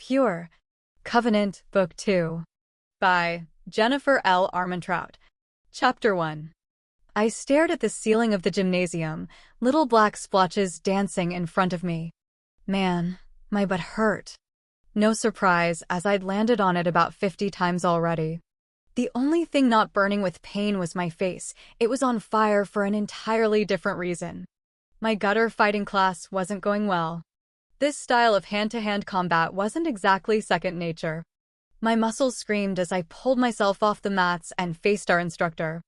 Pure. Covenant, Book 2. By Jennifer L. Armentrout. Chapter 1. I stared at the ceiling of the gymnasium, little black splotches dancing in front of me. Man, my butt hurt. No surprise, as I'd landed on it about 50 times already. The only thing not burning with pain was my face. It was on fire for an entirely different reason. My gutter fighting class wasn't going well. This style of hand-to-hand combat wasn't exactly second nature. My muscles screamed as I pulled myself off the mats and faced our instructor.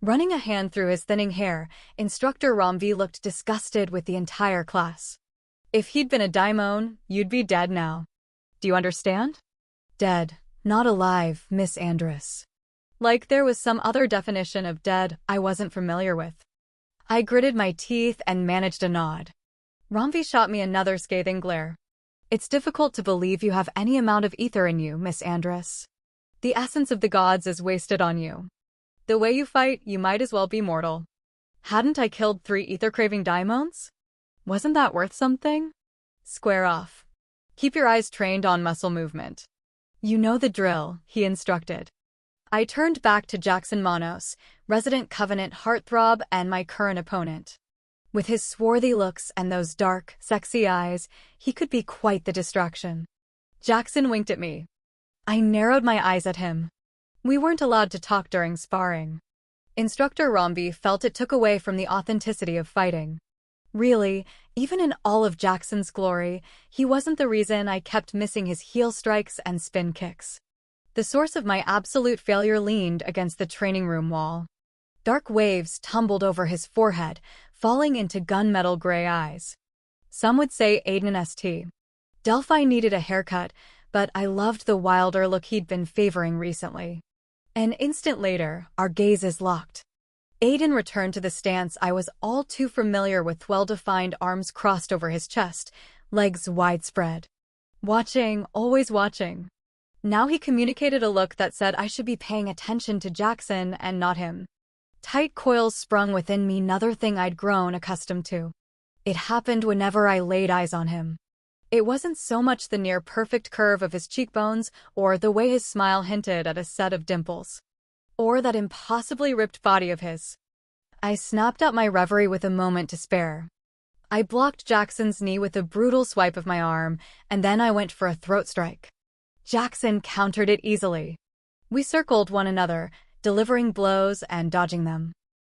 Running a hand through his thinning hair, Instructor Romvi looked disgusted with the entire class. If he'd been a daimon, you'd be dead now. Do you understand? Dead, not alive, Miss Andress. Like there was some other definition of dead I wasn't familiar with. I gritted my teeth and managed a nod. Romvi shot me another scathing glare. It's difficult to believe you have any amount of ether in you, Miss Andress. The essence of the gods is wasted on you. The way you fight, you might as well be mortal. Hadn't I killed 3 ether-craving daimons? Wasn't that worth something? Square off. Keep your eyes trained on muscle movement. You know the drill, he instructed. I turned back to Jackson Manos, resident Covenant heartthrob and my current opponent. With his swarthy looks and those dark, sexy eyes, he could be quite the distraction. Jackson winked at me. I narrowed my eyes at him. We weren't allowed to talk during sparring. Instructor Romvi felt it took away from the authenticity of fighting. Really, even in all of Jackson's glory, he wasn't the reason I kept missing his heel strikes and spin kicks. The source of my absolute failure leaned against the training room wall. Dark waves tumbled over his forehead, falling into gunmetal gray eyes. Some would say Aiden St. Delphi needed a haircut, but I loved the wilder look he'd been favoring recently. An instant later, our gazes locked. Aiden returned to the stance I was all too familiar with, well-defined arms crossed over his chest, legs widespread. Watching, always watching. Now he communicated a look that said I should be paying attention to Jackson and not him. Tight coils sprung within me, another thing I'd grown accustomed to. It happened whenever I laid eyes on him. It wasn't so much the near-perfect curve of his cheekbones or the way his smile hinted at a set of dimples. Or that impossibly ripped body of his. I snapped up my reverie with a moment to spare. I blocked Jackson's knee with a brutal swipe of my arm, and then I went for a throat strike. Jackson countered it easily. We circled one another, delivering blows and dodging them.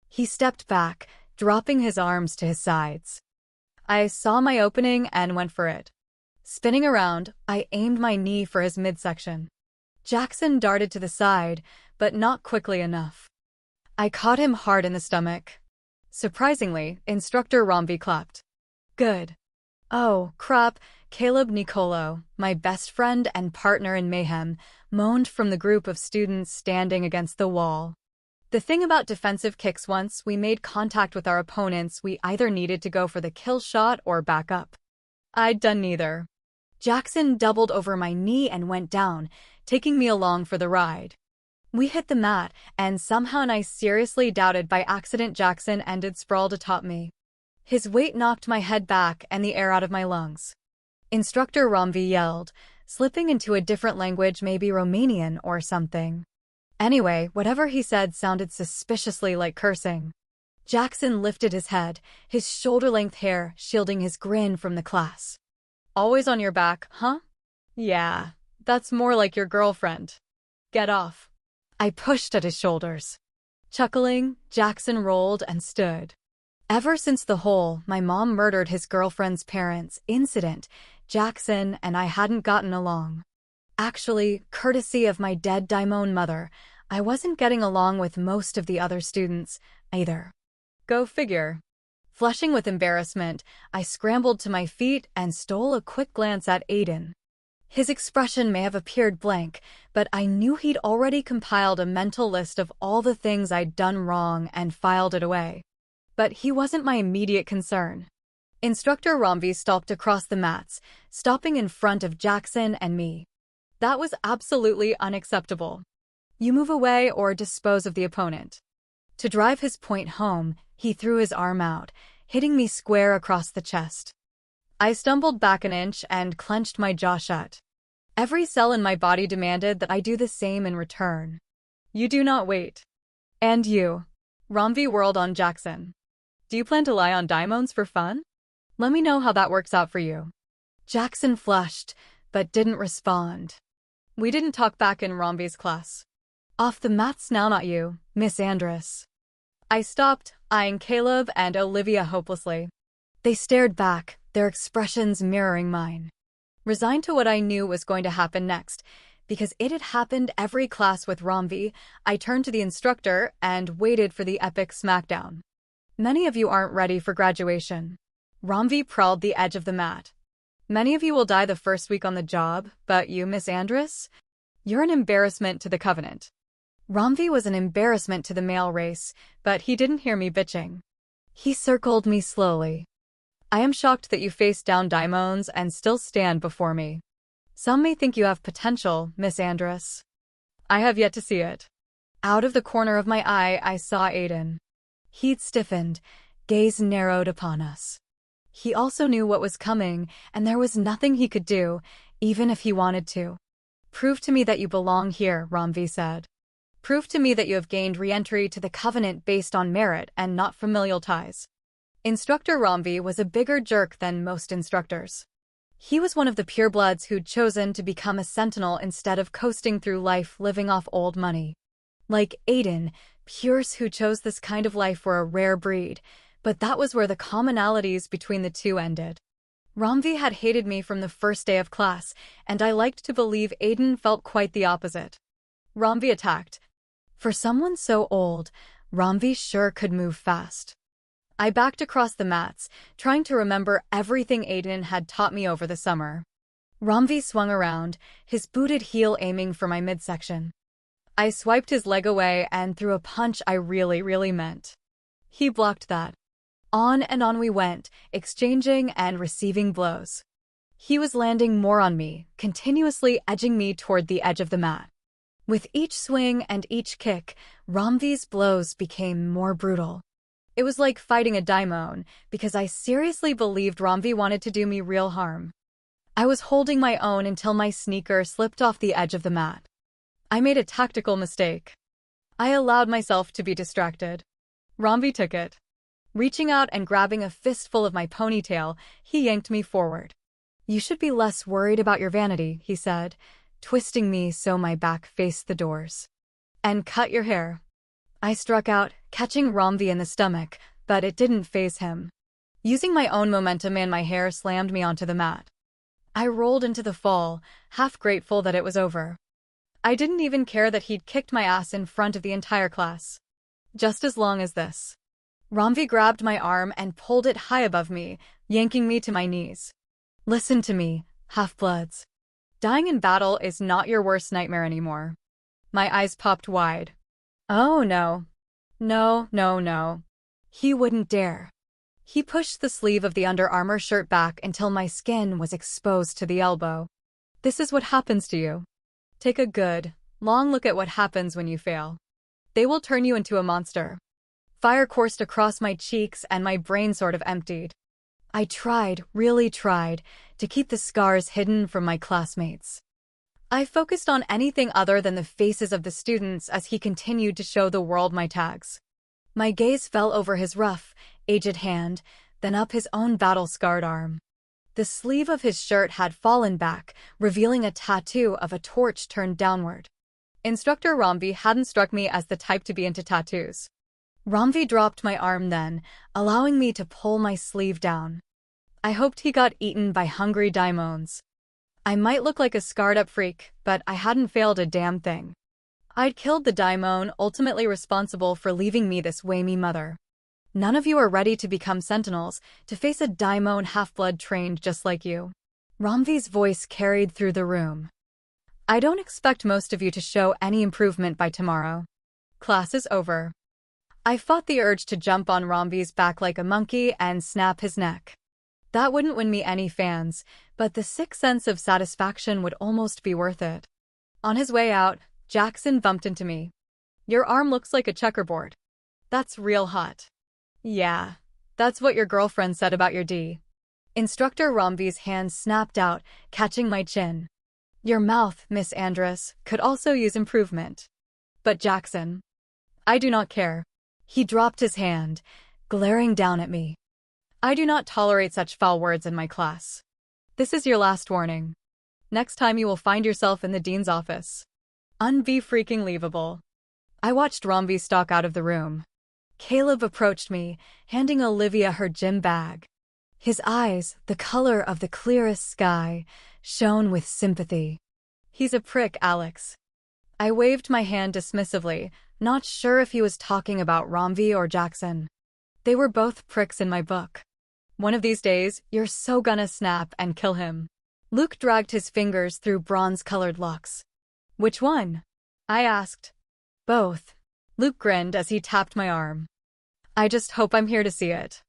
He stepped back, dropping his arms to his sides. I saw my opening and went for it. Spinning around, I aimed my knee for his midsection. Jackson darted to the side, but not quickly enough. I caught him hard in the stomach. Surprisingly, Instructor Romvi clapped. Good. Oh, crap, Caleb Nicolo, my best friend and partner in mayhem, moaned from the group of students standing against the wall. The thing about defensive kicks, once we made contact with our opponents, we either needed to go for the kill shot or back up. I'd done neither. Jackson doubled over my knee and went down, taking me along for the ride. We hit the mat, and somehow, and I seriously doubted by accident, Jackson ended sprawled atop me. His weight knocked my head back and the air out of my lungs. Instructor Romvi yelled, slipping into a different language, maybe Romanian or something. Anyway, whatever he said sounded suspiciously like cursing. Jackson lifted his head, his shoulder-length hair shielding his grin from the class. Always on your back, huh? Yeah, that's more like your girlfriend. Get off. I pushed at his shoulders. Chuckling, Jackson rolled and stood. Ever since the whole "my mom murdered his girlfriend's parents" incident, Jackson and I hadn't gotten along. Actually, courtesy of my dead daimon mother, I wasn't getting along with most of the other students, either. Go figure. Flushing with embarrassment, I scrambled to my feet and stole a quick glance at Aiden. His expression may have appeared blank, but I knew he'd already compiled a mental list of all the things I'd done wrong and filed it away. But he wasn't my immediate concern. Instructor Romvi stalked across the mats, stopping in front of Jackson and me. That was absolutely unacceptable. You move away or dispose of the opponent. To drive his point home, he threw his arm out, hitting me square across the chest. I stumbled back an inch and clenched my jaw shut. Every cell in my body demanded that I do the same in return. You do not wait. And you. Romvi whirled on Jackson. Do you plan to lie on diamonds for fun? Let me know how that works out for you. Jackson flushed, but didn't respond. We didn't talk back in Romvi's class. Off the mats now, not you, Miss Andress. I stopped, eyeing Caleb and Olivia hopelessly. They stared back, their expressions mirroring mine. Resigned to what I knew was going to happen next, because it had happened every class with Romvi, I turned to the instructor and waited for the epic smackdown. Many of you aren't ready for graduation. Romvi prowled the edge of the mat. Many of you will die the first week on the job, but you, Miss Andress? You're an embarrassment to the Covenant. Romvi was an embarrassment to the male race, but he didn't hear me bitching. He circled me slowly. I am shocked that you faced down diamonds and still stand before me. Some may think you have potential, Miss Andress. I have yet to see it. Out of the corner of my eye, I saw Aiden. He'd stiffened, gaze narrowed upon us. He also knew what was coming, and there was nothing he could do, even if he wanted to. Prove to me that you belong here, Romvi said. Prove to me that you have gained re-entry to the Covenant based on merit and not familial ties. Instructor Romvi was a bigger jerk than most instructors. He was one of the purebloods who'd chosen to become a sentinel instead of coasting through life living off old money. Like Aiden, pures who chose this kind of life were a rare breed, but that was where the commonalities between the two ended. Romvi had hated me from the first day of class, and I liked to believe Aiden felt quite the opposite. Romvi attacked. For someone so old, Romvi sure could move fast. I backed across the mats, trying to remember everything Aiden had taught me over the summer. Romvi swung around, his booted heel aiming for my midsection. I swiped his leg away and threw a punch I really meant. He blocked that. On and on we went, exchanging and receiving blows. He was landing more on me, continuously edging me toward the edge of the mat. With each swing and each kick, Romvi's blows became more brutal. It was like fighting a daimon, because I seriously believed Romvi wanted to do me real harm. I was holding my own until my sneaker slipped off the edge of the mat. I made a tactical mistake. I allowed myself to be distracted. Romvi took it. Reaching out and grabbing a fistful of my ponytail, he yanked me forward. You should be less worried about your vanity, he said, twisting me so my back faced the doors. And cut your hair. I struck out, catching Romvi in the stomach, but it didn't faze him. Using my own momentum and my hair slammed me onto the mat. I rolled into the fall, half grateful that it was over. I didn't even care that he'd kicked my ass in front of the entire class. Just as long as this. Romvi grabbed my arm and pulled it high above me, yanking me to my knees. Listen to me, half-bloods. Dying in battle is not your worst nightmare anymore. My eyes popped wide. Oh no. No. He wouldn't dare. He pushed the sleeve of the Under Armour shirt back until my skin was exposed to the elbow. This is what happens to you. Take a good, long look at what happens when you fail. They will turn you into a monster. Fire coursed across my cheeks and my brain sort of emptied. I tried, really tried, to keep the scars hidden from my classmates. I focused on anything other than the faces of the students as he continued to show the world my tags. My gaze fell over his rough, aged hand, then up his own battle-scarred arm. The sleeve of his shirt had fallen back, revealing a tattoo of a torch turned downward. Instructor Romvi hadn't struck me as the type to be into tattoos. Romvi dropped my arm then, allowing me to pull my sleeve down. I hoped he got eaten by hungry daimons. I might look like a scarred-up freak, but I hadn't failed a damn thing. I'd killed the daimon ultimately responsible for leaving me this whammy mother. None of you are ready to become sentinels, to face a daimon half-blood trained just like you. Romvi's voice carried through the room. I don't expect most of you to show any improvement by tomorrow. Class is over. I fought the urge to jump on Romvi's back like a monkey and snap his neck. That wouldn't win me any fans, but the sick sense of satisfaction would almost be worth it. On his way out, Jackson bumped into me. Your arm looks like a checkerboard. That's real hot. Yeah, that's what your girlfriend said about your D. Instructor Romvi's hand snapped out, catching my chin. Your mouth, Miss Andress, could also use improvement. But Jackson. I do not care. He dropped his hand, glaring down at me. I do not tolerate such foul words in my class. This is your last warning. Next time you will find yourself in the dean's office. Unbe-freaking-leavable. I watched Romvi stalk out of the room. Caleb approached me, handing Olivia her gym bag. His eyes, the color of the clearest sky, shone with sympathy. He's a prick, Alex. I waved my hand dismissively, not sure if he was talking about Romvi or Jackson. They were both pricks in my book. One of these days, you're so gonna snap and kill him. Luke dragged his fingers through bronze-colored locks. Which one? I asked. Both. Luke grinned as he tapped my arm. I just hope I'm here to see it.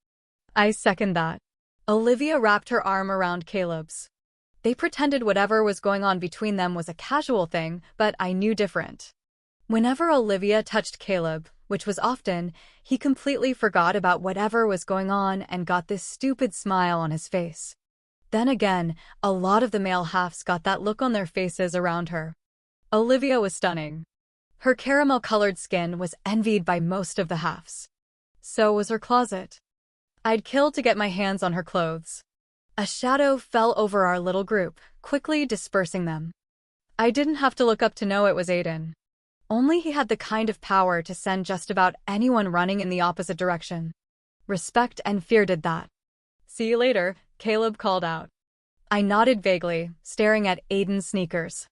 I second that. Olivia wrapped her arm around Caleb's. They pretended whatever was going on between them was a casual thing, but I knew different. Whenever Olivia touched Caleb, which was often, he completely forgot about whatever was going on and got this stupid smile on his face. Then again, a lot of the male halves got that look on their faces around her. Olivia was stunning. Her caramel-colored skin was envied by most of the halves. So was her closet. I'd kill to get my hands on her clothes. A shadow fell over our little group, quickly dispersing them. I didn't have to look up to know it was Aiden. Only he had the kind of power to send just about anyone running in the opposite direction. Respect and fear did that. See you later, Caleb called out. I nodded vaguely, staring at Aiden's sneakers.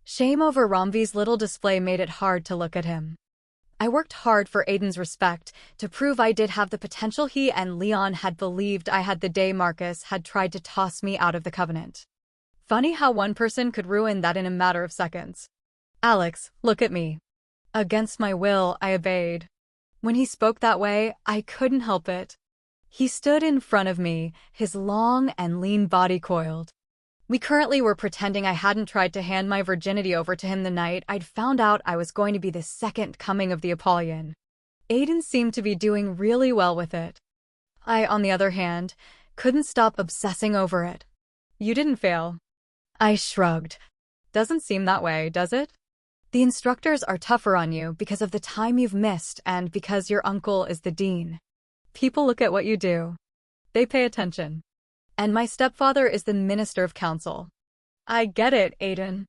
Shame over Romvi's little display made it hard to look at him. I worked hard for Aiden's respect, to prove I did have the potential he and Leon had believed I had the day Marcus had tried to toss me out of the Covenant. Funny how one person could ruin that in a matter of seconds. Alex, look at me. Against my will, I obeyed. When he spoke that way, I couldn't help it. He stood in front of me, his long and lean body coiled. We currently were pretending I hadn't tried to hand my virginity over to him the night I'd found out I was going to be the second coming of the Apollyon. Aiden seemed to be doing really well with it. I, on the other hand, couldn't stop obsessing over it. You didn't fail. I shrugged. Doesn't seem that way, does it? The instructors are tougher on you because of the time you've missed and because your uncle is the dean. People look at what you do. They pay attention. And my stepfather is the Minister of Council. I get it, Aiden.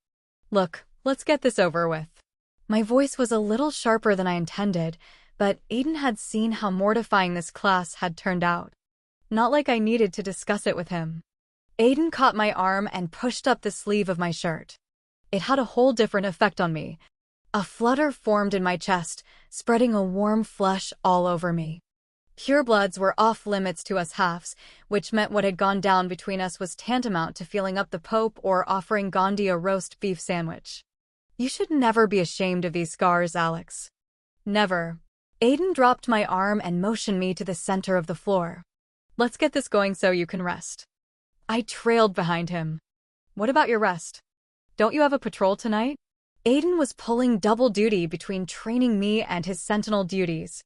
Look, let's get this over with. My voice was a little sharper than I intended, but Aiden had seen how mortifying this class had turned out. Not like I needed to discuss it with him. Aiden caught my arm and pushed up the sleeve of my shirt. It had a whole different effect on me. A flutter formed in my chest, spreading a warm flush all over me. Purebloods were off limits to us halves, which meant what had gone down between us was tantamount to feeling up the Pope or offering Gandhi a roast beef sandwich. You should never be ashamed of these scars, Alex. Never. Aiden dropped my arm and motioned me to the center of the floor. Let's get this going so you can rest. I trailed behind him. What about your rest? Don't you have a patrol tonight? Aiden was pulling double duty between training me and his sentinel duties.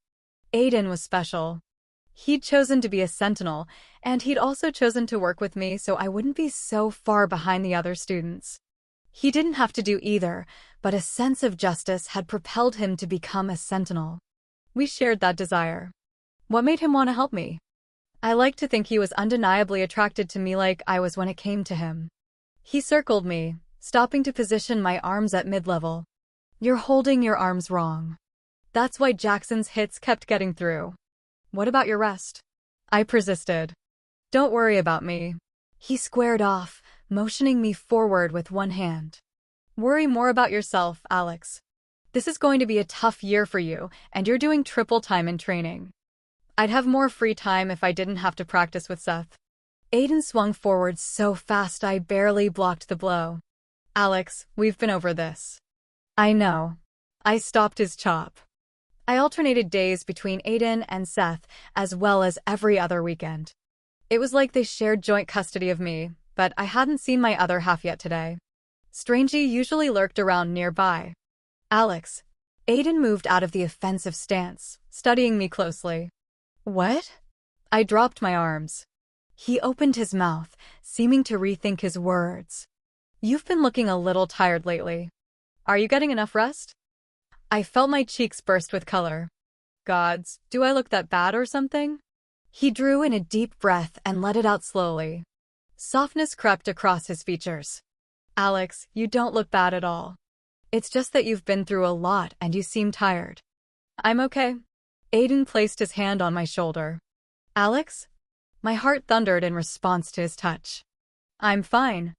Aiden was special. He'd chosen to be a sentinel, and he'd also chosen to work with me so I wouldn't be so far behind the other students. He didn't have to do either, but a sense of justice had propelled him to become a sentinel. We shared that desire. What made him want to help me? I like to think he was undeniably attracted to me like I was when it came to him. He circled me, stopping to position my arms at mid-level. You're holding your arms wrong. That's why Jackson's hits kept getting through. What about your rest? I persisted. Don't worry about me. He squared off, motioning me forward with one hand. Worry more about yourself, Alex. This is going to be a tough year for you, and you're doing triple time in training. I'd have more free time if I didn't have to practice with Seth. Aiden swung forward so fast I barely blocked the blow. Alex, we've been over this. I know. I stopped his chop. I alternated days between Aiden and Seth, as well as every other weekend. It was like they shared joint custody of me, but I hadn't seen my other half yet today. Strangey usually lurked around nearby. Alex. Aiden moved out of the offensive stance, studying me closely. What? I dropped my arms. He opened his mouth, seeming to rethink his words. You've been looking a little tired lately. Are you getting enough rest? I felt my cheeks burst with color. Gods, do I look that bad or something? He drew in a deep breath and let it out slowly. Softness crept across his features. Alex, you don't look bad at all. It's just that you've been through a lot and you seem tired. I'm okay. Aiden placed his hand on my shoulder. Alex? My heart thundered in response to his touch. I'm fine.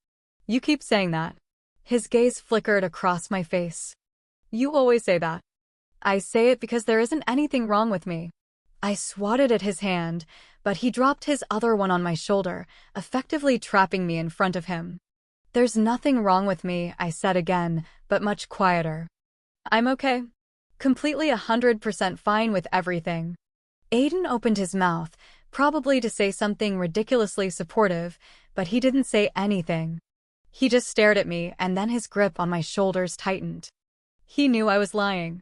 You keep saying that. His gaze flickered across my face. You always say that. I say it because there isn't anything wrong with me. I swatted at his hand, but he dropped his other one on my shoulder, effectively trapping me in front of him. There's nothing wrong with me, I said again, but much quieter. I'm okay. Completely 100% fine with everything. Aiden opened his mouth, probably to say something ridiculously supportive, but he didn't say anything. He just stared at me, and then his grip on my shoulders tightened. He knew I was lying.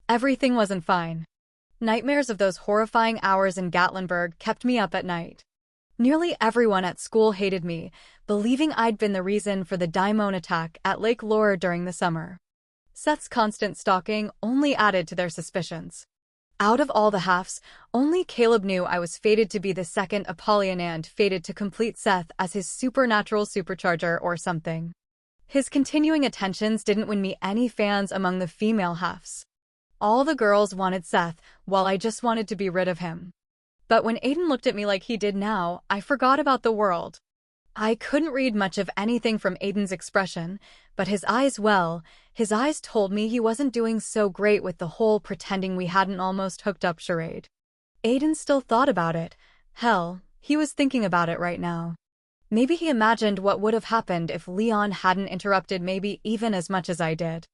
Everything wasn't fine. Nightmares of those horrifying hours in Gatlinburg kept me up at night. Nearly everyone at school hated me, believing I'd been the reason for the daimon attack at Lake Lore during the summer. Seth's constant stalking only added to their suspicions. Out of all the halves, only Caleb knew I was fated to be the second Apollyon and fated to complete Seth as his supernatural supercharger or something. His continuing attentions didn't win me any fans among the female halves. All the girls wanted Seth, while I just wanted to be rid of him. But when Aiden looked at me like he did now, I forgot about the world. I couldn't read much of anything from Aiden's expression, but his eyes told me he wasn't doing so great with the whole pretending we hadn't almost hooked up charade. Aiden still thought about it. Hell, he was thinking about it right now. Maybe he imagined what would have happened if Leon hadn't interrupted maybe even as much as I did.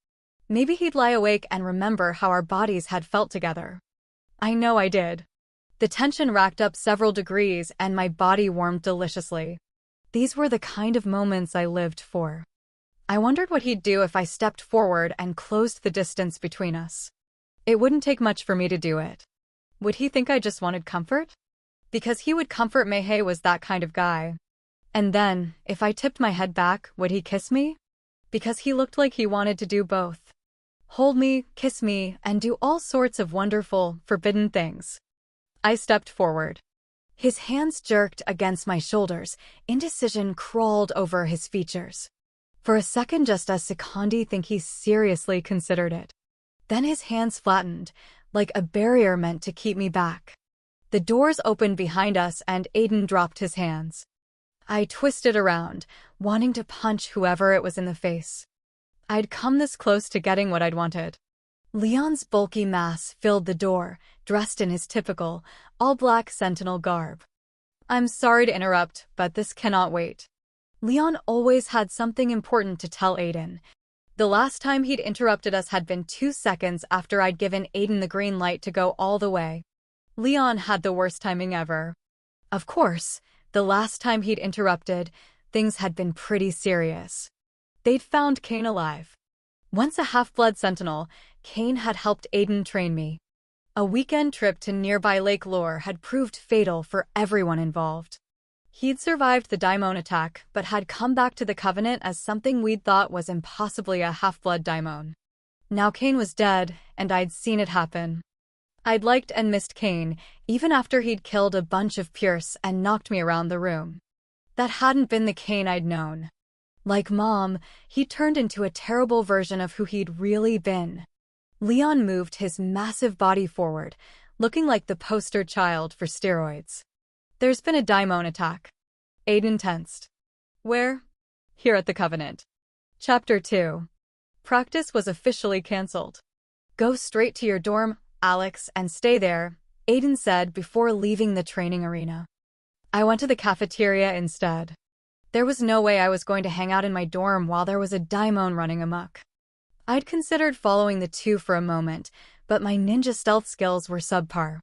Maybe he'd lie awake and remember how our bodies had felt together. I know I did. The tension racked up several degrees and my body warmed deliciously. These were the kind of moments I lived for. I wondered what he'd do if I stepped forward and closed the distance between us. It wouldn't take much for me to do it. Would he think I just wanted comfort? Because he would comfort Meihe was that kind of guy. And then, if I tipped my head back, would he kiss me? Because he looked like he wanted to do both. Hold me, kiss me, and do all sorts of wonderful, forbidden things. I stepped forward. His hands jerked against my shoulders, indecision crawled over his features. For a second just as Secondi think he seriously considered it. Then his hands flattened, like a barrier meant to keep me back. The doors opened behind us and Aiden dropped his hands. I twisted around, wanting to punch whoever it was in the face. I'd come this close to getting what I'd wanted. Leon's bulky mass filled the door, dressed in his typical, all-black sentinel garb. I'm sorry to interrupt, but this cannot wait. Leon always had something important to tell Aiden. The last time he'd interrupted us had been 2 seconds after I'd given Aiden the green light to go all the way. Leon had the worst timing ever. Of course, the last time he'd interrupted, things had been pretty serious. They'd found Kane alive. Once a half-blood sentinel, Kane had helped Aiden train me. A weekend trip to nearby Lake Lore had proved fatal for everyone involved. He'd survived the daimon attack, but had come back to the Covenant as something we'd thought was impossibly a half-blood daimon. Now Kane was dead, and I'd seen it happen. I'd liked and missed Kane, even after he'd killed a bunch of Pierce and knocked me around the room. That hadn't been the Kane I'd known. Like Mom, he turned into a terrible version of who he'd really been. Leon moved his massive body forward, looking like the poster child for steroids. There's been a daimon attack. Aiden tensed. Where? Here at the Covenant. Chapter 2. Practice was officially cancelled. Go straight to your dorm, Alex, and stay there, Aiden said before leaving the training arena. I went to the cafeteria instead. There was no way I was going to hang out in my dorm while there was a daimon running amok. I'd considered following the two for a moment, but my ninja stealth skills were subpar.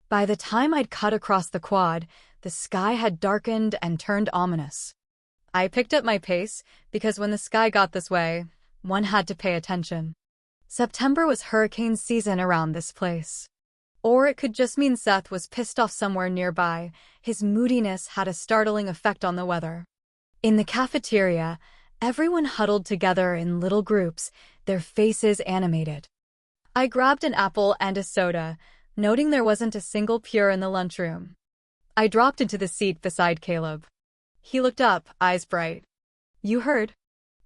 By the time I'd cut across the quad, the sky had darkened and turned ominous. I picked up my pace, because when the sky got this way, one had to pay attention. September was hurricane season around this place. Or it could just mean Seth was pissed off somewhere nearby. His moodiness had a startling effect on the weather. In the cafeteria, Everyone huddled together in little groups, their faces animated. I grabbed an apple and a soda, noting there wasn't a single Pure in the lunchroom. I dropped into the seat beside Caleb. He looked up, eyes bright. You heard?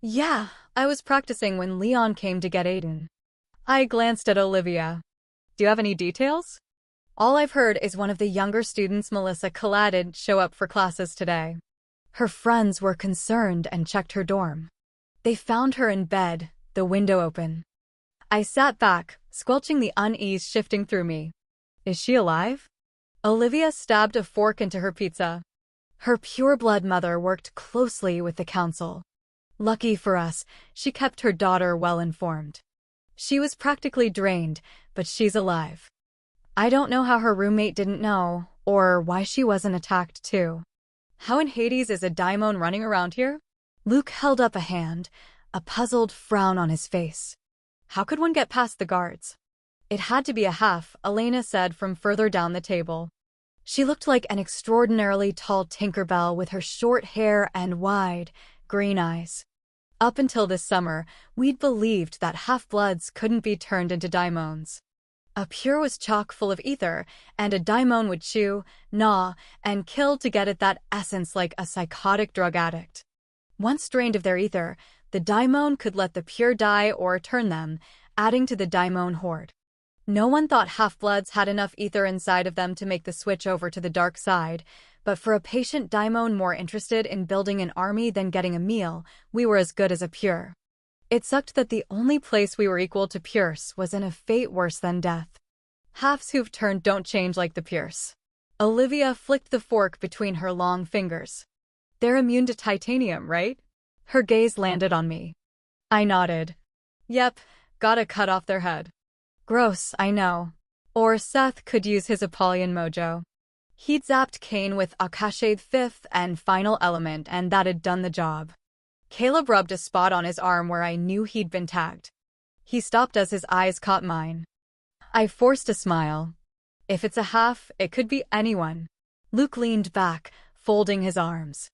Yeah, I was practicing when Leon came to get Aiden. I glanced at Olivia. Do you have any details? All I've heard is one of the younger students Melissa collided show up for classes today. Her friends were concerned and checked her dorm. They found her in bed, the window open. I sat back, squelching the unease shifting through me. Is she alive? Olivia stabbed a fork into her pizza. Her pure-blood mother worked closely with the council. Lucky for us, she kept her daughter well informed. She was practically drained, but she's alive. I don't know how her roommate didn't know, or why she wasn't attacked too. How in Hades is a daimon running around here? Luke held up a hand, a puzzled frown on his face. How could one get past the guards? It had to be a half, Elena said from further down the table. She looked like an extraordinarily tall Tinkerbell with her short hair and wide, green eyes. Up until this summer, we'd believed that half-bloods couldn't be turned into daimons. A Pure was chock full of ether, and a daimon would chew, gnaw, and kill to get at that essence like a psychotic drug addict. Once drained of their ether, the daimon could let the Pure die or turn them, adding to the daimon horde. No one thought half-bloods had enough ether inside of them to make the switch over to the dark side, but for a patient daimon more interested in building an army than getting a meal, we were as good as a Pure. It sucked that the only place we were equal to Pures was in a fate worse than death. Halves who've turned don't change like the Pures. Olivia flicked the fork between her long fingers. They're immune to titanium, right? Her gaze landed on me. I nodded. Yep, gotta cut off their head. Gross, I know. Or Seth could use his Apollyon mojo. He'd zapped Cain with Akasha's fifth and final element, and that'd done the job. Caleb rubbed a spot on his arm where I knew he'd been tagged. He stopped as his eyes caught mine. I forced a smile. If it's a half, it could be anyone. Luke leaned back, folding his arms.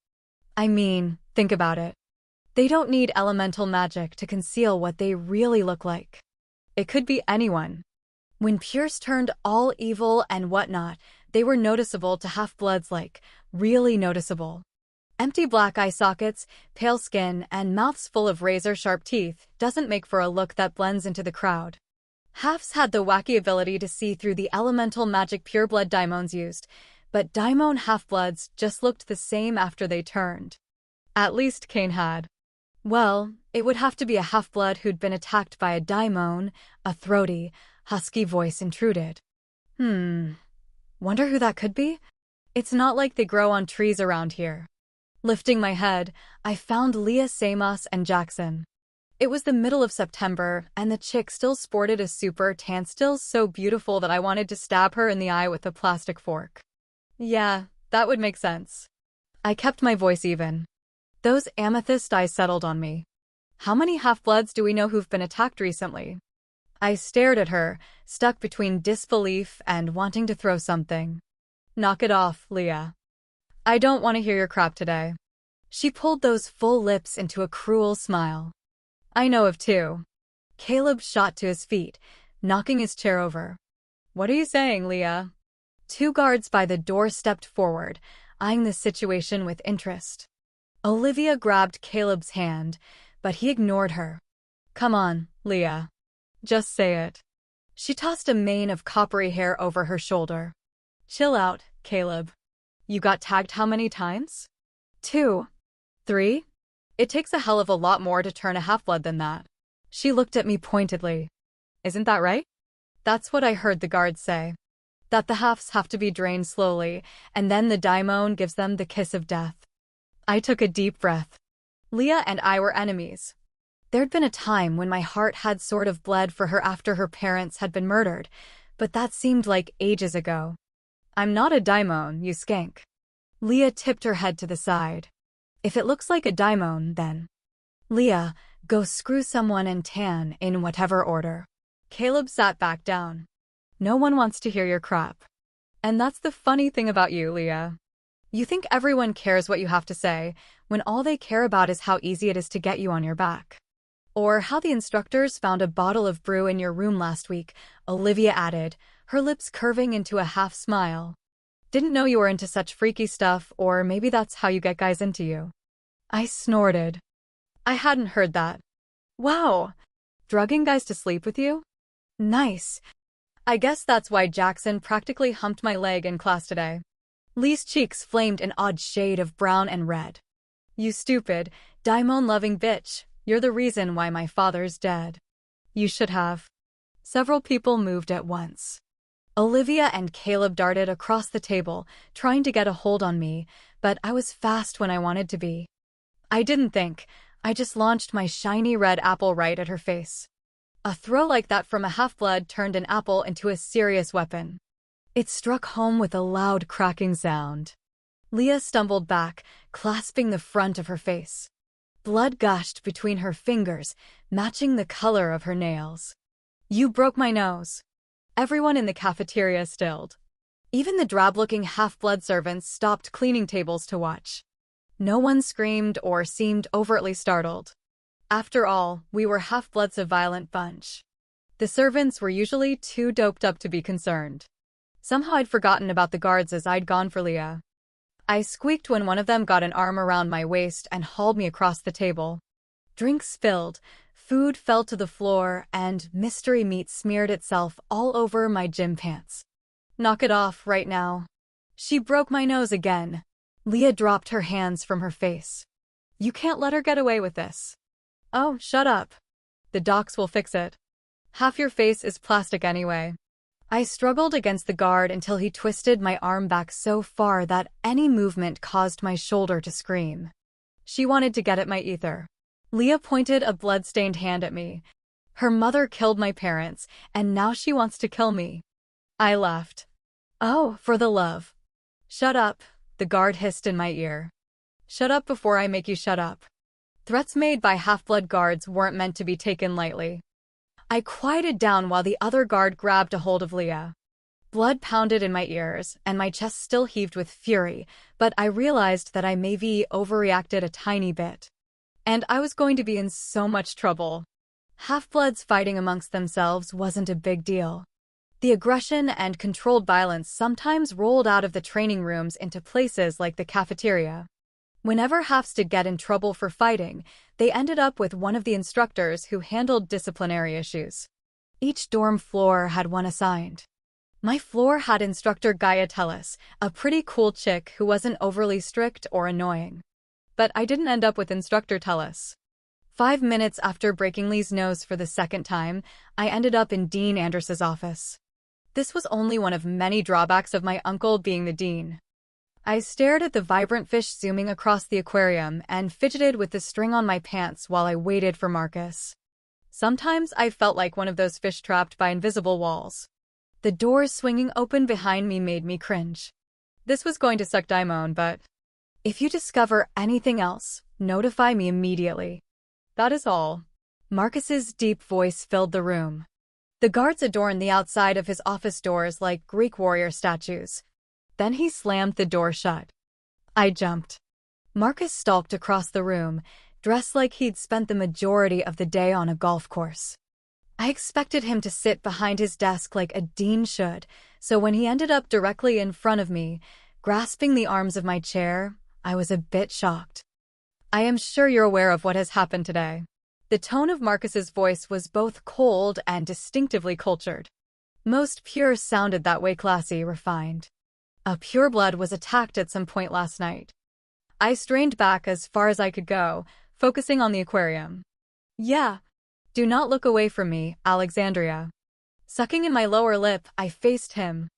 I mean, think about it. They don't need elemental magic to conceal what they really look like. It could be anyone. When Pures turned all evil and whatnot, they were noticeable to half-bloods, like, really noticeable. Empty black eye sockets, pale skin, and mouths full of razor-sharp teeth doesn't make for a look that blends into the crowd. Halves had the wacky ability to see through the elemental magic pure-blood daimons used, but daimon half-bloods just looked the same after they turned. At least Cain had. Well, it would have to be a half-blood who'd been attacked by a daimon, a throaty, husky voice intruded. Wonder who that could be? It's not like they grow on trees around here. Lifting my head, I found Leah, Samos, and Jackson. It was the middle of September, and the chick still sported a super tan, still so beautiful that I wanted to stab her in the eye with a plastic fork. Yeah, that would make sense. I kept my voice even. Those amethyst eyes settled on me. How many half-bloods do we know who've been attacked recently? I stared at her, stuck between disbelief and wanting to throw something. Knock it off, Leah. I don't want to hear your crap today. She pulled those full lips into a cruel smile. I know of two. Caleb shot to his feet, knocking his chair over. What are you saying, Leah? Two guards by the door stepped forward, eyeing the situation with interest. Olivia grabbed Caleb's hand, but he ignored her. Come on, Leah. Just say it. She tossed a mane of coppery hair over her shoulder. Chill out, Caleb. You got tagged how many times? 2. 3? It takes a hell of a lot more to turn a half-blood than that. She looked at me pointedly. Isn't that right? That's what I heard the guards say. That the halves have to be drained slowly, and then the daimon gives them the kiss of death. I took a deep breath. Leah and I were enemies. There'd been a time when my heart had sort of bled for her after her parents had been murdered, but that seemed like ages ago. I'm not a daimon, you skank. Leah tipped her head to the side. If it looks like a daimon, then. Leah, go screw someone and tan in whatever order. Caleb sat back down. No one wants to hear your crap. And that's the funny thing about you, Leah. You think everyone cares what you have to say, when all they care about is how easy it is to get you on your back. Or how the instructors found a bottle of brew in your room last week, Olivia added, her lips curving into a half smile. Didn't know you were into such freaky stuff, or maybe that's how you get guys into you. I snorted. I hadn't heard that. Wow. Drugging guys to sleep with you? Nice. I guess that's why Jackson practically humped my leg in class today. Lee's cheeks flamed an odd shade of brown and red. You stupid, daimon-loving bitch. You're the reason why my father's dead. You should have. Several people moved at once. Olivia and Caleb darted across the table, trying to get a hold on me, but I was fast when I wanted to be. I didn't think. I just launched my shiny red apple right at her face. A throw like that from a half-blood turned an apple into a serious weapon. It struck home with a loud cracking sound. Leah stumbled back, clasping the front of her face. Blood gushed between her fingers, matching the color of her nails. You broke my nose. Everyone in the cafeteria stilled. Even the drab-looking half-blood servants stopped cleaning tables to watch. No one screamed or seemed overtly startled. After all, we were half-bloods, a violent bunch. The servants were usually too doped up to be concerned. Somehow I'd forgotten about the guards as I'd gone for Leah. I squeaked when one of them got an arm around my waist and hauled me across the table. Drinks spilled, food fell to the floor, and mystery meat smeared itself all over my gym pants. Knock it off right now. She broke my nose again. Leah dropped her hands from her face. You can't let her get away with this. Oh, shut up. The docs will fix it. Half your face is plastic anyway. I struggled against the guard until he twisted my arm back so far that any movement caused my shoulder to scream. She wanted to get at my ether. Leah pointed a blood-stained hand at me. Her mother killed my parents, and now she wants to kill me. I laughed. Oh, for the love. Shut up, the guard hissed in my ear. Shut up before I make you shut up. Threats made by half-blood guards weren't meant to be taken lightly. I quieted down while the other guard grabbed a hold of Leah. Blood pounded in my ears, and my chest still heaved with fury, but I realized that I maybe overreacted a tiny bit. And I was going to be in so much trouble. Half-bloods fighting amongst themselves wasn't a big deal. The aggression and controlled violence sometimes rolled out of the training rooms into places like the cafeteria. Whenever halves did get in trouble for fighting, they ended up with one of the instructors who handled disciplinary issues. Each dorm floor had one assigned. My floor had Instructor Gaia Tellis, a pretty cool chick who wasn't overly strict or annoying. But I didn't end up with Instructor Tellis. 5 minutes after breaking Lee's nose for the second time, I ended up in Dean Anders's office. This was only one of many drawbacks of my uncle being the dean. I stared at the vibrant fish zooming across the aquarium and fidgeted with the string on my pants while I waited for Marcus. Sometimes I felt like one of those fish trapped by invisible walls. The doors swinging open behind me made me cringe. This was going to suck Daimon, but if you discover anything else, notify me immediately. That is all. Marcus's deep voice filled the room. The guards adorned the outside of his office doors like Greek warrior statues. Then he slammed the door shut. I jumped. Marcus stalked across the room, dressed like he'd spent the majority of the day on a golf course. I expected him to sit behind his desk like a dean should, so when he ended up directly in front of me, grasping the arms of my chair, I was a bit shocked. I am sure you're aware of what has happened today. The tone of Marcus's voice was both cold and distinctively cultured. Most pure sounded that way, classy, refined. A pureblood was attacked at some point last night. I strained back as far as I could go, focusing on the aquarium. Yeah. Do not look away from me, Alexandria. Sucking in my lower lip, I faced him.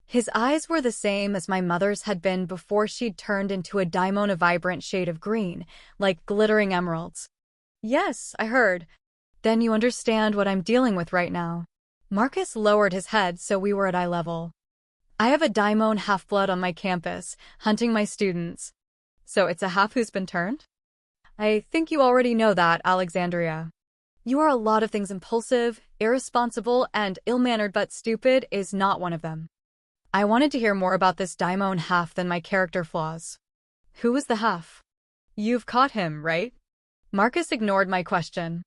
His eyes were the same as my mother's had been before she'd turned into a daimon, a vibrant shade of green, like glittering emeralds. Yes, I heard. Then you understand what I'm dealing with right now. Marcus lowered his head so we were at eye level. I have a daimon half-blood on my campus, hunting my students. So it's a half who's been turned? I think you already know that, Alexandria. You are a lot of things. Impulsive, irresponsible, and ill-mannered, but stupid is not one of them. I wanted to hear more about this daimon half than my character flaws. Who was the half? You've caught him, right? Marcus ignored my question.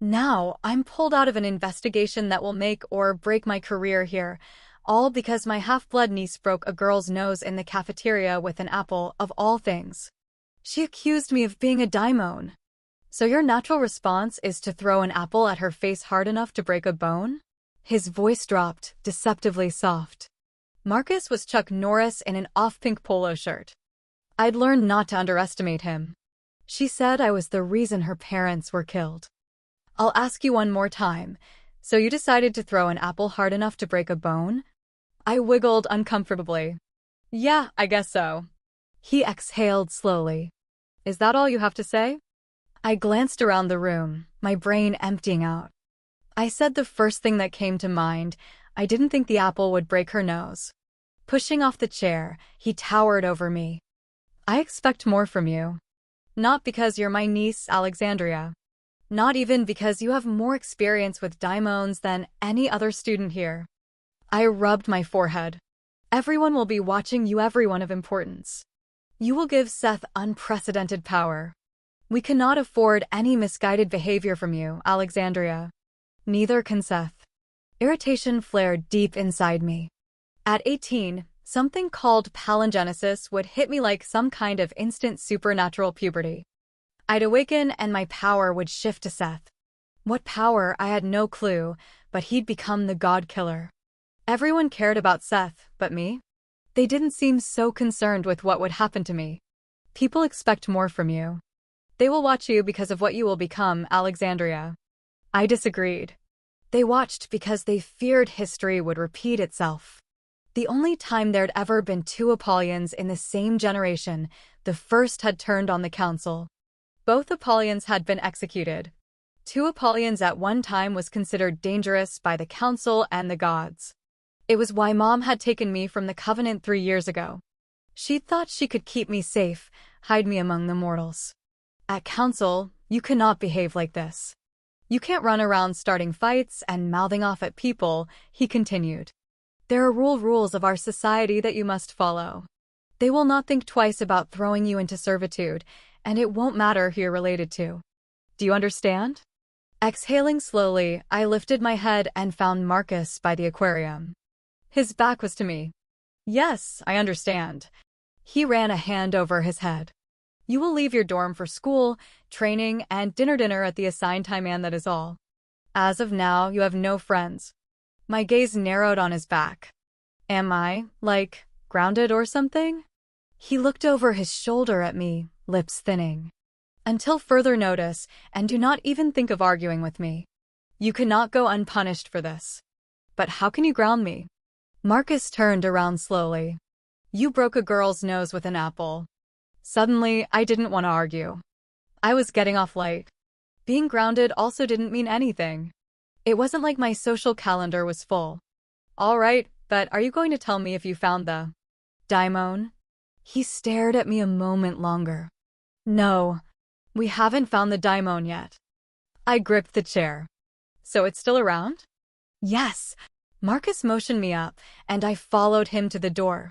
Now, I'm pulled out of an investigation that will make or break my career here, all because my half-blood niece broke a girl's nose in the cafeteria with an apple, of all things. She accused me of being a daimon. So your natural response is to throw an apple at her face hard enough to break a bone? His voice dropped, deceptively soft. Marcus was Chuck Norris in an off-pink polo shirt. I'd learned not to underestimate him. She said I was the reason her parents were killed. I'll ask you one more time. So you decided to throw an apple hard enough to break a bone? I wiggled uncomfortably. Yeah, I guess so. He exhaled slowly. Is that all you have to say? I glanced around the room, my brain emptying out. I said the first thing that came to mind. I didn't think the apple would break her nose. Pushing off the chair, he towered over me. I expect more from you. Not because you're my niece, Alexandria. Not even because you have more experience with daimons than any other student here. I rubbed my forehead. Everyone will be watching you, everyone of importance. You will give Seth unprecedented power. We cannot afford any misguided behavior from you, Alexandria. Neither can Seth. Irritation flared deep inside me. At 18, something called palingenesis would hit me like some kind of instant supernatural puberty. I'd awaken and my power would shift to Seth. What power, I had no clue, but he'd become the god killer. Everyone cared about Seth, but me? They didn't seem so concerned with what would happen to me. People expect more from you. They will watch you because of what you will become, Alexandria. I disagreed. They watched because they feared history would repeat itself. The only time there'd ever been two Apollyons in the same generation, the first had turned on the council. Both Apollyons had been executed. Two Apollyons at one time was considered dangerous by the council and the gods. It was why Mom had taken me from the Covenant 3 years ago. She thought she could keep me safe, hide me among the mortals. At council, you cannot behave like this. You can't run around starting fights and mouthing off at people, he continued. There are rules of our society that you must follow. They will not think twice about throwing you into servitude, and it won't matter who you're related to. Do you understand? Exhaling slowly, I lifted my head and found Marcus by the aquarium. His back was to me. Yes, I understand. He ran a hand over his head. You will leave your dorm for school, training, and dinner at the assigned time, and that is all. As of now, you have no friends. My gaze narrowed on his back. Am I, like, grounded or something? He looked over his shoulder at me, lips thinning. Until further notice, and do not even think of arguing with me. You cannot go unpunished for this. But how can you ground me? Marcus turned around slowly. You broke a girl's nose with an apple. Suddenly, I didn't want to argue. I was getting off light. Being grounded also didn't mean anything. It wasn't like my social calendar was full. All right, but are you going to tell me if you found the daimon? He stared at me a moment longer. No, we haven't found the daimon yet. I gripped the chair. So it's still around? Yes. Marcus motioned me up, and I followed him to the door.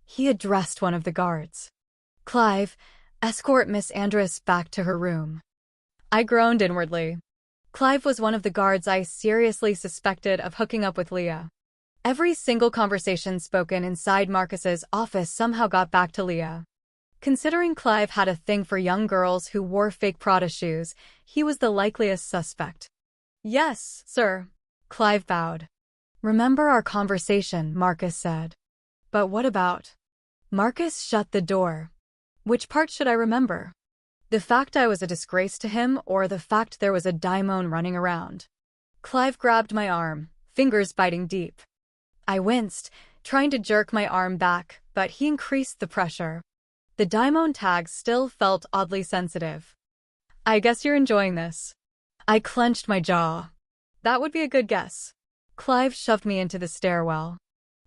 He addressed one of the guards. Clive, escort Miss Andress back to her room. I groaned inwardly. Clive was one of the guards I seriously suspected of hooking up with Leah. Every single conversation spoken inside Marcus's office somehow got back to Leah. Considering Clive had a thing for young girls who wore fake Prada shoes, he was the likeliest suspect. Yes, sir. Clive bowed. Remember our conversation, Marcus said. But what about? Marcus shut the door. Which part should I remember? The fact I was a disgrace to him, or the fact there was a daimon running around? Clive grabbed my arm, fingers biting deep. I winced, trying to jerk my arm back, but he increased the pressure. The daimon tag still felt oddly sensitive. I guess you're enjoying this. I clenched my jaw. That would be a good guess. Clive shoved me into the stairwell.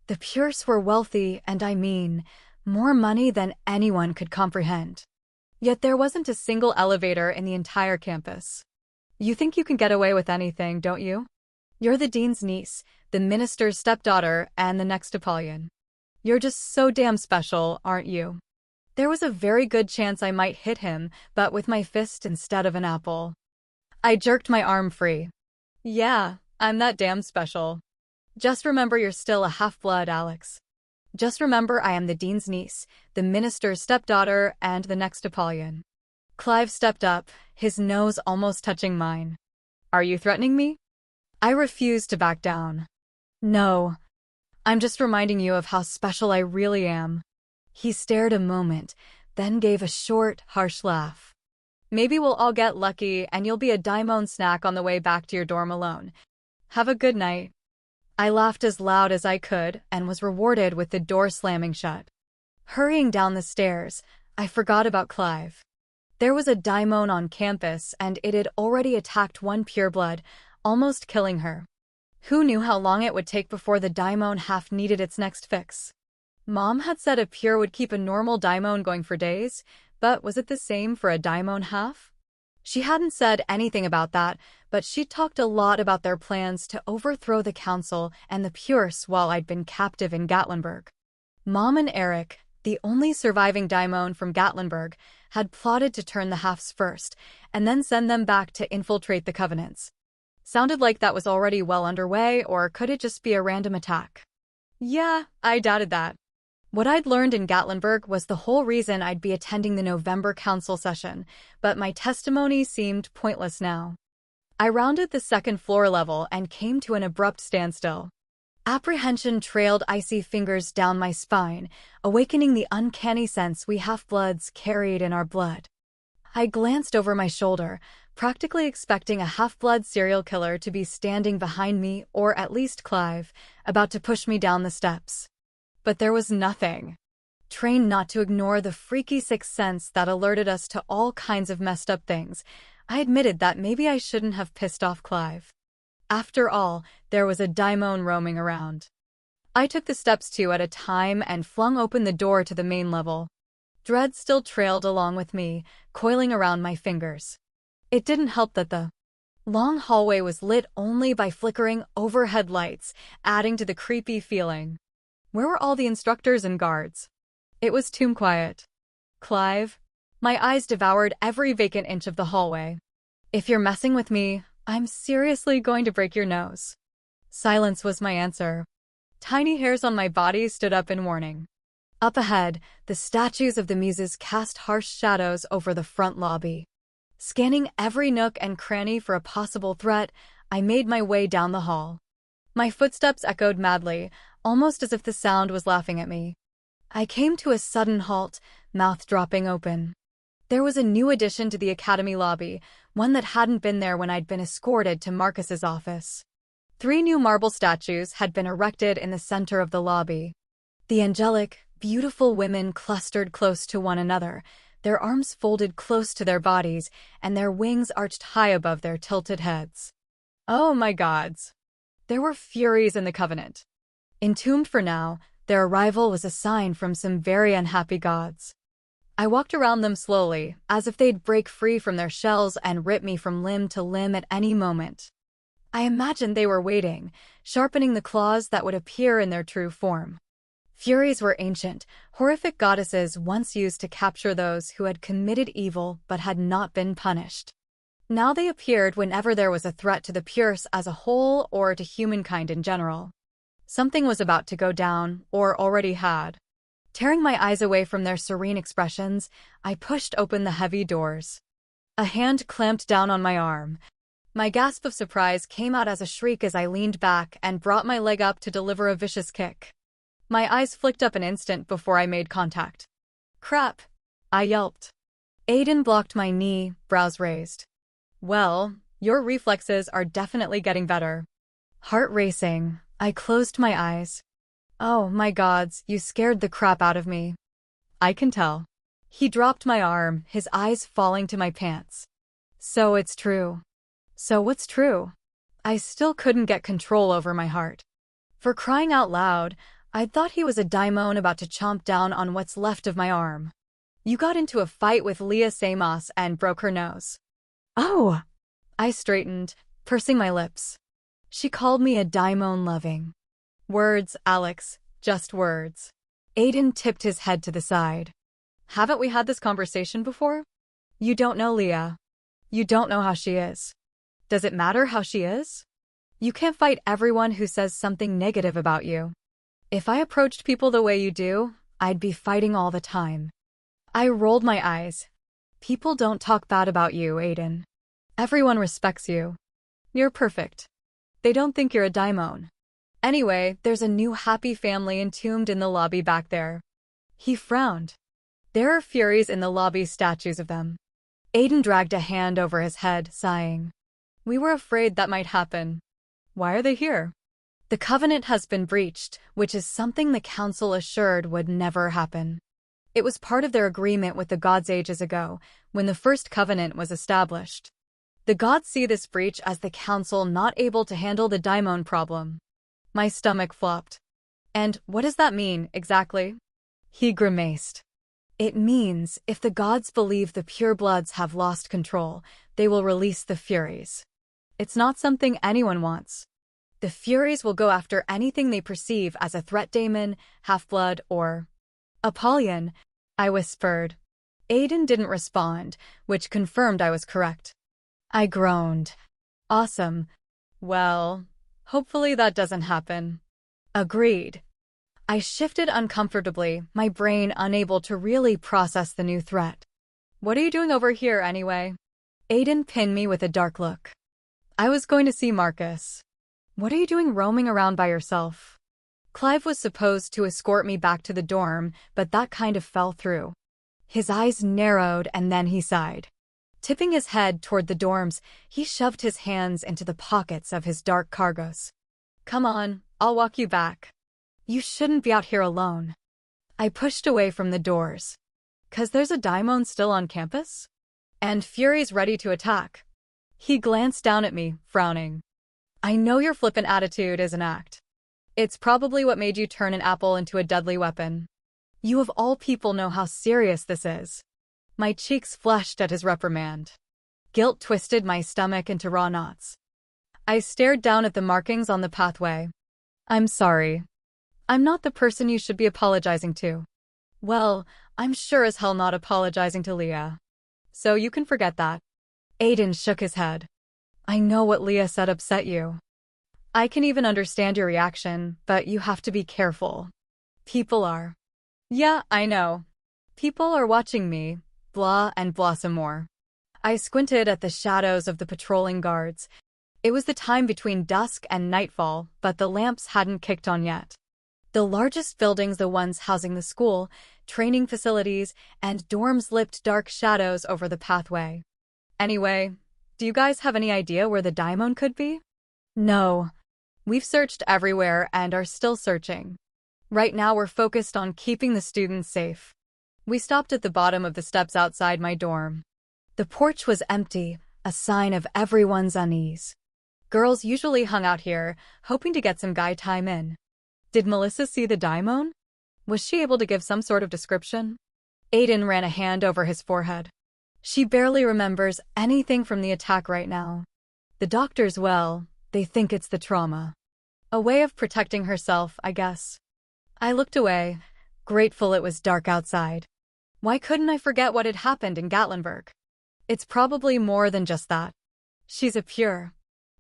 The Pierce were wealthy, and I mean, more money than anyone could comprehend. Yet there wasn't a single elevator in the entire campus. You think you can get away with anything, don't you? You're the dean's niece, the minister's stepdaughter, and the next Apollyon. You're just so damn special, aren't you? There was a very good chance I might hit him, but with my fist instead of an apple. I jerked my arm free. Yeah, I'm that damn special. Just remember you're still a half-blood, Alex. Just remember I am the dean's niece, the minister's stepdaughter, and the next Apollyon. Clive stepped up, his nose almost touching mine. Are you threatening me? I refused to back down. No. I'm just reminding you of how special I really am. He stared a moment, then gave a short, harsh laugh. Maybe we'll all get lucky and you'll be a daimon snack on the way back to your dorm alone. Have a good night. I laughed as loud as I could and was rewarded with the door slamming shut. Hurrying down the stairs, I forgot about Clive. There was a daimon on campus and it had already attacked one pureblood, almost killing her. Who knew how long it would take before the daimon half needed its next fix? Mom had said a pure would keep a normal daimon going for days, but was it the same for a daimon half? She hadn't said anything about that, but she talked a lot about their plans to overthrow the council and the Pures while I'd been captive in Gatlinburg. Mom and Eric, the only surviving daimon from Gatlinburg, had plotted to turn the halves first, and then send them back to infiltrate the Covenants. Sounded like that was already well underway, or could it just be a random attack? Yeah, I doubted that. What I'd learned in Gatlinburg was the whole reason I'd be attending the November council session, but my testimony seemed pointless now. I rounded the second floor level and came to an abrupt standstill. Apprehension trailed icy fingers down my spine, awakening the uncanny sense we half-bloods carried in our blood. I glanced over my shoulder, practically expecting a half-blood serial killer to be standing behind me, or at least Clive, about to push me down the steps. But there was nothing. Trained not to ignore the freaky sixth sense that alerted us to all kinds of messed up things, I admitted that maybe I shouldn't have pissed off Clive. After all, there was a daimon roaming around. I took the steps two at a time and flung open the door to the main level. Dread still trailed along with me, coiling around my fingers. It didn't help that the long hallway was lit only by flickering overhead lights, adding to the creepy feeling. Where were all the instructors and guards? It was tomb quiet. Clive? My eyes devoured every vacant inch of the hallway. If you're messing with me, I'm seriously going to break your nose. Silence was my answer. Tiny hairs on my body stood up in warning. Up ahead, the statues of the muses cast harsh shadows over the front lobby. Scanning every nook and cranny for a possible threat, I made my way down the hall. My footsteps echoed madly, almost as if the sound was laughing at me. I came to a sudden halt, mouth dropping open. There was a new addition to the academy lobby, one that hadn't been there when I'd been escorted to Marcus's office. 3 new marble statues had been erected in the center of the lobby. The angelic, beautiful women clustered close to one another, their arms folded close to their bodies, and their wings arched high above their tilted heads. Oh my gods! There were Furies in the Covenant. Entombed for now, their arrival was a sign from some very unhappy gods. I walked around them slowly, as if they'd break free from their shells and rip me from limb to limb at any moment. I imagined they were waiting, sharpening the claws that would appear in their true form. Furies were ancient, horrific goddesses once used to capture those who had committed evil but had not been punished. Now they appeared whenever there was a threat to the Pures as a whole or to humankind in general. Something was about to go down, or already had. Tearing my eyes away from their serene expressions, I pushed open the heavy doors. A hand clamped down on my arm. My gasp of surprise came out as a shriek as I leaned back and brought my leg up to deliver a vicious kick. My eyes flicked up an instant before I made contact. Crap! I yelped. Aiden blocked my knee, brows raised. Well, your reflexes are definitely getting better. Heart racing, I closed my eyes. Oh my gods, you scared the crap out of me. I can tell. He dropped my arm, his eyes falling to my pants. So it's true. So what's true? I still couldn't get control over my heart. For crying out loud, I'd thought he was a daimon about to chomp down on what's left of my arm. You got into a fight with Leah Samos and broke her nose. Oh! I straightened, pursing my lips. She called me a daimon loving. Words, Alex, just words. Aiden tipped his head to the side. Haven't we had this conversation before? You don't know Leah. You don't know how she is. Does it matter how she is? You can't fight everyone who says something negative about you. If I approached people the way you do, I'd be fighting all the time. I rolled my eyes. People don't talk bad about you, Aiden. Everyone respects you. You're perfect. They don't think you're a daimon. Anyway, there's a new happy family entombed in the lobby back there. He frowned. There are Furies in the lobby, statues of them. Aiden dragged a hand over his head, sighing. We were afraid that might happen. Why are they here? The covenant has been breached, which is something the council assured would never happen. It was part of their agreement with the gods ages ago, when the first covenant was established. The gods see this breach as the council not able to handle the daimon problem. My stomach flopped. And what does that mean, exactly? He grimaced. It means, if the gods believe the purebloods have lost control, they will release the Furies. It's not something anyone wants. The Furies will go after anything they perceive as a threat, daemon, half-blood, or Apollyon, I whispered. Aiden didn't respond, which confirmed I was correct. I groaned. Awesome. Well, hopefully that doesn't happen. Agreed. I shifted uncomfortably, my brain unable to really process the new threat. What are you doing over here, anyway? Aiden pinned me with a dark look. I was going to see Marcus. What are you doing roaming around by yourself? Clive was supposed to escort me back to the dorm, but that kind of fell through. His eyes narrowed and then he sighed. Tipping his head toward the dorms, he shoved his hands into the pockets of his dark cargos. Come on, I'll walk you back. You shouldn't be out here alone. I pushed away from the doors. 'Cause there's a daimon still on campus? And Furies ready to attack. He glanced down at me, frowning. I know your flippant attitude is an act. It's probably what made you turn an apple into a deadly weapon. You of all people know how serious this is. My cheeks flushed at his reprimand. Guilt twisted my stomach into raw knots. I stared down at the markings on the pathway. I'm sorry. I'm not the person you should be apologizing to. Well, I'm sure as hell not apologizing to Leah. So you can forget that. Aiden shook his head. I know what Leah said upset you. I can even understand your reaction, but you have to be careful. People are. Yeah, I know. People are watching me, blah and blah some more. I squinted at the shadows of the patrolling guards. It was the time between dusk and nightfall, but the lamps hadn't kicked on yet. The largest buildings, the ones housing the school, training facilities, and dorms, lipped dark shadows over the pathway. Anyway, do you guys have any idea where the daimon could be? No. We've searched everywhere and are still searching. Right now we're focused on keeping the students safe. We stopped at the bottom of the steps outside my dorm. The porch was empty, a sign of everyone's unease. Girls usually hung out here, hoping to get some guy time in. Did Melissa see the daimon? Was she able to give some sort of description? Aiden ran a hand over his forehead. She barely remembers anything from the attack right now. The doctors, well, they think it's the trauma. A way of protecting herself, I guess. I looked away, grateful it was dark outside. Why couldn't I forget what had happened in Gatlinburg? It's probably more than just that. She's a pure.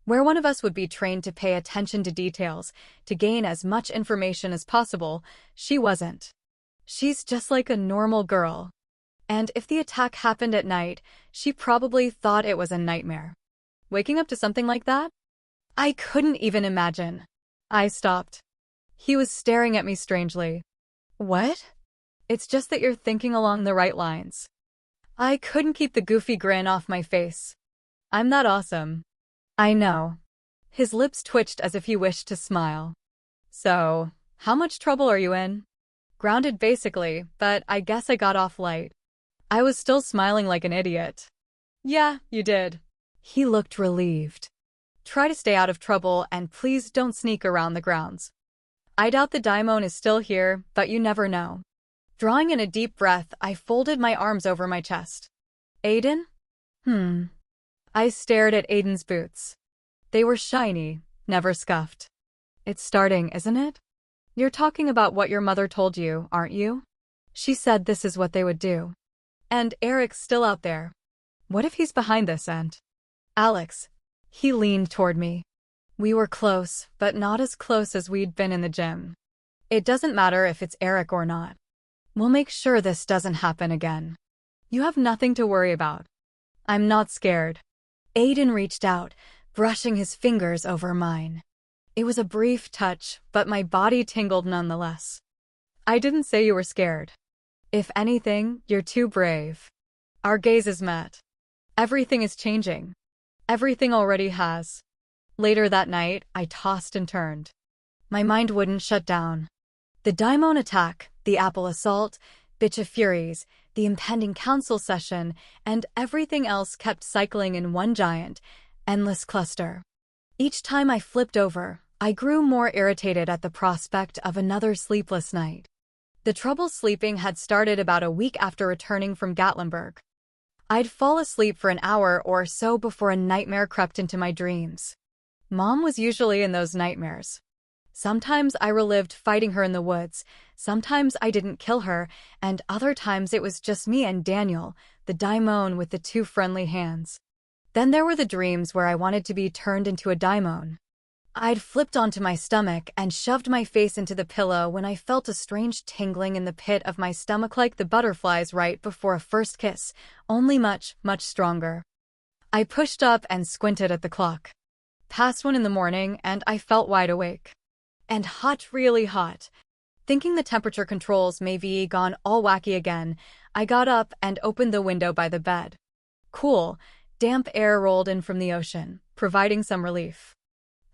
Where one of us would be trained to pay attention to details, to gain as much information as possible, she wasn't. She's just like a normal girl. And if the attack happened at night, she probably thought it was a nightmare. Waking up to something like that? I couldn't even imagine. I stopped. He was staring at me strangely. What? It's just that you're thinking along the right lines. I couldn't keep the goofy grin off my face. I'm that awesome. I know. His lips twitched as if he wished to smile. So, how much trouble are you in? Grounded basically, but I guess I got off light. I was still smiling like an idiot. Yeah, you did. He looked relieved. Try to stay out of trouble and please don't sneak around the grounds. I doubt the daimon is still here, but you never know. Drawing in a deep breath, I folded my arms over my chest. Aiden? I stared at Aiden's boots. They were shiny, never scuffed. It's starting, isn't it? You're talking about what your mother told you, aren't you? She said this is what they would do. And Eric's still out there. What if he's behind this and… Alex. He leaned toward me. We were close, but not as close as we'd been in the gym. It doesn't matter if it's Eric or not. We'll make sure this doesn't happen again. You have nothing to worry about. I'm not scared. Aiden reached out, brushing his fingers over mine. It was a brief touch, but my body tingled nonetheless. I didn't say you were scared. If anything, you're too brave. Our gazes met. Everything is changing. Everything already has. Later that night, I tossed and turned. My mind wouldn't shut down. The Daimon attack, the Apple assault, Bitch of Furies, the impending council session, and everything else kept cycling in one giant, endless cluster. Each time I flipped over, I grew more irritated at the prospect of another sleepless night. The trouble sleeping had started about a week after returning from Gatlinburg. I'd fall asleep for an hour or so before a nightmare crept into my dreams. Mom was usually in those nightmares. Sometimes I relived fighting her in the woods, sometimes I didn't kill her, and other times it was just me and Daniel, the daimon with the two friendly hands. Then there were the dreams where I wanted to be turned into a daimon. I'd flipped onto my stomach and shoved my face into the pillow when I felt a strange tingling in the pit of my stomach like the butterflies right before a first kiss, only much, much stronger. I pushed up and squinted at the clock. Past 1 in the morning and I felt wide awake. And hot, really hot. Thinking the temperature controls may be gone all wacky again, I got up and opened the window by the bed. Cool, damp air rolled in from the ocean, providing some relief.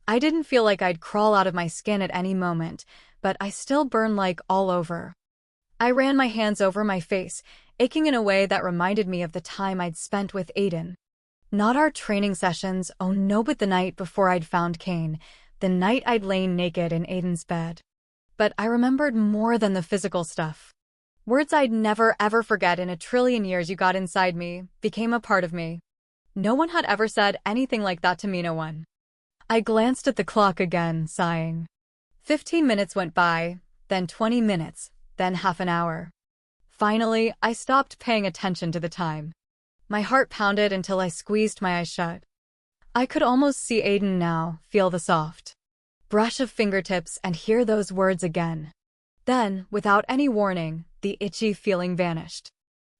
I didn't feel like I'd crawl out of my skin at any moment, but I still burned like all over. I ran my hands over my face, aching in a way that reminded me of the time I'd spent with Aiden. Not our training sessions, oh no, but the night before I'd found Kane, the night I'd lain naked in Aiden's bed. But I remembered more than the physical stuff. Words I'd never ever forget in a trillion years. You got inside me, became a part of me. No one had ever said anything like that to me, no one. I glanced at the clock again, sighing. 15 minutes went by, then 20 minutes, then half an hour. Finally, I stopped paying attention to the time. My heart pounded until I squeezed my eyes shut. I could almost see Aiden now, feel the soft brush of fingertips and hear those words again. Then, without any warning, the itchy feeling vanished.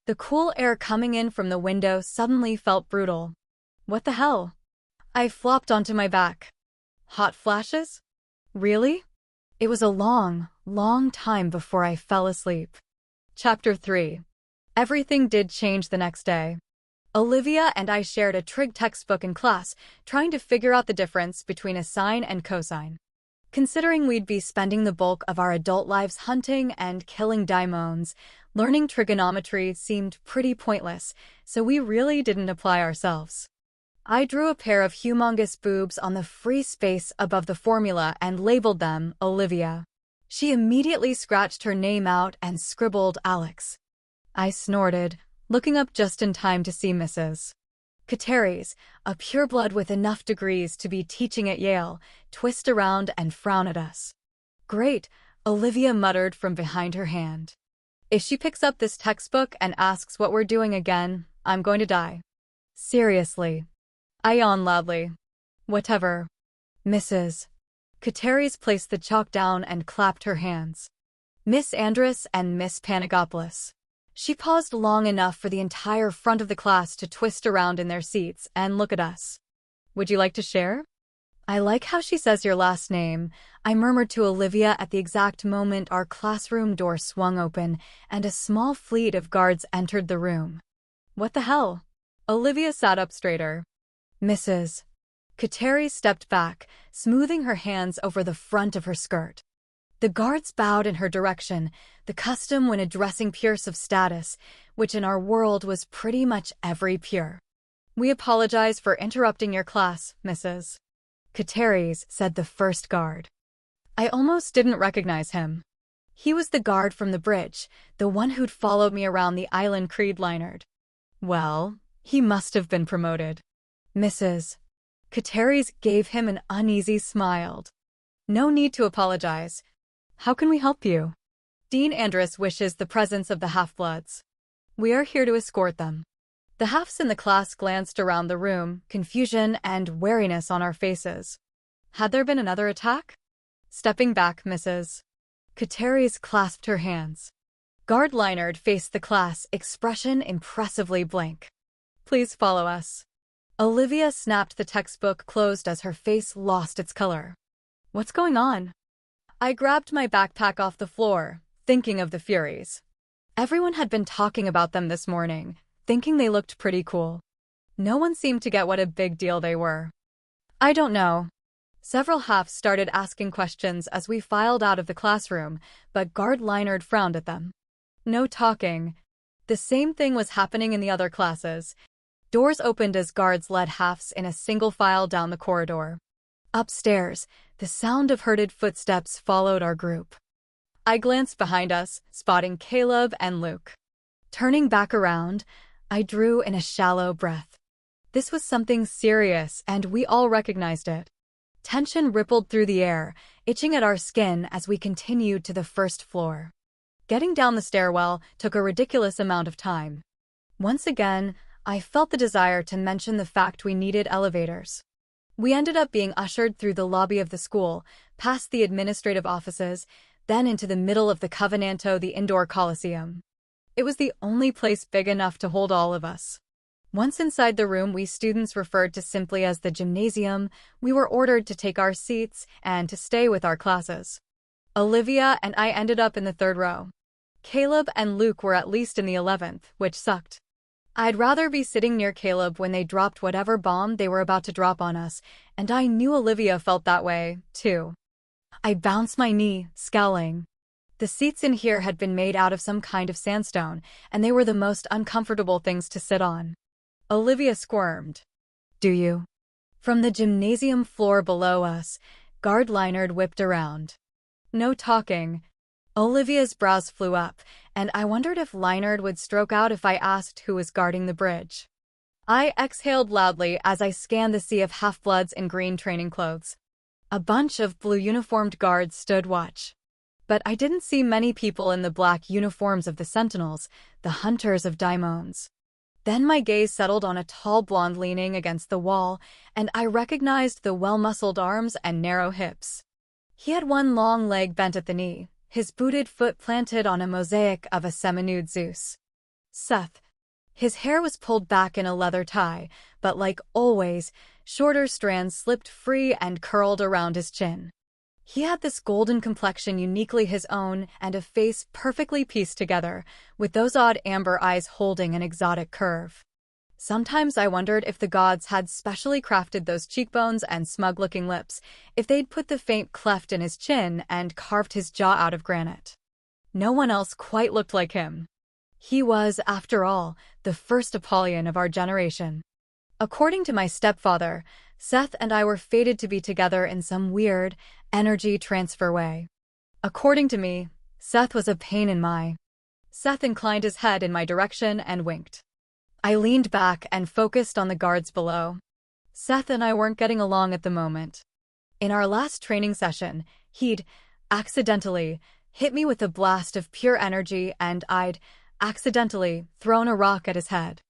The cool air coming in from the window suddenly felt brutal. What the hell? I flopped onto my back. Hot flashes? Really? It was a long, long time before I fell asleep. Chapter 3. Everything did change the next day. Olivia and I shared a trig textbook in class, trying to figure out the difference between a sine and cosine. Considering we'd be spending the bulk of our adult lives hunting and killing daimons, learning trigonometry seemed pretty pointless, so we really didn't apply ourselves. I drew a pair of humongous boobs on the free space above the formula and labeled them Olivia. She immediately scratched her name out and scribbled Alex. I snorted, looking up just in time to see Mrs. Kateris, a pureblood with enough degrees to be teaching at Yale, twist around and frown at us. Great, Olivia muttered from behind her hand. If she picks up this textbook and asks what we're doing again, I'm going to die. Seriously. I yawned loudly. Whatever. Mrs. Kateris placed the chalk down and clapped her hands. Miss Andrus and Miss Panagopoulos. She paused long enough for the entire front of the class to twist around in their seats and look at us. Would you like to share? I like how she says your last name, I murmured to Olivia at the exact moment our classroom door swung open and a small fleet of guards entered the room. What the hell? Olivia sat up straighter. Mrs. Kateri stepped back, smoothing her hands over the front of her skirt. The guards bowed in her direction, the custom when addressing peers of status, which in our world was pretty much every peer. We apologize for interrupting your class, Mrs. Kateris, said the first guard. I almost didn't recognize him. He was the guard from the bridge, the one who'd followed me around the island Creed-linered. Well, he must have been promoted. Mrs. Kateris gave him an uneasy smile. No need to apologize. How can we help you? Dean Andrus wishes the presence of the half-bloods. We are here to escort them. The halves in the class glanced around the room, confusion and wariness on our faces. Had there been another attack? Stepping back, Mrs. Kateris clasped her hands. Guard Leinard faced the class, expression impressively blank. Please follow us. Olivia snapped the textbook closed as her face lost its color. What's going on? I grabbed my backpack off the floor, thinking of the Furies. Everyone had been talking about them this morning, thinking they looked pretty cool. No one seemed to get what a big deal they were. I don't know. Several halves started asking questions as we filed out of the classroom, but Guard Leinard frowned at them. No talking. The same thing was happening in the other classes. Doors opened as guards led halves in a single file down the corridor. Upstairs, the sound of herded footsteps followed our group. I glanced behind us, spotting Caleb and Luke. Turning back around, I drew in a shallow breath. This was something serious, and we all recognized it. Tension rippled through the air, itching at our skin as we continued to the first floor. Getting down the stairwell took a ridiculous amount of time. Once again, I felt the desire to mention the fact we needed elevators. We ended up being ushered through the lobby of the school, past the administrative offices, then into the middle of the Covenanto, the indoor coliseum. It was the only place big enough to hold all of us. Once inside the room we students referred to simply as the gymnasium, we were ordered to take our seats and to stay with our classes. Olivia and I ended up in the third row. Caleb and Luke were at least in the 11th, which sucked. I'd rather be sitting near Caleb when they dropped whatever bomb they were about to drop on us, and I knew Olivia felt that way, too. I bounced my knee, scowling. The seats in here had been made out of some kind of sandstone, and they were the most uncomfortable things to sit on. Olivia squirmed. Do you? From the gymnasium floor below us, Guard Leinard whipped around. No talking. Olivia's brows flew up, and I wondered if Leinard would stroke out if I asked who was guarding the bridge. I exhaled loudly as I scanned the sea of half-bloods in green training clothes. A bunch of blue uniformed guards stood watch. But I didn't see many people in the black uniforms of the Sentinels, the hunters of daimons. Then my gaze settled on a tall blonde leaning against the wall, and I recognized the well-muscled arms and narrow hips. He had one long leg bent at the knee, his booted foot planted on a mosaic of a semi-nude Zeus. Seth. His hair was pulled back in a leather tie, but like always, shorter strands slipped free and curled around his chin. He had this golden complexion uniquely his own and a face perfectly pieced together, with those odd amber eyes holding an exotic curve. Sometimes I wondered if the gods had specially crafted those cheekbones and smug-looking lips, if they'd put the faint cleft in his chin and carved his jaw out of granite. No one else quite looked like him. He was, after all, the first Apollyon of our generation. According to my stepfather, Seth and I were fated to be together in some weird, energy transfer way. According to me, Seth was a pain in my... Seth inclined his head in my direction and winked. I leaned back and focused on the guards below. Seth and I weren't getting along at the moment. In our last training session, he'd, accidentally, hit me with a blast of pure energy and I'd, accidentally, thrown a rock at his head.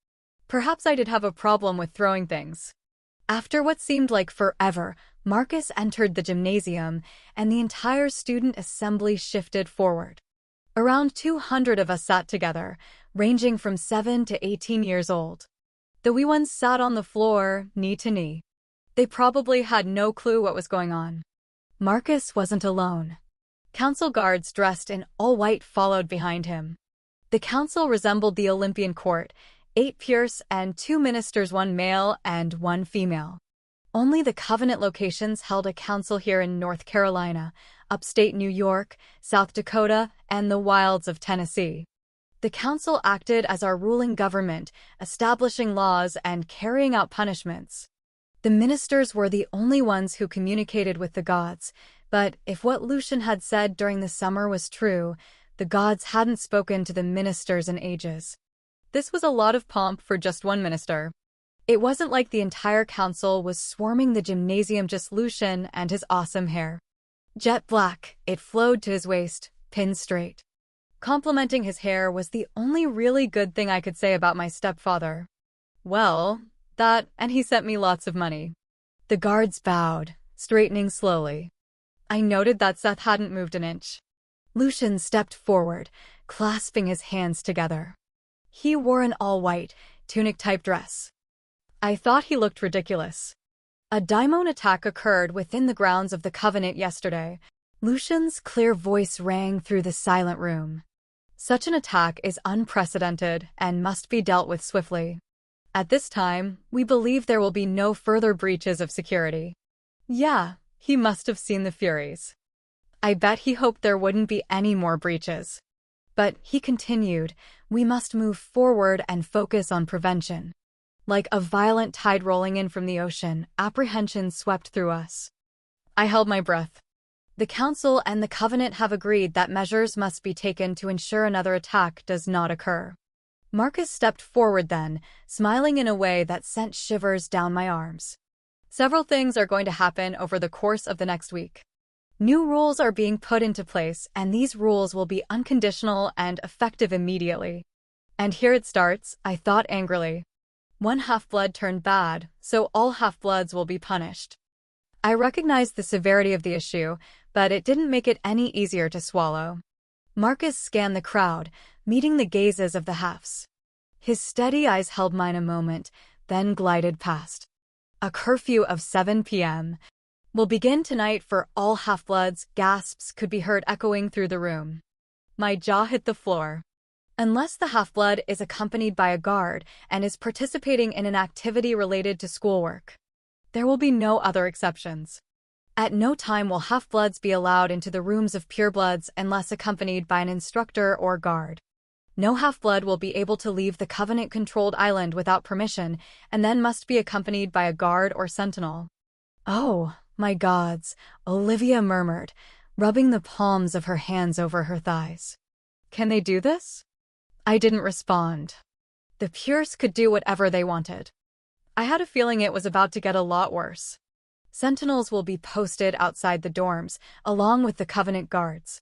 Perhaps I did have a problem with throwing things. After what seemed like forever, Marcus entered the gymnasium, and the entire student assembly shifted forward. Around 200 of us sat together, ranging from 7 to 18 years old. The wee ones sat on the floor, knee to knee. They probably had no clue what was going on. Marcus wasn't alone. Council guards dressed in all white followed behind him. The council resembled the Olympian court, 8 Pierce and 2 ministers, 1 male and 1 female. Only the Covenant locations held a council here in North Carolina, upstate New York, South Dakota, and the wilds of Tennessee. The council acted as our ruling government, establishing laws and carrying out punishments. The ministers were the only ones who communicated with the gods, but if what Lucian had said during the summer was true, the gods hadn't spoken to the ministers in ages. This was a lot of pomp for just one minister. It wasn't like the entire council was swarming the gymnasium, just Lucian and his awesome hair. Jet black, it flowed to his waist, pinned straight. Complimenting his hair was the only really good thing I could say about my stepfather. Well, that, and he sent me lots of money. The guards bowed, straightening slowly. I noted that Seth hadn't moved an inch. Lucian stepped forward, clasping his hands together. He wore an all-white, tunic-type dress. I thought he looked ridiculous. A daimon attack occurred within the grounds of the Covenant yesterday. Lucian's clear voice rang through the silent room. Such an attack is unprecedented and must be dealt with swiftly. At this time, we believe there will be no further breaches of security. Yeah, he must have seen the Furies. I bet he hoped there wouldn't be any more breaches. But, he continued, we must move forward and focus on prevention. Like a violent tide rolling in from the ocean, apprehension swept through us. I held my breath. The Council and the Covenant have agreed that measures must be taken to ensure another attack does not occur. Marcus stepped forward then, smiling in a way that sent shivers down my arms. Several things are going to happen over the course of the next week. New rules are being put into place, and these rules will be unconditional and effective immediately. And here it starts, I thought angrily. One half-blood turned bad, so all half-bloods will be punished. I recognized the severity of the issue, but it didn't make it any easier to swallow. Marcus scanned the crowd, meeting the gazes of the halves. His steady eyes held mine a moment, then glided past. A curfew of 7 p.m. will begin tonight for all half-bloods. Gasps could be heard echoing through the room. My jaw hit the floor. Unless the half-blood is accompanied by a guard and is participating in an activity related to schoolwork, there will be no other exceptions. At no time will half-bloods be allowed into the rooms of purebloods unless accompanied by an instructor or guard. No half-blood will be able to leave the Covenant-controlled island without permission, and then must be accompanied by a guard or sentinel. Oh, my gods, Olivia murmured, rubbing the palms of her hands over her thighs. Can they do this? I didn't respond. The Pures could do whatever they wanted. I had a feeling it was about to get a lot worse. Sentinels will be posted outside the dorms, along with the Covenant guards.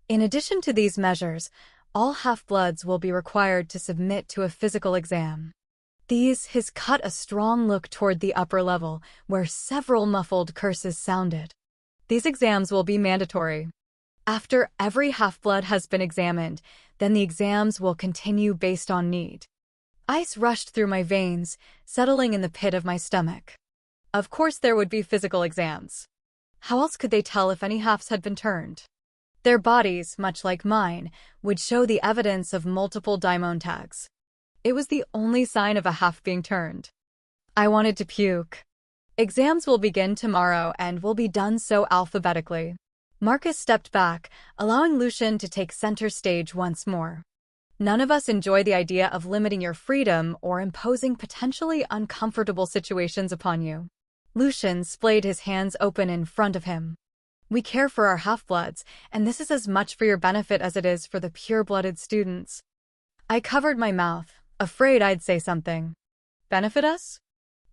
In addition to these measures, all half-bloods will be required to submit to a physical exam. His cut a strong look toward the upper level, where several muffled curses sounded. These exams will be mandatory. After every half-blood has been examined, then the exams will continue based on need. Ice rushed through my veins, settling in the pit of my stomach. Of course there would be physical exams. How else could they tell if any halves had been turned? Their bodies, much like mine, would show the evidence of multiple daimon tags. It was the only sign of a half being turned. I wanted to puke. Exams will begin tomorrow and will be done so alphabetically. Marcus stepped back, allowing Lucian to take center stage once more. None of us enjoy the idea of limiting your freedom or imposing potentially uncomfortable situations upon you. Lucian splayed his hands open in front of him. We care for our half-bloods, and this is as much for your benefit as it is for the pure-blooded students. I covered my mouth, afraid I'd say something. Benefit us?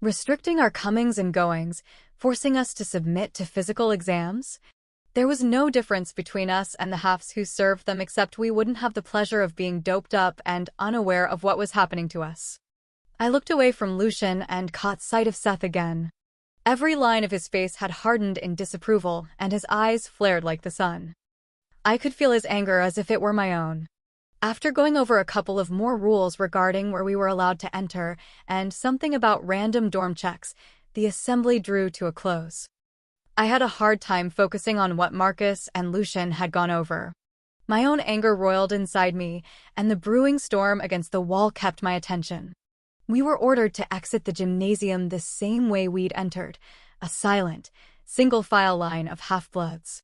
Restricting our comings and goings, forcing us to submit to physical exams? There was no difference between us and the halves who served them except we wouldn't have the pleasure of being doped up and unaware of what was happening to us. I looked away from Lucian and caught sight of Seth again. Every line of his face had hardened in disapproval, and his eyes flared like the sun. I could feel his anger as if it were my own. After going over a couple of more rules regarding where we were allowed to enter, and something about random dorm checks, the assembly drew to a close. I had a hard time focusing on what Marcus and Lucian had gone over. My own anger roiled inside me, and the brewing storm against the wall kept my attention. We were ordered to exit the gymnasium the same way we'd entered, a silent, single-file line of half-bloods.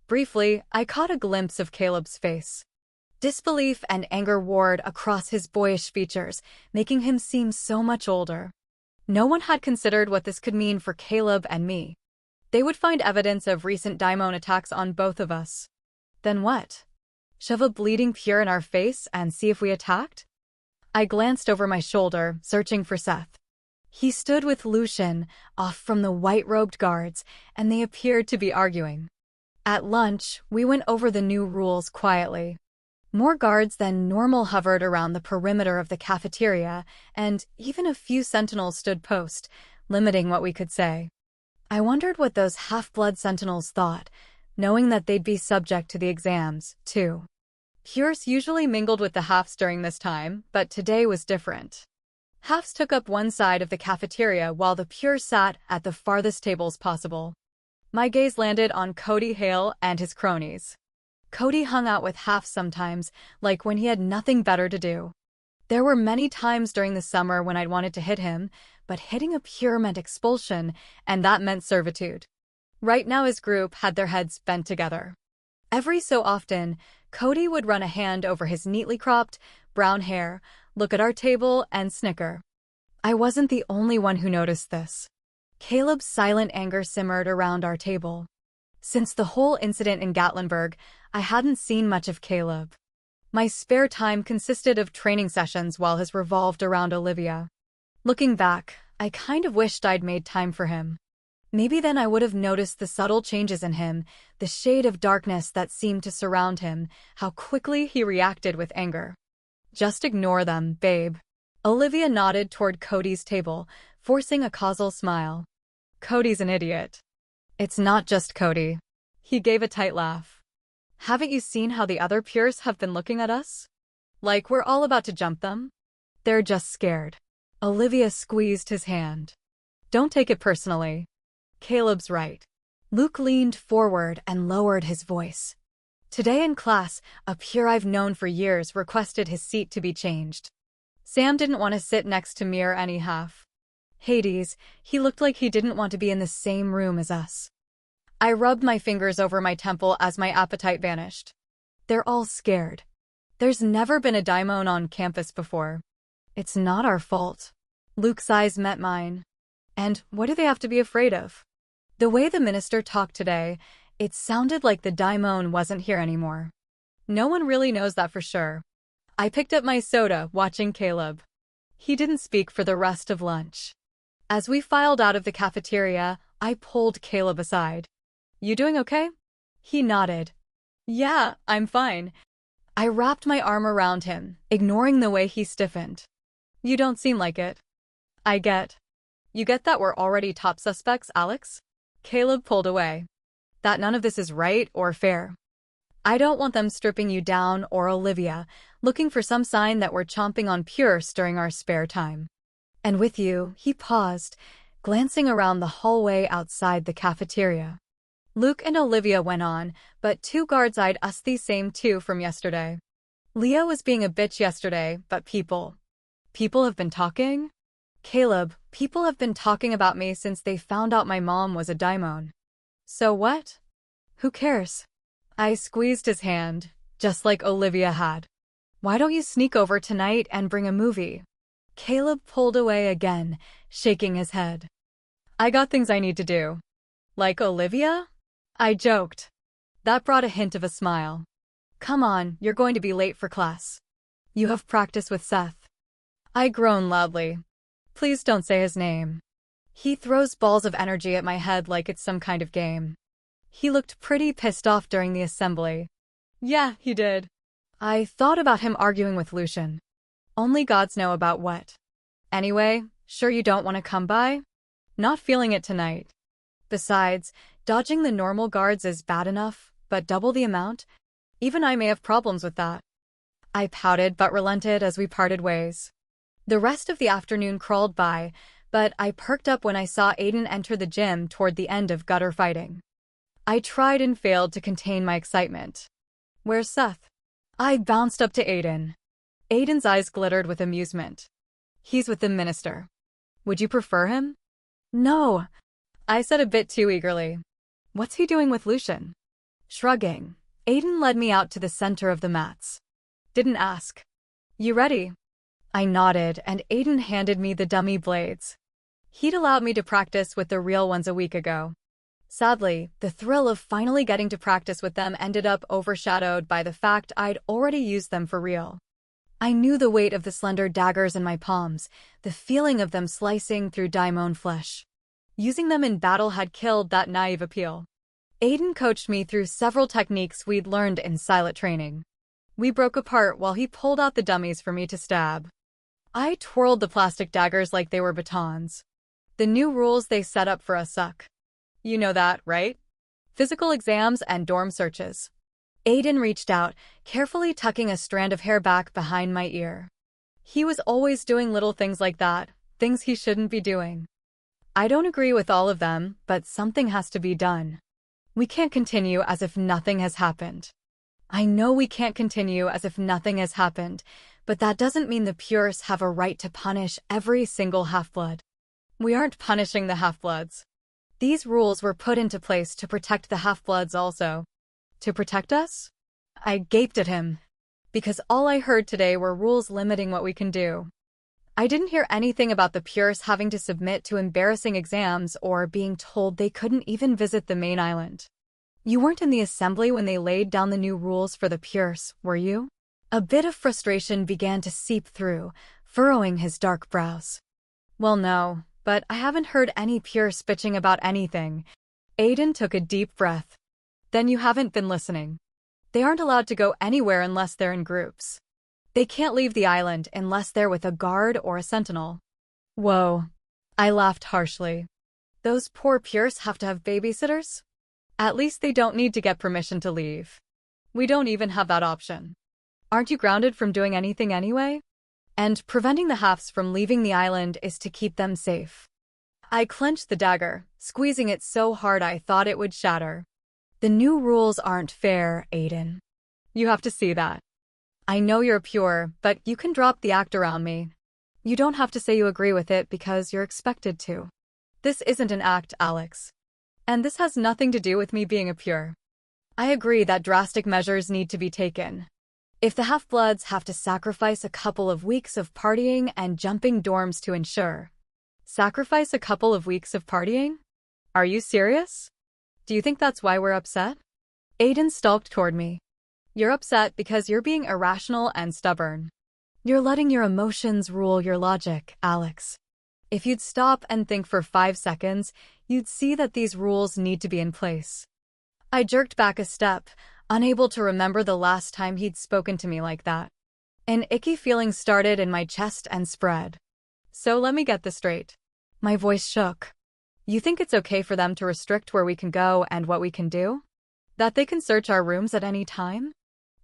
Briefly, I caught a glimpse of Caleb's face. Disbelief and anger warred across his boyish features, making him seem so much older. No one had considered what this could mean for Caleb and me. They would find evidence of recent daimon attacks on both of us. Then what? Shove a bleeding pure in our face and see if we attacked? I glanced over my shoulder, searching for Seth. He stood with Lucian, off from the white-robed guards, and they appeared to be arguing. At lunch, we went over the new rules quietly. More guards than normal hovered around the perimeter of the cafeteria, and even a few sentinels stood post, limiting what we could say. I wondered what those half-blood sentinels thought, knowing that they'd be subject to the exams, too. Pures usually mingled with the halves during this time, but today was different. Halves took up one side of the cafeteria while the pures sat at the farthest tables possible. My gaze landed on Cody Hale and his cronies. Cody hung out with halves sometimes, like when he had nothing better to do. There were many times during the summer when I'd wanted to hit him, but hitting a pure meant expulsion, and that meant servitude. Right now his group had their heads bent together. Every so often, Cody would run a hand over his neatly cropped, brown hair, look at our table, and snicker. I wasn't the only one who noticed this. Caleb's silent anger simmered around our table. Since the whole incident in Gatlinburg, I hadn't seen much of Caleb. My spare time consisted of training sessions while his revolved around Olivia. Looking back, I kind of wished I'd made time for him. Maybe then I would have noticed the subtle changes in him, the shade of darkness that seemed to surround him, how quickly he reacted with anger. Just ignore them, babe. Olivia nodded toward Cody's table, forcing a causal smile. Cody's an idiot. It's not just Cody. He gave a tight laugh. Haven't you seen how the other pures have been looking at us? Like we're all about to jump them? They're just scared. Olivia squeezed his hand. Don't take it personally. Caleb's right. Luke leaned forward and lowered his voice. Today in class, a pure I've known for years requested his seat to be changed. Sam didn't want to sit next to me or any half. Hades, he looked like he didn't want to be in the same room as us. I rubbed my fingers over my temple as my appetite vanished. They're all scared. There's never been a daimon on campus before. It's not our fault. Luke's eyes met mine. And what do they have to be afraid of? The way the minister talked today, it sounded like the daimon wasn't here anymore. No one really knows that for sure. I picked up my soda, watching Caleb. He didn't speak for the rest of lunch. As we filed out of the cafeteria, I pulled Caleb aside. You doing okay? He nodded. Yeah, I'm fine. I wrapped my arm around him, ignoring the way he stiffened. You don't seem like it. I get. You get that we're already top suspects, Alex? Caleb pulled away. That none of this is right or fair. I don't want them stripping you down or Olivia, looking for some sign that we're chomping on pures during our spare time. And with you, he paused, glancing around the hallway outside the cafeteria. Luke and Olivia went on, but 2 guards eyed us the same too from yesterday. Leah was being a bitch yesterday, but people have been talking? Caleb, people have been talking about me since they found out my mom was a daimon. So what? Who cares? I squeezed his hand, just like Olivia had. Why don't you sneak over tonight and bring a movie? Caleb pulled away again, shaking his head. I got things I need to do. Like Olivia? I joked. That brought a hint of a smile. Come on, you're going to be late for class. You have practice with Seth. I groaned loudly. Please don't say his name. He throws balls of energy at my head like it's some kind of game. He looked pretty pissed off during the assembly. Yeah, he did. I thought about him arguing with Lucian. Only gods know about what. Anyway, sure you don't want to come by? Not feeling it tonight. Besides, dodging the normal guards is bad enough, but double the amount? Even I may have problems with that. I pouted but relented as we parted ways. The rest of the afternoon crawled by, but I perked up when I saw Aiden enter the gym toward the end of gutter fighting. I tried and failed to contain my excitement. Where's Seth? I bounced up to Aiden. Aiden's eyes glittered with amusement. He's with the minister. Would you prefer him? No, I said a bit too eagerly. What's he doing with Lucian? Shrugging, Aiden led me out to the center of the mats. Didn't ask. You ready? I nodded, and Aiden handed me the dummy blades. He'd allowed me to practice with the real ones a week ago. Sadly, the thrill of finally getting to practice with them ended up overshadowed by the fact I'd already used them for real. I knew the weight of the slender daggers in my palms, the feeling of them slicing through daimon flesh. Using them in battle had killed that naive appeal. Aiden coached me through several techniques we'd learned in silent training. We broke apart while he pulled out the dummies for me to stab. I twirled the plastic daggers like they were batons. The new rules they set up for us suck. You know that, right? Physical exams and dorm searches. Aiden reached out, carefully tucking a strand of hair back behind my ear. He was always doing little things like that, things he shouldn't be doing. I don't agree with all of them, but something has to be done. We can't continue as if nothing has happened. I know we can't continue as if nothing has happened, but that doesn't mean the Pures have a right to punish every single half-blood. We aren't punishing the half-bloods. These rules were put into place to protect the half-bloods also. To protect us? I gaped at him, because all I heard today were rules limiting what we can do. I didn't hear anything about the Pures having to submit to embarrassing exams or being told they couldn't even visit the main island. You weren't in the assembly when they laid down the new rules for the Pures, were you? A bit of frustration began to seep through, furrowing his dark brows. Well, no, but I haven't heard any Pures bitching about anything. Aiden took a deep breath. Then you haven't been listening. They aren't allowed to go anywhere unless they're in groups. They can't leave the island unless they're with a guard or a sentinel. Whoa. I laughed harshly. Those poor Pures have to have babysitters? At least they don't need to get permission to leave. We don't even have that option. Aren't you grounded from doing anything anyway? And preventing the halves from leaving the island is to keep them safe. I clenched the dagger, squeezing it so hard I thought it would shatter. The new rules aren't fair, Aiden. You have to see that. I know you're pure, but you can drop the act around me. You don't have to say you agree with it because you're expected to. This isn't an act, Alex. And this has nothing to do with me being a pure. I agree that drastic measures need to be taken. If the half-bloods have to sacrifice a couple of weeks of partying and jumping dorms to ensure. Sacrifice a couple of weeks of partying? Are you serious? Do you think that's why we're upset? Aiden stalked toward me. You're upset because you're being irrational and stubborn. You're letting your emotions rule your logic, Alex. If you'd stop and think for 5 seconds, you'd see that these rules need to be in place. I jerked back a step, unable to remember the last time he'd spoken to me like that. An icky feeling started in my chest and spread. So let me get this straight. My voice shook. You think it's okay for them to restrict where we can go and what we can do? That they can search our rooms at any time?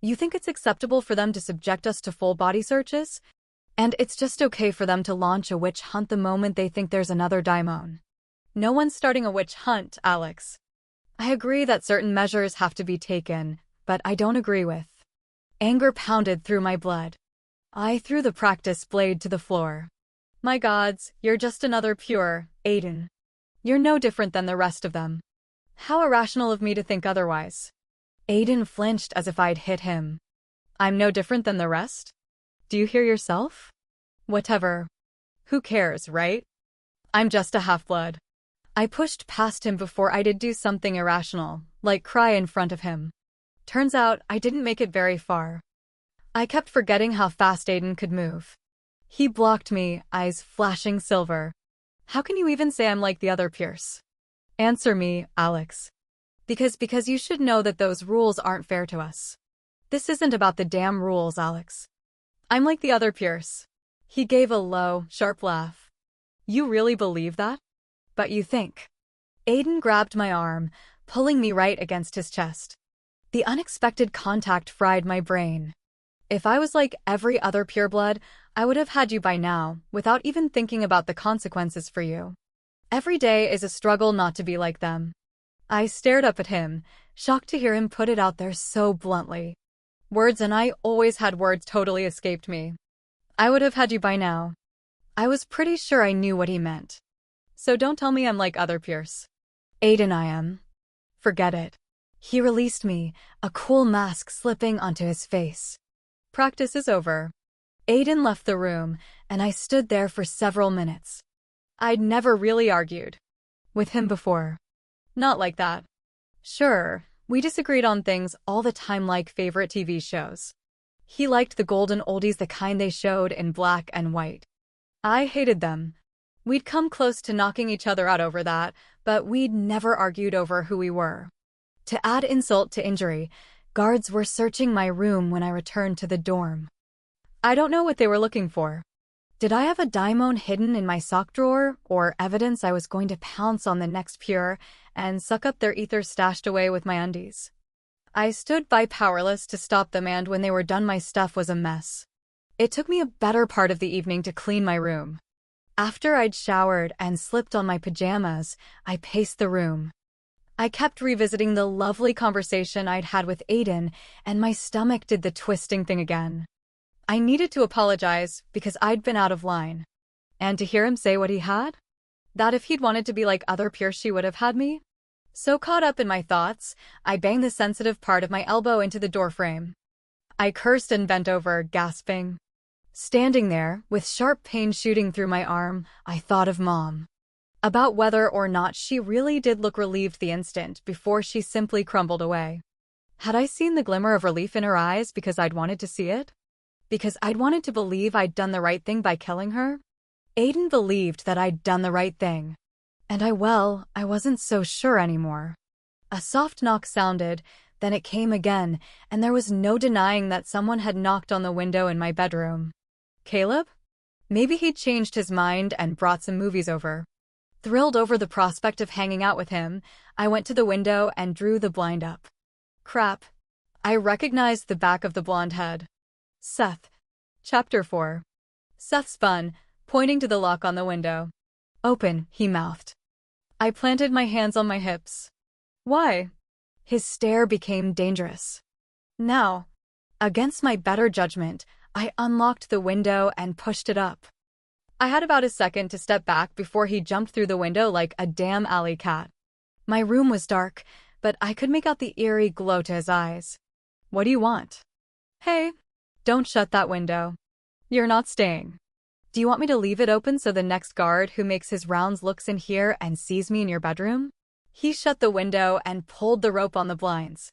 You think it's acceptable for them to subject us to full body searches? And it's just okay for them to launch a witch hunt the moment they think there's another daimon. No one's starting a witch hunt, Alex. I agree that certain measures have to be taken, but I don't agree with. Anger pounded through my blood. I threw the practice blade to the floor. My gods, you're just another pure, Aiden. You're no different than the rest of them. How irrational of me to think otherwise. Aiden flinched as if I'd hit him. I'm no different than the rest? Do you hear yourself? Whatever. Who cares, right? I'm just a half-blood. I pushed past him before I did do something irrational, like cry in front of him. Turns out, I didn't make it very far. I kept forgetting how fast Aiden could move. He blocked me, eyes flashing silver. How can you even say I'm like the other Pierce? Answer me, Alex. Because you should know that those rules aren't fair to us. This isn't about the damn rules, Alex. I'm like the other Pierce. He gave a low, sharp laugh. You really believe that? But you think. Aiden grabbed my arm, pulling me right against his chest. The unexpected contact fried my brain. If I was like every other pureblood, I would have had you by now, without even thinking about the consequences for you. Every day is a struggle not to be like them. I stared up at him, shocked to hear him put it out there so bluntly. Words, and I always had words, totally escaped me. I would have had you by now. I was pretty sure I knew what he meant. So don't tell me I'm like other Pierce. Aiden, I am. Forget it. He released me, a cool mask slipping onto his face. Practice is over. Aiden left the room, and I stood there for several minutes. I'd never really argued with him before. Not like that. Sure, we disagreed on things all the time, like favorite TV shows. He liked the golden oldies, the kind they showed in black and white. I hated them. We'd come close to knocking each other out over that, but we'd never argued over who we were. To add insult to injury, guards were searching my room when I returned to the dorm. I don't know what they were looking for. Did I have a daimon hidden in my sock drawer, or evidence I was going to pounce on the next pure and suck up their ether stashed away with my undies? I stood by powerless to stop them, and when they were done my stuff was a mess. It took me a better part of the evening to clean my room. After I'd showered and slipped on my pajamas, I paced the room. I kept revisiting the lovely conversation I'd had with Aiden, and my stomach did the twisting thing again. I needed to apologize because I'd been out of line. And to hear him say what he had? That if he'd wanted to be like other peers, she would have had me? So caught up in my thoughts, I banged the sensitive part of my elbow into the doorframe. I cursed and bent over, gasping. Standing there, with sharp pain shooting through my arm, I thought of Mom. About whether or not she really did look relieved the instant before she simply crumbled away. Had I seen the glimmer of relief in her eyes because I'd wanted to see it? Because I'd wanted to believe I'd done the right thing by killing her? Aiden believed that I'd done the right thing. And I wasn't so sure anymore. A soft knock sounded, then it came again, and there was no denying that someone had knocked on the window in my bedroom. Caleb? Maybe he'd changed his mind and brought some movies over. Thrilled over the prospect of hanging out with him, I went to the window and drew the blind up. Crap. I recognized the back of the blonde head. Seth. Chapter 4. Seth spun, pointing to the lock on the window. Open, he mouthed. I planted my hands on my hips. Why? His stare became dangerous. Now, against my better judgment, I unlocked the window and pushed it up. I had about a second to step back before he jumped through the window like a damn alley cat. My room was dark, but I could make out the eerie glow to his eyes. What do you want? Hey, don't shut that window. You're not staying. Do you want me to leave it open so the next guard who makes his rounds looks in here and sees me in your bedroom? He shut the window and pulled the rope on the blinds.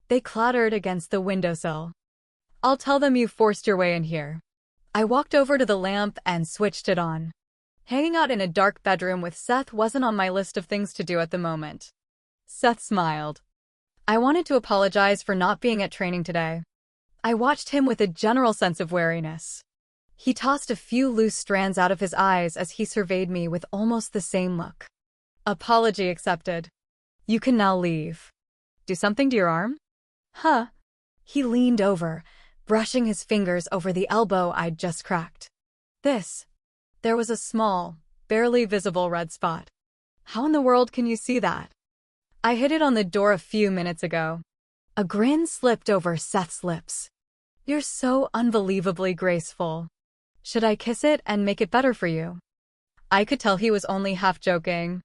They clattered against the windowsill. I'll tell them you forced your way in here. I walked over to the lamp and switched it on. Hanging out in a dark bedroom with Seth wasn't on my list of things to do at the moment. Seth smiled. I wanted to apologize for not being at training today. I watched him with a general sense of wariness. He tossed a few loose strands out of his eyes as he surveyed me with almost the same look. Apology accepted. You can now leave. Do something to your arm? Huh? He leaned over, brushing his fingers over the elbow I'd just cracked. There was a small, barely visible red spot. How in the world can you see that? I hit it on the door a few minutes ago. A grin slipped over Seth's lips. You're so unbelievably graceful. Should I kiss it and make it better for you? I could tell he was only half joking.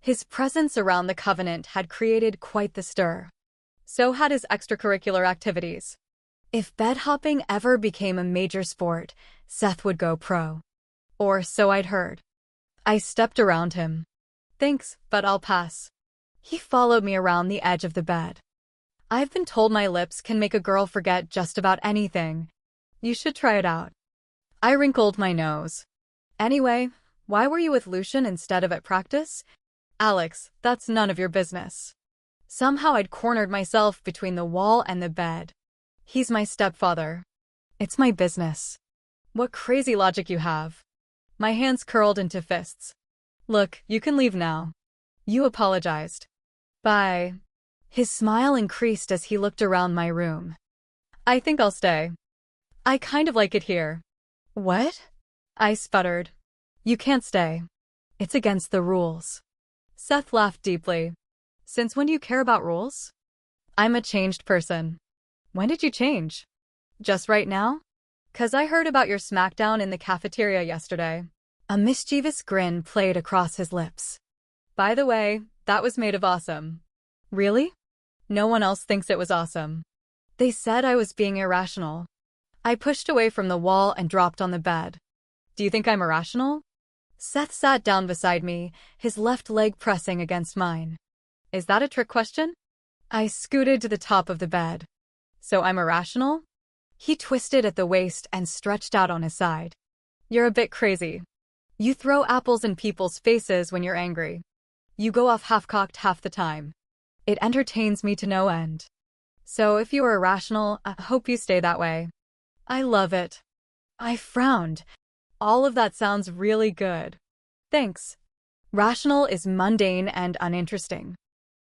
His presence around the Covenant had created quite the stir. So had his extracurricular activities. If bed-hopping ever became a major sport, Seth would go pro. Or so I'd heard. I stepped around him. Thanks, but I'll pass. He followed me around the edge of the bed. I've been told my lips can make a girl forget just about anything. You should try it out. I wrinkled my nose. Anyway, why were you with Lucian instead of at practice? Alex, that's none of your business. Somehow I'd cornered myself between the wall and the bed. He's my stepfather. It's my business. What crazy logic you have. My hands curled into fists. Look, you can leave now. You apologized. Bye. His smile increased as he looked around my room. I think I'll stay. I kind of like it here. What? I sputtered. You can't stay. It's against the rules. Seth laughed deeply. Since when do you care about rules? I'm a changed person. When did you change? Just right now? 'Cause I heard about your smackdown in the cafeteria yesterday. A mischievous grin played across his lips. By the way, that was made of awesome. Really? No one else thinks it was awesome. They said I was being irrational. I pushed away from the wall and dropped on the bed. Do you think I'm irrational? Seth sat down beside me, his left leg pressing against mine. Is that a trick question? I scooted to the top of the bed. So I'm irrational? He twisted at the waist and stretched out on his side. You're a bit crazy. You throw apples in people's faces when you're angry. You go off half-cocked half the time. It entertains me to no end. So if you are irrational, I hope you stay that way. I love it. I frowned. All of that sounds really good. Thanks. Rational is mundane and uninteresting.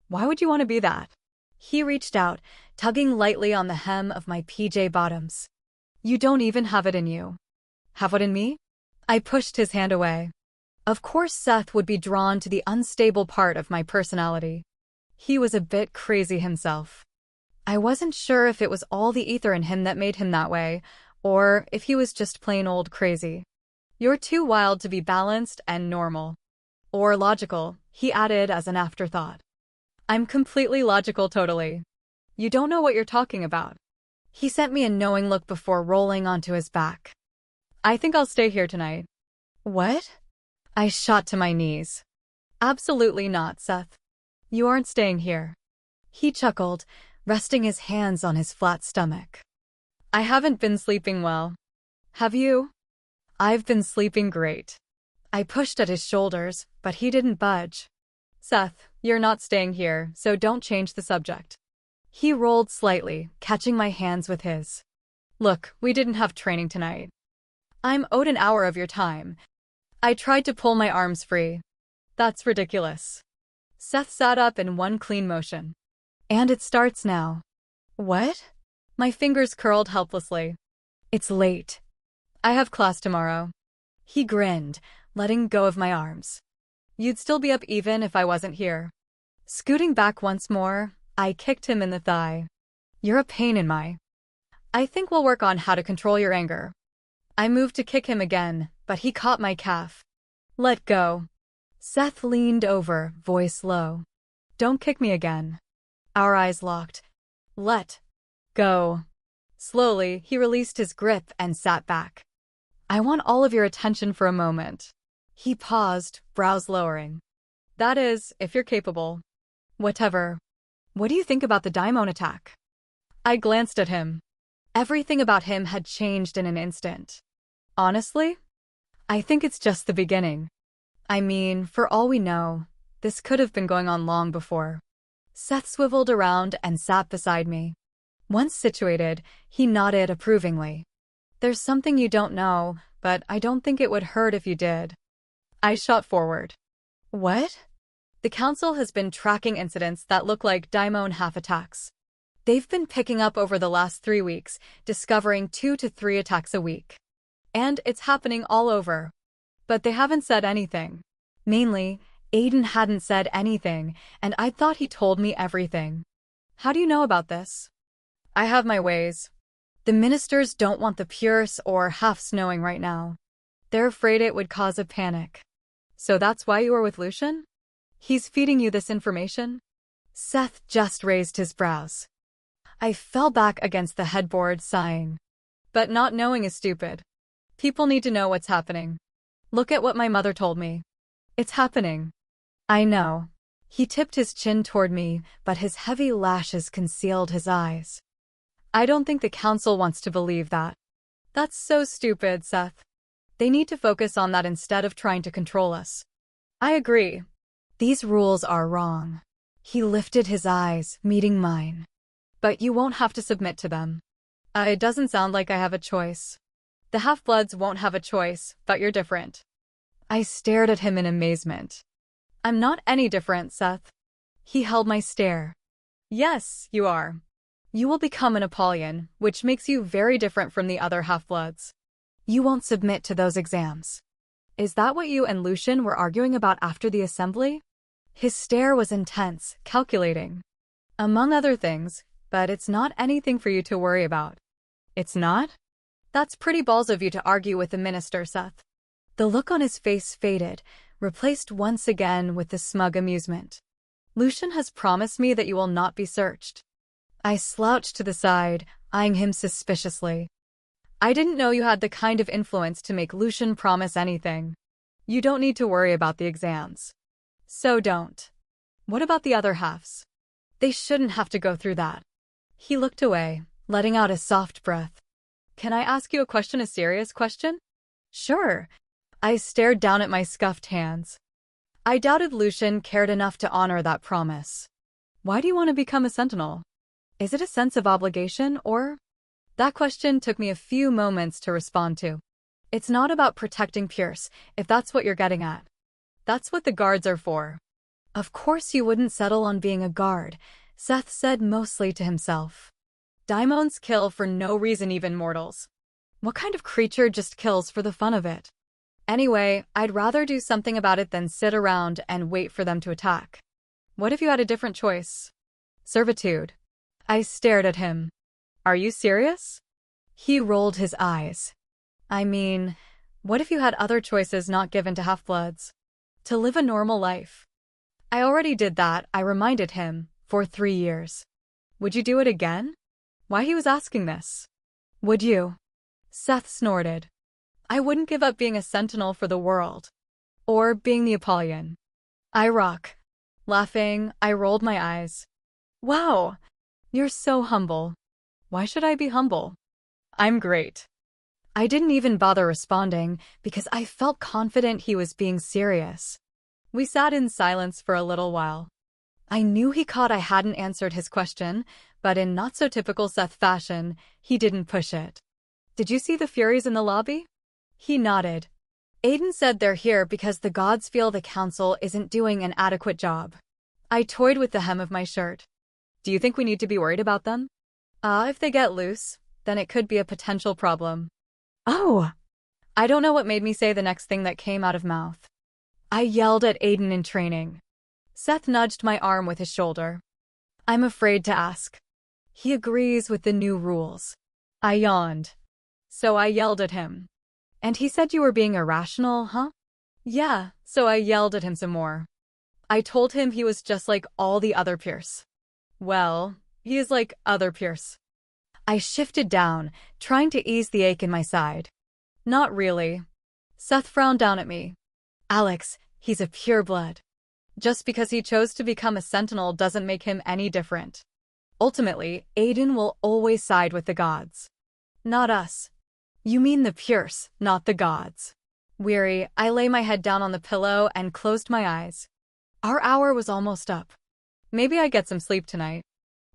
Why would you want to be that? He reached out, tugging lightly on the hem of my PJ bottoms. You don't even have it in you. Have it in me? I pushed his hand away. Of course Seth would be drawn to the unstable part of my personality. He was a bit crazy himself. I wasn't sure if it was all the ether in him that made him that way, or if he was just plain old crazy. You're too wild to be balanced and normal. Or logical, he added as an afterthought. I'm completely logical totally. You don't know what you're talking about. He sent me a knowing look before rolling onto his back. I think I'll stay here tonight. What? I shot to my knees. Absolutely not, Seth. You aren't staying here. He chuckled, resting his hands on his flat stomach. I haven't been sleeping well. Have you? I've been sleeping great. I pushed at his shoulders, but he didn't budge. Seth, you're not staying here, so don't change the subject. He rolled slightly, catching my hands with his. Look, we didn't have training tonight. I'm owed an hour of your time. I tried to pull my arms free. That's ridiculous. Seth sat up in one clean motion. And it starts now. What? My fingers curled helplessly. It's late. I have class tomorrow. He grinned, letting go of my arms. You'd still be up even if I wasn't here. Scooting back once more, I kicked him in the thigh. You're a pain in my... I think we'll work on how to control your anger. I moved to kick him again, but he caught my calf. Let go. Seth leaned over, voice low. Don't kick me again. Our eyes locked. Let go. Slowly, he released his grip and sat back. I want all of your attention for a moment. He paused, brows lowering. That is, if you're capable. Whatever. What do you think about the daimon attack? I glanced at him. Everything about him had changed in an instant. Honestly, I think it's just the beginning. I mean, for all we know, this could have been going on long before. Seth swiveled around and sat beside me. Once situated, he nodded approvingly. There's something you don't know, but I don't think it would hurt if you did. I shot forward. What? The council has been tracking incidents that look like daimon half attacks. They've been picking up over the last 3 weeks, discovering 2 to 3 attacks a week. And it's happening all over. But they haven't said anything. Mainly, Aiden hadn't said anything, and I thought he told me everything. How do you know about this? I have my ways. The ministers don't want the purse or halves knowing right now. They're afraid it would cause a panic. So that's why you were with Lucian? He's feeding you this information? Seth just raised his brows. I fell back against the headboard, sighing. But not knowing is stupid. People need to know what's happening. Look at what my mother told me. It's happening. I know. He tipped his chin toward me, but his heavy lashes concealed his eyes. I don't think the council wants to believe that. That's so stupid, Seth. They need to focus on that instead of trying to control us. I agree. These rules are wrong. He lifted his eyes, meeting mine. But you won't have to submit to them. It doesn't sound like I have a choice. The half-bloods won't have a choice, but you're different. I stared at him in amazement. I'm not any different, Seth. He held my stare. Yes, you are. You will become an Apollyon, which makes you very different from the other half-bloods. You won't submit to those exams. Is that what you and Lucian were arguing about after the assembly? His stare was intense, calculating. Among other things, but it's not anything for you to worry about. It's not? That's pretty balls of you to argue with the minister, Seth. The look on his face faded, replaced once again with the smug amusement. Lucian has promised me that you will not be searched. I slouched to the side, eyeing him suspiciously. I didn't know you had the kind of influence to make Lucian promise anything. You don't need to worry about the exams. So don't. What about the other halves? They shouldn't have to go through that. He looked away, letting out a soft breath. Can I ask you a question, a serious question? Sure. I stared down at my scuffed hands. I doubted Lucian cared enough to honor that promise. Why do you want to become a sentinel? Is it a sense of obligation or? That question took me a few moments to respond to. It's not about protecting Pierce, if that's what you're getting at. That's what the guards are for. Of course you wouldn't settle on being a guard, Seth said mostly to himself. Daimons kill for no reason, even mortals. What kind of creature just kills for the fun of it? Anyway, I'd rather do something about it than sit around and wait for them to attack. What if you had a different choice? Servitude. I stared at him. Are you serious? He rolled his eyes. I mean, what if you had other choices not given to half-bloods? To live a normal life. I already did that, I reminded him, for 3 years. Would you do it again? Why he was asking this? Would you? Seth snorted. I wouldn't give up being a sentinel for the world. Or being the Apollyon. I rock. Laughing, I rolled my eyes. Wow, you're so humble. Why should I be humble? I'm great. I didn't even bother responding because I felt confident he was being serious. We sat in silence for a little while. I knew he caught I hadn't answered his question, but in not-so-typical Seth fashion, he didn't push it. Did you see the Furies in the lobby? He nodded. Aiden said they're here because the gods feel the council isn't doing an adequate job. I toyed with the hem of my shirt. Do you think we need to be worried about them? If they get loose, then it could be a potential problem. Oh! I don't know what made me say the next thing that came out of mouth. I yelled at Aiden in training. Seth nudged my arm with his shoulder. I'm afraid to ask. He agrees with the new rules. I yawned. So I yelled at him. And he said you were being irrational, huh? Yeah, so I yelled at him some more. I told him he was just like all the other Pierce. Well, he is like other Pierce. I shifted down, trying to ease the ache in my side. Not really. Seth frowned down at me. Alex, he's a pureblood. Just because he chose to become a sentinel doesn't make him any different. Ultimately, Aiden will always side with the gods. Not us. You mean the Pierce, not the gods. Weary, I lay my head down on the pillow and closed my eyes. Our hour was almost up. Maybe I get some sleep tonight.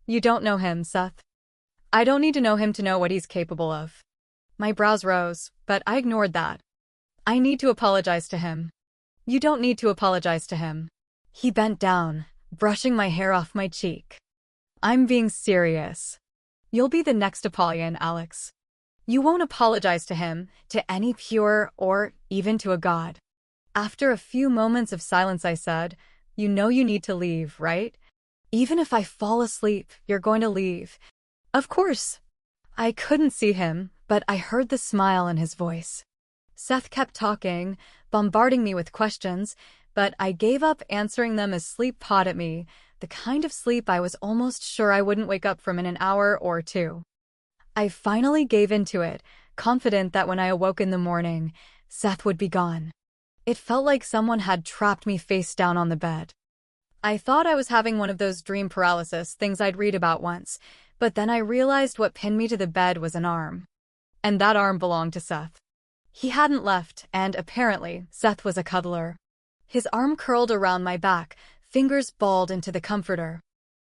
You don't know him, Seth. I don't need to know him to know what he's capable of. My brows rose, but I ignored that. I need to apologize to him. You don't need to apologize to him. He bent down, brushing my hair off my cheek. I'm being serious. You'll be the next Apollyon, Alex. You won't apologize to him, to any pure, or even to a god. After a few moments of silence I said, you know you need to leave, right? Even if I fall asleep, you're going to leave. Of course. I couldn't see him, but I heard the smile in his voice. Seth kept talking, bombarding me with questions, but I gave up answering them as sleep pawed at me, the kind of sleep I was almost sure I wouldn't wake up from in an hour or two. I finally gave into it, confident that when I awoke in the morning, Seth would be gone. It felt like someone had trapped me face down on the bed. I thought I was having one of those dream paralysis things I'd read about once, but then I realized what pinned me to the bed was an arm. And that arm belonged to Seth. He hadn't left, and apparently, Seth was a cuddler. His arm curled around my back, fingers balled into the comforter.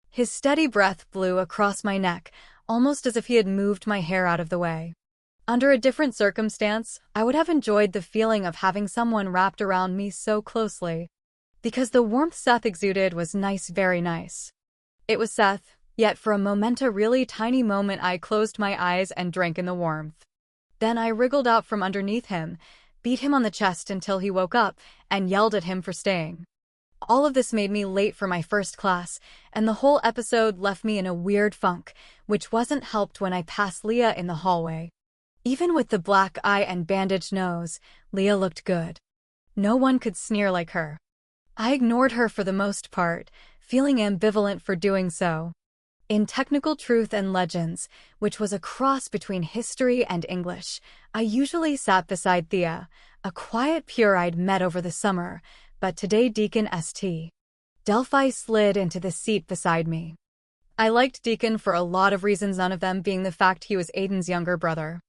His steady breath blew across my neck, almost as if he had moved my hair out of the way. Under a different circumstance, I would have enjoyed the feeling of having someone wrapped around me so closely. Because the warmth Seth exuded was nice, very nice. It was Seth, yet for a really tiny moment I closed my eyes and drank in the warmth. Then I wriggled out from underneath him, beat him on the chest until he woke up, and yelled at him for staying. All of this made me late for my first class, and the whole episode left me in a weird funk, which wasn't helped when I passed Leah in the hallway. Even with the black eye and bandaged nose, Leah looked good. No one could sneer like her. I ignored her for the most part, feeling ambivalent for doing so. In Technical Truth and Legends, which was a cross between history and English, I usually sat beside Thea, a quiet pure I'd met over the summer, but today Deacon St. Delphi slid into the seat beside me. I liked Deacon for a lot of reasons, none of them being the fact he was Aiden's younger brother.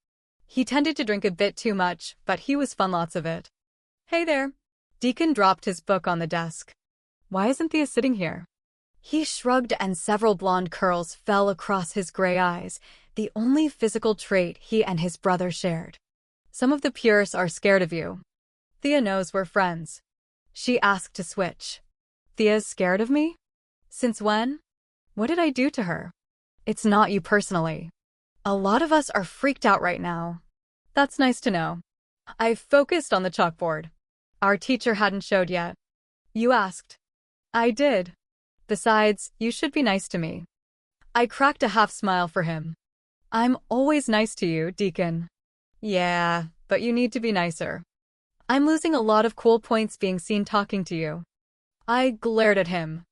He tended to drink a bit too much, but he was fun, lots of it. Hey there. Deacon dropped his book on the desk. Why isn't Thea sitting here? He shrugged and several blonde curls fell across his gray eyes, the only physical trait he and his brother shared. Some of the Pierce are scared of you. Thea knows we're friends. She asked to switch. Thea's scared of me? Since when? What did I do to her? It's not you personally. A lot of us are freaked out right now. That's nice to know. I focused on the chalkboard. Our teacher hadn't showed yet. You asked. I did. Besides, you should be nice to me. I cracked a half smile for him. I'm always nice to you, Deacon. Yeah, but you need to be nicer. I'm losing a lot of cool points being seen talking to you. I glared at him.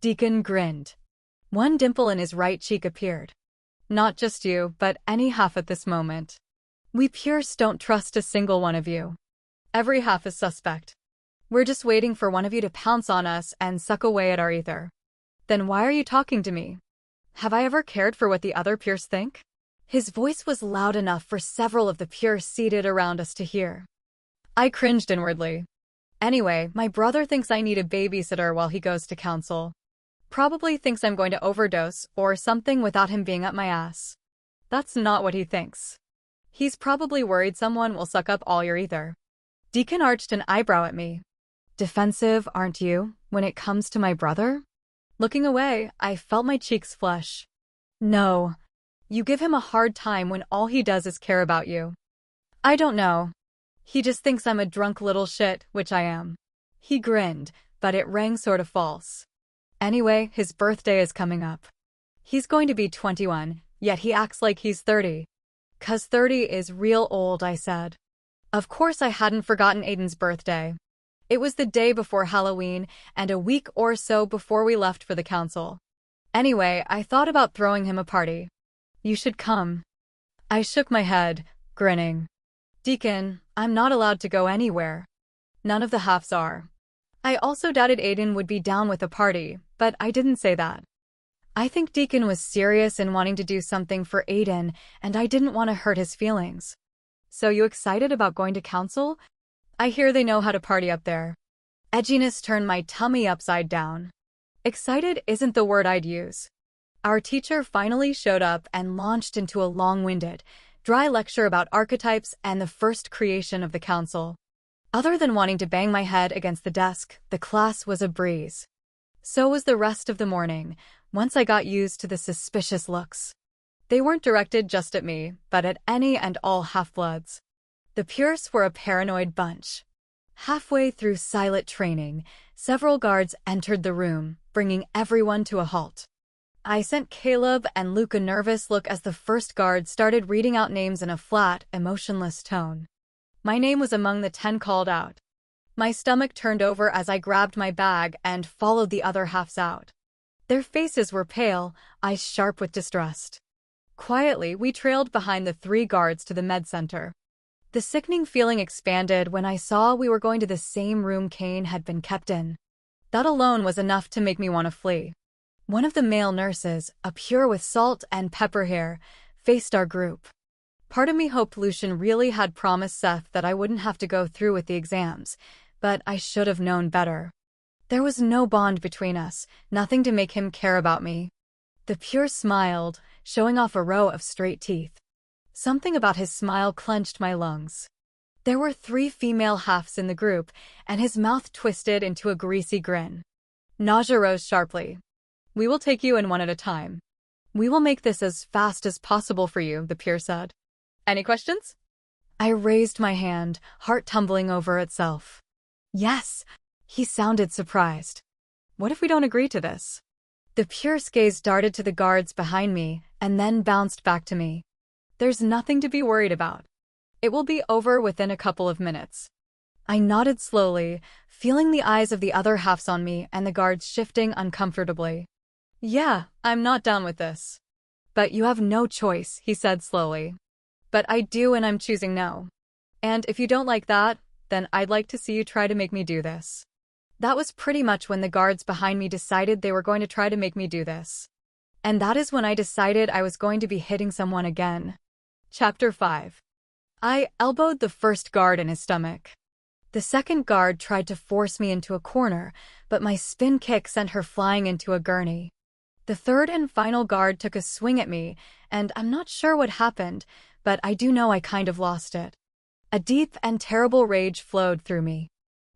Deacon grinned. One dimple in his right cheek appeared. Not just you, but any half at this moment. We Pierce don't trust a single one of you. Every half is suspect. We're just waiting for one of you to pounce on us and suck away at our ether. Then why are you talking to me? Have I ever cared for what the other Pierce think? His voice was loud enough for several of the Pierce seated around us to hear. I cringed inwardly. Anyway, my brother thinks I need a babysitter while he goes to council. Probably thinks I'm going to overdose or something without him being up my ass. That's not what he thinks. He's probably worried someone will suck up all your ether. Deacon arched an eyebrow at me. Defensive, aren't you, when it comes to my brother? Looking away, I felt my cheeks flush. No. You give him a hard time when all he does is care about you. I don't know. He just thinks I'm a drunk little shit, which I am. He grinned, but it rang sort of false. Anyway, his birthday is coming up. He's going to be 21, yet he acts like he's 30. 'Cause 30 is real old, I said. Of course I hadn't forgotten Aiden's birthday. It was the day before Halloween and a week or so before we left for the council. Anyway, I thought about throwing him a party. You should come. I shook my head, grinning. Deacon, I'm not allowed to go anywhere. None of the halves are. I also doubted Aiden would be down with a party, but I didn't say that. I think Deacon was serious in wanting to do something for Aiden, and I didn't want to hurt his feelings. So you excited about going to council? I hear they know how to party up there. Edginess turned my tummy upside down. Excited isn't the word I'd use. Our teacher finally showed up and launched into a long-winded, dry lecture about archetypes and the first creation of the council. Other than wanting to bang my head against the desk, the class was a breeze. So was the rest of the morning, once I got used to the suspicious looks. They weren't directed just at me, but at any and all half-bloods. The Pierce were a paranoid bunch. Halfway through silent training, several guards entered the room, bringing everyone to a halt. I sent Caleb and Luke a nervous look as the first guard started reading out names in a flat, emotionless tone. My name was among the 10 called out. My stomach turned over as I grabbed my bag and followed the other halves out. Their faces were pale, eyes sharp with distrust. Quietly, we trailed behind the 3 guards to the med center. The sickening feeling expanded when I saw we were going to the same room Kane had been kept in. That alone was enough to make me want to flee. One of the male nurses, a pure with salt and pepper hair, faced our group. Part of me hoped Lucian really had promised Seth that I wouldn't have to go through with the exams, but I should have known better. There was no bond between us, nothing to make him care about me. The Pure smiled, showing off a row of straight teeth. Something about his smile clenched my lungs. There were 3 female halves in the group, and his mouth twisted into a greasy grin. Nausea rose sharply. We will take you in one at a time. We will make this as fast as possible for you, the Pure said. Any questions? I raised my hand, heart tumbling over itself. Yes, he sounded surprised. What if we don't agree to this? The Pure's gaze darted to the guards behind me and then bounced back to me. There's nothing to be worried about. It will be over within a couple of minutes. I nodded slowly, feeling the eyes of the other halves on me and the guards shifting uncomfortably. Yeah, I'm not down with this. But you have no choice, he said slowly. But I do, and I'm choosing no. And if you don't like that, then I'd like to see you try to make me do this. That was pretty much when the guards behind me decided they were going to try to make me do this. And that is when I decided I was going to be hitting someone again. Chapter 5. I elbowed the first guard in his stomach. The second guard tried to force me into a corner, but my spin kick sent her flying into a gurney. The third and final guard took a swing at me, and I'm not sure what happened, but I do know I kind of lost it. A deep and terrible rage flowed through me.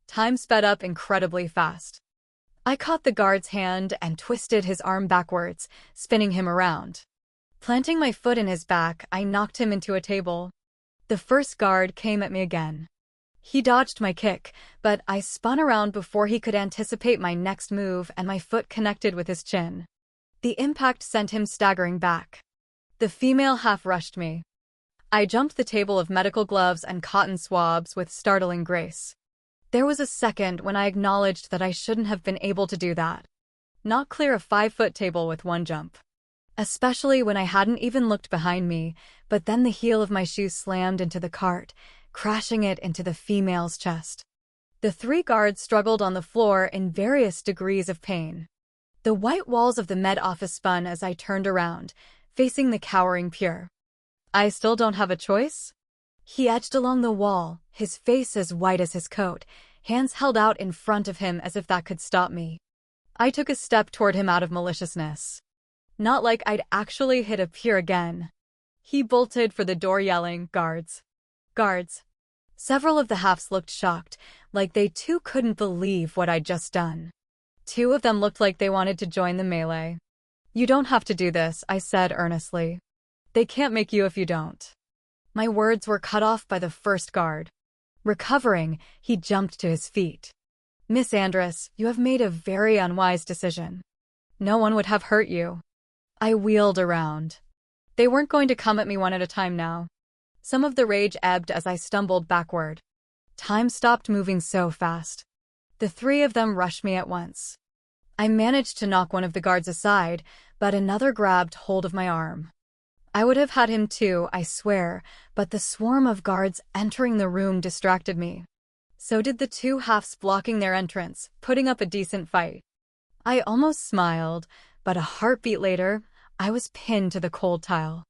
Time sped up incredibly fast. I caught the guard's hand and twisted his arm backwards, spinning him around. Planting my foot in his back, I knocked him into a table. The first guard came at me again. He dodged my kick, but I spun around before he could anticipate my next move, and my foot connected with his chin. The impact sent him staggering back. The female half rushed me. I jumped the table of medical gloves and cotton swabs with startling grace. There was a second when I acknowledged that I shouldn't have been able to do that. Not clear a 5-foot table with one jump. Especially when I hadn't even looked behind me, but then the heel of my shoe slammed into the cart, crashing it into the female's chest. The 3 guards struggled on the floor in various degrees of pain. The white walls of the med office spun as I turned around, facing the cowering Pure. I still don't have a choice? He edged along the wall, his face as white as his coat, hands held out in front of him as if that could stop me. I took a step toward him out of maliciousness. Not like I'd actually hit a Pure again. He bolted for the door yelling, "Guards! Guards!" Several of the halves looked shocked, like they too couldn't believe what I'd just done. 2 of them looked like they wanted to join the melee. "You don't have to do this," I said earnestly. "They can't make you if you don't." My words were cut off by the first guard. Recovering, he jumped to his feet. "Miss Andress, you have made a very unwise decision. No one would have hurt you." I wheeled around. They weren't going to come at me one at a time now. Some of the rage ebbed as I stumbled backward. Time stopped moving so fast. The 3 of them rushed me at once. I managed to knock one of the guards aside, but another grabbed hold of my arm. I would have had him too, I swear, but the swarm of guards entering the room distracted me. So did the 2 halves blocking their entrance, putting up a decent fight. I almost smiled, but a heartbeat later, I was pinned to the cold tile.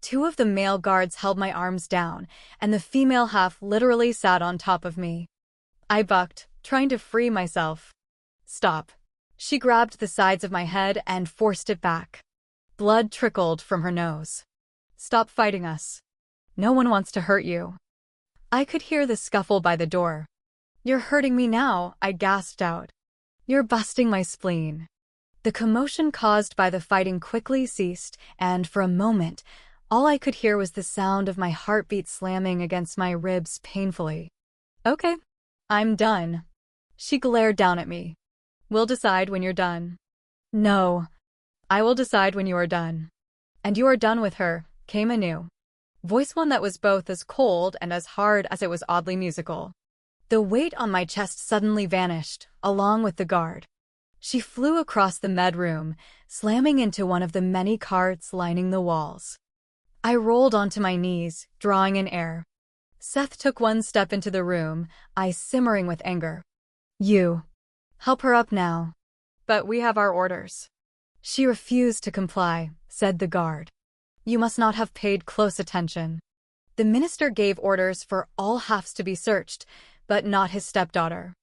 2 of the male guards held my arms down, and the female half literally sat on top of me. I bucked, trying to free myself. "Stop." She grabbed the sides of my head and forced it back. Blood trickled from her nose. "Stop fighting us. No one wants to hurt you." I could hear the scuffle by the door. "You're hurting me now," I gasped out. "You're busting my spleen." The commotion caused by the fighting quickly ceased, and for a moment, all I could hear was the sound of my heartbeat slamming against my ribs painfully. "Okay, I'm done." She glared down at me. "We'll decide when you're done." "No. I will decide when you are done." "And you are done with her," came a new voice, one that was both as cold and as hard as it was oddly musical. The weight on my chest suddenly vanished, along with the guard. She flew across the med room, slamming into one of the many carts lining the walls. I rolled onto my knees, drawing in air. Seth took one step into the room, eyes simmering with anger. "You. Help her up now." "But we have our orders." "She refused to comply," said the guard. "You must not have paid close attention. The minister gave orders for all halves to be searched, but not his stepdaughter.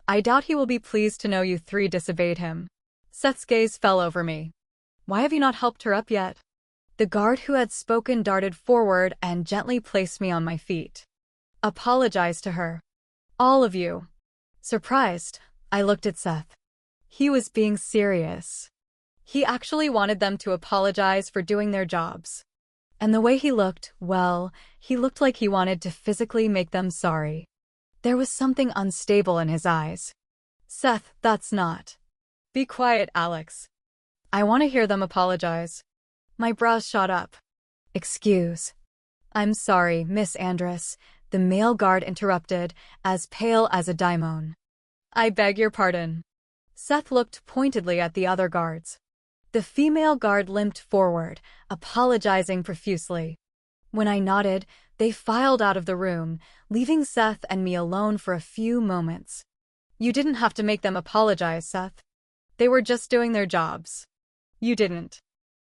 I doubt he will be pleased to know you 3 disobeyed him." Seth's gaze fell over me. "Why have you not helped her up yet?" The guard who had spoken darted forward and gently placed me on my feet. "Apologize to her. All of you." Surprised, I looked at Seth. He was being serious. He actually wanted them to apologize for doing their jobs. And the way he looked, well, he looked like he wanted to physically make them sorry. There was something unstable in his eyes. "Seth, that's not." "Be quiet, Alex. I want to hear them apologize." My brows shot up. "Excuse." "I'm sorry, Miss Andress," the male guard interrupted, as pale as a daimon. "I beg your pardon." Seth looked pointedly at the other guards. The female guard limped forward, apologizing profusely. When I nodded, they filed out of the room, leaving Seth and me alone for a few moments. "You didn't have to make them apologize, Seth. They were just doing their jobs." "You didn't."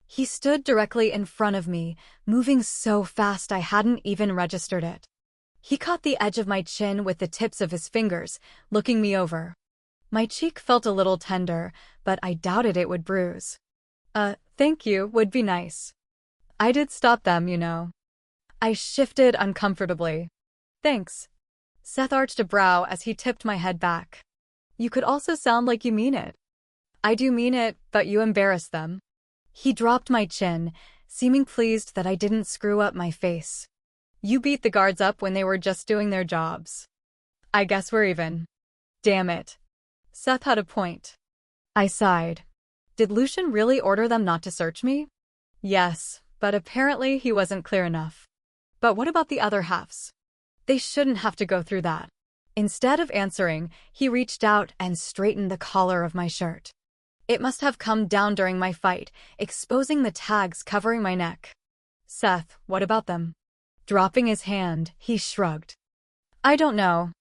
He stood directly in front of me, moving so fast I hadn't even registered it. He caught the edge of my chin with the tips of his fingers, looking me over. My cheek felt a little tender, but I doubted it would bruise. Thank you would be nice. I did stop them, you know. I shifted uncomfortably. Thanks. Seth arched a brow as he tipped my head back. You could also sound like you mean it. I do mean it, but you embarrass them. He dropped my chin, seeming pleased that I didn't screw up my face. You beat the guards up when they were just doing their jobs. I guess we're even. Damn it. Seth had a point. I sighed. Did Lucian really order them not to search me? Yes, but apparently he wasn't clear enough. But what about the other halves? They shouldn't have to go through that. Instead of answering, he reached out and straightened the collar of my shirt. It must have come down during my fight, exposing the tags covering my neck. Seth, what about them? Dropping his hand, he shrugged. I don't know.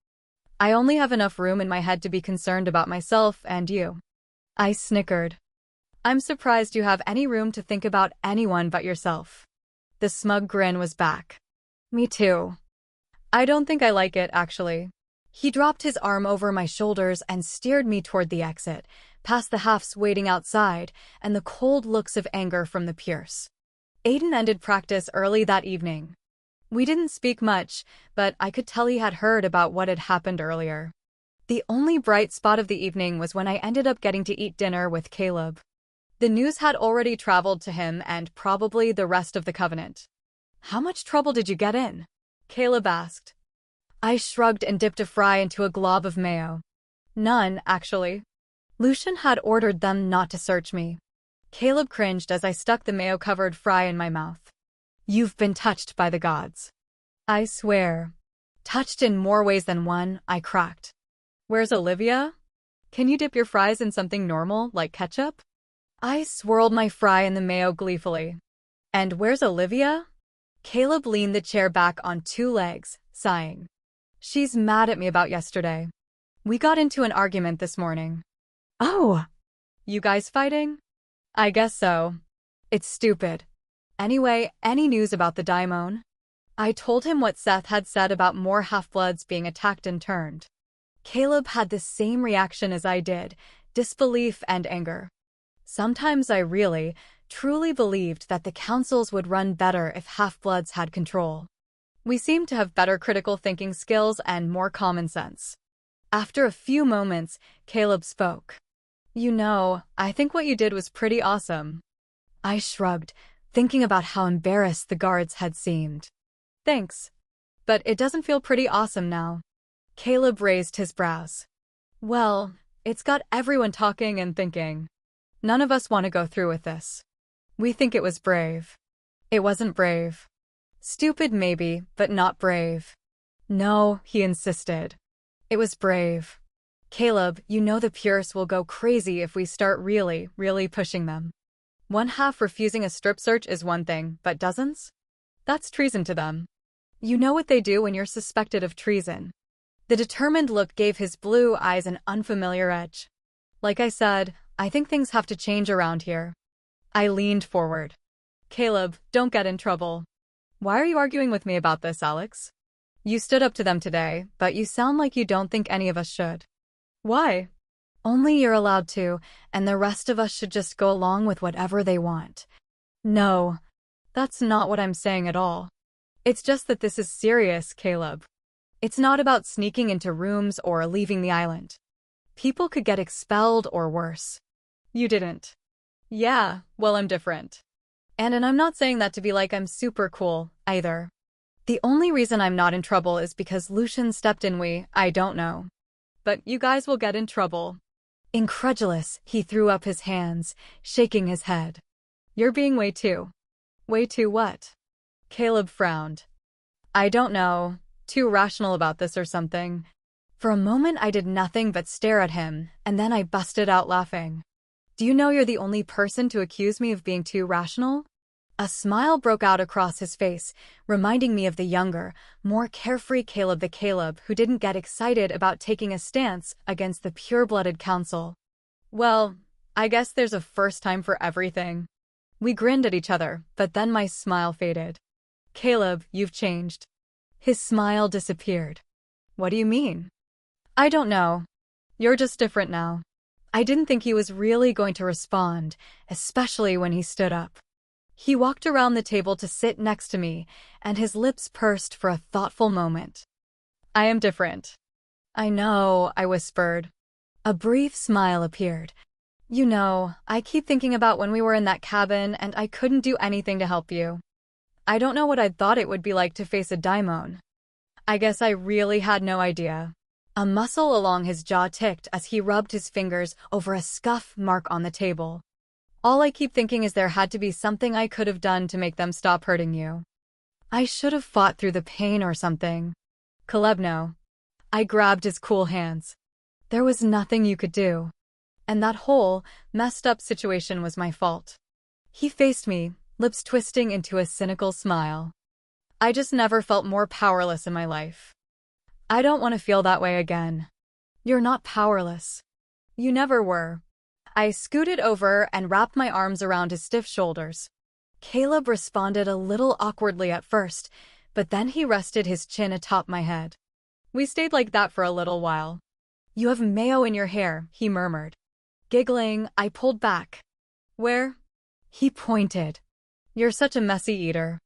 I only have enough room in my head to be concerned about myself and you. I snickered. I'm surprised you have any room to think about anyone but yourself. The smug grin was back. Me too. I don't think I like it, actually. He dropped his arm over my shoulders and steered me toward the exit, past the halves waiting outside and the cold looks of anger from the Pierce. Aiden ended practice early that evening. We didn't speak much, but I could tell he had heard about what had happened earlier. The only bright spot of the evening was when I ended up getting to eat dinner with Caleb. The news had already traveled to him and probably the rest of the Covenant. How much trouble did you get in? Caleb asked. I shrugged and dipped a fry into a glob of mayo. None, actually. Lucian had ordered them not to search me. Caleb cringed as I stuck the mayo-covered fry in my mouth. You've been touched by the gods. I swear. Touched in more ways than one, I cracked. Where's Olivia? Can you dip your fries in something normal, like ketchup? I swirled my fry in the mayo gleefully. And where's Olivia? Caleb leaned the chair back on two legs, sighing. She's mad at me about yesterday. We got into an argument this morning. Oh! You guys fighting? I guess so. It's stupid. Anyway, any news about the daimon? I told him what Seth had said about more half-bloods being attacked and turned. Caleb had the same reaction as I did, disbelief and anger. Sometimes I really, truly believed that the councils would run better if half-bloods had control. We seemed to have better critical thinking skills and more common sense. After a few moments, Caleb spoke. You know, I think what you did was pretty awesome. I shrugged, thinking about how embarrassed the guards had seemed. Thanks. But it doesn't feel pretty awesome now. Caleb raised his brows. Well, it's got everyone talking and thinking. None of us want to go through with this. We think it was brave. It wasn't brave. Stupid maybe, but not brave. No, he insisted. It was brave. Caleb, you know the Pierce will go crazy if we start really, really pushing them. One half refusing a strip search is one thing, but dozens? That's treason to them. You know what they do when you're suspected of treason. The determined look gave his blue eyes an unfamiliar edge. Like I said, I think things have to change around here. I leaned forward. Caleb, don't get in trouble. Why are you arguing with me about this, Alex? You stood up to them today, but you sound like you don't think any of us should. Why? Only you're allowed to, and the rest of us should just go along with whatever they want. No, that's not what I'm saying at all. It's just that this is serious, Caleb. It's not about sneaking into rooms or leaving the island. People could get expelled or worse. You didn't. Yeah, well, I'm different. And I'm not saying that to be like I'm super cool, either. The only reason I'm not in trouble is because Lucian stepped in. I don't know. But you guys will get in trouble. Incredulous, he threw up his hands, shaking his head. You're being way too what? Caleb frowned. I don't know, too rational about this or something. For a moment I did nothing but stare at him, and then I busted out laughing. Do you know you're the only person to accuse me of being too rational? A smile broke out across his face, reminding me of the younger, more carefree Caleb, the Caleb who didn't get excited about taking a stance against the pure-blooded council. Well, I guess there's a first time for everything. We grinned at each other, but then my smile faded. Caleb, you've changed. His smile disappeared. What do you mean? I don't know. You're just different now. I didn't think he was really going to respond, especially when he stood up. He walked around the table to sit next to me, and his lips pursed for a thoughtful moment. I am different. I know, I whispered. A brief smile appeared. You know, I keep thinking about when we were in that cabin and I couldn't do anything to help you. I don't know what I'd thought it would be like to face a daimon. I guess I really had no idea. A muscle along his jaw ticked as he rubbed his fingers over a scuff mark on the table. All I keep thinking is there had to be something I could have done to make them stop hurting you. I should have fought through the pain or something. Kolebno. I grabbed his cool hands. There was nothing you could do. And that whole, messed up situation was my fault. He faced me, lips twisting into a cynical smile. I just never felt more powerless in my life. I don't want to feel that way again. You're not powerless. You never were. I scooted over and wrapped my arms around his stiff shoulders. Caleb responded a little awkwardly at first, but then he rested his chin atop my head. We stayed like that for a little while. You have mayo in your hair, he murmured. Giggling, I pulled back. Where? He pointed. You're such a messy eater.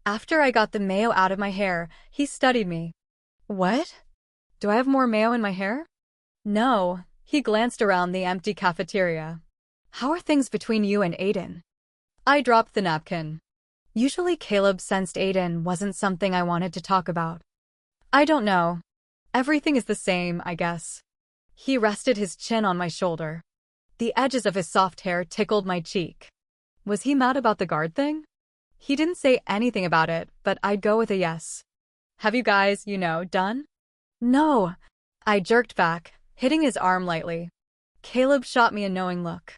After I got the mayo out of my hair, he studied me. What? Do I have more mayo in my hair? No. He glanced around the empty cafeteria. How are things between you and Aiden? I dropped the napkin. Usually Caleb sensed Aiden wasn't something I wanted to talk about. I don't know. Everything is the same, I guess. He rested his chin on my shoulder. The edges of his soft hair tickled my cheek. Was he mad about the guard thing? He didn't say anything about it, but I'd go with a yes. Have you guys, done? No. I jerked back, hitting his arm lightly. Caleb shot me a knowing look.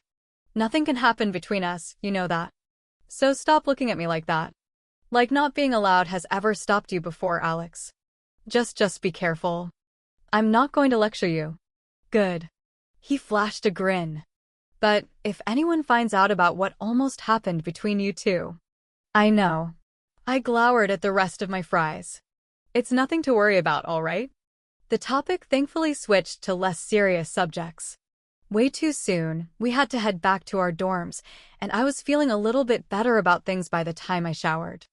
Nothing can happen between us, you know that. So stop looking at me like that. Like not being allowed has ever stopped you before, Alex. Just be careful. I'm not going to lecture you. Good. He flashed a grin. But if anyone finds out about what almost happened between you two. I know. I glowered at the rest of my fries. It's nothing to worry about, all right? The topic thankfully switched to less serious subjects. Way too soon, we had to head back to our dorms, and I was feeling a little bit better about things by the time I showered.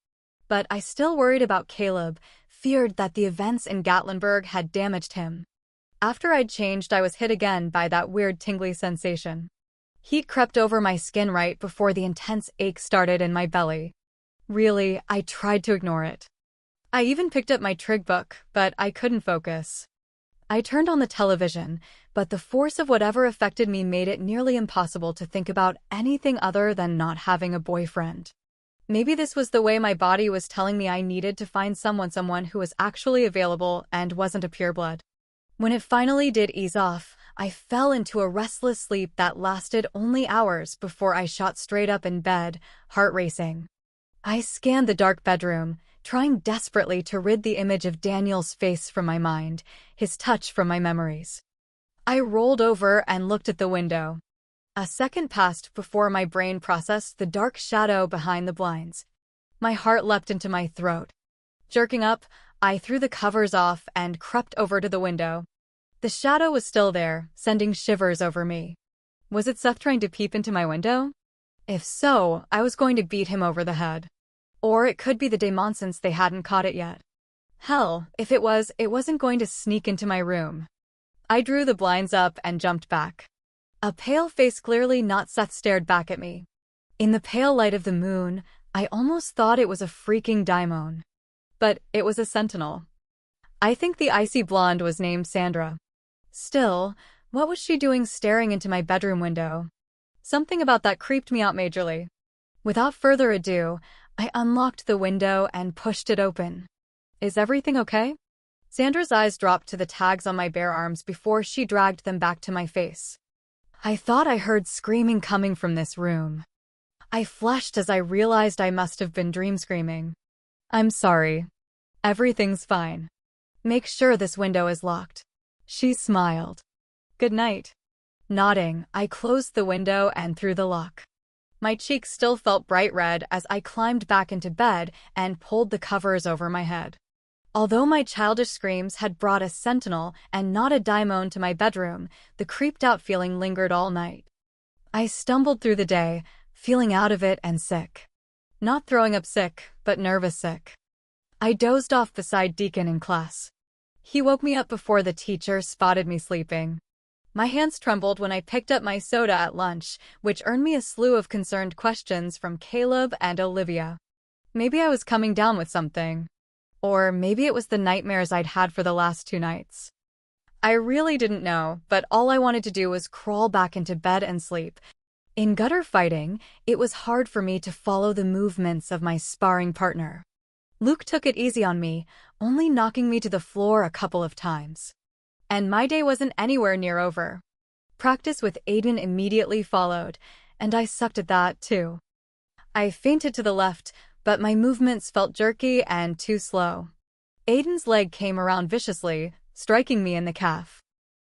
But I still worried about Caleb, feared that the events in Gatlinburg had damaged him. After I'd changed, I was hit again by that weird tingly sensation. Heat crept over my skin right before the intense ache started in my belly. Really, I tried to ignore it. I even picked up my trig book, but I couldn't focus. I turned on the television, but the force of whatever affected me made it nearly impossible to think about anything other than not having a boyfriend. Maybe this was the way my body was telling me I needed to find someone who was actually available and wasn't a pureblood. When it finally did ease off, I fell into a restless sleep that lasted only hours before I shot straight up in bed, heart racing. I scanned the dark bedroom, trying desperately to rid the image of Daniel's face from my mind, his touch from my memories. I rolled over and looked at the window. A second passed before my brain processed the dark shadow behind the blinds. My heart leapt into my throat. Jerking up, I threw the covers off and crept over to the window. The shadow was still there, sending shivers over me. Was it Seth trying to peep into my window? If so, I was going to beat him over the head. Or it could be the daemon since they hadn't caught it yet. Hell, if it wasn't going to sneak into my room. I drew the blinds up and jumped back. A pale face, clearly not Seth, stared back at me. In the pale light of the moon, I almost thought it was a freaking daimon. But it was a sentinel. I think the icy blonde was named Sandra. Still, what was she doing staring into my bedroom window? Something about that creeped me out majorly. Without further ado, I unlocked the window and pushed it open. Is everything okay? Sandra's eyes dropped to the tags on my bare arms before she dragged them back to my face. I thought I heard screaming coming from this room. I flushed as I realized I must have been dream screaming. I'm sorry. Everything's fine. Make sure this window is locked. She smiled. Good night. Nodding, I closed the window and threw the lock. My cheeks still felt bright red as I climbed back into bed and pulled the covers over my head. Although my childish screams had brought a sentinel and not a daimon to my bedroom, the creeped-out feeling lingered all night. I stumbled through the day, feeling out of it and sick. Not throwing up sick, but nervous sick. I dozed off beside Deacon in class. He woke me up before the teacher spotted me sleeping. My hands trembled when I picked up my soda at lunch, which earned me a slew of concerned questions from Caleb and Olivia. Maybe I was coming down with something. Or maybe it was the nightmares I'd had for the last 2 nights. I really didn't know, but all I wanted to do was crawl back into bed and sleep. In gutter fighting, it was hard for me to follow the movements of my sparring partner. Luke took it easy on me, only knocking me to the floor a couple of times. And my day wasn't anywhere near over. Practice with Aiden immediately followed, and I sucked at that too. I feinted to the left, but my movements felt jerky and too slow. Aiden's leg came around viciously, striking me in the calf.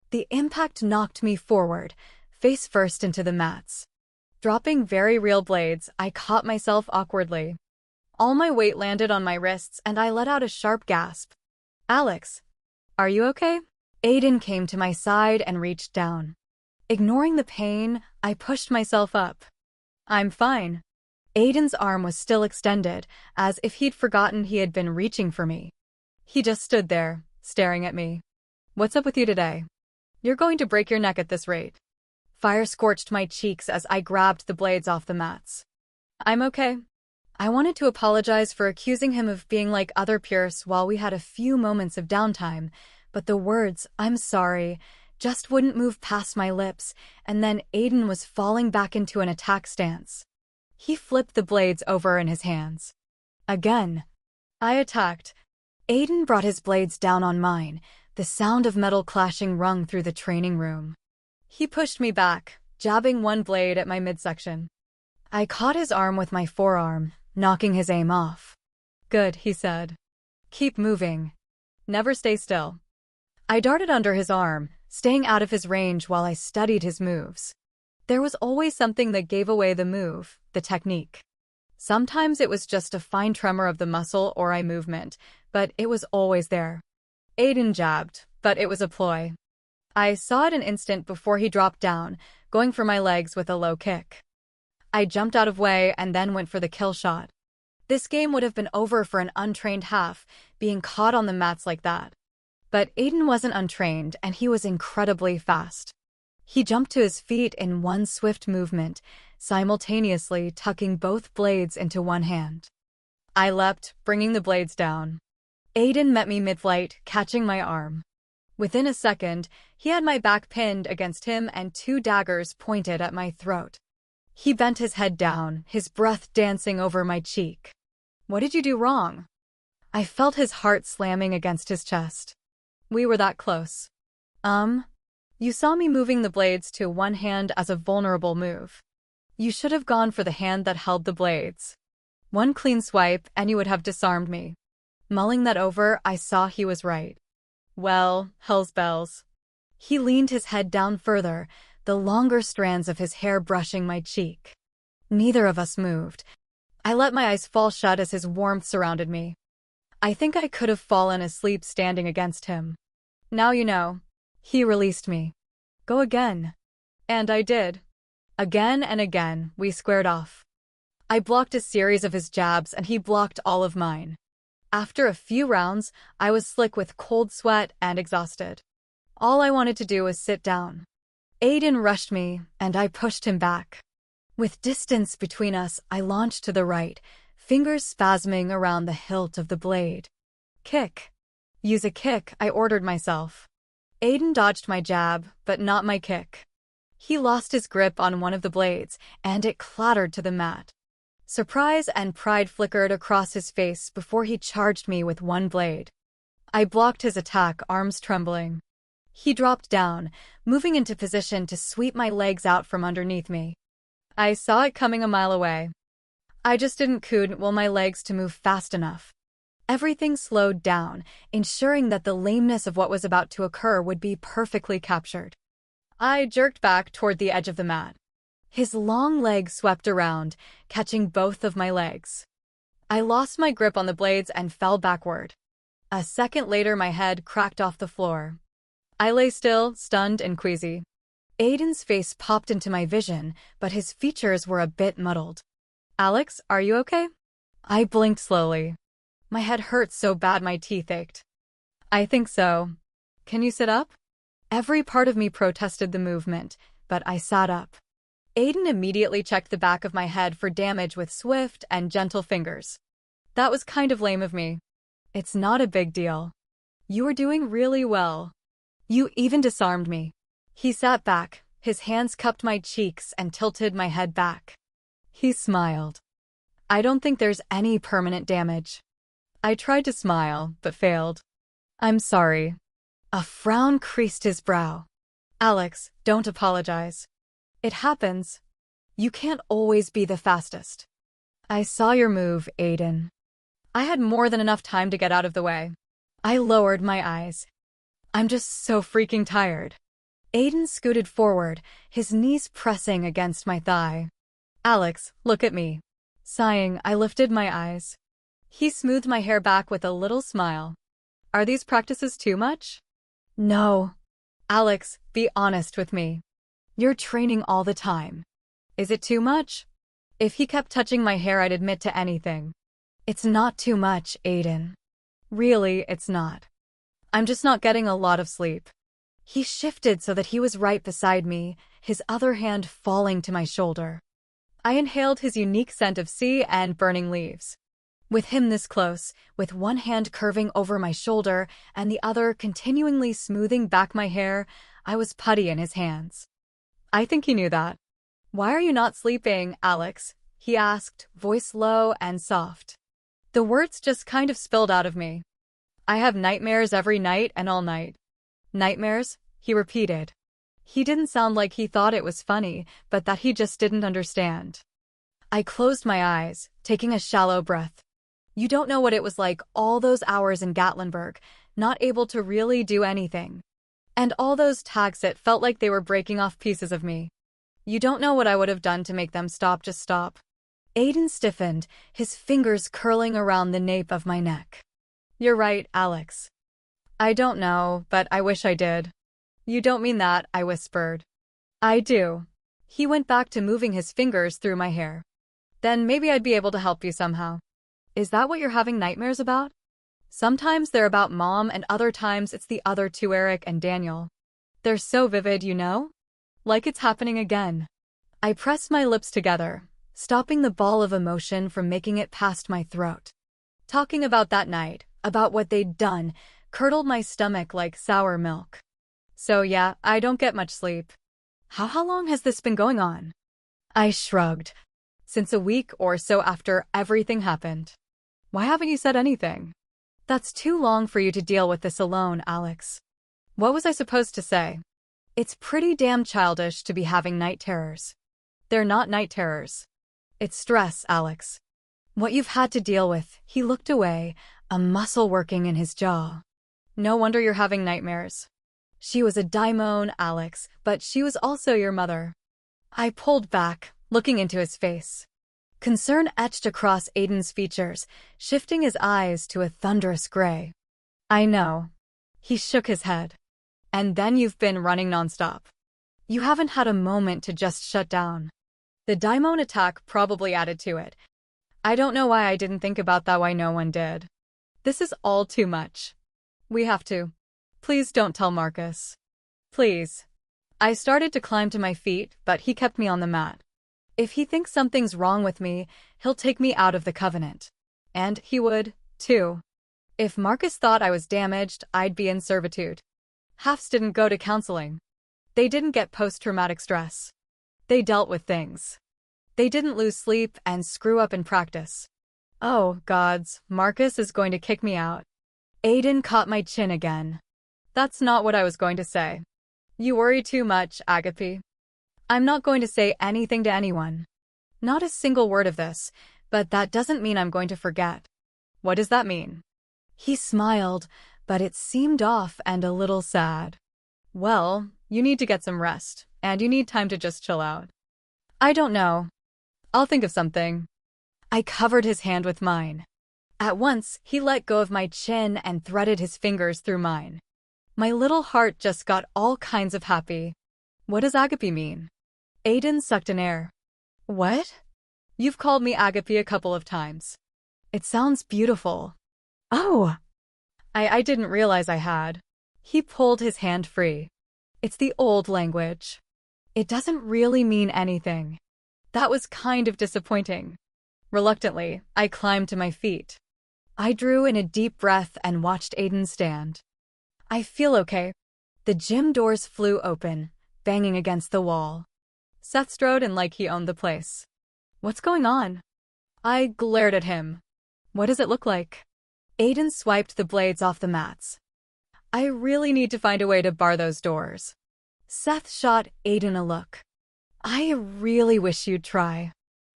The impact knocked me forward, face first into the mats. Dropping very real blades, I caught myself awkwardly. All my weight landed on my wrists and I let out a sharp gasp. "Alex, are you okay?" Aiden came to my side and reached down. Ignoring the pain, I pushed myself up. "I'm fine." Aiden's arm was still extended, as if he'd forgotten he had been reaching for me. He just stood there, staring at me. "What's up with you today? You're going to break your neck at this rate." Fire scorched my cheeks as I grabbed the blades off the mats. "I'm okay." I wanted to apologize for accusing him of being like other Pierce while we had a few moments of downtime, but the words, "I'm sorry," just wouldn't move past my lips, and then Aiden was falling back into an attack stance. He flipped the blades over in his hands. Again. I attacked. Aiden brought his blades down on mine, the sound of metal clashing rung through the training room. He pushed me back, jabbing one blade at my midsection. I caught his arm with my forearm, knocking his aim off. "Good," he said. "Keep moving. Never stay still." I darted under his arm, staying out of his range while I studied his moves. There was always something that gave away the move, the technique. Sometimes it was just a fine tremor of the muscle or eye movement, but it was always there. Aiden jabbed, but it was a ploy. I saw it an instant before he dropped down, going for my legs with a low kick. I jumped out of way and then went for the kill shot. This game would have been over for an untrained half, being caught on the mats like that. But Aiden wasn't untrained, and he was incredibly fast. He jumped to his feet in one swift movement, simultaneously tucking both blades into one hand. I leapt, bringing the blades down. Aiden met me mid-flight, catching my arm. Within a second, he had my back pinned against him and 2 daggers pointed at my throat. He bent his head down, his breath dancing over my cheek. "What did you do wrong?" I felt his heart slamming against his chest. We were that close. You saw me moving the blades to one hand as a vulnerable move. You should have gone for the hand that held the blades. One clean swipe and you would have disarmed me." Mulling that over, I saw he was right. Well, hell's bells. He leaned his head down further, the longer strands of his hair brushing my cheek. Neither of us moved. I let my eyes fall shut as his warmth surrounded me. I think I could have fallen asleep standing against him. "Now you know." He released me. "Go again." And I did. Again and again, we squared off. I blocked a series of his jabs and he blocked all of mine. After a few rounds, I was slick with cold sweat and exhausted. All I wanted to do was sit down. Aiden rushed me, and I pushed him back. With distance between us, I launched to the right, fingers spasming around the hilt of the blade. "Kick." "Use a kick," I ordered myself. Aiden dodged my jab, but not my kick. He lost his grip on one of the blades, and it clattered to the mat. Surprise and pride flickered across his face before he charged me with one blade. I blocked his attack, arms trembling. He dropped down, moving into position to sweep my legs out from underneath me. I saw it coming a mile away. I just didn't will my legs to move fast enough. Everything slowed down, ensuring that the lameness of what was about to occur would be perfectly captured. I jerked back toward the edge of the mat. His long leg swept around, catching both of my legs. I lost my grip on the blades and fell backward. A second later, my head cracked off the floor. I lay still, stunned and queasy. Aiden's face popped into my vision, but his features were a bit muddled. Alex, are you okay? I blinked slowly. My head hurt so bad my teeth ached. I think so. Can you sit up? Every part of me protested the movement, but I sat up. Aiden immediately checked the back of my head for damage with swift and gentle fingers. That was kind of lame of me. It's not a big deal. You were doing really well. You even disarmed me. He sat back, his hands cupped my cheeks and tilted my head back. He smiled. I don't think there's any permanent damage. I tried to smile, but failed. I'm sorry. A frown creased his brow. Alex, don't apologize. It happens. You can't always be the fastest. I saw your move, Aiden. I had more than enough time to get out of the way. I lowered my eyes. I'm just so freaking tired. Aiden scooted forward, his knees pressing against my thigh. Alex, look at me. Sighing, I lifted my eyes. He smoothed my hair back with a little smile. Are these practices too much? No. Alex, be honest with me. You're training all the time. Is it too much? If he kept touching my hair, I'd admit to anything. It's not too much, Aiden. Really, it's not. I'm just not getting a lot of sleep. He shifted so that he was right beside me, his other hand falling to my shoulder. I inhaled his unique scent of sea and burning leaves. With him this close, with one hand curving over my shoulder and the other continually smoothing back my hair, I was putty in his hands. I think he knew that. Why are you not sleeping, Alex? He asked, voice low and soft. The words just kind of spilled out of me. I have nightmares every night and all night. Nightmares? He repeated. He didn't sound like he thought it was funny, but that he just didn't understand. I closed my eyes, taking a shallow breath. You don't know what it was like all those hours in Gatlinburg, not able to really do anything. And all those tags that felt like they were breaking off pieces of me. You don't know what I would have done to make them stop, just stop. Aiden stiffened, his fingers curling around the nape of my neck. You're right, Alex. I don't know, but I wish I did. You don't mean that, I whispered. I do. He went back to moving his fingers through my hair. Then maybe I'd be able to help you somehow. Is that what you're having nightmares about? Sometimes they're about Mom and other times it's the other two, Eric and Daniel. They're so vivid, you know? Like it's happening again. I pressed my lips together, stopping the ball of emotion from making it past my throat. Talking about that night, about what they'd done, curdled my stomach like sour milk. So yeah, I don't get much sleep. How long has this been going on? I shrugged. Since a week or so after everything happened. Why haven't you said anything? That's too long for you to deal with this alone, Alex. What was I supposed to say? It's pretty damn childish to be having night terrors. They're not night terrors. It's stress, Alex. What you've had to deal with. He looked away, a muscle working in his jaw. No wonder you're having nightmares. She was a daimon, Alex, but she was also your mother. I pulled back, looking into his face. Concern etched across Aiden's features, shifting his eyes to a thunderous gray. I know. He shook his head. And then you've been running nonstop. You haven't had a moment to just shut down. The daimon attack probably added to it. I don't know why I didn't think about that, why no one did. This is all too much. We have to. Please don't tell Marcus. Please. I started to climb to my feet, but he kept me on the mat. If he thinks something's wrong with me, he'll take me out of the covenant. And he would, too. If Marcus thought I was damaged, I'd be in servitude. Halves didn't go to counseling. They didn't get post-traumatic stress. They dealt with things. They didn't lose sleep and screw up in practice. Oh, gods, Marcus is going to kick me out. Aiden caught my chin again. That's not what I was going to say. You worry too much, Agape. I'm not going to say anything to anyone. Not a single word of this, but that doesn't mean I'm going to forget. What does that mean? He smiled, but it seemed off and a little sad. Well, you need to get some rest, and you need time to just chill out. I don't know. I'll think of something. I covered his hand with mine. At once, he let go of my chin and threaded his fingers through mine. My little heart just got all kinds of happy. What does agape mean? Aiden sucked in air. What? You've called me agape a couple of times. It sounds beautiful. Oh! I didn't realize I had. He pulled his hand free. It's the old language. It doesn't really mean anything. That was kind of disappointing. Reluctantly, I climbed to my feet. I drew in a deep breath and watched Aiden stand. I feel okay. The gym doors flew open, banging against the wall. Seth strode in like he owned the place. What's going on? I glared at him. What does it look like? Aiden swiped the blades off the mats. I really need to find a way to bar those doors. Seth shot Aiden a look. I really wish you'd try.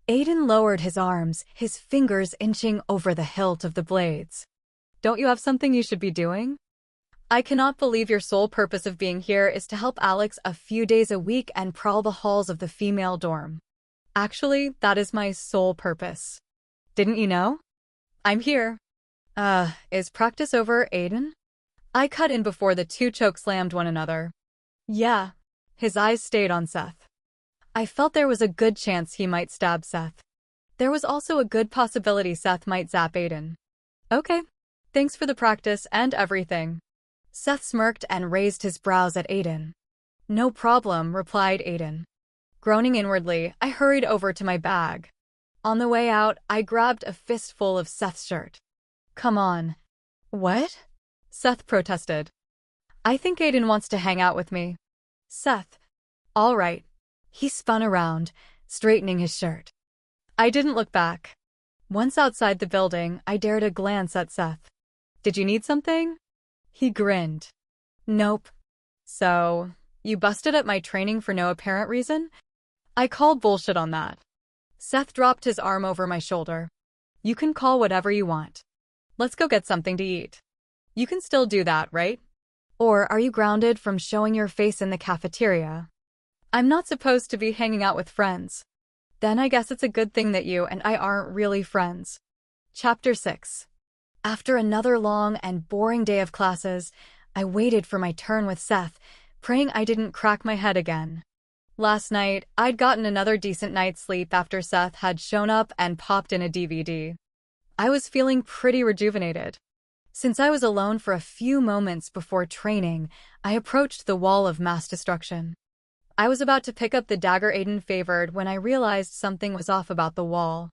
Aiden lowered his arms, his fingers inching over the hilt of the blades. Don't you have something you should be doing? I cannot believe your sole purpose of being here is to help Alex a few days a week and prowl the halls of the female dorm. Actually, that is my sole purpose. Didn't you know? I'm here. Is practice over, Aiden? I cut in before the two chokeslammed one another. Yeah. His eyes stayed on Seth. I felt there was a good chance he might stab Seth. There was also a good possibility Seth might zap Aiden. Okay. Thanks for the practice and everything. Seth smirked and raised his brows at Aiden. No problem, replied Aiden. Groaning inwardly, I hurried over to my bag. On the way out, I grabbed a fistful of Seth's shirt. Come on. What? Seth protested. I think Aiden wants to hang out with me. Seth. All right. He spun around, straightening his shirt. I didn't look back. Once outside the building, I dared a glance at Seth. Did you need something? He grinned. Nope. So, you busted at my training for no apparent reason? I called bullshit on that. Seth dropped his arm over my shoulder. You can call whatever you want. Let's go get something to eat. You can still do that, right? Or are you grounded from showing your face in the cafeteria? I'm not supposed to be hanging out with friends. Then I guess it's a good thing that you and I aren't really friends. Chapter 6. After another long and boring day of classes, I waited for my turn with Seth, praying I didn't crack my head again. Last night, I'd gotten another decent night's sleep after Seth had shown up and popped in a DVD. I was feeling pretty rejuvenated. Since I was alone for a few moments before training, I approached the wall of mass destruction. I was about to pick up the dagger Aiden favored when I realized something was off about the wall.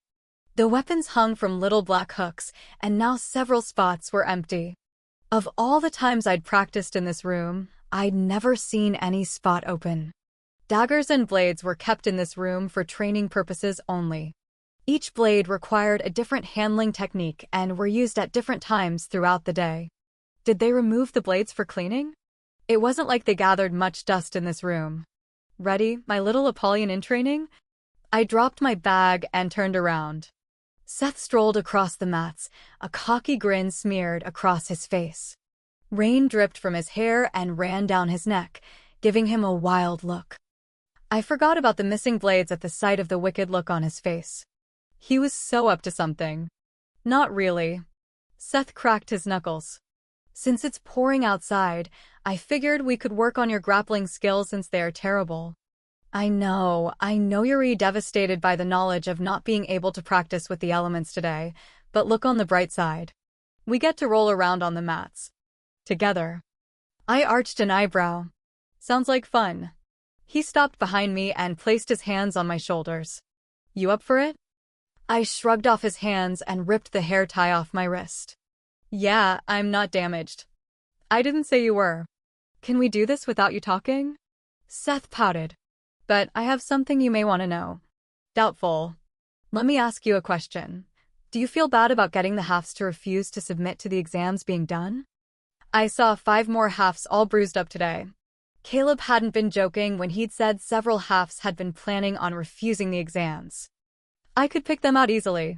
The weapons hung from little black hooks, and now several spots were empty. Of all the times I'd practiced in this room, I'd never seen any spot open. Daggers and blades were kept in this room for training purposes only. Each blade required a different handling technique and were used at different times throughout the day. Did they remove the blades for cleaning? It wasn't like they gathered much dust in this room. Ready, my little Apollyon in training? I dropped my bag and turned around. Seth strolled across the mats, a cocky grin smeared across his face. Rain dripped from his hair and ran down his neck, giving him a wild look. I forgot about the missing blades at the sight of the wicked look on his face. He was so up to something. Not really. Seth cracked his knuckles. Since it's pouring outside, I figured we could work on your grappling skills since they are terrible. I know you're devastated by the knowledge of not being able to practice with the elements today, but look on the bright side. We get to roll around on the mats. Together. I arched an eyebrow. Sounds like fun. He stopped behind me and placed his hands on my shoulders. You up for it? I shrugged off his hands and ripped the hair tie off my wrist. Yeah, I'm not damaged. I didn't say you were. Can we do this without you talking? Seth pouted. But I have something you may want to know. Doubtful. Let me ask you a question. Do you feel bad about getting the halves to refuse to submit to the exams being done? I saw 5 more halves all bruised up today. Caleb hadn't been joking when he'd said several halves had been planning on refusing the exams. I could pick them out easily.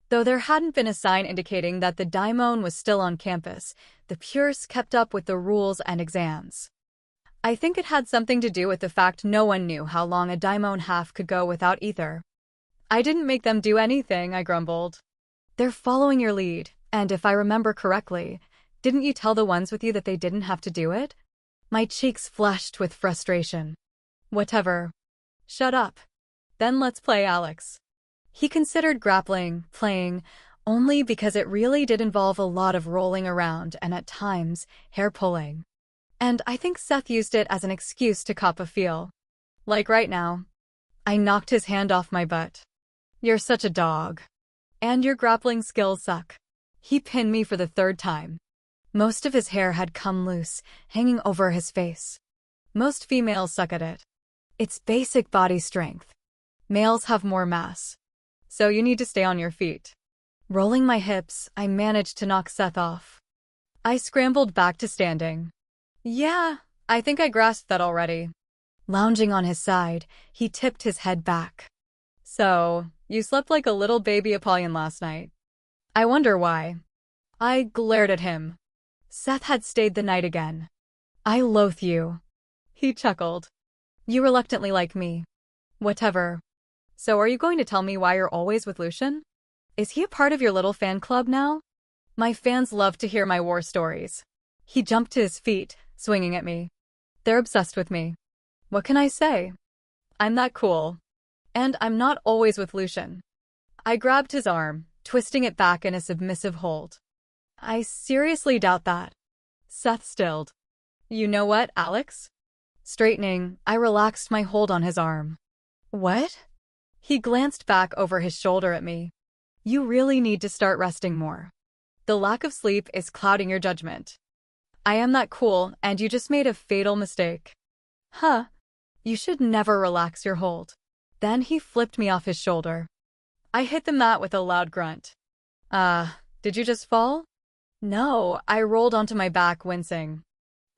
Though there hadn't been a sign indicating that the daimon was still on campus, the Pures kept up with the rules and exams. I think it had something to do with the fact no one knew how long a daimon half could go without ether. I didn't make them do anything, I grumbled. They're following your lead. And if I remember correctly, didn't you tell the ones with you that they didn't have to do it? My cheeks flushed with frustration. Whatever. Shut up. Then let's play, Alex. He considered playing, only because it really did involve a lot of rolling around and at times, hair pulling. And I think Seth used it as an excuse to cop a feel. Like right now. I knocked his hand off my butt. You're such a dog. And your grappling skills suck. He pinned me for the third time. Most of his hair had come loose, hanging over his face. Most females suck at it. It's basic body strength. Males have more mass. So you need to stay on your feet. Rolling my hips, I managed to knock Seth off. I scrambled back to standing. Yeah, I think I grasped that already. Lounging on his side, he tipped his head back. So, you slept like a little baby Apollyon last night. I wonder why. I glared at him. Seth had stayed the night again. I loathe you. He chuckled. You reluctantly like me. Whatever. So are you going to tell me why you're always with Lucian? Is he a part of your little fan club now? My fans love to hear my war stories. He jumped to his feet, swinging at me. They're obsessed with me. What can I say? I'm that cool. And I'm not always with Lucian. I grabbed his arm, twisting it back in a submissive hold. I seriously doubt that. Seth stilled. You know what, Alex? Straightening, I relaxed my hold on his arm. What? He glanced back over his shoulder at me. You really need to start resting more. The lack of sleep is clouding your judgment. I am that cool, and you just made a fatal mistake. Huh. You should never relax your hold. Then he flipped me off his shoulder. I hit the mat with a loud grunt. Did you just fall? No, I rolled onto my back, wincing.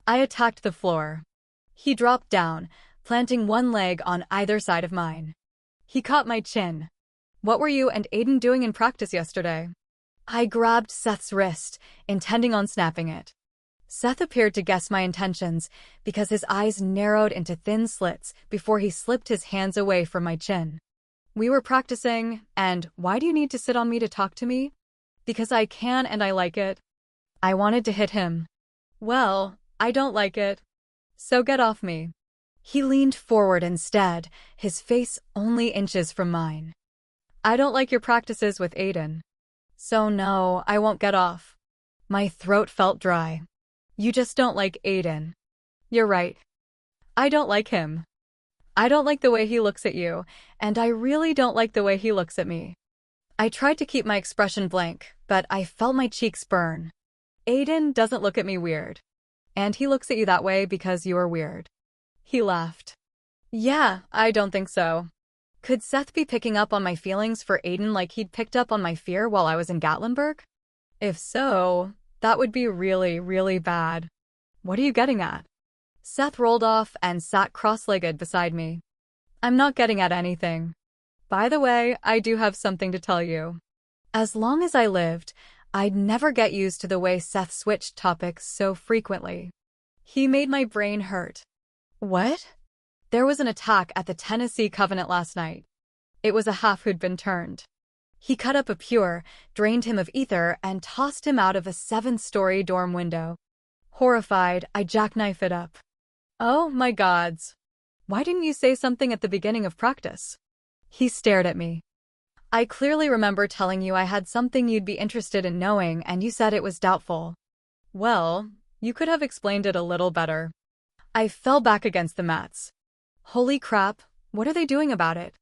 I attacked the floor. He dropped down, planting one leg on either side of mine. He caught my chin. What were you and Aiden doing in practice yesterday? I grabbed Seth's wrist, intending on snapping it. Seth appeared to guess my intentions because his eyes narrowed into thin slits before he slipped his hands away from my chin. We were practicing, and why do you need to sit on me to talk to me? Because I can and I like it. I wanted to hit him. Well, I don't like it. So get off me. He leaned forward instead, his face only inches from mine. I don't like your practices with Aiden. So no, I won't get off. My throat felt dry. You just don't like Aiden. You're right. I don't like him. I don't like the way he looks at you, and I really don't like the way he looks at me. I tried to keep my expression blank, but I felt my cheeks burn. Aiden doesn't look at me weird. And he looks at you that way because you're weird. He laughed. Yeah, I don't think so. Could Seth be picking up on my feelings for Aiden like he'd picked up on my fear while I was in Gatlinburg? If so, that would be really, really bad. What are you getting at? Seth rolled off and sat cross-legged beside me. I'm not getting at anything. By the way, I do have something to tell you. As long as I lived, I'd never get used to the way Seth switched topics so frequently. He made my brain hurt. What? There was an attack at the Tennessee Covenant last night. It was a half who'd been turned. He cut up a pure, drained him of ether, and tossed him out of a 7-story dorm window. Horrified, I jackknifed it up. Oh my gods. Why didn't you say something at the beginning of practice? He stared at me. I clearly remember telling you I had something you'd be interested in knowing, and you said it was doubtful. Well, you could have explained it a little better. I fell back against the mats. Holy crap, what are they doing about it?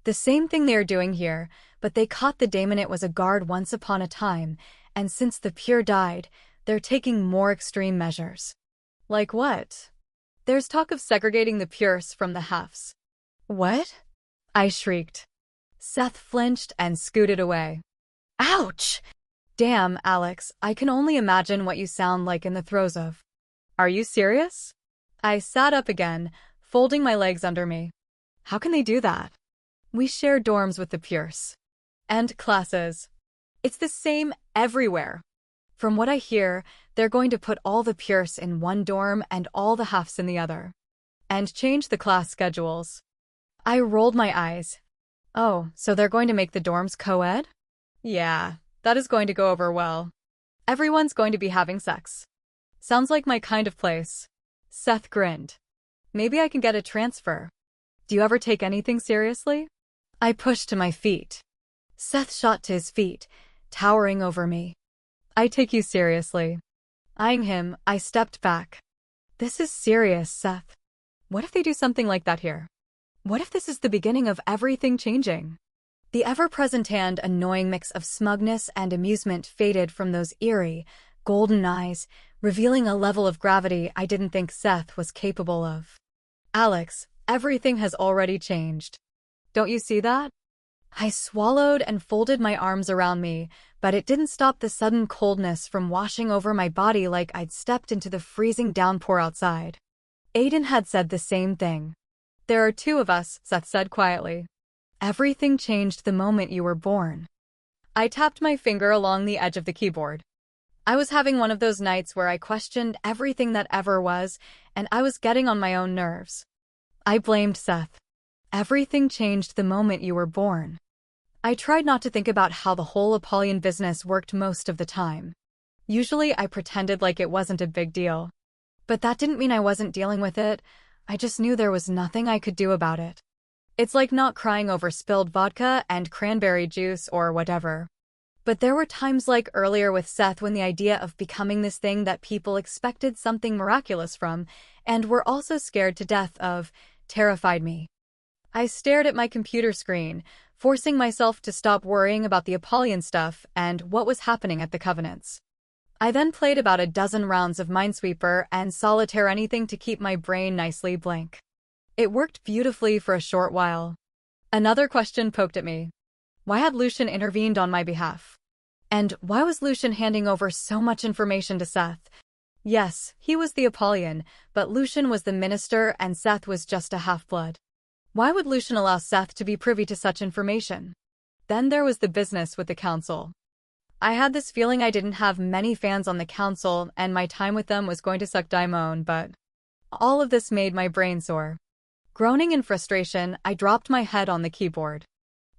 The same thing they are doing here, but they caught the daemon. It was a guard once upon a time, and since the pure died, they're taking more extreme measures. Like what? There's talk of segregating the pures from the halves. What? I shrieked. Seth flinched and scooted away. Ouch! Damn, Alex, I can only imagine what you sound like in the throes of. Are you serious? I sat up again, folding my legs under me. How can they do that? We share dorms with the Pierce. And classes. It's the same everywhere. From what I hear, they're going to put all the Pierce in one dorm and all the halves in the other. And change the class schedules. I rolled my eyes. Oh, so they're going to make the dorms co-ed? Yeah, that is going to go over well. Everyone's going to be having sex. Sounds like my kind of place. Seth grinned. Maybe I can get a transfer. Do you ever take anything seriously? I pushed to my feet. Seth shot to his feet, towering over me. I take you seriously. Eyeing him, I stepped back. This is serious, Seth. What if they do something like that here? What if this is the beginning of everything changing? The ever-present and annoying mix of smugness and amusement faded from those eerie, golden eyes, revealing a level of gravity I didn't think Seth was capable of. Alex, everything has already changed. Don't you see that? I swallowed and folded my arms around me, but it didn't stop the sudden coldness from washing over my body like I'd stepped into the freezing downpour outside. Aiden had said the same thing. There are two of us, Seth said quietly. Everything changed the moment you were born. I tapped my finger along the edge of the keyboard. I was having one of those nights where I questioned everything that ever was, and I was getting on my own nerves. I blamed Seth. Everything changed the moment you were born. I tried not to think about how the whole Apollyon business worked most of the time. Usually I pretended like it wasn't a big deal. But that didn't mean I wasn't dealing with it. I just knew there was nothing I could do about it. It's like not crying over spilled vodka and cranberry juice or whatever. But there were times like earlier with Seth when the idea of becoming this thing that people expected something miraculous from, and were also scared to death of, terrified me. I stared at my computer screen, forcing myself to stop worrying about the Apollyon stuff and what was happening at the Covenants. I then played about a dozen rounds of Minesweeper and Solitaire, anything to keep my brain nicely blank. It worked beautifully for a short while. Another question poked at me. Why had Lucian intervened on my behalf? And why was Lucian handing over so much information to Seth? Yes, he was the Apollyon, but Lucian was the minister and Seth was just a half-blood. Why would Lucian allow Seth to be privy to such information? Then there was the business with the council. I had this feeling I didn't have many fans on the council and my time with them was going to suck daimon, but all of this made my brain sore. Groaning in frustration, I dropped my head on the keyboard.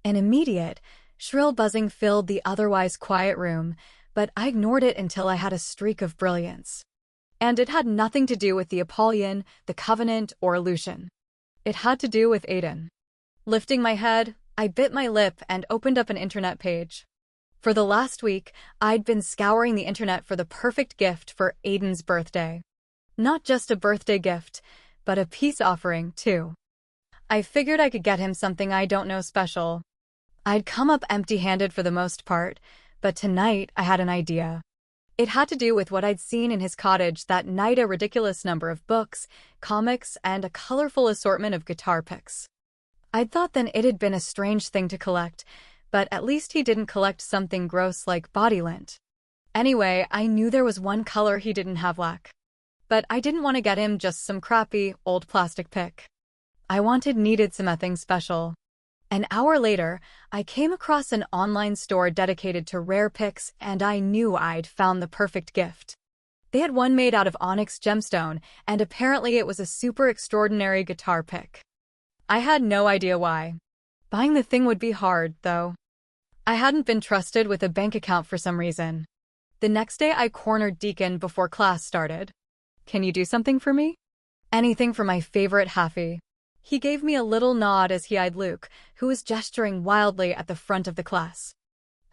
An immediate, shrill buzzing filled the otherwise quiet room, but I ignored it until I had a streak of brilliance. And it had nothing to do with the Apollyon, the Covenant, or Lucian. It had to do with Aiden. Lifting my head, I bit my lip and opened up an internet page. For the last week, I'd been scouring the internet for the perfect gift for Aiden's birthday. Not just a birthday gift, but a peace offering, too. I figured I could get him something I don't know special. I'd come up empty-handed for the most part, but tonight I had an idea. It had to do with what I'd seen in his cottage that night, a ridiculous number of books, comics, and a colorful assortment of guitar picks. I'd thought then it had been a strange thing to collect, but at least he didn't collect something gross like body lint. Anyway, I knew there was one color he didn't have lack. But I didn't want to get him just some crappy, old plastic pick. I needed something special. An hour later, I came across an online store dedicated to rare picks and I knew I'd found the perfect gift. They had one made out of onyx gemstone, and apparently it was a super extraordinary guitar pick. I had no idea why. Buying the thing would be hard, though. I hadn't been trusted with a bank account for some reason. The next day I cornered Deacon before class started. Can you do something for me? Anything for my favorite Haffy. He gave me a little nod as he eyed Luke, who was gesturing wildly at the front of the class.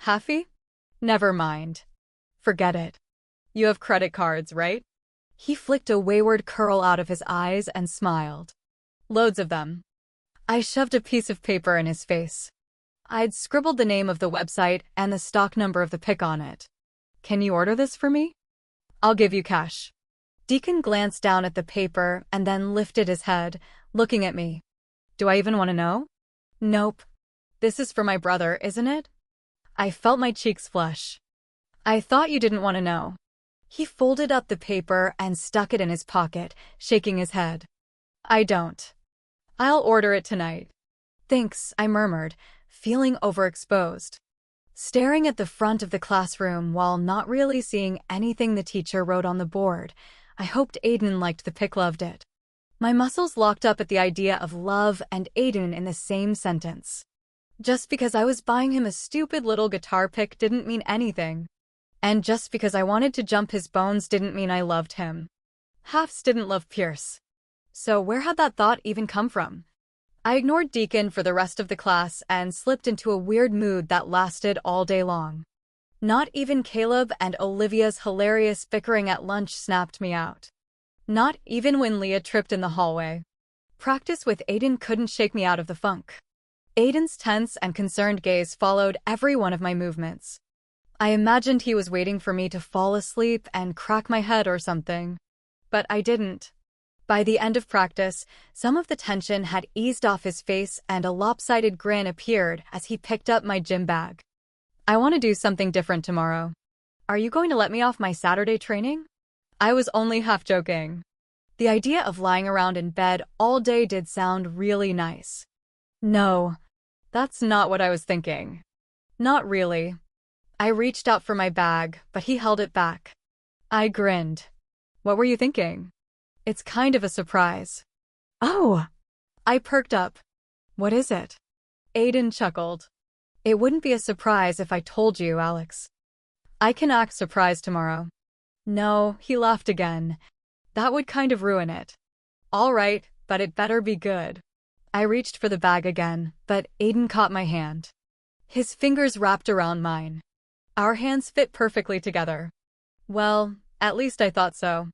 Haffy? Never mind. Forget it. You have credit cards, right? He flicked a wayward curl out of his eyes and smiled. Loads of them. I shoved a piece of paper in his face. I'd scribbled the name of the website and the stock number of the pick on it. Can you order this for me? I'll give you cash. Deacon glanced down at the paper and then lifted his head, looking at me. Do I even want to know? Nope. This is for my brother, isn't it? I felt my cheeks flush. I thought you didn't want to know. He folded up the paper and stuck it in his pocket, shaking his head. I don't. I'll order it tonight. Thanks, I murmured, feeling overexposed. Staring at the front of the classroom while not really seeing anything the teacher wrote on the board, I hoped Aiden liked the pick, loved it. My muscles locked up at the idea of love and Aiden in the same sentence. Just because I was buying him a stupid little guitar pick didn't mean anything. And just because I wanted to jump his bones didn't mean I loved him. Halves didn't love Pierce. So where had that thought even come from? I ignored Deacon for the rest of the class and slipped into a weird mood that lasted all day long. Not even Caleb and Olivia's hilarious bickering at lunch snapped me out. Not even when Leah tripped in the hallway. Practice with Aiden couldn't shake me out of the funk. Aiden's tense and concerned gaze followed every one of my movements. I imagined he was waiting for me to fall asleep and crack my head or something. But I didn't. By the end of practice, some of the tension had eased off his face and a lopsided grin appeared as he picked up my gym bag. I want to do something different tomorrow. Are you going to let me off my Saturday training? I was only half joking. The idea of lying around in bed all day did sound really nice. No, that's not what I was thinking. Not really. I reached out for my bag, but he held it back. I grinned. What were you thinking? It's kind of a surprise. Oh! I perked up. What is it? Aiden chuckled. It wouldn't be a surprise if I told you, Alex. I can act surprised tomorrow. No, he laughed again. That would kind of ruin it. All right, but it better be good. I reached for the bag again, but Aiden caught my hand. His fingers wrapped around mine. Our hands fit perfectly together. Well, at least I thought so.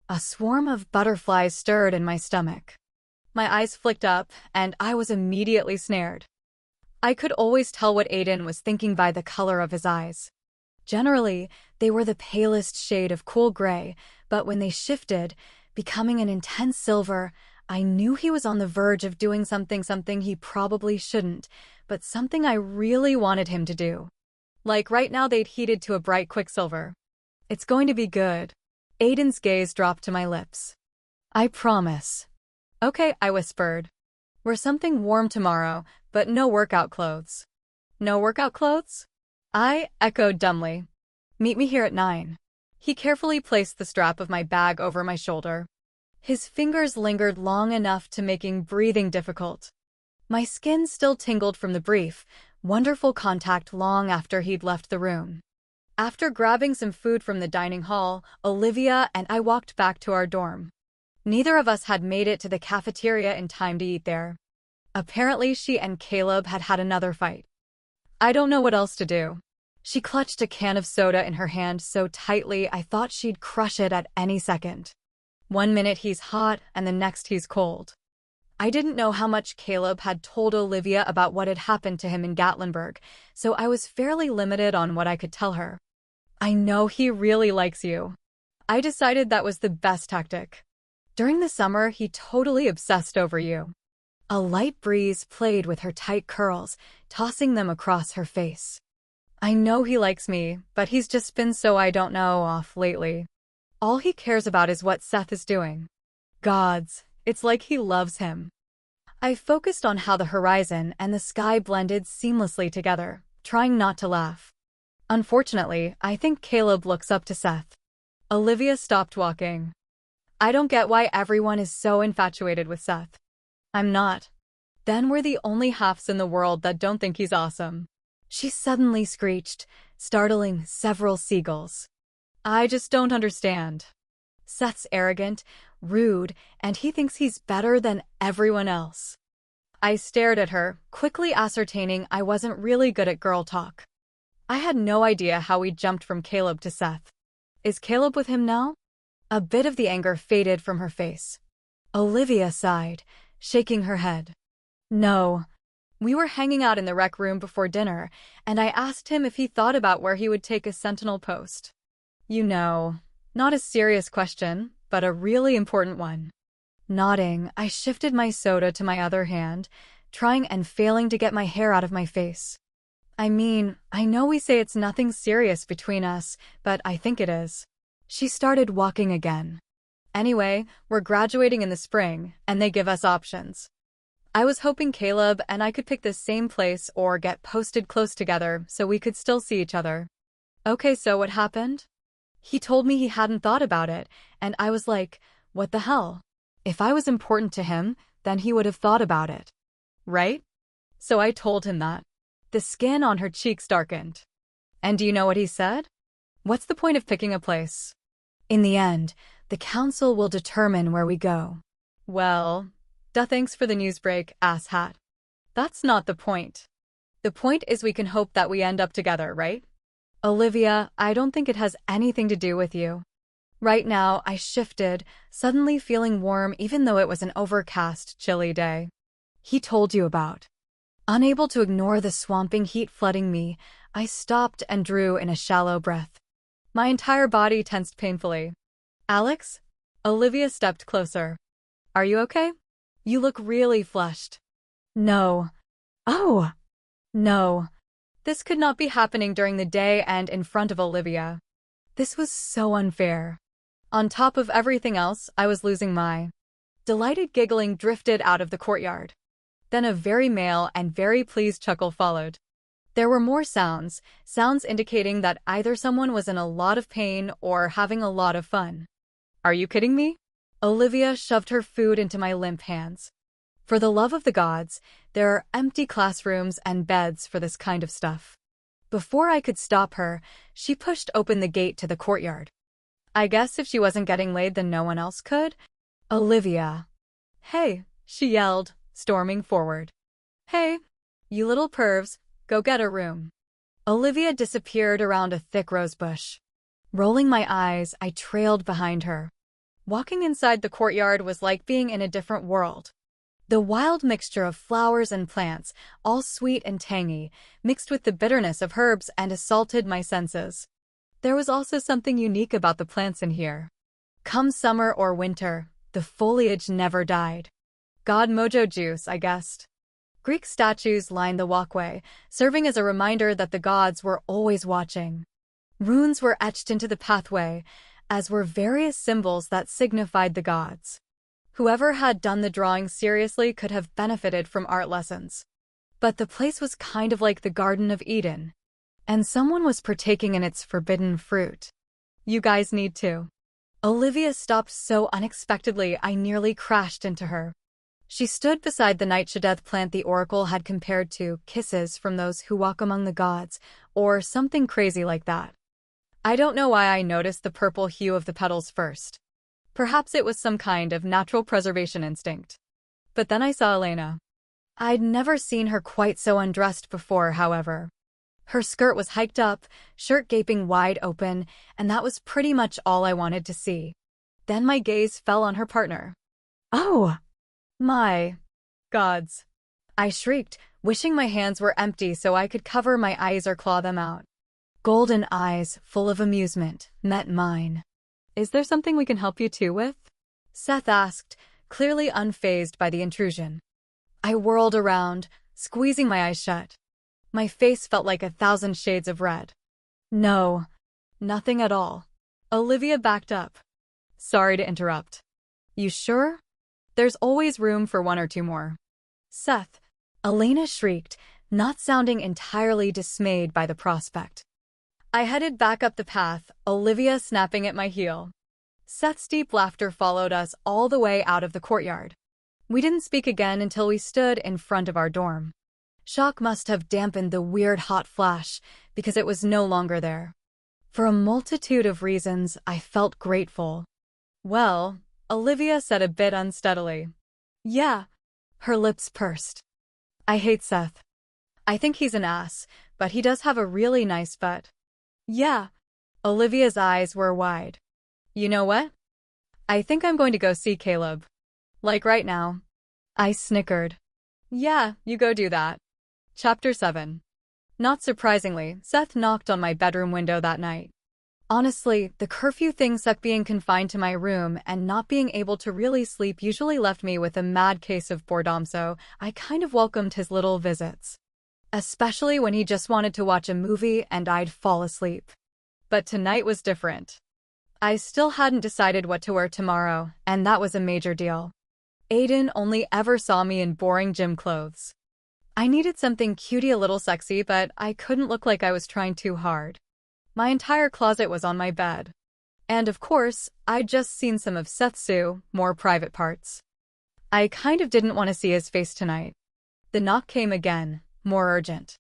A swarm of butterflies stirred in my stomach. My eyes flicked up, and I was immediately snared. I could always tell what Aiden was thinking by the color of his eyes. Generally, they were the palest shade of cool gray, but when they shifted, becoming an intense silver, I knew he was on the verge of doing something he probably shouldn't, but something I really wanted him to do. Like right now they'd heated to a bright quicksilver. It's going to be good. Aiden's gaze dropped to my lips. I promise. Okay, I whispered. Wear something warm tomorrow, but no workout clothes. No workout clothes? I echoed dumbly. Meet me here at 9. He carefully placed the strap of my bag over my shoulder. His fingers lingered long enough to making breathing difficult. My skin still tingled from the brief, wonderful contact long after he'd left the room. After grabbing some food from the dining hall, Olivia and I walked back to our dorm. Neither of us had made it to the cafeteria in time to eat there. Apparently, she and Caleb had had another fight. I don't know what else to do. She clutched a can of soda in her hand so tightly I thought she'd crush it at any second. One minute he's hot and the next he's cold. I didn't know how much Caleb had told Olivia about what had happened to him in Gatlinburg, so I was fairly limited on what I could tell her. I know he really likes you. I decided that was the best tactic. During the summer, he totally obsessed over you. A light breeze played with her tight curls, tossing them across her face. I know he likes me, but he's just been so I don't know off lately. All he cares about is what Seth is doing. Gods, it's like he loves him. I focused on how the horizon and the sky blended seamlessly together, trying not to laugh. Unfortunately, I think Caleb looks up to Seth. Olivia stopped walking. I don't get why everyone is so infatuated with Seth. I'm not. Then we're the only halves in the world that don't think he's awesome. She suddenly screeched, startling several seagulls. I just don't understand. Seth's arrogant, rude, and he thinks he's better than everyone else. I stared at her, quickly ascertaining I wasn't really good at girl talk. I had no idea how we jumped from Caleb to Seth. Is Caleb with him now? A bit of the anger faded from her face. Olivia sighed, shaking her head. No. We were hanging out in the rec room before dinner, and I asked him if he thought about where he would take a sentinel post. You know, not a serious question, but a really important one. Nodding, I shifted my soda to my other hand, trying and failing to get my hair out of my face. I mean, I know we say it's nothing serious between us, but I think it is. She started walking again. Anyway, we're graduating in the spring, and they give us options. I was hoping Caleb and I could pick the same place or get posted close together so we could still see each other. Okay, so what happened? He told me he hadn't thought about it, and I was like, what the hell? If I was important to him, then he would have thought about it. Right? So I told him that. The skin on her cheeks darkened. And do you know what he said? What's the point of picking a place? In the end, the council will determine where we go. Well, thanks for the news break, asshat. That's not the point. The point is we can hope that we end up together, right? Olivia, I don't think it has anything to do with you. Right now, I shifted, suddenly feeling warm even though it was an overcast, chilly day. He told you about. Unable to ignore the swamping heat flooding me, I stopped and drew in a shallow breath. My entire body tensed painfully. Alex? Olivia stepped closer. Are you okay? You look really flushed. No. Oh! No. This could not be happening during the day and in front of Olivia. This was so unfair. On top of everything else, I was losing my delighted giggling drifted out of the courtyard. Then a very male and very pleased chuckle followed. There were more sounds indicating that either someone was in a lot of pain or having a lot of fun. Are you kidding me? Olivia shoved her food into my limp hands. For the love of the gods, there are empty classrooms and beds for this kind of stuff. Before I could stop her, she pushed open the gate to the courtyard. I guess if she wasn't getting laid, then no one else could? Olivia. Hey, she yelled, storming forward. Hey, you little pervs, go get a room. Olivia disappeared around a thick rosebush. Rolling my eyes, I trailed behind her. Walking inside the courtyard was like being in a different world. The wild mixture of flowers and plants, all sweet and tangy, mixed with the bitterness of herbs and assaulted my senses. There was also something unique about the plants in here. Come summer or winter, the foliage never died. God mojo juice, I guessed. Greek statues lined the walkway, serving as a reminder that the gods were always watching. Runes were etched into the pathway, as were various symbols that signified the gods. Whoever had done the drawing seriously could have benefited from art lessons. But the place was kind of like the Garden of Eden, and someone was partaking in its forbidden fruit. You guys need to. Olivia stopped so unexpectedly I nearly crashed into her. She stood beside the nightshade plant the oracle had compared to kisses from those who walk among the gods, or something crazy like that. I don't know why I noticed the purple hue of the petals first. Perhaps it was some kind of natural preservation instinct. But then I saw Elena. I'd never seen her quite so undressed before, however. Her skirt was hiked up, shirt gaping wide open, and that was pretty much all I wanted to see. Then my gaze fell on her partner. Oh! My gods! I shrieked, wishing my hands were empty so I could cover my eyes or claw them out. Golden eyes, full of amusement, met mine. Is there something we can help you two with? Seth asked, clearly unfazed by the intrusion. I whirled around, squeezing my eyes shut. My face felt like 1,000 shades of red. No, nothing at all. Olivia backed up. Sorry to interrupt. You sure? There's always room for one or two more. Seth, Elena shrieked, not sounding entirely dismayed by the prospect. I headed back up the path, Olivia snapping at my heel. Seth's deep laughter followed us all the way out of the courtyard. We didn't speak again until we stood in front of our dorm. Shock must have dampened the weird hot flash because it was no longer there. For a multitude of reasons, I felt grateful. Well, Olivia said a bit unsteadily. Yeah. Her lips pursed. I hate Seth. I think he's an ass, but he does have a really nice butt. Yeah. Olivia's eyes were wide. You know what? I think I'm going to go see Caleb. Like right now. I snickered. Yeah, you go do that. Chapter 7. Not surprisingly, Seth knocked on my bedroom window that night. Honestly, the curfew thing sucked. Being confined to my room and not being able to really sleep usually left me with a mad case of boredom, so I kind of welcomed his little visits. Especially when he just wanted to watch a movie and I'd fall asleep. But tonight was different. I still hadn't decided what to wear tomorrow, and that was a major deal. Aiden only ever saw me in boring gym clothes. I needed something cutie, a little sexy, but I couldn't look like I was trying too hard. My entire closet was on my bed. And of course, I'd just seen some of Seth's more private parts. I kind of didn't want to see his face tonight. The knock came again, more urgent.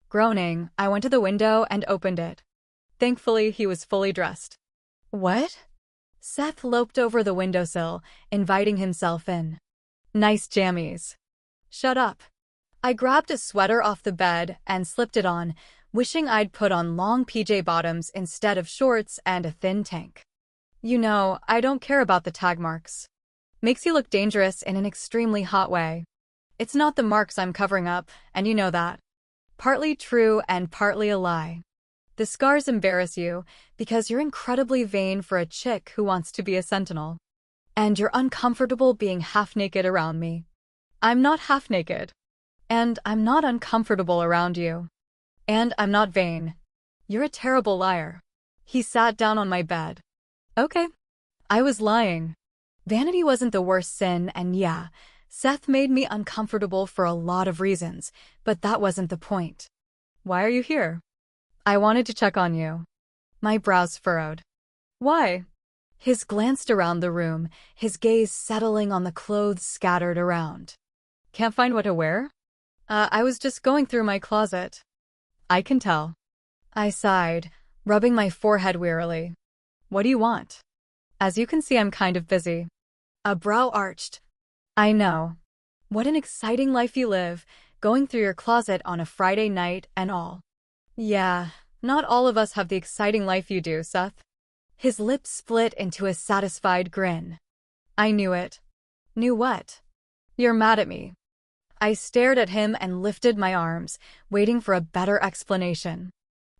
Groaning, I went to the window and opened it. Thankfully, he was fully dressed. What? Seth loped over the windowsill, inviting himself in. Nice jammies. Shut up. I grabbed a sweater off the bed and slipped it on, wishing I'd put on long PJ bottoms instead of shorts and a thin tank. You know, I don't care about the tag marks. Makes you look dangerous in an extremely hot way. It's not the marks I'm covering up, and you know that. Partly true and partly a lie. The scars embarrass you because you're incredibly vain for a chick who wants to be a sentinel. And you're uncomfortable being half-naked around me. I'm not half-naked. And I'm not uncomfortable around you. And I'm not vain. You're a terrible liar. He sat down on my bed. Okay. I was lying. Vanity wasn't the worst sin, and yeah, Seth made me uncomfortable for a lot of reasons, but that wasn't the point. Why are you here? I wanted to check on you. My brows furrowed. Why? His glanced around the room, his gaze settling on the clothes scattered around. Can't find what to wear? I was just going through my closet. I can tell. I sighed, rubbing my forehead wearily. What do you want? As you can see, I'm kind of busy. A brow arched. I know. What an exciting life you live, going through your closet on a Friday night and all. Yeah, not all of us have the exciting life you do, Seth. His lips split into a satisfied grin. I knew it. Knew what? You're mad at me. I stared at him and lifted my arms, waiting for a better explanation.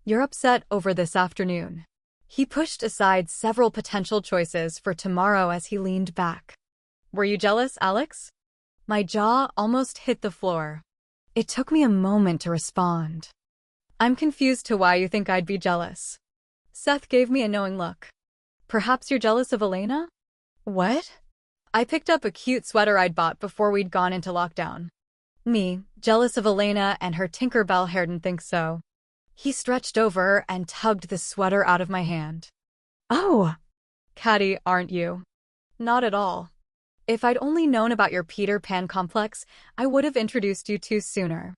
You're upset over this afternoon. He pushed aside several potential choices for tomorrow as he leaned back. Were you jealous, Alex? My jaw almost hit the floor. It took me a moment to respond. I'm confused to why you think I'd be jealous. Seth gave me a knowing look. Perhaps you're jealous of Elena? What? I picked up a cute sweater I'd bought before we'd gone into lockdown. Me, jealous of Elena and her Tinkerbell hair, didn't think so. He stretched over and tugged the sweater out of my hand. Oh! Catty, aren't you? Not at all. If I'd only known about your Peter Pan complex, I would have introduced you two sooner.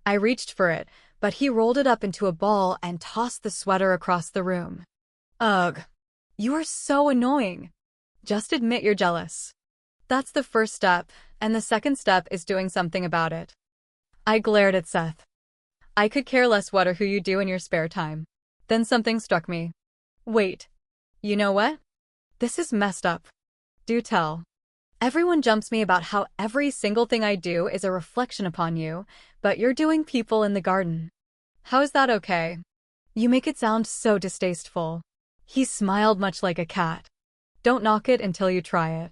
I reached for it, but he rolled it up into a ball and tossed the sweater across the room. Ugh. You are so annoying. Just admit you're jealous. That's the first step, and the second step is doing something about it. I glared at Seth. I could care less what or who you do in your spare time. Then something struck me. Wait. You know what? This is messed up. Do tell. Everyone jumps me about how every single thing I do is a reflection upon you, but you're doing people in the garden. How is that okay? You make it sound so distasteful. He smiled much like a cat. Don't knock it until you try it.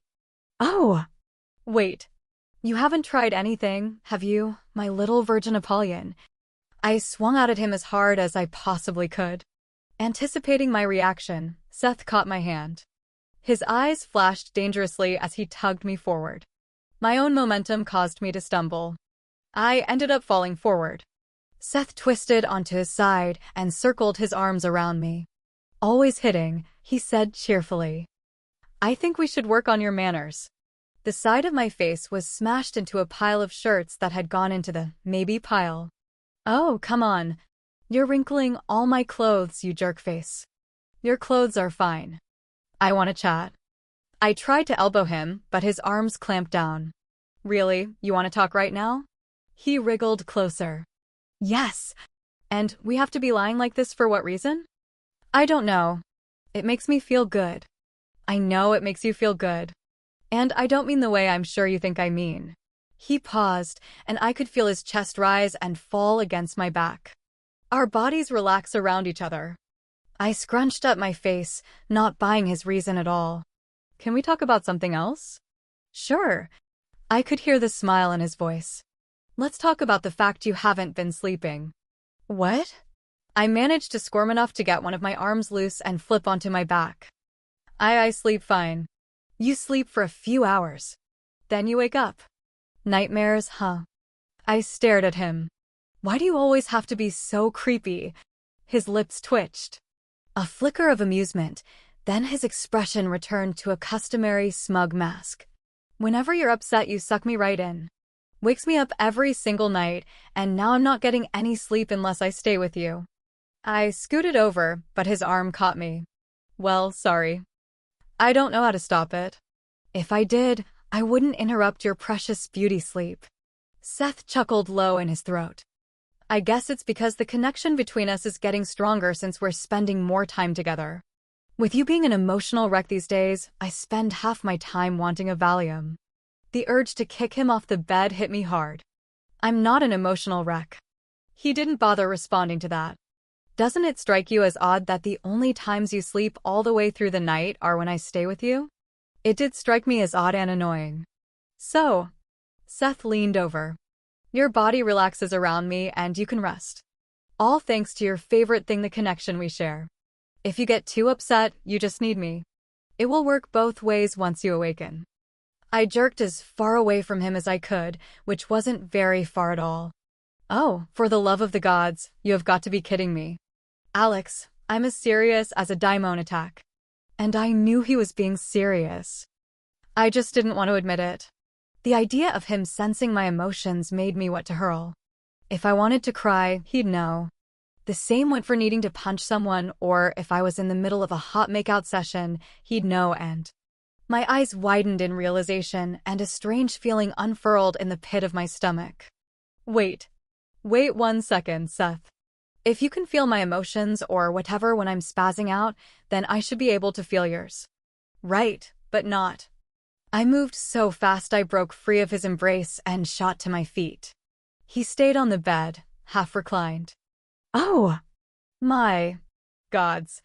Oh! Wait. You haven't tried anything, have you, my little virgin Apollyon? I swung out at him as hard as I possibly could. Anticipating my reaction, Seth caught my hand. His eyes flashed dangerously as he tugged me forward. My own momentum caused me to stumble. I ended up falling forward. Seth twisted onto his side and circled his arms around me. Always hitting, he said cheerfully. I think we should work on your manners. The side of my face was smashed into a pile of shirts that had gone into the maybe pile. Oh, come on. You're wrinkling all my clothes, you jerkface. Your clothes are fine. I want to chat. I tried to elbow him, but his arms clamped down. Really, you want to talk right now? He wriggled closer. Yes. And we have to be lying like this for what reason? I don't know. It makes me feel good. I know it makes you feel good. And I don't mean the way I'm sure you think I mean. He paused, and I could feel his chest rise and fall against my back. Our bodies relax around each other. I scrunched up my face, not buying his reason at all. Can we talk about something else? Sure. I could hear the smile in his voice. Let's talk about the fact you haven't been sleeping. What? I managed to squirm enough to get one of my arms loose and flip onto my back. I sleep fine. You sleep for a few hours. Then you wake up. Nightmares, huh? I stared at him. Why do you always have to be so creepy? His lips twitched. A flicker of amusement, then his expression returned to a customary smug mask. Whenever you're upset, you suck me right in. Wakes me up every single night, and now I'm not getting any sleep unless I stay with you. I scooted over, but his arm caught me. Well, sorry. I don't know how to stop it. If I did, I wouldn't interrupt your precious beauty sleep. Seth chuckled low in his throat. I guess it's because the connection between us is getting stronger since we're spending more time together. With you being an emotional wreck these days, I spend half my time wanting a Valium. The urge to kick him off the bed hit me hard. I'm not an emotional wreck. He didn't bother responding to that. Doesn't it strike you as odd that the only times you sleep all the way through the night are when I stay with you? It did strike me as odd and annoying. So, Seth leaned over. Your body relaxes around me and you can rest. All thanks to your favorite thing, the connection we share. If you get too upset, you just need me. It will work both ways once you awaken. I jerked as far away from him as I could, which wasn't very far at all. Oh, for the love of the gods, you have got to be kidding me. Alex, I'm as serious as a daimon attack. And I knew he was being serious. I just didn't want to admit it. The idea of him sensing my emotions made me want to hurl. If I wanted to cry, he'd know. The same went for needing to punch someone, or if I was in the middle of a hot makeout session, he'd know. And my eyes widened in realization, and a strange feeling unfurled in the pit of my stomach. Wait 1 second, Seth. If you can feel my emotions or whatever when I'm spazzing out, then I should be able to feel yours. Right, but not. I moved so fast I broke free of his embrace and shot to my feet. He stayed on the bed, half reclined. Oh, my gods.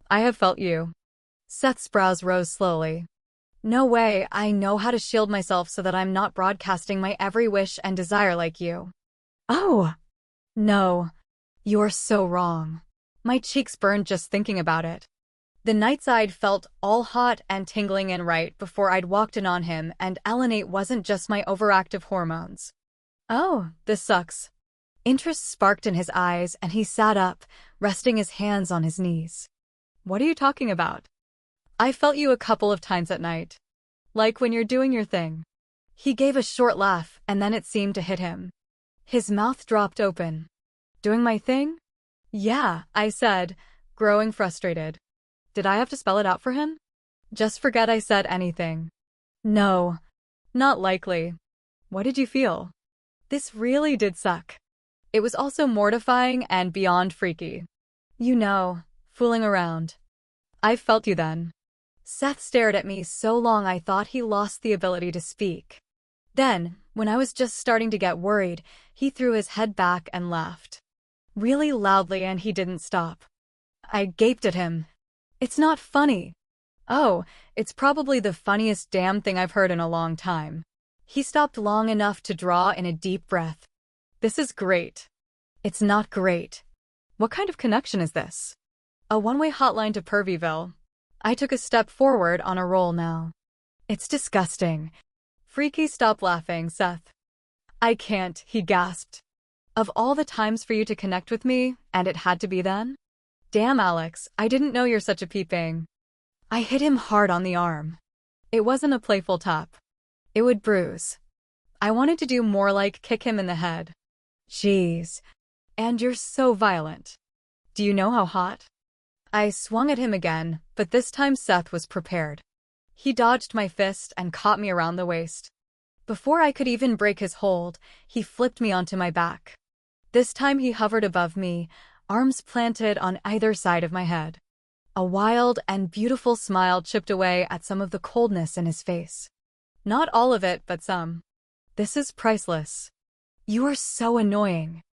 I have felt you. Seth's brows rose slowly. No way, I know how to shield myself so that I'm not broadcasting my every wish and desire like you. Oh, no. You're so wrong. My cheeks burned just thinking about it. The night side felt all hot and tingling and right before I'd walked in on him, and Elenate wasn't just my overactive hormones. Oh, this sucks. Interest sparked in his eyes, and he sat up, resting his hands on his knees. What are you talking about? I felt you a couple of times at night. Like when you're doing your thing. He gave a short laugh, and then it seemed to hit him. His mouth dropped open. Doing my thing? Yeah, I said, growing frustrated. Did I have to spell it out for him? Just forget I said anything. No, not likely. What did you feel? This really did suck. It was also mortifying and beyond freaky. You know, fooling around. I felt you then. Seth stared at me so long I thought he lost the ability to speak. Then, when I was just starting to get worried, he threw his head back and laughed. Really loudly, and he didn't stop. I gaped at him. It's not funny. Oh, it's probably the funniest damn thing I've heard in a long time. He stopped long enough to draw in a deep breath. This is great. It's not great. What kind of connection is this? A one-way hotline to Pervyville. I took a step forward on a roll now. It's disgusting. Freaky, stop laughing, Seth. I can't, he gasped. Of all the times for you to connect with me, and it had to be then? Damn, Alex, I didn't know you're such a peeping. I hit him hard on the arm. It wasn't a playful tap. It would bruise. I wanted to do more, like kick him in the head. Jeez. And you're so violent. Do you know how hot? I swung at him again, but this time Seth was prepared. He dodged my fist and caught me around the waist. Before I could even break his hold, he flipped me onto my back. This time he hovered above me, arms planted on either side of my head. A wild and beautiful smile chipped away at some of the coldness in his face. Not all of it, but some. This is priceless. You are so annoying.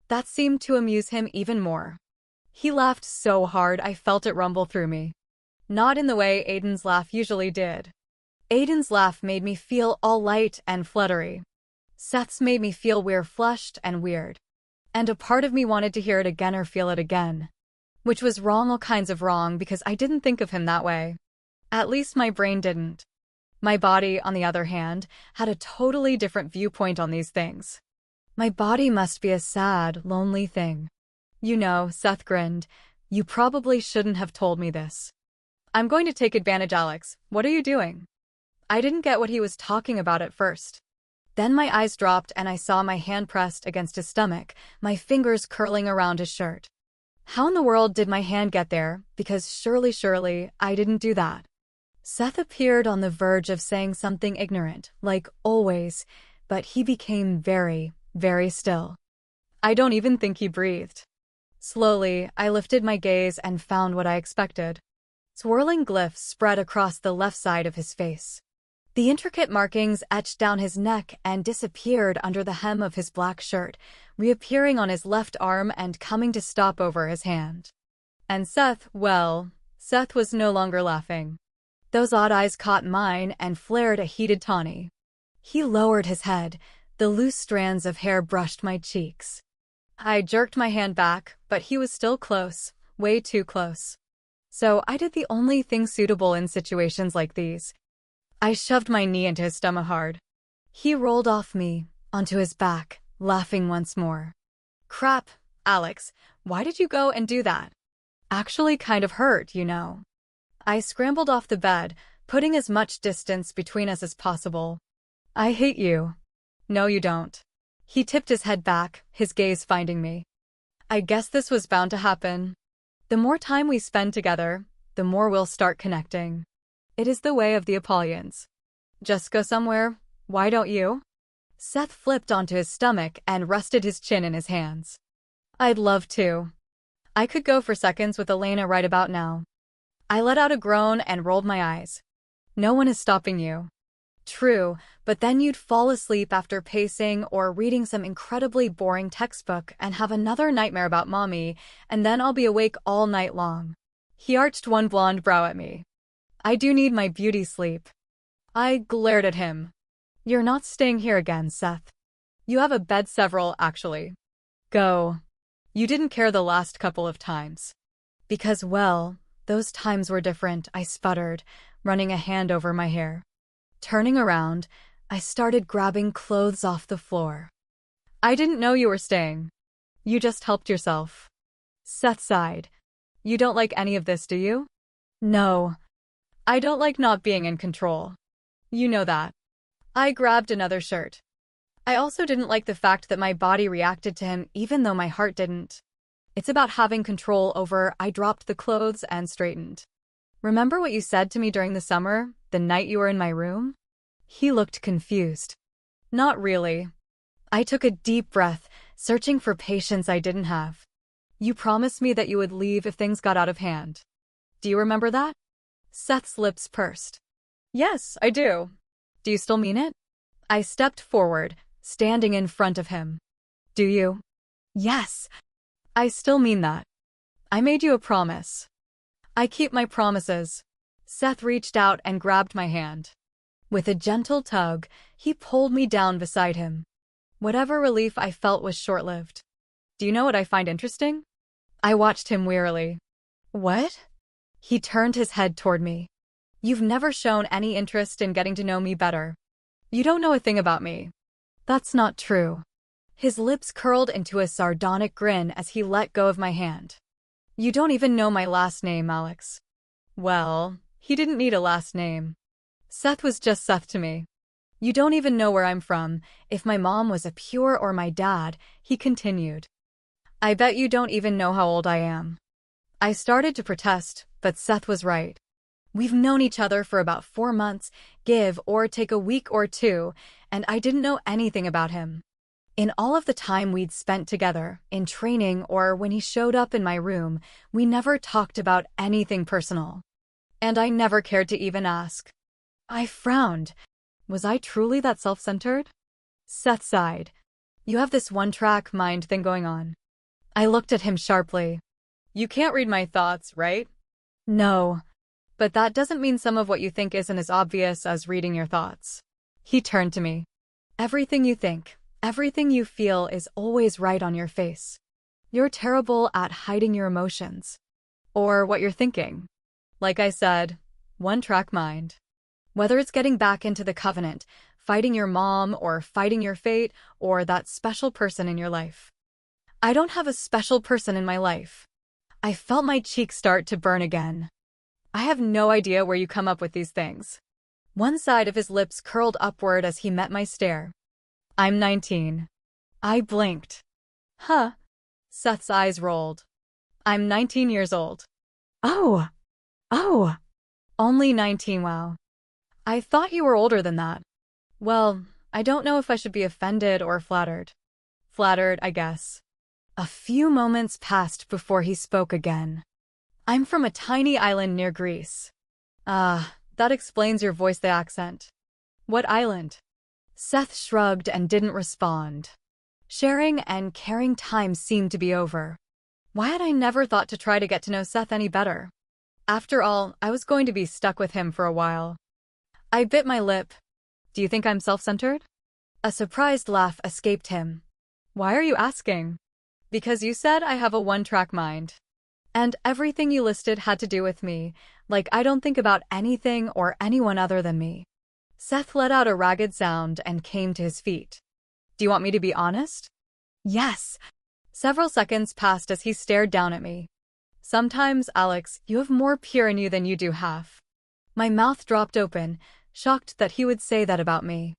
That seemed to amuse him even more. He laughed so hard I felt it rumble through me. Not in the way Aiden's laugh usually did. Aiden's laugh made me feel all light and fluttery. Seth's made me feel flushed and weird. And a part of me wanted to hear it again or feel it again. Which was wrong, all kinds of wrong, because I didn't think of him that way. At least my brain didn't. My body, on the other hand, had a totally different viewpoint on these things. My body must be a sad, lonely thing. You know, Seth grinned, you probably shouldn't have told me this. I'm going to take advantage, Alex. What are you doing? I didn't get what he was talking about at first. Then my eyes dropped and I saw my hand pressed against his stomach, my fingers curling around his shirt. How in the world did my hand get there? Because surely, I didn't do that. Seth appeared on the verge of saying something ignorant, like always, but he became very still. I don't even think he breathed. Slowly, I lifted my gaze and found what I expected. Swirling glyphs spread across the left side of his face. The intricate markings etched down his neck and disappeared under the hem of his black shirt, reappearing on his left arm and coming to stop over his hand. And Seth was no longer laughing. Those odd eyes caught mine and flared a heated tawny. He lowered his head. The loose strands of hair brushed my cheeks. I jerked my hand back, but he was still close, way too close. So I did the only thing suitable in situations like these. I shoved my knee into his stomach hard. He rolled off me, onto his back, laughing once more. Crap, Alex, why did you go and do that? Actually kind of hurt, you know. I scrambled off the bed, putting as much distance between us as possible. I hate you. No, you don't. He tipped his head back, his gaze finding me. I guess this was bound to happen. The more time we spend together, the more we'll start connecting. It is the way of the Apollians. Just go somewhere, why don't you? Seth flipped onto his stomach and rested his chin in his hands. I'd love to. I could go for seconds with Elena right about now. I let out a groan and rolled my eyes. No one is stopping you. True, but then you'd fall asleep after pacing or reading some incredibly boring textbook and have another nightmare about mommy, and then I'll be awake all night long. He arched one blonde brow at me. I do need my beauty sleep. I glared at him. You're not staying here again, Seth. You have a bed several, actually. Go. You didn't care the last couple of times. Because, well, those times were different, I sputtered, running a hand over my hair. Turning around, I started grabbing clothes off the floor. I didn't know you were staying. You just helped yourself. Seth sighed. You don't like any of this, do you? No. I don't like not being in control. You know that. I grabbed another shirt. I also didn't like the fact that my body reacted to him even though my heart didn't. It's about having control over. I dropped the clothes and straightened. Remember what you said to me during the summer, the night you were in my room? He looked confused. Not really. I took a deep breath, searching for patience I didn't have. You promised me that you would leave if things got out of hand. Do you remember that? Seth's lips pursed. Yes, I do. Do you still mean it? I stepped forward, standing in front of him. Do you? Yes. I still mean that. I made you a promise. I keep my promises. Seth reached out and grabbed my hand. With a gentle tug, he pulled me down beside him. Whatever relief I felt was short-lived. Do you know what I find interesting? I watched him wearily. What? He turned his head toward me. You've never shown any interest in getting to know me better. You don't know a thing about me. That's not true. His lips curled into a sardonic grin as he let go of my hand. You don't even know my last name, Alex. Well, he didn't need a last name. Seth was just Seth to me. You don't even know where I'm from, if my mom was a pure or my dad, he continued. I bet you don't even know how old I am. I started to protest, but Seth was right. We've known each other for about 4 months, give or take a week or two, and I didn't know anything about him. In all of the time we'd spent together, in training or when he showed up in my room, we never talked about anything personal. And I never cared to even ask. I frowned. Was I truly that self-centered? Seth sighed. You have this one-track mind thing going on. I looked at him sharply. You can't read my thoughts, right? No. But that doesn't mean some of what you think isn't as obvious as reading your thoughts. He turned to me. Everything you think, everything you feel is always right on your face. You're terrible at hiding your emotions. Or what you're thinking. Like I said, one-track mind. Whether it's getting back into the covenant, fighting your mom, or fighting your fate, or that special person in your life. I don't have a special person in my life. I felt my cheeks start to burn again. I have no idea where you come up with these things. One side of his lips curled upward as he met my stare. I'm 19. I blinked. Huh? Seth's eyes rolled. I'm 19 years old. Oh, oh, Only 19, wow. I thought you were older than that. Well, I don't know if I should be offended or flattered. Flattered, I guess. A few moments passed before he spoke again. I'm from a tiny island near Greece. Ah, that explains your voice, the accent. What island? Seth shrugged and didn't respond. Sharing and caring time seemed to be over. Why had I never thought to try to get to know Seth any better? After all, I was going to be stuck with him for a while. I bit my lip. Do you think I'm self-centered? A surprised laugh escaped him. Why are you asking? Because you said I have a one-track mind. And everything you listed had to do with me, like I don't think about anything or anyone other than me. Seth let out a ragged sound and came to his feet. Do you want me to be honest? yes. Several seconds passed as he stared down at me. Sometimes, Alex, you have more pure in you than you do half. My mouth dropped open, shocked that he would say that about me.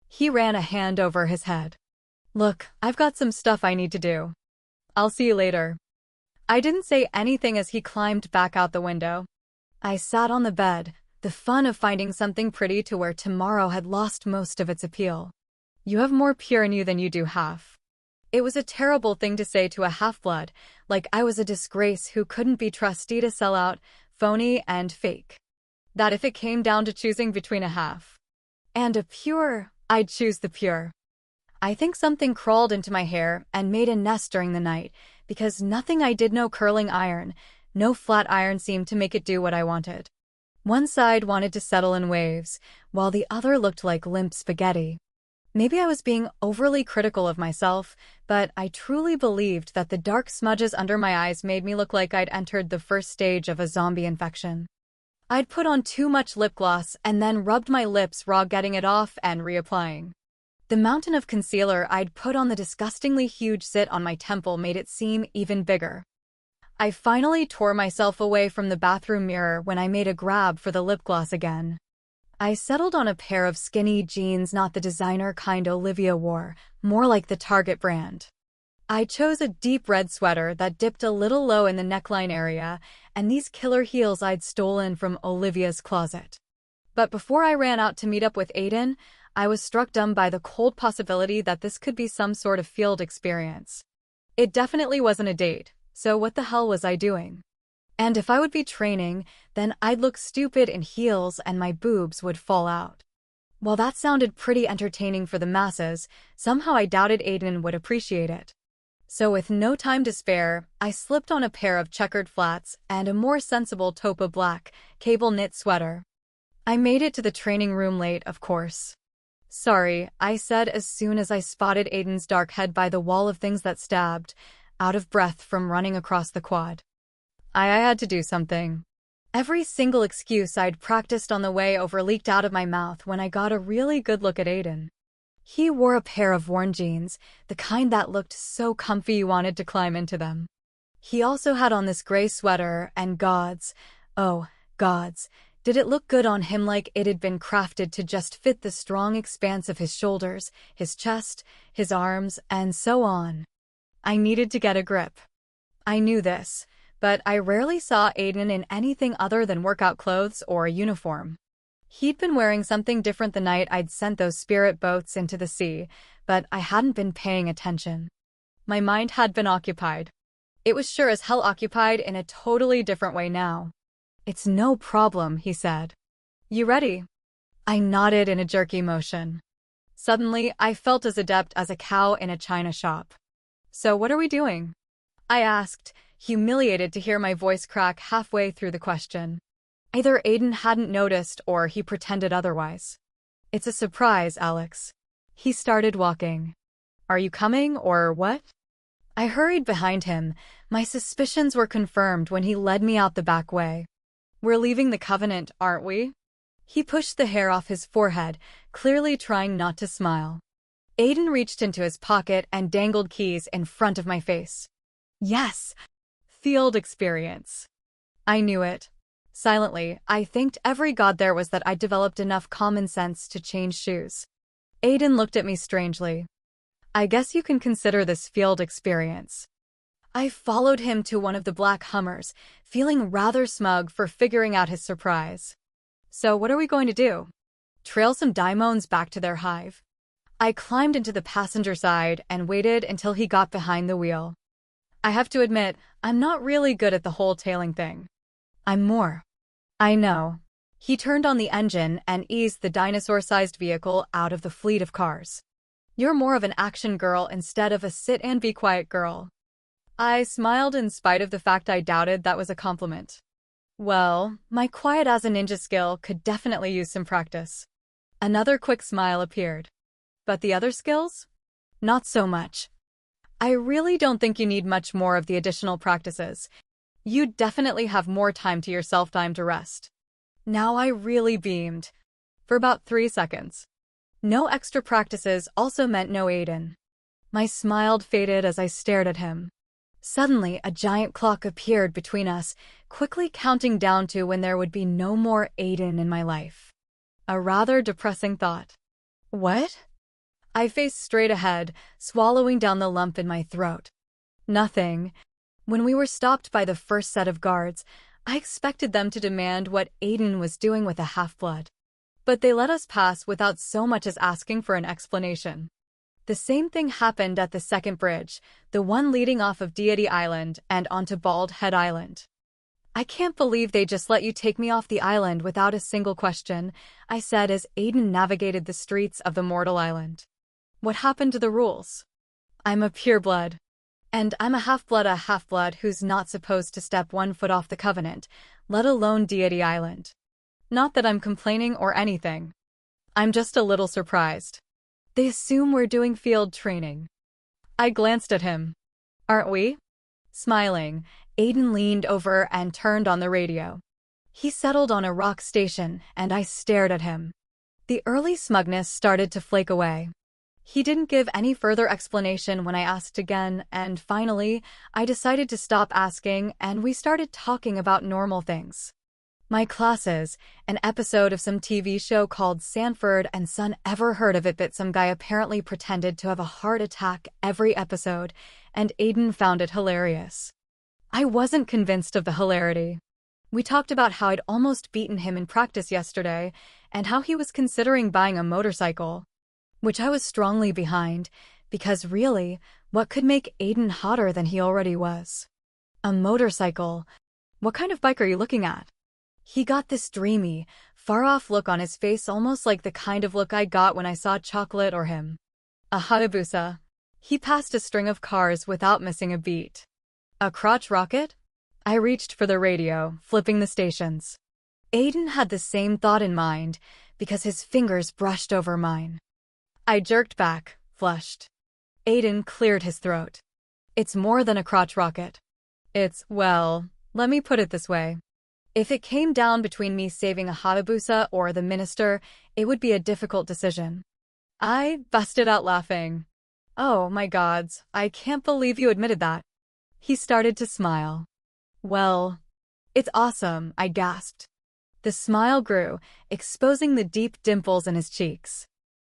He ran a hand over his head. Look, I've got some stuff I need to do. I'll see you later. I didn't say anything as he climbed back out the window. I sat on the bed, the fun of finding something pretty to wear tomorrow had lost most of its appeal. You have more pure in you than you do half. It was a terrible thing to say to a half-blood, like I was a disgrace who couldn't be trusty to sell out, phony and fake. That if it came down to choosing between a half and a pure, I'd choose the pure. I think something crawled into my hair and made a nest during the night, because nothing I did, no curling iron, no flat iron seemed to make it do what I wanted. One side wanted to settle in waves, while the other looked like limp spaghetti. Maybe I was being overly critical of myself, but I truly believed that the dark smudges under my eyes made me look like I'd entered the first stage of a zombie infection. I'd put on too much lip gloss and then rubbed my lips raw, getting it off and reapplying. The mountain of concealer I'd put on the disgustingly huge zit on my temple made it seem even bigger. I finally tore myself away from the bathroom mirror when I made a grab for the lip gloss again. I settled on a pair of skinny jeans, not the designer kind Olivia wore, more like the Target brand. I chose a deep red sweater that dipped a little low in the neckline area, and these killer heels I'd stolen from Olivia's closet. But before I ran out to meet up with Aiden, I was struck dumb by the cold possibility that this could be some sort of field experience. It definitely wasn't a date, so what the hell was I doing? And if I would be training, then I'd look stupid in heels and my boobs would fall out. While that sounded pretty entertaining for the masses, somehow I doubted Aiden would appreciate it. So with no time to spare, I slipped on a pair of checkered flats and a more sensible taupe black, cable knit sweater. I made it to the training room late, of course. Sorry, I said as soon as I spotted Aiden's dark head by the wall of things that stabbed, out of breath from running across the quad. I had to do something. Every single excuse I'd practiced on the way over leaked out of my mouth when I got a really good look at Aiden. He wore a pair of worn jeans, the kind that looked so comfy you wanted to climb into them. He also had on this gray sweater, and gods, oh, gods, did it look good on him, like it had been crafted to just fit the strong expanse of his shoulders, his chest, his arms, and so on. I needed to get a grip. I knew this, but I rarely saw Aiden in anything other than workout clothes or a uniform. He'd been wearing something different the night I'd sent those spirit boats into the sea, but I hadn't been paying attention. My mind had been occupied. It was sure as hell occupied in a totally different way now. It's no problem, he said. You ready? I nodded in a jerky motion. Suddenly, I felt as adept as a cow in a china shop. So what are we doing? I asked, humiliated to hear my voice crack halfway through the question. Either Aiden hadn't noticed or he pretended otherwise. It's a surprise, Alex. He started walking. Are you coming, or what? I hurried behind him. My suspicions were confirmed when he led me out the back way. We're leaving the Covenant, aren't we? He pushed the hair off his forehead, clearly trying not to smile. Aiden reached into his pocket and dangled keys in front of my face. Yes. Field experience. I knew it. Silently, I thanked every god there was that I'd developed enough common sense to change shoes. Aiden looked at me strangely. I guess you can consider this field experience. I followed him to one of the black Hummers, feeling rather smug for figuring out his surprise. So what are we going to do? Trail some daimons back to their hive? I climbed into the passenger side and waited until he got behind the wheel. I have to admit, I'm not really good at the whole tailing thing. I'm more. I know. He turned on the engine and eased the dinosaur-sized vehicle out of the fleet of cars. You're more of an action girl instead of a sit-and-be-quiet girl. I smiled in spite of the fact I doubted that was a compliment. Well, my quiet-as-a-ninja skill could definitely use some practice. Another quick smile appeared. But the other skills? Not so much. I really don't think you need much more of the additional practices. You definitely have more time to yourself, time to rest. Now I really beamed. For about 3 seconds. No extra practices also meant no Aiden. My smile faded as I stared at him. Suddenly, a giant clock appeared between us, quickly counting down to when there would be no more Aiden in my life. A rather depressing thought. What? I faced straight ahead, swallowing down the lump in my throat. Nothing. When we were stopped by the first set of guards, I expected them to demand what Aiden was doing with a half-blood. But they let us pass without so much as asking for an explanation. The same thing happened at the second bridge, the one leading off of Deity Island and onto Bald Head Island. I can't believe they just let you take me off the island without a single question, I said as Aiden navigated the streets of the mortal island. What happened to the rules? I'm a pureblood. And I'm a half-blood who's not supposed to step 1 foot off the Covenant, let alone Deity Island. Not that I'm complaining or anything. I'm just a little surprised. They assume we're doing field training. I glanced at him. Aren't we? Smiling, Aiden leaned over and turned on the radio. He settled on a rock station, and I stared at him. The early smugness started to flake away. He didn't give any further explanation when I asked again, and finally, I decided to stop asking, and we started talking about normal things. My classes, an episode of some TV show called Sanford and Son, ever heard of it? But some guy apparently pretended to have a heart attack every episode, and Aiden found it hilarious. I wasn't convinced of the hilarity. We talked about how I'd almost beaten him in practice yesterday, and how he was considering buying a motorcycle. Which I was strongly behind, because really, what could make Aiden hotter than he already was? A motorcycle. What kind of bike are you looking at? He got this dreamy, far-off look on his face, almost like the kind of look I got when I saw Chocolate or him. A Hayabusa. He passed a string of cars without missing a beat. A crotch rocket? I reached for the radio, flipping the stations. Aiden had the same thought in mind, because his fingers brushed over mine. I jerked back, flushed. Aiden cleared his throat. It's more than a crotch rocket. It's, well, let me put it this way. If it came down between me saving a Hayabusa or the minister, it would be a difficult decision. I busted out laughing. Oh my gods, I can't believe you admitted that. He started to smile. Well, it's awesome, I gasped. The smile grew, exposing the deep dimples in his cheeks.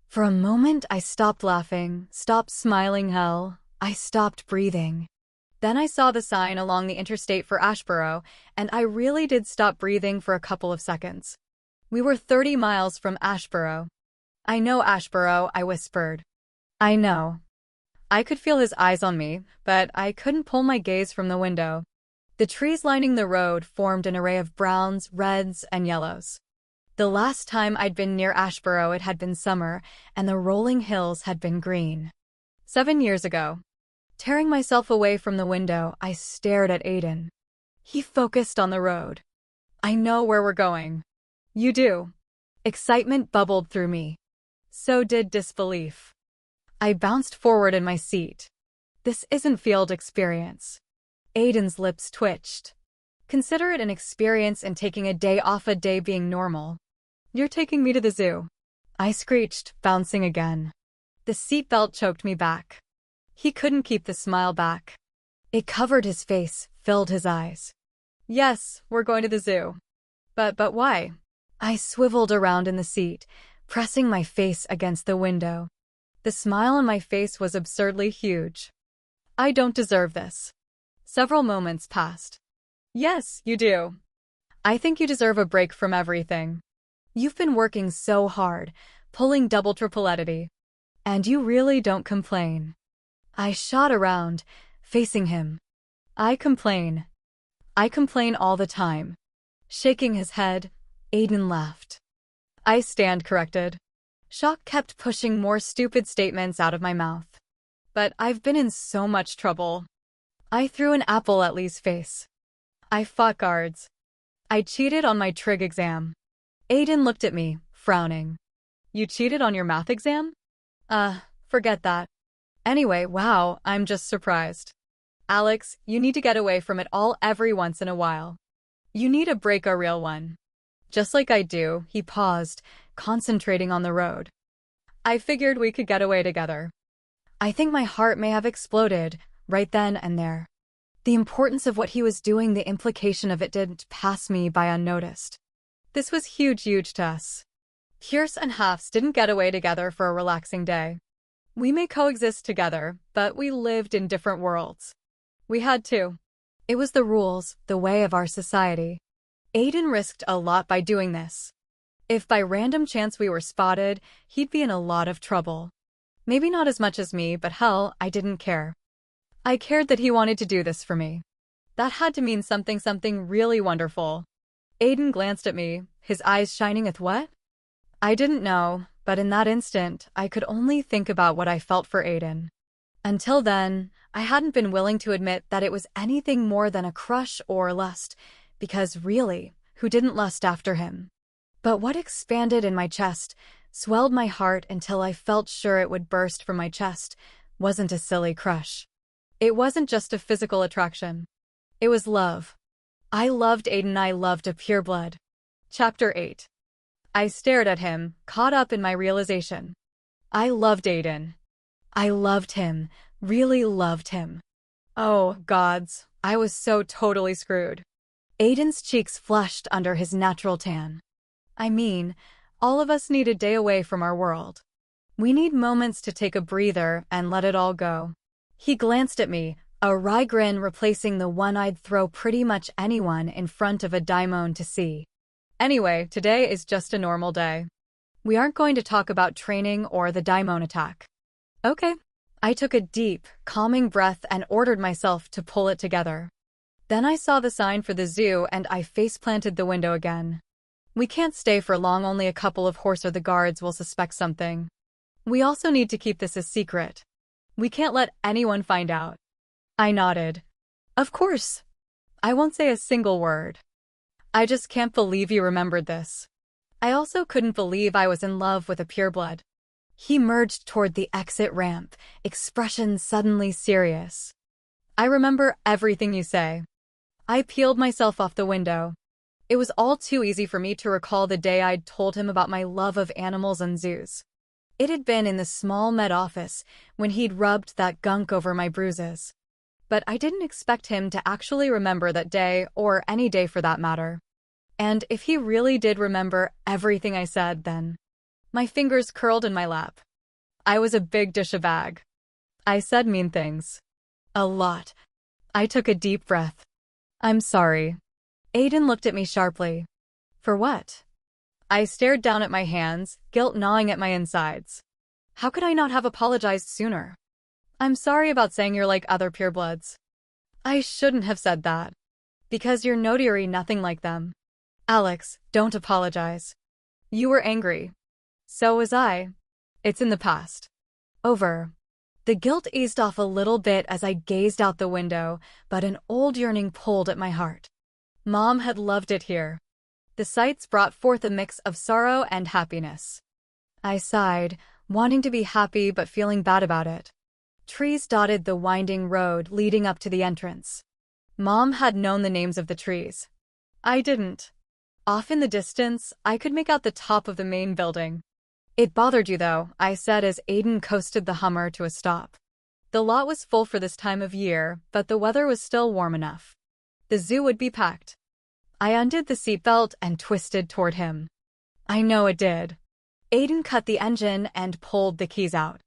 For a moment, I stopped laughing, stopped smiling. Hell, I stopped breathing. Then I saw the sign along the interstate for Ashboro, and I really did stop breathing for a couple of seconds. We were 30 miles from Ashboro. I know Ashboro, I whispered. I know. I could feel his eyes on me, but I couldn't pull my gaze from the window. The trees lining the road formed an array of browns, reds, and yellows. The last time I'd been near Ashboro, it had been summer, and the rolling hills had been green. 7 years ago. Tearing myself away from the window, I stared at Aiden. He focused on the road. I know where we're going. You do. Excitement bubbled through me. So did disbelief. I bounced forward in my seat. This isn't field experience. Aiden's lips twitched. Consider it an experience in taking a day off, a day being normal. You're taking me to the zoo. I screeched, bouncing again. The seatbelt choked me back. He couldn't keep the smile back. It covered his face, filled his eyes. Yes, we're going to the zoo. But why? I swiveled around in the seat, pressing my face against the window. The smile on my face was absurdly huge. I don't deserve this. Several moments passed. Yes, you do. I think you deserve a break from everything. You've been working so hard, pulling double triplettity. And you really don't complain. I shot around, facing him. I complain. I complain all the time. Shaking his head, Aiden laughed. I stand corrected. Shock kept pushing more stupid statements out of my mouth. But I've been in so much trouble. I threw an apple at Lee's face. I fought guards. I cheated on my trig exam. Aiden looked at me, frowning. You cheated on your math exam? Forget that. Anyway, wow, I'm just surprised. Alex, you need to get away from it all every once in a while. You need a break, a real one. Just like I do, he paused, concentrating on the road. I figured we could get away together. I think my heart may have exploded, right then and there. The importance of what he was doing, the implication of it didn't pass me by unnoticed. This was huge to us. Pierce and Hafs didn't get away together for a relaxing day. We may coexist together, but we lived in different worlds. We had to. It was the rules, the way of our society. Aiden risked a lot by doing this. If by random chance we were spotted, he'd be in a lot of trouble. Maybe not as much as me, but hell, I didn't care. I cared that he wanted to do this for me. That had to mean something really wonderful. Aiden glanced at me, his eyes shining with what? I didn't know, but in that instant, I could only think about what I felt for Aiden. Until then, I hadn't been willing to admit that it was anything more than a crush or lust, because really, who didn't lust after him? But what expanded in my chest, swelled my heart until I felt sure it would burst from my chest, wasn't a silly crush. It wasn't just a physical attraction. It was love. I loved Aiden, I loved a pureblood. Chapter 8. I stared at him, caught up in my realization. I loved Aiden. I loved him, really loved him. Oh, gods, I was so totally screwed. Aiden's cheeks flushed under his natural tan. I mean, all of us need a day away from our world. We need moments to take a breather and let it all go. He glanced at me, a wry grin replacing the one I'd throw pretty much anyone in front of a daimon to see. Anyway, today is just a normal day. We aren't going to talk about training or the daimon attack. Okay. I took a deep, calming breath and ordered myself to pull it together. Then I saw the sign for the zoo and I face-planted the window again. We can't stay for long, only a couple of horse or the guards will suspect something. We also need to keep this a secret. We can't let anyone find out. I nodded. Of course. I won't say a single word. I just can't believe you remembered this. I also couldn't believe I was in love with a pureblood. He merged toward the exit ramp, expression suddenly serious. I remember everything you say. I peeled myself off the window. It was all too easy for me to recall the day I'd told him about my love of animals and zoos. It had been in the small med office when he'd rubbed that gunk over my bruises. But I didn't expect him to actually remember that day, or any day for that matter. And if he really did remember everything I said, then... My fingers curled in my lap. I was a big dish of bag. I said mean things. A lot. I took a deep breath. I'm sorry. Aiden looked at me sharply. For what? I stared down at my hands, guilt gnawing at my insides. How could I not have apologized sooner? I'm sorry about saying you're like other purebloods. I shouldn't have said that. Because you're nothing like them. Alex, don't apologize. You were angry. So was I. It's in the past. Over. The guilt eased off a little bit as I gazed out the window, but an old yearning pulled at my heart. Mom had loved it here. The sights brought forth a mix of sorrow and happiness. I sighed, wanting to be happy but feeling bad about it. Trees dotted the winding road leading up to the entrance. Mom had known the names of the trees. I didn't. Off in the distance, I could make out the top of the main building. It bothered you though, I said as Aiden coasted the Hummer to a stop. The lot was full for this time of year, but the weather was still warm enough. The zoo would be packed. I undid the seatbelt and twisted toward him. I know it did. Aiden cut the engine and pulled the keys out.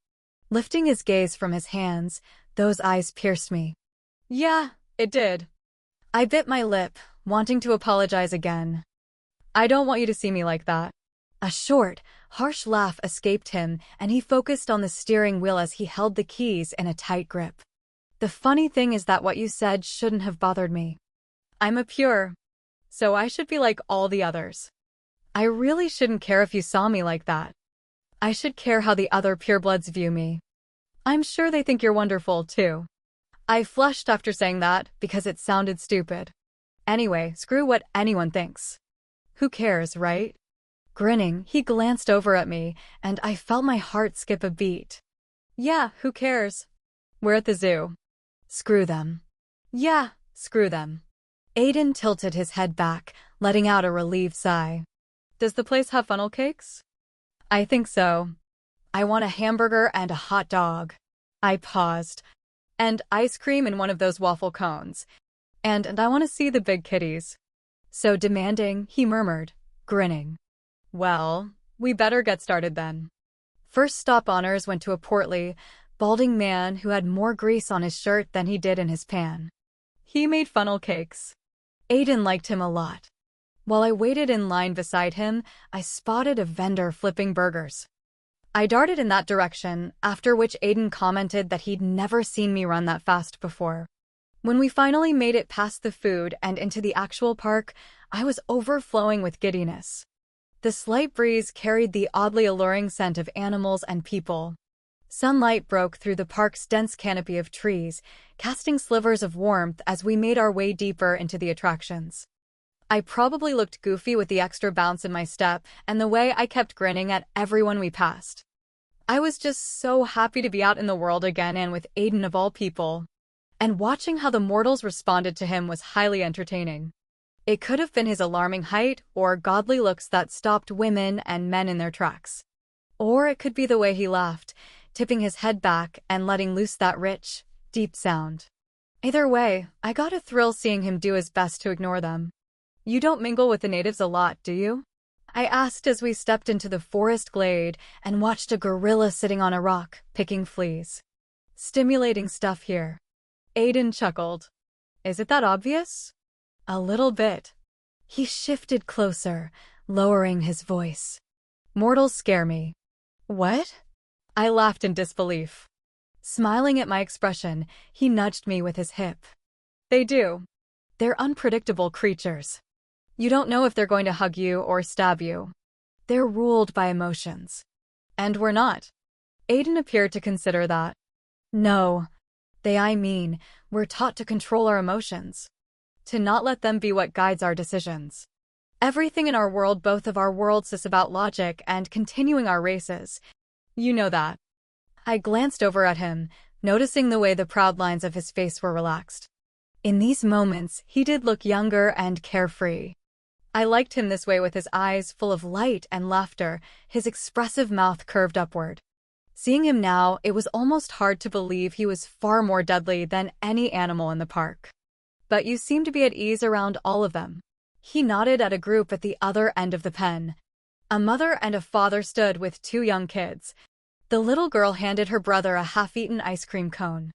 Lifting his gaze from his hands, those eyes pierced me. Yeah, It did. I bit my lip, wanting to apologize again. I don't want you to see me like that. A short, harsh laugh escaped him, and he focused on the steering wheel as he held the keys in a tight grip. The funny thing is that what you said shouldn't have bothered me. I'm a pure, so I should be like all the others. I really shouldn't care if you saw me like that. I should care how the other purebloods view me. I'm sure they think you're wonderful, too. I flushed after saying that because it sounded stupid. Anyway, screw what anyone thinks. Who cares, right? Grinning, he glanced over at me, and I felt my heart skip a beat. Yeah, who cares? We're at the zoo. Screw them. Yeah, screw them. Aiden tilted his head back, letting out a relieved sigh. Does the place have funnel cakes? I think so. I want a hamburger and a hot dog. I paused. And ice cream in one of those waffle cones. And I want to see the big kitties. So demanding, he murmured, grinning. Well, we better get started then. First stop honors went to a portly, balding man who had more grease on his shirt than he did in his pan. He made funnel cakes. Aiden liked him a lot. While I waited in line beside him, I spotted a vendor flipping burgers. I darted in that direction, after which Aiden commented that he'd never seen me run that fast before. When we finally made it past the food and into the actual park, I was overflowing with giddiness. The slight breeze carried the oddly alluring scent of animals and people. Sunlight broke through the park's dense canopy of trees, casting slivers of warmth as we made our way deeper into the attractions. I probably looked goofy with the extra bounce in my step and the way I kept grinning at everyone we passed. I was just so happy to be out in the world again and with Aiden of all people. And watching how the mortals responded to him was highly entertaining. It could have been his alarming height or godly looks that stopped women and men in their tracks. Or it could be the way he laughed, tipping his head back and letting loose that rich, deep sound. Either way, I got a thrill seeing him do his best to ignore them. You don't mingle with the natives a lot, do you? I asked as we stepped into the forest glade and watched a gorilla sitting on a rock, picking fleas. Stimulating stuff here. Aiden chuckled. Is it that obvious? A little bit. He shifted closer, lowering his voice. Mortals scare me. What? I laughed in disbelief. Smiling at my expression, he nudged me with his hip. They do. They're unpredictable creatures. You don't know if they're going to hug you or stab you. They're ruled by emotions. And we're not. Aiden appeared to consider that. No. We're taught to control our emotions. To not let them be what guides our decisions. Everything in our world, both of our worlds, is about logic and continuing our races. You know that. I glanced over at him, noticing the way the proud lines of his face were relaxed. In these moments, he did look younger and carefree. I liked him this way, with his eyes full of light and laughter, his expressive mouth curved upward. Seeing him now, it was almost hard to believe he was far more deadly than any animal in the park. But you seem to be at ease around all of them. He nodded at a group at the other end of the pen. A mother and a father stood with two young kids. The little girl handed her brother a half-eaten ice cream cone.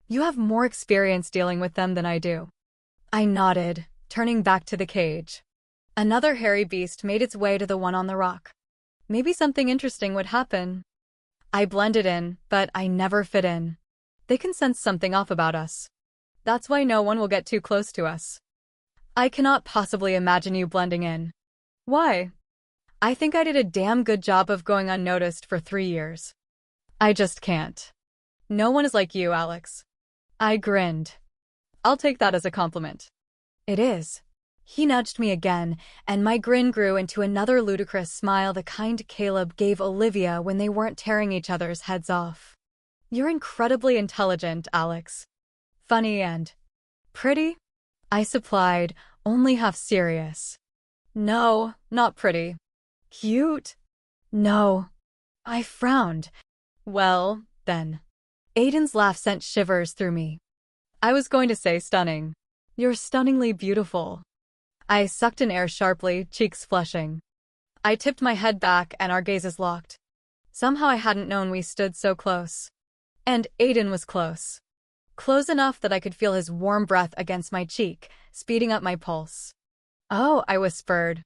You have more experience dealing with them than I do. I nodded, turning back to the cage. Another hairy beast made its way to the one on the rock. Maybe something interesting would happen. I blended in, but I never fit in. They can sense something off about us. That's why no one will get too close to us. I cannot possibly imagine you blending in. Why? I think I did a damn good job of going unnoticed for 3 years. I just can't. No one is like you, Alex. I grinned. I'll take that as a compliment. It is. He nudged me again, and my grin grew into another ludicrous smile, the kind Caleb gave Olivia when they weren't tearing each other's heads off. You're incredibly intelligent, Alex. Funny and pretty? I supplied, only half serious. No, not pretty. Cute? No. I frowned. Well, then. Aiden's laugh sent shivers through me. I was going to say stunning. You're stunningly beautiful. I sucked in air sharply, cheeks flushing. I tipped my head back and our gazes locked. Somehow I hadn't known we stood so close. And Aiden was close. close enough that I could feel his warm breath against my cheek, speeding up my pulse. "Oh," I whispered.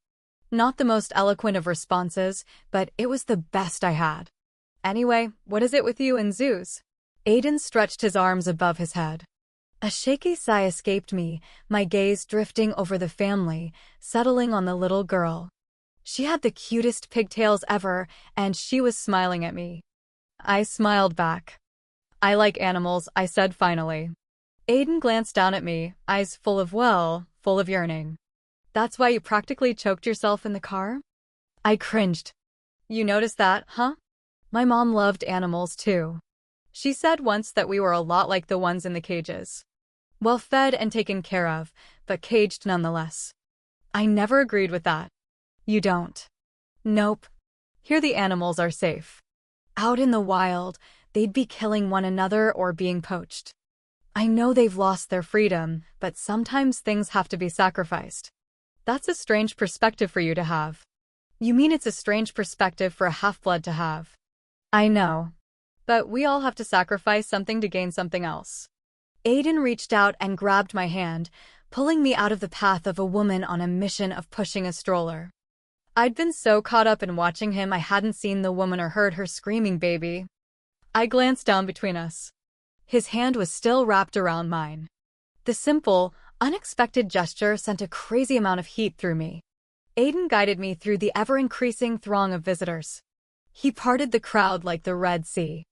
Not the most eloquent of responses, but it was the best I had. "Anyway, what is it with you and zoos?" Aiden stretched his arms above his head. A shaky sigh escaped me, my gaze drifting over the family, settling on the little girl. She had the cutest pigtails ever, and she was smiling at me. I smiled back. "I like animals," I said finally. Aiden glanced down at me, eyes full of yearning. "That's why you practically choked yourself in the car?" I cringed. "You noticed that, huh?" My mom loved animals too. She said once that we were a lot like the ones in the cages. Well fed and taken care of, but caged nonetheless. I never agreed with that. "You don't?" "Nope. Here the animals are safe. Out in the wild, they'd be killing one another or being poached. I know they've lost their freedom, but sometimes things have to be sacrificed." "That's a strange perspective for you to have." "You mean it's a strange perspective for a half-blood to have." "I know. But we all have to sacrifice something to gain something else." Aiden reached out and grabbed my hand, pulling me out of the path of a woman on a mission of pushing a stroller. I'd been so caught up in watching him I hadn't seen the woman or heard her screaming baby. I glanced down between us. His hand was still wrapped around mine. The simple, unexpected gesture sent a crazy amount of heat through me. Aiden guided me through the ever-increasing throng of visitors. He parted the crowd like the Red Sea.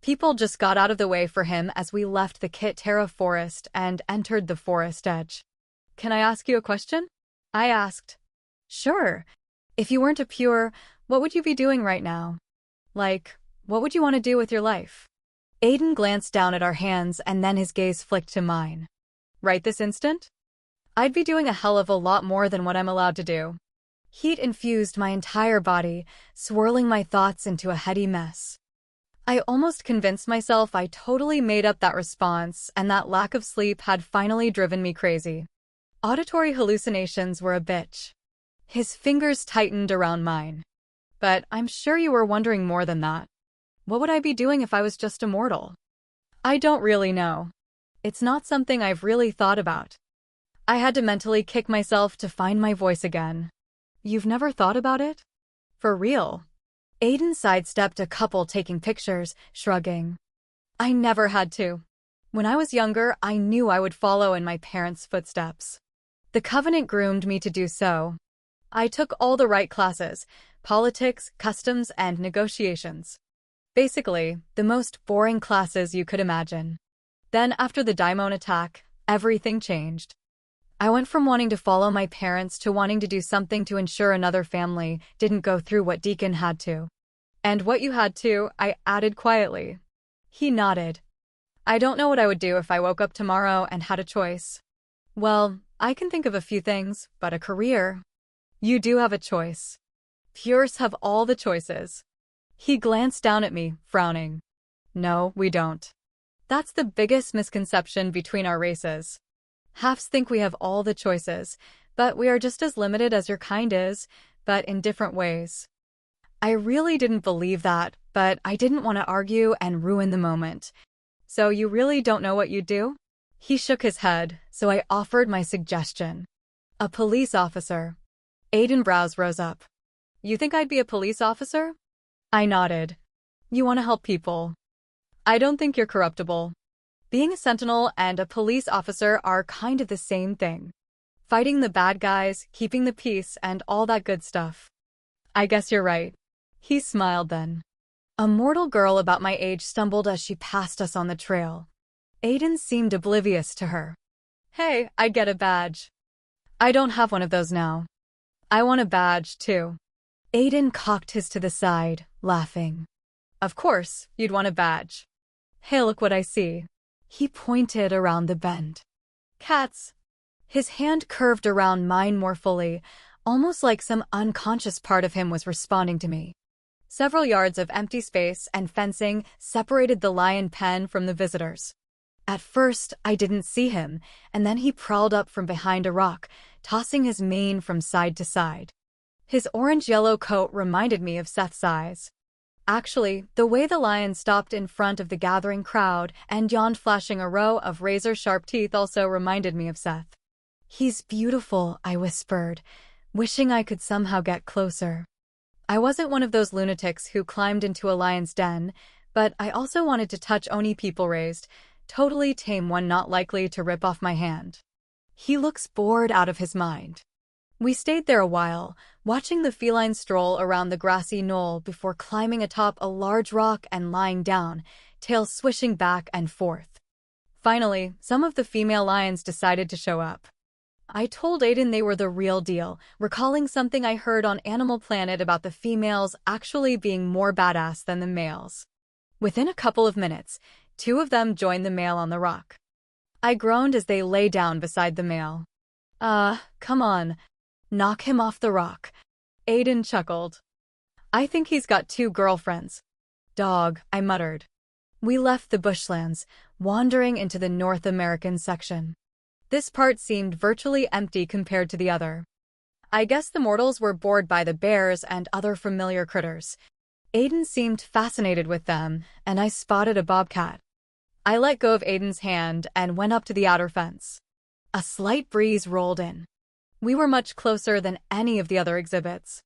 People just got out of the way for him as we left the Kit-Tara forest and entered the forest edge. "Can I ask you a question?" I asked. "Sure. If you weren't a pure, what would you be doing right now? Like, what would you want to do with your life?" Aiden glanced down at our hands and then his gaze flicked to mine. "Right this instant? I'd be doing a hell of a lot more than what I'm allowed to do." Heat infused my entire body, swirling my thoughts into a heady mess. I almost convinced myself I totally made up that response and that lack of sleep had finally driven me crazy. Auditory hallucinations were a bitch. His fingers tightened around mine. "But I'm sure you were wondering more than that. What would I be doing if I was just a mortal?" "I don't really know. It's not something I've really thought about." I had to mentally kick myself to find my voice again. "You've never thought about it? For real?" Aiden sidestepped a couple taking pictures, shrugging. "I never had to. When I was younger, I knew I would follow in my parents' footsteps. The Covenant groomed me to do so. I took all the right classes: politics, customs, and negotiations. Basically, the most boring classes you could imagine. Then after the Daimon attack, everything changed. I went from wanting to follow my parents to wanting to do something to ensure another family didn't go through what Deacon had to." "And what you had to," I added quietly. He nodded. "I don't know what I would do if I woke up tomorrow and had a choice." "Well, I can think of a few things, but a career." "You do have a choice. Pures have all the choices." He glanced down at me, frowning. "No, we don't. That's the biggest misconception between our races. Halves think we have all the choices, but we are just as limited as your kind is, but in different ways." I really didn't believe that, but I didn't want to argue and ruin the moment. "So you really don't know what you'd do?" He shook his head, so I offered my suggestion. "A police officer." Aiden's brows rose up. "You think I'd be a police officer?" I nodded. "You want to help people. I don't think you're corruptible. Being a sentinel and a police officer are kind of the same thing. Fighting the bad guys, keeping the peace, and all that good stuff." "I guess you're right." He smiled then. A mortal girl about my age stumbled as she passed us on the trail. Aiden seemed oblivious to her. "Hey, I'd get a badge." "I don't have one of those now." "I want a badge, too." Aiden cocked his to the side, laughing. "Of course, you'd want a badge. Hey, look what I see." He pointed around the bend. "Cats." His hand curved around mine more fully, almost like some unconscious part of him was responding to me. Several yards of empty space and fencing separated the lion pen from the visitors. At first, I didn't see him, and then he prowled up from behind a rock, tossing his mane from side to side. His orange-yellow coat reminded me of Seth's eyes. Actually, the way the lion stopped in front of the gathering crowd and yawned, flashing a row of razor-sharp teeth, also reminded me of Seth. "He's beautiful," I whispered, wishing I could somehow get closer. I wasn't one of those lunatics who climbed into a lion's den, but I also wanted to touch Oni people raised, totally tame one not likely to rip off my hand. "He looks bored out of his mind." We stayed there a while, watching the feline stroll around the grassy knoll before climbing atop a large rock and lying down, tail swishing back and forth. Finally, some of the female lions decided to show up. I told Aiden they were the real deal, recalling something I heard on Animal Planet about the females actually being more badass than the males. Within a couple of minutes, 2 of them joined the male on the rock. I groaned as they lay down beside the male. Come on. Knock him off the rock." Aiden chuckled. "I think he's got 2 girlfriends." "Dog," I muttered. We left the bushlands, wandering into the North American section. This part seemed virtually empty compared to the other. I guess the mortals were bored by the bears and other familiar critters. Aiden seemed fascinated with them, and I spotted a bobcat. I let go of Aiden's hand and went up to the outer fence. A slight breeze rolled in. We were much closer than any of the other exhibits.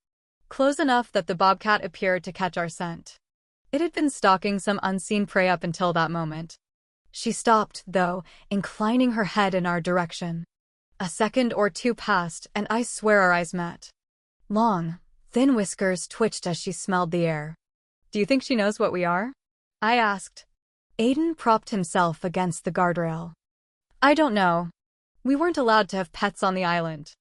Close enough that the bobcat appeared to catch our scent. It had been stalking some unseen prey up until that moment. She stopped, though, inclining her head in our direction. A second or 2 passed, and I swear our eyes met. Long, thin whiskers twitched as she smelled the air. "Do you think she knows what we are?" I asked. Aiden propped himself against the guardrail. "I don't know. We weren't allowed to have pets on the island.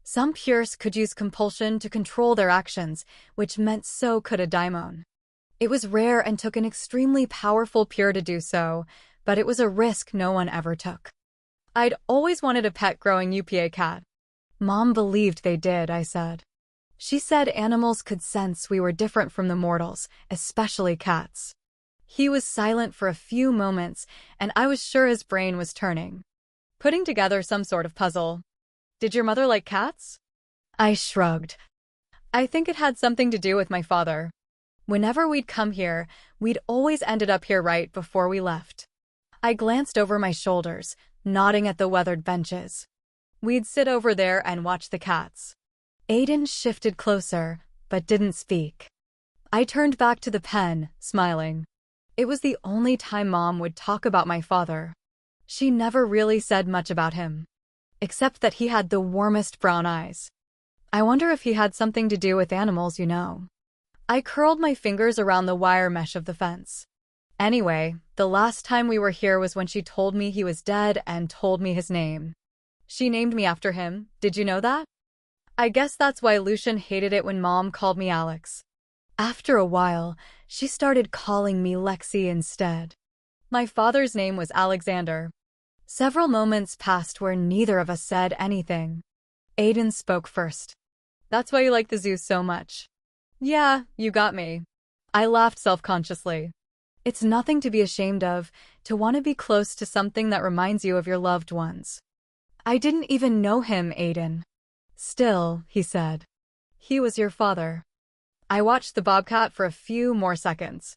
Some pures could use compulsion to control their actions, which meant so could a daimon. It was rare and took an extremely powerful pure to do so, but it was a risk no one ever took. I'd always wanted a pet growing UPA cat." "Mom believed they did," I said. "She said animals could sense we were different from the mortals, especially cats." He was silent for a few moments, and I was sure his brain was turning, putting together some sort of puzzle. "Did your mother like cats?" I shrugged. "I think it had something to do with my father. Whenever we'd come here, we'd always ended up here right before we left." I glanced over my shoulders, nodding at the weathered benches. We'd sit over there and watch the cats. Aiden shifted closer, but didn't speak. I turned back to the pen, smiling. It was the only time Mom would talk about my father. She never really said much about him, except that he had the warmest brown eyes. I wonder if he had something to do with animals, you know. I curled my fingers around the wire mesh of the fence. Anyway, the last time we were here was when she told me he was dead and told me his name. She named me after him, did you know that? I guess that's why Lucian hated it when Mom called me Alex. After a while, she started calling me Lexi instead. My father's name was Alexander. Several moments passed where neither of us said anything. Aiden spoke first. "That's why you like the zoo so much." "Yeah, you got me." I laughed self-consciously. It's nothing to be ashamed of, to want to be close to something that reminds you of your loved ones. "I didn't even know him, Aiden." "Still," he said. "He was your father." I watched the bobcat for a few more seconds.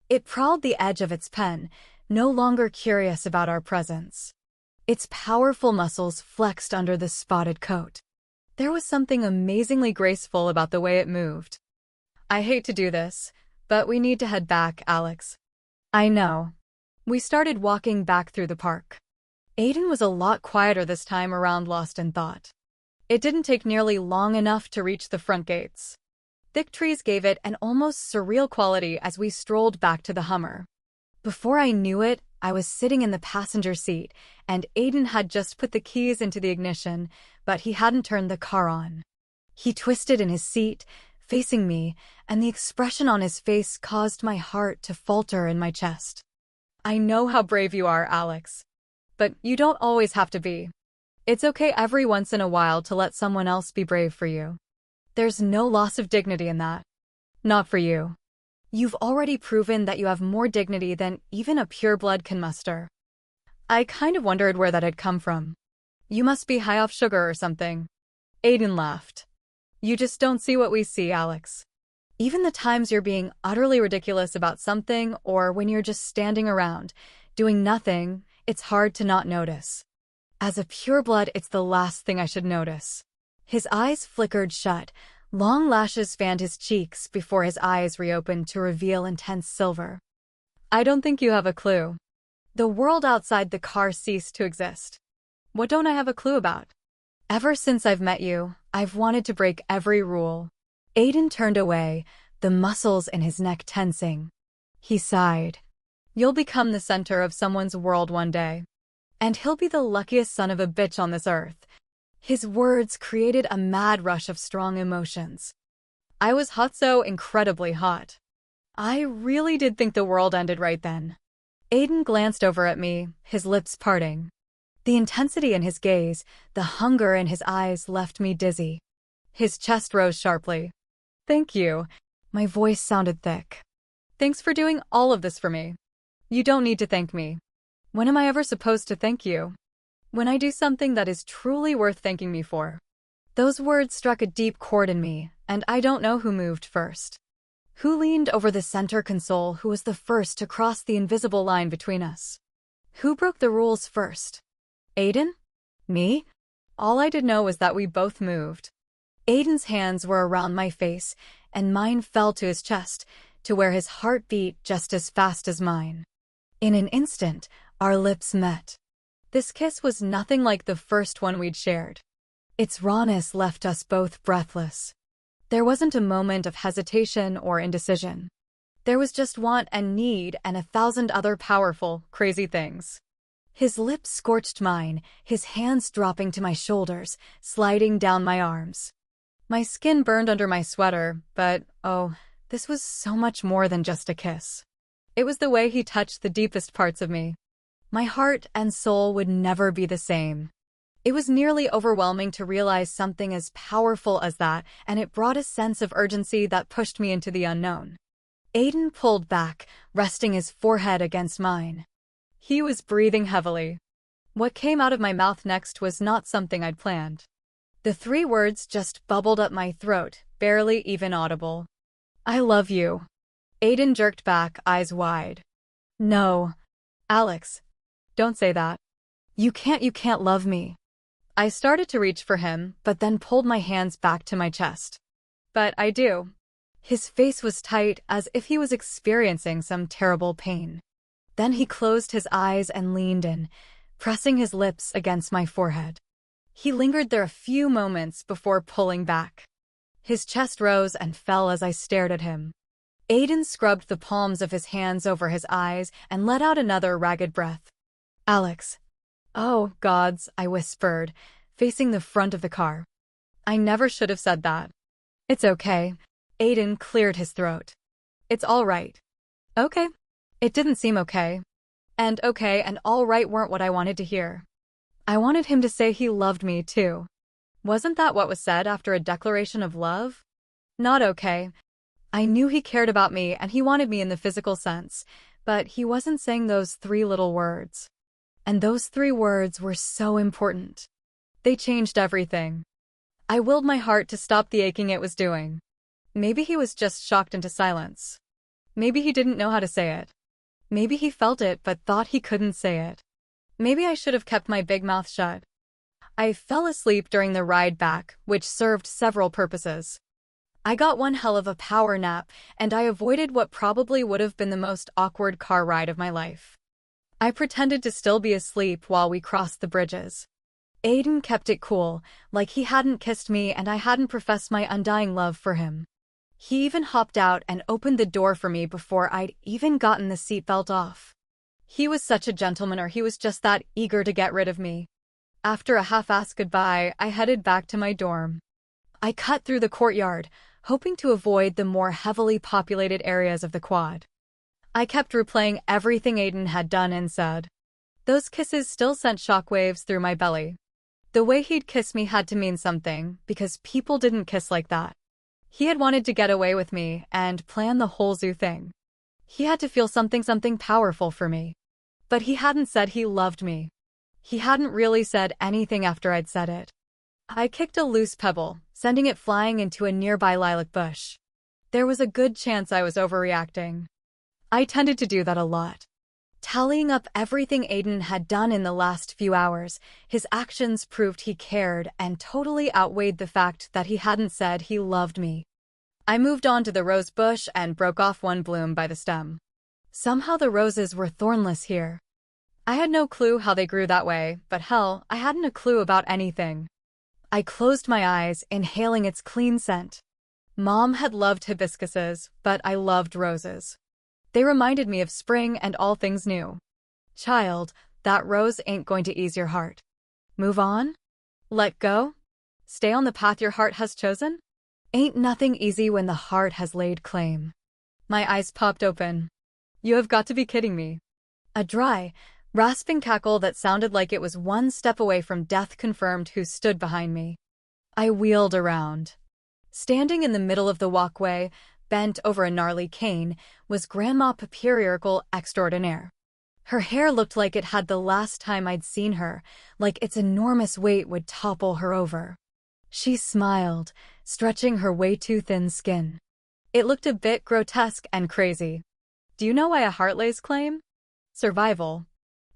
It prowled the edge of its pen, no longer curious about our presence. Its powerful muscles flexed under the spotted coat. There was something amazingly graceful about the way it moved. "I hate to do this, but we need to head back, Alex." "I know." We started walking back through the park. Aiden was a lot quieter this time around, lost in thought. It didn't take nearly long enough to reach the front gates. Thick trees gave it an almost surreal quality as we strolled back to the Hummer. Before I knew it, I was sitting in the passenger seat, and Aiden had just put the keys into the ignition, but he hadn't turned the car on. He twisted in his seat, facing me, and the expression on his face caused my heart to falter in my chest. "I know how brave you are, Alex. But you don't always have to be. It's okay every once in a while to let someone else be brave for you. There's no loss of dignity in that. Not for you. You've already proven that you have more dignity than even a pureblood can muster." I kind of wondered where that had come from. "You must be high off sugar or something." Aiden laughed. "You just don't see what we see, Alex." Even the times you're being utterly ridiculous about something or when you're just standing around, doing nothing, it's hard to not notice. As a pureblood, it's the last thing I should notice. His eyes flickered shut. Long lashes fanned his cheeks before his eyes reopened to reveal intense silver. I don't think you have a clue. The world outside the car ceased to exist. What don't I have a clue about? Ever since I've met you, I've wanted to break every rule. Aiden turned away, the muscles in his neck tensing. He sighed. You'll become the center of someone's world one day. And he'll be the luckiest son of a bitch on this earth. His words created a mad rush of strong emotions. I was hot, so incredibly hot. I really did think the world ended right then. Aiden glanced over at me, his lips parting. The intensity in his gaze, the hunger in his eyes left me dizzy. His chest rose sharply. Thank you. My voice sounded thick. Thanks for doing all of this for me. You don't need to thank me. When am I ever supposed to thank you? When I do something that is truly worth thanking me for. Those words struck a deep chord in me, and I don't know who moved first. Who leaned over the center console, who was the first to cross the invisible line between us? Who broke the rules first? Aiden? Me? All I did know was that we both moved. Aiden's hands were around my face, and mine fell to his chest, to where his heart beat just as fast as mine. In an instant, our lips met. This kiss was nothing like the first one we'd shared. Its rawness left us both breathless. There wasn't a moment of hesitation or indecision. There was just want and need and 1,000 other powerful, crazy things. His lips scorched mine, his hands dropping to my shoulders, sliding down my arms. My skin burned under my sweater, but, oh, this was so much more than just a kiss. It was the way he touched the deepest parts of me. My heart and soul would never be the same. It was nearly overwhelming to realize something as powerful as that, and it brought a sense of urgency that pushed me into the unknown. Aiden pulled back, resting his forehead against mine. He was breathing heavily. What came out of my mouth next was not something I'd planned. The 3 words just bubbled up my throat, barely even audible. I love you. Aiden jerked back, eyes wide. No. Alex. Don't say that. You can't love me. I started to reach for him, but then pulled my hands back to my chest. But I do. His face was tight, as if he was experiencing some terrible pain. Then he closed his eyes and leaned in, pressing his lips against my forehead. He lingered there a few moments before pulling back. His chest rose and fell as I stared at him. Aiden scrubbed the palms of his hands over his eyes and let out another ragged breath. Alex. Oh, gods, I whispered, facing the front of the car. I never should have said that. It's okay. Aiden cleared his throat. It's all right. Okay. It didn't seem okay. And okay and all right weren't what I wanted to hear. I wanted him to say he loved me, too. Wasn't that what was said after a declaration of love? Not okay. I knew he cared about me and he wanted me in the physical sense, but he wasn't saying those 3 little words. And those 3 words were so important. They changed everything. I willed my heart to stop the aching it was doing. Maybe he was just shocked into silence. Maybe he didn't know how to say it. Maybe he felt it but thought he couldn't say it. Maybe I should have kept my big mouth shut. I fell asleep during the ride back, which served several purposes. I got one hell of a power nap, and I avoided what probably would have been the most awkward car ride of my life. I pretended to still be asleep while we crossed the bridges. Aiden kept it cool, like he hadn't kissed me and I hadn't professed my undying love for him. He even hopped out and opened the door for me before I'd even gotten the seatbelt off. He was such a gentleman, or he was just that eager to get rid of me. After a half-assed goodbye, I headed back to my dorm. I cut through the courtyard, hoping to avoid the more heavily populated areas of the quad. I kept replaying everything Aiden had done and said. Those kisses still sent shockwaves through my belly. The way he'd kiss me had to mean something, because people didn't kiss like that. He had wanted to get away with me and plan the whole zoo thing. He had to feel something powerful for me. But he hadn't said he loved me. He hadn't really said anything after I'd said it. I kicked a loose pebble, sending it flying into a nearby lilac bush. There was a good chance I was overreacting. I tended to do that a lot. Tallying up everything Aiden had done in the last few hours, his actions proved he cared and totally outweighed the fact that he hadn't said he loved me. I moved on to the rose bush and broke off one bloom by the stem. Somehow the roses were thornless here. I had no clue how they grew that way, but hell, I hadn't a clue about anything. I closed my eyes, inhaling its clean scent. Mom had loved hibiscuses, but I loved roses. They reminded me of spring and all things new. Child, that rose ain't going to ease your heart. Move on? Let go? Stay on the path your heart has chosen? Ain't nothing easy when the heart has laid claim. My eyes popped open. You have got to be kidding me. A dry, rasping cackle that sounded like it was one step away from death confirmed who stood behind me. I wheeled around. Standing in the middle of the walkway, bent over a gnarly cane, was Grandma Papirical Extraordinaire. Her hair looked like it had the last time I'd seen her, like its enormous weight would topple her over. She smiled, stretching her way too thin skin. It looked a bit grotesque and crazy. Do you know why a heart lays claim? Survival.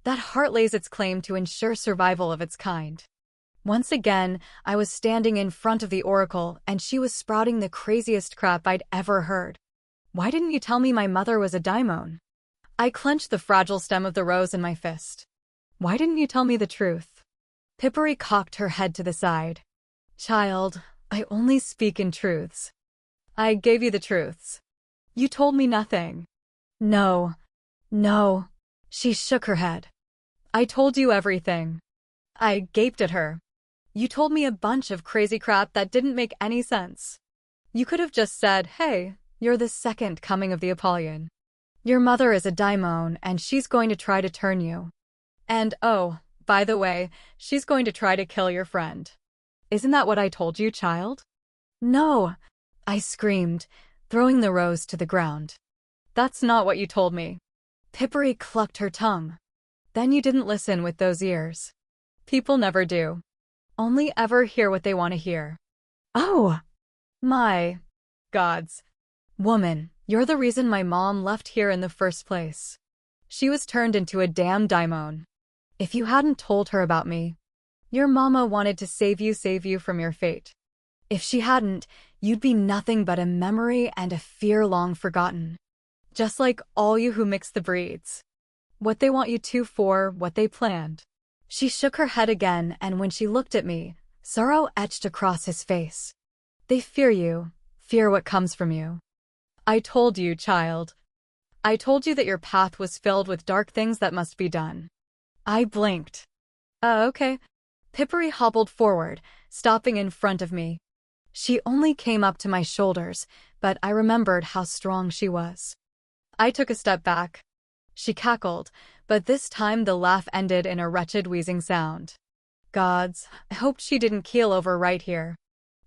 That heart lays its claim to ensure survival of its kind. Once again, I was standing in front of the oracle and she was sprouting the craziest crap I'd ever heard. Why didn't you tell me my mother was a daimon? I clenched the fragile stem of the rose in my fist. Why didn't you tell me the truth? Pippery cocked her head to the side. Child, I only speak in truths. I gave you the truths. You told me nothing. No. No. She shook her head. I told you everything. I gaped at her. You told me a bunch of crazy crap that didn't make any sense. You could have just said, hey, you're the second coming of the Apollyon. Your mother is a daimon and she's going to try to turn you. And oh, by the way, she's going to try to kill your friend. Isn't that what I told you, child? No, I screamed, throwing the rose to the ground. That's not what you told me. Pippery clucked her tongue. Then you didn't listen with those ears. People never do. Only ever hear what they want to hear. Oh! My gods. Woman, you're the reason my mom left here in the first place. She was turned into a damn daimon. If you hadn't told her about me, your mama wanted to save you from your fate. If she hadn't, you'd be nothing but a memory and a fear long forgotten. Just like all you who mix the breeds. What they want you to for, what they planned. She shook her head again, and when she looked at me, sorrow etched across his face. They fear you, fear what comes from you. I told you, child. I told you that your path was filled with dark things that must be done. I blinked. Okay. Pippery hobbled forward, stopping in front of me. She only came up to my shoulders, but I remembered how strong she was. I took a step back. She cackled, but this time the laugh ended in a wretched wheezing sound. Gods, I hoped she didn't keel over right here.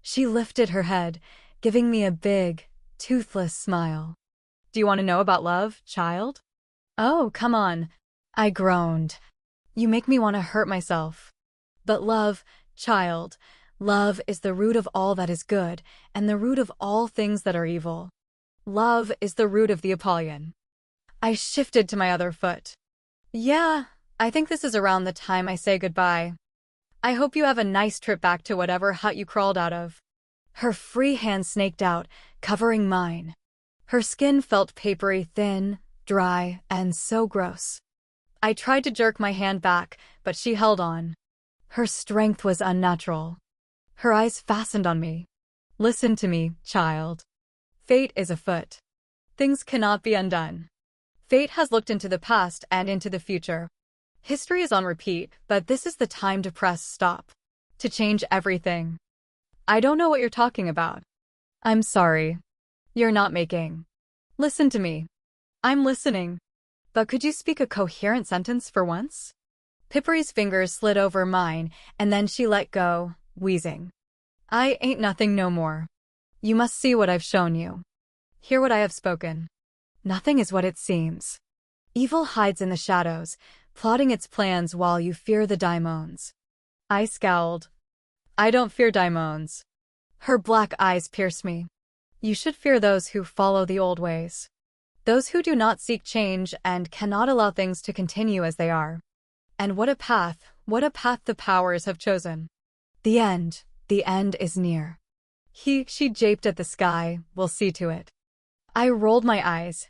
She lifted her head, giving me a big, toothless smile. Do you want to know about love, child? Oh, come on. I groaned. You make me want to hurt myself. But love, child, love is the root of all that is good, and the root of all things that are evil. Love is the root of the Apollyon. I shifted to my other foot. Yeah, I think this is around the time I say goodbye. I hope you have a nice trip back to whatever hut you crawled out of. Her free hand snaked out, covering mine. Her skin felt papery thin, dry, and so gross. I tried to jerk my hand back, but she held on. Her strength was unnatural. Her eyes fastened on me. Listen to me, child. Fate is afoot. Things cannot be undone. Fate has looked into the past and into the future. History is on repeat, but this is the time to press stop. To change everything. I don't know what you're talking about. I'm sorry. You're not making. Listen to me. I'm listening. But could you speak a coherent sentence for once? Pippery's fingers slid over mine, and then she let go, wheezing. I ain't nothing no more. You must see what I've shown you. Hear what I have spoken. Nothing is what it seems. Evil hides in the shadows, plotting its plans while you fear the daimons. I scowled. I don't fear daimons. Her black eyes pierced me. You should fear those who follow the old ways. Those who do not seek change and cannot allow things to continue as they are. And what a path the powers have chosen. The end is near. She japed at the sky, we'll see to it. I rolled my eyes.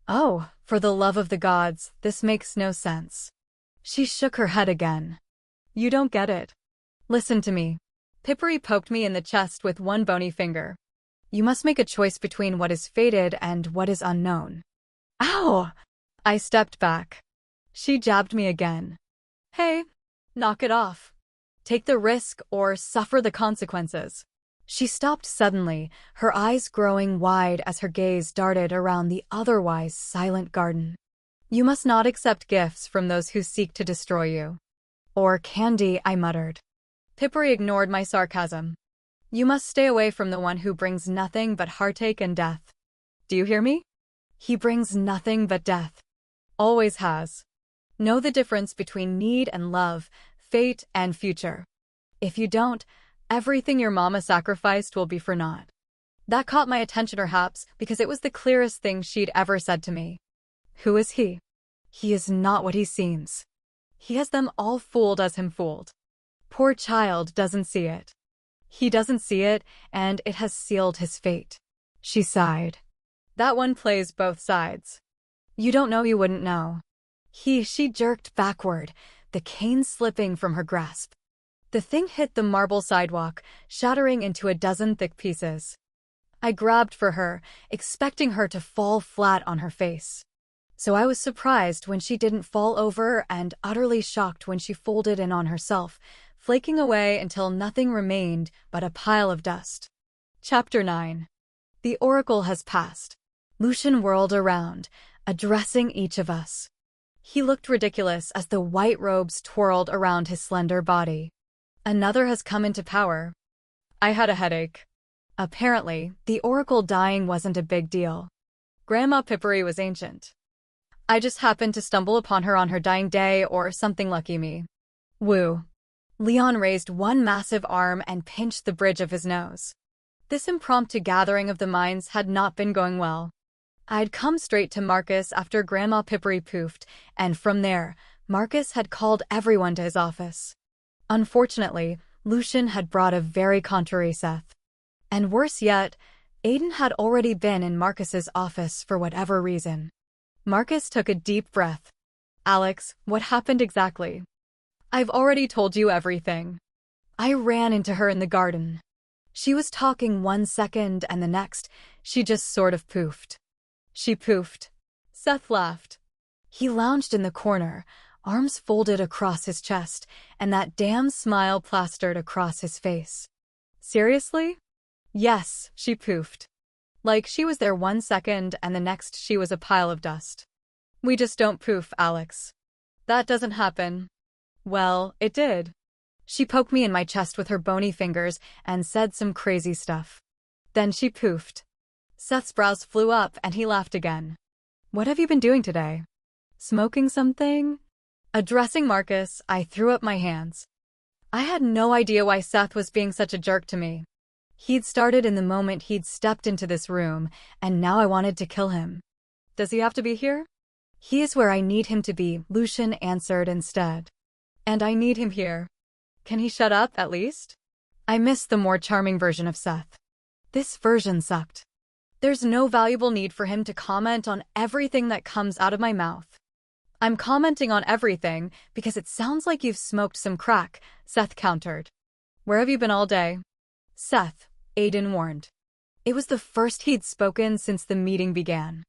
Oh, for the love of the gods, this makes no sense. She shook her head again. You don't get it. Listen to me. Pippery poked me in the chest with one bony finger. You must make a choice between what is fated and what is unknown. Ow! I stepped back. She jabbed me again. Hey, knock it off. Take the risk or suffer the consequences. She stopped suddenly, her eyes growing wide as her gaze darted around the otherwise silent garden. You must not accept gifts from those who seek to destroy you. Or candy, I muttered. Pippery ignored my sarcasm. You must stay away from the one who brings nothing but heartache and death. Do you hear me? He brings nothing but death. Always has. Know the difference between need and love, fate and future. If you don't, everything your mama sacrificed will be for naught. That caught my attention perhaps because it was the clearest thing she'd ever said to me. Who is he? He is not what he seems. He has them all fooled as him fooled. Poor child doesn't see it. He doesn't see it, and it has sealed his fate. She sighed. That one plays both sides. You don't know, you wouldn't know. She jerked backward, the cane slipping from her grasp. The thing hit the marble sidewalk, shattering into a dozen thick pieces. I grabbed for her, expecting her to fall flat on her face. So I was surprised when she didn't fall over and utterly shocked when she folded in on herself, flaking away until nothing remained but a pile of dust. Chapter 9. The oracle has passed. Lucian whirled around, addressing each of us. He looked ridiculous as the white robes twirled around his slender body. Another has come into power. I had a headache. Apparently, the oracle dying wasn't a big deal. Grandma Pippery was ancient. I just happened to stumble upon her on her dying day or something, lucky me. Woo. Leon raised one massive arm and pinched the bridge of his nose. This impromptu gathering of the minds had not been going well. I'd come straight to Marcus after Grandma Pippery poofed, and from there, Marcus had called everyone to his office. Unfortunately, Lucian had brought a very contrary Seth. And worse yet, Aiden had already been in Marcus's office for whatever reason. Marcus took a deep breath. Alex, what happened exactly? I've already told you everything. I ran into her in the garden. She was talking 1 second and the next, she just sort of poofed. She poofed. Seth laughed. He lounged in the corner, arms folded across his chest, and that damn smile plastered across his face. Seriously? Yes, she poofed. Like she was there 1 second and the next she was a pile of dust. We just don't poof, Alex. That doesn't happen. Well, it did. She poked me in my chest with her bony fingers and said some crazy stuff. Then she poofed. Seth's brows flew up and he laughed again. What have you been doing today? Smoking something? Addressing Marcus, I threw up my hands. I had no idea why Seth was being such a jerk to me. He'd started in the moment he'd stepped into this room, and now I wanted to kill him. Does he have to be here? He is where I need him to be, Lucian answered instead. And I need him here. Can he shut up, at least? I missed the more charming version of Seth. This version sucked. There's no valuable need for him to comment on everything that comes out of my mouth. I'm commenting on everything because it sounds like you've smoked some crack, Seth countered. Where have you been all day? Seth, Aiden warned. It was the first he'd spoken since the meeting began.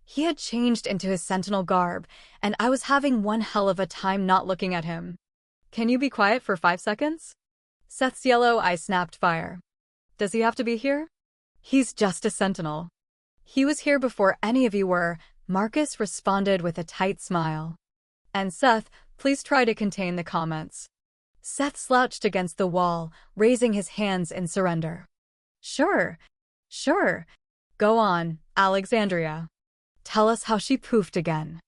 He had changed into his sentinel garb, and I was having one hell of a time not looking at him. Can you be quiet for 5 seconds? Seth's yellow eyes snapped fire. Does he have to be here? He's just a sentinel. He was here before any of you were, Marcus responded with a tight smile. And Seth, please try to contain the comments. Seth slouched against the wall, raising his hands in surrender. Sure. Go on, Alexandria. Tell us how she poofed again.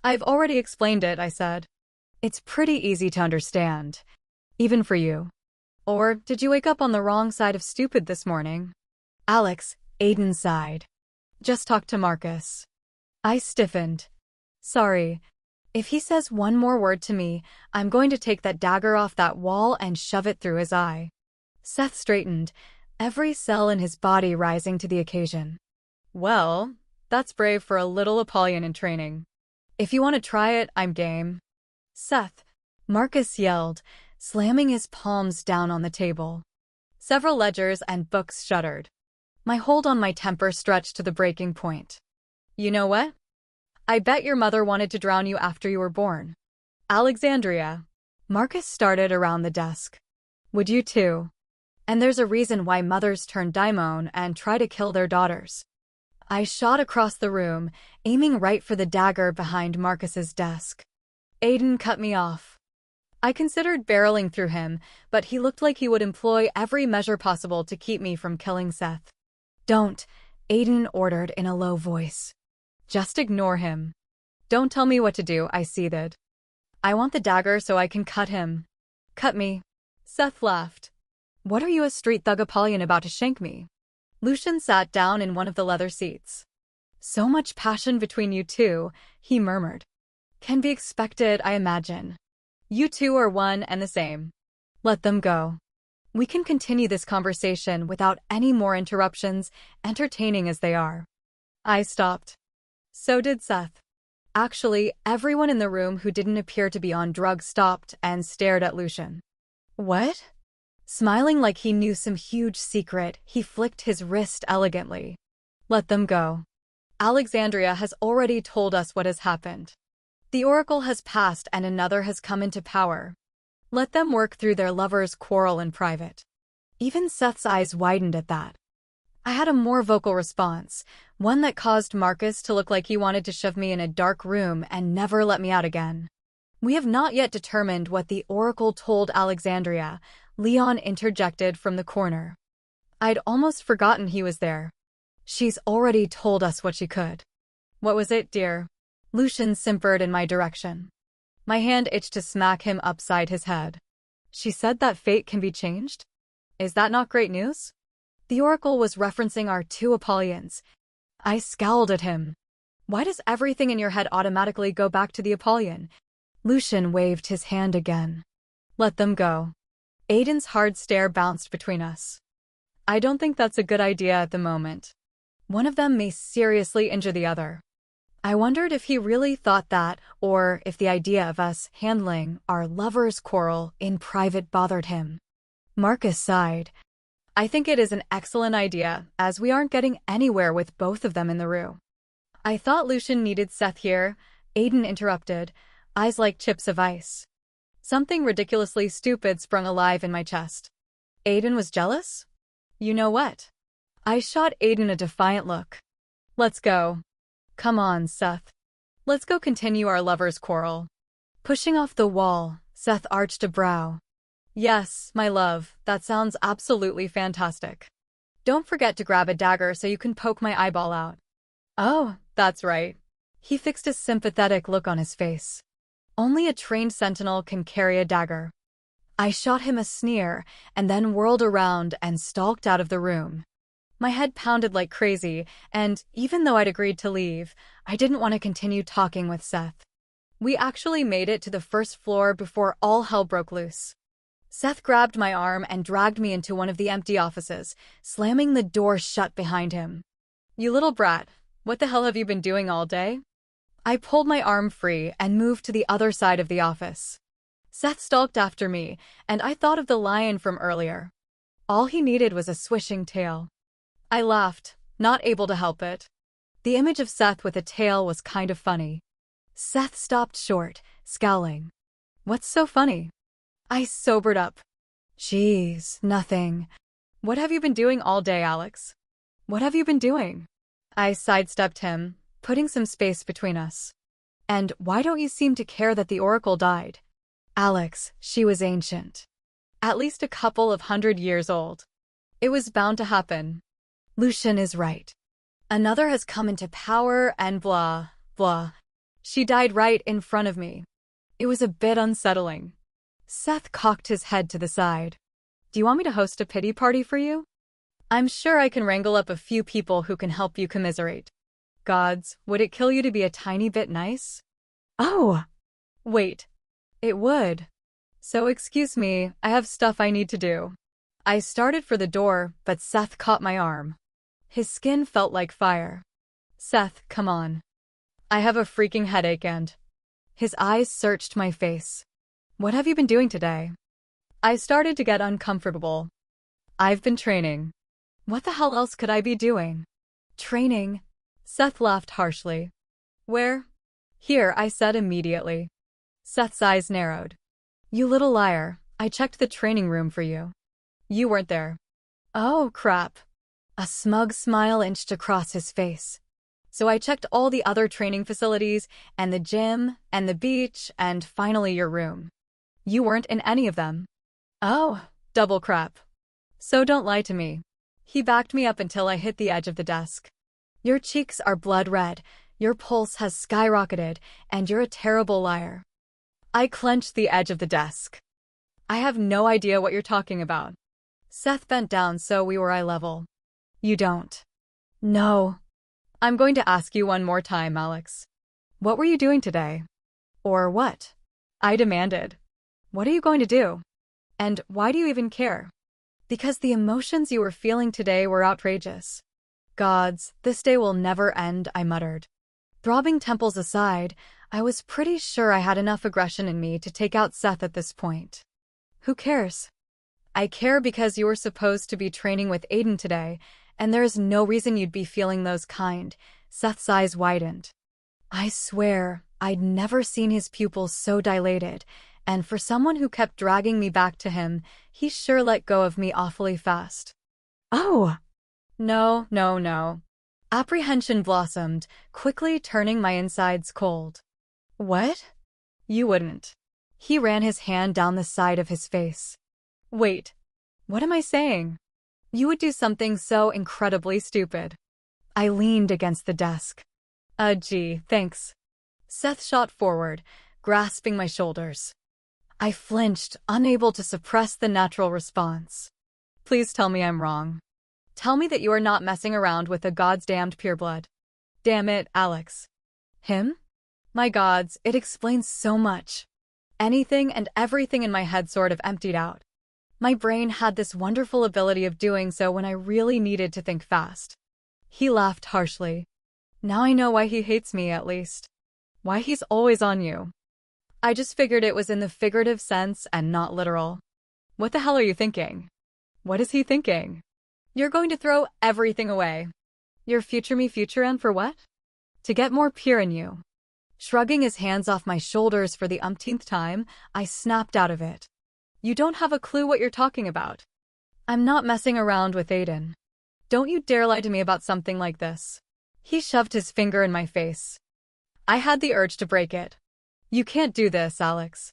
I've already explained it, I said. It's pretty easy to understand. Even for you. Or did you wake up on the wrong side of stupid this morning? Alex, Aiden sighed. Just talk to Marcus. I stiffened. Sorry. If he says one more word to me, I'm going to take that dagger off that wall and shove it through his eye. Seth straightened, every cell in his body rising to the occasion. Well, that's brave for a little Apollyon in training. If you want to try it, I'm game. Seth, Marcus yelled, slamming his palms down on the table. Several ledgers and books shuddered. My hold on my temper stretched to the breaking point. You know what? I bet your mother wanted to drown you after you were born. Alexandria. Marcus started around the desk. Would you too? And there's a reason why mothers turn daimon and try to kill their daughters. I shot across the room, aiming right for the dagger behind Marcus's desk. Aiden cut me off. I considered barreling through him, but he looked like he would employ every measure possible to keep me from killing Seth. Don't, Aiden ordered in a low voice. Just ignore him. Don't tell me what to do, I seethed. I want the dagger so I can cut him. Cut me. Seth laughed. What are you, a street thug Apollyon, about to shank me? Lucian sat down in one of the leather seats. So much passion between you two, he murmured. Can be expected, I imagine. You two are one and the same. Let them go. We can continue this conversation without any more interruptions, entertaining as they are. I stopped. So did Seth. Actually, everyone in the room who didn't appear to be on drugs stopped and stared at Lucian. What? Smiling like he knew some huge secret, he flicked his wrist elegantly. Let them go. Alexandria has already told us what has happened. The oracle has passed and another has come into power. Let them work through their lovers' quarrel in private. Even Seth's eyes widened at that. I had a more vocal response, one that caused Marcus to look like he wanted to shove me in a dark room and never let me out again. We have not yet determined what the oracle told Alexandria, Leon interjected from the corner. I'd almost forgotten he was there. She's already told us what she could. What was it, dear? Lucian simpered in my direction. My hand itched to smack him upside his head. She said that fate can be changed? Is that not great news? The oracle was referencing our two Apollons. I scowled at him. Why does everything in your head automatically go back to the Apollyon? Lucian waved his hand again. Let them go. Aiden's hard stare bounced between us. I don't think that's a good idea at the moment. One of them may seriously injure the other. I wondered if he really thought that, or if the idea of us handling our lovers' quarrel in private bothered him. Marcus sighed. I think it is an excellent idea, as we aren't getting anywhere with both of them in the room. I thought Lucian needed Seth here, Aiden interrupted, eyes like chips of ice. Something ridiculously stupid sprung alive in my chest. Aiden was jealous? You know what? I shot Aiden a defiant look. Let's go. Come on, Seth. Let's go continue our lovers' quarrel. Pushing off the wall, Seth arched a brow. Yes, my love, that sounds absolutely fantastic. Don't forget to grab a dagger so you can poke my eyeball out. Oh, that's right. He fixed a sympathetic look on his face. Only a trained sentinel can carry a dagger. I shot him a sneer and then whirled around and stalked out of the room. My head pounded like crazy, and even though I'd agreed to leave, I didn't want to continue talking with Seth. We actually made it to the first floor before all hell broke loose. Seth grabbed my arm and dragged me into one of the empty offices, slamming the door shut behind him. You little brat, what the hell have you been doing all day? I pulled my arm free and moved to the other side of the office. Seth stalked after me, and I thought of the lion from earlier. All he needed was a swishing tail. I laughed, not able to help it. The image of Seth with a tail was kind of funny. Seth stopped short, scowling. What's so funny? I sobered up. Jeez, nothing. What have you been doing all day, Alex? What have you been doing? I sidestepped him, putting some space between us. And why don't you seem to care that the oracle died? Alex, she was ancient. At least a couple of 100 years old. It was bound to happen. Lucian is right. Another has come into power and blah, blah. She died right in front of me. It was a bit unsettling. Seth cocked his head to the side. Do you want me to host a pity party for you? I'm sure I can wrangle up a few people who can help you commiserate. Gods, would it kill you to be a tiny bit nice? Oh, Wait, it would. So excuse me, I have stuff I need to do. I started for the door, but Seth caught my arm. His skin felt like fire. Seth, come on. I have a freaking headache and... His eyes searched my face. What have you been doing today? I started to get uncomfortable. I've been training. What the hell else could I be doing? Training? Seth laughed harshly. Where? Here, I said immediately. Seth's eyes narrowed. You little liar, I checked the training room for you. You weren't there. Oh, crap. A smug smile inched across his face. So I checked all the other training facilities, and the gym, and the beach, and finally your room. You weren't in any of them. Oh, double crap. So don't lie to me. He backed me up until I hit the edge of the desk. Your cheeks are blood red, your pulse has skyrocketed, and you're a terrible liar. I clenched the edge of the desk. I have no idea what you're talking about. Seth bent down so we were eye level. You don't. No. I'm going to ask you one more time, Alex. What were you doing today? Or what? I demanded. What are you going to do? And why do you even care? Because the emotions you were feeling today were outrageous. Gods, this day will never end, I muttered. Throbbing temples aside, I was pretty sure I had enough aggression in me to take out Seth at this point. Who cares? I care because you were supposed to be training with Aiden today, and there is no reason you'd be feeling those kind. Seth's eyes widened. I swear, I'd never seen his pupils so dilated, and for someone who kept dragging me back to him, he sure let go of me awfully fast. oh, No, no, no. Apprehension blossomed, quickly turning my insides cold. What? You wouldn't. He ran his hand down the side of his face. Wait, what am I saying? You would do something so incredibly stupid. I leaned against the desk. Gee, thanks. Seth shot forward, grasping my shoulders. I flinched, unable to suppress the natural response. Please tell me I'm wrong. Tell me that you are not messing around with a goddamned pureblood. Damn it, Alex. Him? My gods, it explains so much. Anything and everything in my head sort of emptied out. My brain had this wonderful ability of doing so when I really needed to think fast. He laughed harshly. Now I know why he hates me, at least. Why he's always on you. I just figured it was in the figurative sense and not literal. What the hell are you thinking? What is he thinking? You're going to throw everything away. Your future me future and for what? To get more pure in you. Shrugging his hands off my shoulders for the umpteenth time, I snapped out of it. You don't have a clue what you're talking about. I'm not messing around with Aiden. Don't you dare lie to me about something like this. He shoved his finger in my face. I had the urge to break it. You can't do this, Alex.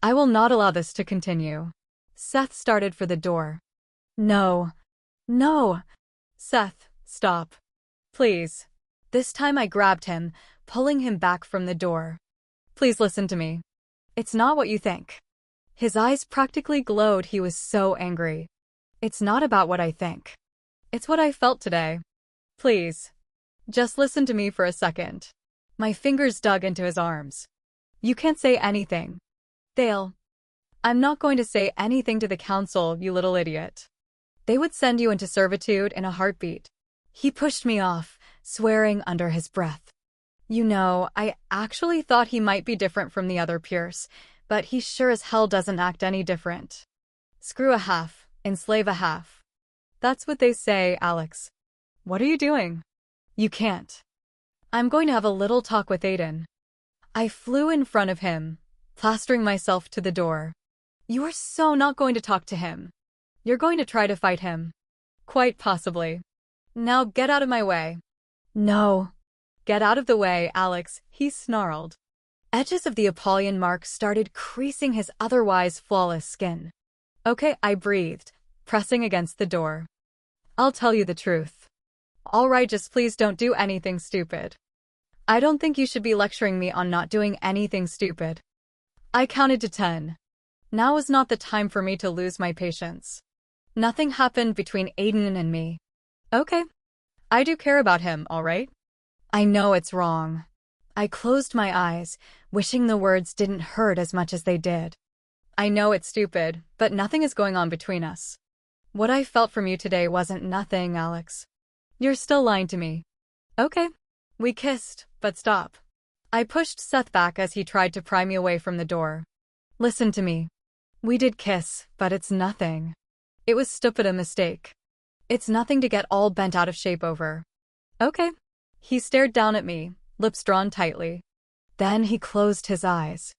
I will not allow this to continue. Seth started for the door. No. No. Seth, stop. Please. This time I grabbed him, pulling him back from the door. Please listen to me. It's not what you think. His eyes practically glowed. He was so angry. It's not about what I think. It's what I felt today. Please. Just listen to me for a second. My fingers dug into his arms. You can't say anything. I'm not going to say anything to the council, you little idiot. They would send you into servitude in a heartbeat. He pushed me off, swearing under his breath. You know, I actually thought he might be different from the other Pierce, but he sure as hell doesn't act any different. Screw a half, enslave a half. That's what they say, Alex. What are you doing? You can't. I'm going to have a little talk with Aiden. I flew in front of him, plastering myself to the door. You are so not going to talk to him. You're going to try to fight him. Quite possibly. Now get out of my way. No. Get out of the way, Alex, he snarled. Edges of the Apollyon mark started creasing his otherwise flawless skin. Okay, I breathed, pressing against the door. I'll tell you the truth. All right, just please don't do anything stupid. I don't think you should be lecturing me on not doing anything stupid. I counted to 10. Now is not the time for me to lose my patience. Nothing happened between Aiden and me. Okay. I do care about him, all right? I know it's wrong. I closed my eyes, wishing the words didn't hurt as much as they did. I know it's stupid, but nothing is going on between us. What I felt from you today wasn't nothing, Alex. You're still lying to me. Okay. We kissed, but stop. I pushed Seth back as he tried to pry me away from the door. Listen to me. We did kiss, but it's nothing. It was stupid a mistake. It's nothing to get all bent out of shape over. Okay. He stared down at me, lips drawn tightly. Then he closed his eyes.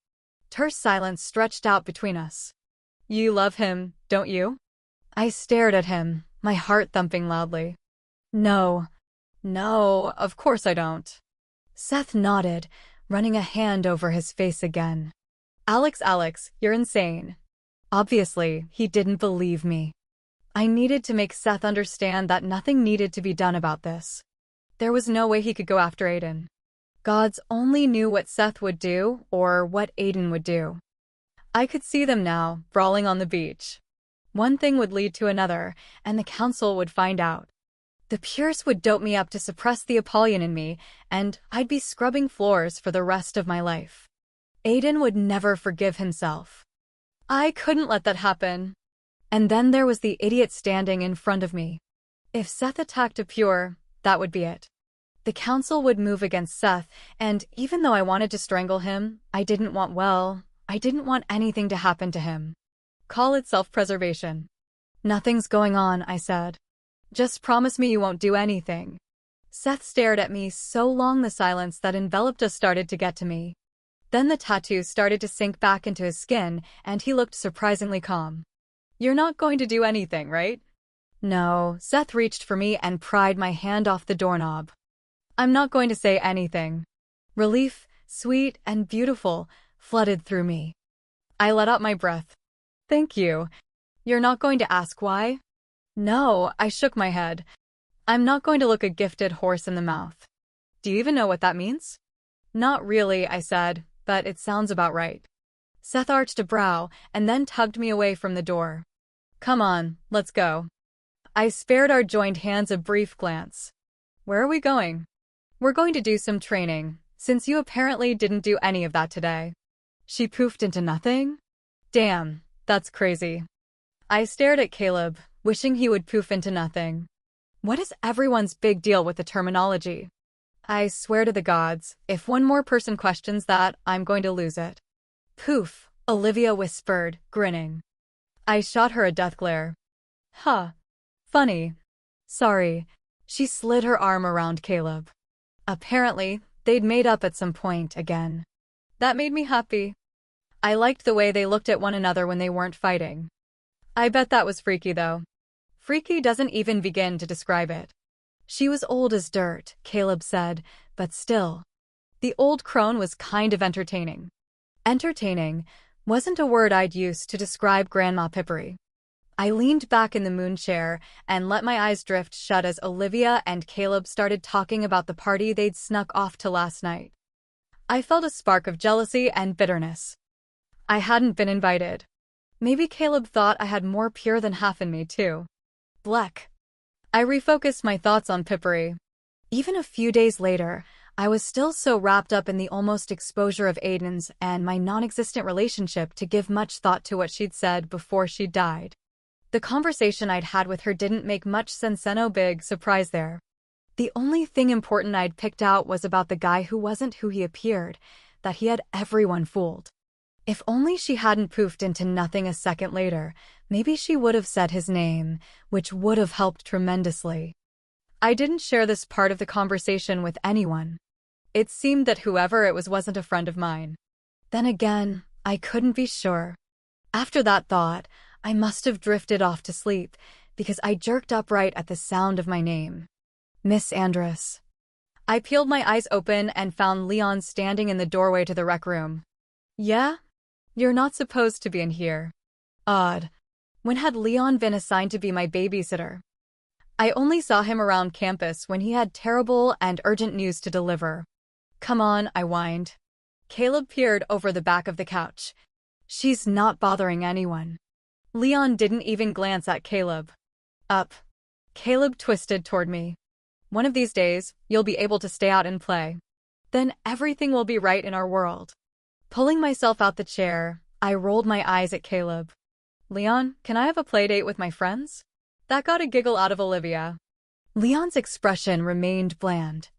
Terse silence stretched out between us. You love him, don't you? I stared at him, my heart thumping loudly. No. No, of course I don't. Seth nodded, running a hand over his face again. Alex, you're insane. Obviously, he didn't believe me. I needed to make Seth understand that nothing needed to be done about this. There was no way he could go after Aiden. Gods only knew what Seth would do or what Aiden would do. I could see them now, brawling on the beach. One thing would lead to another, and the council would find out. The Pierce would dope me up to suppress the Apollyon in me, and I'd be scrubbing floors for the rest of my life. Aiden would never forgive himself. I couldn't let that happen. And then there was the idiot standing in front of me. If Seth attacked a Pure, that would be it. The council would move against Seth, and even though I wanted to strangle him, I didn't want anything to happen to him. Call it self-preservation. Nothing's going on, I said. Just promise me you won't do anything. Seth stared at me so long the silence that enveloped us started to get to me. Then the tattoo started to sink back into his skin, and he looked surprisingly calm. You're not going to do anything, right? No, Seth reached for me and pried my hand off the doorknob. I'm not going to say anything. Relief, sweet and beautiful, flooded through me. I let out my breath. Thank you. You're not going to ask why? No, I shook my head. I'm not going to look a gifted horse in the mouth. Do you even know what that means? Not really, I said, but it sounds about right. Seth arched a brow and then tugged me away from the door. Come on, let's go. I spared our joined hands a brief glance. Where are we going? We're going to do some training, since you apparently didn't do any of that today. She poofed into nothing? Damn, that's crazy. I stared at Caleb, wishing he would poof into nothing. What is everyone's big deal with the terminology? I swear to the gods, if one more person questions that, I'm going to lose it. Poof, Olivia whispered, grinning. I shot her a death glare. Huh. Funny. Sorry. She slid her arm around Caleb. Apparently, they'd made up at some point again. That made me happy. I liked the way they looked at one another when they weren't fighting. I bet that was freaky, though. Freaky doesn't even begin to describe it. She was old as dirt, Caleb said, but still. The old crone was kind of entertaining. Entertaining wasn't a word I'd use to describe Grandma Pippery. I leaned back in the moon chair and let my eyes drift shut as Olivia and Caleb started talking about the party they'd snuck off to last night. I felt a spark of jealousy and bitterness. I hadn't been invited. Maybe Caleb thought I had more pure than half in me, too. Bleck. I refocused my thoughts on Pippery. Even a few days later, I was still so wrapped up in the almost exposure of Aiden's and my non-existent relationship to give much thought to what she'd said before she died. The conversation I'd had with her didn't make much sense, no big surprise there. The only thing important I'd picked out was about the guy who wasn't who he appeared, that he had everyone fooled. If only she hadn't poofed into nothing a second later, maybe she would have said his name, which would have helped tremendously. I didn't share this part of the conversation with anyone. It seemed that whoever it was wasn't a friend of mine. Then again, I couldn't be sure. After that thought, I must have drifted off to sleep, because I jerked upright at the sound of my name. Miss Andress. I peeled my eyes open and found Leon standing in the doorway to the rec room. Yeah? You're not supposed to be in here. Odd. When had Leon been assigned to be my babysitter? I only saw him around campus when he had terrible and urgent news to deliver. Come on, I whined. Caleb peered over the back of the couch. She's not bothering anyone. Leon didn't even glance at Caleb. Up. Caleb twisted toward me. One of these days, you'll be able to stay out and play. Then everything will be right in our world. Pulling myself out the chair, I rolled my eyes at Caleb. Leon, can I have a play date with my friends? That got a giggle out of Olivia. Leon's expression remained bland.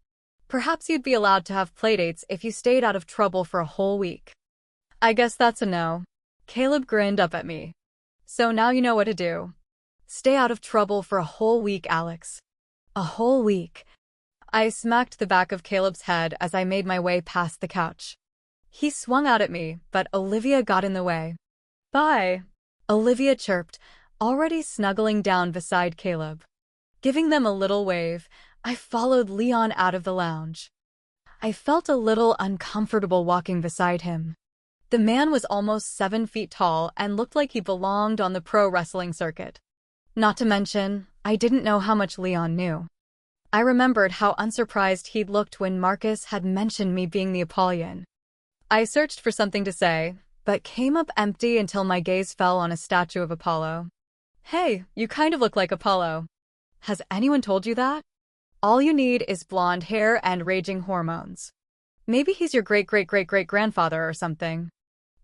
Perhaps you'd be allowed to have playdates if you stayed out of trouble for a whole week. I guess that's a no. Caleb grinned up at me. So now you know what to do. Stay out of trouble for a whole week, Alex. A whole week. I smacked the back of Caleb's head as I made my way past the couch. He swung out at me, but Olivia got in the way. Bye. Olivia chirped, already snuggling down beside Caleb. Giving them a little wave, I followed Leon out of the lounge. I felt a little uncomfortable walking beside him. The man was almost 7 feet tall and looked like he belonged on the pro wrestling circuit. Not to mention, I didn't know how much Leon knew. I remembered how unsurprised he'd looked when Marcus had mentioned me being the Apollyon. I searched for something to say, but came up empty until my gaze fell on a statue of Apollo. Hey, you kind of look like Apollo. Has anyone told you that? All you need is blonde hair and raging hormones. Maybe he's your great-great-great-great-grandfather or something.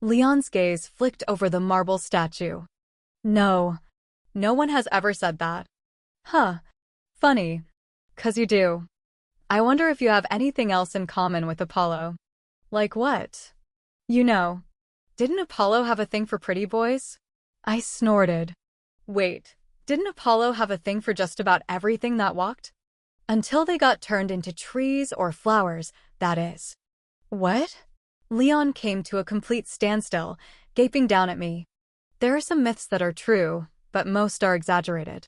Leon's gaze flicked over the marble statue. No. No one has ever said that. Huh. Funny. 'Cause you do. I wonder if you have anything else in common with Apollo. Like what? You know. Didn't Apollo have a thing for pretty boys? I snorted. Wait, didn't Apollo have a thing for just about everything that walked? Until they got turned into trees or flowers, that is. What? Leon came to a complete standstill, gaping down at me. There are some myths that are true, but most are exaggerated.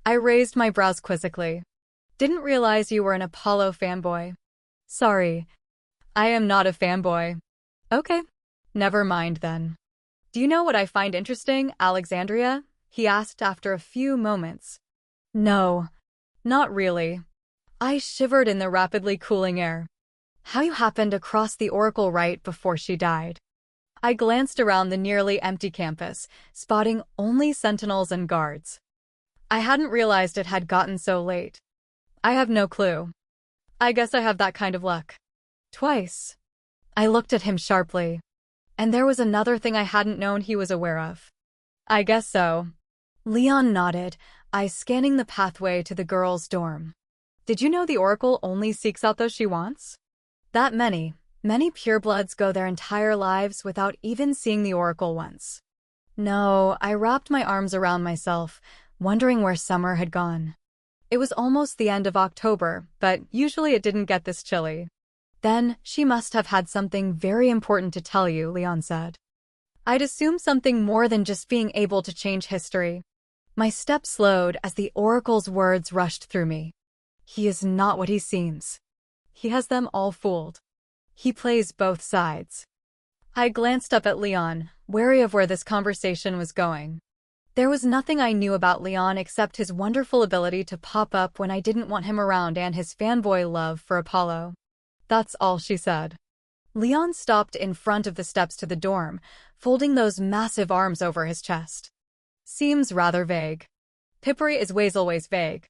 I raised my brows quizzically. Didn't realize you were an Apollo fanboy. Sorry. I am not a fanboy. Okay. Never mind then. Do you know what I find interesting, Alexandria? He asked after a few moments. No. Not really. I shivered in the rapidly cooling air. How you happened across the Oracle right before she died. I glanced around the nearly empty campus, spotting only sentinels and guards. I hadn't realized it had gotten so late. I have no clue. I guess I have that kind of luck. Twice. I looked at him sharply. And there was another thing I hadn't known he was aware of. I guess so. Leon nodded, eyes scanning the pathway to the girls' dorm. Did you know the Oracle only seeks out those she wants? That many purebloods go their entire lives without even seeing the Oracle once. No, I wrapped my arms around myself, wondering where summer had gone. It was almost the end of October, but usually it didn't get this chilly. Then, she must have had something very important to tell you, Leon said. I'd assume something more than just being able to change history. My steps slowed as the Oracle's words rushed through me. He is not what he seems. He has them all fooled. He plays both sides. I glanced up at Leon, wary of where this conversation was going. There was nothing I knew about Leon except his wonderful ability to pop up when I didn't want him around and his fanboy love for Apollo. That's all she said. Leon stopped in front of the steps to the dorm, folding those massive arms over his chest. Seems rather vague. Pippery is always vague.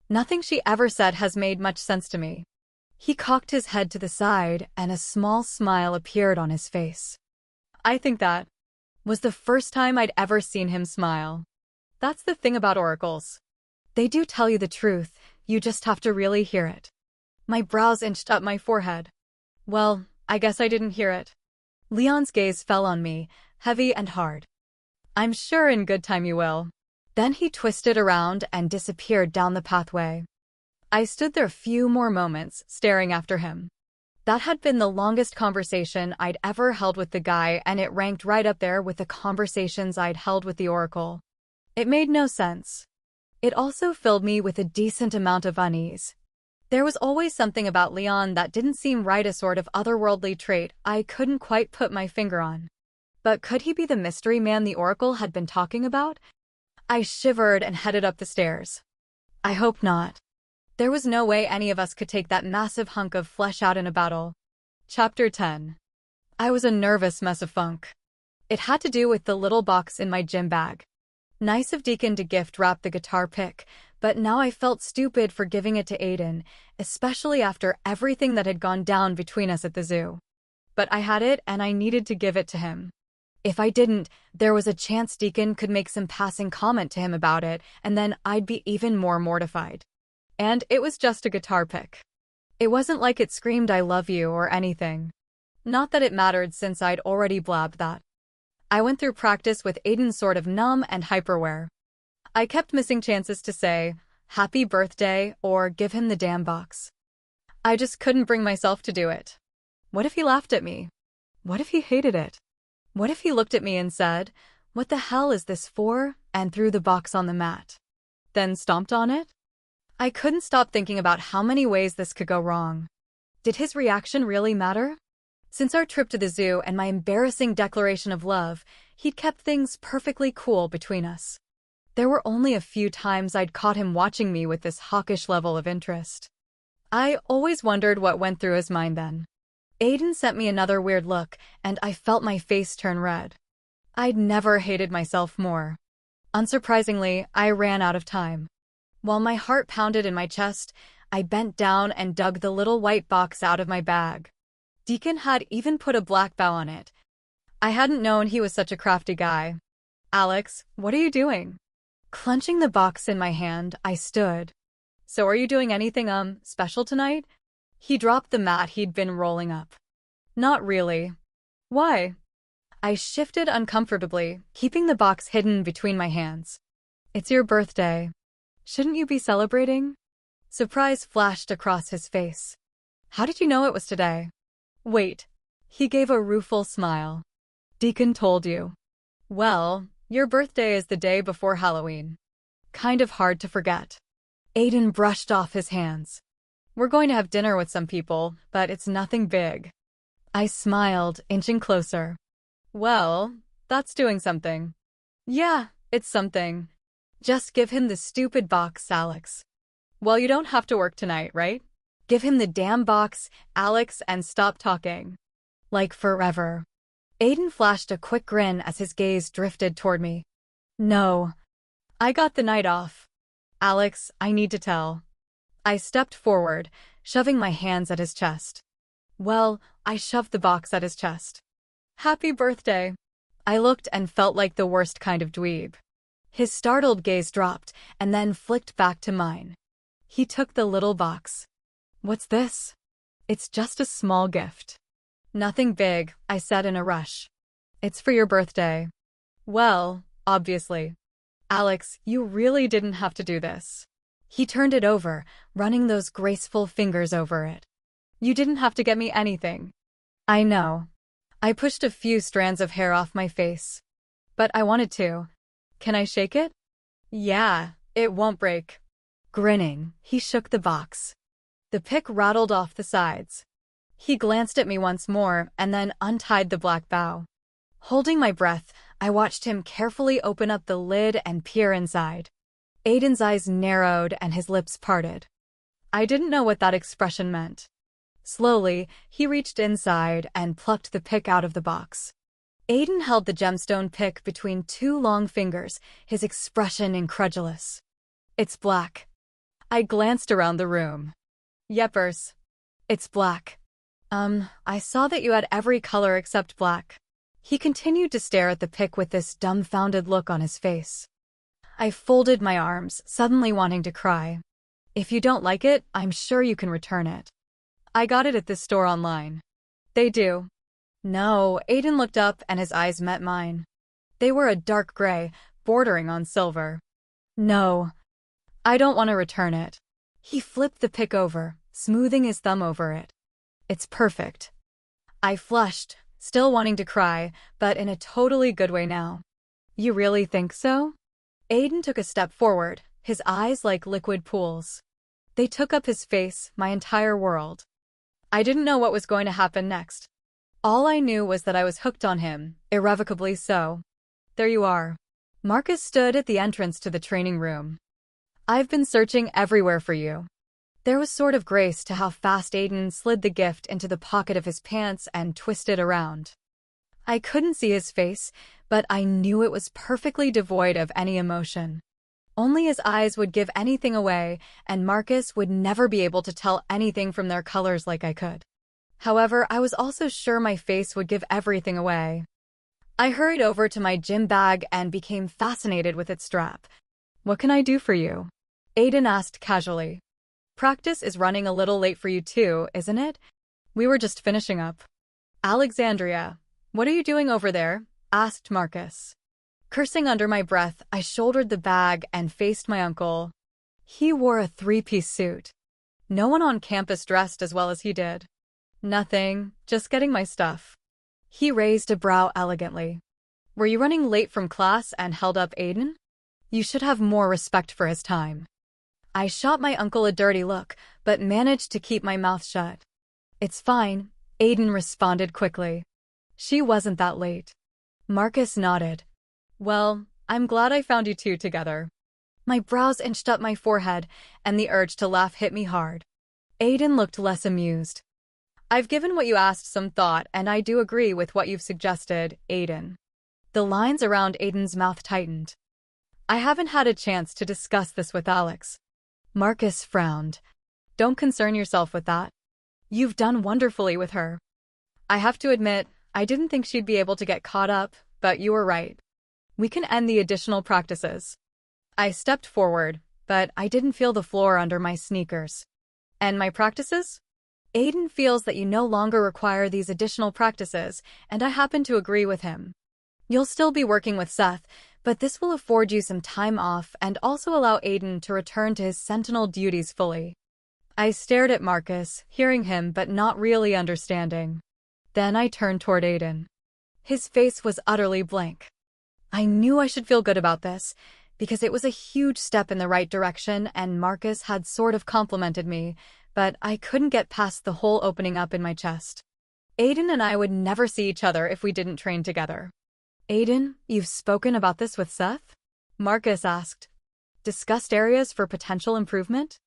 Nothing she ever said has made much sense to me. He cocked his head to the side and a small smile appeared on his face. I think that was the first time I'd ever seen him smile. That's the thing about oracles. They do tell you the truth, you just have to really hear it. My brows inched up my forehead. Well, I guess I didn't hear it. Leon's gaze fell on me, heavy and hard. I'm sure in good time you will. Then he twisted around and disappeared down the pathway. I stood there a few more moments, staring after him. That had been the longest conversation I'd ever held with the guy, and it ranked right up there with the conversations I'd held with the Oracle. It made no sense. It also filled me with a decent amount of unease. There was always something about Leon that didn't seem right, a sort of otherworldly trait I couldn't quite put my finger on. But could he be the mystery man the Oracle had been talking about? I shivered and headed up the stairs. I hope not. There was no way any of us could take that massive hunk of flesh out in a battle. Chapter 10. I was a nervous mess of funk. It had to do with the little box in my gym bag. Nice of Deacon to gift wrap the guitar pick, but now I felt stupid for giving it to Aiden, especially after everything that had gone down between us at the zoo. But I had it and I needed to give it to him. If I didn't, there was a chance Deacon could make some passing comment to him about it, and then I'd be even more mortified. And it was just a guitar pick. It wasn't like it screamed I love you or anything. Not that it mattered since I'd already blabbed that. I went through practice with Aiden sort of numb and hyperware. I kept missing chances to say, happy birthday, or give him the damn box. I just couldn't bring myself to do it. What if he laughed at me? What if he hated it? What if he looked at me and said, what the hell is this for, and threw the box on the mat? Then stomped on it? I couldn't stop thinking about how many ways this could go wrong. Did his reaction really matter? Since our trip to the zoo and my embarrassing declaration of love, he'd kept things perfectly cool between us. There were only a few times I'd caught him watching me with this hawkish level of interest. I always wondered what went through his mind then. Aiden sent me another weird look, and I felt my face turn red. I'd never hated myself more. Unsurprisingly, I ran out of time. While my heart pounded in my chest, I bent down and dug the little white box out of my bag. Deacon had even put a black bow on it. I hadn't known he was such a crafty guy. Alex, what are you doing? Clenching the box in my hand, I stood. So are you doing anything, special tonight? He dropped the mat he'd been rolling up. Not really. Why? I shifted uncomfortably, keeping the box hidden between my hands. It's your birthday. Shouldn't you be celebrating? Surprise flashed across his face. How did you know it was today? Wait. He gave a rueful smile. Deacon told you. Well, your birthday is the day before Halloween. Kind of hard to forget. Aiden brushed off his hands. We're going to have dinner with some people, but it's nothing big. I smiled, inching closer. Well, that's doing something. Yeah, it's something. Just give him the stupid box, Alex. Well, you don't have to work tonight, right? Give him the damn box, Alex, and stop talking. Like forever. Aiden flashed a quick grin as his gaze drifted toward me. No. I got the night off. Alex, I need to tell. I stepped forward, shoving my hands at his chest. Well, I shoved the box at his chest. Happy birthday. I looked and felt like the worst kind of dweeb. His startled gaze dropped and then flicked back to mine. He took the little box. What's this? It's just a small gift. Nothing big, I said in a rush. It's for your birthday. Well, obviously. Alex, you really didn't have to do this. He turned it over, running those graceful fingers over it. You didn't have to get me anything. I know. I pushed a few strands of hair off my face. But I wanted to. Can I shake it? Yeah, it won't break. Grinning, he shook the box. The pick rattled off the sides. He glanced at me once more and then untied the black bow. Holding my breath, I watched him carefully open up the lid and peer inside. Aiden's eyes narrowed and his lips parted. I didn't know what that expression meant. Slowly, he reached inside and plucked the pick out of the box. Aiden held the gemstone pick between two long fingers, his expression incredulous. It's black. I glanced around the room. Yepers. It's black. I saw that you had every color except black. He continued to stare at the pick with this dumbfounded look on his face. I folded my arms, suddenly wanting to cry. If you don't like it, I'm sure you can return it. I got it at this store online. They do. No, Aiden looked up and his eyes met mine. They were a dark gray, bordering on silver. No. I don't want to return it. He flipped the pick over, smoothing his thumb over it. It's perfect. I flushed, still wanting to cry, but in a totally good way now. You really think so? Aiden took a step forward, his eyes like liquid pools. They took up his face, my entire world. I didn't know what was going to happen next. All I knew was that I was hooked on him, irrevocably so. There you are. Marcus stood at the entrance to the training room. I've been searching everywhere for you. There was sort of grace to how fast Aiden slid the gift into the pocket of his pants and twisted around. I couldn't see his face, but I knew it was perfectly devoid of any emotion. Only his eyes would give anything away, and Marcus would never be able to tell anything from their colors like I could. However, I was also sure my face would give everything away. I hurried over to my gym bag and became fascinated with its strap. "What can I do for you?" Aiden asked casually. "Practice is running a little late for you too, isn't it? We were just finishing up." "Alexandria, what are you doing over there?" asked Marcus. Cursing under my breath, I shouldered the bag and faced my uncle. He wore a three-piece suit. No one on campus dressed as well as he did. "Nothing, just getting my stuff." He raised a brow elegantly. "Were you running late from class and held up Aiden? You should have more respect for his time." I shot my uncle a dirty look, but managed to keep my mouth shut. "It's fine," Aiden responded quickly. "She wasn't that late." Marcus nodded. "Well, I'm glad I found you two together." My brows inched up my forehead, and the urge to laugh hit me hard. Aiden looked less amused. "I've given what you asked some thought, and I do agree with what you've suggested, Aiden." The lines around Aiden's mouth tightened. "I haven't had a chance to discuss this with Alex." Marcus frowned. "Don't concern yourself with that. You've done wonderfully with her." "I have to admit, I didn't think she'd be able to get caught up, but you were right. We can end the additional practices." I stepped forward, but I didn't feel the floor under my sneakers. "And my practices?" "Aiden feels that you no longer require these additional practices, and I happen to agree with him. You'll still be working with Seth, but this will afford you some time off and also allow Aiden to return to his sentinel duties fully." I stared at Marcus, hearing him but not really understanding. Then I turned toward Aiden. His face was utterly blank. I knew I should feel good about this, because it was a huge step in the right direction and Marcus had sort of complimented me, but I couldn't get past the whole opening up in my chest. Aiden and I would never see each other if we didn't train together. "Aiden, you've spoken about this with Seth?" Marcus asked. "Discussed areas for potential improvement?"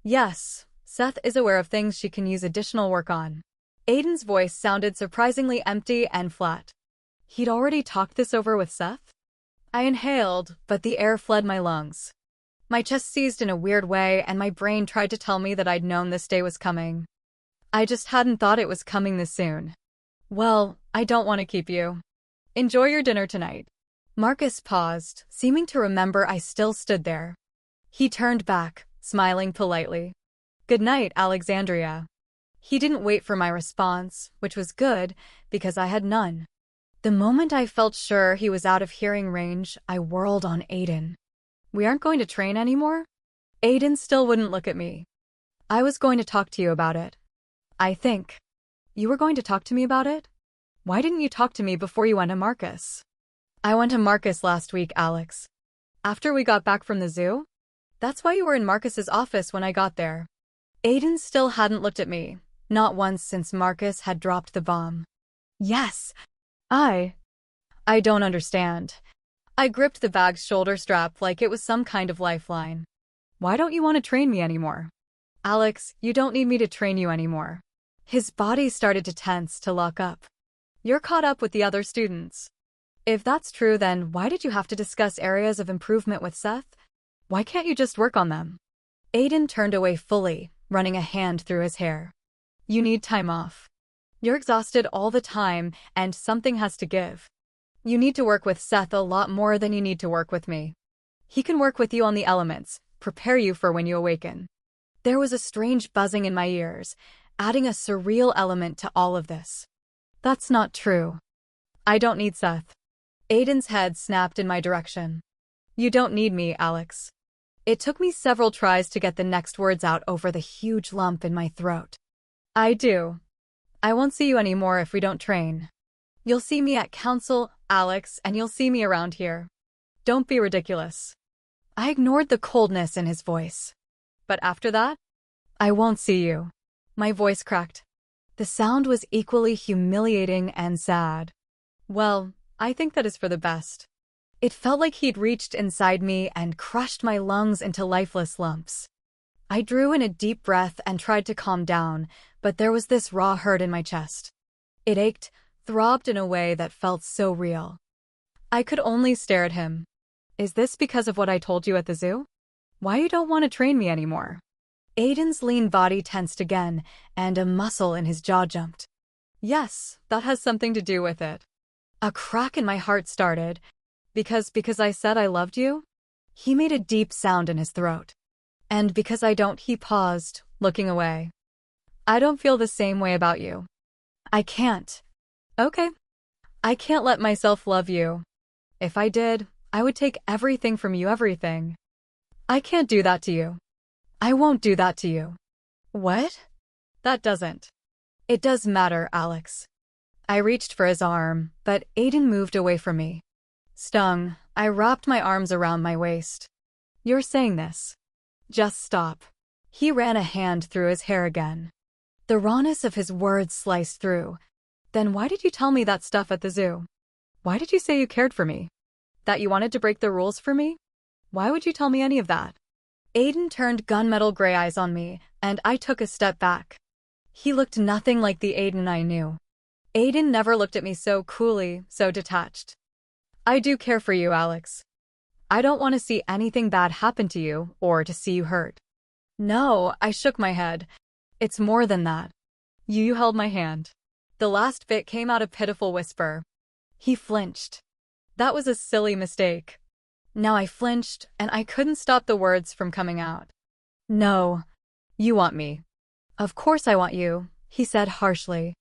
"Yes, Seth is aware of things she can use additional work on." Aiden's voice sounded surprisingly empty and flat. He'd already talked this over with Seth? I inhaled, but the air fled my lungs. My chest seized in a weird way, and my brain tried to tell me that I'd known this day was coming. I just hadn't thought it was coming this soon. "Well, I don't want to keep you. Enjoy your dinner tonight." Marcus paused, seeming to remember I still stood there. He turned back, smiling politely. "Good night, Alexandria." He didn't wait for my response, which was good, because I had none. The moment I felt sure he was out of hearing range, I whirled on Aiden. "We aren't going to train anymore?" Aiden still wouldn't look at me. "I was going to talk to you about it." "I think." "You were going to talk to me about it? Why didn't you talk to me before you went to Marcus?" "I went to Marcus last week, Alex. After we got back from the zoo? That's why you were in Marcus's office when I got there." Aiden still hadn't looked at me, not once since Marcus had dropped the bomb. "Yes, I don't understand." I gripped the bag's shoulder strap like it was some kind of lifeline. "Why don't you want to train me anymore?" "Alex, you don't need me to train you anymore." His body started to tense, to lock up. "You're caught up with the other students. If that's true, then why did you have to discuss areas of improvement with Seth? Why can't you just work on them?" Aiden turned away fully, running a hand through his hair. "You need time off. You're exhausted all the time, and something has to give. You need to work with Seth a lot more than you need to work with me. He can work with you on the elements, prepare you for when you awaken." There was a strange buzzing in my ears, adding a surreal element to all of this. "That's not true. I don't need Seth." Aiden's head snapped in my direction. "You don't need me, Alex." It took me several tries to get the next words out over the huge lump in my throat. "I do. I won't see you anymore if we don't train. You'll see me at council, Alex, and you'll see me around here. Don't be ridiculous." I ignored the coldness in his voice. "But after that? I won't see you." My voice cracked. The sound was equally humiliating and sad. "Well, I think that is for the best." It felt like he'd reached inside me and crushed my lungs into lifeless lumps. I drew in a deep breath and tried to calm down, but there was this raw hurt in my chest. It ached, throbbed in a way that felt so real. I could only stare at him. Is this because of what I told you at the zoo? Why you don't want to train me anymore? Aiden's lean body tensed again, and a muscle in his jaw jumped. Yes, that has something to do with it. A crack in my heart started. Because I said I loved you? He made a deep sound in his throat. And because I don't, he paused, looking away. I don't feel the same way about you. I can't. Okay. I can't let myself love you. If I did, I would take everything from you, everything. I can't do that to you. I won't do that to you. What? That doesn't. It does matter, Alex. I reached for his arm, but Aiden moved away from me. Stung, I wrapped my arms around my waist. You're saying this. Just stop. He ran a hand through his hair again. The rawness of his words sliced through. Then why did you tell me that stuff at the zoo? Why did you say you cared for me? That you wanted to break the rules for me? Why would you tell me any of that? Aiden turned gunmetal gray eyes on me, and I took a step back. He looked nothing like the Aiden I knew. Aiden never looked at me so coolly, so detached. I do care for you, Alex. I don't want to see anything bad happen to you, or to see you hurt. No, I shook my head. It's more than that. You held my hand. The last bit came out a pitiful whisper. He flinched. That was a silly mistake. Now I flinched, and I couldn't stop the words from coming out. No. You want me. Of course I want you, he said harshly.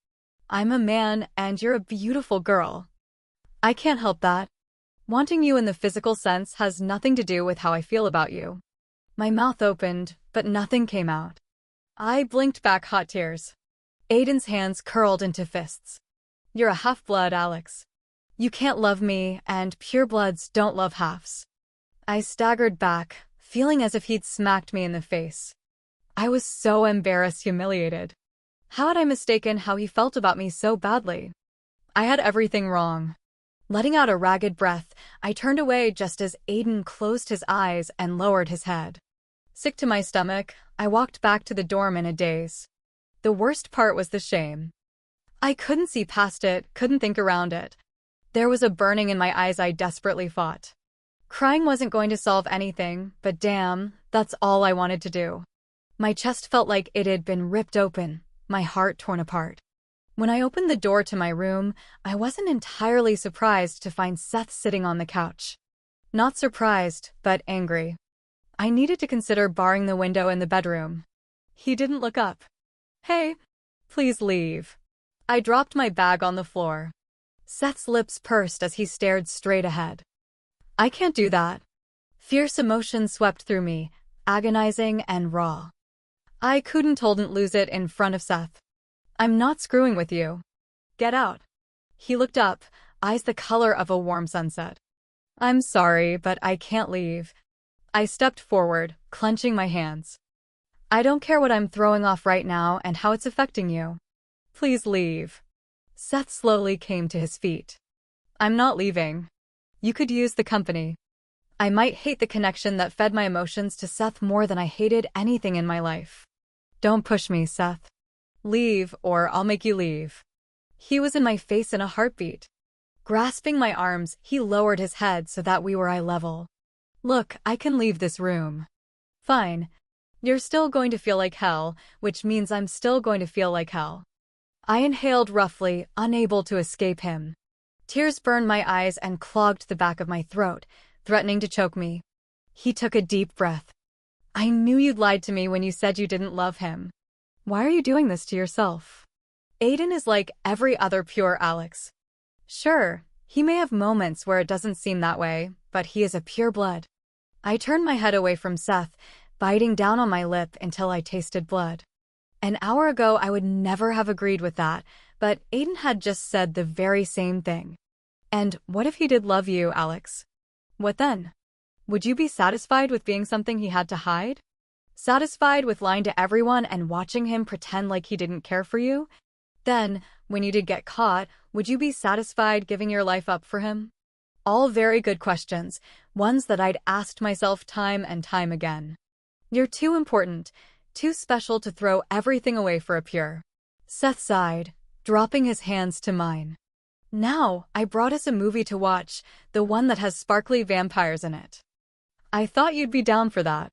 I'm a man, and you're a beautiful girl. I can't help that. Wanting you in the physical sense has nothing to do with how I feel about you. My mouth opened, but nothing came out. I blinked back hot tears. Aiden's hands curled into fists. You're a half-blood, Alex. You can't love me, and purebloods don't love halves. I staggered back, feeling as if he'd smacked me in the face. I was so embarrassed, humiliated. How had I mistaken how he felt about me so badly? I had everything wrong. Letting out a ragged breath, I turned away just as Aiden closed his eyes and lowered his head. Sick to my stomach, I walked back to the dorm in a daze. The worst part was the shame. I couldn't see past it, couldn't think around it. There was a burning in my eyes I desperately fought. Crying wasn't going to solve anything, but damn, that's all I wanted to do. My chest felt like it had been ripped open, my heart torn apart. When I opened the door to my room, I wasn't entirely surprised to find Seth sitting on the couch. Not surprised, but angry. I needed to consider barring the window in the bedroom. He didn't look up. Hey, please leave. I dropped my bag on the floor. Seth's lips pursed as he stared straight ahead. I can't do that. Fierce emotion swept through me, agonizing and raw. I couldn't lose it in front of Seth. I'm not screwing with you. Get out. He looked up, eyes the color of a warm sunset. I'm sorry, but I can't leave. I stepped forward, clenching my hands. I don't care what I'm throwing off right now and how it's affecting you. Please leave. Seth slowly came to his feet. I'm not leaving. You could use the company. I might hate the connection that fed my emotions to Seth more than I hated anything in my life. Don't push me, Seth. Leave, or I'll make you leave. He was in my face in a heartbeat. Grasping my arms, he lowered his head so that we were eye level. Look, I can leave this room. Fine. You're still going to feel like hell, which means I'm still going to feel like hell. I inhaled roughly, unable to escape him. Tears burned my eyes and clogged the back of my throat, threatening to choke me. He took a deep breath. I knew you'd lied to me when you said you didn't love him. Why are you doing this to yourself? Aiden is like every other pure Alex. Sure, he may have moments where it doesn't seem that way, but he is a pure blood. I turned my head away from Seth, biting down on my lip until I tasted blood. An hour ago I would never have agreed with that, but Aiden had just said the very same thing. And what if he did love you, Alex? What then? Would you be satisfied with being something he had to hide? Satisfied with lying to everyone and watching him pretend like he didn't care for you? Then, when you did get caught, would you be satisfied giving your life up for him? All very good questions, ones that I'd asked myself time and time again. You're too important, too special to throw everything away for a pure. Seth sighed, dropping his hands to mine. Now, I brought us a movie to watch, the one that has sparkly vampires in it. I thought you'd be down for that.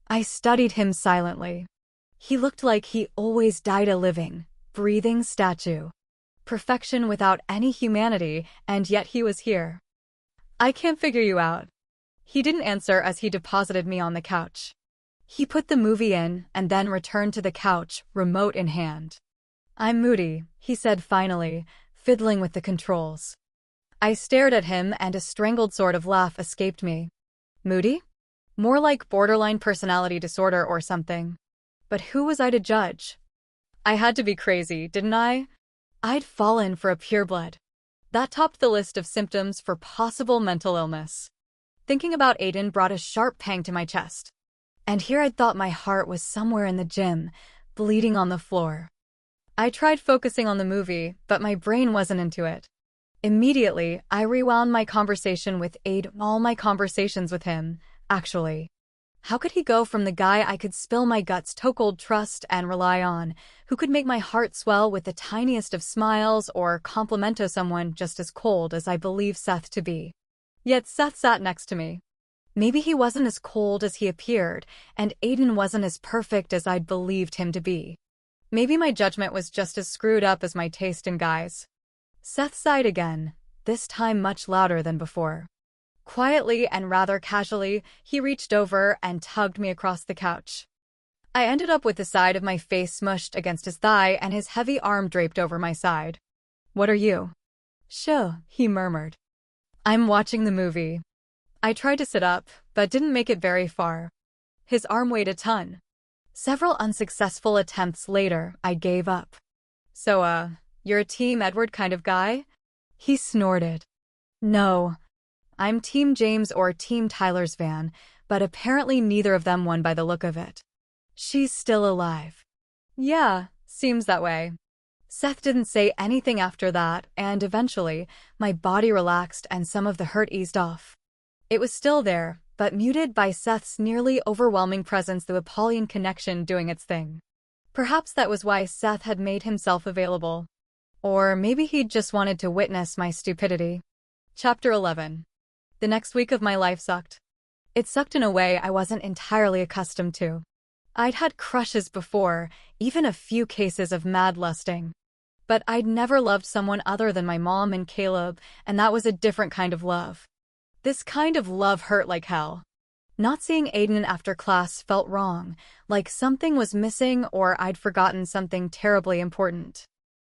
I studied him silently. He looked like he always died a living, breathing statue. Perfection without any humanity, and yet he was here. I can't figure you out. He didn't answer as he deposited me on the couch. He put the movie in and then returned to the couch, remote in hand. I'm moody, he said finally, fiddling with the controls. I stared at him and a strangled sort of laugh escaped me. Moody? More like borderline personality disorder or something. But who was I to judge? I had to be crazy, didn't I? I'd fallen for a pureblood. That topped the list of symptoms for possible mental illness. Thinking about Aiden brought a sharp pang to my chest. And here I'd thought my heart was somewhere in the gym, bleeding on the floor. I tried focusing on the movie, but my brain wasn't into it. Immediately, I rewound my conversation with Aiden, all my conversations with him, actually. How could he go from the guy I could spill my guts to cold trust and rely on, who could make my heart swell with the tiniest of smiles or compliment to someone just as cold as I believe Seth to be? Yet Seth sat next to me. Maybe he wasn't as cold as he appeared, and Aiden wasn't as perfect as I'd believed him to be. Maybe my judgment was just as screwed up as my taste in guys. Seth sighed again, this time much louder than before. Quietly and rather casually, he reached over and tugged me across the couch. I ended up with the side of my face smushed against his thigh and his heavy arm draped over my side. What are you? Shh, he murmured. I'm watching the movie. I tried to sit up, but didn't make it very far. His arm weighed a ton. Several unsuccessful attempts later, I gave up. So, you're a Team Edward kind of guy? He snorted. No. I'm Team James or Team Tyler's van, but apparently neither of them won by the look of it. She's still alive. Yeah, seems that way. Seth didn't say anything after that, and eventually, my body relaxed and some of the hurt eased off. It was still there, but muted by Seth's nearly overwhelming presence, the Apollyon connection doing its thing. Perhaps that was why Seth had made himself available. Or maybe he'd just wanted to witness my stupidity. Chapter 11. The next week of my life sucked. It sucked in a way I wasn't entirely accustomed to. I'd had crushes before, even a few cases of mad lusting. But I'd never loved someone other than my mom and Caleb, and that was a different kind of love. This kind of love hurt like hell. Not seeing Aiden after class felt wrong, like something was missing or I'd forgotten something terribly important.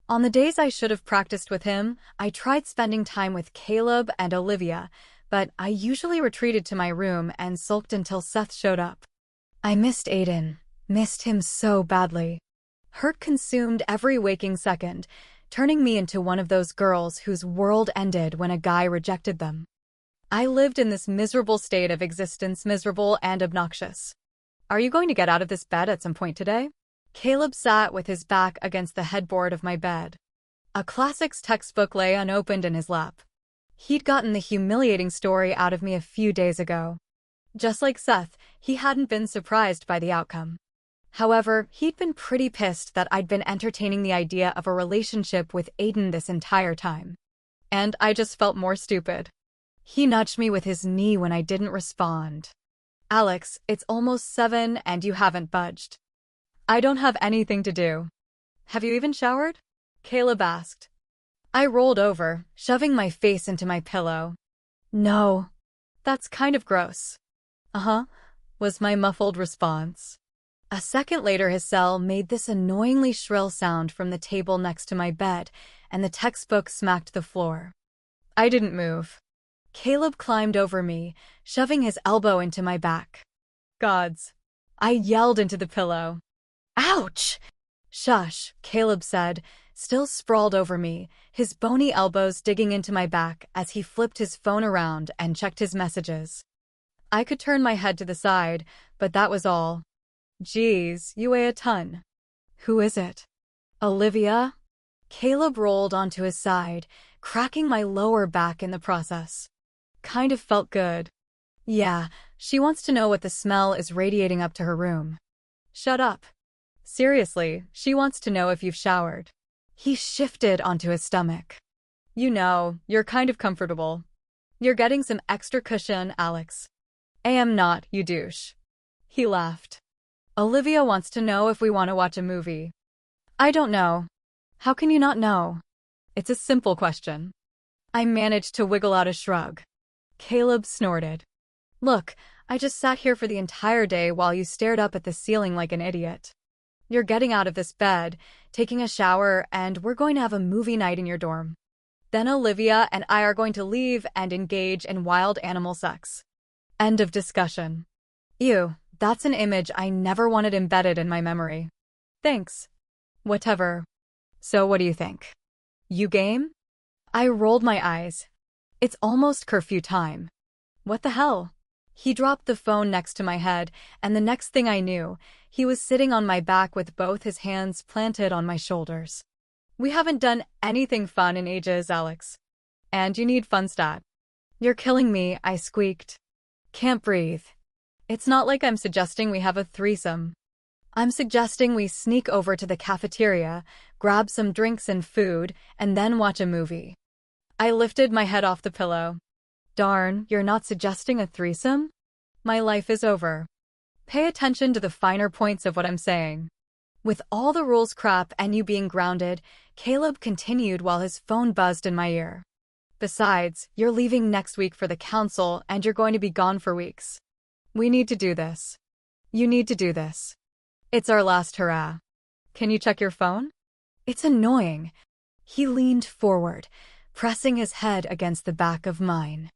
On the days I should have practiced with him, I tried spending time with Caleb and Olivia, but I usually retreated to my room and sulked until Seth showed up. I missed Aiden, missed him so badly. Hurt consumed every waking second, turning me into one of those girls whose world ended when a guy rejected them. I lived in this miserable state of existence, miserable and obnoxious. Are you going to get out of this bed at some point today? Caleb sat with his back against the headboard of my bed. A classics textbook lay unopened in his lap. He'd gotten the humiliating story out of me a few days ago. Just like Seth, he hadn't been surprised by the outcome. However, he'd been pretty pissed that I'd been entertaining the idea of a relationship with Aiden this entire time. And I just felt more stupid. He nudged me with his knee when I didn't respond. Alex, it's almost 7 and you haven't budged. I don't have anything to do. Have you even showered? Caleb asked. I rolled over, shoving my face into my pillow. No. That's kind of gross. Uh-huh, was my muffled response. A second later, his cell made this annoyingly shrill sound from the table next to my bed, and the textbook smacked the floor. I didn't move. Caleb climbed over me, shoving his elbow into my back. Gods. I yelled into the pillow. Ouch! Shush, Caleb said, still sprawled over me, his bony elbows digging into my back as he flipped his phone around and checked his messages. I could turn my head to the side, but that was all. Geez, you weigh a ton. Who is it? Olivia? Caleb rolled onto his side, cracking my lower back in the process. Kind of felt good. Yeah, she wants to know what the smell is radiating up to her room. Shut up. Seriously, she wants to know if you've showered. He shifted onto his stomach. You know, you're kind of comfortable. You're getting some extra cushion, Alex. I am not, you douche. He laughed. Olivia wants to know if we want to watch a movie. I don't know. How can you not know? It's a simple question. I managed to wiggle out a shrug. Caleb snorted. Look, I just sat here for the entire day while you stared up at the ceiling like an idiot. You're getting out of this bed, taking a shower, and we're going to have a movie night in your dorm. Then Olivia and I are going to leave and engage in wild animal sex. End of discussion. Ew, that's an image I never wanted embedded in my memory. Thanks. Whatever. So what do you think? You game? I rolled my eyes. It's almost curfew time. What the hell? He dropped the phone next to my head, and the next thing I knew, he was sitting on my back with both his hands planted on my shoulders. We haven't done anything fun in ages, Alex. And you need fun stat. You're killing me, I squeaked. Can't breathe. It's not like I'm suggesting we have a threesome. I'm suggesting we sneak over to the cafeteria, grab some drinks and food, and then watch a movie. I lifted my head off the pillow. Darn, you're not suggesting a threesome? My life is over. Pay attention to the finer points of what I'm saying. With all the rules crap and you being grounded, Caleb continued while his phone buzzed in my ear. Besides, you're leaving next week for the council and you're going to be gone for weeks. We need to do this. You need to do this. It's our last hurrah. Can you check your phone? It's annoying. He leaned forward, pressing his head against the back of mine.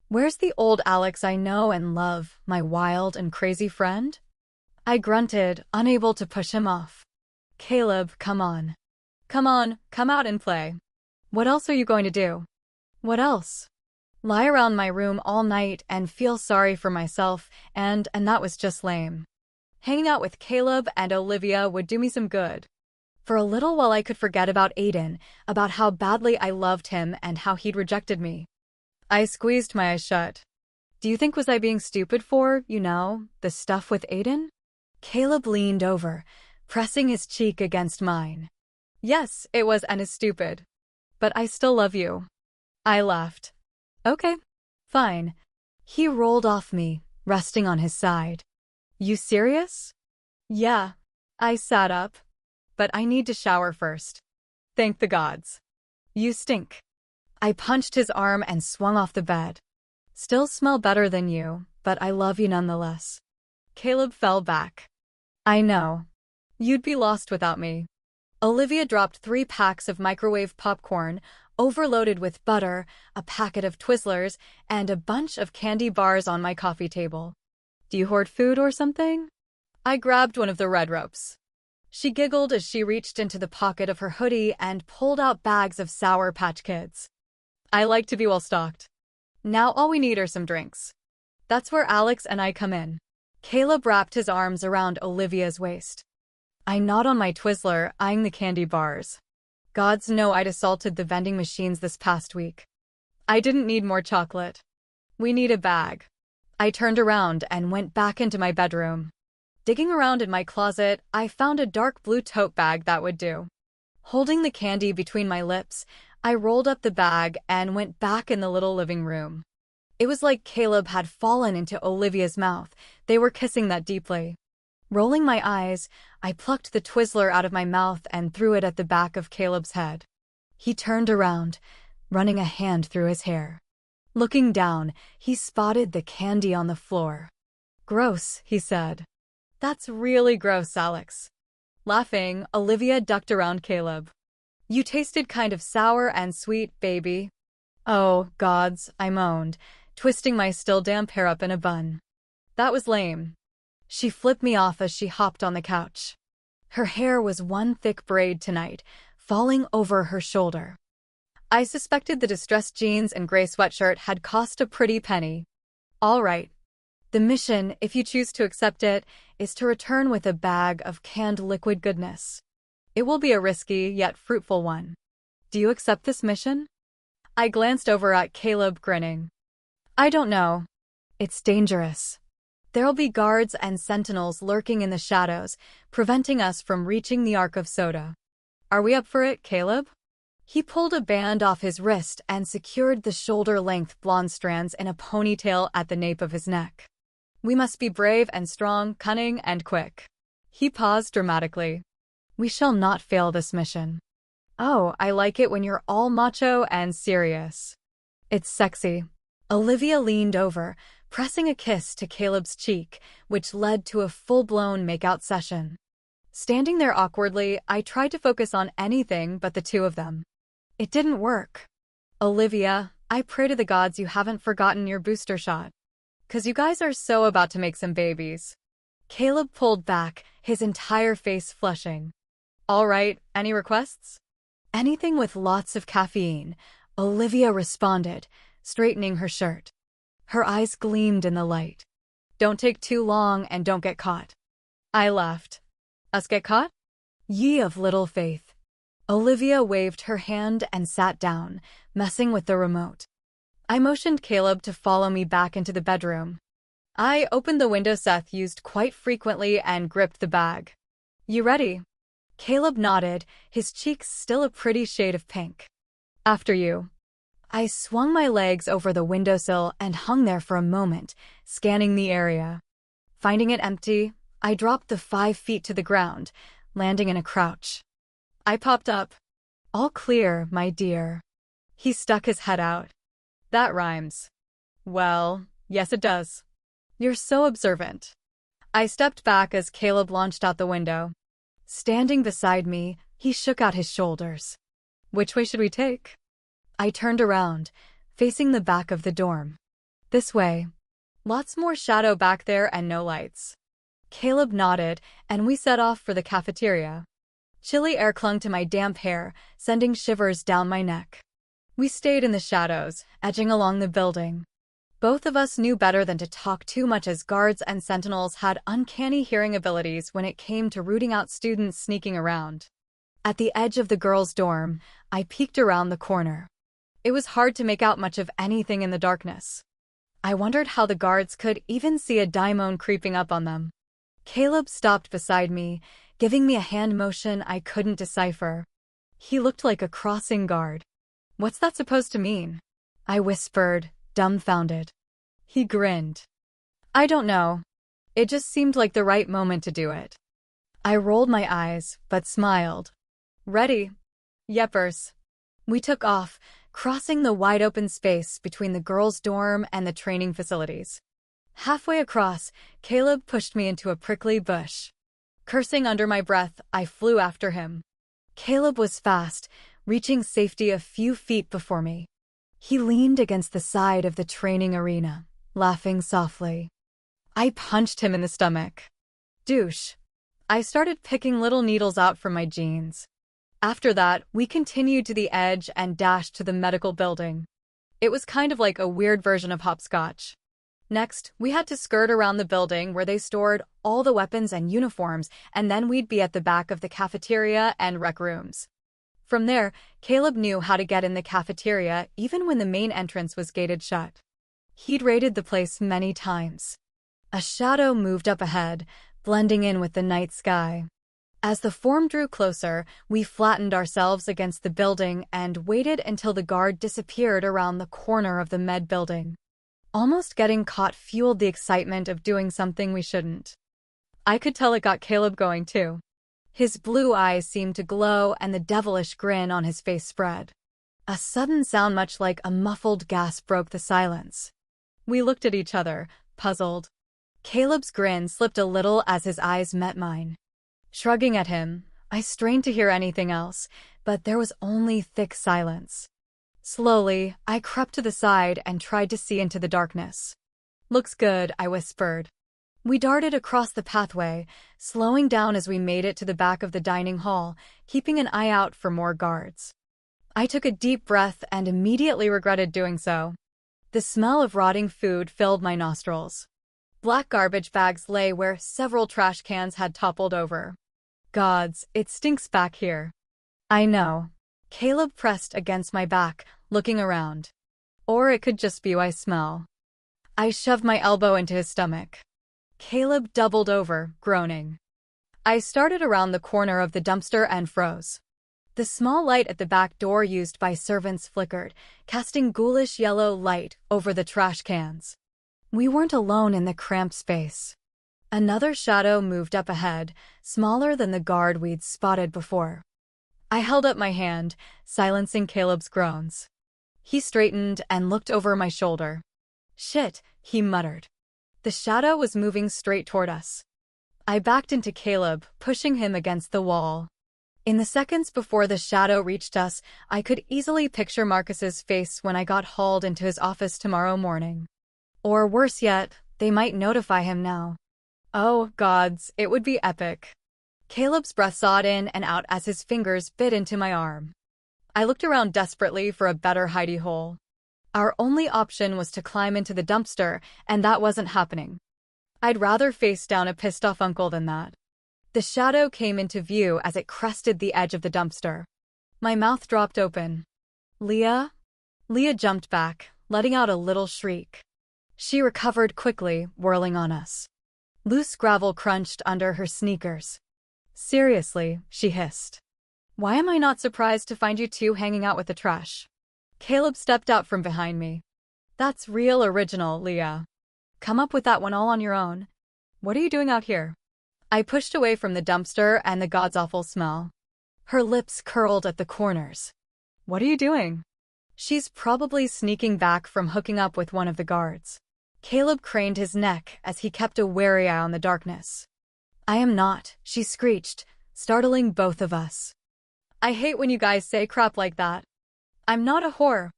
Where's the old Alex I know and love, my wild and crazy friend? I grunted, unable to push him off. Caleb, come on. Come on, come out and play. What else are you going to do? What else? Lie around my room all night and feel sorry for myself, and that was just lame. Hanging out with Caleb and Olivia would do me some good. For a little while I could forget about Aiden, about how badly I loved him and how he'd rejected me. I squeezed my eyes shut. Do you think was I being stupid for, the stuff with Aiden? Caleb leaned over, pressing his cheek against mine. Yes, it was and is stupid. But I still love you. I laughed. Okay, fine. He rolled off me, resting on his side. You serious? Yeah. I sat up. But I need to shower first. Thank the gods. You stink. I punched his arm and swung off the bed. Still smell better than you, but I love you nonetheless. Caleb fell back. I know. You'd be lost without me. Olivia dropped 3 packs of microwave popcorn, overloaded with butter, a packet of Twizzlers, and a bunch of candy bars on my coffee table. Do you hoard food or something? I grabbed one of the red ropes. She giggled as she reached into the pocket of her hoodie and pulled out bags of Sour Patch Kids. I like to be well stocked. Now all we need are some drinks. That's where Alex and I come in. Caleb wrapped his arms around Olivia's waist. I gnawed on my Twizzler, eyeing the candy bars. Gods know I'd assaulted the vending machines this past week. I didn't need more chocolate. We need a bag. I turned around and went back into my bedroom. Digging around in my closet, I found a dark blue tote bag that would do. Holding the candy between my lips, I rolled up the bag and went back in the little living room. It was like Caleb had fallen into Olivia's mouth. They were kissing that deeply. Rolling my eyes, I plucked the Twizzler out of my mouth and threw it at the back of Caleb's head. He turned around, running a hand through his hair. Looking down, he spotted the candy on the floor. Gross, he said. That's really gross, Alex. Laughing, Olivia ducked around Caleb. You tasted kind of sour and sweet, baby. Oh, gods, I moaned, twisting my still damp hair up in a bun. That was lame. She flipped me off as she hopped on the couch. Her hair was one thick braid tonight, falling over her shoulder. I suspected the distressed jeans and gray sweatshirt had cost a pretty penny. All right. The mission, if you choose to accept it, is to return with a bag of canned liquid goodness. It will be a risky yet fruitful one. Do you accept this mission? I glanced over at Caleb, grinning. I don't know. It's dangerous. There'll be guards and sentinels lurking in the shadows, preventing us from reaching the Ark of Soda. Are we up for it, Caleb? He pulled a band off his wrist and secured the shoulder-length blonde strands in a ponytail at the nape of his neck. We must be brave and strong, cunning and quick. He paused dramatically. We shall not fail this mission. Oh, I like it when you're all macho and serious. It's sexy. Olivia leaned over, pressing a kiss to Caleb's cheek, which led to a full-blown make-out session. Standing there awkwardly, I tried to focus on anything but the two of them. It didn't work. Olivia, I pray to the gods you haven't forgotten your booster shot. 'Cause you guys are so about to make some babies. Caleb pulled back, his entire face flushing. All right, any requests? Anything with lots of caffeine, Olivia responded, straightening her shirt. Her eyes gleamed in the light. Don't take too long and don't get caught. I laughed. Us get caught? Ye of little faith. Olivia waved her hand and sat down, messing with the remote. I motioned Caleb to follow me back into the bedroom. I opened the window Seth used quite frequently and gripped the bag. You ready? Caleb nodded, his cheeks still a pretty shade of pink. After you. I swung my legs over the windowsill and hung there for a moment, scanning the area. Finding it empty, I dropped the 5 feet to the ground, landing in a crouch. I popped up. All clear, my dear. He stuck his head out. That rhymes. Well, yes it does. You're so observant. I stepped back as Caleb launched out the window. Standing beside me, he shook out his shoulders. Which way should we take? I turned around, facing the back of the dorm. This way. Lots more shadow back there and no lights. Caleb nodded, and we set off for the cafeteria. Chilly air clung to my damp hair, sending shivers down my neck. We stayed in the shadows, edging along the building. Both of us knew better than to talk too much as guards and sentinels had uncanny hearing abilities when it came to rooting out students sneaking around. At the edge of the girls' dorm, I peeked around the corner. It was hard to make out much of anything in the darkness. I wondered how the guards could even see a daimon creeping up on them. Caleb stopped beside me, giving me a hand motion I couldn't decipher. He looked like a crossing guard. What's that supposed to mean? I whispered, dumbfounded. He grinned. I don't know. It just seemed like the right moment to do it. I rolled my eyes, but smiled. Ready? Yepers. We took off, crossing the wide-open space between the girls' dorm and the training facilities. Halfway across, Caleb pushed me into a prickly bush. Cursing under my breath, I flew after him. Caleb was fast, reaching safety a few feet before me. He leaned against the side of the training arena, laughing softly. I punched him in the stomach. Douche. I started picking little needles out from my jeans. After that, we continued to the edge and dashed to the medical building. It was kind of like a weird version of hopscotch. Next, we had to skirt around the building where they stored all the weapons and uniforms, and then we'd be at the back of the cafeteria and rec rooms. From there, Caleb knew how to get in the cafeteria even when the main entrance was gated shut. He'd raided the place many times. A shadow moved up ahead, blending in with the night sky. As the form drew closer, we flattened ourselves against the building and waited until the guard disappeared around the corner of the med building. Almost getting caught fueled the excitement of doing something we shouldn't. I could tell it got Caleb going too. His blue eyes seemed to glow and the devilish grin on his face spread. A sudden sound much like a muffled gasp broke the silence. We looked at each other, puzzled. Caleb's grin slipped a little as his eyes met mine. Shrugging at him, I strained to hear anything else, but there was only thick silence. Slowly, I crept to the side and tried to see into the darkness. Looks good, I whispered. We darted across the pathway, slowing down as we made it to the back of the dining hall, keeping an eye out for more guards. I took a deep breath and immediately regretted doing so. The smell of rotting food filled my nostrils. Black garbage bags lay where several trash cans had toppled over. Gods, it stinks back here. I know. Caleb pressed against my back, looking around. Or it could just be I smell. I shoved my elbow into his stomach. Caleb doubled over, groaning. I started around the corner of the dumpster and froze. The small light at the back door used by servants flickered, casting ghoulish yellow light over the trash cans. We weren't alone in the cramped space. Another shadow moved up ahead, smaller than the guard we'd spotted before. I held up my hand, silencing Caleb's groans. He straightened and looked over my shoulder. "Shit," he muttered. The shadow was moving straight toward us. I backed into Caleb, pushing him against the wall. In the seconds before the shadow reached us, I could easily picture Marcus's face when I got hauled into his office tomorrow morning. Or worse yet, they might notify him now. Oh, gods, it would be epic. Caleb's breath sawed in and out as his fingers bit into my arm. I looked around desperately for a better hidey hole. Our only option was to climb into the dumpster, and that wasn't happening. I'd rather face down a pissed-off uncle than that. The shadow came into view as it crested the edge of the dumpster. My mouth dropped open. "Leah?" Leah jumped back, letting out a little shriek. She recovered quickly, whirling on us. Loose gravel crunched under her sneakers. "Seriously," she hissed. "Why am I not surprised to find you two hanging out with the trash?" Caleb stepped out from behind me. "That's real original, Leah. Come up with that one all on your own. What are you doing out here?" I pushed away from the dumpster and the god's-awful smell. Her lips curled at the corners. "What are you doing?" "She's probably sneaking back from hooking up with one of the guards." Caleb craned his neck as he kept a wary eye on the darkness. "I am not," she screeched, startling both of us. "I hate when you guys say crap like that. I'm not a whore."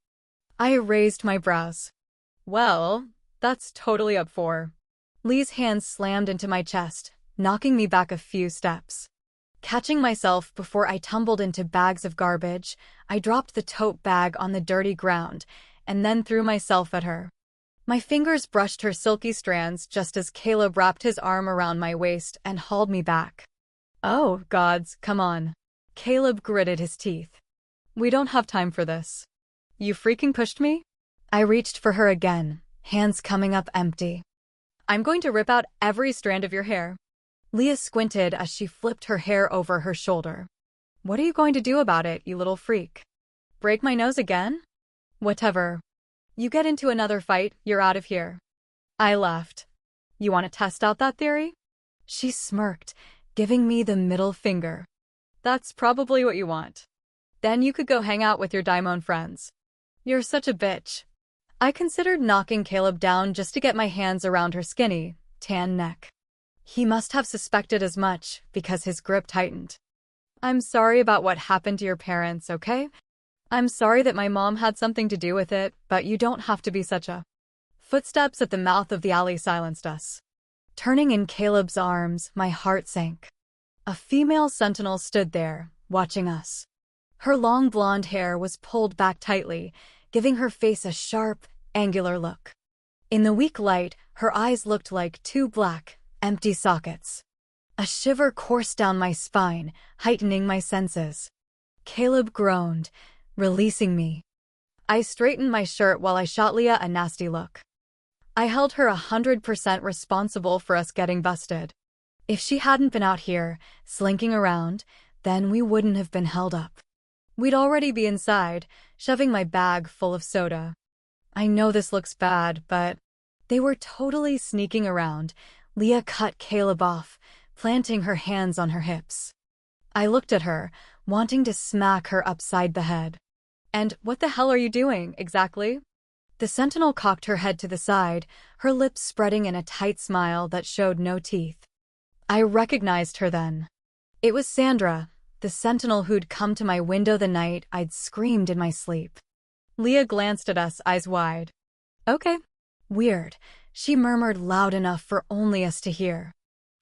I raised my brows. "Well, that's totally up for." Lee's hands slammed into my chest, knocking me back a few steps. Catching myself before I tumbled into bags of garbage, I dropped the tote bag on the dirty ground and then threw myself at her. My fingers brushed her silky strands just as Caleb wrapped his arm around my waist and hauled me back. "Oh, gods, come on." Caleb gritted his teeth. "We don't have time for this. You freaking pushed me?" I reached for her again, hands coming up empty. "I'm going to rip out every strand of your hair." Leah squinted as she flipped her hair over her shoulder. "What are you going to do about it, you little freak? Break my nose again? Whatever. You get into another fight, you're out of here." I laughed. "You want to test out that theory?" She smirked, giving me the middle finger. "That's probably what you want. Then you could go hang out with your Daimon friends." "You're such a bitch." I considered knocking Caleb down just to get my hands around her skinny, tan neck. He must have suspected as much because his grip tightened. "I'm sorry about what happened to your parents, okay? I'm sorry that my mom had something to do with it, but you don't have to be such a..." Footsteps at the mouth of the alley silenced us. Turning in Caleb's arms, my heart sank. A female sentinel stood there, watching us. Her long blonde hair was pulled back tightly, giving her face a sharp, angular look. In the weak light, her eyes looked like two black, empty sockets. A shiver coursed down my spine, heightening my senses. Caleb groaned, releasing me. I straightened my shirt while I shot Leah a nasty look. I held her 100% responsible for us getting busted. If she hadn't been out here, slinking around, then we wouldn't have been held up. We'd already be inside, shoving my bag full of soda. I know this looks bad, but they were totally sneaking around. Leah cut Caleb off, planting her hands on her hips. I looked at her, wanting to smack her upside the head. "And what the hell are you doing, exactly?" The sentinel cocked her head to the side, her lips spreading in a tight smile that showed no teeth. I recognized her then. It was Sandra, the sentinel who'd come to my window the night I'd screamed in my sleep. Leah glanced at us, eyes wide. "Okay." "Weird," she murmured loud enough for only us to hear.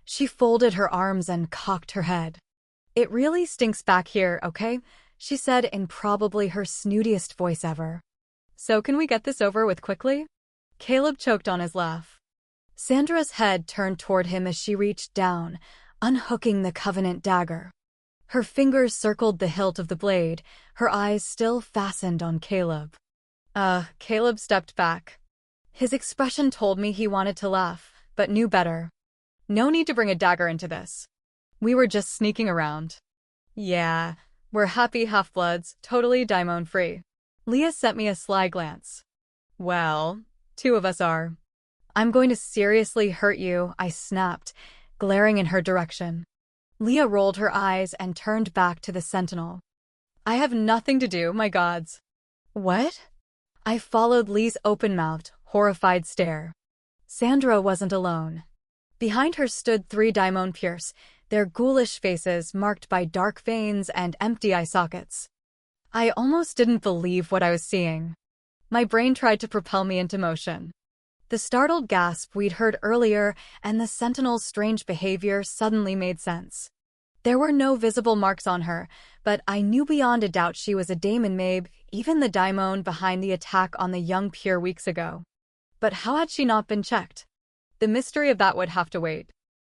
She folded her arms and cocked her head. "It really stinks back here, okay?" she said in probably her snootiest voice ever. "So can we get this over with quickly?" Caleb choked on his laugh. Sandra's head turned toward him as she reached down, unhooking the Covenant dagger. Her fingers circled the hilt of the blade, her eyes still fastened on Caleb. Caleb stepped back. His expression told me he wanted to laugh, but knew better. "No need to bring a dagger into this. We were just sneaking around." "Yeah, We're happy half-bloods, totally daimon-free. Leah sent me a sly glance. Well, two of us are. I'm going to seriously hurt you, I snapped, glaring in her direction. Leah rolled her eyes and turned back to the sentinel. I have nothing to do, my gods. What? I followed Lee's open-mouthed, horrified stare. Sandra wasn't alone. Behind her stood 3 daimon Pierce, their ghoulish faces marked by dark veins and empty eye sockets. I almost didn't believe what I was seeing. My brain tried to propel me into motion. The startled gasp we'd heard earlier and the sentinel's strange behavior suddenly made sense. There were no visible marks on her, but I knew beyond a doubt she was a daemon mabe, even the daimon behind the attack on the young peer weeks ago. But how had she not been checked? The mystery of that would have to wait.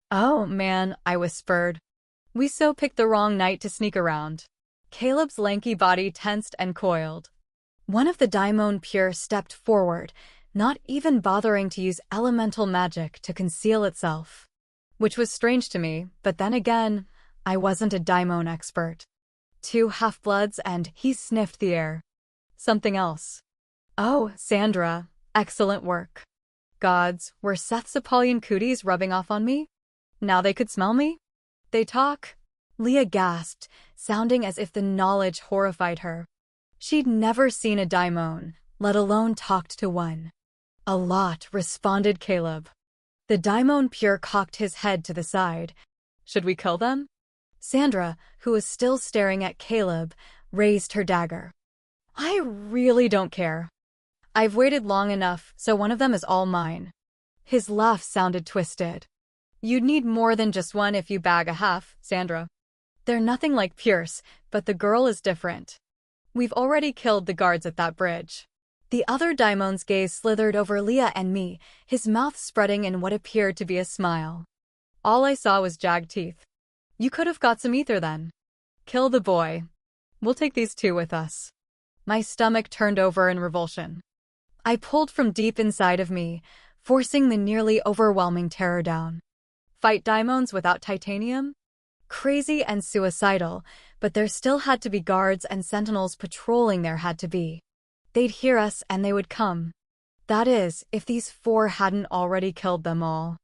Oh, man, I whispered. We so picked the wrong night to sneak around. Caleb's lanky body tensed and coiled. One of the daimon pure stepped forward, not even bothering to use elemental magic to conceal itself. Which was strange to me, but then again, I wasn't a daimon expert. 2 half-bloods and he sniffed the air. Something else. Oh, Sandra, excellent work. Gods, were Seth's Apollyon cooties rubbing off on me? Now they could smell me? They talk? Leah gasped, sounding as if the knowledge horrified her. She'd never seen a daimon, let alone talked to one. A lot, responded Caleb. The daimon pure cocked his head to the side. Should we kill them? Sandra, who was still staring at Caleb, raised her dagger. I really don't care. I've waited long enough, so one of them is all mine. His laugh sounded twisted. You'd need more than just one if you bag a half, Sandra. They're nothing like Pierce, but the girl is different. We've already killed the guards at that bridge. The other daimon's gaze slithered over Leah and me, his mouth spreading in what appeared to be a smile. All I saw was jagged teeth. You could have got some ether then. Kill the boy. We'll take these 2 with us. My stomach turned over in revulsion. I pulled from deep inside of me, forcing the nearly overwhelming terror down. Fight daimons without titanium? Crazy and suicidal, but there still had to be guards and sentinels patrolling there had to be. They'd hear us and they would come. That is, if these 4 hadn't already killed them all.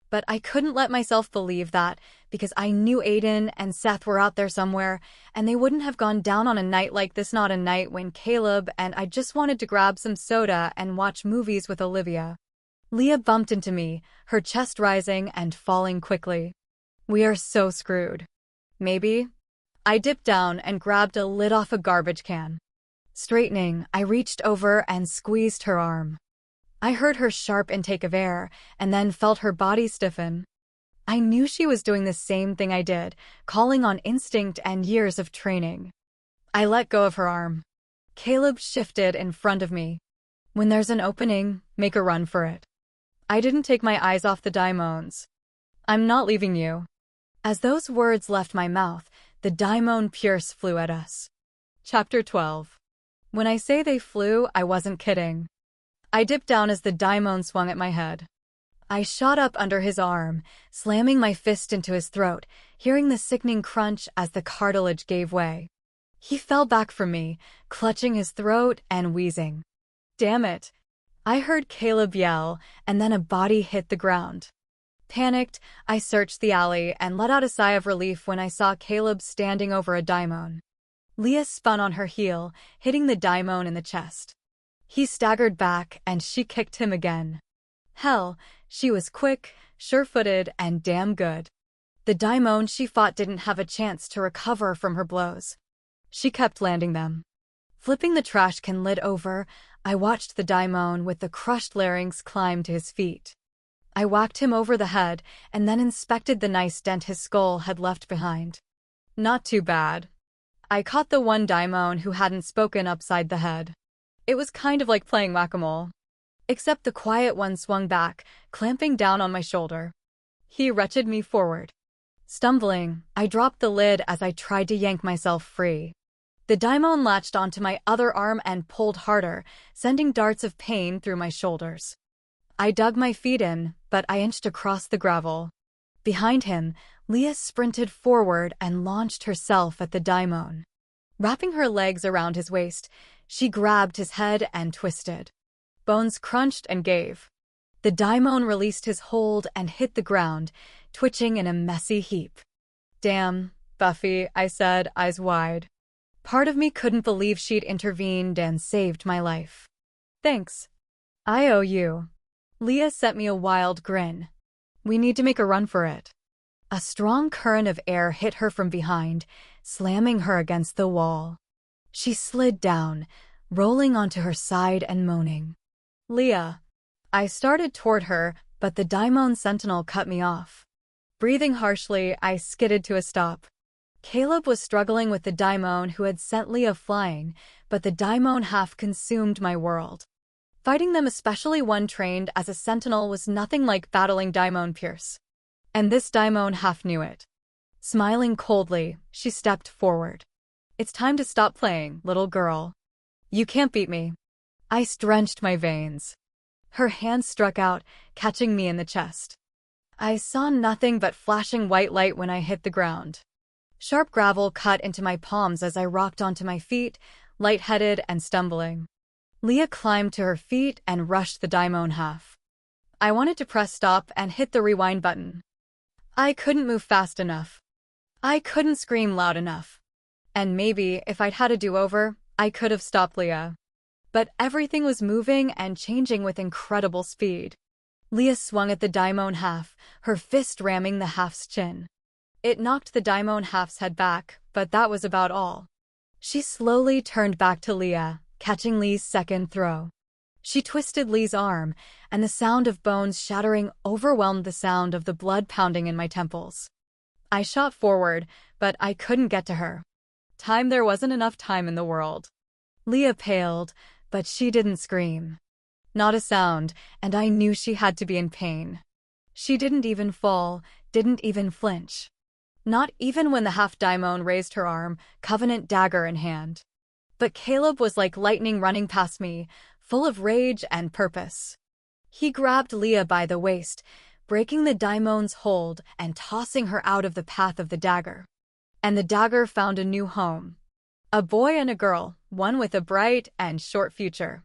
But I couldn't let myself believe that, because I knew Aiden and Seth were out there somewhere, and they wouldn't have gone down on a night like this, not a night when Caleb and I just wanted to grab some soda and watch movies with Olivia. Leah bumped into me, her chest rising and falling quickly. We are so screwed. Maybe? I dipped down and grabbed a lid off a garbage can. Straightening, I reached over and squeezed her arm. I heard her sharp intake of air, and then felt her body stiffen. I knew she was doing the same thing I did, calling on instinct and years of training. I let go of her arm. Caleb shifted in front of me. When there's an opening, make a run for it. I didn't take my eyes off the daimons. I'm not leaving you. As those words left my mouth, the daimon Pierce flew at us. Chapter 12. When I say they flew, I wasn't kidding. I dipped down as the daimon swung at my head. I shot up under his arm, slamming my fist into his throat, hearing the sickening crunch as the cartilage gave way. He fell back from me, clutching his throat and wheezing. Damn it! I heard Caleb yell, and then a body hit the ground. Panicked, I searched the alley and let out a sigh of relief when I saw Caleb standing over a daimon. Leah spun on her heel, hitting the daimon in the chest. He staggered back, and she kicked him again. Hell, she was quick, sure-footed, and damn good. The daimon she fought didn't have a chance to recover from her blows. She kept landing them. Flipping the trash can lid over, I watched the daimon with the crushed larynx climb to his feet. I whacked him over the head and then inspected the nice dent his skull had left behind. Not too bad. I caught the one daimon who hadn't spoken upside the head. It was kind of like playing whack-a-mole. Except the quiet one swung back, clamping down on my shoulder. He wretched me forward. Stumbling, I dropped the lid as I tried to yank myself free. The daimon latched onto my other arm and pulled harder, sending darts of pain through my shoulders. I dug my feet in, but I inched across the gravel. Behind him, Leah sprinted forward and launched herself at the daimon. Wrapping her legs around his waist, she grabbed his head and twisted. Bones crunched and gave. The daimon released his hold and hit the ground, twitching in a messy heap. "Damn, Buffy," I said, eyes wide. Part of me couldn't believe she'd intervened and saved my life. "Thanks. I owe you." Leah sent me a wild grin. "We need to make a run for it." A strong current of air hit her from behind, slamming her against the wall. She slid down, rolling onto her side and moaning. "Leah." I started toward her, but the daimon sentinel cut me off. Breathing harshly, I skidded to a stop. Caleb was struggling with the daimon who had sent Leah flying, but the daimon half consumed my world. Fighting them, especially one trained as a sentinel, was nothing like battling Daimon Pierce. And this daimon half knew it. Smiling coldly, she stepped forward. "It's time to stop playing, little girl. You can't beat me." Ice drenched my veins. Her hand struck out, catching me in the chest. I saw nothing but flashing white light when I hit the ground. Sharp gravel cut into my palms as I rocked onto my feet, lightheaded and stumbling. Leah climbed to her feet and rushed the daimon half. I wanted to press stop and hit the rewind button. I couldn't move fast enough. I couldn't scream loud enough. And maybe, if I'd had a do-over, I could have stopped Leah. But everything was moving and changing with incredible speed. Leah swung at the daimon half, her fist ramming the half's chin. It knocked the daimon half's head back, but that was about all. She slowly turned back to Leah, catching Lee's second throw. She twisted Lee's arm, and the sound of bones shattering overwhelmed the sound of the blood pounding in my temples. I shot forward, but I couldn't get to her. There wasn't enough time in the world. Leah paled, but she didn't scream. Not a sound, and I knew she had to be in pain. She didn't even fall, didn't even flinch. Not even when the half-daimon raised her arm, Covenant dagger in hand. But Caleb was like lightning running past me, full of rage and purpose. He grabbed Leah by the waist, breaking the daimon's hold and tossing her out of the path of the dagger. And the dagger found a new home. A boy and a girl, one with a bright and short future.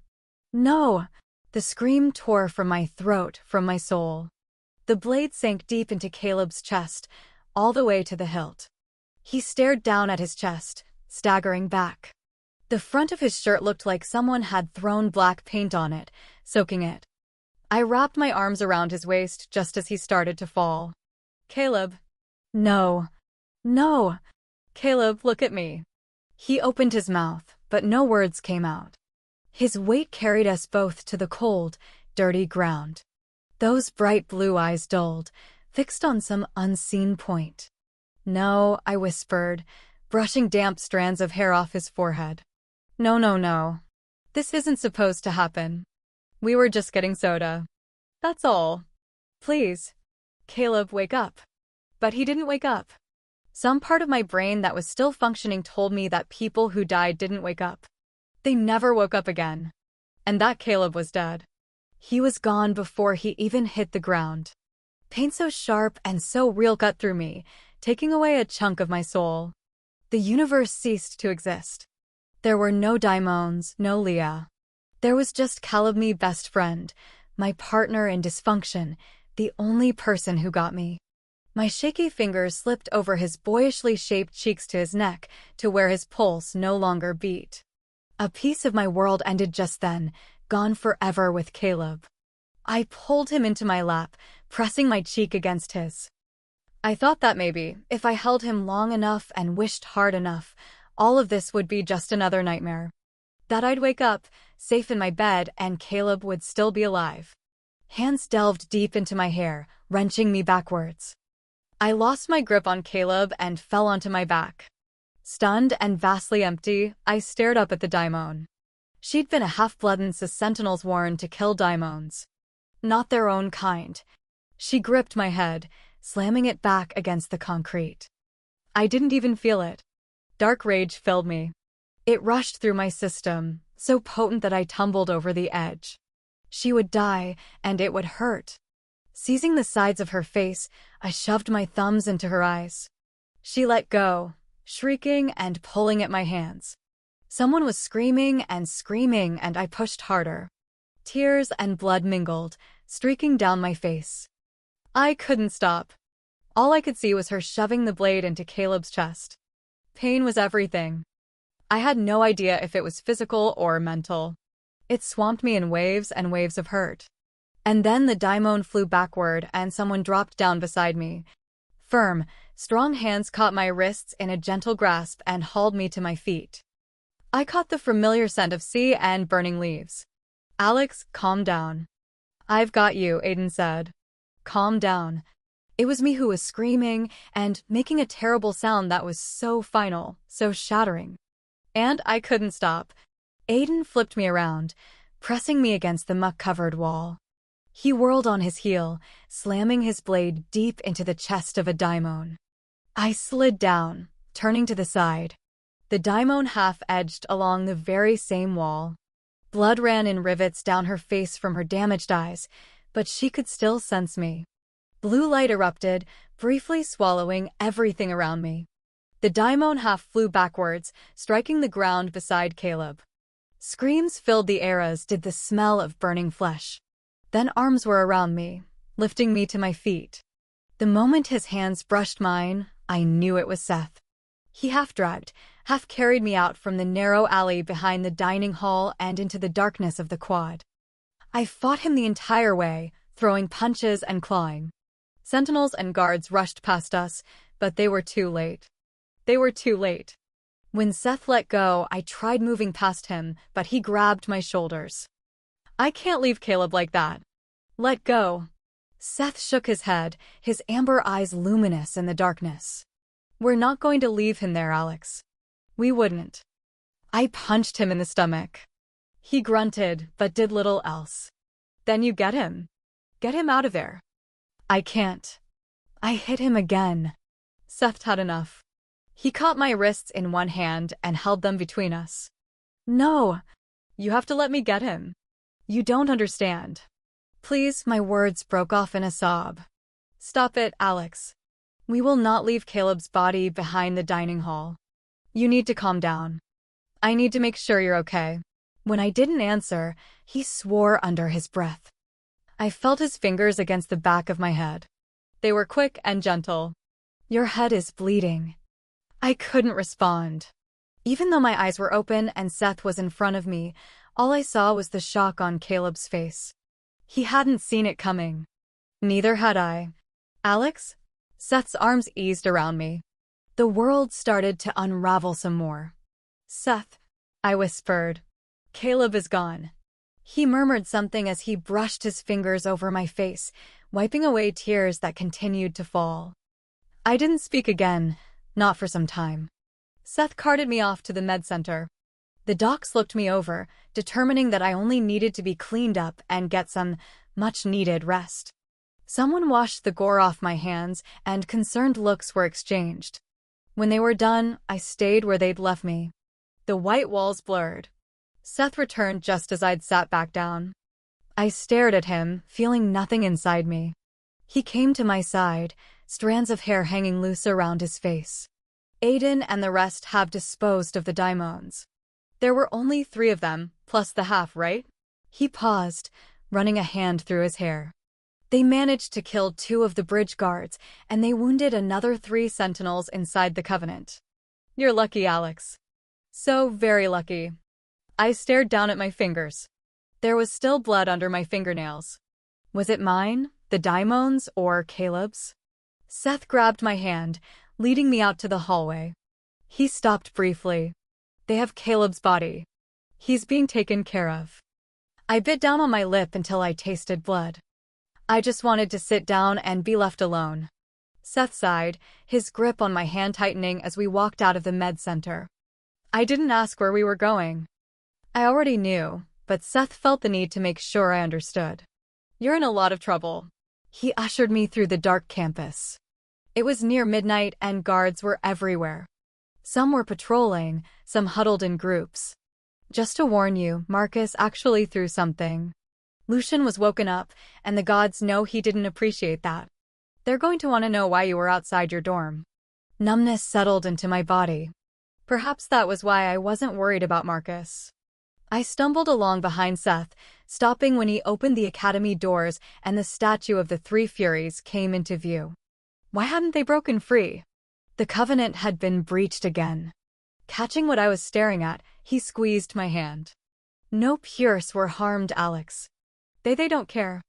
"No!" The scream tore from my throat, from my soul. The blade sank deep into Caleb's chest, all the way to the hilt. He stared down at his chest, staggering back. The front of his shirt looked like someone had thrown black paint on it, soaking it. I wrapped my arms around his waist just as he started to fall. "Caleb." "No. No." "Caleb, look at me." He opened his mouth, but no words came out. His weight carried us both to the cold, dirty ground. Those bright blue eyes dulled, fixed on some unseen point. "No," I whispered, brushing damp strands of hair off his forehead. "No, no, no. This isn't supposed to happen. We were just getting soda. That's all. Please. Caleb, wake up." But he didn't wake up. Some part of my brain that was still functioning told me that people who died didn't wake up. They never woke up again. And that Caleb was dead. He was gone before he even hit the ground. Pain so sharp and so real cut through me, taking away a chunk of my soul. The universe ceased to exist. There were no daimons, no Leah. There was just Caleb, me best friend, my partner in dysfunction, the only person who got me. My shaky fingers slipped over his boyishly shaped cheeks to his neck, to where his pulse no longer beat. A piece of my world ended just then, gone forever with Caleb. I pulled him into my lap, pressing my cheek against his. I thought that maybe, if I held him long enough and wished hard enough, all of this would be just another nightmare. That I'd wake up, safe in my bed, and Caleb would still be alive. Hands delved deep into my hair, wrenching me backwards. I lost my grip on Caleb and fell onto my back. Stunned and vastly empty, I stared up at the daimon. She'd been a half-blood and sentinels worn to kill daimons. Not their own kind. She gripped my head, slamming it back against the concrete. I didn't even feel it. Dark rage filled me. It rushed through my system, so potent that I tumbled over the edge. She would die, and it would hurt. Seizing the sides of her face, I shoved my thumbs into her eyes. She let go, shrieking and pulling at my hands. Someone was screaming, and I pushed harder. Tears and blood mingled, streaking down my face. I couldn't stop. All I could see was her shoving the blade into Caleb's chest. Pain was everything. I had no idea if it was physical or mental. It swamped me in waves and waves of hurt. And then the daimon flew backward and someone dropped down beside me. Firm, strong hands caught my wrists in a gentle grasp and hauled me to my feet. I caught the familiar scent of sea and burning leaves. Alex, calm down. I've got you, Aiden said. Calm down. It was me who was screaming and making a terrible sound that was so final, so shattering. And I couldn't stop. Aiden flipped me around, pressing me against the muck-covered wall. He whirled on his heel, slamming his blade deep into the chest of a daimon. I slid down, turning to the side. The daimon half-edged along the very same wall. Blood ran in rivets down her face from her damaged eyes, but she could still sense me. Blue light erupted, briefly swallowing everything around me. The daimon half flew backwards, striking the ground beside Caleb. Screams filled the air as did the smell of burning flesh. Then arms were around me, lifting me to my feet. The moment his hands brushed mine, I knew it was Seth. He half-dragged, half-carried me out from the narrow alley behind the dining hall and into the darkness of the quad. I fought him the entire way, throwing punches and clawing. Sentinels and guards rushed past us, but they were too late. They were too late. When Seth let go, I tried moving past him, but he grabbed my shoulders. I can't leave Caleb like that. Let go. Seth shook his head, his amber eyes luminous in the darkness. We're not going to leave him there, Alex. We wouldn't. I punched him in the stomach. He grunted, but did little else. Then you get him. Get him out of there. I can't. I hit him again. Seth had enough. He caught my wrists in one hand and held them between us. No. You have to let me get him. You don't understand. Please, my words broke off in a sob. Stop it, Alex. We will not leave Caleb's body behind the dining hall. You need to calm down. I need to make sure you're okay. When I didn't answer, he swore under his breath. I felt his fingers against the back of my head. They were quick and gentle. Your head is bleeding. I couldn't respond. Even though my eyes were open and Seth was in front of me, all I saw was the shock on Caleb's face. He hadn't seen it coming. Neither had I. Alex? Seth's arms eased around me. The world started to unravel some more. Seth, I whispered. Caleb is gone. He murmured something as he brushed his fingers over my face, wiping away tears that continued to fall. I didn't speak again, not for some time. Seth carted me off to the med center. The docs looked me over, determining that I only needed to be cleaned up and get some much-needed rest. Someone washed the gore off my hands, and concerned looks were exchanged. When they were done, I stayed where they'd left me. The white walls blurred. Seth returned just as I'd sat back down. I stared at him, feeling nothing inside me. He came to my side, strands of hair hanging loose around his face. Aiden and the rest have disposed of the daimons. There were only 3 of them, plus the half, right? He paused, running a hand through his hair. They managed to kill 2 of the bridge guards, and they wounded another 3 sentinels inside the Covenant. You're lucky, Alex. So very lucky. I stared down at my fingers. There was still blood under my fingernails. Was it mine, the daimons, or Caleb's? Seth grabbed my hand, leading me out to the hallway. He stopped briefly. They have Caleb's body. He's being taken care of. I bit down on my lip until I tasted blood. I just wanted to sit down and be left alone. Seth sighed, his grip on my hand tightening as we walked out of the med center. I didn't ask where we were going. I already knew, but Seth felt the need to make sure I understood. You're in a lot of trouble. He ushered me through the dark campus. It was near midnight and guards were everywhere. Some were patrolling, some huddled in groups. Just to warn you, Marcus actually threw something. Lucian was woken up, and the gods know he didn't appreciate that. They're going to want to know why you were outside your dorm. Numbness settled into my body. Perhaps that was why I wasn't worried about Marcus. I stumbled along behind Seth, stopping when he opened the academy doors and the statue of the Three Furies came into view. Why hadn't they broken free? The covenant had been breached again. Catching what I was staring at, he squeezed my hand. No Pierce were harmed, Alex. They don't care.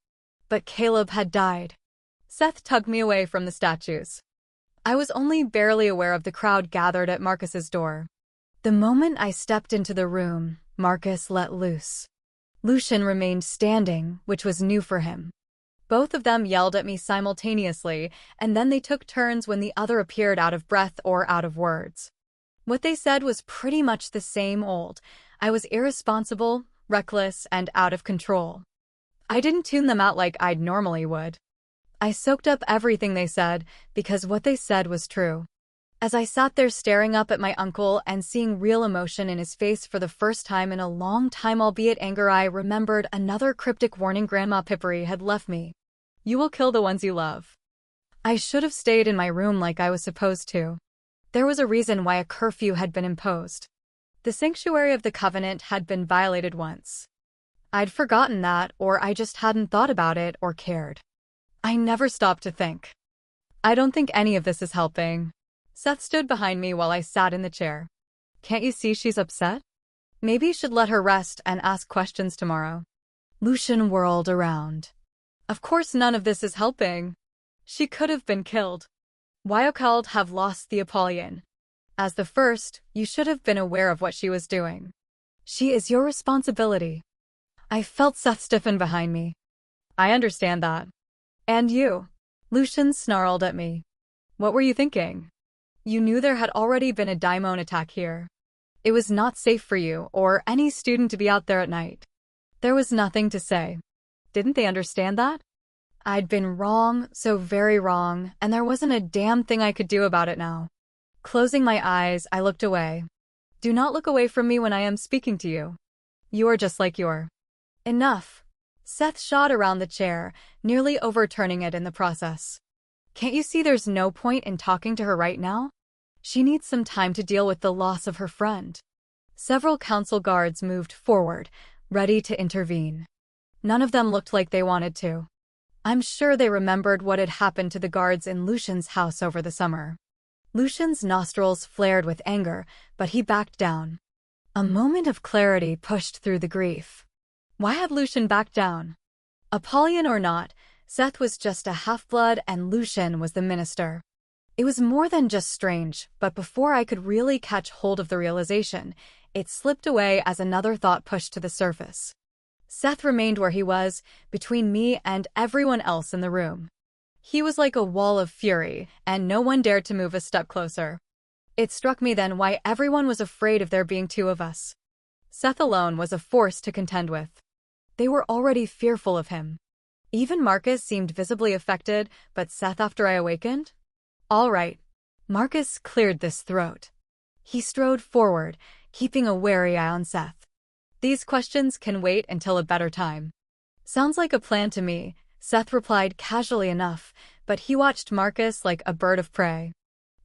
But Caleb had died. Seth tugged me away from the statues. I was only barely aware of the crowd gathered at Marcus's door. The moment I stepped into the room, Marcus let loose. Lucian remained standing, which was new for him. Both of them yelled at me simultaneously, and then they took turns when the other appeared out of breath or out of words. What they said was pretty much the same old. I was irresponsible, reckless, and out of control. I didn't tune them out like I'd normally would. I soaked up everything they said, because what they said was true. As I sat there staring up at my uncle and seeing real emotion in his face for the first time in a long time, albeit anger, I remembered another cryptic warning Grandma Pippery had left me. You will kill the ones you love. I should have stayed in my room like I was supposed to. There was a reason why a curfew had been imposed. The sanctuary of the Covenant had been violated once. I'd forgotten that, or I just hadn't thought about it or cared. I never stopped to think. I don't think any of this is helping. Seth stood behind me while I sat in the chair. Can't you see she's upset? Maybe you should let her rest and ask questions tomorrow. Lucian whirled around. Of course none of this is helping. She could have been killed. Wyochald have lost the Apollyon. As the first, you should have been aware of what she was doing. She is your responsibility. I felt Seth stiffen behind me. I understand that. And you? Lucian snarled at me. What were you thinking? You knew there had already been a daimon attack here. It was not safe for you or any student to be out there at night. There was nothing to say. Didn't they understand that? I'd been wrong, so very wrong, and there wasn't a damn thing I could do about it now. Closing my eyes, I looked away. Do not look away from me when I am speaking to you. You are just like you're. Enough. Seth shot around the chair, nearly overturning it in the process. Can't you see there's no point in talking to her right now? She needs some time to deal with the loss of her friend. Several council guards moved forward, ready to intervene. None of them looked like they wanted to. I'm sure they remembered what had happened to the guards in Lucian's house over the summer. Lucian's nostrils flared with anger, but he backed down. A moment of clarity pushed through the grief. Why had Lucian backed down? Apollyon or not, Seth was just a half-blood and Lucian was the minister. It was more than just strange, but before I could really catch hold of the realization, it slipped away as another thought pushed to the surface. Seth remained where he was, between me and everyone else in the room. He was like a wall of fury, and no one dared to move a step closer. It struck me then why everyone was afraid of there being two of us. Seth alone was a force to contend with. They were already fearful of him. Even Marcus seemed visibly affected, but Seth after I awakened? All right. Marcus cleared this throat. He strode forward, keeping a wary eye on Seth. These questions can wait until a better time. Sounds like a plan to me, Seth replied casually enough, but he watched Marcus like a bird of prey.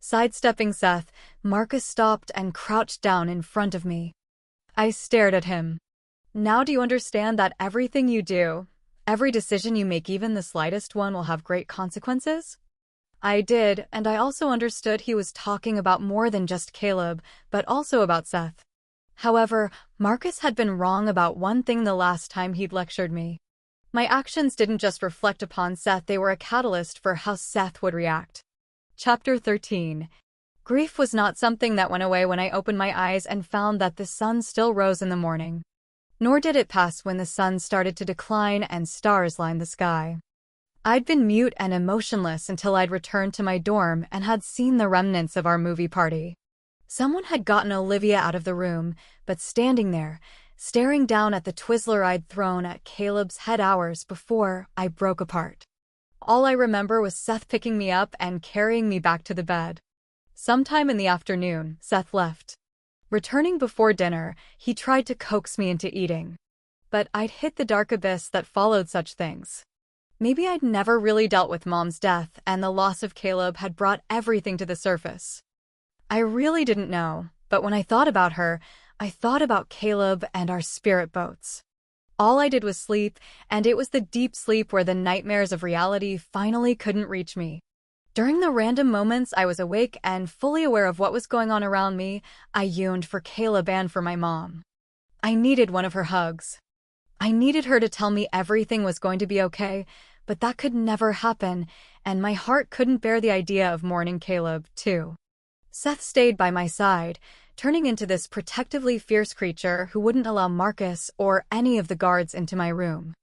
Sidestepping Seth, Marcus stopped and crouched down in front of me. I stared at him. Now do you understand that everything you do, every decision you make, even the slightest one, will have great consequences? I did, and I also understood he was talking about more than just Caleb, but also about Seth. However, Marcus had been wrong about one thing the last time he'd lectured me. My actions didn't just reflect upon Seth, they were a catalyst for how Seth would react. Chapter 13. Grief was not something that went away when I opened my eyes and found that the sun still rose in the morning. Nor did it pass when the sun started to decline and stars lined the sky. I'd been mute and emotionless until I'd returned to my dorm and had seen the remnants of our movie party. Someone had gotten Olivia out of the room, but standing there, staring down at the Twizzler I'd thrown at Caleb's head hours before, I broke apart. All I remember was Seth picking me up and carrying me back to the bed. Sometime in the afternoon, Seth left. Returning before dinner, he tried to coax me into eating. But I'd hit the dark abyss that followed such things. Maybe I'd never really dealt with Mom's death, and the loss of Caleb had brought everything to the surface. I really didn't know, but when I thought about her, I thought about Caleb and our spirit boats. All I did was sleep, and it was the deep sleep where the nightmares of reality finally couldn't reach me. During the random moments I was awake and fully aware of what was going on around me, I yearned for Caleb and for my mom. I needed one of her hugs. I needed her to tell me everything was going to be okay, but that could never happen, and my heart couldn't bear the idea of mourning Caleb, too. Seth stayed by my side, turning into this protectively fierce creature who wouldn't allow Marcus or any of the guards into my room.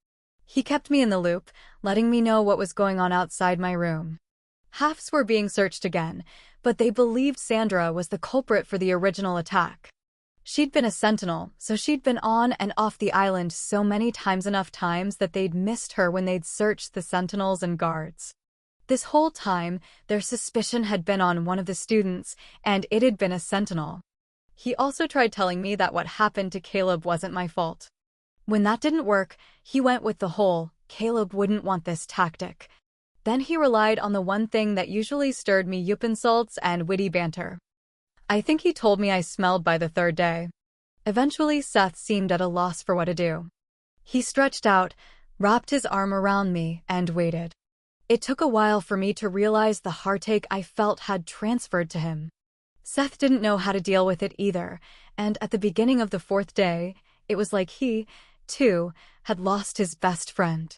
He kept me in the loop, letting me know what was going on outside my room. Halves were being searched again, but they believed Sandra was the culprit for the original attack. She'd been a sentinel, so she'd been on and off the island so many times, enough times that they'd missed her when they'd searched the sentinels and guards. This whole time, their suspicion had been on one of the students, and it had been a sentinel. He also tried telling me that what happened to Caleb wasn't my fault. When that didn't work, he went with the whole, Caleb wouldn't want this tactic. Then he relied on the one thing that usually stirred me: yup insults and witty banter. I think he told me I smelled by the third day. Eventually, Seth seemed at a loss for what to do. He stretched out, wrapped his arm around me, and waited. It took a while for me to realize the heartache I felt had transferred to him. Seth didn't know how to deal with it either, and at the beginning of the fourth day, it was like he, too, had lost his best friend.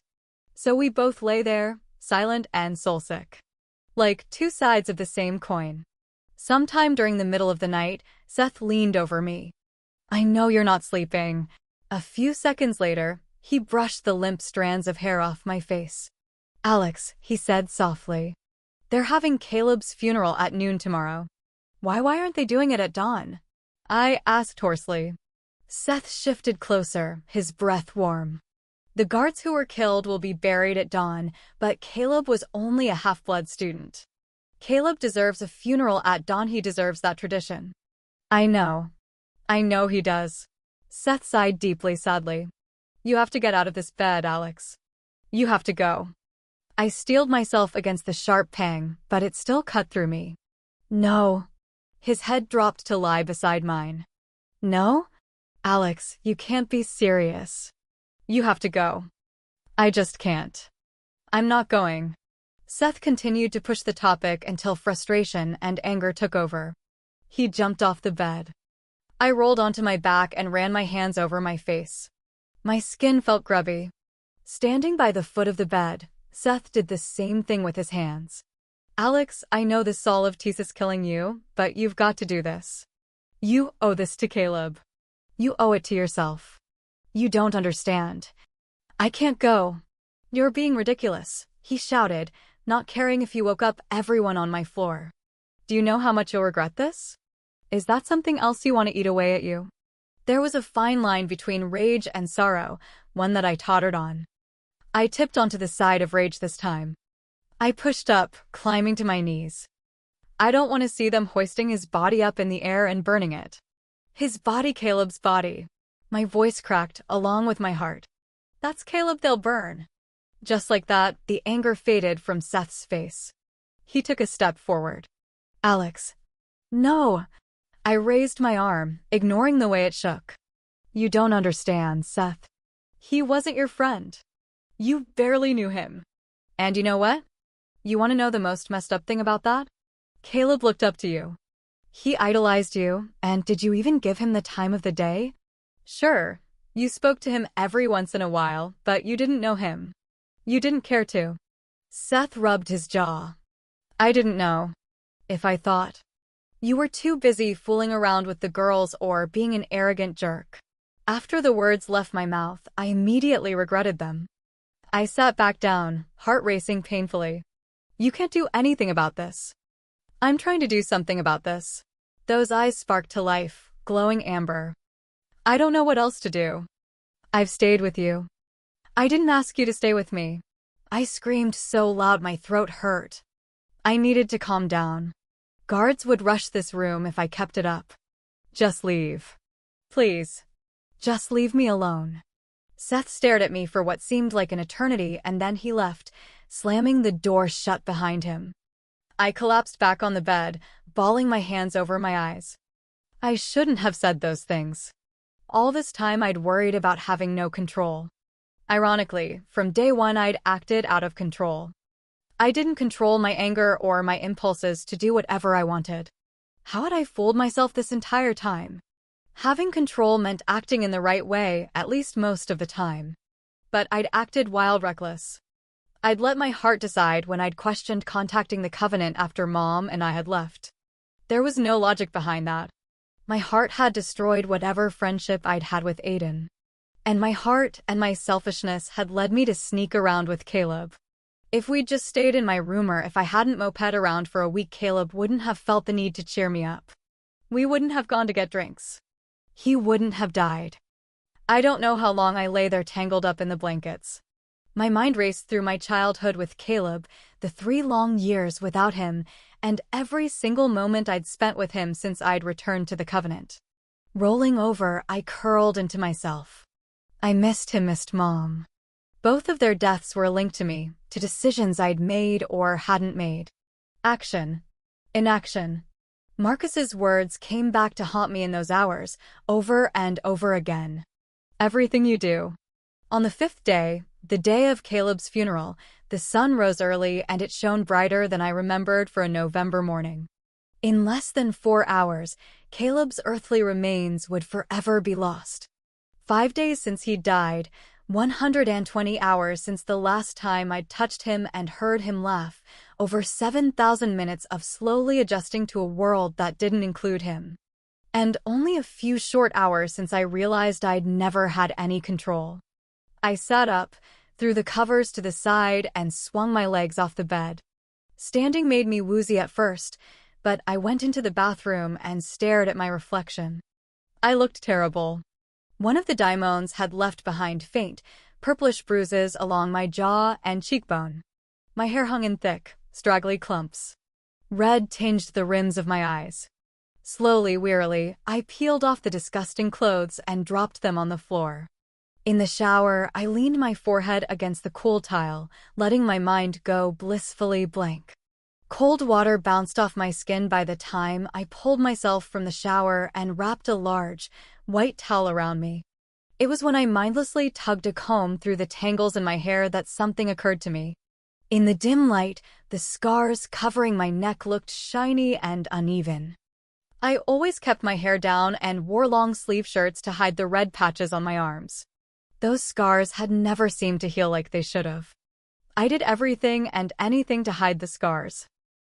So we both lay there, silent and soul-sick. Like two sides of the same coin. Sometime during the middle of the night, Seth leaned over me. "I know you're not sleeping." A few seconds later, he brushed the limp strands of hair off my face. "Alex," he said softly. "They're having Caleb's funeral at noon tomorrow." Why aren't they doing it at dawn?" I asked hoarsely. Seth shifted closer, his breath warm. "The guards who were killed will be buried at dawn, but Caleb was only a half-blood student. Caleb deserves a funeral at dawn. He deserves that tradition." I know he does." Seth sighed deeply, sadly. "You have to get out of this bed, Alex. You have to go." I steeled myself against the sharp pang, but it still cut through me. "No." His head dropped to lie beside mine. "No? Alex, you can't be serious. You have to go." "I just can't." "I'm not going." Seth continued to push the topic until frustration and anger took over. He jumped off the bed. I rolled onto my back and ran my hands over my face. My skin felt grubby. Standing by the foot of the bed, Seth did the same thing with his hands. "Alex, I know this Saul of Tis is killing you, but you've got to do this. You owe this to Caleb. You owe it to yourself. You don't understand. I can't go." "You're being ridiculous," he shouted, not caring if you woke up everyone on my floor. "Do you know how much you'll regret this? Is that something else you want to eat away at you?" There was a fine line between rage and sorrow, one that I tottered on. I tipped onto the side of rage this time. I pushed up, climbing to my knees. "I don't want to see them hoisting his body up in the air and burning it." "His body, Caleb's body." My voice cracked, along with my heart. "That's Caleb they'll burn." Just like that, the anger faded from Seth's face. He took a step forward. "Alex." "No." I raised my arm, ignoring the way it shook. "You don't understand, Seth. He wasn't your friend. You barely knew him. And you know what? You want to know the most messed up thing about that? Caleb looked up to you. He idolized you, and did you even give him the time of the day? Sure, you spoke to him every once in a while, but you didn't know him. You didn't care to." Seth rubbed his jaw. "I didn't know. If I thought. You were too busy fooling around with the girls or being an arrogant jerk." After the words left my mouth, I immediately regretted them. I sat back down, heart racing painfully. "You can't do anything about this." "I'm trying to do something about this." Those eyes sparked to life, glowing amber. "I don't know what else to do. I've stayed with you." "I didn't ask you to stay with me." I screamed so loud my throat hurt. I needed to calm down. Guards would rush this room if I kept it up. "Just leave. Please. Just leave me alone." Seth stared at me for what seemed like an eternity, and then he left, slamming the door shut behind him. I collapsed back on the bed, balling my hands over my eyes. I shouldn't have said those things. All this time I'd worried about having no control. Ironically, from day one I'd acted out of control. I didn't control my anger or my impulses to do whatever I wanted. How had I fooled myself this entire time? Having control meant acting in the right way, at least most of the time. But I'd acted wild reckless. I'd let my heart decide when I'd questioned contacting the Covenant after Mom and I had left. There was no logic behind that. My heart had destroyed whatever friendship I'd had with Aiden. And my heart and my selfishness had led me to sneak around with Caleb. If we'd just stayed in my room or if I hadn't moped around for a week, Caleb wouldn't have felt the need to cheer me up. We wouldn't have gone to get drinks. He wouldn't have died. I don't know how long I lay there tangled up in the blankets. My mind raced through my childhood with Caleb, the 3 long years without him, and every single moment I'd spent with him since I'd returned to the Covenant. Rolling over, I curled into myself. I missed him, missed Mom. Both of their deaths were linked to me, to decisions I'd made or hadn't made. Action. Inaction. Marcus's words came back to haunt me in those hours, over and over again. Everything you do. On the 5th day, the day of Caleb's funeral, the sun rose early and it shone brighter than I remembered for a November morning. In less than 4 hours, Caleb's earthly remains would forever be lost. 5 days since he died, 120 hours since the last time I'd touched him and heard him laugh, over 7,000 minutes of slowly adjusting to a world that didn't include him. And only a few short hours since I realized I'd never had any control. I sat up, threw the covers to the side, and swung my legs off the bed. Standing made me woozy at first, but I went into the bathroom and stared at my reflection. I looked terrible. One of the daimons had left behind faint, purplish bruises along my jaw and cheekbone. My hair hung in thick, straggly clumps. Red tinged the rims of my eyes. Slowly, wearily, I peeled off the disgusting clothes and dropped them on the floor. In the shower, I leaned my forehead against the cool tile, letting my mind go blissfully blank. Cold water bounced off my skin by the time I pulled myself from the shower and wrapped a large, white towel around me. It was when I mindlessly tugged a comb through the tangles in my hair that something occurred to me. In the dim light, the scars covering my neck looked shiny and uneven. I always kept my hair down and wore long-sleeve shirts to hide the red patches on my arms. Those scars had never seemed to heal like they should have. I did everything and anything to hide the scars.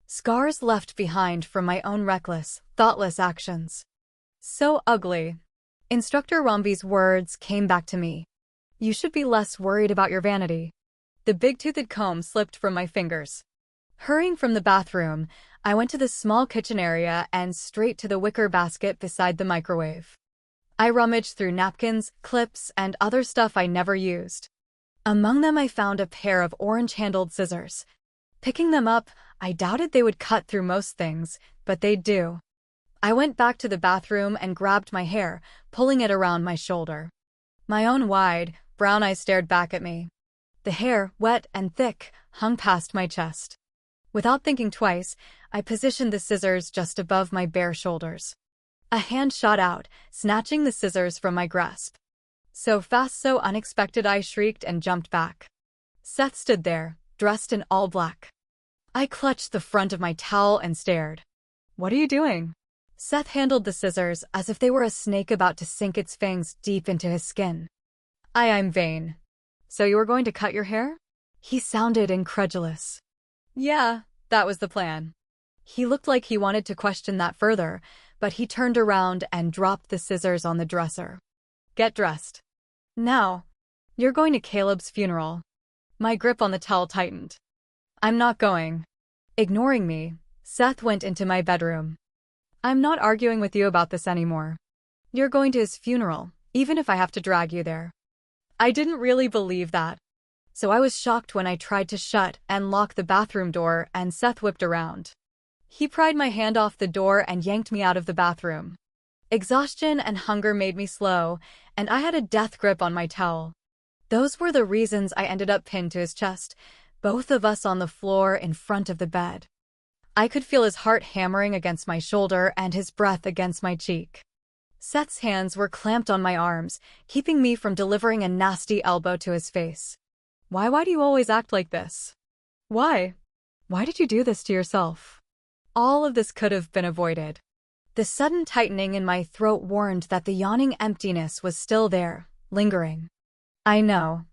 Scars left behind from my own reckless, thoughtless actions. So ugly. Instructor Rombi's words came back to me. You should be less worried about your vanity. The big-toothed comb slipped from my fingers. Hurrying from the bathroom, I went to the small kitchen area and straight to the wicker basket beside the microwave. I rummaged through napkins, clips, and other stuff I never used. Among them I found a pair of orange-handled scissors. Picking them up, I doubted they would cut through most things, but they'd do. I went back to the bathroom and grabbed my hair, pulling it around my shoulder. My own wide, brown eyes stared back at me. The hair, wet and thick, hung past my chest. Without thinking twice, I positioned the scissors just above my bare shoulders. A hand shot out, snatching the scissors from my grasp. So fast, so unexpected, I shrieked and jumped back. Seth stood there, dressed in all black. I clutched the front of my towel and stared. What are you doing? Seth handled the scissors as if they were a snake about to sink its fangs deep into his skin. I'm vain. So you were going to cut your hair? He sounded incredulous. Yeah, that was the plan. He looked like he wanted to question that further, but he turned around and dropped the scissors on the dresser. Get dressed. Now. You're going to Caleb's funeral. My grip on the towel tightened. I'm not going. Ignoring me, Seth went into my bedroom. I'm not arguing with you about this anymore. You're going to his funeral, even if I have to drag you there. I didn't really believe that. So I was shocked when I tried to shut and lock the bathroom door and Seth whipped around. He pried my hand off the door and yanked me out of the bathroom. Exhaustion and hunger made me slow, and I had a death grip on my towel. Those were the reasons I ended up pinned to his chest, both of us on the floor in front of the bed. I could feel his heart hammering against my shoulder and his breath against my cheek. Seth's hands were clamped on my arms, keeping me from delivering a nasty elbow to his face. Why do you always act like this? Why? Why did you do this to yourself? All of this could have been avoided. The sudden tightening in my throat warned that the yawning emptiness was still there, lingering. I know.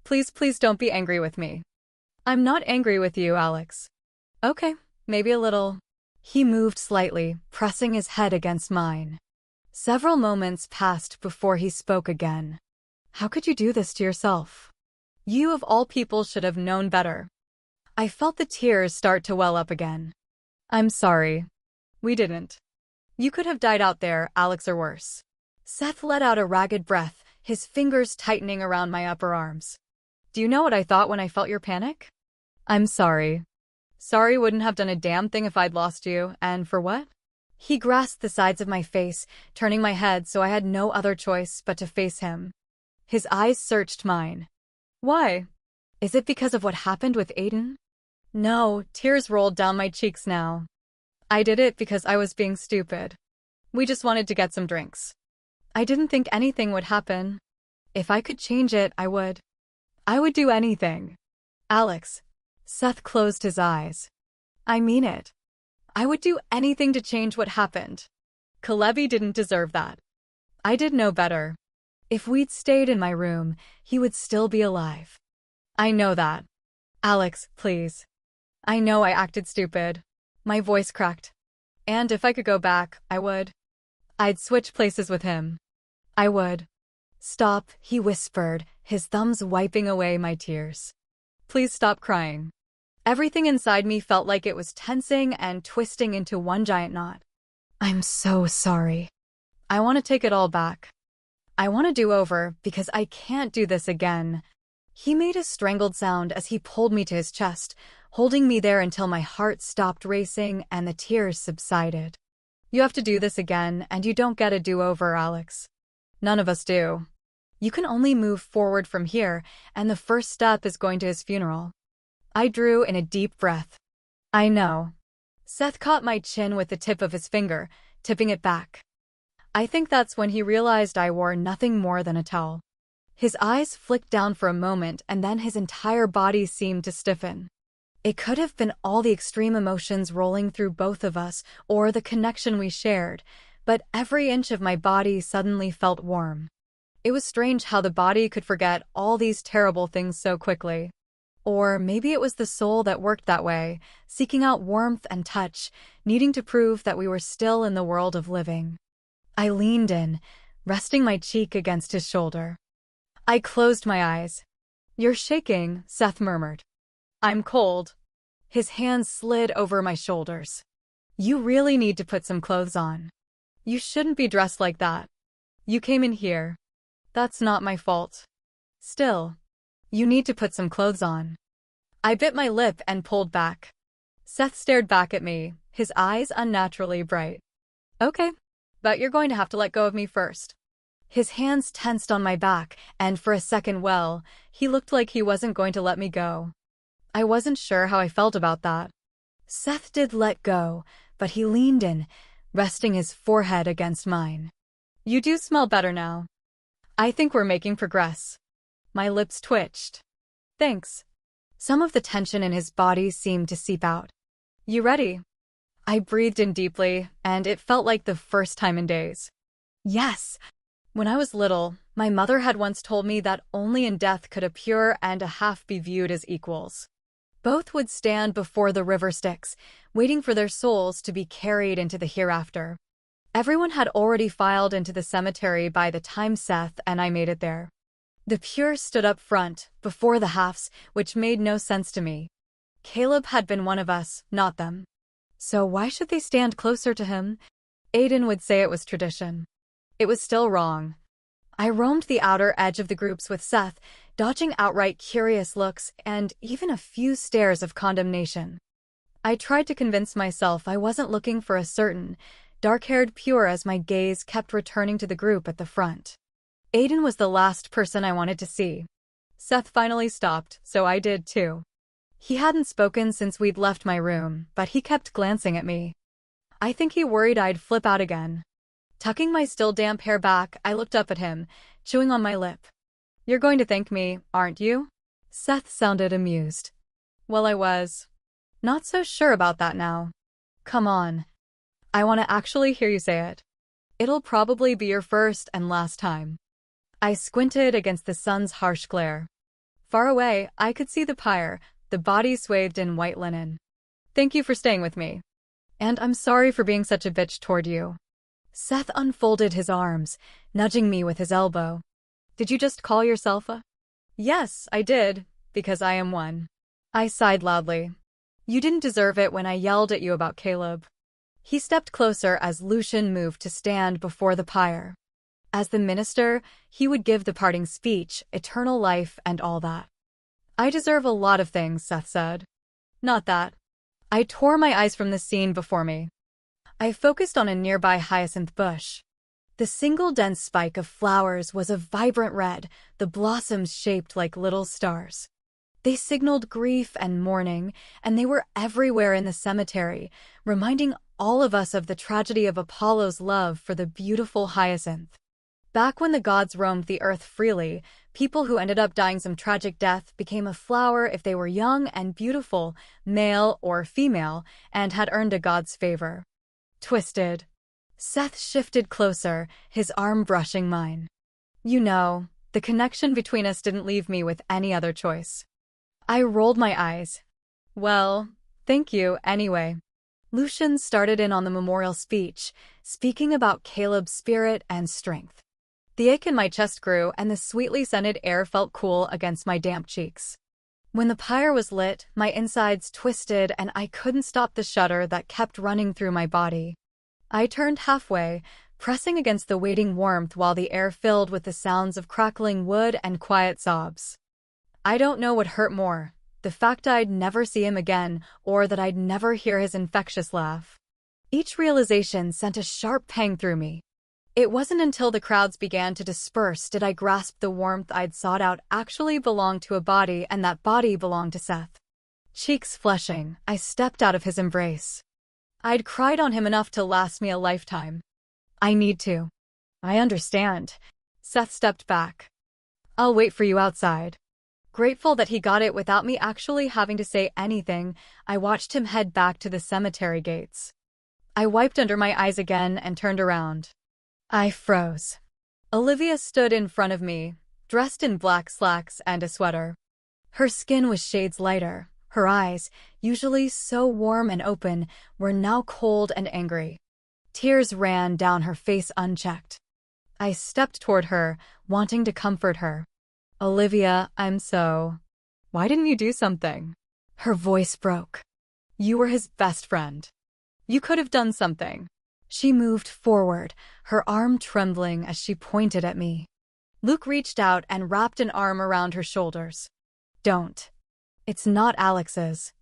Please don't be angry with me. I'm not angry with you, Alex. Okay, maybe a little. He moved slightly, pressing his head against mine. Several moments passed before he spoke again. How could you do this to yourself? You of all people should have known better. I felt the tears start to well up again. I'm sorry. We didn't. You could have died out there, Alex, or worse. Seth let out a ragged breath, his fingers tightening around my upper arms. Do you know what I thought when I felt your panic? I'm sorry. Sorry wouldn't have done a damn thing if I'd lost you, and for what? He grasped the sides of my face, turning my head so I had no other choice but to face him. His eyes searched mine. Why? Is it because of what happened with Aiden? No, tears rolled down my cheeks now. I did it because I was being stupid. We just wanted to get some drinks. I didn't think anything would happen. If I could change it, I would. I would do anything. Alex. Seth closed his eyes. I mean it. I would do anything to change what happened. Kalevi didn't deserve that. I did know better. If we'd stayed in my room, he would still be alive. I know that. Alex, please. I know I acted stupid. My voice cracked. And if I could go back, I would. I'd switch places with him. I would. Stop, he whispered, his thumbs wiping away my tears. Please stop crying. Everything inside me felt like it was tensing and twisting into one giant knot. I'm so sorry. I want to take it all back. I want to do over because I can't do this again. He made a strangled sound as he pulled me to his chest, holding me there until my heart stopped racing and the tears subsided. You have to do this again, and you don't get a do-over, Alex. None of us do. You can only move forward from here, and the first step is going to his funeral. I drew in a deep breath. I know. Seth caught my chin with the tip of his finger, tipping it back. I think that's when he realized I wore nothing more than a towel. His eyes flicked down for a moment, and then his entire body seemed to stiffen. It could have been all the extreme emotions rolling through both of us, or the connection we shared, but every inch of my body suddenly felt warm. It was strange how the body could forget all these terrible things so quickly. Or maybe it was the soul that worked that way, seeking out warmth and touch, needing to prove that we were still in the world of living. I leaned in, resting my cheek against his shoulder. I closed my eyes. You're shaking, Seth murmured. I'm cold. His hands slid over my shoulders. You really need to put some clothes on. You shouldn't be dressed like that. You came in here. That's not my fault. Still, you need to put some clothes on. I bit my lip and pulled back. Seth stared back at me, his eyes unnaturally bright. Okay, but you're going to have to let go of me first. His hands tensed on my back, and for a second, he looked like he wasn't going to let me go. I wasn't sure how I felt about that. Seth did let go, but he leaned in, resting his forehead against mine. You do smell better now. I think we're making progress. My lips twitched. Thanks. Some of the tension in his body seemed to seep out. You ready? I breathed in deeply, and it felt like the first time in days. Yes. When I was little, my mother had once told me that only in death could a pure and a half be viewed as equals. Both would stand before the river Styx, waiting for their souls to be carried into the hereafter. Everyone had already filed into the cemetery by the time Seth and I made it there. The pure stood up front, before the halves, which made no sense to me. Caleb had been one of us, not them. So why should they stand closer to him? Aiden would say it was tradition. It was still wrong. I roamed the outer edge of the groups with Seth, dodging outright curious looks and even a few stares of condemnation. I tried to convince myself I wasn't looking for a certain, dark-haired pure as my gaze kept returning to the group at the front. Aiden was the last person I wanted to see. Seth finally stopped, so I did too. He hadn't spoken since we'd left my room, but he kept glancing at me. I think he worried I'd flip out again. Tucking my still damp hair back, I looked up at him, chewing on my lip. "You're going to thank me, aren't you?" Seth sounded amused. Well, I was. Not so sure about that now. Come on. I want to actually hear you say it. It'll probably be your first and last time. I squinted against the sun's harsh glare. Far away, I could see the pyre, the body swathed in white linen. Thank you for staying with me. And I'm sorry for being such a bitch toward you. Seth unfolded his arms, nudging me with his elbow. Did you just call yourself a? Yes, I did, because I am one. I sighed loudly. You didn't deserve it when I yelled at you about Caleb. He stepped closer as Lucian moved to stand before the pyre. As the minister, he would give the parting speech, eternal life and all that. I deserve a lot of things, Seth said. Not that. I tore my eyes from the scene before me. I focused on a nearby hyacinth bush. The single dense spike of flowers was a vibrant red, the blossoms shaped like little stars. They signaled grief and mourning, and they were everywhere in the cemetery, reminding all of us of the tragedy of Apollo's love for the beautiful hyacinth. Back when the gods roamed the earth freely, people who ended up dying some tragic death became a flower if they were young and beautiful, male or female, and had earned a god's favor. Twisted. Seth shifted closer, his arm brushing mine. You know, the connection between us didn't leave me with any other choice. I rolled my eyes. Well, thank you, anyway. Lucian started in on the memorial speech, speaking about Caleb's spirit and strength. The ache in my chest grew, and the sweetly scented air felt cool against my damp cheeks. When the pyre was lit, my insides twisted, and I couldn't stop the shudder that kept running through my body. I turned halfway, pressing against the waiting warmth while the air filled with the sounds of crackling wood and quiet sobs. I don't know what hurt more, the fact I'd never see him again, or that I'd never hear his infectious laugh. Each realization sent a sharp pang through me. It wasn't until the crowds began to disperse did I grasp the warmth I'd sought out actually belonged to a body, and that body belonged to Seth. Cheeks flushing, I stepped out of his embrace. I'd cried on him enough to last me a lifetime. I need to. I understand. Seth stepped back. I'll wait for you outside. Grateful that he got it without me actually having to say anything, I watched him head back to the cemetery gates. I wiped under my eyes again and turned around. I froze. Olivia stood in front of me, dressed in black slacks and a sweater. Her skin was shades lighter. Her eyes, usually so warm and open, were now cold and angry. Tears ran down her face unchecked. I stepped toward her, wanting to comfort her. Olivia, I'm so... Why didn't you do something? Her voice broke. You were his best friend. You could have done something. She moved forward, her arm trembling as she pointed at me. Luke reached out and wrapped an arm around her shoulders. Don't. It's not Alex's.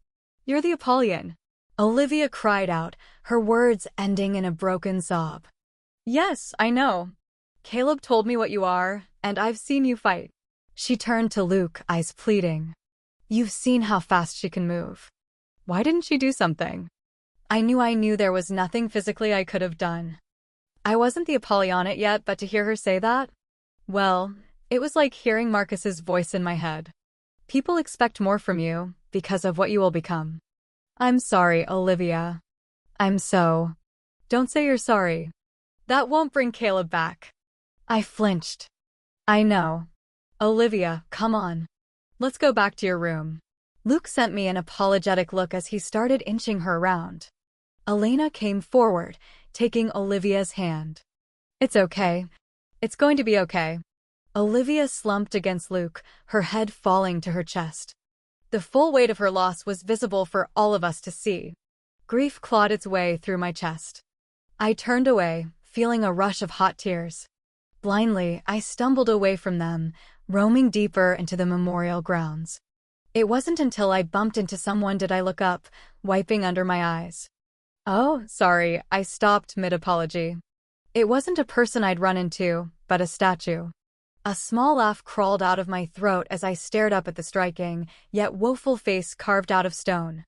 You're the Apollyon. Olivia cried out, her words ending in a broken sob. Yes, I know. Caleb told me what you are, and I've seen you fight. She turned to Luke, eyes pleading. You've seen how fast she can move. Why didn't she do something? I knew there was nothing physically I could have done. I wasn't the Apollyon yet, but to hear her say that? Well, it was like hearing Marcus's voice in my head. People expect more from you, because of what you will become. I'm sorry, Olivia. I'm so... Don't say you're sorry. That won't bring Caleb back. I flinched. I know. Olivia, come on. Let's go back to your room. Luke sent me an apologetic look as he started inching her around. Elena came forward, taking Olivia's hand. It's okay. It's going to be okay. Olivia slumped against Luke, her head falling to her chest. The full weight of her loss was visible for all of us to see. Grief clawed its way through my chest. I turned away, feeling a rush of hot tears. Blindly, I stumbled away from them, roaming deeper into the memorial grounds. It wasn't until I bumped into someone did I look up, wiping under my eyes. Oh, sorry, I stopped mid-apology. It wasn't a person I'd run into, but a statue. A small laugh crawled out of my throat as I stared up at the striking, yet woeful face carved out of stone.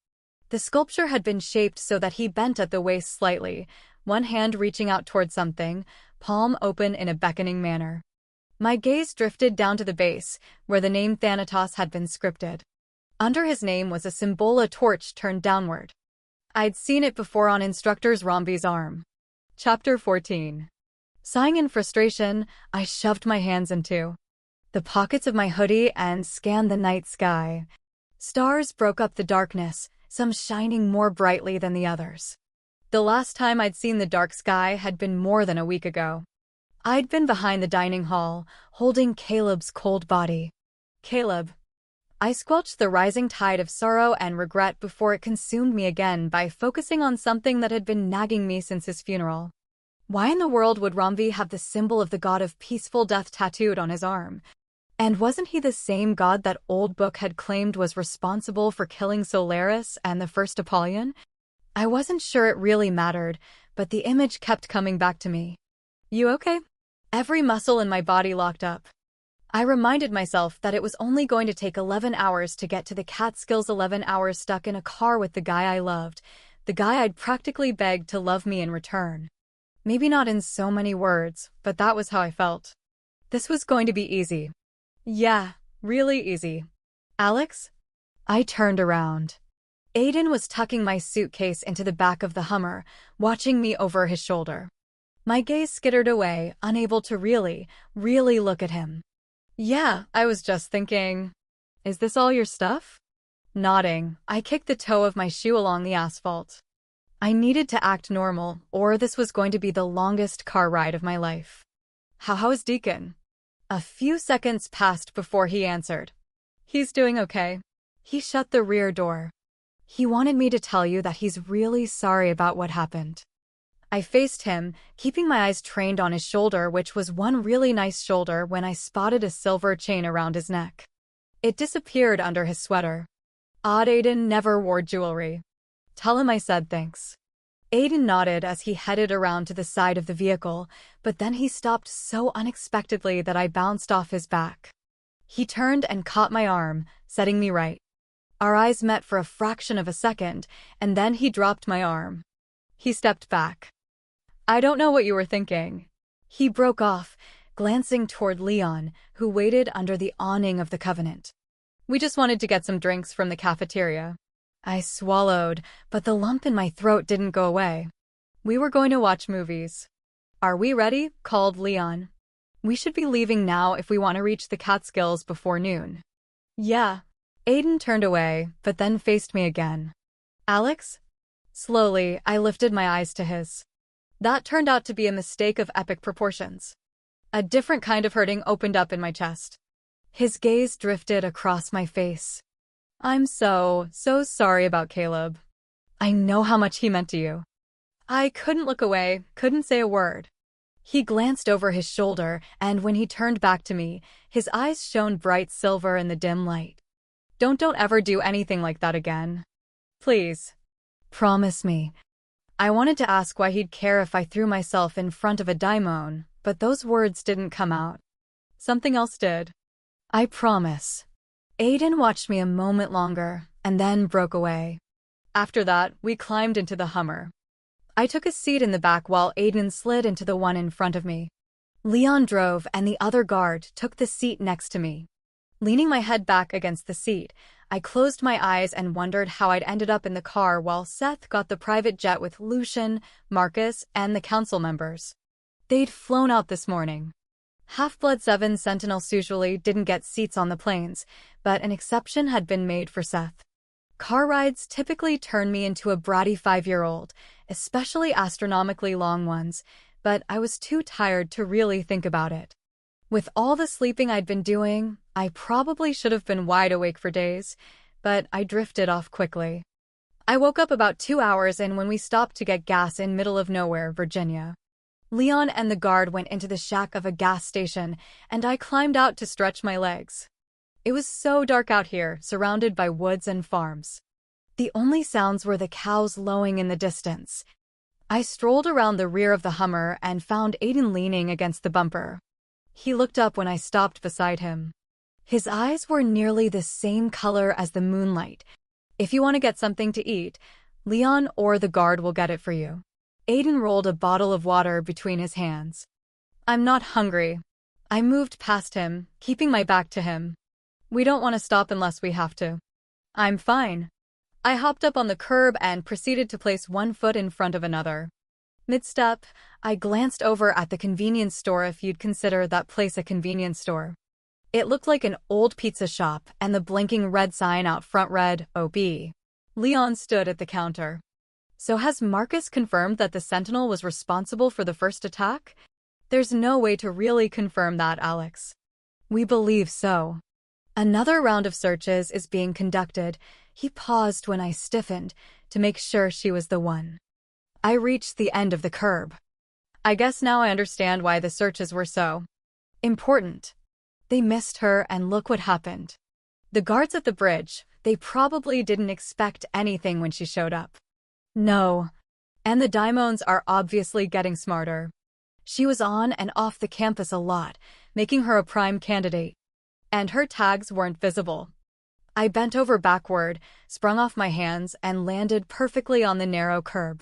The sculpture had been shaped so that he bent at the waist slightly, one hand reaching out toward something, palm open in a beckoning manner. My gaze drifted down to the base, where the name Thanatos had been scripted. Under his name was a symbol, a torch turned downward. I'd seen it before on Instructor Rombi's arm. Chapter 14. Sighing in frustration, I shoved my hands into the pockets of my hoodie and scanned the night sky. Stars broke up the darkness, some shining more brightly than the others. The last time I'd seen the dark sky had been more than a week ago. I'd been behind the dining hall, holding Caleb's cold body. Caleb. I squelched the rising tide of sorrow and regret before it consumed me again by focusing on something that had been nagging me since his funeral. Why in the world would Romvi have the symbol of the god of peaceful death tattooed on his arm? And wasn't he the same god that Audiobook had claimed was responsible for killing Solaris and the first Apollyon? I wasn't sure it really mattered, but the image kept coming back to me. You okay? Every muscle in my body locked up. I reminded myself that it was only going to take 11 hours to get to the Catskills, 11 hours stuck in a car with the guy I loved, the guy I'd practically begged to love me in return. Maybe not in so many words, but that was how I felt. This was going to be easy. Yeah, really easy. Alex? I turned around. Aiden was tucking my suitcase into the back of the Hummer, watching me over his shoulder. My gaze skittered away, unable to really look at him. Yeah, I was just thinking. Is this all your stuff? Nodding, I kicked the toe of my shoe along the asphalt. I needed to act normal, or this was going to be the longest car ride of my life. How is Deacon? A few seconds passed before he answered. He's doing okay. He shut the rear door. He wanted me to tell you that he's really sorry about what happened. I faced him, keeping my eyes trained on his shoulder, which was one really nice shoulder, when I spotted a silver chain around his neck. It disappeared under his sweater. Odd, Aiden never wore jewelry. Tell him I said thanks. Aiden nodded as he headed around to the side of the vehicle, but then he stopped so unexpectedly that I bounced off his back. He turned and caught my arm, setting me right. Our eyes met for a fraction of a second, and then he dropped my arm. He stepped back. I don't know what you were thinking. He broke off, glancing toward Leon, who waited under the awning of the Covenant. We just wanted to get some drinks from the cafeteria. I swallowed, but the lump in my throat didn't go away. We were going to watch movies. Are we ready? Called Leon. We should be leaving now if we want to reach the Catskills before noon. Yeah. Aiden turned away, but then faced me again. Alex? Slowly, I lifted my eyes to his. That turned out to be a mistake of epic proportions. A different kind of hurting opened up in my chest. His gaze drifted across my face. I'm so sorry about Caleb. I know how much he meant to you. I couldn't look away, couldn't say a word. He glanced over his shoulder, and when he turned back to me, his eyes shone bright silver in the dim light. Don't ever do anything like that again. Please. Promise me. I wanted to ask why he'd care if I threw myself in front of a daimon, but those words didn't come out. Something else did. I promise. Aiden watched me a moment longer, and then broke away. After that, we climbed into the Hummer. I took a seat in the back while Aiden slid into the one in front of me. Leon drove, and the other guard took the seat next to me. Leaning my head back against the seat, I closed my eyes and wondered how I'd ended up in the car while Seth got the private jet with Lucian, Marcus, and the council members. They'd flown out this morning. Half-Blood 7 Sentinels usually didn't get seats on the planes, but an exception had been made for Seth. Car rides typically turn me into a bratty 5-year-old, especially astronomically long ones, but I was too tired to really think about it. With all the sleeping I'd been doing, I probably should have been wide awake for days, but I drifted off quickly. I woke up about 2 hours in when we stopped to get gas in middle of nowhere, Virginia. Leon and the guard went into the shack of a gas station, and I climbed out to stretch my legs. It was so dark out here, surrounded by woods and farms. The only sounds were the cows lowing in the distance. I strolled around the rear of the Hummer and found Aiden leaning against the bumper. He looked up when I stopped beside him. His eyes were nearly the same color as the moonlight. If you want to get something to eat, Leon or the guard will get it for you. Aiden rolled a bottle of water between his hands. I'm not hungry. I moved past him, keeping my back to him. We don't want to stop unless we have to. I'm fine. I hopped up on the curb and proceeded to place one foot in front of another. Mid-step, I glanced over at the convenience store if you'd consider that place a convenience store. It looked like an old pizza shop, and the blinking red sign out front read, OB. Leon stood at the counter. So has Marcus confirmed that the Sentinel was responsible for the first attack? There's no way to really confirm that, Alex. We believe so. Another round of searches is being conducted. He paused when I stiffened to make sure she was the one. I reached the end of the curb. I guess now I understand why the searches were so important. They missed her, and look what happened. The guards at the bridge, they probably didn't expect anything when she showed up. No. And the daimons are obviously getting smarter. She was on and off the campus a lot, making her a prime candidate. And her tags weren't visible. I bent over backward, sprung off my hands, and landed perfectly on the narrow curb.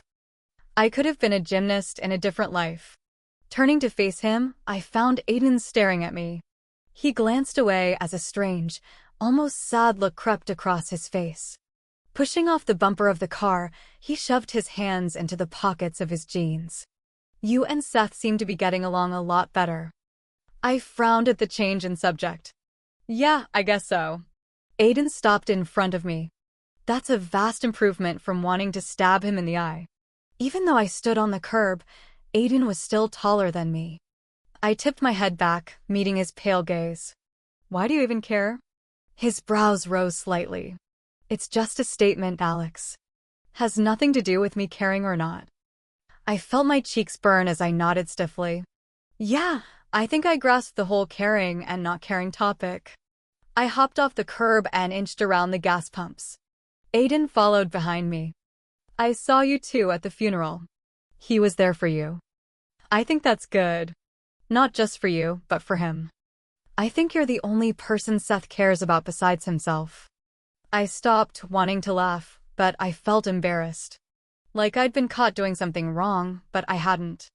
I could have been a gymnast in a different life. Turning to face him, I found Aiden staring at me. He glanced away as a strange, almost sad look crept across his face. Pushing off the bumper of the car, he shoved his hands into the pockets of his jeans. You and Seth seem to be getting along a lot better. I frowned at the change in subject. Yeah, I guess so. Aiden stopped in front of me. That's a vast improvement from wanting to stab him in the eye. Even though I stood on the curb, Aiden was still taller than me. I tipped my head back, meeting his pale gaze. Why do you even care? His brows rose slightly. It's just a statement, Alex. Has nothing to do with me caring or not. I felt my cheeks burn as I nodded stiffly. Yeah, I think I grasped the whole caring and not caring topic. I hopped off the curb and inched around the gas pumps. Aiden followed behind me. I saw you too at the funeral. He was there for you. I think that's good. Not just for you, but for him. I think you're the only person Seth cares about besides himself. I stopped, wanting to laugh, but I felt embarrassed. Like I'd been caught doing something wrong, but I hadn't.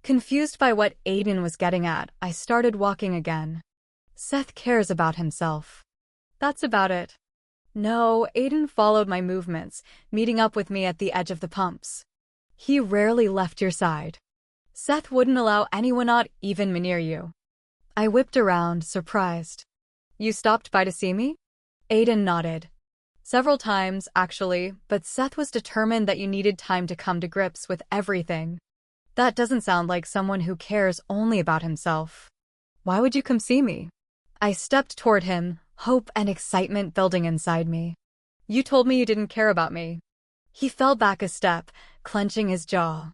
Confused by what Aiden was getting at, I started walking again. Seth cares about himself. That's about it. No, Aiden followed my movements, meeting up with me at the edge of the pumps. He rarely left your side. Seth wouldn't allow anyone, not even me, near you. I whipped around, surprised. You stopped by to see me? Aiden nodded. Several times, actually, but Seth was determined that you needed time to come to grips with everything. That doesn't sound like someone who cares only about himself. Why would you come see me? I stepped toward him, hope and excitement building inside me. You told me you didn't care about me. He fell back a step, clenching his jaw.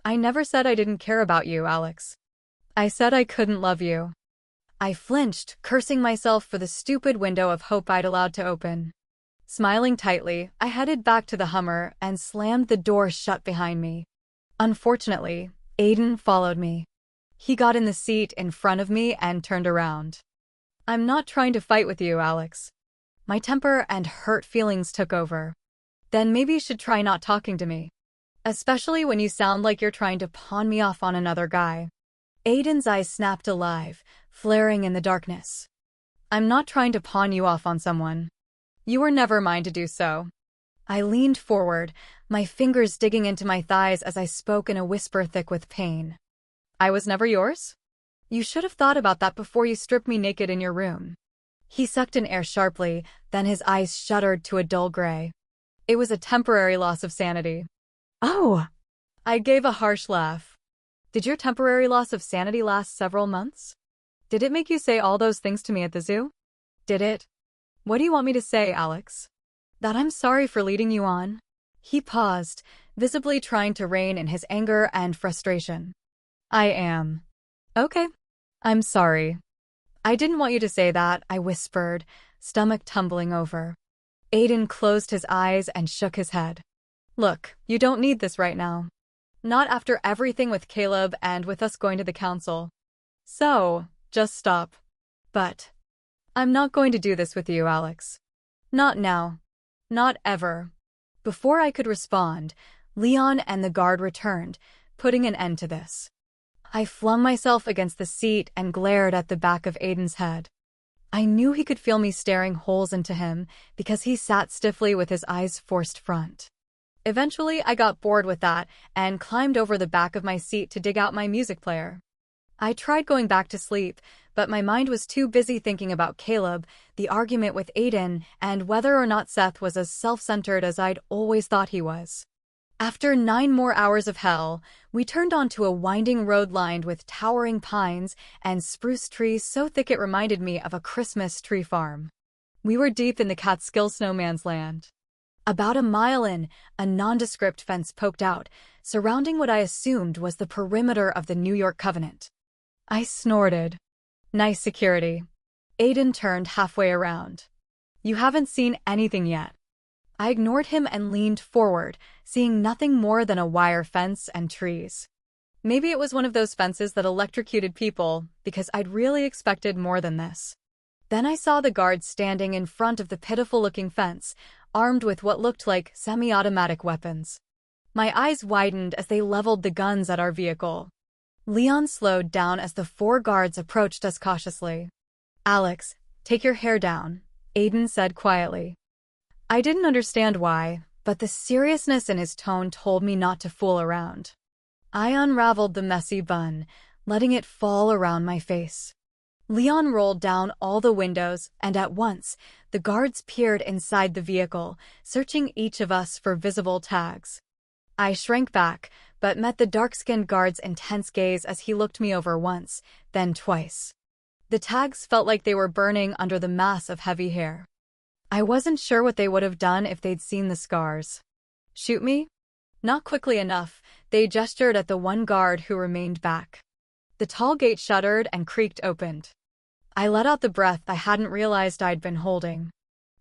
I never said I didn't care about you, Alex. I said I couldn't love you. I flinched, cursing myself for the stupid window of hope I'd allowed to open. Smiling tightly, I headed back to the Hummer and slammed the door shut behind me. Unfortunately, Aiden followed me. He got in the seat in front of me and turned around. I'm not trying to fight with you, Alex. My temper and hurt feelings took over. Then maybe you should try not talking to me. Especially when you sound like you're trying to pawn me off on another guy. Aiden's eyes snapped alive, flaring in the darkness. I'm not trying to pawn you off on someone. You were never mine to do so. I leaned forward, my fingers digging into my thighs as I spoke in a whisper thick with pain. I was never yours? You should have thought about that before you stripped me naked in your room. He sucked in air sharply, then his eyes shuddered to a dull gray. It was a temporary loss of sanity. Oh! I gave a harsh laugh. Did your temporary loss of sanity last several months? Did it make you say all those things to me at the zoo? Did it? What do you want me to say, Alex? That I'm sorry for leading you on? He paused, visibly trying to rein in his anger and frustration. I am. Okay. I'm sorry. I didn't want you to say that, I whispered, stomach tumbling over. Aiden closed his eyes and shook his head. Look, you don't need this right now. Not after everything with Caleb and with us going to the council. So, Just stop. But I'm not going to do this with you, Alex. Not now. Not ever. Before I could respond, Leon and the guard returned, putting an end to this. I flung myself against the seat and glared at the back of Aiden's head. I knew he could feel me staring holes into him because he sat stiffly with his eyes forced front. Eventually, I got bored with that and climbed over the back of my seat to dig out my music player. I tried going back to sleep, but my mind was too busy thinking about Caleb, the argument with Aiden, and whether or not Seth was as self-centered as I'd always thought he was. After 9 more hours of hell, we turned onto a winding road lined with towering pines and spruce trees so thick it reminded me of a Christmas tree farm. We were deep in the Catskill snowman's land. About a mile in, a nondescript fence poked out, surrounding what I assumed was the perimeter of the New York Covenant. I snorted. Nice security. Aiden turned halfway around. You haven't seen anything yet. I ignored him and leaned forward, seeing nothing more than a wire fence and trees. Maybe it was one of those fences that electrocuted people, because I'd really expected more than this. Then I saw the guards standing in front of the pitiful-looking fence, armed with what looked like semi-automatic weapons. My eyes widened as they leveled the guns at our vehicle. Leon slowed down as the 4 guards approached us cautiously. Alex, take your hair down, Aiden said quietly. I didn't understand why, but the seriousness in his tone told me not to fool around. I unraveled the messy bun, letting it fall around my face. Leon rolled down all the windows, and at once, the guards peered inside the vehicle, searching each of us for visible tags. I shrank back, but met the dark-skinned guard's intense gaze as he looked me over once, then twice. The tags felt like they were burning under the mass of heavy hair. I wasn't sure what they would have done if they'd seen the scars. Shoot me? Not quickly enough, they gestured at the one guard who remained back. The tall gate shuddered and creaked opened. I let out the breath I hadn't realized I'd been holding.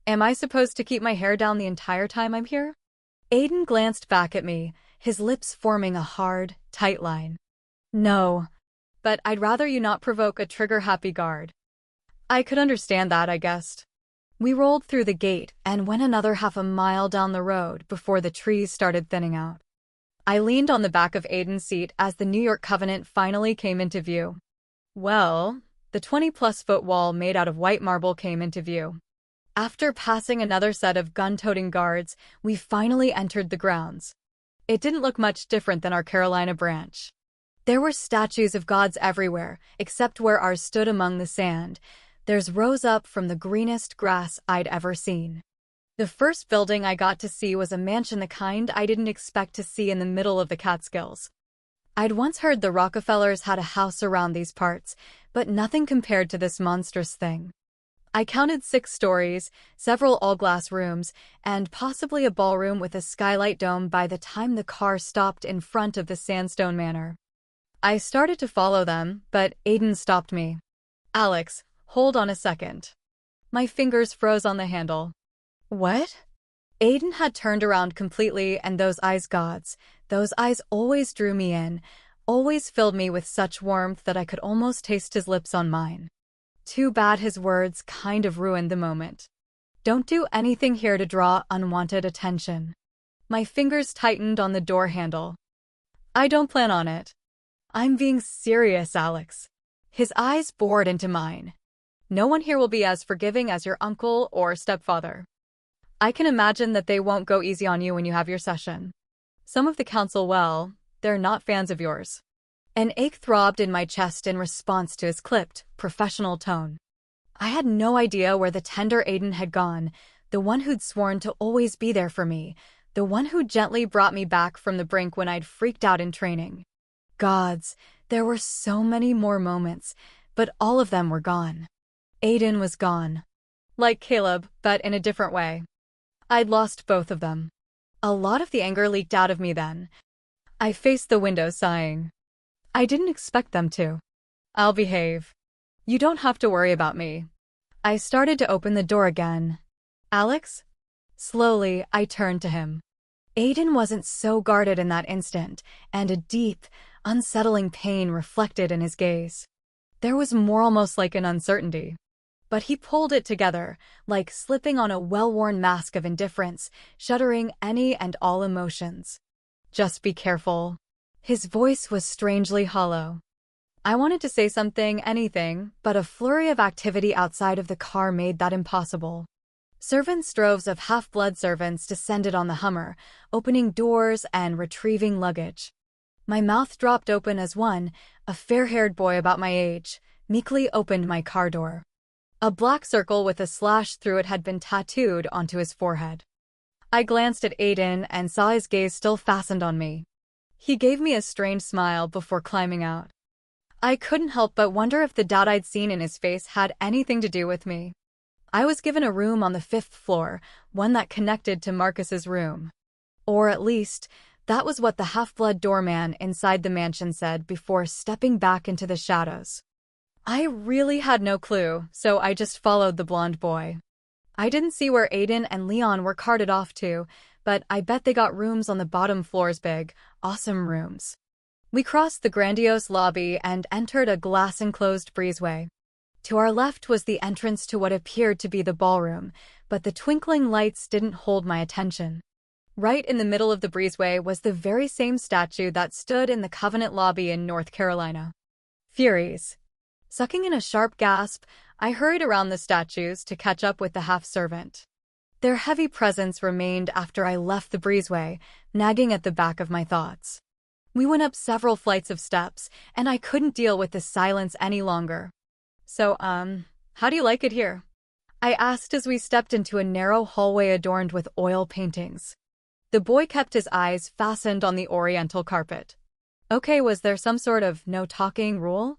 Am I supposed to keep my hair down the entire time I'm here? Aiden glanced back at me, his lips forming a hard, tight line. No. But I'd rather you not provoke a trigger-happy guard. I could understand that, I guessed. We rolled through the gate and went another half a mile down the road before the trees started thinning out. I leaned on the back of Aiden's seat as the New York Covenant finally came into view. Well, the 20-plus-foot wall made out of white marble came into view. After passing another set of gun-toting guards, we finally entered the grounds. It didn't look much different than our Carolina branch. There were statues of gods everywhere, except where ours stood among the sand. Theirs rose up from the greenest grass I'd ever seen. The first building I got to see was a mansion the kind I didn't expect to see in the middle of the Catskills. I'd once heard the Rockefellers had a house around these parts, but nothing compared to this monstrous thing. I counted 6 stories, several all-glass rooms, and possibly a ballroom with a skylight dome by the time the car stopped in front of the sandstone manor. I started to follow them, but Aiden stopped me. Alex, hold on a second. My fingers froze on the handle. What? Aiden had turned around completely, and those eyes, gods, those eyes always drew me in, always filled me with such warmth that I could almost taste his lips on mine. Too bad his words kind of ruined the moment. Don't do anything here to draw unwanted attention. My fingers tightened on the door handle. I don't plan on it. I'm being serious, Alex. His eyes bored into mine. No one here will be as forgiving as your uncle or stepfather. I can imagine that they won't go easy on you when you have your session. Some of the council, well, they're not fans of yours. An ache throbbed in my chest in response to his clipped, professional tone. I had no idea where the tender Aiden had gone, the one who'd sworn to always be there for me, the one who gently brought me back from the brink when I'd freaked out in training. Gods, there were so many more moments, but all of them were gone. Aiden was gone. Like Caleb, but in a different way. I'd lost both of them. A lot of the anger leaked out of me then. I faced the window sighing. I didn't expect them to. I'll behave. You don't have to worry about me. I started to open the door again. Alex? Slowly, I turned to him. Aiden wasn't so guarded in that instant, and a deep, unsettling pain reflected in his gaze. There was more, almost like an uncertainty. But he pulled it together, like slipping on a well-worn mask of indifference, shuttering any and all emotions. Just be careful. His voice was strangely hollow. I wanted to say something, anything, but a flurry of activity outside of the car made that impossible. Servants' droves of half-blood servants descended on the Hummer, opening doors and retrieving luggage. My mouth dropped open as one, a fair-haired boy about my age, meekly opened my car door. A black circle with a slash through it had been tattooed onto his forehead. I glanced at Aiden and saw his gaze still fastened on me. He gave me a strange smile before climbing out. I couldn't help but wonder if the doubt I'd seen in his face had anything to do with me. I was given a room on the 5th floor, one that connected to Marcus's room. Or at least, that was what the half-blood doorman inside the mansion said before stepping back into the shadows. I really had no clue, so I just followed the blonde boy. I didn't see where Aiden and Leon were carted off to, but I bet they got rooms on the bottom floors, big, awesome rooms. We crossed the grandiose lobby and entered a glass-enclosed breezeway. To our left was the entrance to what appeared to be the ballroom, but the twinkling lights didn't hold my attention. Right in the middle of the breezeway was the very same statue that stood in the Covenant lobby in North Carolina. Furies. Sucking in a sharp gasp, I hurried around the statues to catch up with the half-servant. Their heavy presence remained after I left the breezeway, nagging at the back of my thoughts. We went up several flights of steps, and I couldn't deal with the silence any longer. So, how do you like it here? I asked as we stepped into a narrow hallway adorned with oil paintings. The boy kept his eyes fastened on the oriental carpet. Okay, was there some sort of no-talking rule?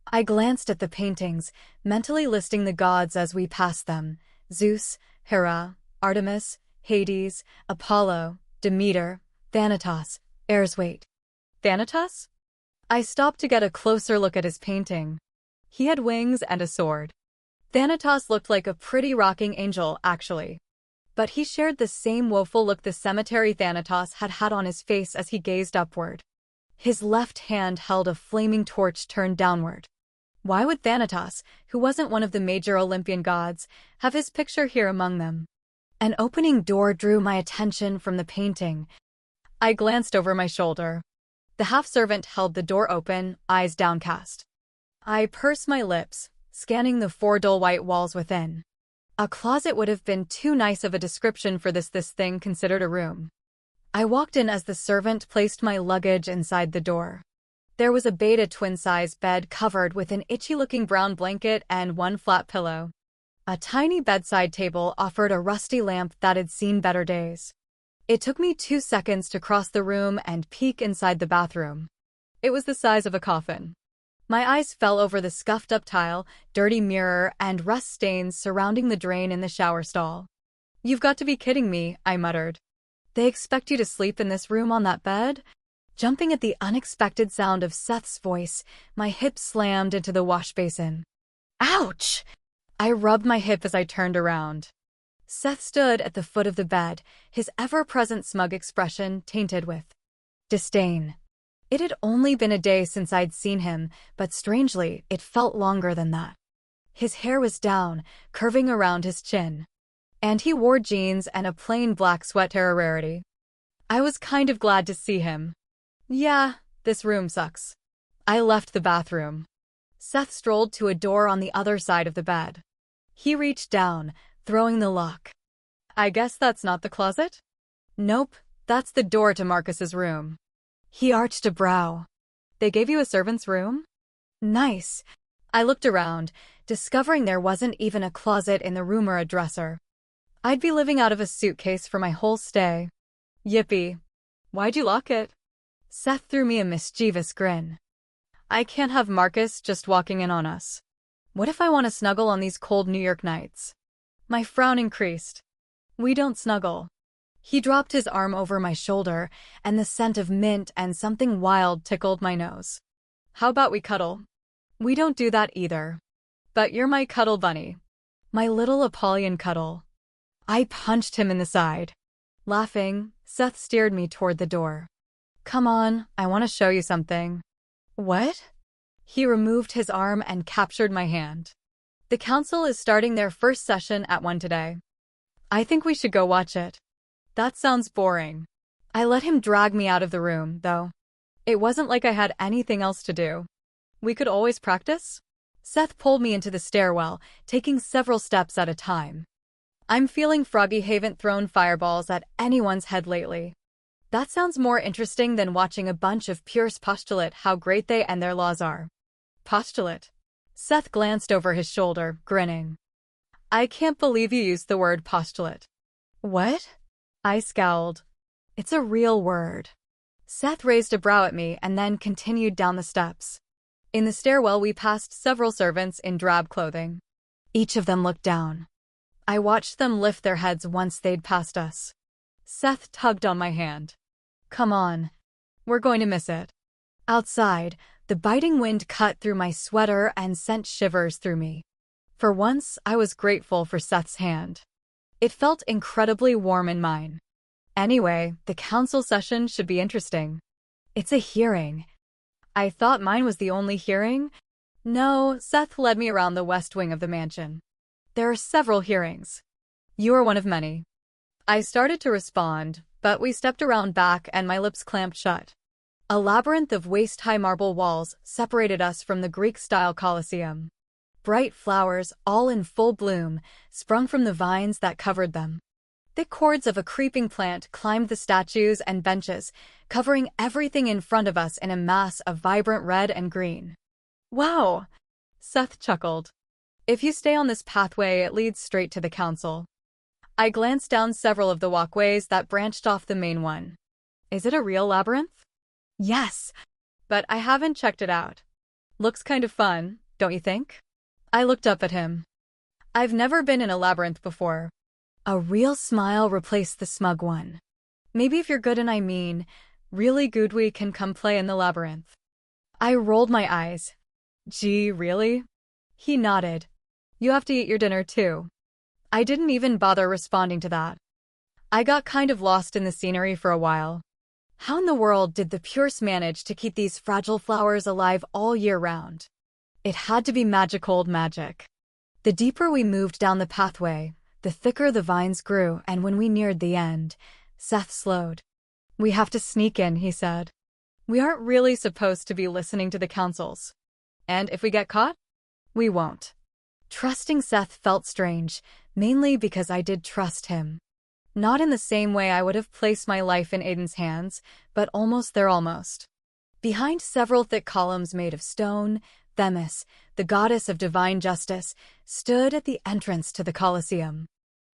I glanced at the paintings, mentally listing the gods as we passed them: Zeus, Hera, Artemis, Hades, Apollo, Demeter, Thanatos, Ersweit. Thanatos? I stopped to get a closer look at his painting. He had wings and a sword. Thanatos looked like a pretty rocking angel, actually. But he shared the same woeful look the cemetery Thanatos had on his face as he gazed upward. His left hand held a flaming torch turned downward. Why would Thanatos, who wasn't one of the major Olympian gods, have his picture here among them? An opening door drew my attention from the painting. I glanced over my shoulder. The half-servant held the door open, eyes downcast. I pursed my lips, scanning the 4 dull white walls within. A closet would have been too nice of a description for this thing considered a room. I walked in as the servant placed my luggage inside the door. There was a beta twin-size bed covered with an itchy-looking brown blanket and one flat pillow. A tiny bedside table offered a rusty lamp that had seen better days. It took me 2 seconds to cross the room and peek inside the bathroom. It was the size of a coffin. My eyes fell over the scuffed-up tile, dirty mirror, and rust stains surrounding the drain in the shower stall. "You've got to be kidding me," I muttered. "They expect you to sleep in this room on that bed?" Jumping at the unexpected sound of Seth's voice, my hip slammed into the wash basin. Ouch! I rubbed my hip as I turned around. Seth stood at the foot of the bed, his ever-present smug expression tainted with disdain. It had only been a day since I'd seen him, but strangely, it felt longer than that. His hair was down, curving around his chin. And he wore jeans and a plain black sweater, a rarity. I was kind of glad to see him. Yeah, this room sucks. I left the bathroom. Seth strolled to a door on the other side of the bed. He reached down, throwing the lock. "I guess that's not the closet?" "Nope, that's the door to Marcus's room." He arched a brow. "They gave you a servant's room?" "Nice." I looked around, discovering there wasn't even a closet in the room or a dresser. I'd be living out of a suitcase for my whole stay. Yippee. "Why'd you lock it?" Seth threw me a mischievous grin. "I can't have Marcus just walking in on us. What if I want to snuggle on these cold New York nights?" My frown increased. "We don't snuggle." He dropped his arm over my shoulder, and the scent of mint and something wild tickled my nose. "How about we cuddle?" "We don't do that either." "But you're my cuddle bunny." My little Apollyon cuddle. I punched him in the side. Laughing, Seth steered me toward the door. "Come on, I want to show you something." "What?" He removed his arm and captured my hand. The council is starting their first session at 1 today. I think we should go watch it. That sounds boring. I let him drag me out of the room, though. It wasn't like I had anything else to do. We could always practice? Seth pulled me into the stairwell, taking several steps at a time. I'm feeling froggy. Haven't thrown fireballs at anyone's head lately. That sounds more interesting than watching a bunch of pures postulate how great they and their laws are. Postulate? Seth glanced over his shoulder, grinning. I can't believe you used the word postulate. What? I scowled. It's a real word. Seth raised a brow at me and then continued down the steps. In the stairwell we passed several servants in drab clothing. Each of them looked down. I watched them lift their heads once they'd passed us. Seth tugged on my hand. Come on. We're going to miss it. Outside, the biting wind cut through my sweater and sent shivers through me. For once, I was grateful for Seth's hand. It felt incredibly warm in mine. Anyway, the council session should be interesting. It's a hearing. I thought mine was the only hearing. No, Seth led me around the west wing of the mansion. There are several hearings. You are one of many. I started to respond, but we stepped around back and my lips clamped shut. A labyrinth of waist-high marble walls separated us from the Greek-style Colosseum. Bright flowers, all in full bloom, sprung from the vines that covered them. Thick cords of a creeping plant climbed the statues and benches, covering everything in front of us in a mass of vibrant red and green. Wow! Seth chuckled. If you stay on this pathway, it leads straight to the council. I glanced down several of the walkways that branched off the main one. Is it a real labyrinth? Yes, but I haven't checked it out. Looks kind of fun, don't you think? I looked up at him. I've never been in a labyrinth before. A real smile replaced the smug one. Maybe if you're good and I mean, really good, we can come play in the labyrinth. I rolled my eyes. Gee, really? He nodded. You have to eat your dinner too. I didn't even bother responding to that. I got kind of lost in the scenery for a while. How in the world did the Pures manage to keep these fragile flowers alive all year round? It had to be magical magic. The deeper we moved down the pathway, the thicker the vines grew, and when we neared the end, Seth slowed. We have to sneak in, he said. We aren't really supposed to be listening to the councils. And if we get caught, we won't. Trusting Seth felt strange, mainly because I did trust him. Not in the same way I would have placed my life in Aiden's hands, but almost there almost. Behind several thick columns made of stone, Themis, the goddess of divine justice, stood at the entrance to the Colosseum.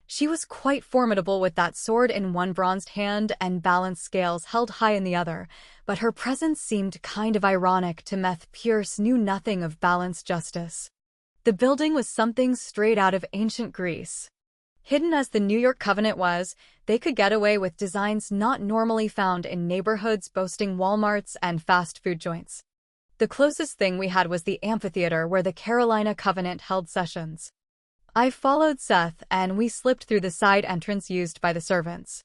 She was quite formidable with that sword in one bronzed hand and balanced scales held high in the other, but her presence seemed kind of ironic to Meth. Pierce knew nothing of balanced justice. The building was something straight out of ancient Greece. Hidden as the New York Covenant was, they could get away with designs not normally found in neighborhoods boasting Walmarts and fast food joints. The closest thing we had was the amphitheater where the Carolina Covenant held sessions. I followed Seth and we slipped through the side entrance used by the servants.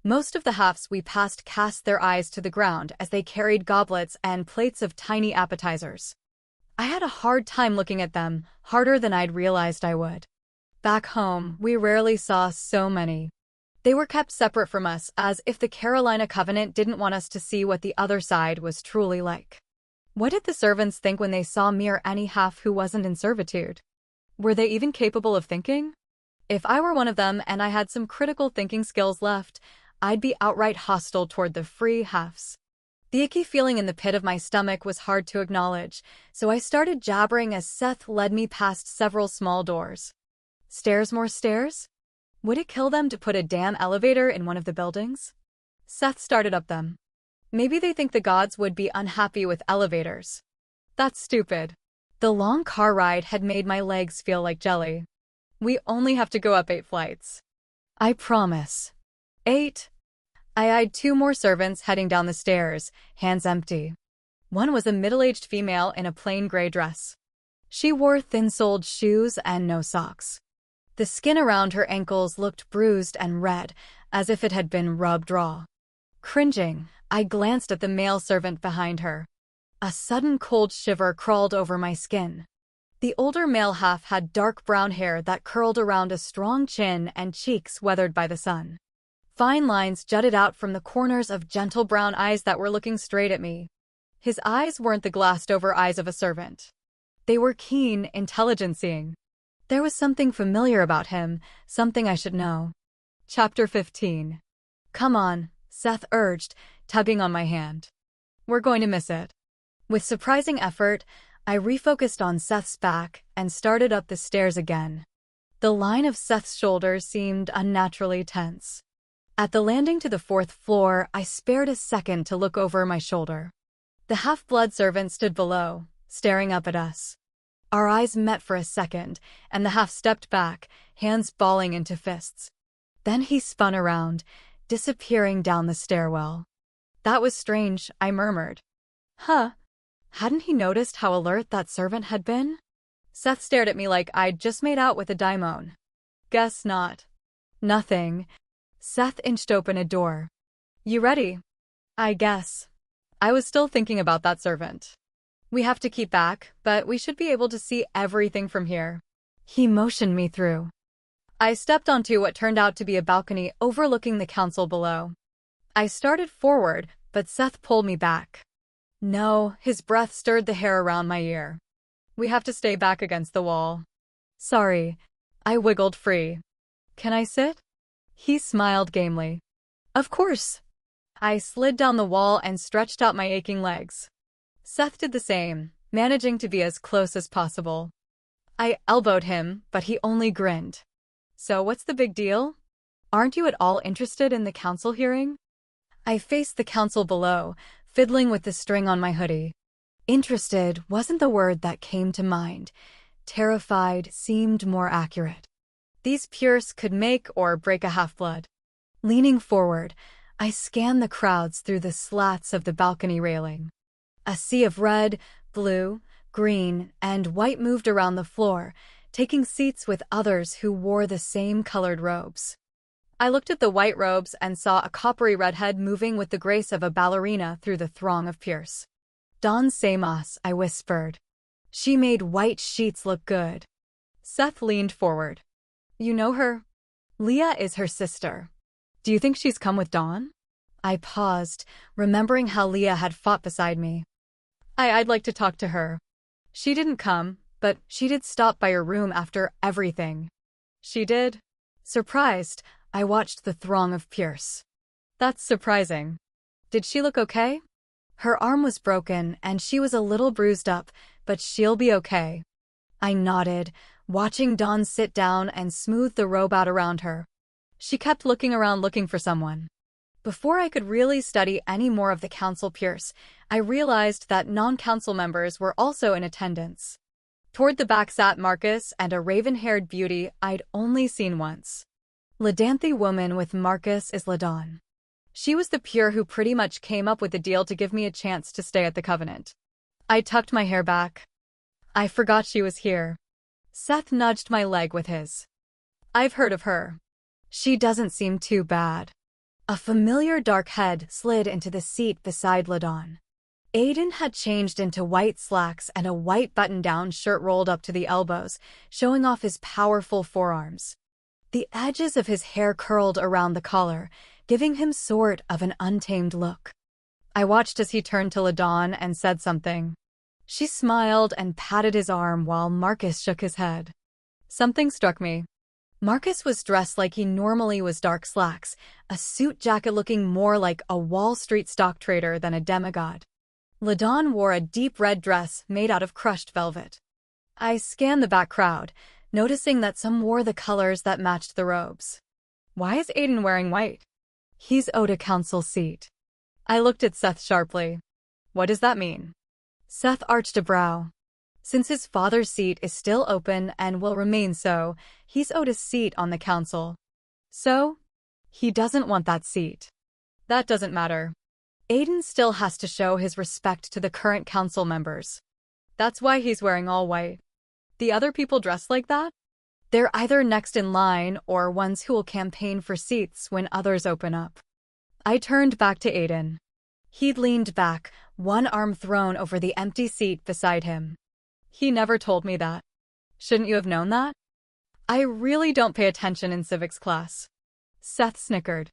Most of the halves we passed cast their eyes to the ground as they carried goblets and plates of tiny appetizers. I had a hard time looking at them, harder than I'd realized I would. Back home, we rarely saw so many. They were kept separate from us, as if the Carolina Covenant didn't want us to see what the other side was truly like. What did the servants think when they saw me or any half who wasn't in servitude? Were they even capable of thinking? If I were one of them and I had some critical thinking skills left, I'd be outright hostile toward the free halves. The icky feeling in the pit of my stomach was hard to acknowledge, so I started jabbering as Seth led me past several small doors. Stairs, more stairs? Would it kill them to put a damn elevator in one of the buildings? Seth started up them. Maybe they think the gods would be unhappy with elevators. That's stupid. The long car ride had made my legs feel like jelly. We only have to go up 8 flights. I promise. 8? I eyed 2 more servants heading down the stairs, hands empty. One was a middle-aged female in a plain gray dress. She wore thin-soled shoes and no socks. The skin around her ankles looked bruised and red, as if it had been rubbed raw. Cringing, I glanced at the male servant behind her. A sudden cold shiver crawled over my skin. The older male half had dark brown hair that curled around a strong chin and cheeks weathered by the sun. Fine lines jutted out from the corners of gentle brown eyes that were looking straight at me. His eyes weren't the glassed-over eyes of a servant. They were keen, intelligent-seeing. There was something familiar about him, something I should know. Chapter 15. Come on, Seth urged, tugging on my hand. We're going to miss it. With surprising effort, I refocused on Seth's back and started up the stairs again. The line of Seth's shoulders seemed unnaturally tense. At the landing to the 4th floor, I spared a second to look over my shoulder. The half-blood servant stood below, staring up at us. Our eyes met for a second, and the half stepped back, hands balling into fists. Then he spun around, disappearing down the stairwell. That was strange, I murmured. Huh? Hadn't he noticed how alert that servant had been? Seth stared at me like I'd just made out with a daimon. Guess not. Nothing. Seth inched open a door. You ready? I guess. I was still thinking about that servant. We have to keep back, but we should be able to see everything from here. He motioned me through. I stepped onto what turned out to be a balcony overlooking the council below. I started forward, but Seth pulled me back. No, his breath stirred the hair around my ear. We have to stay back against the wall. Sorry. I wiggled free. Can I sit? He smiled gamely. Of course. I slid down the wall and stretched out my aching legs. Seth did the same, managing to be as close as possible. I elbowed him, but he only grinned. So what's the big deal? Aren't you at all interested in the council hearing? I faced the council below, fiddling with the string on my hoodie. Interested wasn't the word that came to mind. Terrified seemed more accurate. These Pierce could make or break a half-blood. Leaning forward, I scanned the crowds through the slats of the balcony railing. A sea of red, blue, green, and white moved around the floor, taking seats with others who wore the same colored robes. I looked at the white robes and saw a coppery redhead moving with the grace of a ballerina through the throng of Pierce. Don Samos, I whispered. She made white sheets look good. Seth leaned forward. You know her? Leah is her sister. Do you think she's come with Dawn? I paused, remembering how Leah had fought beside me. I'd like to talk to her. She didn't come, but she did stop by your room after everything. She did? Surprised, I watched the throng of Pierce. That's surprising. Did she look okay? Her arm was broken and she was a little bruised up, but she'll be okay. I nodded, watching Dawn sit down and smooth the robe out around her. She kept looking around looking for someone. Before I could really study any more of the council Pierce, I realized that non-council members were also in attendance. Toward the back sat Marcus and a raven-haired beauty I'd only seen once. Ladanthe woman with Marcus is Ladon. She was the peer who pretty much came up with the deal to give me a chance to stay at the Covenant. I tucked my hair back. I forgot she was here. Seth nudged my leg with his. I've heard of her. She doesn't seem too bad. A familiar dark head slid into the seat beside Ladon. Aiden had changed into white slacks and a white button-down shirt rolled up to the elbows, showing off his powerful forearms. The edges of his hair curled around the collar, giving him sort of an untamed look. I watched as he turned to Ladon and said something. She smiled and patted his arm while Marcus shook his head. Something struck me. Marcus was dressed like he normally was, dark slacks, a suit jacket looking more like a Wall Street stock trader than a demigod. Ladon wore a deep red dress made out of crushed velvet. I scanned the back crowd, noticing that some wore the colors that matched the robes. Why is Aiden wearing white? He's owed a council seat. I looked at Seth sharply. What does that mean? Seth arched a brow. Since his father's seat is still open and will remain so, he's owed a seat on the council. So? He doesn't want that seat. That doesn't matter. Aiden still has to show his respect to the current council members. That's why he's wearing all white. The other people dressed like that? They're either next in line or ones who will campaign for seats when others open up. I turned back to Aiden. He'd leaned back, one arm thrown over the empty seat beside him. He never told me that. Shouldn't you have known that? I really don't pay attention in civics class. Seth snickered.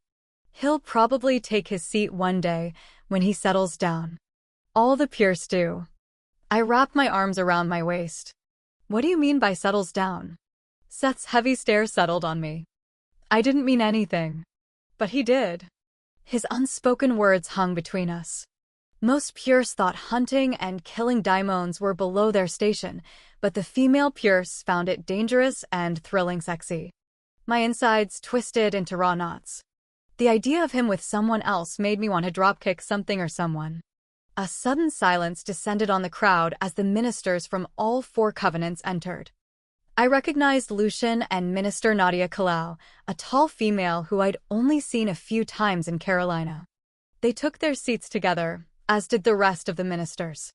He'll probably take his seat one day when he settles down. All the Pierce do. I wrapped my arms around my waist. What do you mean by settles down? Seth's heavy stare settled on me. I didn't mean anything. But he did. His unspoken words hung between us. Most Pierce thought hunting and killing daimons were below their station, but the female Pierce found it dangerous and thrilling sexy. My insides twisted into raw knots. The idea of him with someone else made me want to dropkick something or someone. A sudden silence descended on the crowd as the ministers from all 4 covenants entered. I recognized Lucian and Minister Nadia Kalau, a tall female who I'd only seen a few times in Carolina. They took their seats together, as did the rest of the ministers.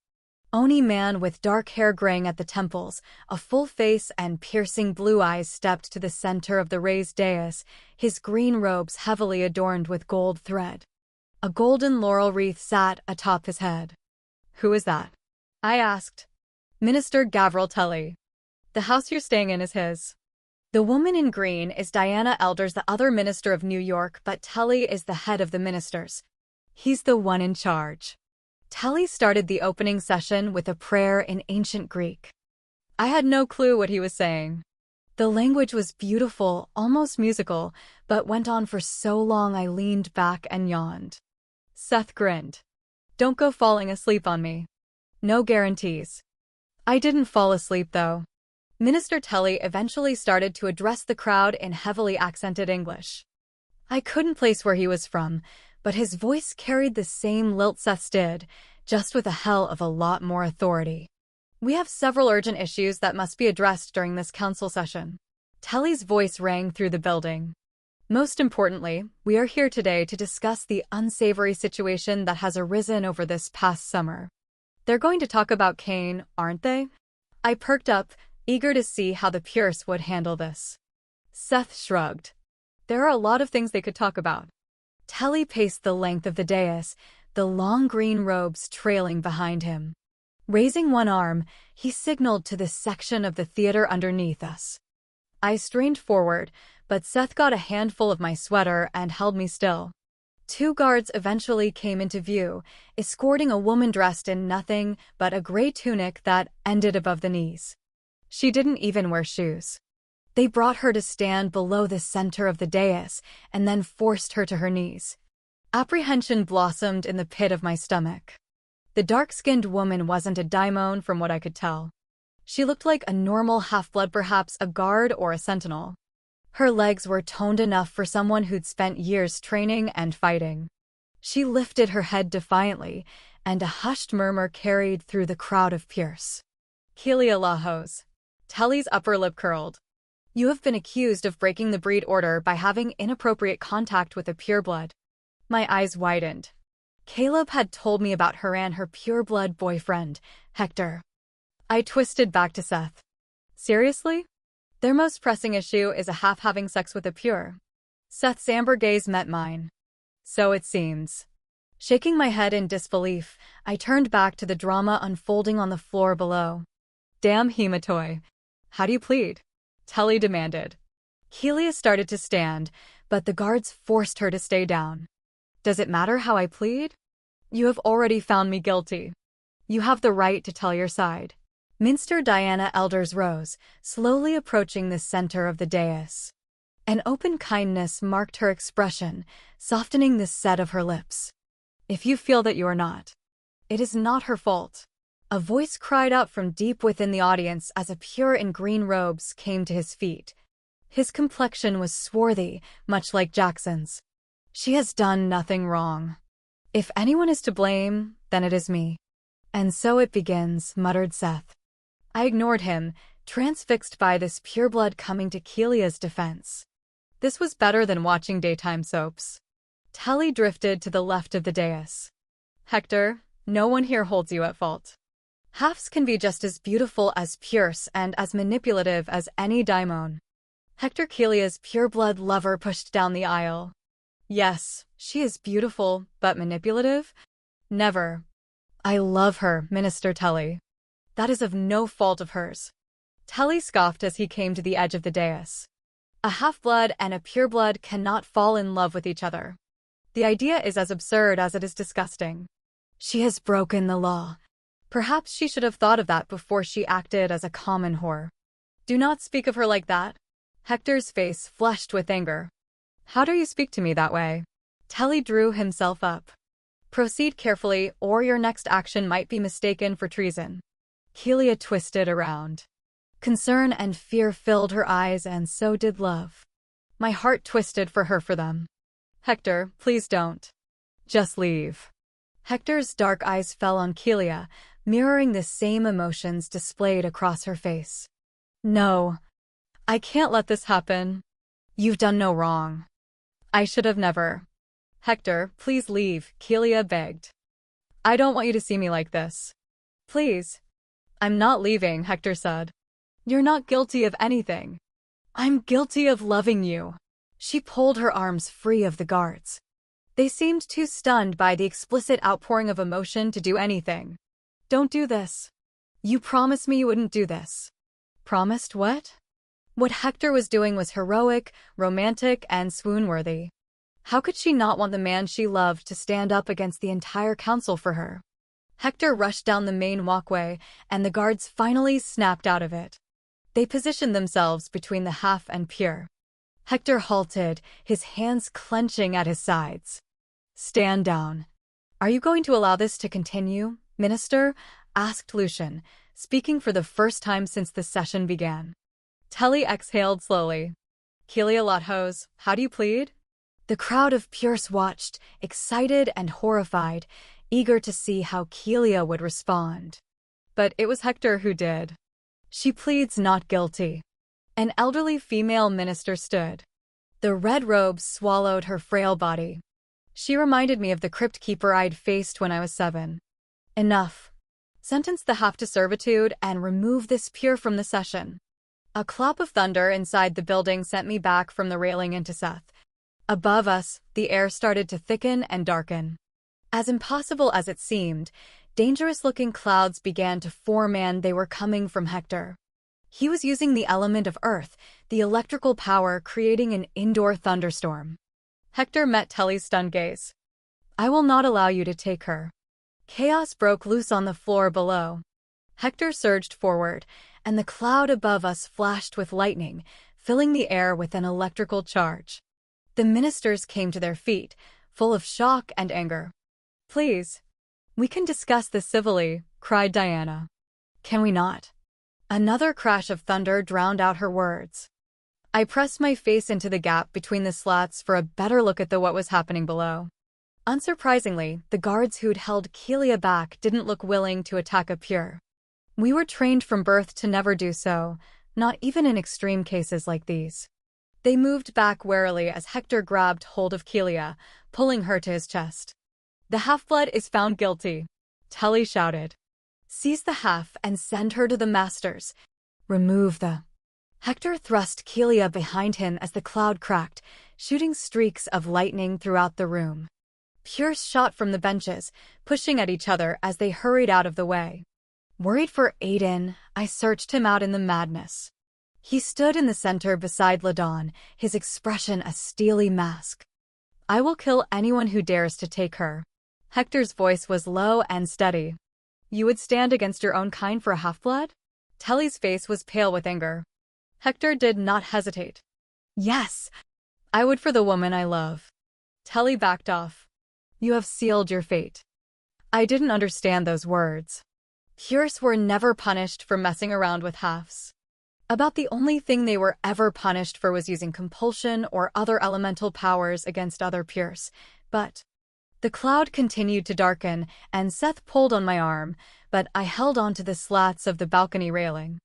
Oni man with dark hair graying at the temples, a full face and piercing blue eyes stepped to the center of the raised dais, his green robes heavily adorned with gold thread. A golden laurel wreath sat atop his head. "Who is that?" I asked. "Minister Gavril Tully. The house you're staying in is his." The woman in green is Diana Elders, the other minister of New York, but Tully is the head of the ministers. He's the one in charge. Tully started the opening session with a prayer in ancient Greek. I had no clue what he was saying. The language was beautiful, almost musical, but went on for so long I leaned back and yawned. Seth grinned. "Don't go falling asleep on me." "No guarantees." I didn't fall asleep, though. Minister Tully eventually started to address the crowd in heavily accented English. I couldn't place where he was from, but his voice carried the same lilt Seth's did, just with a hell of a lot more authority. "We have several urgent issues that must be addressed during this council session." Tully's voice rang through the building. "Most importantly, we are here today to discuss the unsavory situation that has arisen over this past summer." "They're going to talk about Cain, aren't they?" I perked up, eager to see how the Pierce would handle this. Seth shrugged. "There are a lot of things they could talk about." Tully paced the length of the dais, the long green robes trailing behind him. Raising one arm, he signaled to the section of the theater underneath us. I strained forward, but Seth got a handful of my sweater and held me still. 2 guards eventually came into view, escorting a woman dressed in nothing but a gray tunic that ended above the knees. She didn't even wear shoes. They brought her to stand below the center of the dais and then forced her to her knees. Apprehension blossomed in the pit of my stomach. The dark-skinned woman wasn't a daimon from what I could tell. She looked like a normal half-blood, perhaps a guard or a sentinel. Her legs were toned enough for someone who'd spent years training and fighting. She lifted her head defiantly, and a hushed murmur carried through the crowd of Pierce. "Kelia Lajos." Tully's upper lip curled. "You have been accused of breaking the breed order by having inappropriate contact with a pureblood." My eyes widened. Caleb had told me about her and her pureblood boyfriend, Hector. I twisted back to Seth. "Seriously? Their most pressing issue is a half having sex with a pure." Seth's amber gaze met mine. "So it seems." Shaking my head in disbelief, I turned back to the drama unfolding on the floor below. "Damn hematoy. How do you plead?" Tully demanded. Kelia started to stand, but the guards forced her to stay down. "Does it matter how I plead? You have already found me guilty. You have the right to tell your side." Minister Diana Elders rose, slowly approaching the center of the dais. An open kindness marked her expression, softening the set of her lips. "If you feel that you are not, it is not her fault." A voice cried out from deep within the audience as a pure in green robes came to his feet. His complexion was swarthy, much like Jackson's. "She has done nothing wrong. If anyone is to blame, then it is me." "And so it begins," muttered Seth. I ignored him, transfixed by this pureblood coming to Kelia's defense. This was better than watching daytime soaps. Tully drifted to the left of the dais. "Hector, no one here holds you at fault. Halves can be just as beautiful as Pierce and as manipulative as any daimon." Hector, Kelia's pureblood lover, pushed down the aisle. "Yes, she is beautiful, but manipulative? Never." I love her, Minister Tully. That is of no fault of hers. Tully scoffed as he came to the edge of the dais. A half-blood and a pureblood cannot fall in love with each other. The idea is as absurd as it is disgusting. She has broken the law. Perhaps she should have thought of that before she acted as a common whore. Do not speak of her like that. Hector's face flushed with anger. How dare you speak to me that way? Tully drew himself up. Proceed carefully, or your next action might be mistaken for treason. Kelia twisted around. Concern and fear filled her eyes, and so did love. My heart twisted for her for them. Hector, please don't. Just leave. Hector's dark eyes fell on Kelia, mirroring the same emotions displayed across her face. No. I can't let this happen. You've done no wrong. I should have never. Hector, please leave, Kelia begged. I don't want you to see me like this. Please. I'm not leaving, Hector said. You're not guilty of anything. I'm guilty of loving you. She pulled her arms free of the guards. They seemed too stunned by the explicit outpouring of emotion to do anything. Don't do this. You promised me you wouldn't do this. Promised what? What Hector was doing was heroic, romantic, and swoon-worthy. How could she not want the man she loved to stand up against the entire council for her? Hector rushed down the main walkway, and the guards finally snapped out of it. They positioned themselves between the half and pure. Hector halted, his hands clenching at his sides. Stand down. Are you going to allow this to continue, Minister? Asked Lucian, speaking for the first time since the session began. Tully exhaled slowly. Kelia Lothos, how do you plead? The crowd of Pures watched, excited and horrified, eager to see how Kelia would respond. But it was Hector who did. She pleads not guilty. An elderly female minister stood. The red robes swallowed her frail body. She reminded me of the crypt keeper I'd faced when I was 7. Enough. Sentence the half to servitude and remove this Pure from the session. A clap of thunder inside the building sent me back from the railing into Seth. Above us, the air started to thicken and darken. As impossible as it seemed, dangerous-looking clouds began to form, and they were coming from Hector. He was using the element of earth, the electrical power, creating an indoor thunderstorm. Hector met Tully's stunned gaze. I will not allow you to take her. Chaos broke loose on the floor below. Hector surged forward, and the cloud above us flashed with lightning, filling the air with an electrical charge. The ministers came to their feet, full of shock and anger. Please. We can discuss this civilly, cried Diana. Can we not? Another crash of thunder drowned out her words. I pressed my face into the gap between the slats for a better look at what was happening below. Unsurprisingly, the guards who'd held Kelia back didn't look willing to attack a Pure. We were trained from birth to never do so, not even in extreme cases like these. They moved back warily as Hector grabbed hold of Kelia, pulling her to his chest. The half-blood is found guilty, Tully shouted. Seize the half and send her to the masters. Remove the... Hector thrust Kelia behind him as the cloud cracked, shooting streaks of lightning throughout the room. Pures shot from the benches, pushing at each other as they hurried out of the way. Worried for Aiden, I searched him out in the madness. He stood in the center beside Ladon, his expression a steely mask. I will kill anyone who dares to take her. Hector's voice was low and steady. You would stand against your own kind for a half-blood? Tully's face was pale with anger. Hector did not hesitate. Yes, I would for the woman I love. Tully backed off. You have sealed your fate. I didn't understand those words. Pures were never punished for messing around with halves. About the only thing they were ever punished for was using compulsion or other elemental powers against other Pures. But the cloud continued to darken, and Seth pulled on my arm, but I held onto the slats of the balcony railing.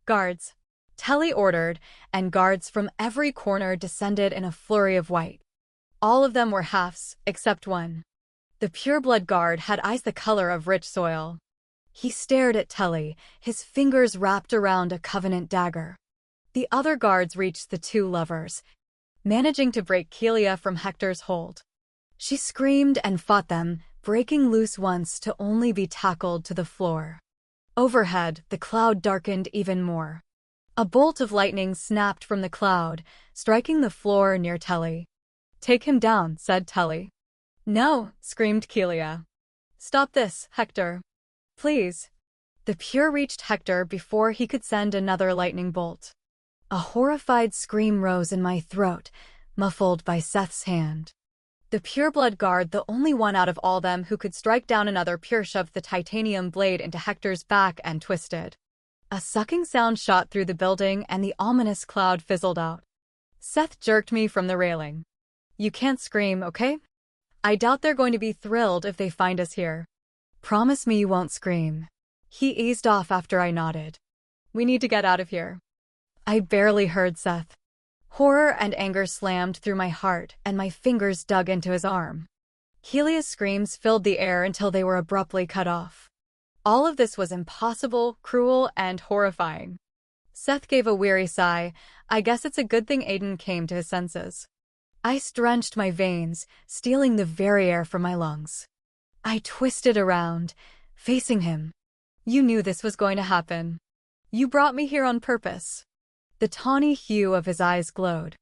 Guards, Tully ordered, and guards from every corner descended in a flurry of white. All of them were halves, except one. The pureblood guard had eyes the color of rich soil. He stared at Tully, his fingers wrapped around a covenant dagger. The other guards reached the two lovers, managing to break Kelia from Hector's hold. She screamed and fought them, breaking loose once to only be tackled to the floor. Overhead, the cloud darkened even more. A bolt of lightning snapped from the cloud, striking the floor near Telly. "Take him down," said Telly. "No," screamed Kelia. "Stop this, Hector. Please." The Pure reached Hector before he could send another lightning bolt. A horrified scream rose in my throat, muffled by Seth's hand. The Pureblood guard, the only one out of all them who could strike down another Pure, shoved the titanium blade into Hector's back and twisted. A sucking sound shot through the building and the ominous cloud fizzled out. Seth jerked me from the railing. "You can't scream, okay? I doubt they're going to be thrilled if they find us here. Promise me you won't scream." He eased off after I nodded. "We need to get out of here." I barely heard Seth. Horror and anger slammed through my heart, and my fingers dug into his arm. Kelia's screams filled the air until they were abruptly cut off. All of this was impossible, cruel, and horrifying. Seth gave a weary sigh. "I guess it's a good thing Aiden came to his senses." Ice drenched my veins, stealing the very air from my lungs. I twisted around, facing him. "You knew this was going to happen. You brought me here on purpose." The tawny hue of his eyes glowed.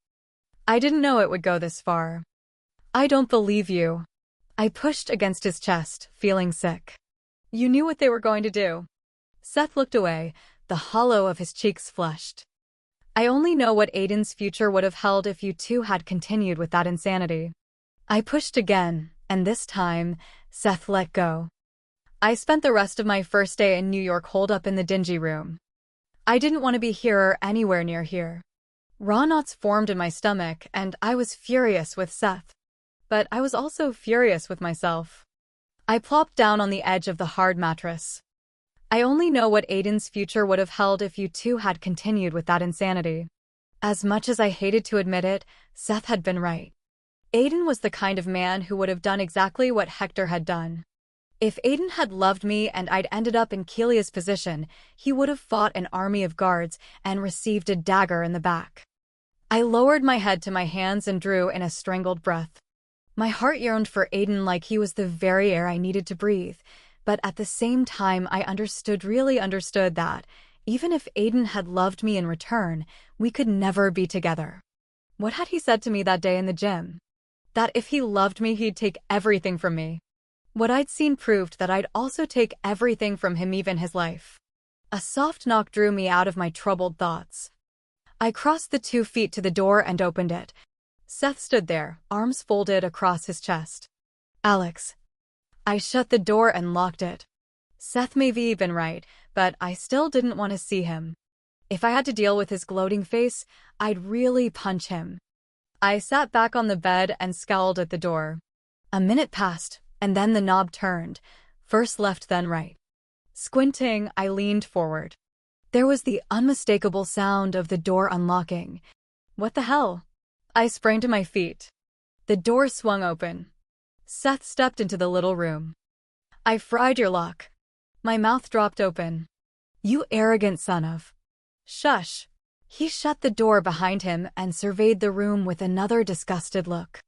"I didn't know it would go this far." "I don't believe you." I pushed against his chest, feeling sick. "You knew what they were going to do." Seth looked away, the hollow of his cheeks flushed. "I only know what Aiden's future would have held if you two had continued with that insanity." I pushed again, and this time, Seth let go. I spent the rest of my first day in New York holed up in the dingy room. I didn't want to be here or anywhere near here. Raw knots formed in my stomach, and I was furious with Seth. But I was also furious with myself. I plopped down on the edge of the hard mattress. I only know what Aiden's future would have held if you two had continued with that insanity. As much as I hated to admit it, Seth had been right. Aiden was the kind of man who would have done exactly what Hector had done. If Aiden had loved me and I'd ended up in Kelia's position, he would have fought an army of guards and received a dagger in the back. I lowered my head to my hands and drew in a strangled breath. My heart yearned for Aiden like he was the very air I needed to breathe, but at the same time I really understood that, even if Aiden had loved me in return, we could never be together. What had he said to me that day in the gym? That if he loved me, he'd take everything from me. What I'd seen proved that I'd also take everything from him, even his life. A soft knock drew me out of my troubled thoughts. I crossed the 2 feet to the door and opened it. Seth stood there, arms folded across his chest. "Alex." I shut the door and locked it. Seth may have been right, but I still didn't want to see him. If I had to deal with his gloating face, I'd really punch him. I sat back on the bed and scowled at the door. A minute passed, and then the knob turned, first left then right. Squinting, I leaned forward. There was the unmistakable sound of the door unlocking. What the hell? I sprang to my feet. The door swung open. Seth stepped into the little room. "I fried your luck." My mouth dropped open. "You arrogant son of..." "Shush." He shut the door behind him and surveyed the room with another disgusted look.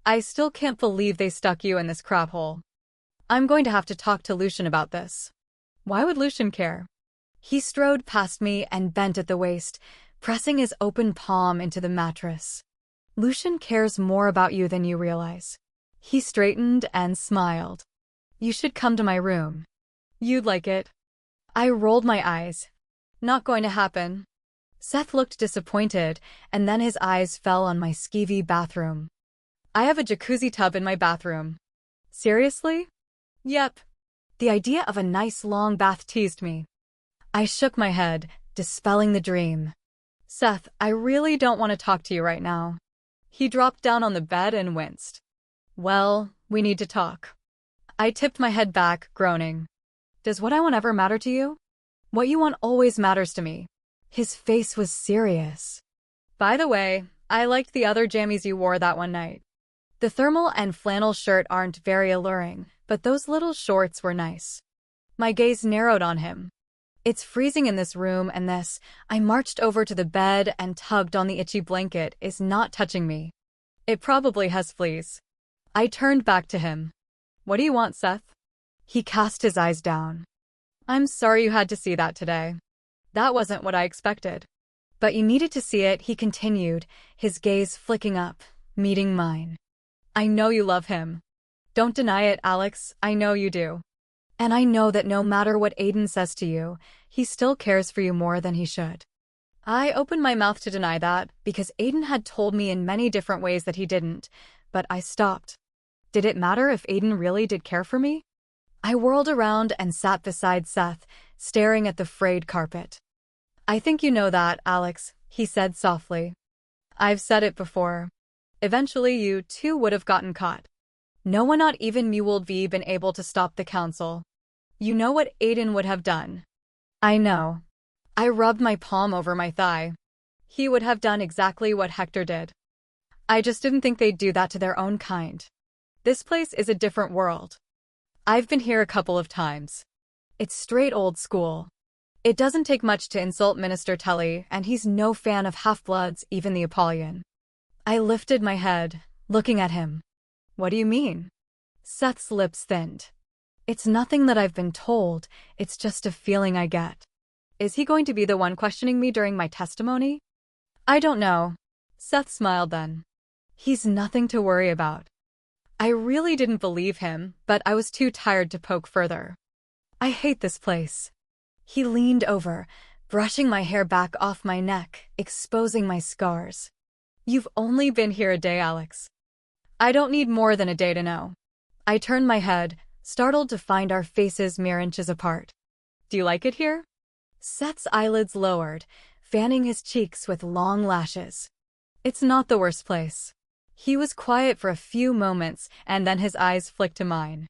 "I still can't believe they stuck you in this crap hole. I'm going to have to talk to Lucian about this." Why would Lucian care? He strode past me and bent at the waist, pressing his open palm into the mattress. "Lucian cares more about you than you realize." He straightened and smiled. "You should come to my room. You'd like it." I rolled my eyes. "Not going to happen." Seth looked disappointed, and then his eyes fell on my skeevy bathroom. "I have a jacuzzi tub in my bathroom." "Seriously?" "Yep." The idea of a nice long bath teased me. I shook my head, dispelling the dream. "Seth, I really don't want to talk to you right now." He dropped down on the bed and winced. "Well, we need to talk." I tipped my head back, groaning. "Does what I want ever matter to you?" "What you want always matters to me." His face was serious. "By the way, I liked the other jammies you wore that one night. The thermal and flannel shirt aren't very alluring, but those little shorts were nice." My gaze narrowed on him. "It's freezing in this room, and this," I marched over to the bed and tugged on the itchy blanket, "is not touching me. It probably has fleas." I turned back to him. What do you want, Seth? He cast his eyes down. I'm sorry you had to see that today. That wasn't what I expected. But you needed to see it, he continued, his gaze flicking up, meeting mine. I know you love him. Don't deny it, Alex, I know you do. And I know that no matter what Aiden says to you, he still cares for you more than he should. I opened my mouth to deny that, because Aiden had told me in many different ways that he didn't, but I stopped. Did it matter if Aiden really did care for me? I whirled around and sat beside Seth, staring at the frayed carpet. I think you know that, Alex, he said softly. I've said it before. Eventually you too would have gotten caught. No one, not even me, would be been able to stop the council. You know what Aiden would have done. I know. I rubbed my palm over my thigh. He would have done exactly what Hector did. I just didn't think they'd do that to their own kind. This place is a different world. I've been here a couple of times. It's straight old school. It doesn't take much to insult Minister Tully, and he's no fan of half-bloods, even the Apollyon. I lifted my head, looking at him. What do you mean? Seth's lips thinned. It's nothing that I've been told, it's just a feeling I get. Is he going to be the one questioning me during my testimony? I don't know. Seth smiled then. He's nothing to worry about. I really didn't believe him, but I was too tired to poke further. I hate this place. He leaned over, brushing my hair back off my neck, exposing my scars. You've only been here a day, Alex. I don't need more than a day to know. I turned my head, startled to find our faces mere inches apart. Do you like it here? Seth's eyelids lowered, fanning his cheeks with long lashes. It's not the worst place. He was quiet for a few moments, and then his eyes flicked to mine.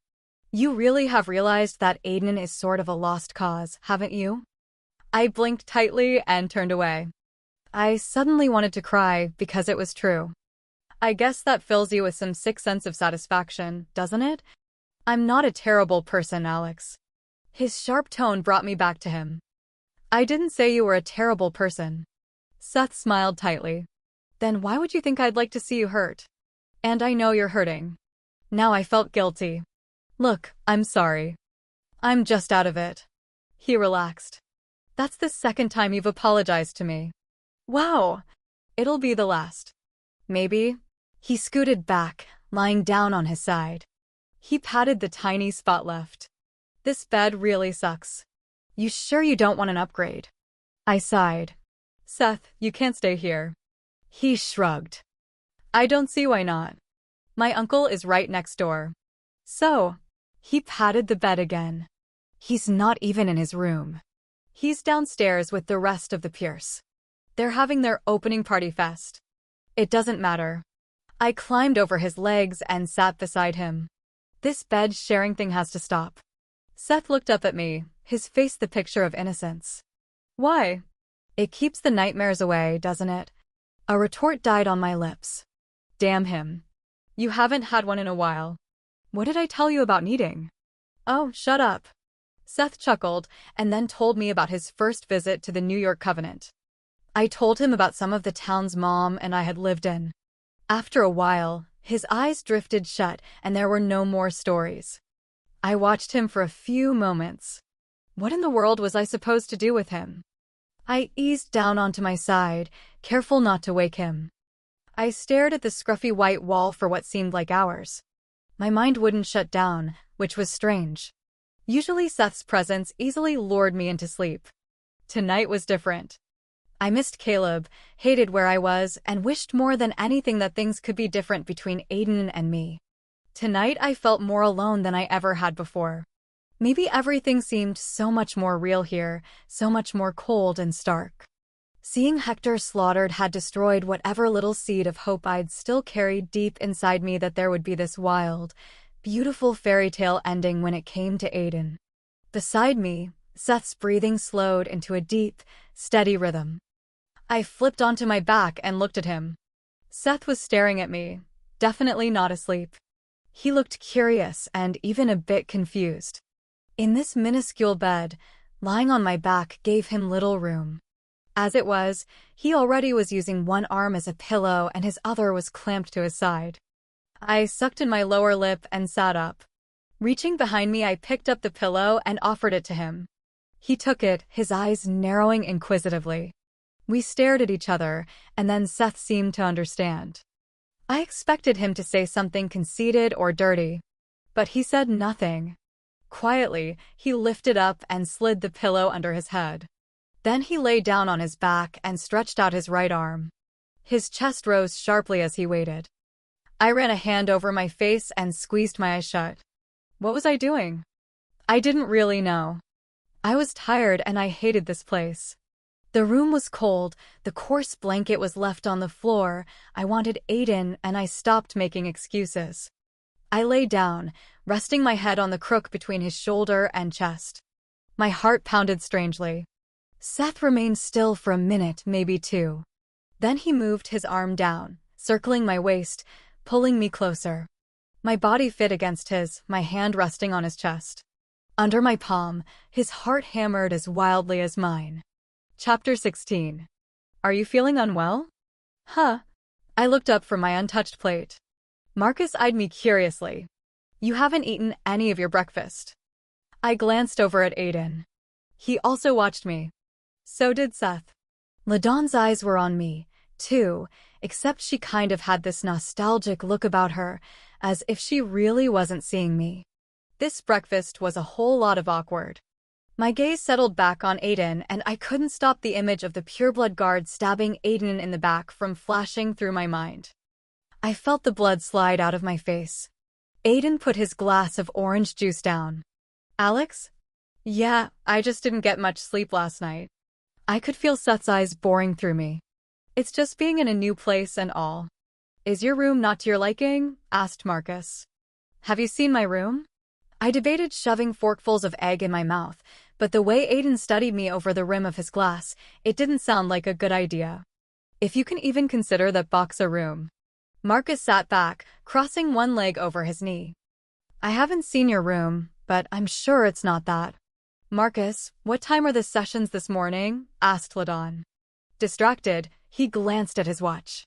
You really have realized that Aiden is sort of a lost cause, haven't you? I blinked tightly and turned away. I suddenly wanted to cry because it was true. I guess that fills you with some sick sense of satisfaction, doesn't it? I'm not a terrible person, Alex. His sharp tone brought me back to him. I didn't say you were a terrible person. Seth smiled tightly. Then why would you think I'd like to see you hurt? And I know you're hurting. Now I felt guilty. Look, I'm sorry. I'm just out of it. He relaxed. That's the second time you've apologized to me. Wow. It'll be the last. Maybe. He scooted back, lying down on his side. He patted the tiny spot left. This bed really sucks. You sure you don't want an upgrade? I sighed. Seth, you can't stay here. He shrugged. I don't see why not. My uncle is right next door. So, he patted the bed again. He's not even in his room. He's downstairs with the rest of the Pierce. They're having their opening party fest. It doesn't matter. I climbed over his legs and sat beside him. This bed-sharing thing has to stop. Seth looked up at me, his face the picture of innocence. Why? It keeps the nightmares away, doesn't it? A retort died on my lips. Damn him. You haven't had one in a while. What did I tell you about needing? Oh, shut up. Seth chuckled and then told me about his first visit to the New York Covenant. I told him about some of the towns Mom and I had lived in. After a while, his eyes drifted shut and there were no more stories. I watched him for a few moments. What in the world was I supposed to do with him? I eased down onto my side, careful not to wake him. I stared at the scruffy white wall for what seemed like hours. My mind wouldn't shut down, which was strange. Usually Seth's presence easily lured me into sleep. Tonight was different. I missed Caleb, hated where I was, and wished more than anything that things could be different between Aiden and me. Tonight I felt more alone than I ever had before. Maybe everything seemed so much more real here, so much more cold and stark. Seeing Hector slaughtered had destroyed whatever little seed of hope I'd still carried deep inside me that there would be this wild, beautiful fairy tale ending when it came to Aiden. Beside me, Seth's breathing slowed into a deep, steady rhythm. I flipped onto my back and looked at him. Seth was staring at me, definitely not asleep. He looked curious and even a bit confused. In this minuscule bed, lying on my back gave him little room. As it was, he already was using one arm as a pillow and his other was clamped to his side. I sucked in my lower lip and sat up. Reaching behind me, I picked up the pillow and offered it to him. He took it, his eyes narrowing inquisitively. We stared at each other, and then Seth seemed to understand. I expected him to say something conceited or dirty, but he said nothing. Quietly, he lifted up and slid the pillow under his head. Then he lay down on his back and stretched out his right arm. His chest rose sharply as he waited. I ran a hand over my face and squeezed my eyes shut. What was I doing? I didn't really know. I was tired and I hated this place. The room was cold, the coarse blanket was left on the floor, I wanted Aiden and I stopped making excuses. I lay down, resting my head on the crook between his shoulder and chest. My heart pounded strangely. Seth remained still for a minute, maybe two. Then he moved his arm down, circling my waist, pulling me closer. My body fit against his, my hand resting on his chest. Under my palm, his heart hammered as wildly as mine. Chapter 16. Are you feeling unwell? Huh. I looked up from my untouched plate. Marcus eyed me curiously. You haven't eaten any of your breakfast. I glanced over at Aiden. He also watched me. So did Seth. LaDawn's eyes were on me, too, except she kind of had this nostalgic look about her, as if she really wasn't seeing me. This breakfast was a whole lot of awkward. My gaze settled back on Aiden, and I couldn't stop the image of the pureblood guard stabbing Aiden in the back from flashing through my mind. I felt the blood slide out of my face. Aiden put his glass of orange juice down. Alex? Yeah, I just didn't get much sleep last night. I could feel Seth's eyes boring through me. It's just being in a new place and all. Is your room not to your liking? Asked Marcus. Have you seen my room? I debated shoving forkfuls of egg in my mouth, but the way Aiden studied me over the rim of his glass, it didn't sound like a good idea. If you can even consider that box a room. Marcus sat back, crossing one leg over his knee. I haven't seen your room, but I'm sure it's not that. Marcus, what time are the sessions this morning? Asked LaDawn. Distracted, he glanced at his watch.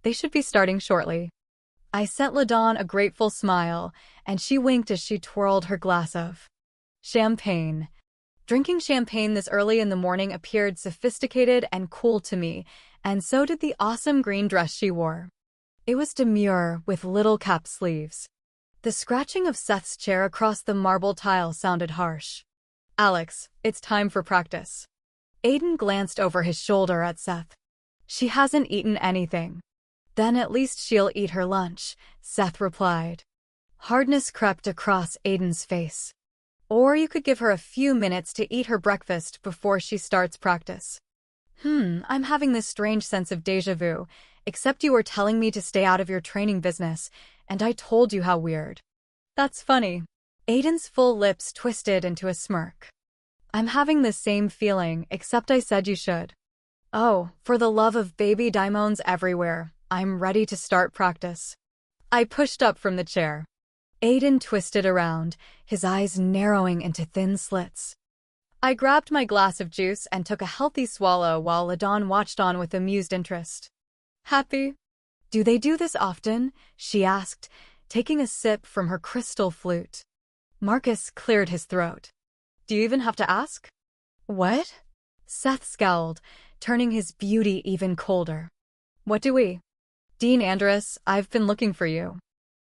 They should be starting shortly. I sent LaDawn a grateful smile, and she winked as she twirled her glass of champagne. Drinking champagne this early in the morning appeared sophisticated and cool to me, and so did the awesome green dress she wore. It was demure, with little cap sleeves. The scratching of Seth's chair across the marble tile sounded harsh. Alex, it's time for practice. Aiden glanced over his shoulder at Seth. She hasn't eaten anything. Then at least she'll eat her lunch, Seth replied. Hardness crept across Aiden's face. Or you could give her a few minutes to eat her breakfast before she starts practice. I'm having this strange sense of déjà vu, except you were telling me to stay out of your training business, and I told you how weird. That's funny. Aiden's full lips twisted into a smirk. I'm having the same feeling, except I said you should. Oh, for the love of baby diamonds everywhere, I'm ready to start practice. I pushed up from the chair. Aiden twisted around, his eyes narrowing into thin slits. I grabbed my glass of juice and took a healthy swallow while LaDawn watched on with amused interest. Happy? Do they do this often? She asked, taking a sip from her crystal flute. Marcus cleared his throat. Do you even have to ask? What? Seth scowled, turning his beauty even colder. What do we? Dean Andrus, I've been looking for you.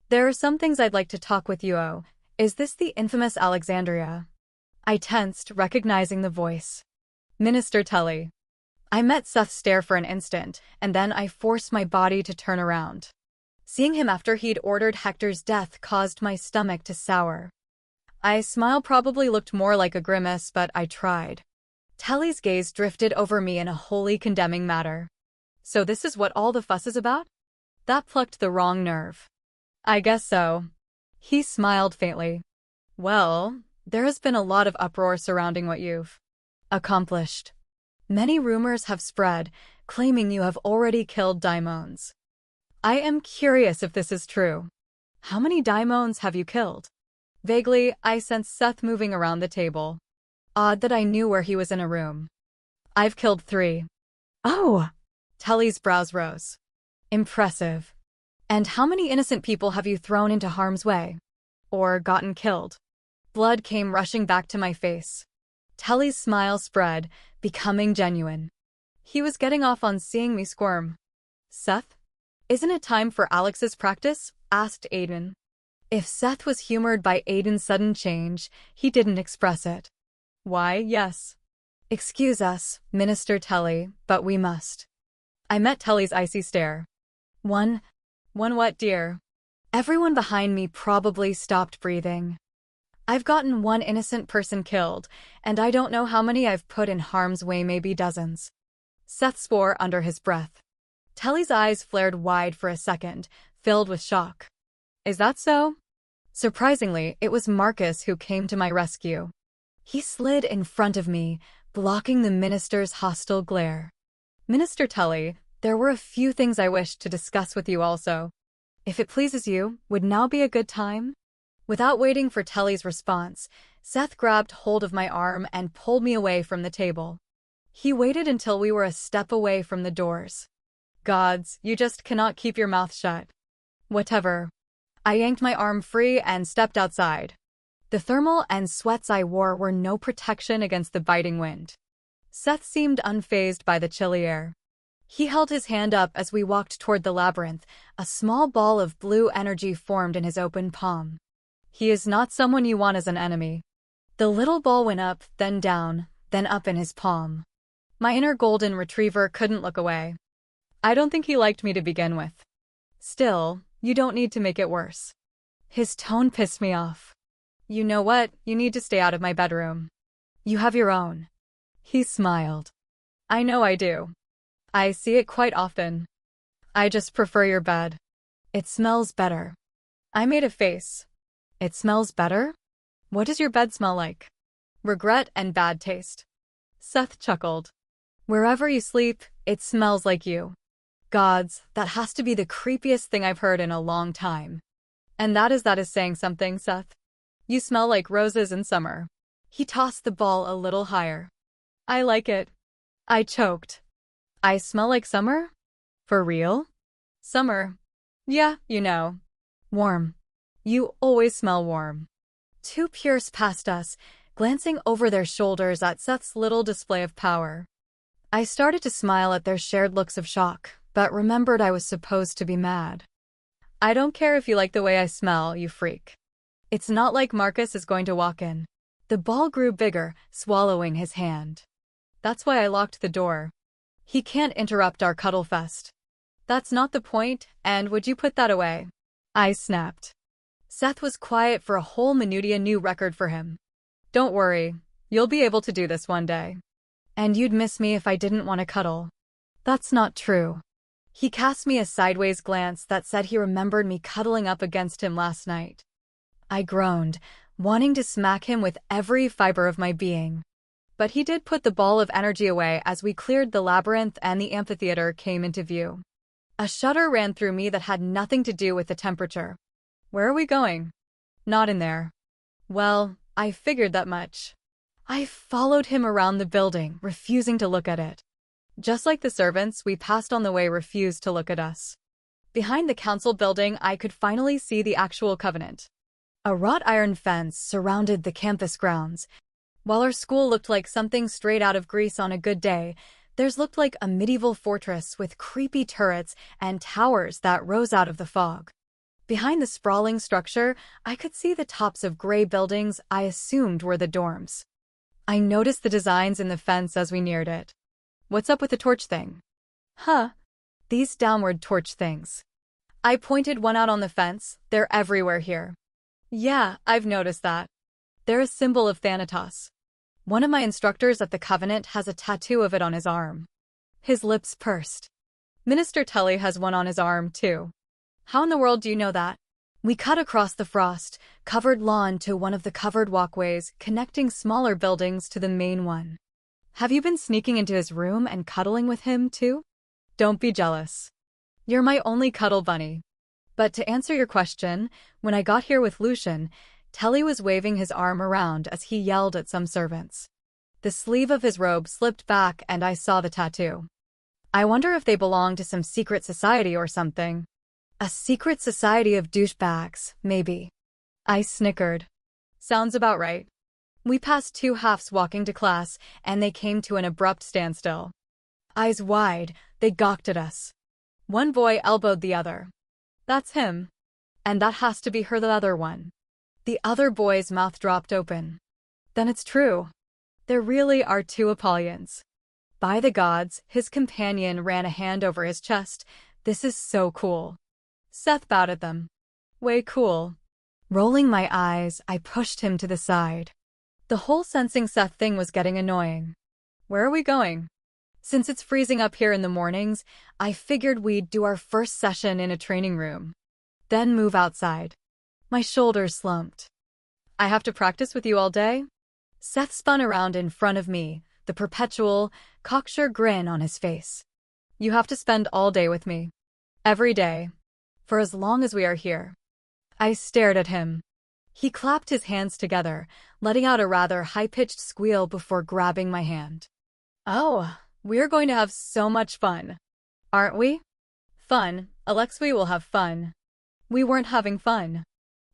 There are some things I'd like to talk with you about. Is this the infamous Alexandria? I tensed, recognizing the voice. Minister Tully. I met Seth's stare for an instant, and then I forced my body to turn around. Seeing him after he'd ordered Hector's death caused my stomach to sour. My smile probably looked more like a grimace, but I tried. Tully's gaze drifted over me in a wholly condemning manner. So this is what all the fuss is about? That plucked the wrong nerve. I guess so. He smiled faintly. Well, there has been a lot of uproar surrounding what you've accomplished. Many rumors have spread, claiming you have already killed daimons. I am curious if this is true. How many daimons have you killed? Vaguely, I sensed Seth moving around the table. Odd that I knew where he was in a room. I've killed 3. Oh! Tully's brows rose. Impressive. And how many innocent people have you thrown into harm's way? or gotten killed. Blood came rushing back to my face. Telly's smile spread, becoming genuine. He was getting off on seeing me squirm. Seth? Isn't it time for Alex's practice? Asked Aiden. If Seth was humored by Aiden's sudden change, he didn't express it. Why, yes. Excuse us, Minister Telly, but we must. I met Telly's icy stare. One what, dear? Everyone behind me probably stopped breathing. I've gotten one innocent person killed, and I don't know how many I've put in harm's way, maybe dozens. Seth swore under his breath. Telly's eyes flared wide for a second, filled with shock. Is that so? Surprisingly, it was Marcus who came to my rescue. He slid in front of me, blocking the minister's hostile glare. Minister Telly, there were a few things I wished to discuss with you also. If it pleases you, would now be a good time? Without waiting for Telly's response, Seth grabbed hold of my arm and pulled me away from the table. He waited until we were a step away from the doors. Gods, you just cannot keep your mouth shut. Whatever. I yanked my arm free and stepped outside. The thermal and sweats I wore were no protection against the biting wind. Seth seemed unfazed by the chilly air. He held his hand up as we walked toward the labyrinth. A small ball of blue energy formed in his open palm. He is not someone you want as an enemy. The little ball went up, then down, then up in his palm. My inner golden retriever couldn't look away. I don't think he liked me to begin with. Still, you don't need to make it worse. His tone pissed me off. You know what? You need to stay out of my bedroom. You have your own. He smiled. I know I do. I see it quite often. I just prefer your bed. It smells better. I made a face. It smells better? What does your bed smell like? Regret and bad taste. Seth chuckled. Wherever you sleep, it smells like you. Gods, that has to be the creepiest thing I've heard in a long time. And that is saying something, Seth. You smell like roses in summer. He tossed the ball a little higher. I like it. I choked. I smell like summer? For real? Summer. Yeah, you know. Warm. You always smell warm. Two Pierce passed us, glancing over their shoulders at Seth's little display of power. I started to smile at their shared looks of shock, but remembered I was supposed to be mad. I don't care if you like the way I smell, you freak. It's not like Marcus is going to walk in. The ball grew bigger, swallowing his hand. That's why I locked the door. He can't interrupt our cuddle fest. That's not the point, and would you put that away? I snapped. Seth was quiet for a whole minute, a new record for him. Don't worry, you'll be able to do this one day. And you'd miss me if I didn't want to cuddle. That's not true. He cast me a sideways glance that said he remembered me cuddling up against him last night. I groaned, wanting to smack him with every fiber of my being. But he did put the ball of energy away as we cleared the labyrinth and the amphitheater came into view. A shudder ran through me that had nothing to do with the temperature. Where are we going? Not in there. Well, I figured that much. I followed him around the building, refusing to look at it. Just like the servants we passed on the way refused to look at us. Behind the council building, I could finally see the actual covenant. A wrought iron fence surrounded the campus grounds. While our school looked like something straight out of Greece on a good day, theirs looked like a medieval fortress with creepy turrets and towers that rose out of the fog. Behind the sprawling structure, I could see the tops of gray buildings I assumed were the dorms. I noticed the designs in the fence as we neared it. What's up with the torch thing? Huh. These downward torch things. I pointed one out on the fence. They're everywhere here. Yeah, I've noticed that. They're a symbol of Thanatos. One of my instructors at the Covenant has a tattoo of it on his arm. His lips pursed. Minister Tully has one on his arm, too. How in the world do you know that? We cut across the frost-covered lawn to one of the covered walkways connecting smaller buildings to the main one. Have you been sneaking into his room and cuddling with him, too? Don't be jealous. You're my only cuddle bunny. But to answer your question, when I got here with Lucian, Telly was waving his arm around as he yelled at some servants. The sleeve of his robe slipped back and I saw the tattoo. I wonder if they belong to some secret society or something. A secret society of douchebags, maybe. I snickered. Sounds about right. We passed two halves walking to class, and they came to an abrupt standstill. Eyes wide, they gawked at us. One boy elbowed the other. That's him. And that has to be her, the other one. The other boy's mouth dropped open. Then it's true. There really are two Apollyons. By the gods, his companion ran a hand over his chest. This is so cool. Seth bowed at them. Way cool. Rolling my eyes, I pushed him to the side. The whole sensing Seth thing was getting annoying. Where are we going? Since it's freezing up here in the mornings, I figured we'd do our first session in a training room. Then move outside. My shoulders slumped. I have to practice with you all day? Seth spun around in front of me, the perpetual, cocksure grin on his face. You have to spend all day with me. Every day. For as long as we are here. I stared at him. He clapped his hands together, letting out a rather high-pitched squeal before grabbing my hand. Oh, we're going to have so much fun. Aren't we? Fun, Alexei will have fun. We weren't having fun.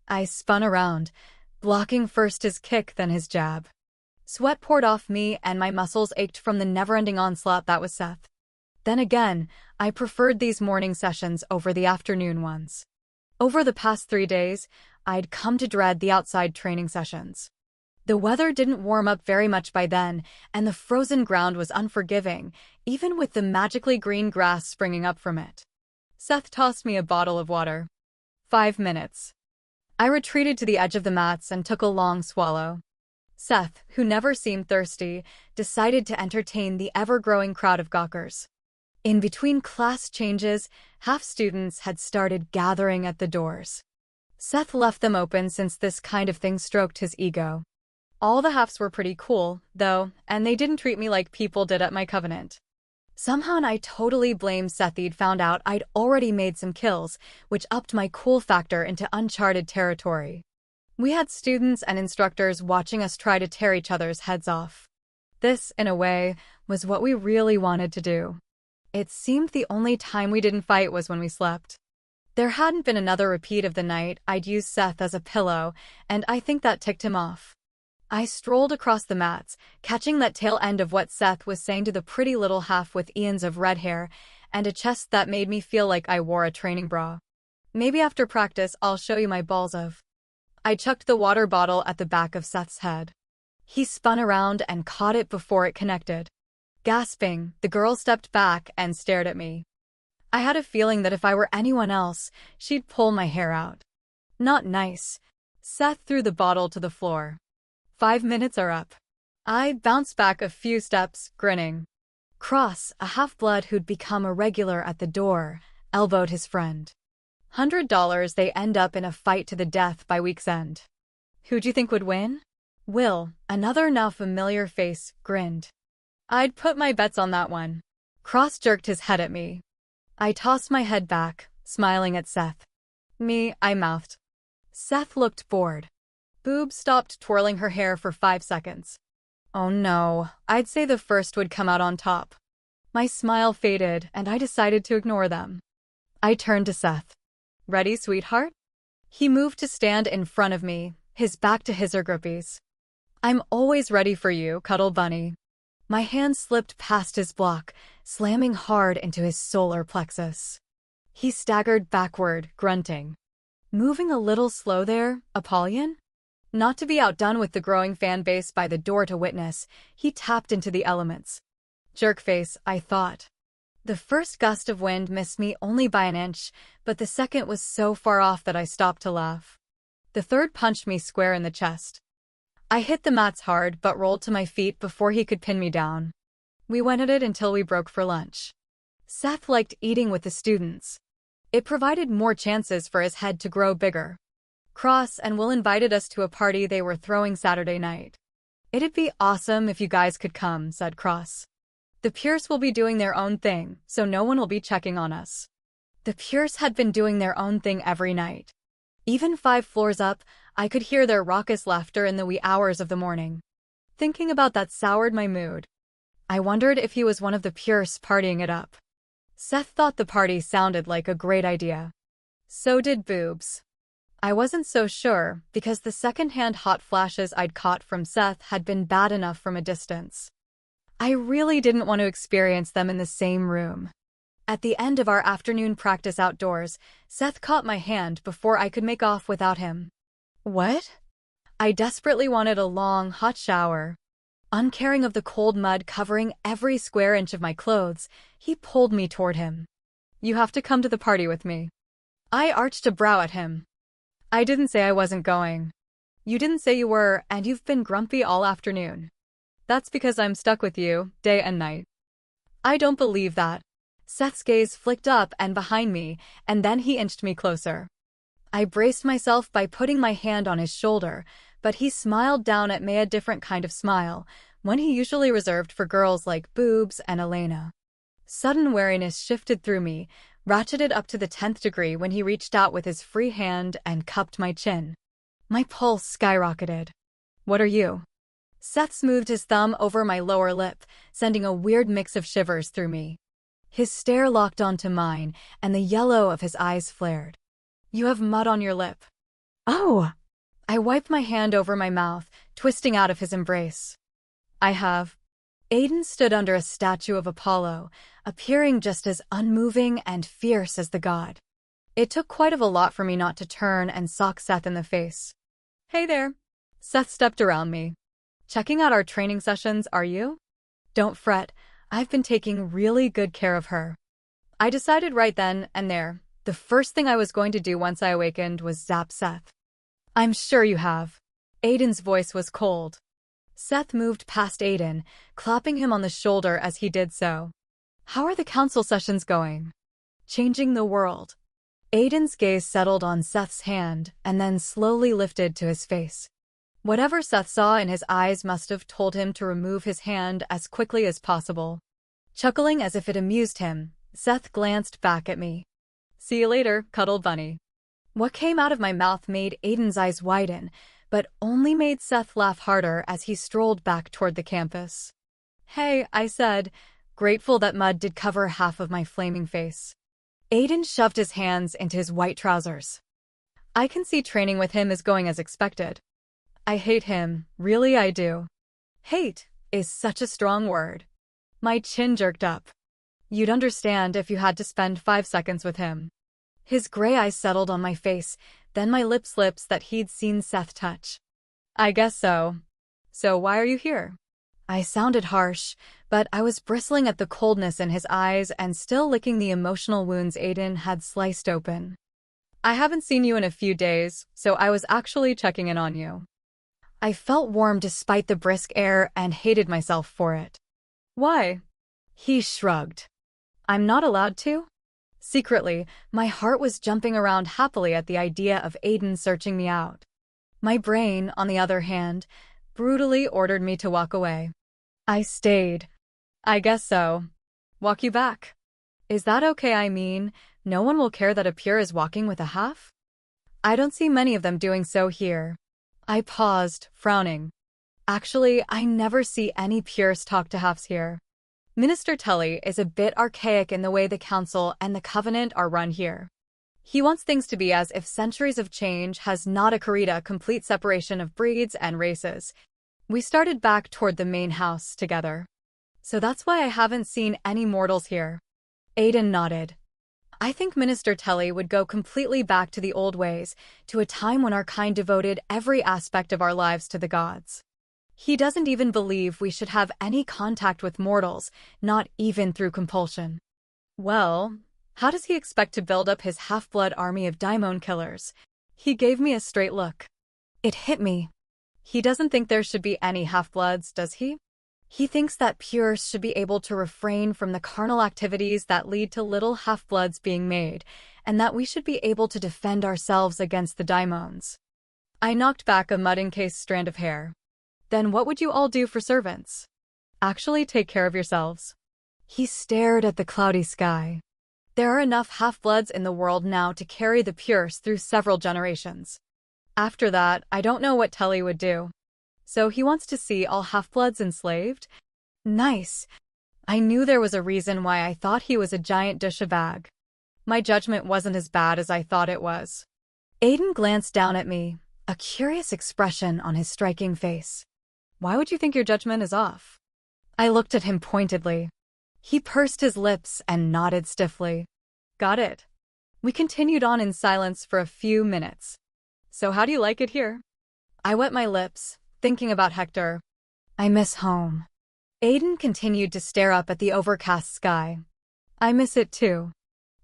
I spun around, blocking first his kick then his jab. Sweat poured off me and my muscles ached from the never-ending onslaught that was Seth. Then again, I preferred these morning sessions over the afternoon ones. Over the past 3 days, I'd come to dread the outside training sessions. The weather didn't warm up very much by then, and the frozen ground was unforgiving, even with the magically green grass springing up from it. Seth tossed me a bottle of water. 5 minutes. I retreated to the edge of the mats and took a long swallow. Seth, who never seemed thirsty, decided to entertain the ever-growing crowd of gawkers. In between class changes, half students had started gathering at the doors. Seth left them open since this kind of thing stroked his ego. All the halves were pretty cool, though, and they didn't treat me like people did at my covenant. Somehow I totally blamed Seth. He'd found out I'd already made some kills, which upped my cool factor into uncharted territory. We had students and instructors watching us try to tear each other's heads off. This, in a way, was what we really wanted to do. It seemed the only time we didn't fight was when we slept. There hadn't been another repeat of the night I'd used Seth as a pillow, and I think that ticked him off. I strolled across the mats, catching that tail end of what Seth was saying to the pretty little half with eons of red hair and a chest that made me feel like I wore a training bra. Maybe after practice I'll show you my balls of. I chucked the water bottle at the back of Seth's head. He spun around and caught it before it connected. Gasping, the girl stepped back and stared at me. I had a feeling that if I were anyone else, she'd pull my hair out. Not nice. Seth threw the bottle to the floor. 5 minutes are up. I bounced back a few steps, grinning. Cross, a half-blood who'd become a regular at the door, elbowed his friend. $100 they end up in a fight to the death by week's end. Who'd you think would win? Will, another now familiar face, grinned. I'd put my bets on that one. Cross jerked his head at me. I tossed my head back, smiling at Seth. Me, I mouthed. Seth looked bored. Boob stopped twirling her hair for 5 seconds. Oh no, I'd say the first would come out on top. My smile faded, and I decided to ignore them. I turned to Seth. Ready, sweetheart? He moved to stand in front of me, his back to his groupies. I'm always ready for you, cuddle bunny. My hand slipped past his block, slamming hard into his solar plexus. He staggered backward, grunting. Moving a little slow there, Apollyon? Not to be outdone with the growing fan base by the door to witness, he tapped into the elements. Jerkface, I thought. The first gust of wind missed me only by an inch, but the second was so far off that I stopped to laugh. The third punched me square in the chest. I hit the mats hard but rolled to my feet before he could pin me down. We went at it until we broke for lunch. Seth liked eating with the students. It provided more chances for his head to grow bigger. Cross and Will invited us to a party they were throwing Saturday night. It'd be awesome if you guys could come, said Cross. The Pierce will be doing their own thing, so no one will be checking on us. The Pierce had been doing their own thing every night. Even 5 floors up, I could hear their raucous laughter in the wee hours of the morning. Thinking about that soured my mood. I wondered if he was one of the Pierce partying it up. Seth thought the party sounded like a great idea. So did Boobs. I wasn't so sure, because the second-hand hot flashes I'd caught from Seth had been bad enough from a distance. I really didn't want to experience them in the same room. At the end of our afternoon practice outdoors, Seth caught my hand before I could make off without him. What? I desperately wanted a long, hot shower. Uncaring of the cold mud covering every square inch of my clothes, he pulled me toward him. You have to come to the party with me. I arched a brow at him. I didn't say I wasn't going. You didn't say you were, and you've been grumpy all afternoon. That's because I'm stuck with you, day and night. I don't believe that. Seth's gaze flicked up and behind me, and then he inched me closer. I braced myself by putting my hand on his shoulder, but he smiled down at me, a different kind of smile, one he usually reserved for girls like Boobs and Elena. Sudden wariness shifted through me, ratcheted up to the 10th degree when he reached out with his free hand and cupped my chin. My pulse skyrocketed. What are you? Seth smoothed his thumb over my lower lip, sending a weird mix of shivers through me. His stare locked onto mine, and the yellow of his eyes flared. You have mud on your lip. Oh! I wiped my hand over my mouth, twisting out of his embrace. I have. Aiden stood under a statue of Apollo, appearing just as unmoving and fierce as the god. It took quite a lot for me not to turn and sock Seth in the face. Hey there. Seth stepped around me. Checking out our training sessions, are you? Don't fret, I've been taking really good care of her. I decided right then and there, the first thing I was going to do once I awakened was zap Seth. I'm sure you have. Aiden's voice was cold. Seth moved past Aiden, clapping him on the shoulder as he did so. How are the council sessions going? Changing the world. Aiden's gaze settled on Seth's hand and then slowly lifted to his face. Whatever Seth saw in his eyes must have told him to remove his hand as quickly as possible. Chuckling as if it amused him, Seth glanced back at me. See you later, cuddle bunny. What came out of my mouth made Aiden's eyes widen, but only made Seth laugh harder as he strolled back toward the campus. Hey, I said, grateful that mud did cover half of my flaming face. Aiden shoved his hands into his white trousers. I can see training with him is going as expected. I hate him, really I do. Hate is such a strong word. My chin jerked up. You'd understand if you had to spend 5 seconds with him. His gray eyes settled on my face, then my lips that he'd seen Seth touch. I guess so. So why are you here? I sounded harsh, but I was bristling at the coldness in his eyes and still licking the emotional wounds Aiden had sliced open. I haven't seen you in a few days, so I was actually checking in on you. I felt warm despite the brisk air and hated myself for it. Why? He shrugged. I'm not allowed to? Secretly, my heart was jumping around happily at the idea of Aiden searching me out. My brain, on the other hand, brutally ordered me to walk away. I stayed. I guess so. Walk you back. Is that okay? I mean, no one will care that a pure is walking with a half? I don't see many of them doing so here. I paused, frowning. Actually, I never see any pures talk to halves here. Minister Tully is a bit archaic in the way the council and the covenant are run here. He wants things to be as if centuries of change has not occurred, a complete separation of breeds and races. We started back toward the main house together. So that's why I haven't seen any mortals here. Aiden nodded. I think Minister Tully would go completely back to the old ways, to a time when our kind devoted every aspect of our lives to the gods. He doesn't even believe we should have any contact with mortals, not even through compulsion. Well, how does he expect to build up his half-blood army of daimon killers? He gave me a straight look. It hit me. He doesn't think there should be any half-bloods, does he? He thinks that pures should be able to refrain from the carnal activities that lead to little half-bloods being made, and that we should be able to defend ourselves against the daimons. I knocked back a mud-encased strand of hair. Then what would you all do for servants? Actually take care of yourselves. He stared at the cloudy sky. There are enough half-bloods in the world now to carry the pures through several generations. After that, I don't know what Tully would do. So he wants to see all half-bloods enslaved? Nice. I knew there was a reason why I thought he was a giant douchebag. My judgment wasn't as bad as I thought it was. Aiden glanced down at me, a curious expression on his striking face. Why would you think your judgment is off? I looked at him pointedly. He pursed his lips and nodded stiffly. Got it. We continued on in silence for a few minutes. So how do you like it here? I wet my lips, thinking about Hector. I miss home. Aiden continued to stare up at the overcast sky. I miss it too.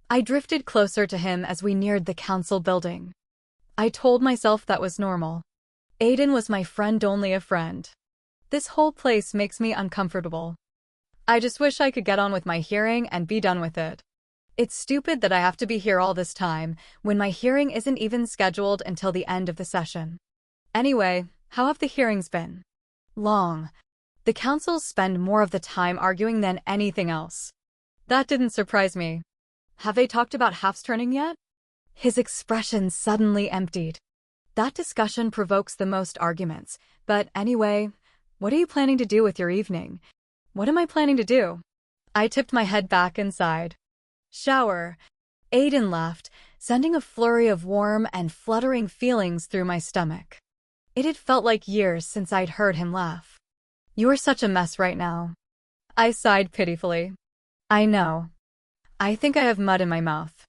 I drifted closer to him as we neared the council building. I told myself that was normal. Aiden was my friend, only a friend. This whole place makes me uncomfortable. I just wish I could get on with my hearing and be done with it. It's stupid that I have to be here all this time when my hearing isn't even scheduled until the end of the session. Anyway, how have the hearings been? Long. The councils spend more of the time arguing than anything else. That didn't surprise me. Have they talked about halves turning yet? His expression suddenly emptied. That discussion provokes the most arguments, but anyway, what are you planning to do with your evening? What am I planning to do? I tipped my head back and sighed. Shower. Aiden laughed, sending a flurry of warm and fluttering feelings through my stomach. It had felt like years since I'd heard him laugh. You're such a mess right now. I sighed pitifully. I know. I think I have mud in my mouth.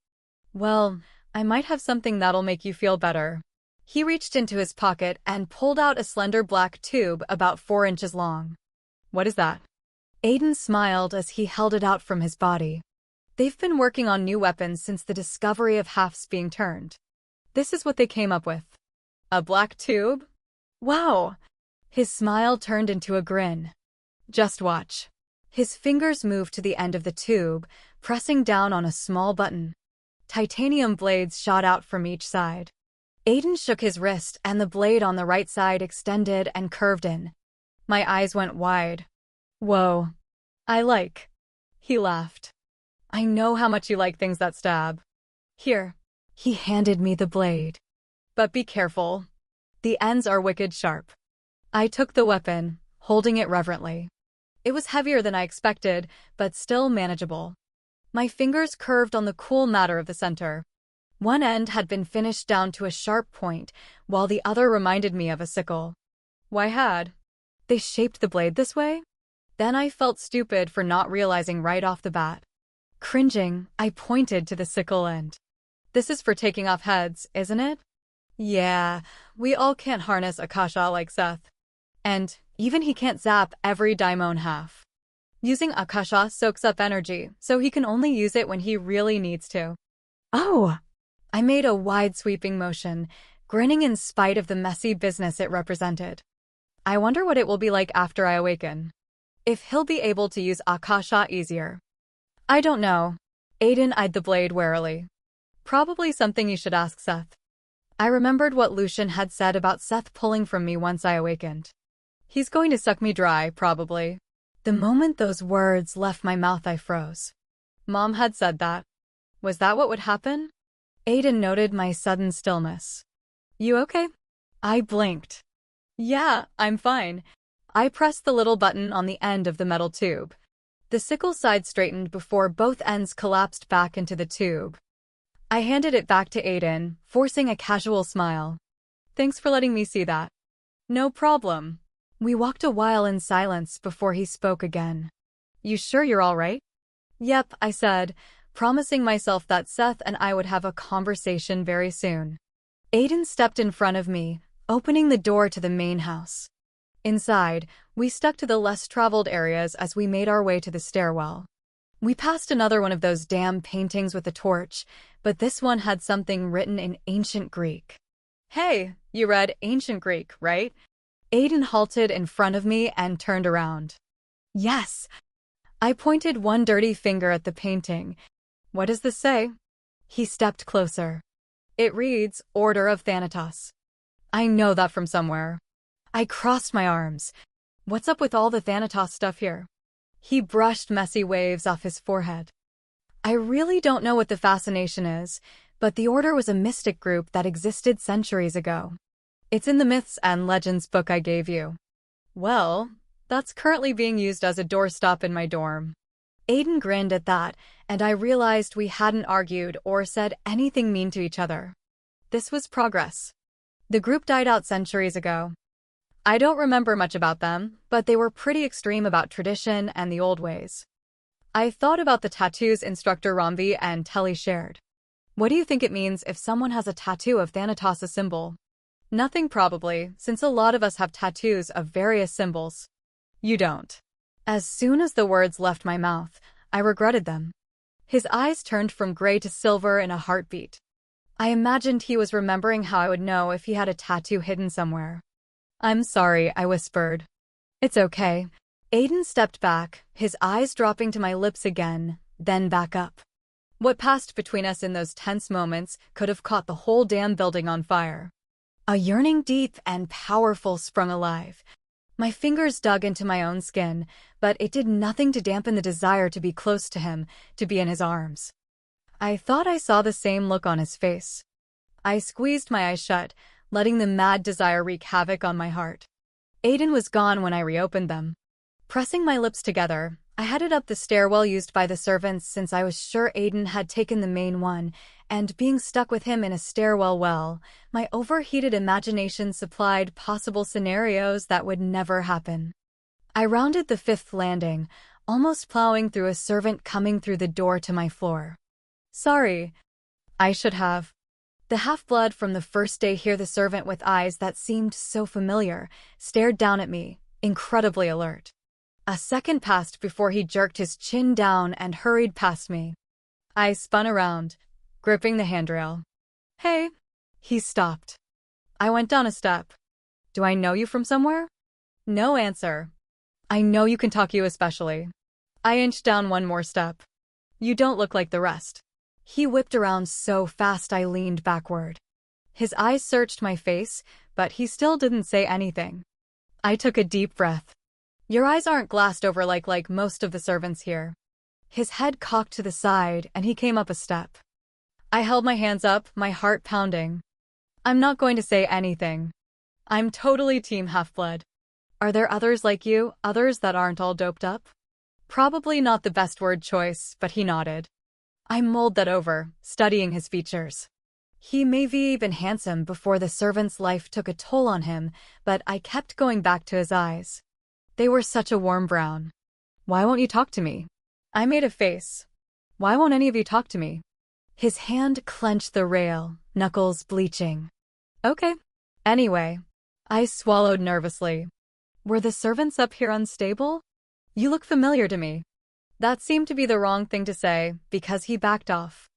Well, I might have something that'll make you feel better. He reached into his pocket and pulled out a slender black tube about 4 inches long. What is that? Aiden smiled as he held it out from his body. They've been working on new weapons since the discovery of halves being turned. This is what they came up with. A black tube? Wow! His smile turned into a grin. Just watch. His fingers moved to the end of the tube, pressing down on a small button. Titanium blades shot out from each side. Aiden shook his wrist and the blade on the right side extended and curved in. My eyes went wide. Whoa. I like. He laughed. I know how much you like things that stab. Here. He handed me the blade. But be careful. The ends are wicked sharp. I took the weapon, holding it reverently. It was heavier than I expected, but still manageable. My fingers curved on the cool matter of the center. One end had been finished down to a sharp point, while the other reminded me of a sickle. Why had they shaped the blade this way? Then I felt stupid for not realizing right off the bat. Cringing, I pointed to the sickle end. This is for taking off heads, isn't it? Yeah, we all can't harness Akasha like Seth. And even he can't zap every daimon half. Using Akasha soaks up energy, so he can only use it when he really needs to. Oh! I made a wide sweeping motion, grinning in spite of the messy business it represented. I wonder what it will be like after I awaken. If he'll be able to use Akasha easier. I don't know. Aiden eyed the blade warily. Probably something you should ask Seth. I remembered what Lucian had said about Seth pulling from me once I awakened. He's going to suck me dry, probably. The moment those words left my mouth, I froze. Mom had said that. Was that what would happen? Aiden noted my sudden stillness. You okay? I blinked. Yeah, I'm fine. I pressed the little button on the end of the metal tube. The sickle side straightened before both ends collapsed back into the tube. I handed it back to Aiden, forcing a casual smile. Thanks for letting me see that. No problem. We walked a while in silence before he spoke again. You sure you're all right? Yep, I said, promising myself that Seth and I would have a conversation very soon. Aiden stepped in front of me, opening the door to the main house. Inside, we stuck to the less traveled areas as we made our way to the stairwell. We passed another one of those damn paintings with a torch, but this one had something written in ancient Greek. Hey, you read ancient Greek, right? Aiden halted in front of me and turned around. Yes. I pointed one dirty finger at the painting. What does this say? He stepped closer. It reads, Order of Thanatos. I know that from somewhere. I crossed my arms. What's up with all the Thanatos stuff here? He brushed messy waves off his forehead. I really don't know what the fascination is, but the Order was a mystic group that existed centuries ago. It's in the Myths and Legends book I gave you. Well, that's currently being used as a doorstop in my dorm. Aiden grinned at that, and I realized we hadn't argued or said anything mean to each other. This was progress. The group died out centuries ago. I don't remember much about them, but they were pretty extreme about tradition and the old ways. I thought about the tattoos Instructor Romvi and Telly shared. What do you think it means if someone has a tattoo of Thanatos' symbol? Nothing probably, since a lot of us have tattoos of various symbols. You don't. As soon as the words left my mouth, I regretted them. His eyes turned from gray to silver in a heartbeat. I imagined he was remembering how I would know if he had a tattoo hidden somewhere. I'm sorry, I whispered. It's okay. Aiden stepped back, his eyes dropping to my lips again, then back up. What passed between us in those tense moments could have caught the whole damn building on fire. A yearning deep and powerful sprung alive. My fingers dug into my own skin, but it did nothing to dampen the desire to be close to him, to be in his arms. I thought I saw the same look on his face. I squeezed my eyes shut, letting the mad desire wreak havoc on my heart. Aiden was gone when I reopened them. Pressing my lips together, I headed up the stairwell used by the servants since I was sure Aiden had taken the main one, and being stuck with him in a stairwell well, my overheated imagination supplied possible scenarios that would never happen. I rounded the 5th landing, almost plowing through a servant coming through the door to my floor. Sorry. I should have. The half-blood from the first day here, the servant with eyes that seemed so familiar, stared down at me, incredibly alert. A second passed before he jerked his chin down and hurried past me. I spun around, gripping the handrail. Hey. He stopped. I went down a step. Do I know you from somewhere? No answer. I know you can talk, you especially. I inched down one more step. You don't look like the rest. He whipped around so fast I leaned backward. His eyes searched my face, but he still didn't say anything. I took a deep breath. Your eyes aren't glassed over like most of the servants here. His head cocked to the side and he came up a step. I held my hands up, my heart pounding. I'm not going to say anything. I'm totally team half-blood. Are there others like you, others that aren't all doped up? Probably not the best word choice, but he nodded. I mulled that over, studying his features. He may be even handsome before the servant's life took a toll on him, but I kept going back to his eyes. They were such a warm brown. Why won't you talk to me? I made a face. Why won't any of you talk to me? His hand clenched the rail, knuckles bleaching. Okay. Anyway. I swallowed nervously. Were the servants up here unstable? You look familiar to me. That seemed to be the wrong thing to say, because he backed off.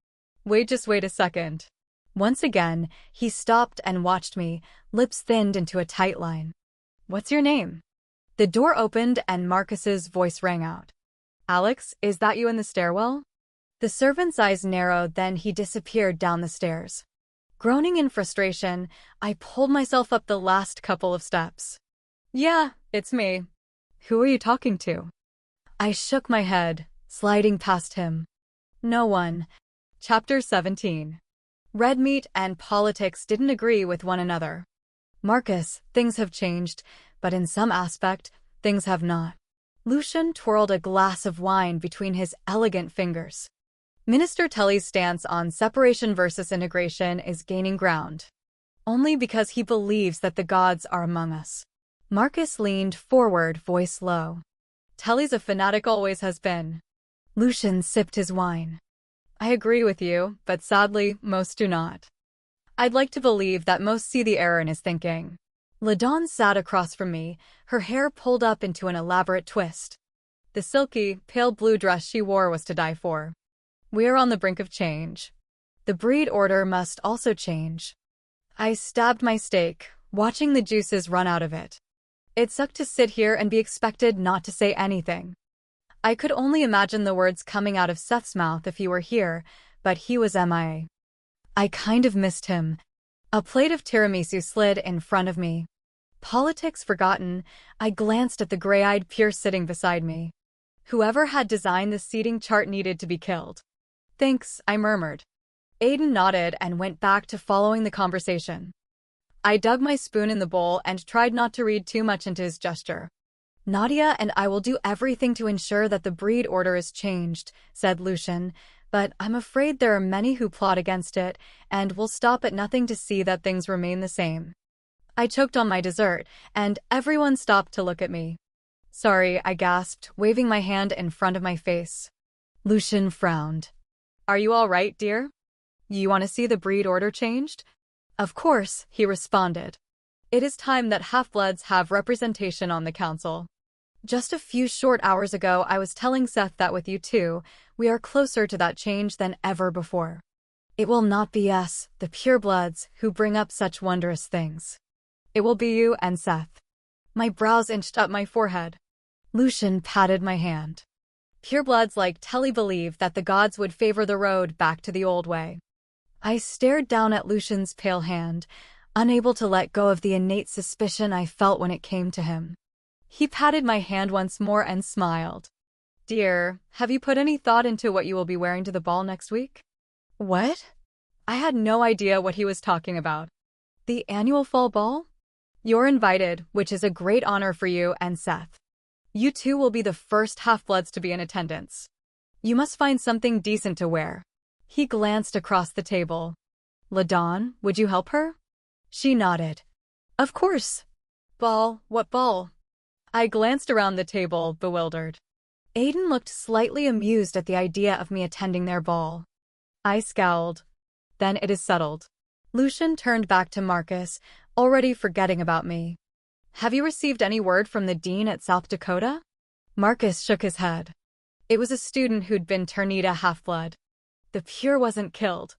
Just wait a second. Once again, he stopped and watched me, lips thinned into a tight line. What's your name? The door opened and Marcus's voice rang out. Alex, is that you in the stairwell? The servant's eyes narrowed, then he disappeared down the stairs. Groaning in frustration, I pulled myself up the last couple of steps. Yeah, it's me. Who are you talking to? I shook my head, sliding past him. No one. Chapter 17. Red meat and politics didn't agree with one another. Marcus, things have changed, but in some aspect, things have not. Lucian twirled a glass of wine between his elegant fingers. Minister Tully's stance on separation versus integration is gaining ground. Only because he believes that the gods are among us. Marcus leaned forward, voice low. Tully's a fanatic, always has been. Lucian sipped his wine. I agree with you, but sadly, most do not. I'd like to believe that most see the error in his thinking. LaDawn sat across from me, her hair pulled up into an elaborate twist. The silky, pale blue dress she wore was to die for. We are on the brink of change. The breed order must also change. I stabbed my steak, watching the juices run out of it. It sucked to sit here and be expected not to say anything. I could only imagine the words coming out of Seth's mouth if he were here, but he was MIA. I kind of missed him. A plate of tiramisu slid in front of me. Politics forgotten, I glanced at the gray-eyed peer sitting beside me. Whoever had designed the seating chart needed to be killed. Thanks, I murmured. Aiden nodded and went back to following the conversation. I dug my spoon in the bowl and tried not to read too much into his gesture. Nadia and I will do everything to ensure that the breed order is changed, said Lucian, but I'm afraid there are many who plot against it and will stop at nothing to see that things remain the same. I choked on my dessert, and everyone stopped to look at me. Sorry, I gasped, waving my hand in front of my face. Lucian frowned. Are you all right, dear? You want to see the breed order changed? Of course, he responded. It is time that half-bloods have representation on the council. Just a few short hours ago, I was telling Seth that with you two, we are closer to that change than ever before. It will not be us, the purebloods, who bring up such wondrous things. It will be you and Seth. My brows inched up my forehead. Lucian patted my hand. Purebloods like Telly believe that the gods would favor the road back to the old way. I stared down at Lucian's pale hand, unable to let go of the innate suspicion I felt when it came to him. He patted my hand once more and smiled. Dear, have you put any thought into what you will be wearing to the ball next week? What? I had no idea what he was talking about. The annual fall ball? You're invited, which is a great honor for you and Seth. You two will be the first half-bloods to be in attendance. You must find something decent to wear. He glanced across the table. LaDawn, would you help her? She nodded. Of course. Ball, what ball? I glanced around the table, bewildered. Aiden looked slightly amused at the idea of me attending their ball. I scowled. Then it is settled. Lucian turned back to Marcus, already forgetting about me. Have you received any word from the dean at South Dakota? Marcus shook his head. It was a student who'd been Ternita half-blood. The pure wasn't killed.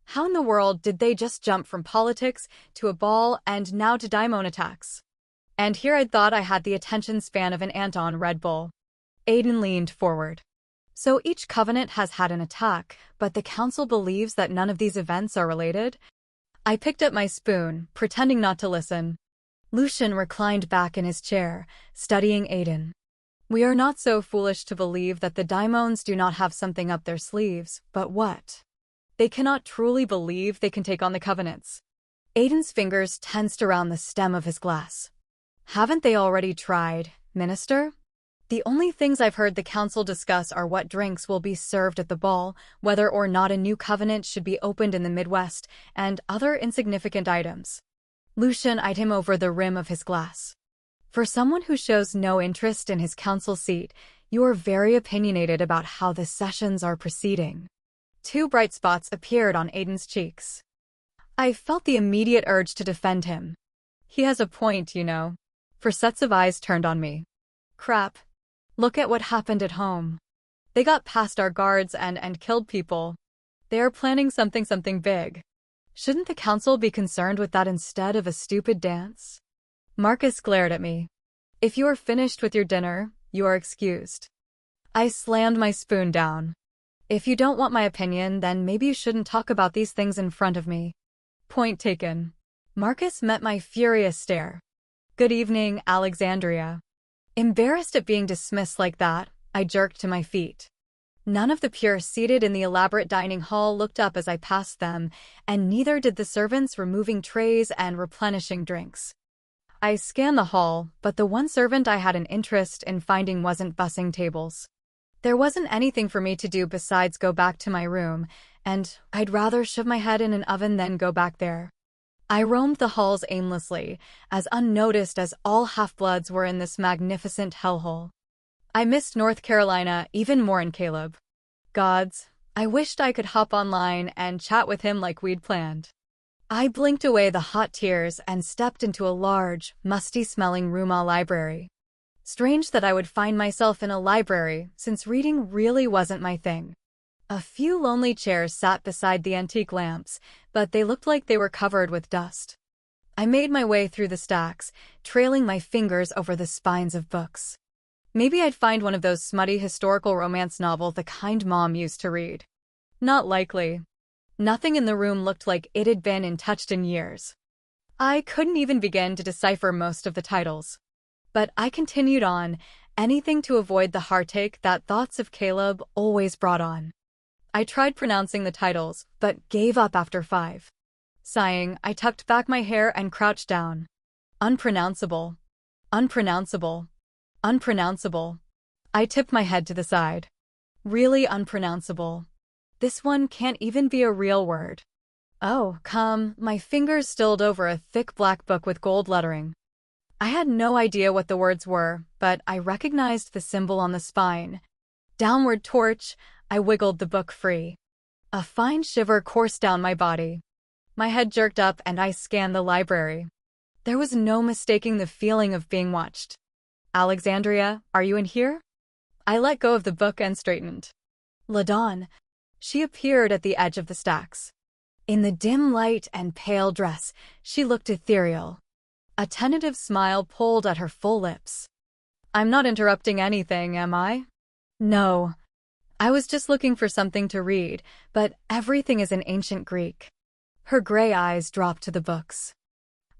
How in the world did they just jump from politics to a ball and now to daimon attacks? And here I'd thought I had the attention span of an ant on Red Bull. Aiden leaned forward. So each covenant has had an attack, but the council believes that none of these events are related? I picked up my spoon, pretending not to listen. Lucian reclined back in his chair, studying Aiden. We are not so foolish to believe that the daimons do not have something up their sleeves, but what? They cannot truly believe they can take on the covenants. Aiden's fingers tensed around the stem of his glass. Haven't they already tried, Minister? The only things I've heard the council discuss are what drinks will be served at the ball, whether or not a new covenant should be opened in the Midwest, and other insignificant items. Lucian eyed him over the rim of his glass. For someone who shows no interest in his council seat, you are very opinionated about how the sessions are proceeding. Two bright spots appeared on Aiden's cheeks. I felt the immediate urge to defend him. He has a point, you know. For sets of eyes turned on me. Crap. Look at what happened at home. They got past our guards and killed people. They are planning something big. Shouldn't the council be concerned with that instead of a stupid dance? Marcus glared at me. If you are finished with your dinner, you are excused. I slammed my spoon down. If you don't want my opinion, then maybe you shouldn't talk about these things in front of me. Point taken. Marcus met my furious stare. Good evening, Alexandria. Embarrassed at being dismissed like that, I jerked to my feet. None of the pure seated in the elaborate dining hall looked up as I passed them, and neither did the servants removing trays and replenishing drinks. I scanned the hall, but the one servant I had an interest in finding wasn't bussing tables. There wasn't anything for me to do besides go back to my room, and I'd rather shove my head in an oven than go back there. I roamed the halls aimlessly, as unnoticed as all half-bloods were in this magnificent hellhole. I missed North Carolina even more in Caleb. Gods, I wished I could hop online and chat with him like we'd planned. I blinked away the hot tears and stepped into a large, musty-smelling Ruma library. Strange that I would find myself in a library, since reading really wasn't my thing. A few lonely chairs sat beside the antique lamps, but they looked like they were covered with dust. I made my way through the stacks, trailing my fingers over the spines of books. Maybe I'd find one of those smutty historical romance novels the kind Mom used to read. Not likely. Nothing in the room looked like it had been touched in years. I couldn't even begin to decipher most of the titles. But I continued on, anything to avoid the heartache that thoughts of Caleb always brought on. I tried pronouncing the titles, but gave up after 5. Sighing, I tucked back my hair and crouched down. Unpronounceable. Unpronounceable. Unpronounceable. I tipped my head to the side. Really unpronounceable. This one can't even be a real word. Oh, come, my fingers stilled over a thick black book with gold lettering. I had no idea what the words were, but I recognized the symbol on the spine. Downward torch, I wiggled the book free. A fine shiver coursed down my body. My head jerked up and I scanned the library. There was no mistaking the feeling of being watched. Alexandria, are you in here? I let go of the book and straightened. LaDawn. She appeared at the edge of the stacks. In the dim light and pale dress, she looked ethereal. A tentative smile pulled at her full lips. I'm not interrupting anything, am I? No. I was just looking for something to read, but everything is in ancient Greek. Her gray eyes dropped to the books.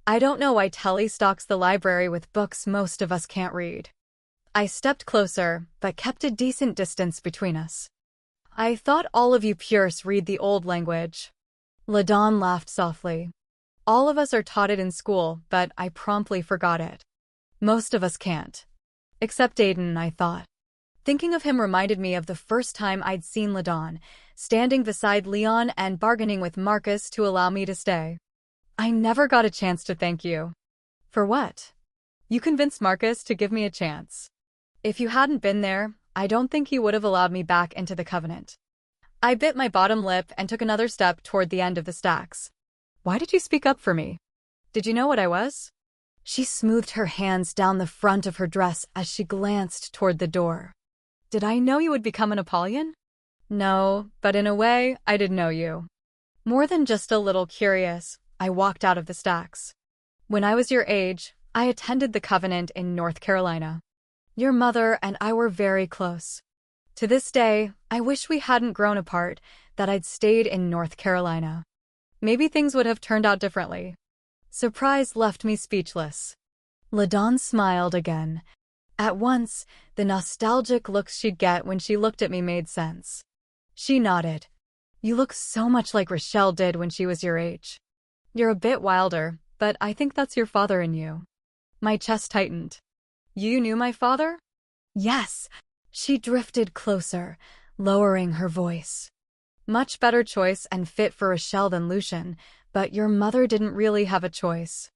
I don't know why Telly stocks the library with books most of us can't read. I stepped closer, but kept a decent distance between us. I thought all of you purists read the old language. LaDawn laughed softly. All of us are taught it in school, but I promptly forgot it. Most of us can't. Except Aiden, I thought. Thinking of him reminded me of the first time I'd seen LaDawn, standing beside Leon and bargaining with Marcus to allow me to stay. I never got a chance to thank you. For what? You convinced Marcus to give me a chance. If you hadn't been there, I don't think he would have allowed me back into the Covenant. I bit my bottom lip and took another step toward the end of the stacks. Why did you speak up for me? Did you know what I was? She smoothed her hands down the front of her dress as she glanced toward the door. Did I know you would become an Apollyon? No, but in a way, I did know you. More than just a little curious, I walked out of the stacks. When I was your age, I attended the Covenant in North Carolina. Your mother and I were very close. To this day, I wish we hadn't grown apart, that I'd stayed in North Carolina. Maybe things would have turned out differently. Surprise left me speechless. LaDawn smiled again. At once, the nostalgic looks she'd get when she looked at me made sense. She nodded. You look so much like Rochelle did when she was your age. You're a bit wilder, but I think that's your father in you. My chest tightened. You knew my father? Yes. She drifted closer, lowering her voice. Much better choice and fit for Rochelle than Lucian, but your mother didn't really have a choice.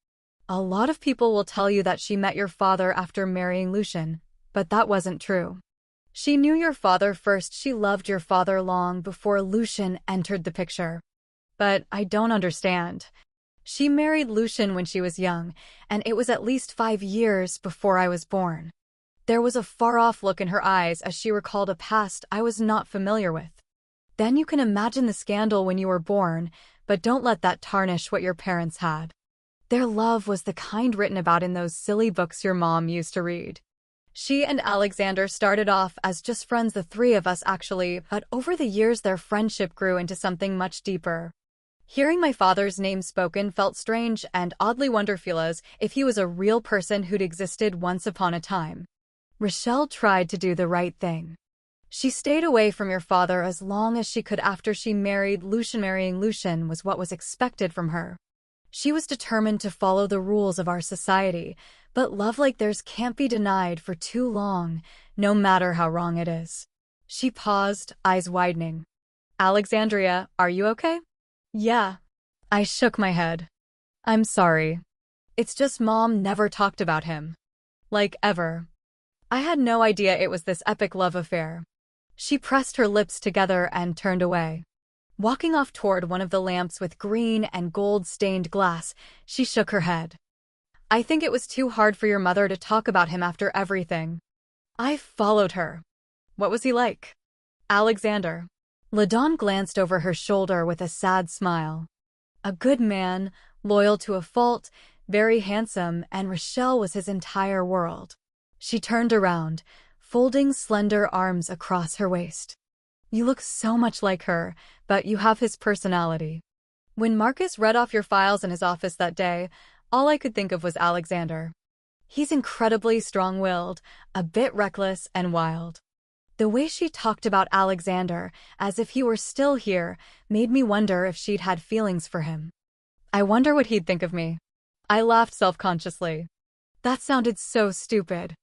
A lot of people will tell you that she met your father after marrying Lucian, but that wasn't true. She knew your father first. She loved your father long before Lucian entered the picture. But I don't understand. She married Lucian when she was young, and it was at least 5 years before I was born. There was a far-off look in her eyes as she recalled a past I was not familiar with. Then you can imagine the scandal when you were born, but don't let that tarnish what your parents had. Their love was the kind written about in those silly books your mom used to read. She and Alexander started off as just friends, the three of us actually, but over the years their friendship grew into something much deeper. Hearing my father's name spoken felt strange and oddly wonderful, as if he was a real person who'd existed once upon a time. Rochelle tried to do the right thing. She stayed away from your father as long as she could after she married Lucian. Marrying Lucian was what was expected from her. She was determined to follow the rules of our society, but love like theirs can't be denied for too long, no matter how wrong it is. She paused, eyes widening. Alexandria, are you okay? Yeah. I shook my head. I'm sorry. It's just Mom never talked about him. Like, ever. I had no idea it was this epic love affair. She pressed her lips together and turned away. Walking off toward one of the lamps with green and gold-stained glass, she shook her head. I think it was too hard for your mother to talk about him after everything. I followed her. What was he like? Alexander. LaDawn glanced over her shoulder with a sad smile. A good man, loyal to a fault, very handsome, and Rochelle was his entire world. She turned around, folding slender arms across her waist. You look so much like her, but you have his personality. When Marcus read off your files in his office that day, all I could think of was Alexander. He's incredibly strong-willed, a bit reckless and wild. The way she talked about Alexander, as if he were still here, made me wonder if she'd had feelings for him. I wonder what he'd think of me. I laughed self-consciously. That sounded so stupid.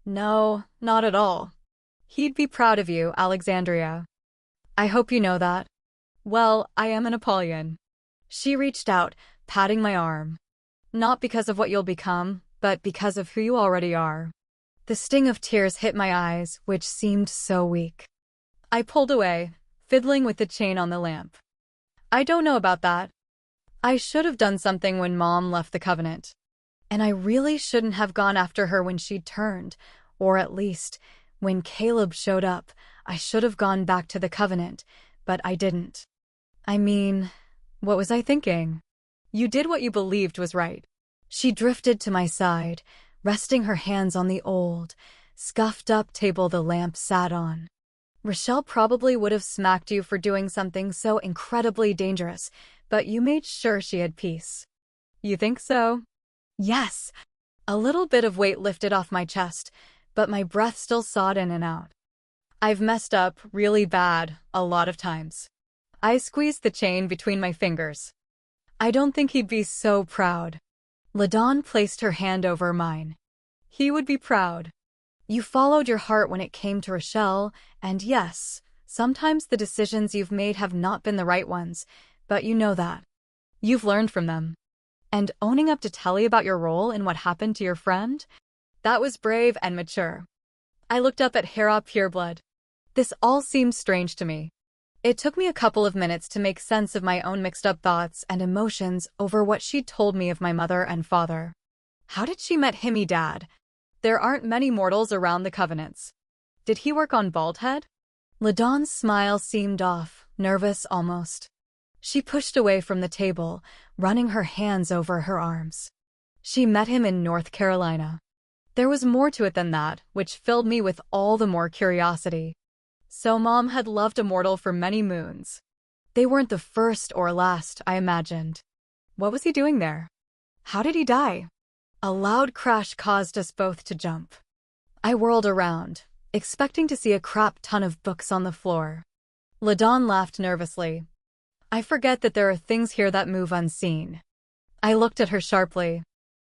No, not at all. He'd be proud of you, Alexandria. I hope you know that. Well, I am an Apollyon. She reached out, patting my arm. Not because of what you'll become, but because of who you already are. The sting of tears hit my eyes, which seemed so weak. I pulled away, fiddling with the chain on the lamp. I don't know about that. I should have done something when Mom left the Covenant. And I really shouldn't have gone after her when she turned, or at least, when Caleb showed up, I should have gone back to the Covenant, but I didn't. I mean, what was I thinking? You did what you believed was right. She drifted to my side, resting her hands on the old, scuffed-up table the lamp sat on. Rochelle probably would have smacked you for doing something so incredibly dangerous, but you made sure she had peace. You think so? Yes. A little bit of weight lifted off my chest, but my breath still sawed in and out. I've messed up really bad a lot of times. I squeezed the chain between my fingers. I don't think he'd be so proud. LaDawn placed her hand over mine. He would be proud. You followed your heart when it came to Rochelle, and yes, sometimes the decisions you've made have not been the right ones, but you know that. You've learned from them. And owning up to Telly about your role in what happened to your friend? That was brave and mature. I looked up at Hera Pureblood. This all seemed strange to me. It took me a couple of minutes to make sense of my own mixed-up thoughts and emotions over what she'd told me of my mother and father. How did she met Himmy Dad? There aren't many mortals around the Covenants. Did he work on Baldhead? LaDawn's smile seemed off, nervous almost. She pushed away from the table, running her hands over her arms. She met him in North Carolina. There was more to it than that, which filled me with all the more curiosity. So Mom had loved a mortal for many moons. They weren't the first or last, I imagined. What was he doing there? How did he die? A loud crash caused us both to jump. I whirled around, expecting to see a crap ton of books on the floor. LaDawn laughed nervously. I forget that there are things here that move unseen. I looked at her sharply.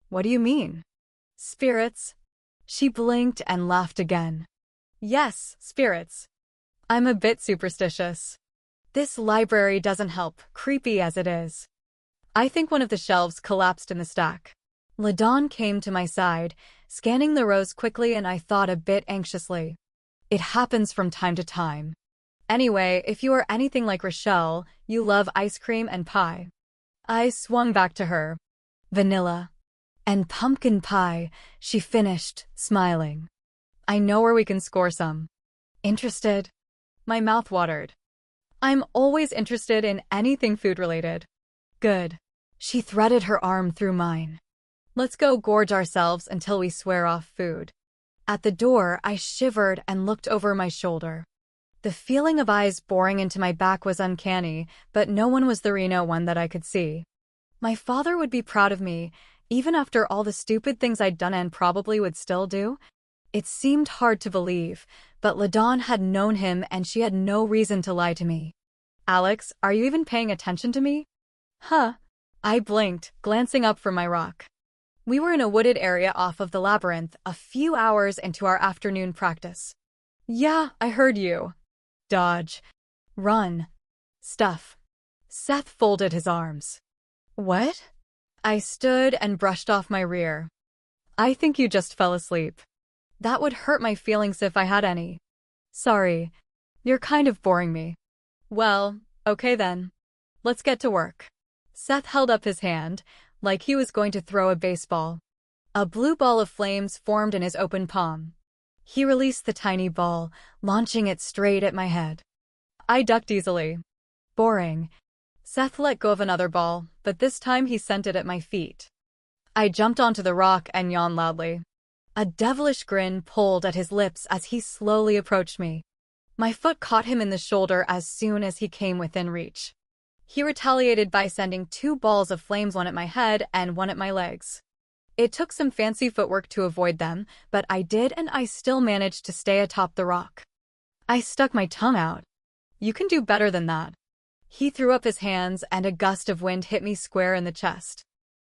What do you mean? Spirits? She blinked and laughed again. Yes, spirits. I'm a bit superstitious. This library doesn't help, creepy as it is. I think one of the shelves collapsed in the stack. LaDawn came to my side, scanning the rows quickly, and I thought a bit anxiously. It happens from time to time. Anyway, if you are anything like Rochelle, you love ice cream and pie. I swung back to her. Vanilla. And pumpkin pie, she finished, smiling. I know where we can score some. Interested? My mouth watered. I'm always interested in anything food-related. Good. She threaded her arm through mine. Let's go gorge ourselves until we swear off food. At the door, I shivered and looked over my shoulder. The feeling of eyes boring into my back was uncanny, but no one was the Reno one that I could see. My father would be proud of me, even after all the stupid things I'd done and probably would still do. It seemed hard to believe, but LaDawn had known him and she had no reason to lie to me. Alex, are you even paying attention to me? Huh. I blinked, glancing up from my rock. We were in a wooded area off of the labyrinth, a few hours into our afternoon practice. Yeah, I heard you. Dodge. Run. Stuff. Seth folded his arms. What? I stood and brushed off my rear. I think you just fell asleep. That would hurt my feelings if I had any. Sorry. You're kind of boring me. Well, okay then. Let's get to work. Seth held up his hand, like he was going to throw a baseball. A blue ball of flames formed in his open palm. He released the tiny ball, launching it straight at my head. I ducked easily. Boring. Seth let go of another ball, but this time he sent it at my feet. I jumped onto the rock and yawned loudly. A devilish grin pulled at his lips as he slowly approached me. My foot caught him in the shoulder as soon as he came within reach. He retaliated by sending 2 balls of flames, one at my head and one at my legs. It took some fancy footwork to avoid them, but I did, and I still managed to stay atop the rock. I stuck my tongue out. You can do better than that. He threw up his hands and a gust of wind hit me square in the chest.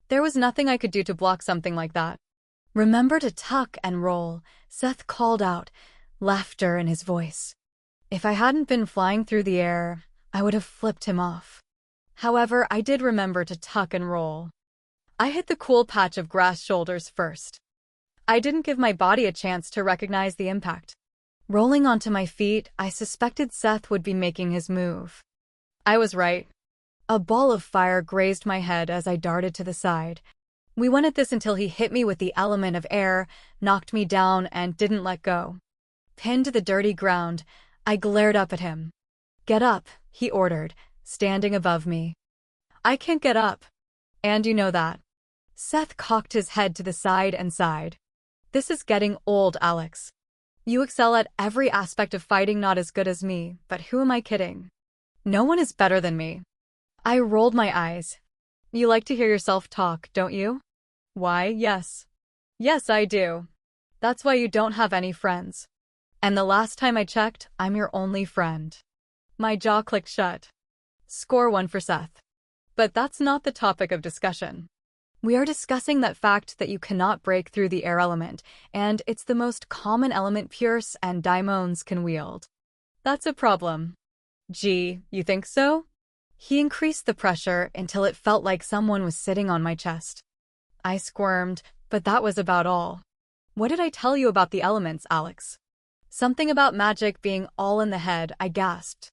There was nothing I could do to block something like that. Remember to tuck and roll, Seth called out, laughter in his voice. If I hadn't been flying through the air, I would have flipped him off. However, I did remember to tuck and roll. I hit the cool patch of grass shoulders first. I didn't give my body a chance to recognize the impact. Rolling onto my feet, I suspected Seth would be making his move. I was right. A ball of fire grazed my head as I darted to the side. We went at this until he hit me with the element of air, knocked me down, and didn't let go. Pinned to the dirty ground, I glared up at him. "Get up," he ordered, standing above me. "I can't get up. And you know that." Seth cocked his head to the side and sighed. "This is getting old, Alex. You excel at every aspect of fighting, not as good as me, but who am I kidding? No one is better than me." I rolled my eyes. "You like to hear yourself talk, don't you?" "Why, yes. Yes, I do. That's why you don't have any friends. And the last time I checked, I'm your only friend." My jaw clicked shut. Score 1 for Seth. But that's not the topic of discussion. We are discussing that fact that you cannot break through the air element, and it's the most common element Pierce and Daimons can wield. That's a problem. Gee, you think so? He increased the pressure until it felt like someone was sitting on my chest. I squirmed, but that was about all. "What did I tell you about the elements, Alex?" "Something about magic being all in the head," I gasped.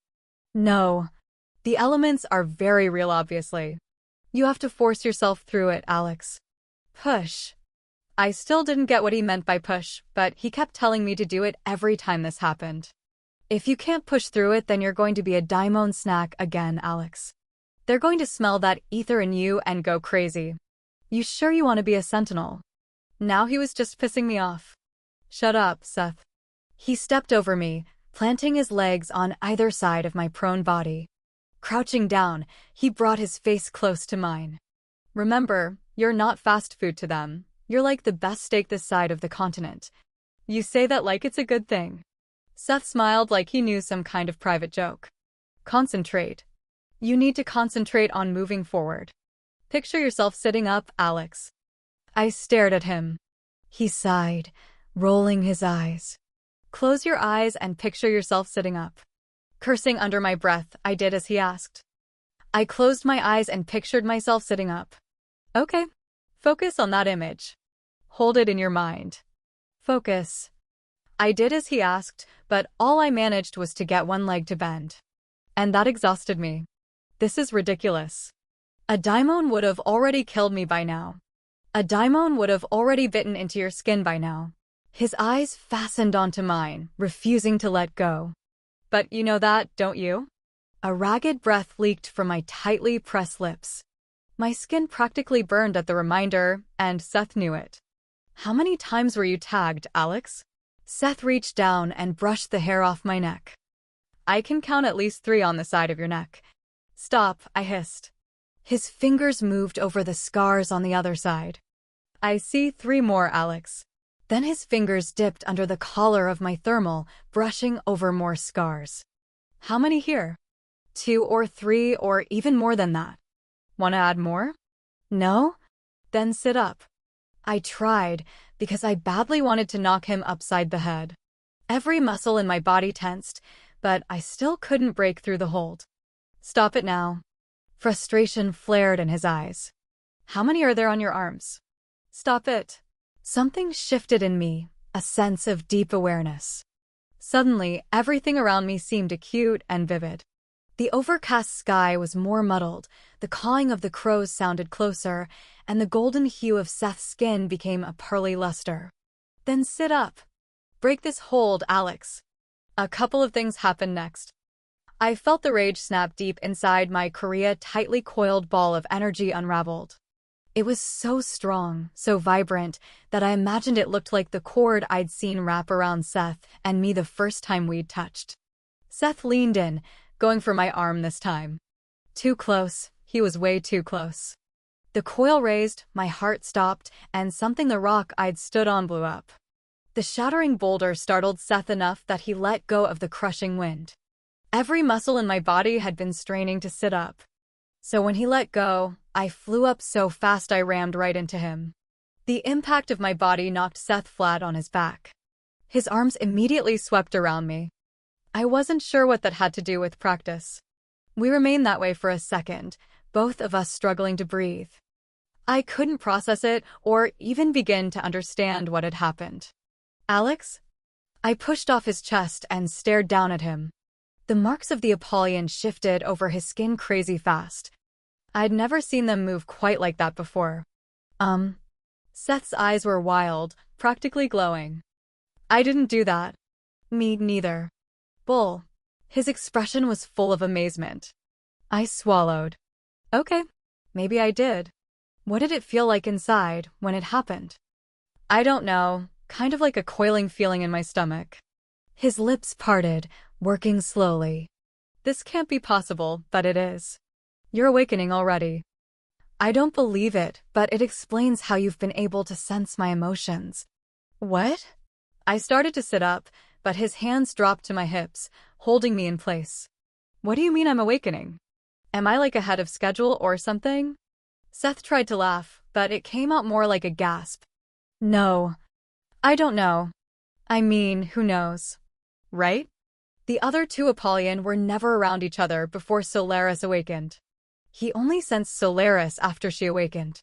"No. The elements are very real, obviously. You have to force yourself through it, Alex. Push." I still didn't get what he meant by push, but he kept telling me to do it every time this happened. "If you can't push through it, then you're going to be a daimon snack again, Alex. They're going to smell that ether in you and go crazy. You sure you want to be a sentinel?" Now he was just pissing me off. "Shut up, Seth." He stepped over me, planting his legs on either side of my prone body. Crouching down, he brought his face close to mine. "Remember, you're not fast food to them. You're like the best steak this side of the continent. You say that like it's a good thing." Seth smiled like he knew some kind of private joke. "Concentrate. You need to concentrate on moving forward. Picture yourself sitting up, Alex." I stared at him. He sighed, rolling his eyes. "Close your eyes and picture yourself sitting up." Cursing under my breath, I did as he asked. I closed my eyes and pictured myself sitting up. "Okay. Focus on that image. Hold it in your mind. Focus." I did as he asked, but all I managed was to get one leg to bend. And that exhausted me. This is ridiculous. A daimon would have already killed me by now. A daimon would have already bitten into your skin by now. His eyes fastened onto mine, refusing to let go. "But you know that, don't you?" A ragged breath leaked from my tightly pressed lips. My skin practically burned at the reminder, and Seth knew it. "How many times were you tagged, Alex?" Seth reached down and brushed the hair off my neck. "I can count at least 3 on the side of your neck." "Stop," I hissed. His fingers moved over the scars on the other side. "I see 3 more, Alex." Then his fingers dipped under the collar of my thermal, brushing over more scars. "How many here?" 2 or 3 or even more than that. "Want to add more?" "No?" "Then sit up." I tried, because I badly wanted to knock him upside the head. Every muscle in my body tensed, but I still couldn't break through the hold. "Stop it now." Frustration flared in his eyes. "How many are there on your arms?" "Stop it." Something shifted in me, a sense of deep awareness. Suddenly, everything around me seemed acute and vivid. The overcast sky was more muddled, the cawing of the crows sounded closer, and the golden hue of Seth's skin became a pearly luster. "Then sit up. Break this hold, Alex." A couple of things happened next. I felt the rage snap deep inside my Korea tightly coiled ball of energy unraveled. It was so strong, so vibrant, that I imagined it looked like the cord I'd seen wrap around Seth and me the first time we'd touched. Seth leaned in, going for my arm this time. Too close. He was way too close. The coil raised, my heart stopped, and something the rock I'd stood on blew up. The shattering boulder startled Seth enough that he let go of the crushing wind. Every muscle in my body had been straining to sit up. So when he let go, I flew up so fast I rammed right into him. The impact of my body knocked Seth flat on his back. His arms immediately swept around me. I wasn't sure what that had to do with practice. We remained that way for a second, both of us struggling to breathe. I couldn't process it or even begin to understand what had happened. Alex? I pushed off his chest and stared down at him. The marks of the Apollyon shifted over his skin crazy fast. I'd never seen them move quite like that before. Seth's eyes were wild, practically glowing. I didn't do that. Me neither. Bull. His expression was full of amazement. I swallowed. Okay, maybe I did. What did it feel like inside when it happened? I don't know, kind of like a coiling feeling in my stomach. His lips parted, working slowly. This can't be possible, but it is. You're awakening already. I don't believe it, but it explains how you've been able to sense my emotions. What? I started to sit up, but his hands dropped to my hips, holding me in place. What do you mean I'm awakening? Am I like ahead of schedule or something? Seth tried to laugh, but it came out more like a gasp. No. I don't know. I mean, who knows? Right? The other two Apollyon were never around each other before Solaris awakened. He only sensed Solaris after she awakened.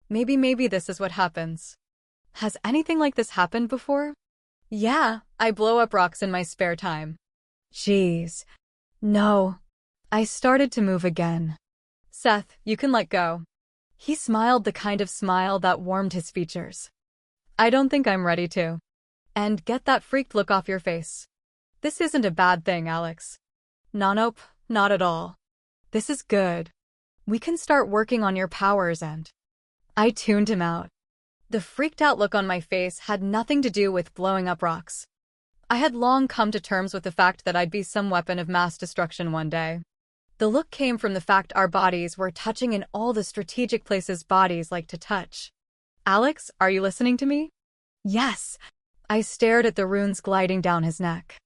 Maybe this is what happens. Has anything like this happened before? Yeah, I blow up rocks in my spare time. Jeez. No. I started to move again. Seth, you can let go. He smiled the kind of smile that warmed his features. I don't think I'm ready to. And get that freaked look off your face. This isn't a bad thing, Alex. Nope, not at all. This is good. We can start working on your powers and... I tuned him out. The freaked out look on my face had nothing to do with blowing up rocks. I had long come to terms with the fact that I'd be some weapon of mass destruction one day. The look came from the fact our bodies were touching in all the strategic places bodies like to touch. Alex, are you listening to me? Yes. I stared at the runes gliding down his neck.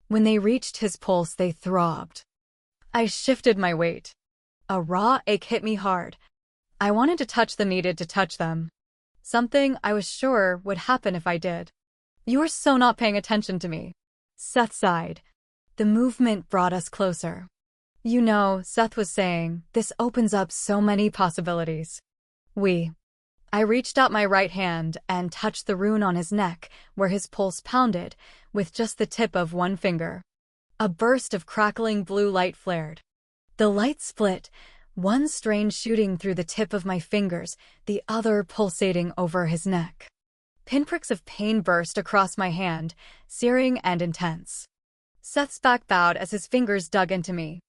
When they reached his pulse, they throbbed. I shifted my weight. A raw ache hit me hard. I wanted to touch them, needed to touch them. Something I was sure would happen if I did. You were so not paying attention to me. Seth sighed. The movement brought us closer. You know, Seth was saying, this opens up so many possibilities. I reached out my right hand and touched the rune on his neck, where his pulse pounded, with just the tip of one finger. A burst of crackling blue light flared. The light split, one strain shooting through the tip of my fingers, the other pulsating over his neck. Pinpricks of pain burst across my hand, searing and intense. Seth's back bowed as his fingers dug into me.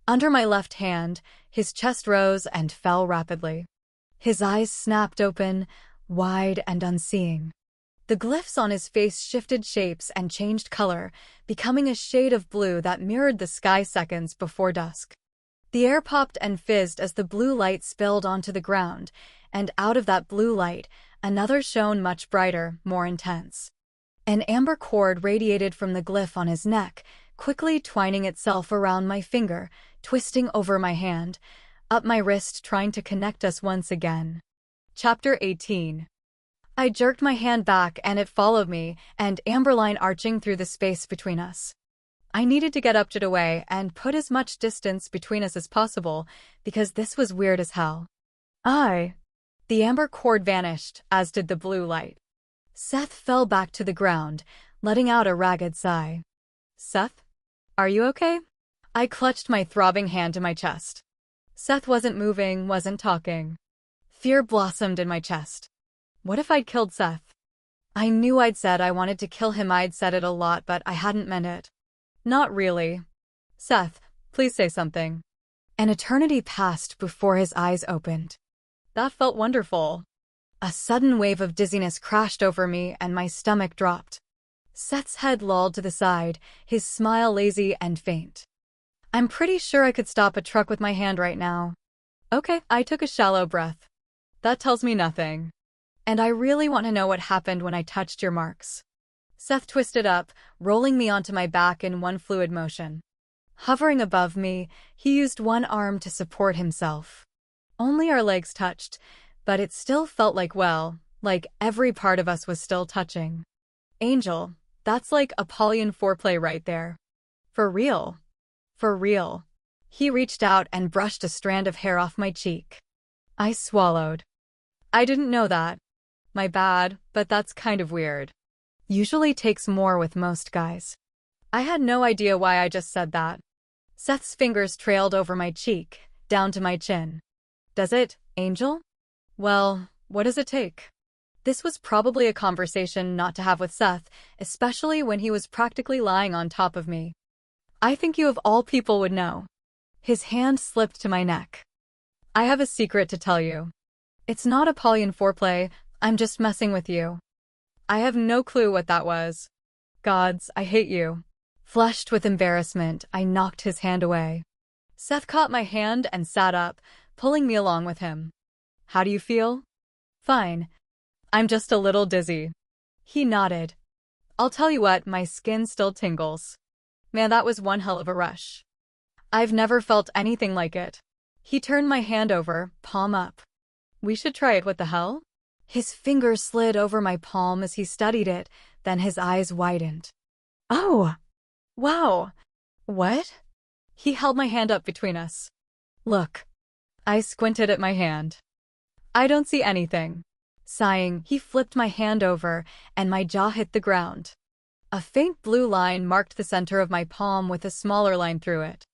Under my left hand, his chest rose and fell rapidly. His eyes snapped open, wide and unseeing. The glyphs on his face shifted shapes and changed color, becoming a shade of blue that mirrored the sky seconds before dusk. The air popped and fizzed as the blue light spilled onto the ground, and out of that blue light, another shone much brighter, more intense. An amber cord radiated from the glyph on his neck, quickly twining itself around my finger, twisting over my hand, up my wrist, trying to connect us once again. Chapter 18. I jerked my hand back and it followed me, an amber line arching through the space between us. I needed to get up to away and put as much distance between us as possible, because this was weird as hell. The amber cord vanished, as did the blue light. Seth fell back to the ground, letting out a ragged sigh. Seth? Are you okay? I clutched my throbbing hand to my chest. Seth wasn't moving, wasn't talking. Fear blossomed in my chest. What if I'd killed Seth? I knew I'd said I wanted to kill him. I'd said it a lot, but I hadn't meant it. Not really. Seth, please say something. An eternity passed before his eyes opened. That felt wonderful. A sudden wave of dizziness crashed over me and my stomach dropped. Seth's head lolled to the side, his smile lazy and faint. I'm pretty sure I could stop a truck with my hand right now. Okay, I took a shallow breath. That tells me nothing. And I really want to know what happened when I touched your marks. Seth twisted up, rolling me onto my back in one fluid motion. Hovering above me, he used one arm to support himself. Only our legs touched, but it still felt like every part of us was still touching. Angel, that's like Apollyon foreplay right there. For real. For real. He reached out and brushed a strand of hair off my cheek. I swallowed. I didn't know that. My bad, but that's kind of weird. Usually takes more with most guys. I had no idea why I just said that. Seth's fingers trailed over my cheek, down to my chin. Does it, Angel? Well, what does it take? This was probably a conversation not to have with Seth, especially when he was practically lying on top of me. I think you of all people would know. His hand slipped to my neck. I have a secret to tell you. It's not Apollyon foreplay, I'm just messing with you. I have no clue what that was. Gods, I hate you. Flushed with embarrassment, I knocked his hand away. Seth caught my hand and sat up, pulling me along with him. How do you feel? Fine. I'm just a little dizzy. He nodded. I'll tell you what, my skin still tingles. Man, that was one hell of a rush. I've never felt anything like it. He turned my hand over, palm up. We should try it, what the hell? His fingers slid over my palm as he studied it, then his eyes widened. Oh! Wow! What? He held my hand up between us. Look. I squinted at my hand. I don't see anything. Sighing, he flipped my hand over, and my jaw hit the ground. A faint blue line marked the center of my palm with a smaller line through it.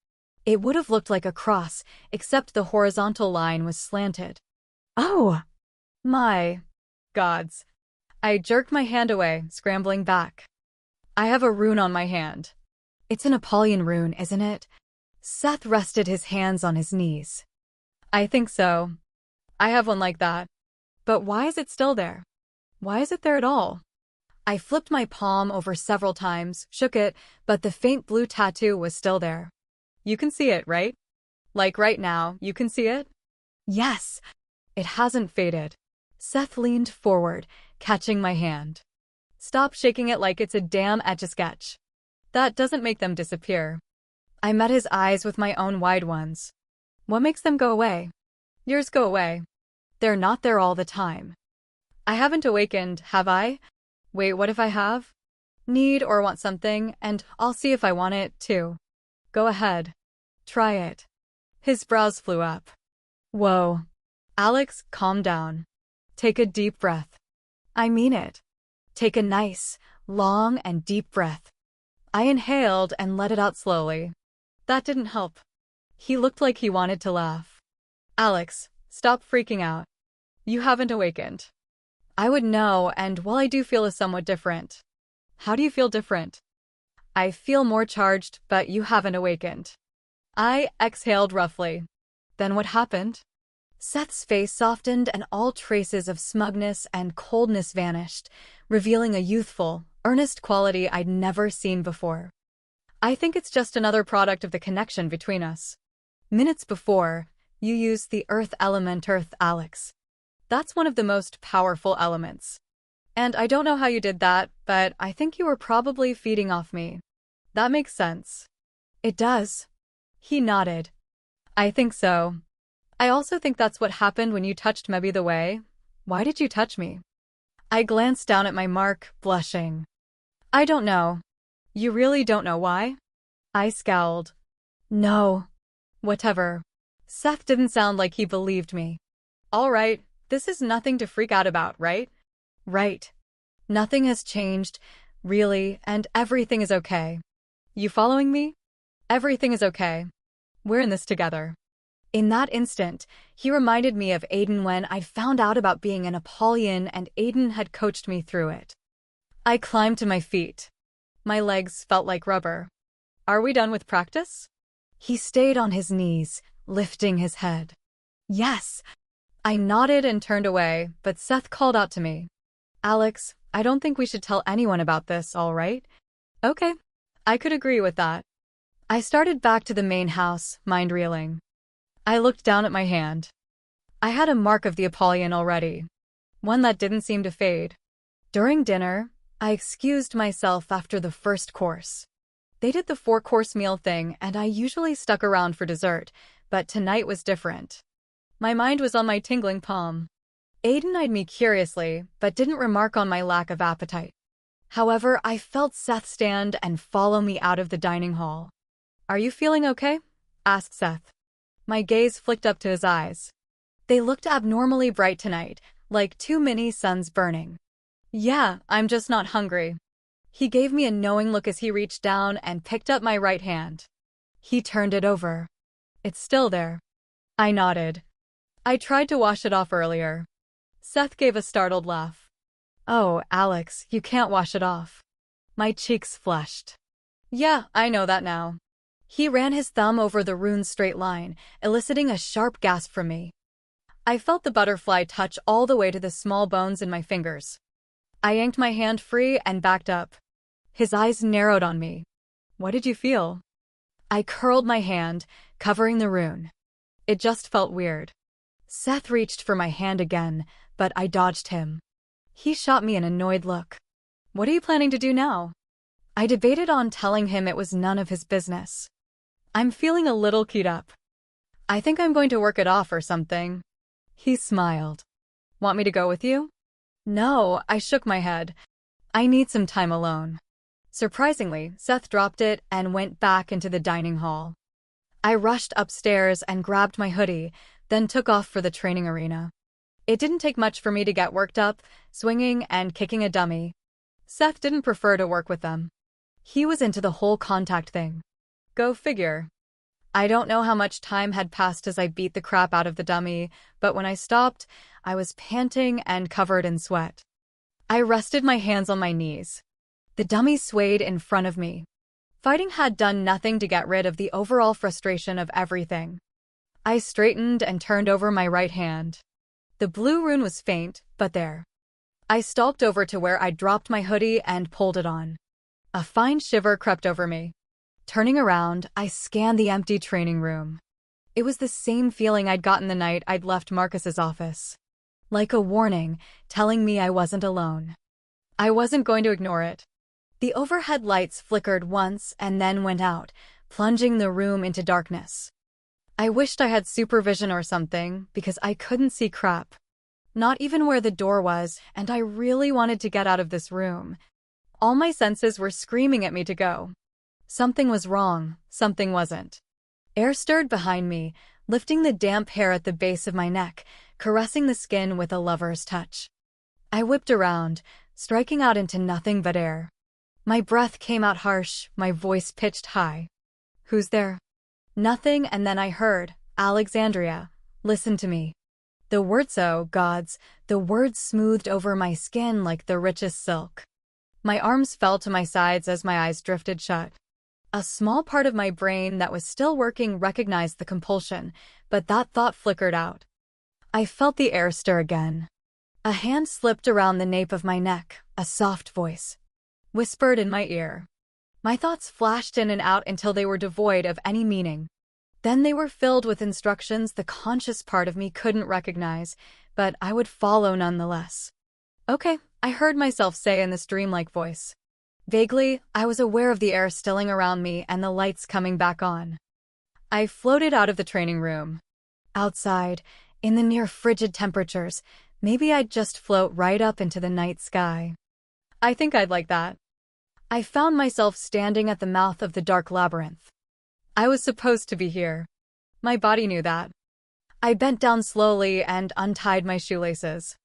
It would have looked like a cross, except the horizontal line was slanted. Oh! My gods. I jerked my hand away, scrambling back. I have a rune on my hand. It's an Apollyon rune, isn't it? Seth rested his hands on his knees. I think so. I have one like that. But why is it still there? Why is it there at all? I flipped my palm over several times, shook it, but the faint blue tattoo was still there. You can see it, right? Like right now, you can see it? Yes. It hasn't faded. Seth leaned forward, catching my hand. Stop shaking it like it's a damn Etch-a-Sketch. That doesn't make them disappear. I met his eyes with my own wide ones. What makes them go away? Yours go away. They're not there all the time. I haven't awakened, have I? Wait, what if I have? Need or want something, and I'll see if I want it, too. Go ahead. Try it. His brows flew up. Whoa. Alex, calm down. Take a deep breath. I mean it. Take a nice, long and deep breath. I inhaled and let it out slowly. That didn't help. He looked like he wanted to laugh. Alex, stop freaking out. You haven't awakened. I would know, and while I do feel is somewhat different. How do you feel different? I feel more charged, but you haven't awakened. I exhaled roughly. Then what happened? Seth's face softened and all traces of smugness and coldness vanished, revealing a youthful, earnest quality I'd never seen before. I think it's just another product of the connection between us. Minutes before, you used the earth element Alex. That's one of the most powerful elements. And I don't know how you did that, but I think you were probably feeding off me. That makes sense. It does. He nodded. I think so. I also think that's what happened when you touched Mebby the way. Why did you touch me? I glanced down at my mark, blushing. I don't know. You really don't know why? I scowled. No. Whatever. Seth didn't sound like he believed me. All right, this is nothing to freak out about, right? Right. Nothing has changed, really, and everything is okay. You following me? Everything is okay. We're in this together. In that instant, he reminded me of Aiden when I found out about being an Apollyon and Aiden had coached me through it. I climbed to my feet. My legs felt like rubber. Are we done with practice? He stayed on his knees, lifting his head. Yes. I nodded and turned away, but Seth called out to me. Alex, I don't think we should tell anyone about this, all right? Okay. I could agree with that. I started back to the main house, mind reeling. I looked down at my hand. I had a mark of the Apollyon already. One that didn't seem to fade. During dinner, I excused myself after the first course. They did the 4-course meal thing, and I usually stuck around for dessert, but tonight was different. My mind was on my tingling palm. Aiden eyed me curiously, but didn't remark on my lack of appetite. However, I felt Seth stand and follow me out of the dining hall. "Are you feeling okay?" asked Seth. My gaze flicked up to his eyes. They looked abnormally bright tonight, like two mini suns burning. "Yeah, I'm just not hungry." He gave me a knowing look as he reached down and picked up my right hand. He turned it over. "It's still there." I nodded. "I tried to wash it off earlier." Seth gave a startled laugh. "Oh, Alex, you can't wash it off." My cheeks flushed. "Yeah, I know that now." He ran his thumb over the rune's straight line, eliciting a sharp gasp from me. I felt the butterfly touch all the way to the small bones in my fingers. I yanked my hand free and backed up. His eyes narrowed on me. "What did you feel?" I curled my hand, covering the rune. It just felt weird. Seth reached for my hand again, but I dodged him. He shot me an annoyed look. "What are you planning to do now?" I debated on telling him it was none of his business. "I'm feeling a little keyed up. I think I'm going to work it off or something." He smiled. "Want me to go with you?" "No," I shook my head. "I need some time alone." Surprisingly, Seth dropped it and went back into the dining hall. I rushed upstairs and grabbed my hoodie, then took off for the training arena. It didn't take much for me to get worked up, swinging and kicking a dummy. Seth didn't prefer to work with them. He was into the whole contact thing. Go figure. I don't know how much time had passed as I beat the crap out of the dummy, but when I stopped, I was panting and covered in sweat. I rested my hands on my knees. The dummy swayed in front of me. Fighting had done nothing to get rid of the overall frustration of everything. I straightened and turned over my right hand. The blue rune was faint, but there. I stalked over to where I'd dropped my hoodie and pulled it on. A fine shiver crept over me. Turning around, I scanned the empty training room. It was the same feeling I'd gotten the night I'd left Marcus's office. Like a warning, telling me I wasn't alone. I wasn't going to ignore it. The overhead lights flickered once and then went out, plunging the room into darkness. I wished I had supervision or something, because I couldn't see crap. Not even where the door was, and I really wanted to get out of this room. All my senses were screaming at me to go. Something was wrong, something wasn't. Air stirred behind me, lifting the damp hair at the base of my neck, caressing the skin with a lover's touch. I whipped around, striking out into nothing but air. My breath came out harsh, my voice pitched high. "Who's there?" Nothing, and then I heard, "Alexandria, listen to me." The words, oh gods, the words smoothed over my skin like the richest silk. My arms fell to my sides as my eyes drifted shut. A small part of my brain that was still working recognized the compulsion, but that thought flickered out. I felt the air stir again. A hand slipped around the nape of my neck, a soft voice whispered in my ear. My thoughts flashed in and out until they were devoid of any meaning. Then they were filled with instructions the conscious part of me couldn't recognize, but I would follow nonetheless. "Okay," I heard myself say in this dreamlike voice. Vaguely, I was aware of the air stilling around me and the lights coming back on. I floated out of the training room. Outside, in the near frigid temperatures, maybe I'd just float right up into the night sky. I think I'd like that. I found myself standing at the mouth of the dark labyrinth. I was supposed to be here. My body knew that. I bent down slowly and untied my shoelaces.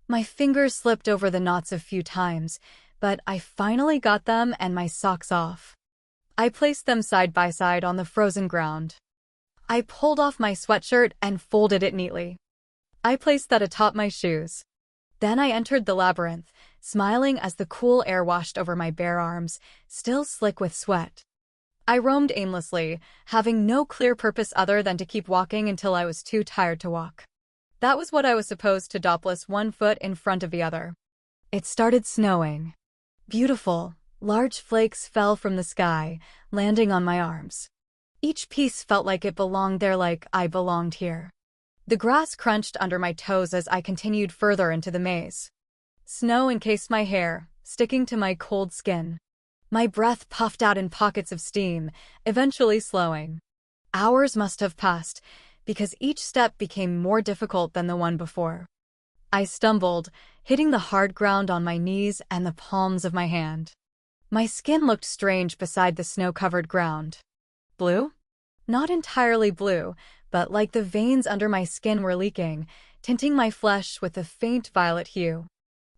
My fingers slipped over the knots a few times, but I finally got them and my socks off. I placed them side by side on the frozen ground. I pulled off my sweatshirt and folded it neatly. I placed that atop my shoes. Then I entered the labyrinth, smiling as the cool air washed over my bare arms, still slick with sweat. I roamed aimlessly, having no clear purpose other than to keep walking until I was too tired to walk. That was what I was supposed to dopless one foot in front of the other. It started snowing. Beautiful, large flakes fell from the sky, landing on my arms. Each piece felt like it belonged there, like I belonged here. The grass crunched under my toes as I continued further into the maze. Snow encased my hair, sticking to my cold skin. My breath puffed out in pockets of steam, eventually slowing. Hours must have passed, because each step became more difficult than the one before. I stumbled, hitting the hard ground on my knees and the palms of my hand. My skin looked strange beside the snow-covered ground. Blue? Not entirely blue, but like the veins under my skin were leaking, tinting my flesh with a faint violet hue.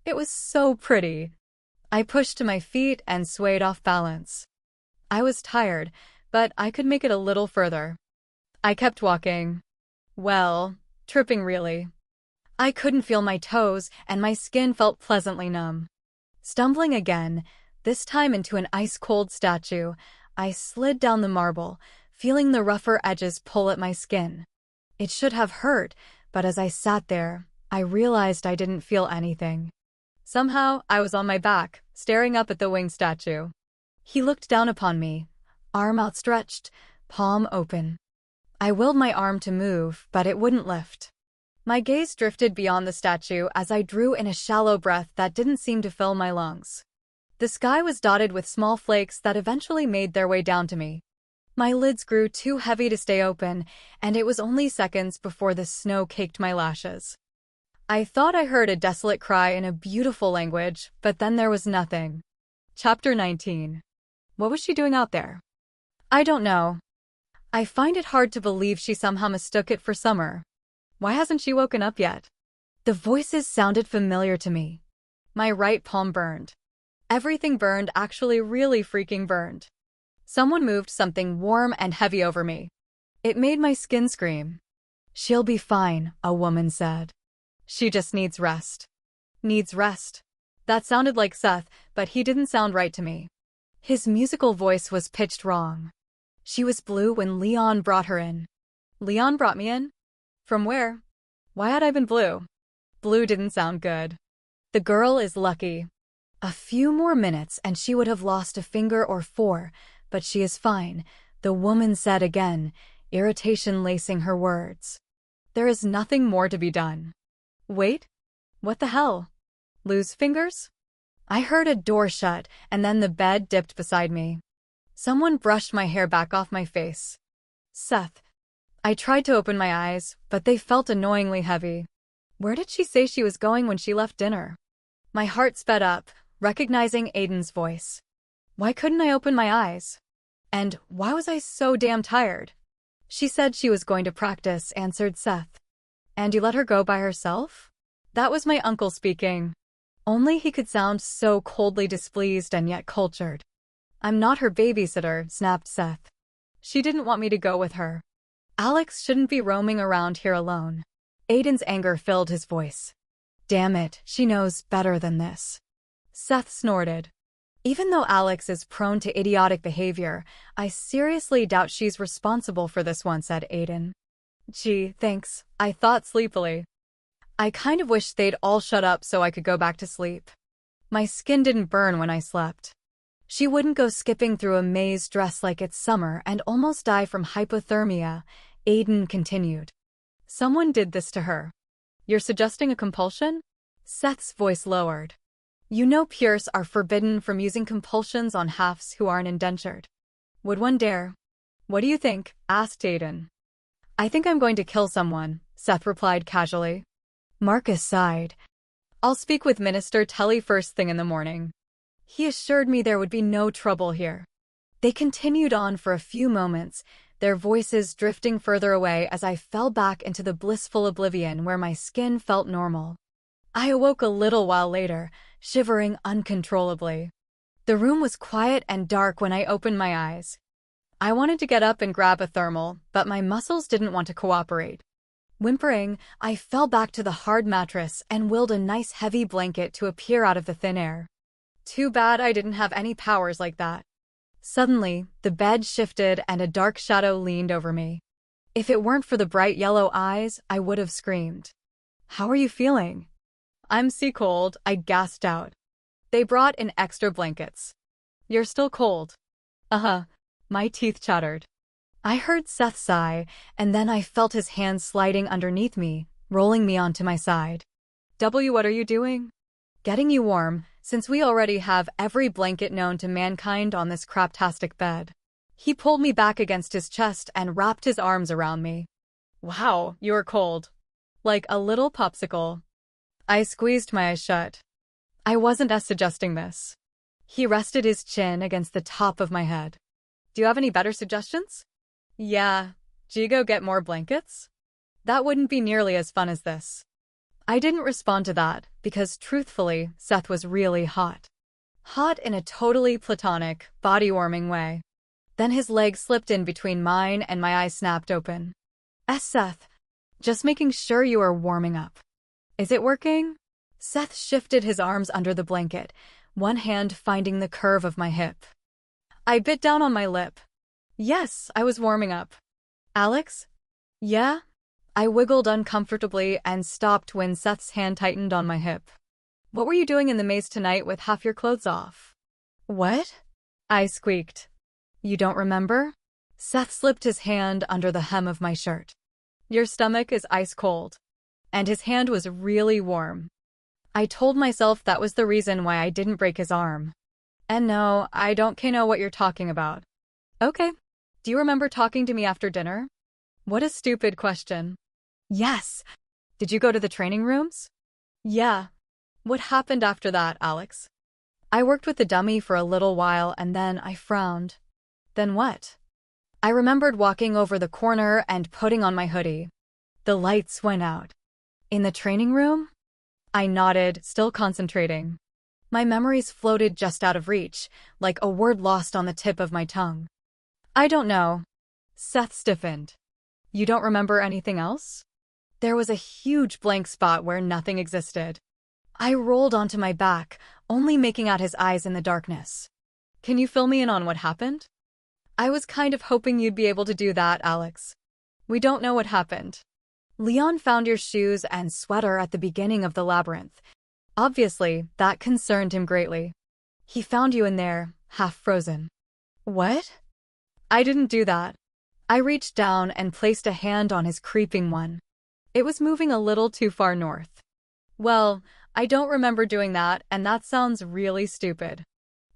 It was so pretty. I pushed to my feet and swayed off balance. I was tired, but I could make it a little further. I kept walking. Well, tripping really. I couldn't feel my toes, and my skin felt pleasantly numb. Stumbling again, this time into an ice-cold statue, I slid down the marble, feeling the rougher edges pull at my skin. It should have hurt, but as I sat there, I realized I didn't feel anything. Somehow, I was on my back, staring up at the winged statue. He looked down upon me, arm outstretched, palm open. I willed my arm to move, but it wouldn't lift. My gaze drifted beyond the statue as I drew in a shallow breath that didn't seem to fill my lungs. The sky was dotted with small flakes that eventually made their way down to me. My lids grew too heavy to stay open, and it was only seconds before the snow caked my lashes. I thought I heard a desolate cry in a beautiful language, but then there was nothing. Chapter 19. What was she doing out there? I don't know. I find it hard to believe she somehow mistook it for summer. Why hasn't she woken up yet? The voices sounded familiar to me. My right palm burned. Everything burned, actually really freaking burned. Someone moved something warm and heavy over me. It made my skin scream. She'll be fine, a woman said. She just needs rest. Needs rest. That sounded like Seth, but he didn't sound right to me. His musical voice was pitched wrong. She was blue when Leon brought her in. Leon brought me in? From where? Why had I been blue? Blue didn't sound good. The girl is lucky. A few more minutes and she would have lost a finger or 4, but she is fine, the woman said again, irritation lacing her words. There is nothing more to be done. Wait? What the hell? Lose fingers? I heard a door shut, and then the bed dipped beside me. Someone brushed my hair back off my face. Seth. I tried to open my eyes, but they felt annoyingly heavy. Where did she say she was going when she left dinner? My heart sped up, recognizing Aiden's voice. Why couldn't I open my eyes? And why was I so damn tired? She said she was going to practice, answered Seth. And you let her go by herself? That was my uncle speaking. Only he could sound so coldly displeased and yet cultured. I'm not her babysitter, snapped Seth. She didn't want me to go with her. Alex shouldn't be roaming around here alone. Aiden's anger filled his voice. Damn it, she knows better than this. Seth snorted. Even though Alex is prone to idiotic behavior, I seriously doubt she's responsible for this one, said Aiden. Gee, thanks, I thought sleepily. I kind of wish they'd all shut up so I could go back to sleep. My skin didn't burn when I slept. She wouldn't go skipping through a maze dressed like it's summer and almost die from hypothermia, Aiden continued. Someone did this to her. You're suggesting a compulsion? Seth's voice lowered. You know Pierce are forbidden from using compulsions on halves who aren't indentured. Would one dare? What do you think? Asked Aiden. I think I'm going to kill someone, Seth replied casually. Marcus sighed. I'll speak with Minister Tully first thing in the morning. He assured me there would be no trouble here. They continued on for a few moments, their voices drifting further away as I fell back into the blissful oblivion where my skin felt normal. I awoke a little while later, shivering uncontrollably. The room was quiet and dark when I opened my eyes. I wanted to get up and grab a thermal, but my muscles didn't want to cooperate. Whimpering, I fell back to the hard mattress and willed a nice heavy blanket to appear out of the thin air. Too bad I didn't have any powers like that. Suddenly, the bed shifted and a dark shadow leaned over me. If it weren't for the bright yellow eyes, I would have screamed. How are you feeling? I'm sea cold, I gasped out. They brought in extra blankets. You're still cold. Uh-huh. My teeth chattered. I heard Seth sigh, and then I felt his hand sliding underneath me, rolling me onto my side. What are you doing? Getting you warm, since we already have every blanket known to mankind on this craptastic bed. He pulled me back against his chest and wrapped his arms around me. Wow, you're cold. Like a little popsicle. I squeezed my eyes shut. I wasn't suggesting this. He rested his chin against the top of my head. Do you have any better suggestions? Yeah. Do you go get more blankets? That wouldn't be nearly as fun as this. I didn't respond to that because, truthfully, Seth was really hot. Hot in a totally platonic, body-warming way. Then his leg slipped in between mine and my eyes snapped open. Seth. Just making sure you are warming up. Is it working? Seth shifted his arms under the blanket, one hand finding the curve of my hip. I bit down on my lip. Yes, I was warming up. Alex? Yeah? I wiggled uncomfortably and stopped when Seth's hand tightened on my hip. What were you doing in the maze tonight with half your clothes off? What? I squeaked. You don't remember? Seth slipped his hand under the hem of my shirt. Your stomach is ice cold. And his hand was really warm. I told myself that was the reason why I didn't break his arm. And no, I don't know what you're talking about. Okay. Do you remember talking to me after dinner? What a stupid question. Yes. Did you go to the training rooms? Yeah. What happened after that, Alex? I worked with the dummy for a little while and then I frowned. Then what? I remembered walking over the corner and putting on my hoodie. The lights went out. In the training room? I nodded, still concentrating. My memories floated just out of reach, like a word lost on the tip of my tongue. I don't know. Seth stiffened. You don't remember anything else? There was a huge blank spot where nothing existed. I rolled onto my back, only making out his eyes in the darkness. Can you fill me in on what happened? I was kind of hoping you'd be able to do that, Alex. We don't know what happened. Leon found your shoes and sweater at the beginning of the labyrinth. Obviously, that concerned him greatly. He found you in there, half frozen. What? I didn't do that. I reached down and placed a hand on his creeping one. It was moving a little too far north. Well, I don't remember doing that, and that sounds really stupid.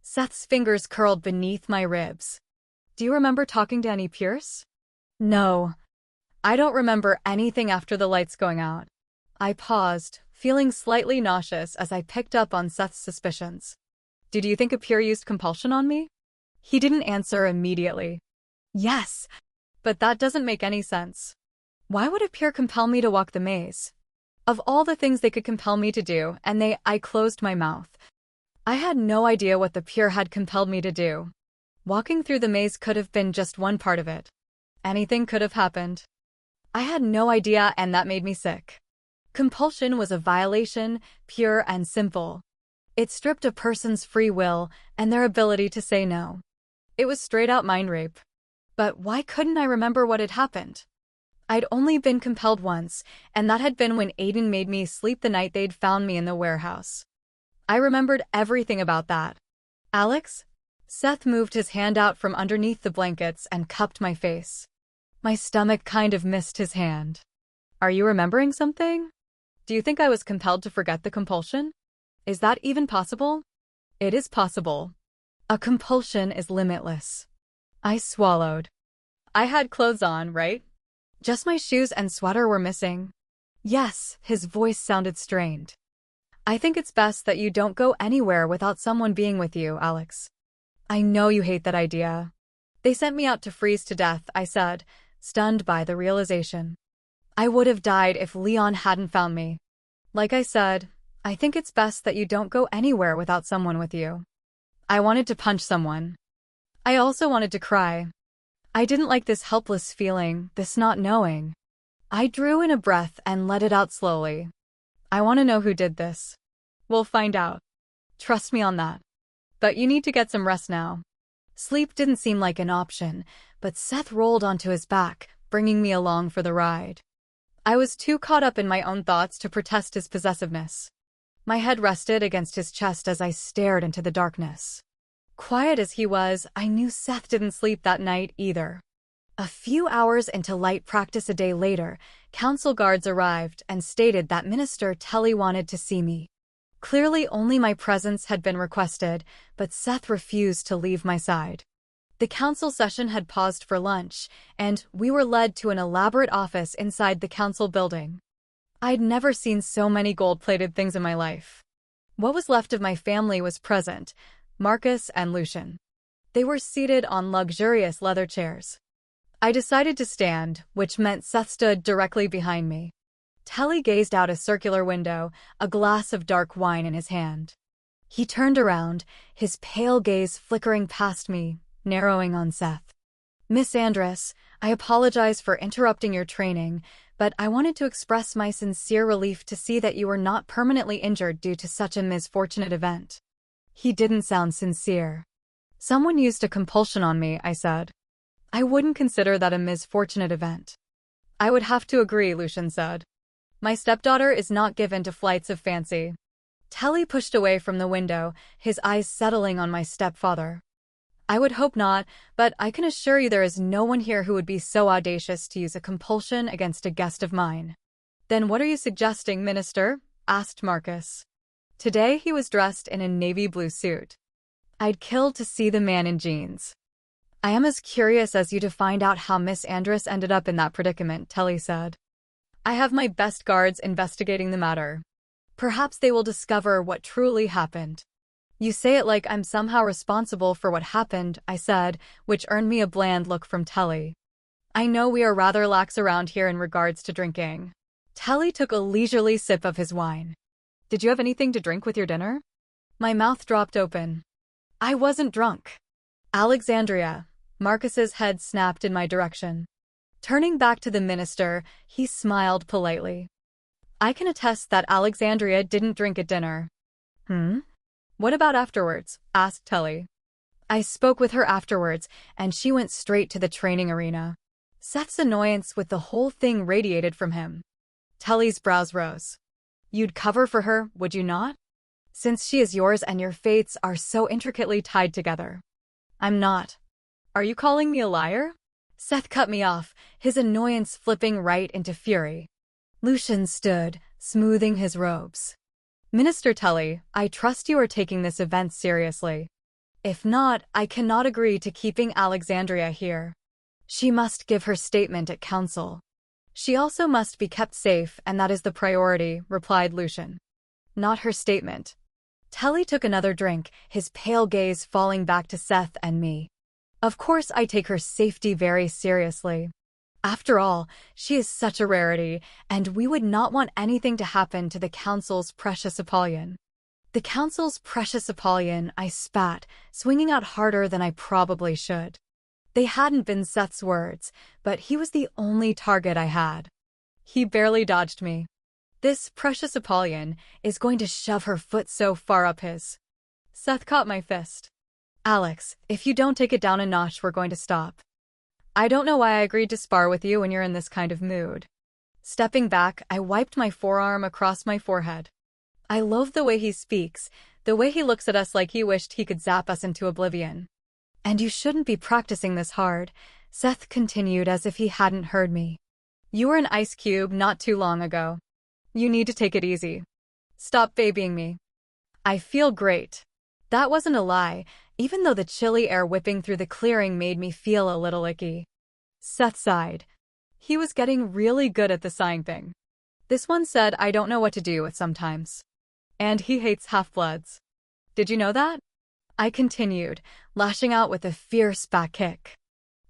Seth's fingers curled beneath my ribs. Do you remember talking to Annie Pierce? No. I don't remember anything after the lights going out. I paused, feeling slightly nauseous as I picked up on Seth's suspicions. Did you think Apir used compulsion on me? He didn't answer immediately. Yes, but that doesn't make any sense. Why would Apir compel me to walk the maze? Of all the things they could compel me to do, I closed my mouth. I had no idea what the Apir had compelled me to do. Walking through the maze could have been just one part of it. Anything could have happened. I had no idea, and that made me sick. Compulsion was a violation, pure and simple. It stripped a person's free will and their ability to say no. It was straight-out mind rape. But why couldn't I remember what had happened? I'd only been compelled once, and that had been when Aiden made me sleep the night they'd found me in the warehouse. I remembered everything about that. Alex? Seth moved his hand out from underneath the blankets and cupped my face. My stomach kind of missed his hand. Are you remembering something? Do you think I was compelled to forget the compulsion? Is that even possible? It is possible. A compulsion is limitless. I swallowed. I had clothes on, right? Just my shoes and sweater were missing. Yes, his voice sounded strained. I think it's best that you don't go anywhere without someone being with you, Alex. I know you hate that idea. They sent me out to freeze to death, I said, stunned by the realization. I would have died if Leon hadn't found me. Like I said, I think it's best that you don't go anywhere without someone with you. I wanted to punch someone. I also wanted to cry. I didn't like this helpless feeling, this not knowing. I drew in a breath and let it out slowly. I want to know who did this. We'll find out. Trust me on that. But you need to get some rest now. Sleep didn't seem like an option, but Seth rolled onto his back, bringing me along for the ride. I was too caught up in my own thoughts to protest his possessiveness. My head rested against his chest as I stared into the darkness. Quiet as he was, I knew Seth didn't sleep that night either. A few hours into light practice a day later, council guards arrived and stated that Minister Telly wanted to see me. Clearly only my presence had been requested, but Seth refused to leave my side. The council session had paused for lunch, and we were led to an elaborate office inside the council building. I'd never seen so many gold-plated things in my life. What was left of my family was present, Marcus and Lucian. They were seated on luxurious leather chairs. I decided to stand, which meant Seth stood directly behind me. Telly gazed out a circular window, a glass of dark wine in his hand. He turned around, his pale gaze flickering past me, narrowing on Seth. Miss Andress, I apologize for interrupting your training, but I wanted to express my sincere relief to see that you were not permanently injured due to such a misfortunate event. He didn't sound sincere. Someone used a compulsion on me, I said. I wouldn't consider that a misfortunate event. I would have to agree, Lucian said. My stepdaughter is not given to flights of fancy. Telly pushed away from the window, his eyes settling on my stepfather. I would hope not, but I can assure you there is no one here who would be so audacious to use a compulsion against a guest of mine. Then what are you suggesting, Minister? Asked Marcus. Today he was dressed in a navy blue suit. I'd kill to see the man in jeans. I am as curious as you to find out how Miss Andress ended up in that predicament, Telly said. I have my best guards investigating the matter. Perhaps they will discover what truly happened. You say it like I'm somehow responsible for what happened, I said, which earned me a bland look from Telly. I know we are rather lax around here in regards to drinking. Telly took a leisurely sip of his wine. Did you have anything to drink with your dinner? My mouth dropped open. I wasn't drunk. Alexandria. Marcus's head snapped in my direction. Turning back to the minister, he smiled politely. I can attest that Alexandria didn't drink at dinner. What about afterwards? Asked Telly. I spoke with her afterwards, and she went straight to the training arena. Seth's annoyance with the whole thing radiated from him. Telly's brows rose. You'd cover for her, would you not? Since she is yours and your fates are so intricately tied together. I'm not. Are you calling me a liar? Seth cut me off, his annoyance flipping right into fury. Lucian stood, smoothing his robes. Minister Telly, I trust you are taking this event seriously. If not, I cannot agree to keeping Alexandria here. She must give her statement at council. She also must be kept safe, and that is the priority, replied Lucian. Not her statement. Telly took another drink, his pale gaze falling back to Seth and me. Of course I take her safety very seriously. After all, she is such a rarity, and we would not want anything to happen to the Council's precious Apollyon. The Council's precious Apollyon, I spat, swinging out harder than I probably should. They hadn't been Seth's words, but he was the only target I had. He barely dodged me. This precious Apollyon is going to shove her foot so far up his. Seth caught my fist. Alex, if you don't take it down a notch, we're going to stop. I don't know why I agreed to spar with you when you're in this kind of mood. Stepping back, I wiped my forearm across my forehead. I loathe the way he speaks, the way he looks at us like he wished he could zap us into oblivion. And you shouldn't be practicing this hard, Seth continued as if he hadn't heard me. You were an ice cube not too long ago. You need to take it easy. Stop babying me. I feel great. That wasn't a lie, even though the chilly air whipping through the clearing made me feel a little icky. Seth sighed. He was getting really good at the sighing thing. This one said I don't know what to do with sometimes. And he hates half-bloods. Did you know that? I continued, lashing out with a fierce back kick.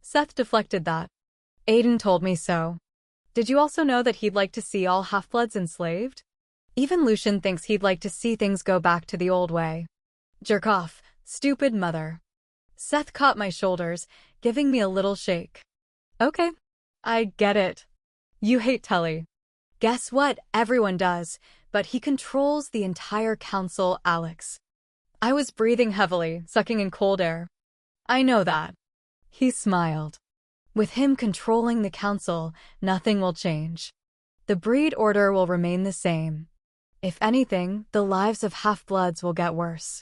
Seth deflected that. Aiden told me so. Did you also know that he'd like to see all half-bloods enslaved? Even Lucian thinks he'd like to see things go back to the old way. Jerk off, stupid mother. Seth caught my shoulders, giving me a little shake. Okay. I get it. You hate Telly. Guess what? Everyone does, but he controls the entire council, Alex. I was breathing heavily, sucking in cold air. I know that. He smiled. With him controlling the council, nothing will change. The breed order will remain the same. If anything, the lives of half-bloods will get worse.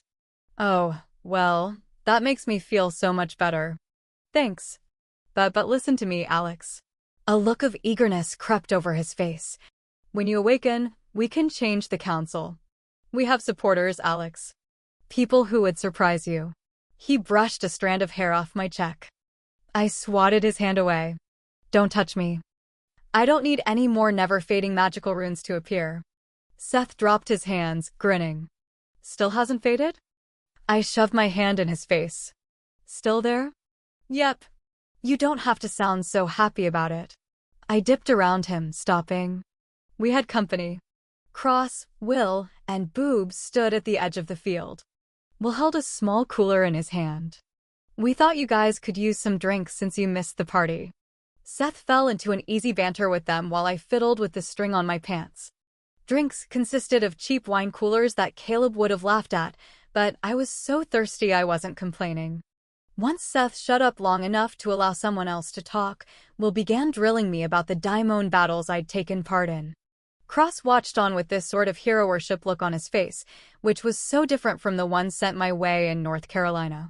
Oh, well, that makes me feel so much better. Thanks. But listen to me, Alex. A look of eagerness crept over his face. When you awaken, we can change the council. We have supporters, Alex. People who would surprise you. He brushed a strand of hair off my cheek. I swatted his hand away. Don't touch me. I don't need any more never-fading magical runes to appear. Seth dropped his hands, grinning. Still hasn't faded? I shoved my hand in his face. Still there? Yep. You don't have to sound so happy about it. I dipped around him, stopping. We had company. Cross, Will, and Boobs stood at the edge of the field. Will held a small cooler in his hand. We thought you guys could use some drinks since you missed the party. Seth fell into an easy banter with them while I fiddled with the string on my pants. Drinks consisted of cheap wine coolers that Caleb would have laughed at, but I was so thirsty I wasn't complaining. Once Seth shut up long enough to allow someone else to talk, Will began drilling me about the daimon battles I'd taken part in. Cross watched on with this sort of hero worship look on his face, which was so different from the one sent my way in North Carolina.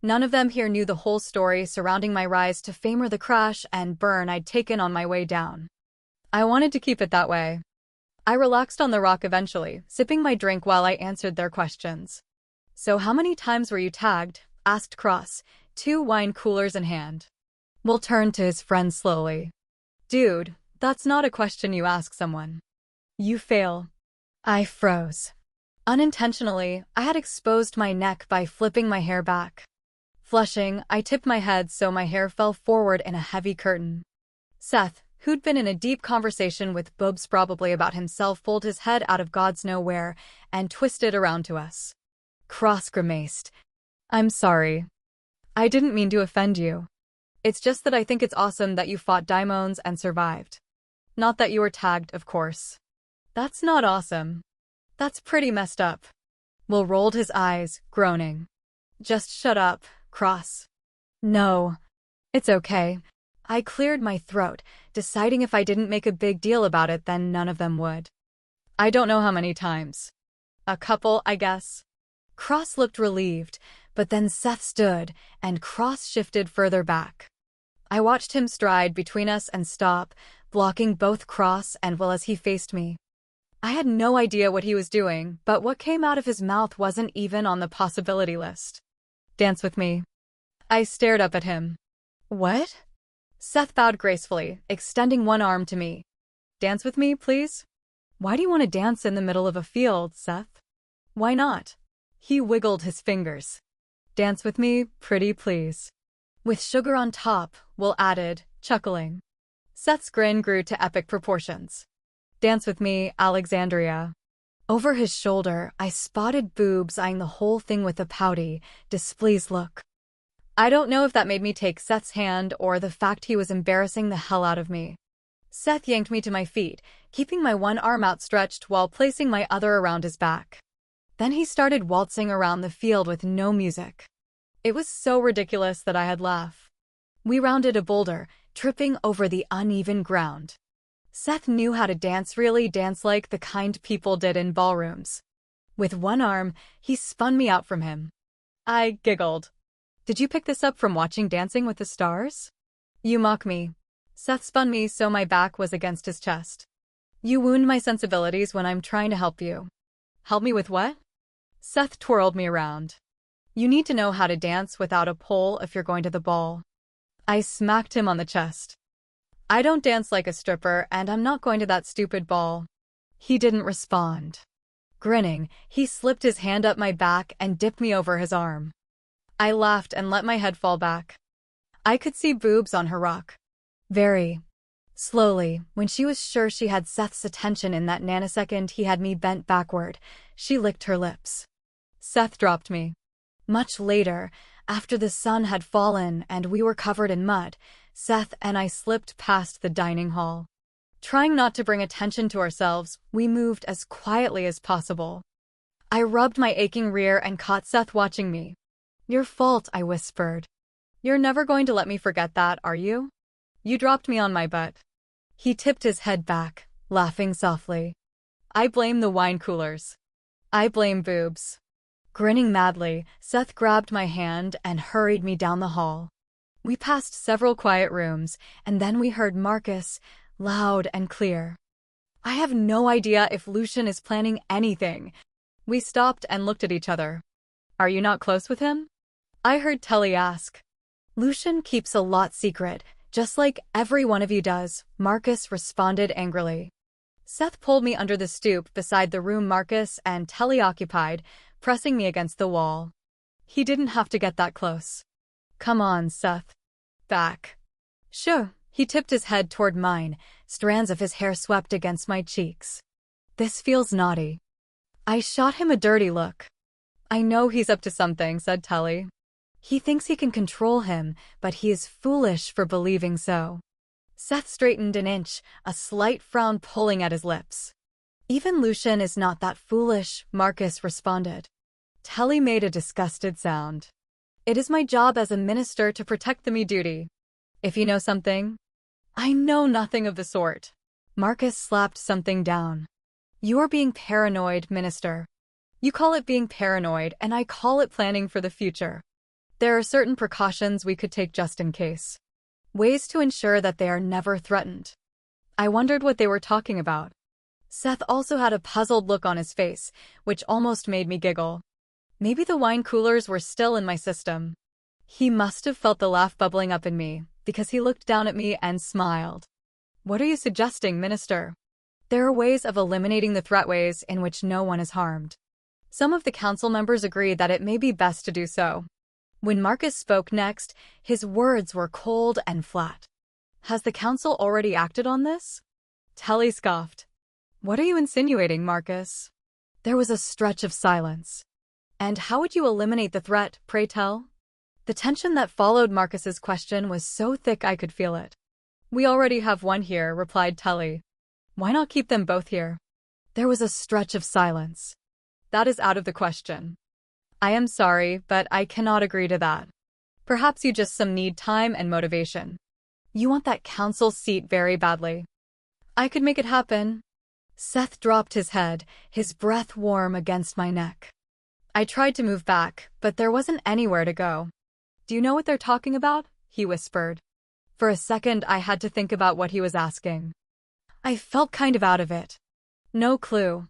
None of them here knew the whole story surrounding my rise to fame or the crash and burn I'd taken on my way down. I wanted to keep it that way. I relaxed on the rock eventually, sipping my drink while I answered their questions. So how many times were you tagged? Asked Cross, 2 wine coolers in hand. Will turned to his friend slowly. Dude, that's not a question you ask someone. You fail. I froze. Unintentionally, I had exposed my neck by flipping my hair back. Flushing, I tipped my head so my hair fell forward in a heavy curtain. Seth, who'd been in a deep conversation with Boobs probably about himself, pulled his head out of God's nowhere and twisted around to us. Cross grimaced. I'm sorry. I didn't mean to offend you. It's just that I think it's awesome that you fought daimons and survived. Not that you were tagged, of course. That's not awesome. That's pretty messed up. Will rolled his eyes, groaning. Just shut up, Cross. No. It's okay. I cleared my throat, deciding if I didn't make a big deal about it then none of them would. I don't know how many times. A couple, I guess. Cross looked relieved, but then Seth stood, and Cross shifted further back. I watched him stride between us and stop, blocking both Cross and Will as he faced me. I had no idea what he was doing, but what came out of his mouth wasn't even on the possibility list. Dance with me. I stared up at him. What? Seth bowed gracefully, extending one arm to me. Dance with me, please? Why do you want to dance in the middle of a field, Seth? Why not? He wiggled his fingers. Dance with me, pretty please. With sugar on top, Will added, chuckling. Seth's grin grew to epic proportions. Dance with me, Alexandria. Over his shoulder, I spotted Boobs eyeing the whole thing with a pouty, displeased look. I don't know if that made me take Seth's hand or the fact he was embarrassing the hell out of me. Seth yanked me to my feet, keeping my one arm outstretched while placing my other around his back. Then he started waltzing around the field with no music. It was so ridiculous that I had laughed. We rounded a boulder, tripping over the uneven ground. Seth knew how to dance, really dance like the kind people did in ballrooms. With one arm, he spun me out from him. I giggled. Did you pick this up from watching Dancing with the Stars? You mock me. Seth spun me so my back was against his chest. You wound my sensibilities when I'm trying to help you. Help me with what? Seth twirled me around. You need to know how to dance without a pole if you're going to the ball. I smacked him on the chest. I don't dance like a stripper, and I'm not going to that stupid ball. He didn't respond. Grinning, he slipped his hand up my back and dipped me over his arm. I laughed and let my head fall back. I could see Boobs on her rock. Very slowly, when she was sure she had Seth's attention in that nanosecond he had me bent backward, she licked her lips. Seth dropped me. Much later, after the sun had fallen and we were covered in mud, Seth and I slipped past the dining hall. Trying not to bring attention to ourselves, we moved as quietly as possible. I rubbed my aching rear and caught Seth watching me. Your fault, I whispered. You're never going to let me forget that, are you? You dropped me on my butt. He tipped his head back, laughing softly. I blame the wine coolers. I blame Boobs. Grinning madly, Seth grabbed my hand and hurried me down the hall. We passed several quiet rooms, and then we heard Marcus, loud and clear. I have no idea if Lucian is planning anything. We stopped and looked at each other. Are you not close with him? I heard Tully ask. Lucian keeps a lot secret, Just like every one of you does, Marcus responded angrily. Seth pulled me under the stoop beside the room Marcus and Telly occupied, pressing me against the wall. He didn't have to get that close. Come on, Seth. Back. Sure. He tipped his head toward mine, strands of his hair swept against my cheeks. This feels naughty. I shot him a dirty look. I know he's up to something, said Telly. He thinks he can control him, but he is foolish for believing so. Seth straightened an inch, a slight frown pulling at his lips. Even Lucian is not that foolish, Marcus responded. Telly made a disgusted sound. It is my job as a minister to protect the me duty. If you know something, I know nothing of the sort. Marcus slapped something down. You are being paranoid, minister. You call it being paranoid, and I call it planning for the future. There are certain precautions we could take just in case. Ways to ensure that they are never threatened. I wondered what they were talking about. Seth also had a puzzled look on his face, which almost made me giggle. Maybe the wine coolers were still in my system. He must have felt the laugh bubbling up in me, because he looked down at me and smiled. What are you suggesting, minister? There are ways of eliminating the threatways in which no one is harmed. Some of the council members agreed that it may be best to do so. When Marcus spoke next, his words were cold and flat. Has the council already acted on this? Telly scoffed. What are you insinuating, Marcus? There was a stretch of silence. And how would you eliminate the threat, pray tell? The tension that followed Marcus's question was so thick I could feel it. We already have one here, replied Telly. Why not keep them both here? There was a stretch of silence. That is out of the question. I am sorry, but I cannot agree to that. Perhaps you just need time and motivation. You want that council seat very badly. I could make it happen. Seth dropped his head, his breath warm against my neck. I tried to move back, but there wasn't anywhere to go. Do you know what they're talking about? He whispered. For a second, I had to think about what he was asking. I felt kind of out of it. No clue.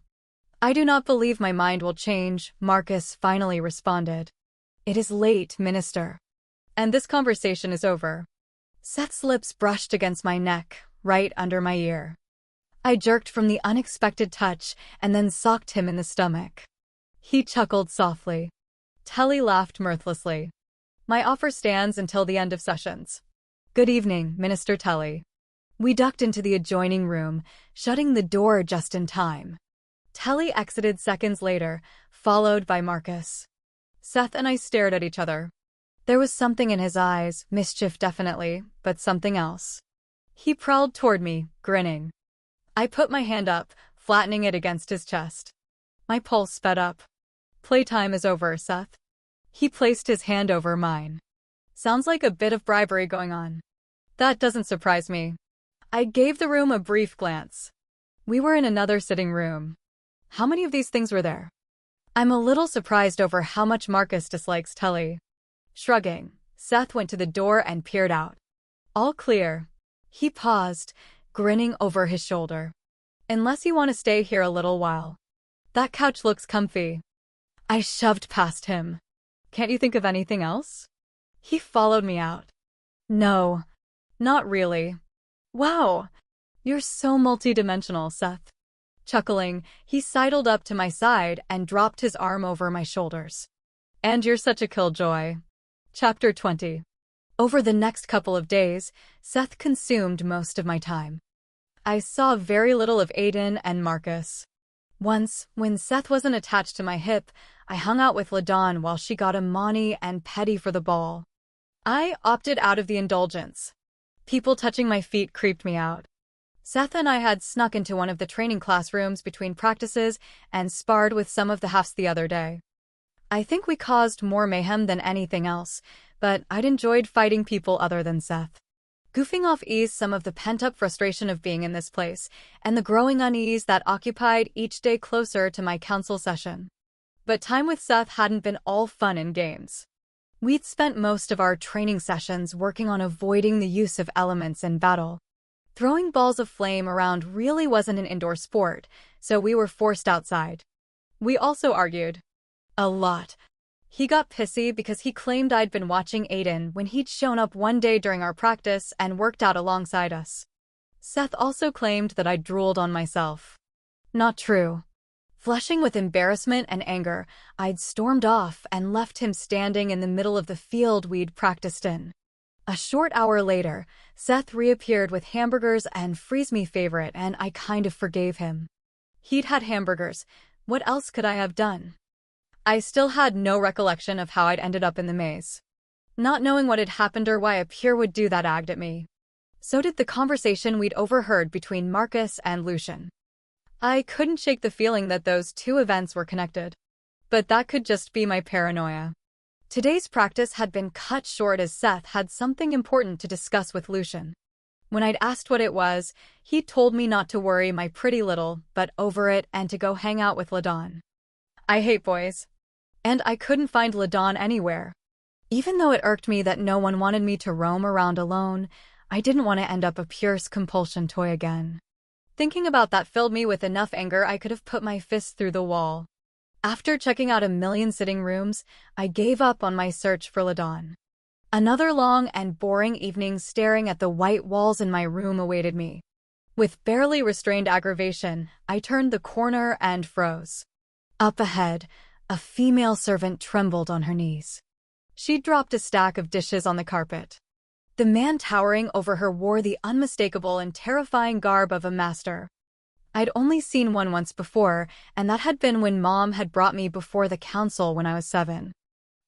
I do not believe my mind will change, Marcus finally responded. It is late, minister. And this conversation is over. Seth's lips brushed against my neck, right under my ear. I jerked from the unexpected touch and then socked him in the stomach. He chuckled softly. Telly laughed mirthlessly. My offer stands until the end of sessions. Good evening, Minister Telly. We ducked into the adjoining room, shutting the door just in time. Telly exited seconds later, followed by Marcus. Seth and I stared at each other. There was something in his eyes, mischief definitely, but something else. He prowled toward me, grinning. I put my hand up, flattening it against his chest. My pulse sped up. Playtime is over, Seth. He placed his hand over mine. Sounds like a bit of bribery going on. That doesn't surprise me. I gave the room a brief glance. We were in another sitting room. How many of these things were there? I'm a little surprised over how much Marcus dislikes Telly. Shrugging, Seth went to the door and peered out. All clear. He paused, grinning over his shoulder. Unless you want to stay here a little while. That couch looks comfy. I shoved past him. Can't you think of anything else? He followed me out. No, not really. Wow, you're so multidimensional, Seth. Chuckling, he sidled up to my side and dropped his arm over my shoulders. And you're such a killjoy. Chapter 20. Over the next couple of days, Seth consumed most of my time. I saw very little of Aiden and Marcus. Once, when Seth wasn't attached to my hip, I hung out with LaDawn while she got Imani and Petty for the ball. I opted out of the indulgence. People touching my feet creeped me out. Seth and I had snuck into one of the training classrooms between practices and sparred with some of the halves the other day. I think we caused more mayhem than anything else, but I'd enjoyed fighting people other than Seth. Goofing off eased some of the pent-up frustration of being in this place, and the growing unease that occupied each day closer to my council session. But time with Seth hadn't been all fun and games. We'd spent most of our training sessions working on avoiding the use of elements in battle. Throwing balls of flame around really wasn't an indoor sport, so we were forced outside. We also argued. A lot. He got pissy because he claimed I'd been watching Aiden when he'd shown up one day during our practice and worked out alongside us. Seth also claimed that I drooled on myself. Not true. Flushing with embarrassment and anger, I'd stormed off and left him standing in the middle of the field we'd practiced in. A short hour later, Seth reappeared with hamburgers and freeze-me favorite, and I kind of forgave him. He'd had hamburgers. What else could I have done? I still had no recollection of how I'd ended up in the maze. Not knowing what had happened or why a peer would do that agged at me. So did the conversation we'd overheard between Marcus and Lucian. I couldn't shake the feeling that those two events were connected. But that could just be my paranoia. Today's practice had been cut short as Seth had something important to discuss with Lucian. When I'd asked what it was, he told me not to worry my pretty little but over it and to go hang out with LaDawn. I hate boys. And I couldn't find LaDawn anywhere. Even though it irked me that no one wanted me to roam around alone, I didn't want to end up a Pierce compulsion toy again. Thinking about that filled me with enough anger I could have put my fist through the wall. After checking out a million sitting rooms, I gave up on my search for LaDawn. Another long and boring evening staring at the white walls in my room awaited me. With barely restrained aggravation, I turned the corner and froze. Up ahead, a female servant trembled on her knees. She dropped a stack of dishes on the carpet. The man towering over her wore the unmistakable and terrifying garb of a master. I'd only seen one once before, and that had been when Mom had brought me before the council when I was 7.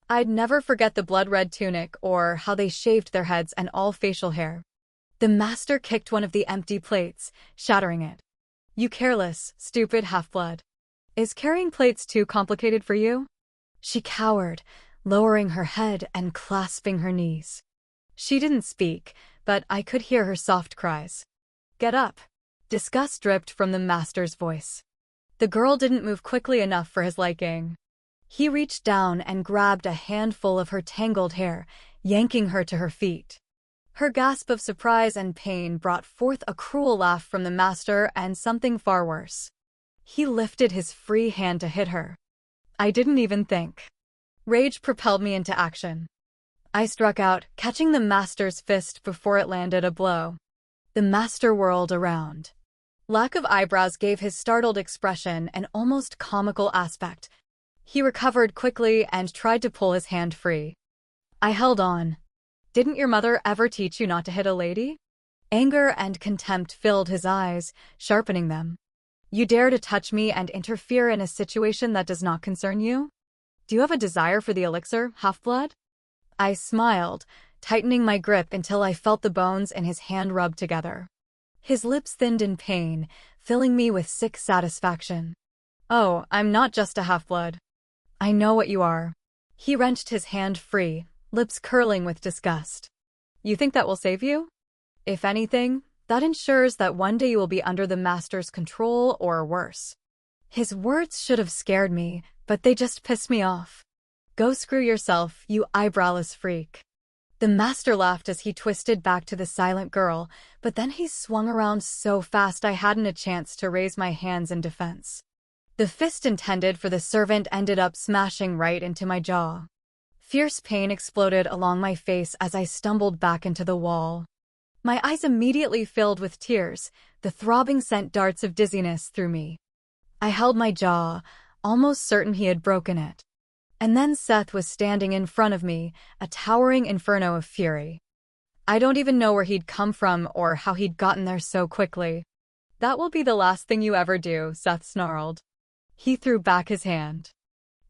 I'd never forget the blood-red tunic or how they shaved their heads and all facial hair. The master kicked one of the empty plates, shattering it. "You careless, stupid half-blood. Is carrying plates too complicated for you?" She cowered, lowering her head and clasping her knees. She didn't speak, but I could hear her soft cries. "Get up." Disgust dripped from the master's voice. The girl didn't move quickly enough for his liking. He reached down and grabbed a handful of her tangled hair, yanking her to her feet. Her gasp of surprise and pain brought forth a cruel laugh from the master and something far worse. He lifted his free hand to hit her. I didn't even think. Rage propelled me into action. I struck out, catching the master's fist before it landed a blow. The master whirled around. Lack of eyebrows gave his startled expression an almost comical aspect. He recovered quickly and tried to pull his hand free. I held on. "Didn't your mother ever teach you not to hit a lady?" Anger and contempt filled his eyes, sharpening them. "You dare to touch me and interfere in a situation that does not concern you? Do you have a desire for the elixir, half-blood?" I smiled, tightening my grip until I felt the bones in his hand rub together. His lips thinned in pain, filling me with sick satisfaction. "Oh, I'm not just a half-blood. I know what you are." He wrenched his hand free, lips curling with disgust. "You think that will save you? If anything, that ensures that one day you will be under the master's control or worse." His words should have scared me, but they just pissed me off. "Go screw yourself, you eyebrowless freak." The master laughed as he twisted back to the silent girl, but then he swung around so fast I hadn't a chance to raise my hands in defense. The fist intended for the servant ended up smashing right into my jaw. Fierce pain exploded along my face as I stumbled back into the wall. My eyes immediately filled with tears, the throbbing sent darts of dizziness through me. I held my jaw, almost certain he had broken it. And then Seth was standing in front of me, a towering inferno of fury. I don't even know where he'd come from or how he'd gotten there so quickly. "That will be the last thing you ever do," Seth snarled. He threw back his hand.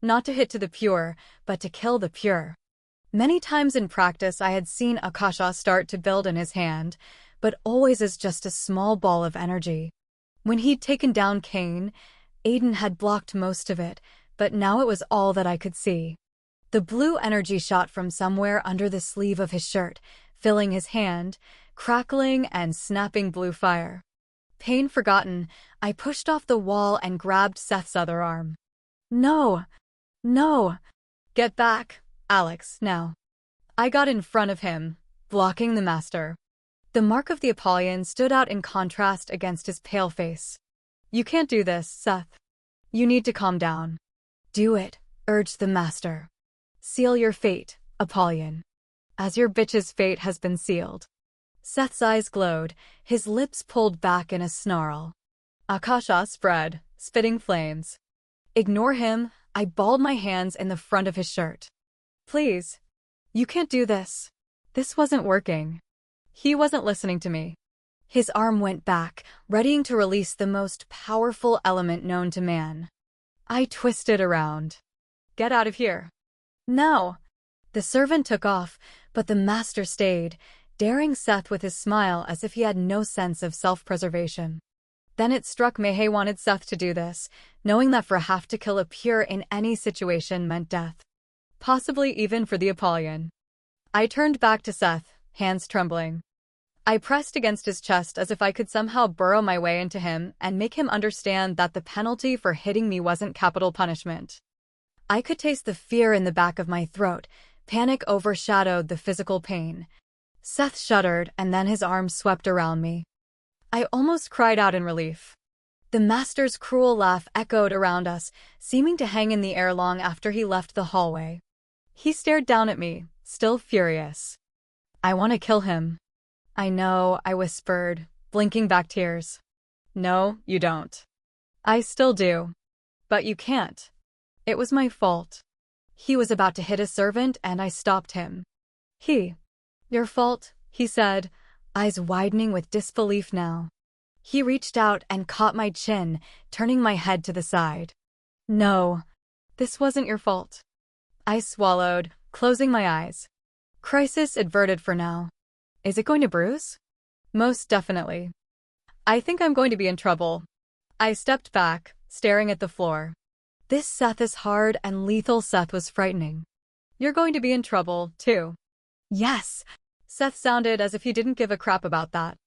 Not to hit to the pure, but to kill the pure. Many times in practice I had seen Akasha start to build in his hand, but always as just a small ball of energy. When he'd taken down Cain, Aiden had blocked most of it, but now it was all that I could see. The blue energy shot from somewhere under the sleeve of his shirt, filling his hand, crackling and snapping blue fire. Pain forgotten, I pushed off the wall and grabbed Seth's other arm. "No! No! Get back, Alex, now." I got in front of him, blocking the master. The mark of the Apollyon stood out in contrast against his pale face. "You can't do this, Seth. You need to calm down." "Do it," urged the master. Seal your fate, Apollyon. As your bitch's fate has been sealed. Seth's eyes glowed, his lips pulled back in a snarl. Akasha spread, spitting flames. Ignore him, I balled my hands in the front of his shirt. Please. You can't do this. This wasn't working. He wasn't listening to me. His arm went back, readying to release the most powerful element known to man. I twisted around. Get out of here. No. The servant took off, but the master stayed, daring Seth with his smile as if he had no sense of self-preservation. Then it struck me he wanted Seth to do this, knowing that for a half to kill a peer in any situation meant death. Possibly even for the Apollyon. I turned back to Seth, hands trembling. I pressed against his chest as if I could somehow burrow my way into him and make him understand that the penalty for hitting me wasn't capital punishment. I could taste the fear in the back of my throat. Panic overshadowed the physical pain. Seth shuddered, and then his arms swept around me. I almost cried out in relief. The master's cruel laugh echoed around us, seeming to hang in the air long after he left the hallway. He stared down at me, still furious. I want to kill him. I know, I whispered, blinking back tears. No, you don't. I still do. But you can't. It was my fault. He was about to hit a servant and I stopped him. Your fault, he said, eyes widening with disbelief now. He reached out and caught my chin, turning my head to the side. No, this wasn't your fault. I swallowed, closing my eyes. Crisis averted for now. Is it going to bruise? Most definitely. I think I'm going to be in trouble. I stepped back, staring at the floor. This Seth is hard and lethal. Seth was frightening. You're going to be in trouble, too. Yes. Seth sounded as if he didn't give a crap about that.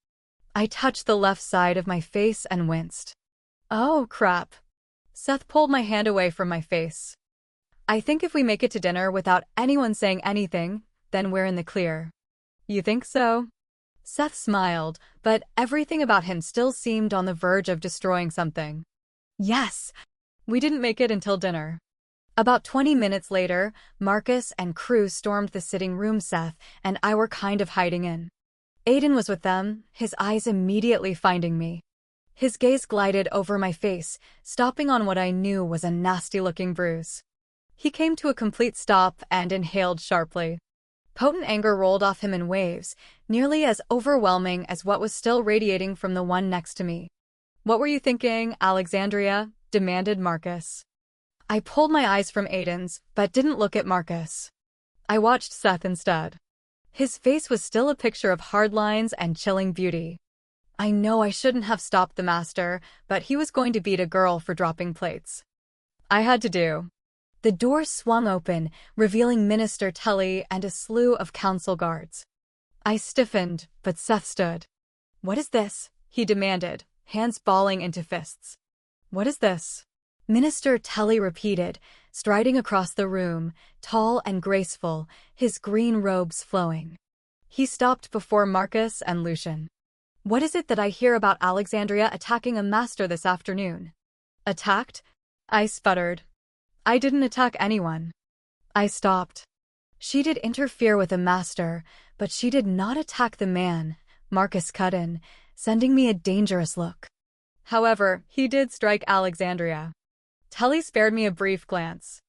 I touched the left side of my face and winced. Oh, crap. Seth pulled my hand away from my face. I think if we make it to dinner without anyone saying anything, then we're in the clear. You think so? Seth smiled, but everything about him still seemed on the verge of destroying something. Yes. We didn't make it until dinner. About 20 minutes later, Marcus and crew stormed the sitting room Seth and I were kind of hiding in. Aiden was with them, his eyes immediately finding me. His gaze glided over my face, stopping on what I knew was a nasty-looking bruise. He came to a complete stop and inhaled sharply. Potent anger rolled off him in waves, nearly as overwhelming as what was still radiating from the one next to me. What were you thinking, Alexandria? Demanded Marcus. I pulled my eyes from Aiden's, but didn't look at Marcus. I watched Seth instead. His face was still a picture of hard lines and chilling beauty. I know I shouldn't have stopped the master, but he was going to beat a girl for dropping plates. I had to do. The door swung open, revealing Minister Tully and a slew of council guards. I stiffened, but Seth stood. What is this? He demanded, hands balling into fists. What is this? Minister Tully repeated, striding across the room, tall and graceful, his green robes flowing. He stopped before Marcus and Lucian. What is it that I hear about Alexandria attacking a master this afternoon? Attacked? I sputtered. I didn't attack anyone. I stopped. She did interfere with a master, but she did not attack the man, Marcus cut in, sending me a dangerous look. However, he did strike Alexandria. Tully spared me a brief glance.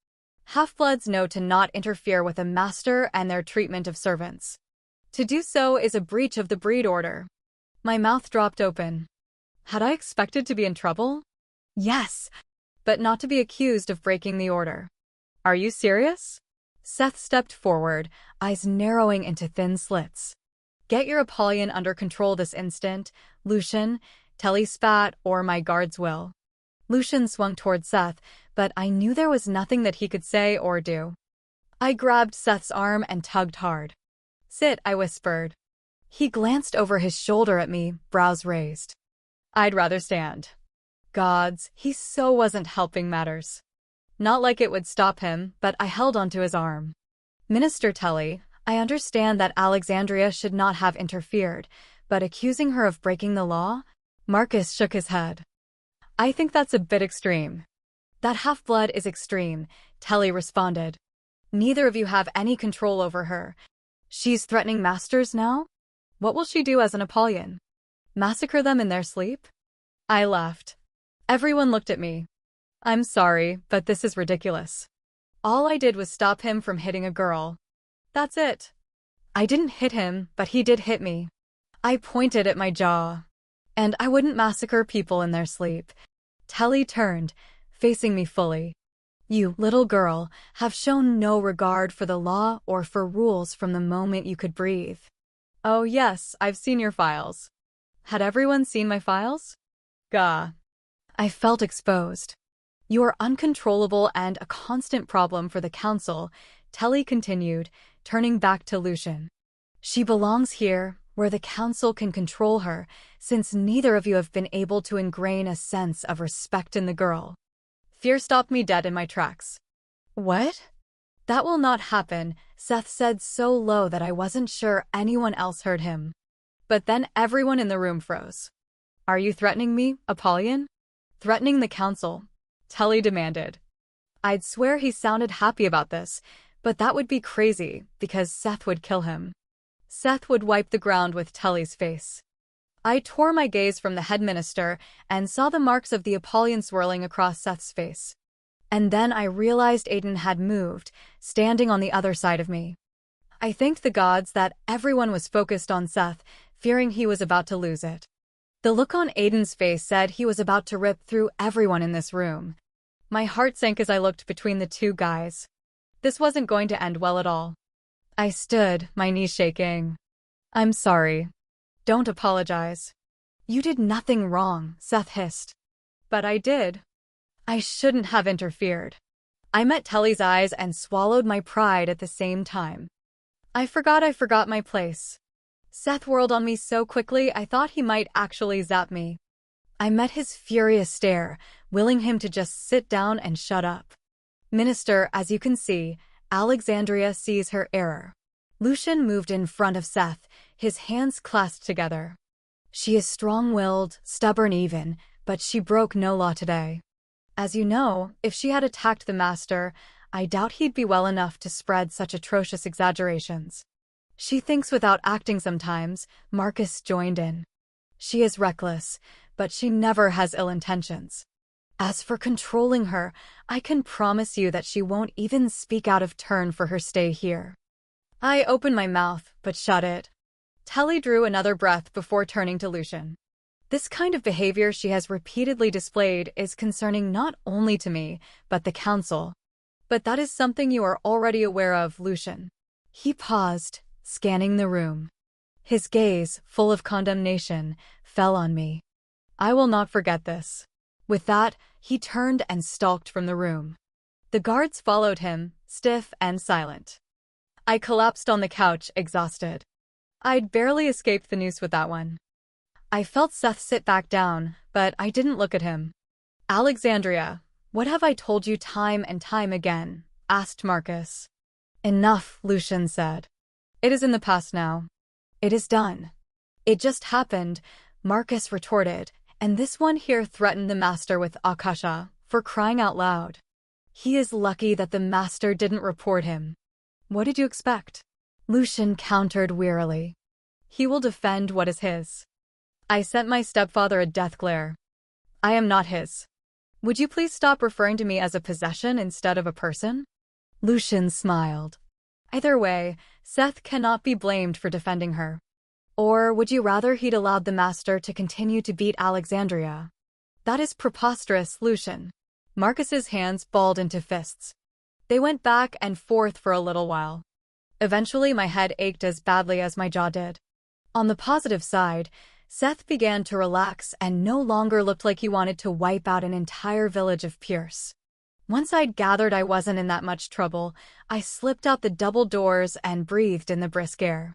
Half-bloods know to not interfere with a master and their treatment of servants. To do so is a breach of the breed order. My mouth dropped open. Had I expected to be in trouble? Yes, but not to be accused of breaking the order. Are you serious? Seth stepped forward, eyes narrowing into thin slits. Get your Apollyon under control this instant, Lucian. Tully spat, or my guards will. Lucian swung toward Seth, but I knew there was nothing that he could say or do. I grabbed Seth's arm and tugged hard. Sit, I whispered. He glanced over his shoulder at me, brows raised. I'd rather stand. Gods, he so wasn't helping matters. Not like it would stop him, but I held onto his arm. Minister Tully, I understand that Alexandria should not have interfered, but accusing her of breaking the law? Marcus shook his head. I think that's a bit extreme. That half-blood is extreme, Tully responded. Neither of you have any control over her. She's threatening masters now? What will she do as an Apollyon? Massacre them in their sleep? I laughed. Everyone looked at me. I'm sorry, but this is ridiculous. All I did was stop him from hitting a girl. That's it. I didn't hit him, but he did hit me. I pointed at my jaw. And I wouldn't massacre people in their sleep. Telly turned, facing me fully. You, little girl, have shown no regard for the law or for rules from the moment you could breathe. Oh yes, I've seen your files. Had everyone seen my files? Gah. I felt exposed. You are uncontrollable and a constant problem for the council, Telly continued, turning back to Lucian. She belongs here, where the council can control her, since neither of you have been able to ingrain a sense of respect in the girl. Fear stopped me dead in my tracks. What? That will not happen, Seth said so low that I wasn't sure anyone else heard him. But then everyone in the room froze. Are you threatening me, Apollyon? Threatening the council? Telly demanded. I'd swear he sounded happy about this, but that would be crazy, because Seth would kill him. Seth would wipe the ground with Telly's face. I tore my gaze from the headminister and saw the marks of the Apollyon swirling across Seth's face. And then I realized Aiden had moved, standing on the other side of me. I thanked the gods that everyone was focused on Seth, fearing he was about to lose it. The look on Aiden's face said he was about to rip through everyone in this room. My heart sank as I looked between the two guys. This wasn't going to end well at all. I stood, my knees shaking. I'm sorry. Don't apologize. You did nothing wrong, Seth hissed. But I did. I shouldn't have interfered. I met Telly's eyes and swallowed my pride at the same time. I forgot my place. Seth whirled on me so quickly I thought he might actually zap me. I met his furious stare, willing him to just sit down and shut up. Minister, as you can see, Alexandria sees her error. Lucian moved in front of Seth, his hands clasped together. She is strong-willed, stubborn even, but she broke no law today. As you know, if she had attacked the master, I doubt he'd be well enough to spread such atrocious exaggerations. She thinks without acting sometimes, Marcus joined in. She is reckless, but she never has ill intentions. As for controlling her, I can promise you that she won't even speak out of turn for her stay here. I opened my mouth, but shut it. Telly drew another breath before turning to Lucian. This kind of behavior she has repeatedly displayed is concerning not only to me, but the council. But that is something you are already aware of, Lucian. He paused, scanning the room. His gaze, full of condemnation, fell on me. I will not forget this. With that, he turned and stalked from the room. The guards followed him, stiff and silent. I collapsed on the couch, exhausted. I'd barely escaped the noose with that one. I felt Seth sit back down, but I didn't look at him. Alexandria, what have I told you time and time again? Asked Marcus. Enough, Lucian said. It is in the past now. It is done. It just happened, Marcus retorted, and this one here threatened the master with Akasha, for crying out loud. He is lucky that the master didn't report him. What did you expect? Lucian countered wearily. He will defend what is his. I sent my stepfather a death glare. I am not his. Would you please stop referring to me as a possession instead of a person? Lucian smiled. Either way, Seth cannot be blamed for defending her. Or would you rather he'd allowed the master to continue to beat Alexandria? That is preposterous, Lucian. Marcus's hands balled into fists. They went back and forth for a little while. Eventually my head ached as badly as my jaw did. On the positive side, Seth began to relax and no longer looked like he wanted to wipe out an entire village of Pierce. Once I'd gathered I wasn't in that much trouble, I slipped out the double doors and breathed in the brisk air.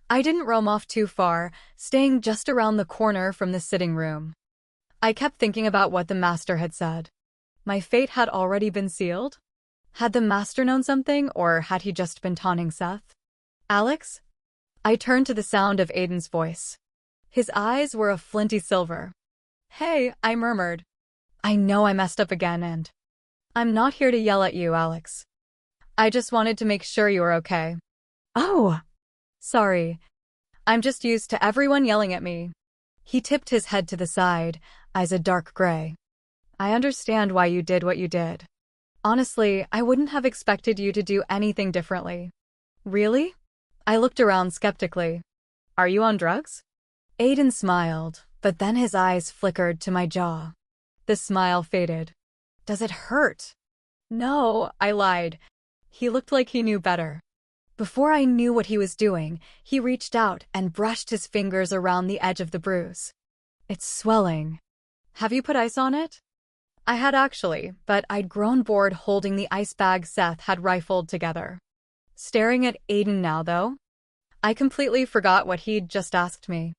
I didn't roam off too far, staying just around the corner from the sitting room. I kept thinking about what the master had said. My fate had already been sealed? Had the master known something, or had he just been taunting Seth? Alex? I turned to the sound of Aiden's voice. His eyes were a flinty silver. Hey, I murmured. I know I messed up again and... I'm not here to yell at you, Alex. I just wanted to make sure you were okay. Oh, Sorry. I'm just used to everyone yelling at me. He tipped his head to the side, eyes a dark gray. I understand why you did what you did. Honestly, I wouldn't have expected you to do anything differently. Really? I looked around skeptically. Are you on drugs? Aiden smiled, but then his eyes flickered to my jaw. The smile faded. Does it hurt? No, I lied. He looked like he knew better. Before I knew what he was doing, he reached out and brushed his fingers around the edge of the bruise. It's swelling. Have you put ice on it? I had actually, but I'd grown bored holding the ice bag Seth had rifled together. Staring at Aiden now, though, I completely forgot what he'd just asked me.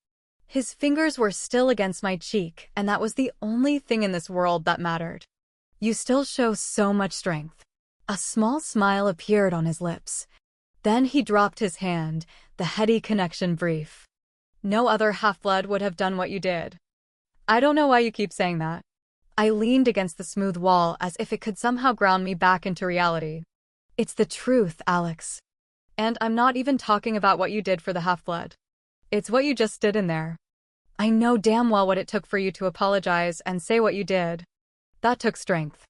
His fingers were still against my cheek, and that was the only thing in this world that mattered. You still show so much strength. A small smile appeared on his lips. Then he dropped his hand, the heady connection brief. No other half-blood would have done what you did. I don't know why you keep saying that. I leaned against the smooth wall as if it could somehow ground me back into reality. It's the truth, Alex. And I'm not even talking about what you did for the half-blood. It's what you just did in there. I know damn well what it took for you to apologize and say what you did. That took strength.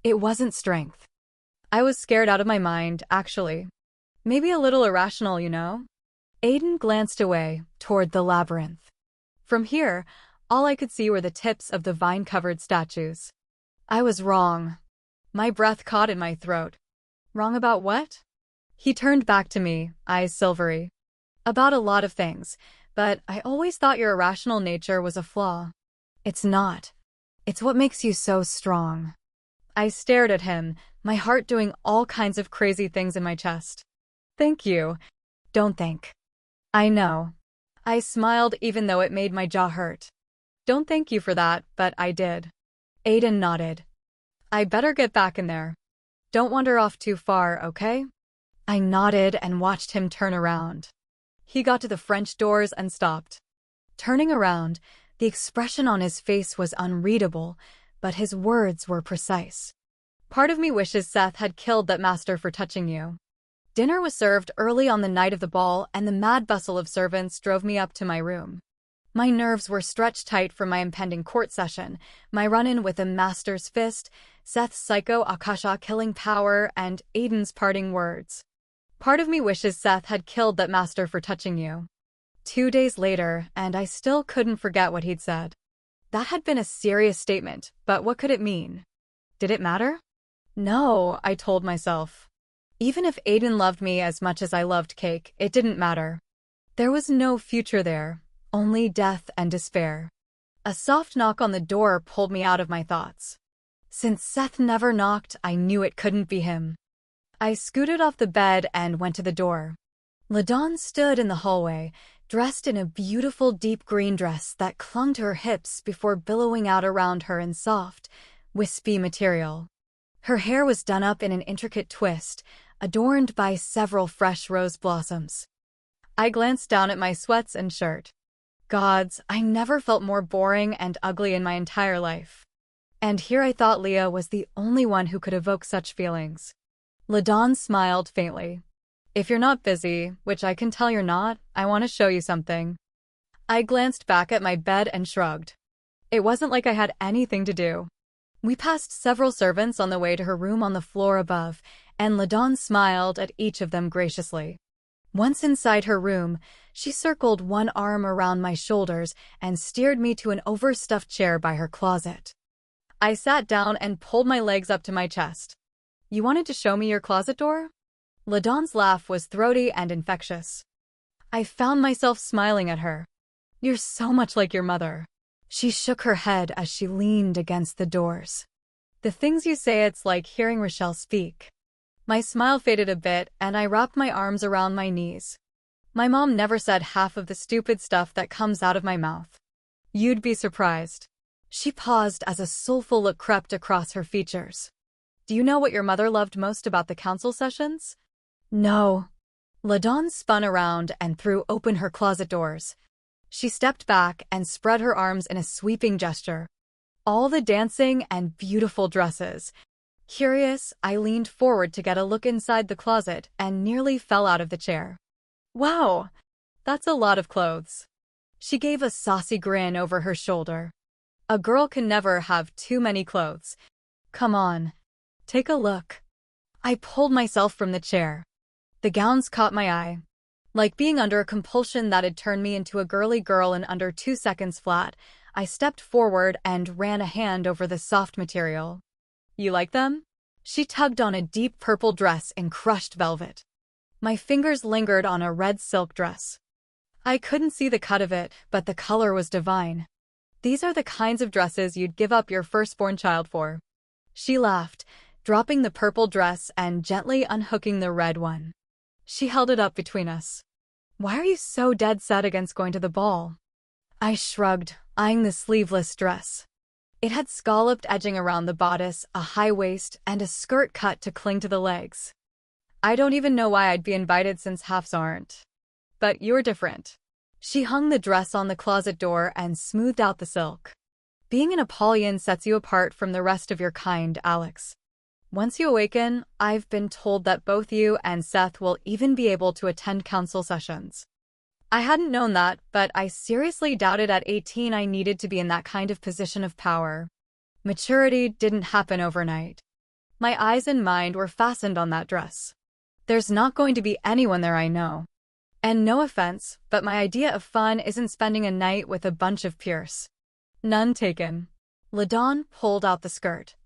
It wasn't strength. I was scared out of my mind, actually. Maybe a little irrational, you know? Aiden glanced away, toward the labyrinth. From here, all I could see were the tips of the vine-covered statues. I was wrong. My breath caught in my throat. Wrong about what? He turned back to me, eyes silvery. About a lot of things, but I always thought your irrational nature was a flaw. It's not. It's what makes you so strong. I stared at him, my heart doing all kinds of crazy things in my chest. Thank you. Don't thank. I know. I smiled even though it made my jaw hurt. Don't thank you for that, but I did. Aiden nodded. I better get back in there. Don't wander off too far, okay? I nodded and watched him turn around. He got to the French doors and stopped. Turning around, the expression on his face was unreadable, but his words were precise. Part of me wishes Seth had killed that master for touching you. Dinner was served early on the night of the ball, and the mad bustle of servants drove me up to my room. My nerves were stretched tight from my impending court session, my run-in with the master's fist, Seth's psycho Akasha killing power, and Aiden's parting words. Part of me wishes Seth had killed that master for touching you. 2 days later, and I still couldn't forget what he'd said. That had been a serious statement, but what could it mean? Did it matter? No, I told myself. Even if Aiden loved me as much as I loved Cake, it didn't matter. There was no future there, only death and despair. A soft knock on the door pulled me out of my thoughts. Since Seth never knocked, I knew it couldn't be him. I scooted off the bed and went to the door. LaDawn stood in the hallway, dressed in a beautiful deep green dress that clung to her hips before billowing out around her in soft, wispy material. Her hair was done up in an intricate twist, adorned by several fresh rose blossoms. I glanced down at my sweats and shirt. Gods, I never felt more boring and ugly in my entire life. And here I thought Leah was the only one who could evoke such feelings. LaDawn smiled faintly. If you're not busy, which I can tell you're not, I want to show you something. I glanced back at my bed and shrugged. It wasn't like I had anything to do. We passed several servants on the way to her room on the floor above, and LaDawn smiled at each of them graciously. Once inside her room, she circled one arm around my shoulders and steered me to an overstuffed chair by her closet. I sat down and pulled my legs up to my chest. You wanted to show me your closet door? LaDawn's laugh was throaty and infectious. I found myself smiling at her. You're so much like your mother. She shook her head as she leaned against the doors. The things you say, it's like hearing Rochelle speak. My smile faded a bit, and I wrapped my arms around my knees. My mom never said half of the stupid stuff that comes out of my mouth. You'd be surprised. She paused as a soulful look crept across her features. Do you know what your mother loved most about the council sessions? No. LaDawn spun around and threw open her closet doors. She stepped back and spread her arms in a sweeping gesture. All the dancing and beautiful dresses. Curious, I leaned forward to get a look inside the closet and nearly fell out of the chair. Wow, that's a lot of clothes. She gave a saucy grin over her shoulder. A girl can never have too many clothes. Come on, take a look. I pulled myself from the chair. The gowns caught my eye. Like being under a compulsion that had turned me into a girly girl in under 2 seconds flat, I stepped forward and ran a hand over the soft material. You like them? She tugged on a deep purple dress in crushed velvet. My fingers lingered on a red silk dress. I couldn't see the cut of it, but the color was divine. These are the kinds of dresses you'd give up your firstborn child for. She laughed, dropping the purple dress and gently unhooking the red one. She held it up between us. Why are you so dead set against going to the ball? I shrugged, eyeing the sleeveless dress. It had scalloped edging around the bodice, a high waist, and a skirt cut to cling to the legs. I don't even know why I'd be invited since halves aren't. But you're different. She hung the dress on the closet door and smoothed out the silk. Being an Apollyon sets you apart from the rest of your kind, Alex. Once you awaken, I've been told that both you and Seth will even be able to attend council sessions. I hadn't known that, but I seriously doubted at 18 I needed to be in that kind of position of power. Maturity didn't happen overnight. My eyes and mind were fastened on that dress. There's not going to be anyone there I know. And no offense, but my idea of fun isn't spending a night with a bunch of Pierce. None taken. LaDawn pulled out the skirt.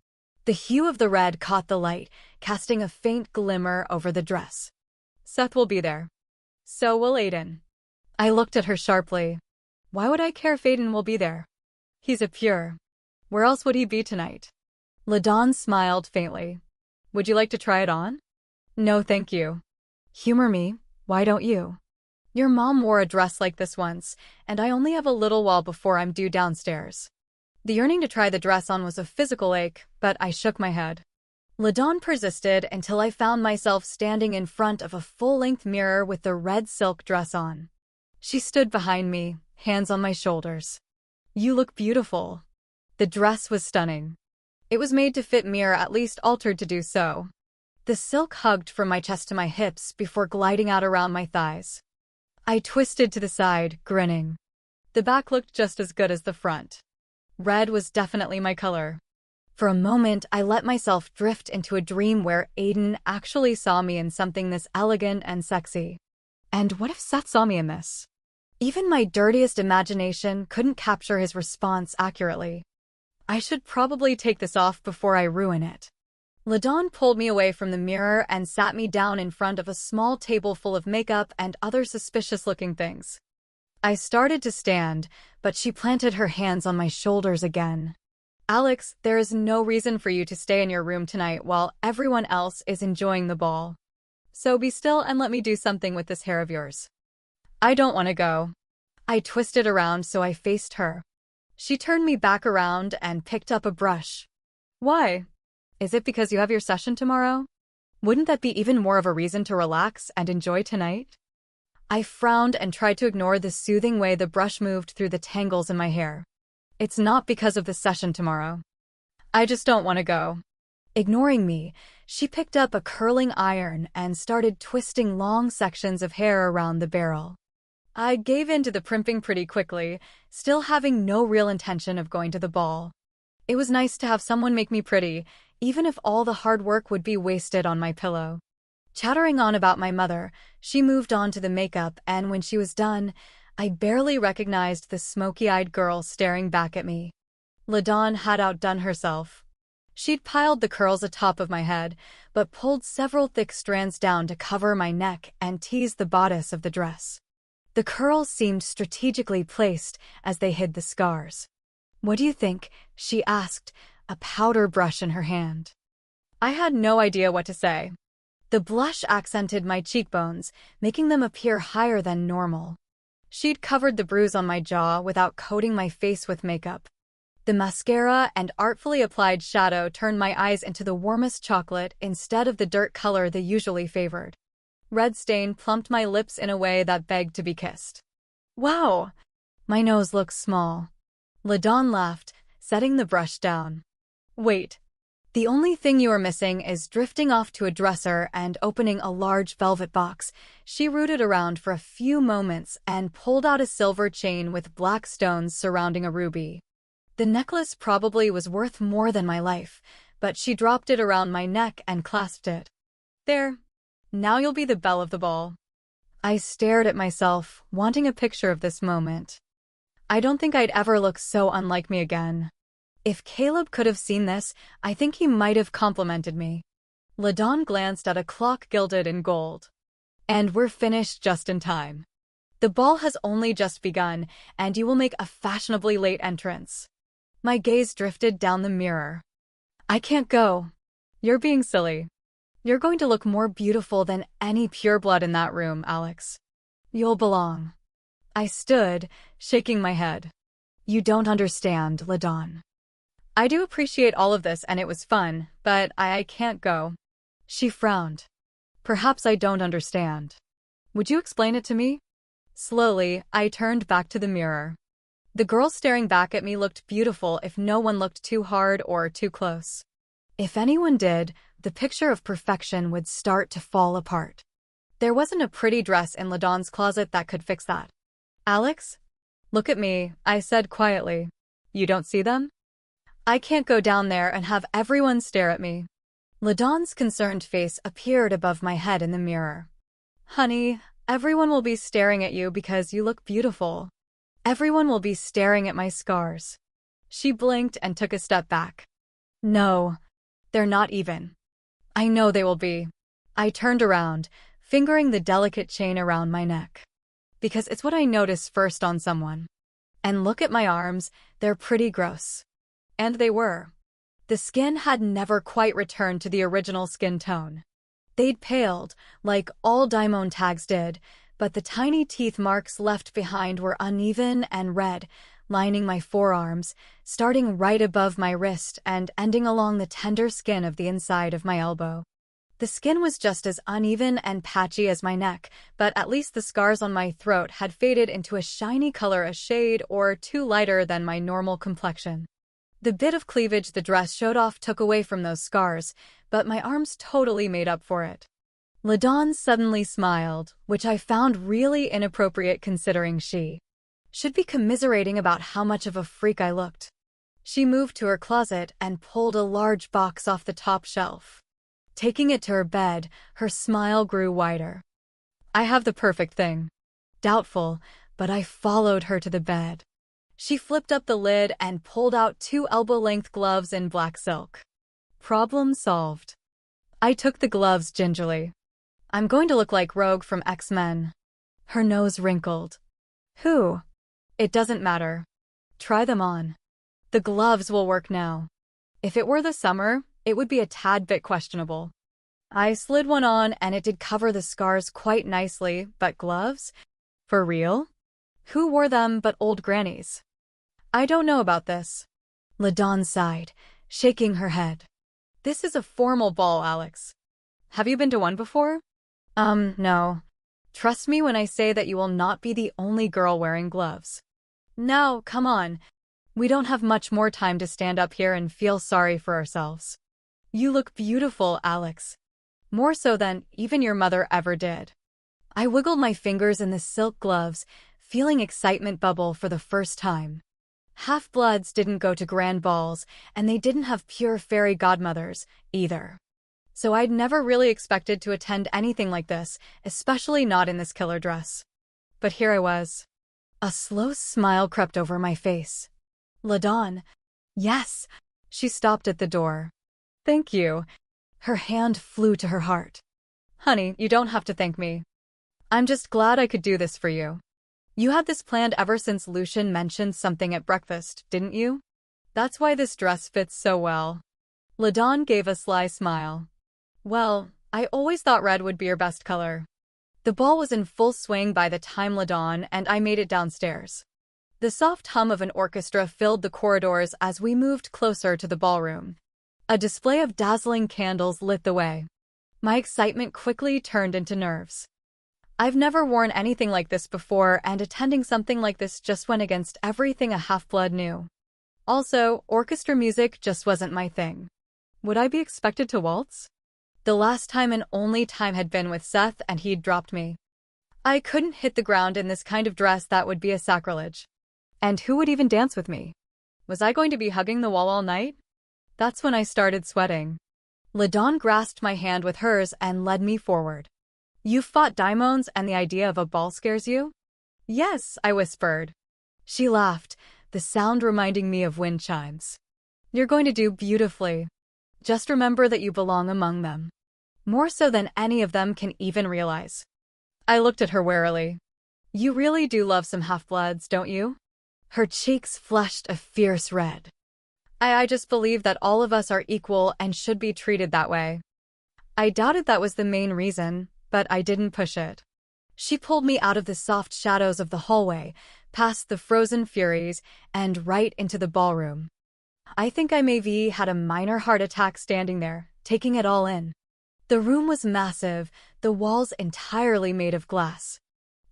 The hue of the red caught the light, casting a faint glimmer over the dress. Seth will be there. So will Aiden. I looked at her sharply. Why would I care if Aiden will be there? He's a pure. Where else would he be tonight? LaDawn smiled faintly. Would you like to try it on? No, thank you. Humor me, why don't you? Your mom wore a dress like this once, and I only have a little while before I'm due downstairs. The yearning to try the dress on was a physical ache, but I shook my head. LaDawn persisted until I found myself standing in front of a full-length mirror with the red silk dress on. She stood behind me, hands on my shoulders. You look beautiful. The dress was stunning. It was made to fit me, or at least altered to do so. The silk hugged from my chest to my hips before gliding out around my thighs. I twisted to the side, grinning. The back looked just as good as the front. Red was definitely my color. For a moment, I let myself drift into a dream where Aiden actually saw me in something this elegant and sexy. And what if Seth saw me in this? Even my dirtiest imagination couldn't capture his response accurately. I should probably take this off before I ruin it. LaDawn pulled me away from the mirror and sat me down in front of a small table full of makeup and other suspicious-looking things. I started to stand, but she planted her hands on my shoulders again. Alex, there is no reason for you to stay in your room tonight while everyone else is enjoying the ball. So be still and let me do something with this hair of yours. I don't want to go. I twisted around so I faced her. She turned me back around and picked up a brush. Why? Is it because you have your session tomorrow? Wouldn't that be even more of a reason to relax and enjoy tonight? I frowned and tried to ignore the soothing way the brush moved through the tangles in my hair. It's not because of the session tomorrow. I just don't want to go. Ignoring me, she picked up a curling iron and started twisting long sections of hair around the barrel. I gave in to the primping pretty quickly, still having no real intention of going to the ball. It was nice to have someone make me pretty, even if all the hard work would be wasted on my pillow. Chattering on about my mother, she moved on to the makeup, and when she was done, I barely recognized the smoky-eyed girl staring back at me. LaDawn had outdone herself. She'd piled the curls atop of my head, but pulled several thick strands down to cover my neck and tease the bodice of the dress. The curls seemed strategically placed as they hid the scars. What do you think? She asked, a powder brush in her hand. I had no idea what to say. The blush accented my cheekbones, making them appear higher than normal. She'd covered the bruise on my jaw without coating my face with makeup. The mascara and artfully applied shadow turned my eyes into the warmest chocolate instead of the dirt color they usually favored. Red stain plumped my lips in a way that begged to be kissed. Wow! My nose looks small. LaDawn laughed, setting the brush down. Wait. The only thing you are missing is drifting off to a dresser and opening a large velvet box. She rooted around for a few moments and pulled out a silver chain with black stones surrounding a ruby. The necklace probably was worth more than my life, but she dropped it around my neck and clasped it. There. Now you'll be the belle of the ball. I stared at myself, wanting a picture of this moment. I don't think I'd ever look so unlike me again. If Caleb could have seen this, I think he might have complimented me. LaDawn glanced at a clock gilded in gold. And we're finished just in time. The ball has only just begun, and you will make a fashionably late entrance. My gaze drifted down the mirror. I can't go. You're being silly. You're going to look more beautiful than any pureblood in that room, Alex. You'll belong. I stood, shaking my head. You don't understand, LaDawn. I do appreciate all of this and it was fun, but I can't go. She frowned. Perhaps I don't understand. Would you explain it to me? Slowly, I turned back to the mirror. The girl staring back at me looked beautiful if no one looked too hard or too close. If anyone did, the picture of perfection would start to fall apart. There wasn't a pretty dress in LaDawn's closet that could fix that. Alex? Look at me, I said quietly. You don't see them? I can't go down there and have everyone stare at me. LaDawn's concerned face appeared above my head in the mirror. Honey, everyone will be staring at you because you look beautiful. Everyone will be staring at my scars. She blinked and took a step back. No, they're not even. I know they will be. I turned around, fingering the delicate chain around my neck. Because it's what I notice first on someone. And look at my arms, they're pretty gross. And they were. The skin had never quite returned to the original skin tone. They'd paled, like all diamond tags did, but the tiny teeth marks left behind were uneven and red, lining my forearms, starting right above my wrist and ending along the tender skin of the inside of my elbow. The skin was just as uneven and patchy as my neck, but at least the scars on my throat had faded into a shiny color a shade or two lighter than my normal complexion. The bit of cleavage the dress showed off took away from those scars, but my arms totally made up for it. LaDawn suddenly smiled, which I found really inappropriate considering she should be commiserating about how much of a freak I looked. She moved to her closet and pulled a large box off the top shelf. Taking it to her bed, her smile grew wider. I have the perfect thing. Doubtful, but I followed her to the bed. She flipped up the lid and pulled out 2 elbow-length gloves in black silk. Problem solved. I took the gloves gingerly. I'm going to look like Rogue from X-Men. Her nose wrinkled. Who? It doesn't matter. Try them on. The gloves will work now. If it were the summer, it would be a tad bit questionable. I slid one on and it did cover the scars quite nicely, but gloves? For real? Who wore them but old grannies? I don't know about this. LaDawn sighed, shaking her head. This is a formal ball, Alex. Have you been to one before? No. Trust me when I say that you will not be the only girl wearing gloves. Now, come on. We don't have much more time to stand up here and feel sorry for ourselves. You look beautiful, Alex. More so than even your mother ever did. I wiggled my fingers in the silk gloves, feeling excitement bubble for the first time. Half-bloods didn't go to grand balls, and they didn't have pure fairy godmothers, either. So I'd never really expected to attend anything like this, especially not in this killer dress. But here I was. A slow smile crept over my face. LaDawn. Yes. She stopped at the door. Thank you. Her hand flew to her heart. Honey, you don't have to thank me. I'm just glad I could do this for you. You had this planned ever since Lucian mentioned something at breakfast, didn't you? That's why this dress fits so well. LaDawn gave a sly smile. Well, I always thought red would be your best color. The ball was in full swing by the time LaDawn and I made it downstairs. The soft hum of an orchestra filled the corridors as we moved closer to the ballroom. A display of dazzling candles lit the way. My excitement quickly turned into nerves. I've never worn anything like this before, and attending something like this just went against everything a half-blood knew. Also, orchestra music just wasn't my thing. Would I be expected to waltz? The last time and only time had been with Seth, and he'd dropped me. I couldn't hit the ground in this kind of dress. That would be a sacrilege. And who would even dance with me? Was I going to be hugging the wall all night? That's when I started sweating. LaDawn grasped my hand with hers and led me forward. "You've fought daimons and the idea of a ball scares you?" "Yes," I whispered. She laughed, the sound reminding me of wind chimes. "You're going to do beautifully. Just remember that you belong among them. More so than any of them can even realize." I looked at her warily. "You really do love some half-bloods, don't you?" Her cheeks flushed a fierce red. I just believe that all of us are equal and should be treated that way." I doubted that was the main reason, but I didn't push it. She pulled me out of the soft shadows of the hallway, past the frozen furies, and right into the ballroom. I think I maybe had a minor heart attack standing there, taking it all in. The room was massive, the walls entirely made of glass.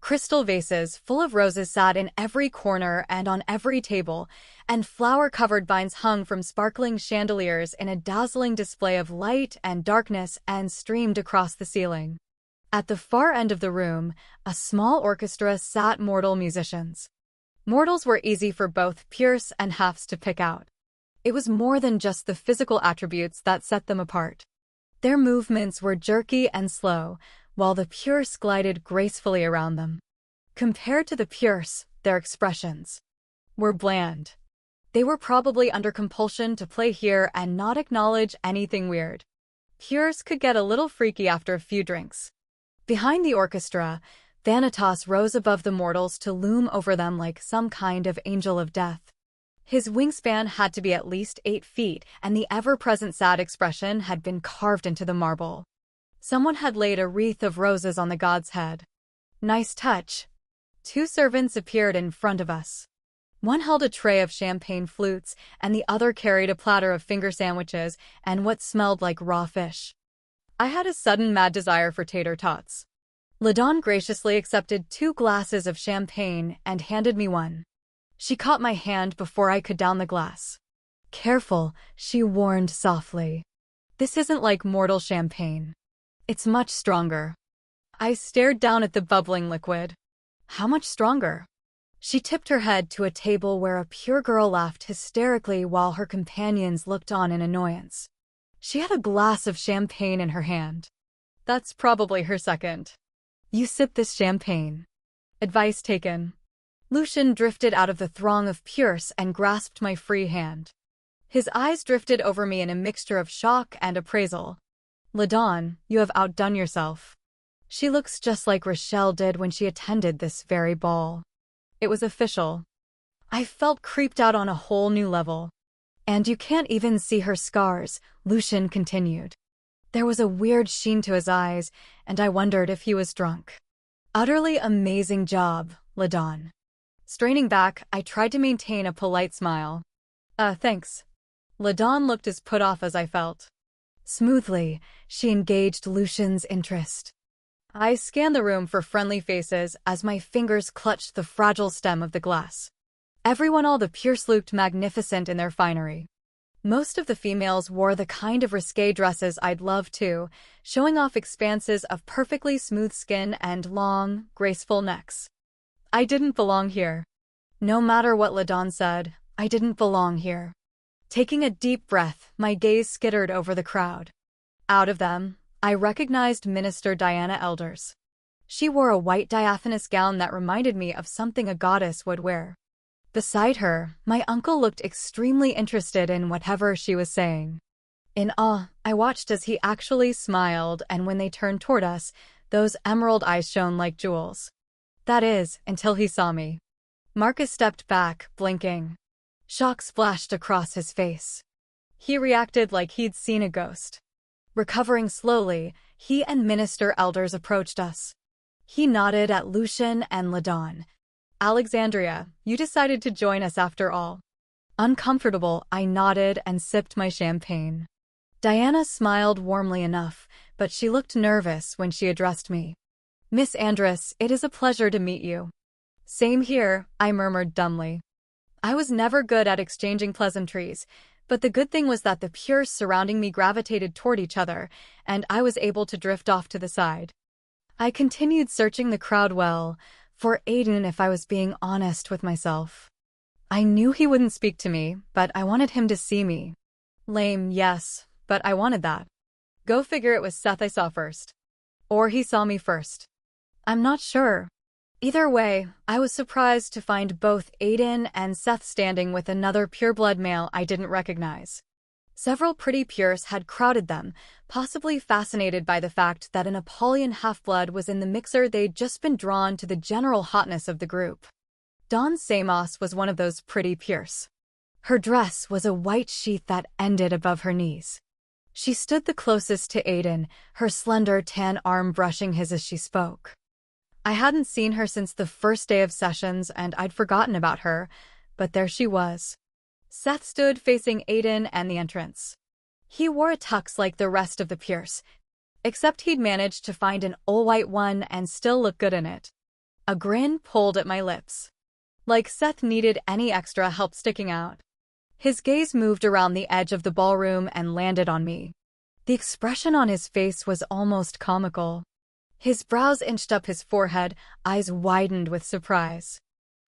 Crystal vases full of roses sat in every corner and on every table, and flower-covered vines hung from sparkling chandeliers in a dazzling display of light and darkness and streamed across the ceiling. At the far end of the room, a small orchestra sat mortal musicians. Mortals were easy for both Pierce and Halves to pick out. It was more than just the physical attributes that set them apart. Their movements were jerky and slow, while the Pierce glided gracefully around them. Compared to the Pierce, their expressions were bland. They were probably under compulsion to play here and not acknowledge anything weird. Pierce could get a little freaky after a few drinks. Behind the orchestra, Thanatos rose above the mortals to loom over them like some kind of angel of death. His wingspan had to be at least 8 feet, and the ever-present sad expression had been carved into the marble. Someone had laid a wreath of roses on the god's head. Nice touch. 2 servants appeared in front of us. One held a tray of champagne flutes, and the other carried a platter of finger sandwiches and what smelled like raw fish. I had a sudden mad desire for tater tots. LaDawn graciously accepted 2 glasses of champagne and handed me one. She caught my hand before I could down the glass. "Careful," she warned softly. "This isn't like mortal champagne. It's much stronger." I stared down at the bubbling liquid. "How much stronger?" She tipped her head to a table where a pure girl laughed hysterically while her companions looked on in annoyance. She had a glass of champagne in her hand. "That's probably her second. You sip this champagne." Advice taken. Lucian drifted out of the throng of Pierce and grasped my free hand. His eyes drifted over me in a mixture of shock and appraisal. "LaDawn, you have outdone yourself. She looks just like Rochelle did when she attended this very ball." It was official. I felt creeped out on a whole new level. "And you can't even see her scars," Lucian continued. There was a weird sheen to his eyes, and I wondered if he was drunk. "Utterly amazing job, LaDawn." Straining back, I tried to maintain a polite smile. Thanks." LaDawn looked as put off as I felt. Smoothly, she engaged Lucian's interest. I scanned the room for friendly faces as my fingers clutched the fragile stem of the glass. All the Pierce looked magnificent in their finery. Most of the females wore the kind of risque dresses I'd love to, showing off expanses of perfectly smooth skin and long, graceful necks. I didn't belong here. No matter what LaDawn said, I didn't belong here. Taking a deep breath, my gaze skittered over the crowd. Out of them, I recognized Minister Diana Elders. She wore a white diaphanous gown that reminded me of something a goddess would wear. Beside her, my uncle looked extremely interested in whatever she was saying. In awe, I watched as he actually smiled, and when they turned toward us, those emerald eyes shone like jewels. That is, until he saw me. Marcus stepped back, blinking. Shock splashed across his face. He reacted like he'd seen a ghost. Recovering slowly, he and Minister Elders approached us. He nodded at Lucian and LaDawn. "Alexandria, you decided to join us after all." Uncomfortable, I nodded and sipped my champagne. Diana smiled warmly enough, but she looked nervous when she addressed me. "Miss Andress, it is a pleasure to meet you." "Same here," I murmured dumbly. I was never good at exchanging pleasantries, But the good thing was that the pures surrounding me gravitated toward each other, and I was able to drift off to the side. I continued searching the crowd well, for Aiden if I was being honest with myself. I knew he wouldn't speak to me, but I wanted him to see me. Lame, yes, but I wanted that. Go figure, it was Seth I saw first. Or he saw me first. I'm not sure. Either way, I was surprised to find both Aiden and Seth standing with another pureblood male I didn't recognize. Several pretty pures had crowded them, possibly fascinated by the fact that an Apollyon half-blood was in the mixer. They'd just been drawn to the general hotness of the group. Dawn Samos was one of those pretty pures. Her dress was a white sheath that ended above her knees. She stood the closest to Aiden, her slender tan arm brushing his as she spoke. I hadn't seen her since the first day of sessions and I'd forgotten about her, but there she was. Seth stood facing Aiden and the entrance. He wore a tux like the rest of the pures, except he'd managed to find an all-white one and still look good in it. A grin pulled at my lips. Like Seth needed any extra help sticking out. His gaze moved around the edge of the ballroom and landed on me. The expression on his face was almost comical. His brows inched up his forehead, eyes widened with surprise.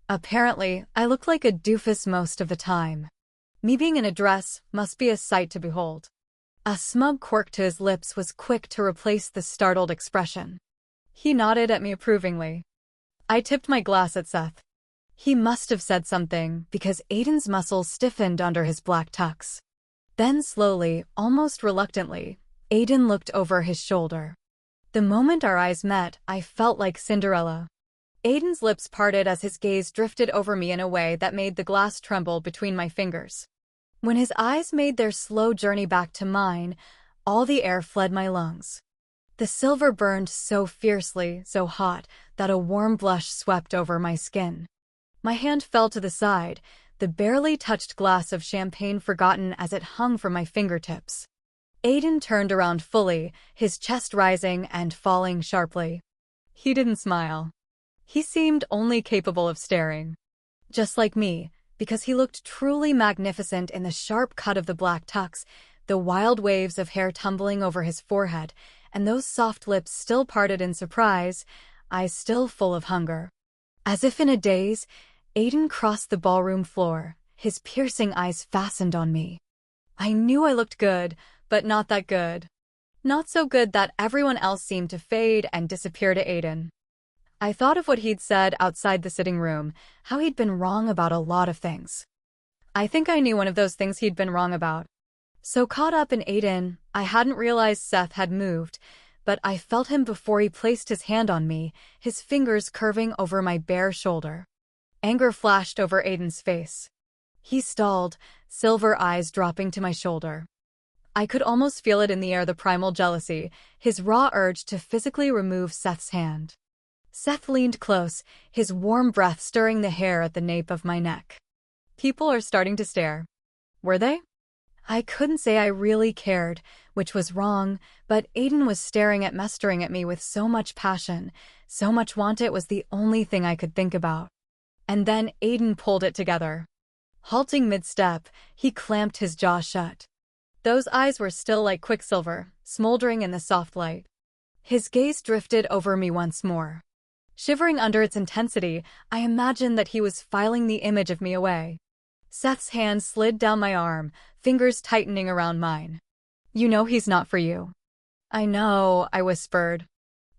Apparently, I looked like a doofus most of the time. Me being in a dress must be a sight to behold. A smug quirk to his lips was quick to replace the startled expression. He nodded at me approvingly. I tipped my glass at Seth. He must have said something because Aiden's muscles stiffened under his black tux. Then slowly, almost reluctantly, Aiden looked over his shoulder. The moment our eyes met, I felt like Cinderella. Aiden's lips parted as his gaze drifted over me in a way that made the glass tremble between my fingers. When his eyes made their slow journey back to mine, all the air fled my lungs. The silver burned so fiercely, so hot, that a warm blush swept over my skin. My hand fell to the side, the barely touched glass of champagne forgotten as it hung from my fingertips. Aiden turned around fully, his chest rising and falling sharply. He didn't smile. He seemed only capable of staring. Just like me, because he looked truly magnificent in the sharp cut of the black tux, the wild waves of hair tumbling over his forehead, and those soft lips still parted in surprise, eyes still full of hunger. As if in a daze, Aiden crossed the ballroom floor, his piercing eyes fastened on me. I knew I looked good, but not that good. Not so good that everyone else seemed to fade and disappear to Aiden. I thought of what he'd said outside the sitting room, how he'd been wrong about a lot of things. I think I knew one of those things he'd been wrong about. So caught up in Aiden, I hadn't realized Seth had moved, but I felt him before he placed his hand on me, his fingers curving over my bare shoulder. Anger flashed over Aiden's face. He stalled, silver eyes dropping to my shoulder. I could almost feel it in the air, the primal jealousy, his raw urge to physically remove Seth's hand. Seth leaned close, his warm breath stirring the hair at the nape of my neck. People are starting to stare. Were they? I couldn't say I really cared, which was wrong, but Aiden was staring at me with so much passion, so much want. It was the only thing I could think about. And then Aiden pulled it together. Halting mid-step, he clamped his jaw shut. Those eyes were still like quicksilver, smoldering in the soft light. His gaze drifted over me once more. Shivering under its intensity, I imagined that he was filing the image of me away. Seth's hand slid down my arm, fingers tightening around mine. You know he's not for you. I know, I whispered.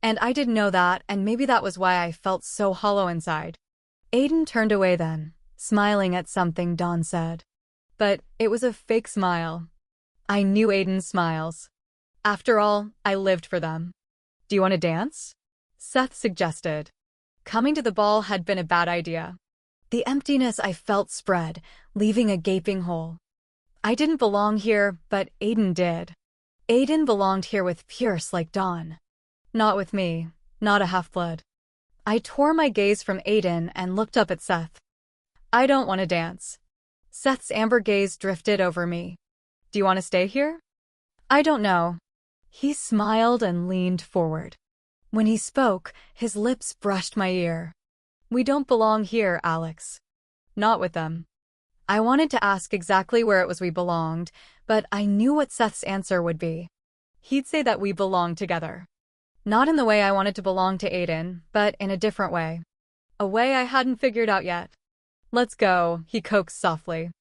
And I didn't know that, and maybe that was why I felt so hollow inside. Aiden turned away then, smiling at something Dawn said. But it was a fake smile. I knew Aiden's smiles. After all, I lived for them. Do you want to dance? Seth suggested. Coming to the ball had been a bad idea. The emptiness I felt spread, leaving a gaping hole. I didn't belong here, but Aiden did. Aiden belonged here with Pierce like Dawn. Not with me, not a half-blood. I tore my gaze from Aiden and looked up at Seth. I don't want to dance. Seth's amber gaze drifted over me. Do you want to stay here? I don't know. He smiled and leaned forward. When he spoke, his lips brushed my ear. We don't belong here, Alex. Not with them. I wanted to ask exactly where it was we belonged, but I knew what Seth's answer would be. He'd say that we belonged together. Not in the way I wanted to belong to Aiden, but in a different way. A way I hadn't figured out yet. Let's go, he coaxed softly.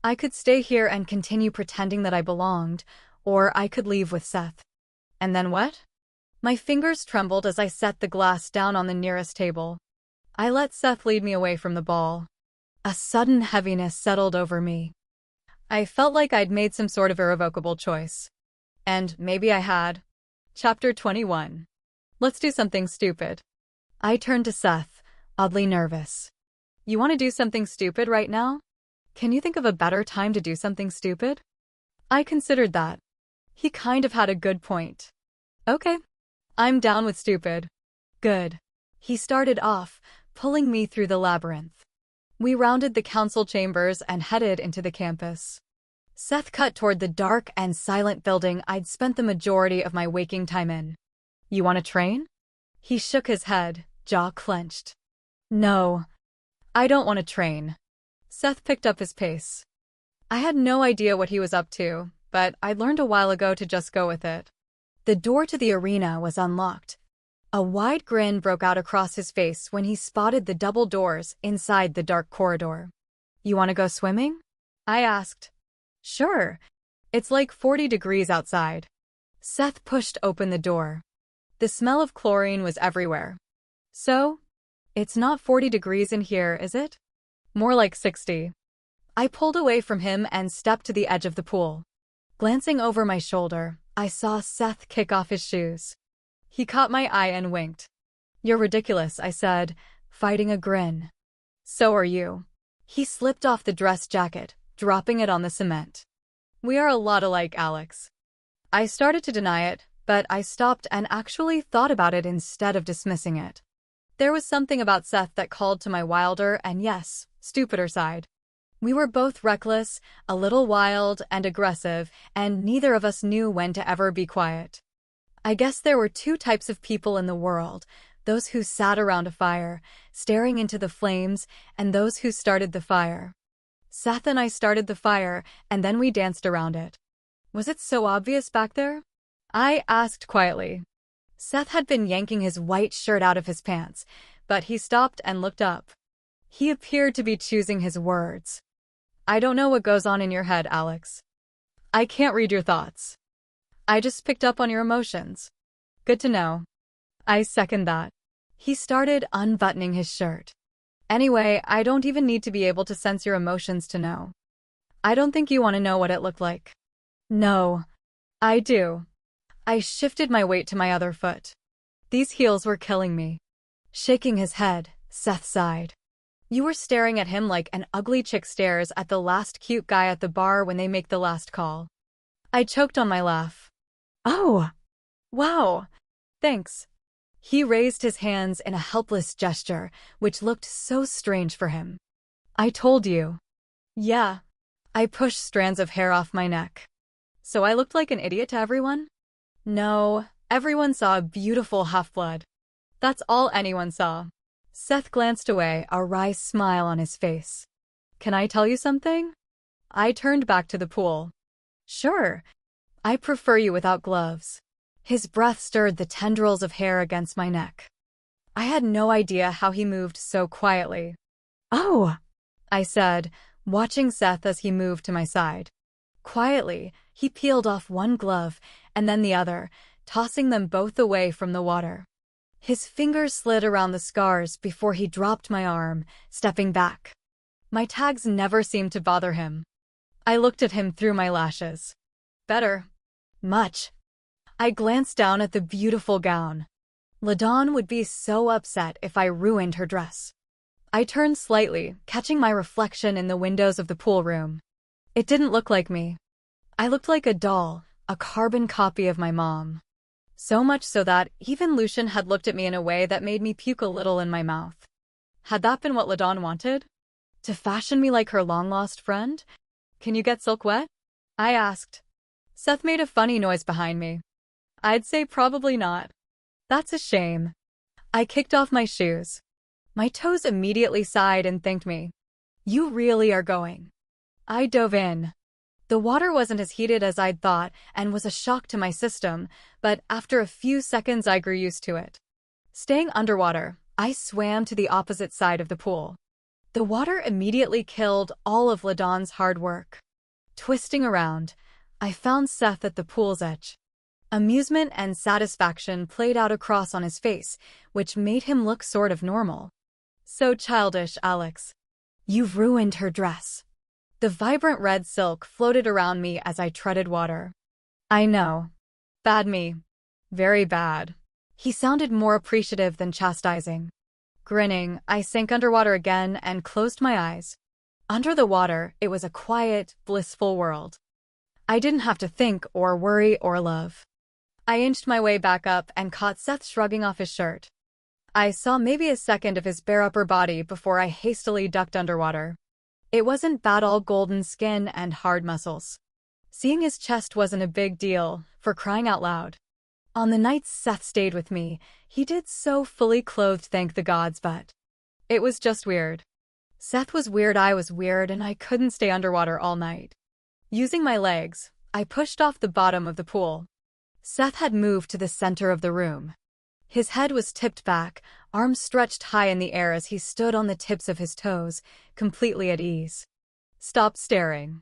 I could stay here and continue pretending that I belonged, or I could leave with Seth. And then what? My fingers trembled as I set the glass down on the nearest table. I let Seth lead me away from the ball. A sudden heaviness settled over me. I felt like I'd made some sort of irrevocable choice. And maybe I had. Chapter 21. Let's do something stupid. I turned to Seth, oddly nervous. You want to do something stupid right now? Can you think of a better time to do something stupid? I considered that. He kind of had a good point. Okay. I'm down with stupid. Good. He started off, pulling me through the labyrinth. We rounded the council chambers and headed into the campus. Seth cut toward the dark and silent building I'd spent the majority of my waking time in. You want to train? He shook his head, jaw clenched. No. I don't want to train. Seth picked up his pace. I had no idea what he was up to, but I'd learned a while ago to just go with it. The door to the arena was unlocked. A wide grin broke out across his face when he spotted the double doors inside the dark corridor. You want to go swimming? I asked. Sure. It's like 40 degrees outside. Seth pushed open the door. The smell of chlorine was everywhere. So? It's not 40 degrees in here, is it? More like 60. I pulled away from him and stepped to the edge of the pool. Glancing over my shoulder, I saw Seth kick off his shoes. He caught my eye and winked. You're ridiculous, I said, fighting a grin. So are you. He slipped off the dress jacket, dropping it on the cement. We are a lot alike, Alex. I started to deny it, but I stopped and actually thought about it instead of dismissing it. There was something about Seth that called to my wilder and, yes, stupider side. We were both reckless, a little wild and aggressive, and neither of us knew when to ever be quiet. I guess there were two types of people in the world, those who sat around a fire, staring into the flames, and those who started the fire. Seth and I started the fire, and then we danced around it. Was it so obvious back there? I asked quietly. Seth had been yanking his white shirt out of his pants, but he stopped and looked up. He appeared to be choosing his words. I don't know what goes on in your head, Alex. I can't read your thoughts. I just picked up on your emotions. Good to know. I second that. He started unbuttoning his shirt. Anyway, I don't even need to be able to sense your emotions to know. I don't think you want to know what it looked like. No. I do. I shifted my weight to my other foot. These heels were killing me. Shaking his head, Seth sighed. You were staring at him like an ugly chick stares at the last cute guy at the bar when they make the last call. I choked on my laugh. Oh. Wow. Thanks. He raised his hands in a helpless gesture, which looked so strange for him. I told you. Yeah. I pushed strands of hair off my neck. So I looked like an idiot to everyone? No, everyone saw a beautiful half-blood. That's all anyone saw. Seth glanced away, a wry smile on his face. Can I tell you something? I turned back to the pool. Sure. I prefer you without gloves. His breath stirred the tendrils of hair against my neck. I had no idea how he moved so quietly. Oh, I said, watching Seth as he moved to my side. Quietly, he peeled off one glove and then the other, tossing them both away from the water. His fingers slid around the scars before he dropped my arm, stepping back. My tags never seemed to bother him. I looked at him through my lashes. Better. Much. I glanced down at the beautiful gown. LaDawn would be so upset if I ruined her dress. I turned slightly, catching my reflection in the windows of the pool room. It didn't look like me. I looked like a doll, a carbon copy of my mom. So much so that even Lucian had looked at me in a way that made me puke a little in my mouth. Had that been what LaDawn wanted? To fashion me like her long-lost friend? Can you get silk wet? I asked. Seth made a funny noise behind me. I'd say probably not. That's a shame. I kicked off my shoes. My toes immediately sighed and thanked me. You really are going. I dove in. The water wasn't as heated as I'd thought and was a shock to my system, but after a few seconds I grew used to it. Staying underwater, I swam to the opposite side of the pool. The water immediately killed all of Ladon's hard work. Twisting around, I found Seth at the pool's edge. Amusement and satisfaction played out across on his face, which made him look sort of normal. So childish, Alex. You've ruined her dress. The vibrant red silk floated around me as I treaded water. I know. Bad me. Very bad. He sounded more appreciative than chastising. Grinning, I sank underwater again and closed my eyes. Under the water, it was a quiet, blissful world. I didn't have to think or worry or love. I inched my way back up and caught Seth shrugging off his shirt. I saw maybe a second of his bare upper body before I hastily ducked underwater. It wasn't bad, all golden skin and hard muscles. Seeing his chest wasn't a big deal, for crying out loud. On the nights Seth stayed with me, he did so fully clothed, thank the gods, but it was just weird. Seth was weird, I was weird, and I couldn't stay underwater all night. Using my legs, I pushed off the bottom of the pool. Seth had moved to the center of the room. His head was tipped back, arms stretched high in the air as he stood on the tips of his toes, completely at ease. Stop staring.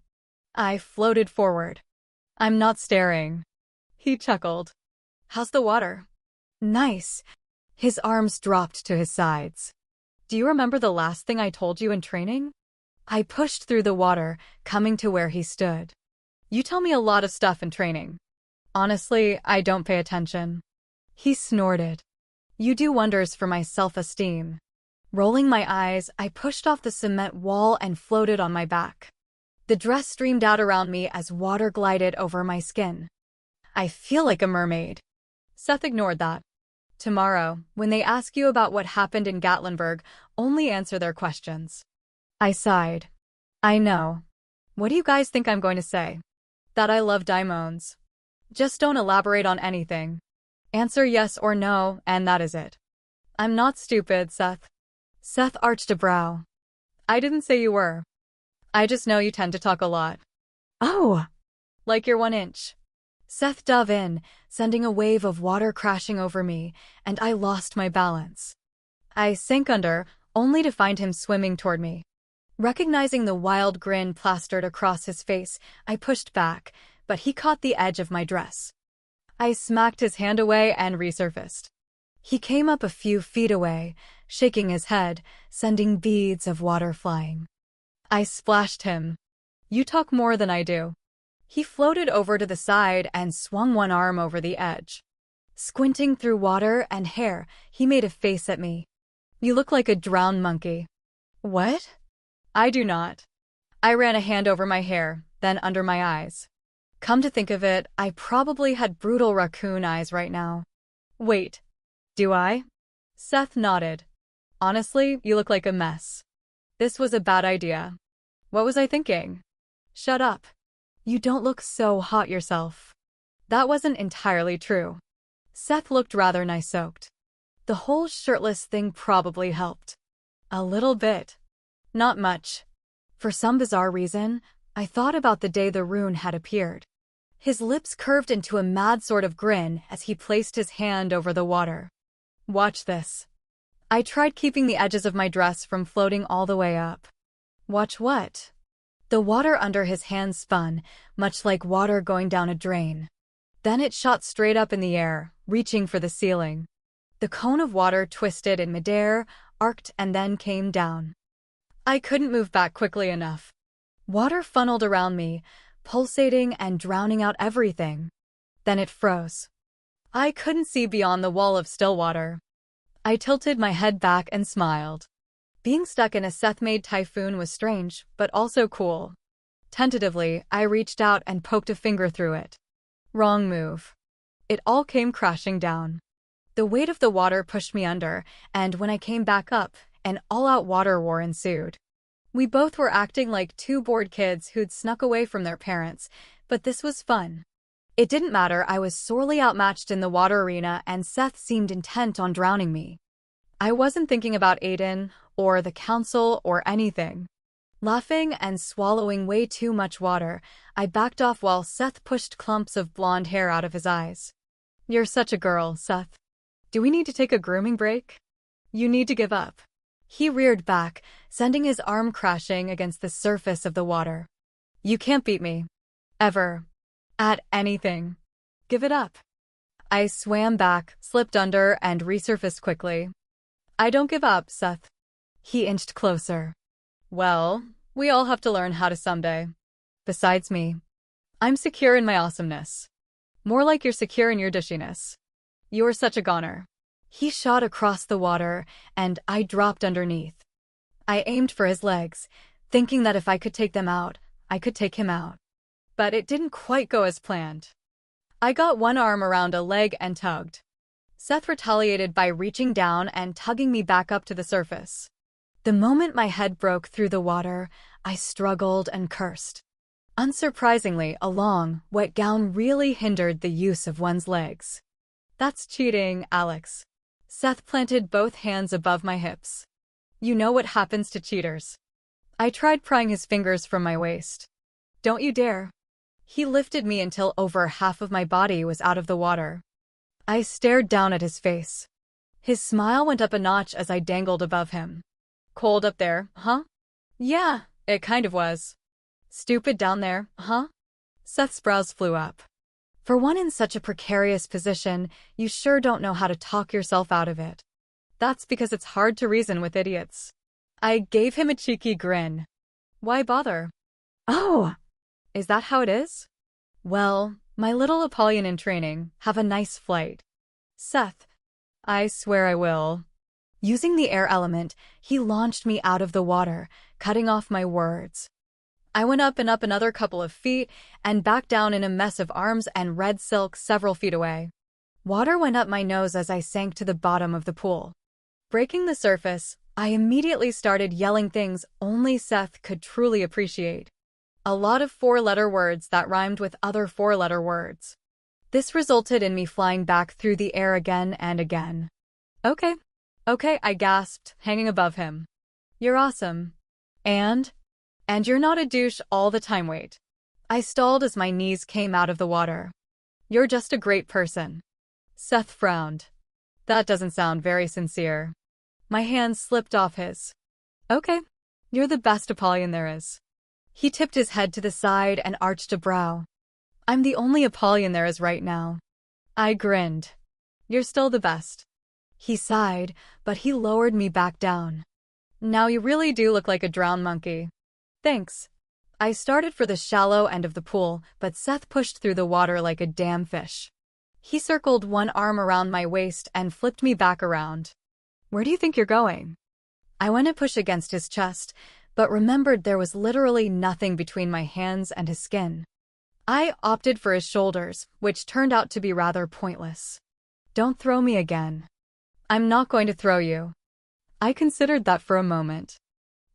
I floated forward. I'm not staring. He chuckled. How's the water? Nice. His arms dropped to his sides. Do you remember the last thing I told you in training? I pushed through the water, coming to where he stood. You tell me a lot of stuff in training. Honestly, I don't pay attention. He snorted. You do wonders for my self-esteem. Rolling my eyes, I pushed off the cement wall and floated on my back. The dress streamed out around me as water glided over my skin. I feel like a mermaid. Seth ignored that. Tomorrow, when they ask you about what happened in Gatlinburg, only answer their questions. I sighed. I know. What do you guys think I'm going to say? That I love diamonds. Just don't elaborate on anything. Answer yes or no, and that is it. I'm not stupid, Seth. Seth arched a brow. I didn't say you were. I just know you tend to talk a lot. Oh! Like you're 1 inch. Seth dove in, sending a wave of water crashing over me, and I lost my balance. I sank under, only to find him swimming toward me. Recognizing the wild grin plastered across his face, I pushed back, but he caught the edge of my dress. I smacked his hand away and resurfaced. He came up a few feet away, shaking his head, sending beads of water flying. I splashed him. You talk more than I do. He floated over to the side and swung one arm over the edge. Squinting through water and hair, he made a face at me. You look like a drowned monkey. What? I do not. I ran a hand over my hair, then under my eyes. Come to think of it, I probably had brutal raccoon eyes right now. Wait. Do I? Seth nodded. Honestly, you look like a mess. This was a bad idea. What was I thinking? Shut up. You don't look so hot yourself. That wasn't entirely true. Seth looked rather nice-soaked. The whole shirtless thing probably helped. A little bit. Not much. For some bizarre reason, I thought about the day the rune had appeared. His lips curved into a mad sort of grin as he placed his hand over the water. Watch this. I tried keeping the edges of my dress from floating all the way up. Watch what? The water under his hand spun, much like water going down a drain. Then it shot straight up in the air, reaching for the ceiling. The cone of water twisted in midair, arced, and then came down. I couldn't move back quickly enough. Water funneled around me, pulsating and drowning out everything. Then it froze. I couldn't see beyond the wall of still water. I tilted my head back and smiled. Being stuck in a Seth-made typhoon was strange, but also cool. Tentatively, I reached out and poked a finger through it. Wrong move. It all came crashing down. The weight of the water pushed me under, and when I came back up, an all-out water war ensued. We both were acting like two bored kids who'd snuck away from their parents, but this was fun. It didn't matter, I was sorely outmatched in the water arena and Seth seemed intent on drowning me. I wasn't thinking about Aiden, or the council, or anything. Laughing and swallowing way too much water, I backed off while Seth pushed clumps of blonde hair out of his eyes. You're such a girl, Seth. Do we need to take a grooming break? You need to give up. He reared back, sending his arm crashing against the surface of the water. You can't beat me. Ever. At anything. Give it up. I swam back, slipped under, and resurfaced quickly. I don't give up, Seth. He inched closer. Well, we all have to learn how to someday. Besides me. I'm secure in my awesomeness. More like you're secure in your dishiness. You're such a goner. He shot across the water, and I dropped underneath. I aimed for his legs, thinking that if I could take them out, I could take him out. But it didn't quite go as planned. I got one arm around a leg and tugged. Seth retaliated by reaching down and tugging me back up to the surface. The moment my head broke through the water, I struggled and cursed. Unsurprisingly, a long, wet gown really hindered the use of one's legs. That's cheating, Alex. Seth planted both hands above my hips. You know what happens to cheaters. I tried prying his fingers from my waist. Don't you dare. He lifted me until over half of my body was out of the water. I stared down at his face. His smile went up a notch as I dangled above him. Cold up there, huh? Yeah, it kind of was. Stupid down there, huh? Seth's brows flew up. For one in such a precarious position, you sure don't know how to talk yourself out of it. That's because it's hard to reason with idiots. I gave him a cheeky grin. Why bother? Oh, Is that how it is? Well, my little Apollyon in training, have a nice flight. Seth. I swear I will. Using the air element, he launched me out of the water, cutting off my words. I went up and up another couple of feet and back down in a mess of arms and red silk several feet away. Water went up my nose as I sank to the bottom of the pool. Breaking the surface, I immediately started yelling things only Seth could truly appreciate. A lot of four-letter words that rhymed with other four-letter words. This resulted in me flying back through the air again and again. Okay, I gasped, hanging above him. You're awesome. And you're not a douche all the time, wait. I stalled as my knees came out of the water. You're just a great person. Seth frowned. That doesn't sound very sincere. My hand slipped off his. Okay, you're the best Apollyon there is. He tipped his head to the side and arched a brow. I'm the only Apollyon there is right now. I grinned. You're still the best. He sighed, but he lowered me back down. Now you really do look like a drowned monkey. Thanks. I started for the shallow end of the pool, but Seth pushed through the water like a damn fish. He circled one arm around my waist and flipped me back around. Where do you think you're going? I went to push against his chest, but remembered there was literally nothing between my hands and his skin. I opted for his shoulders, which turned out to be rather pointless. Don't throw me again. I'm not going to throw you. I considered that for a moment.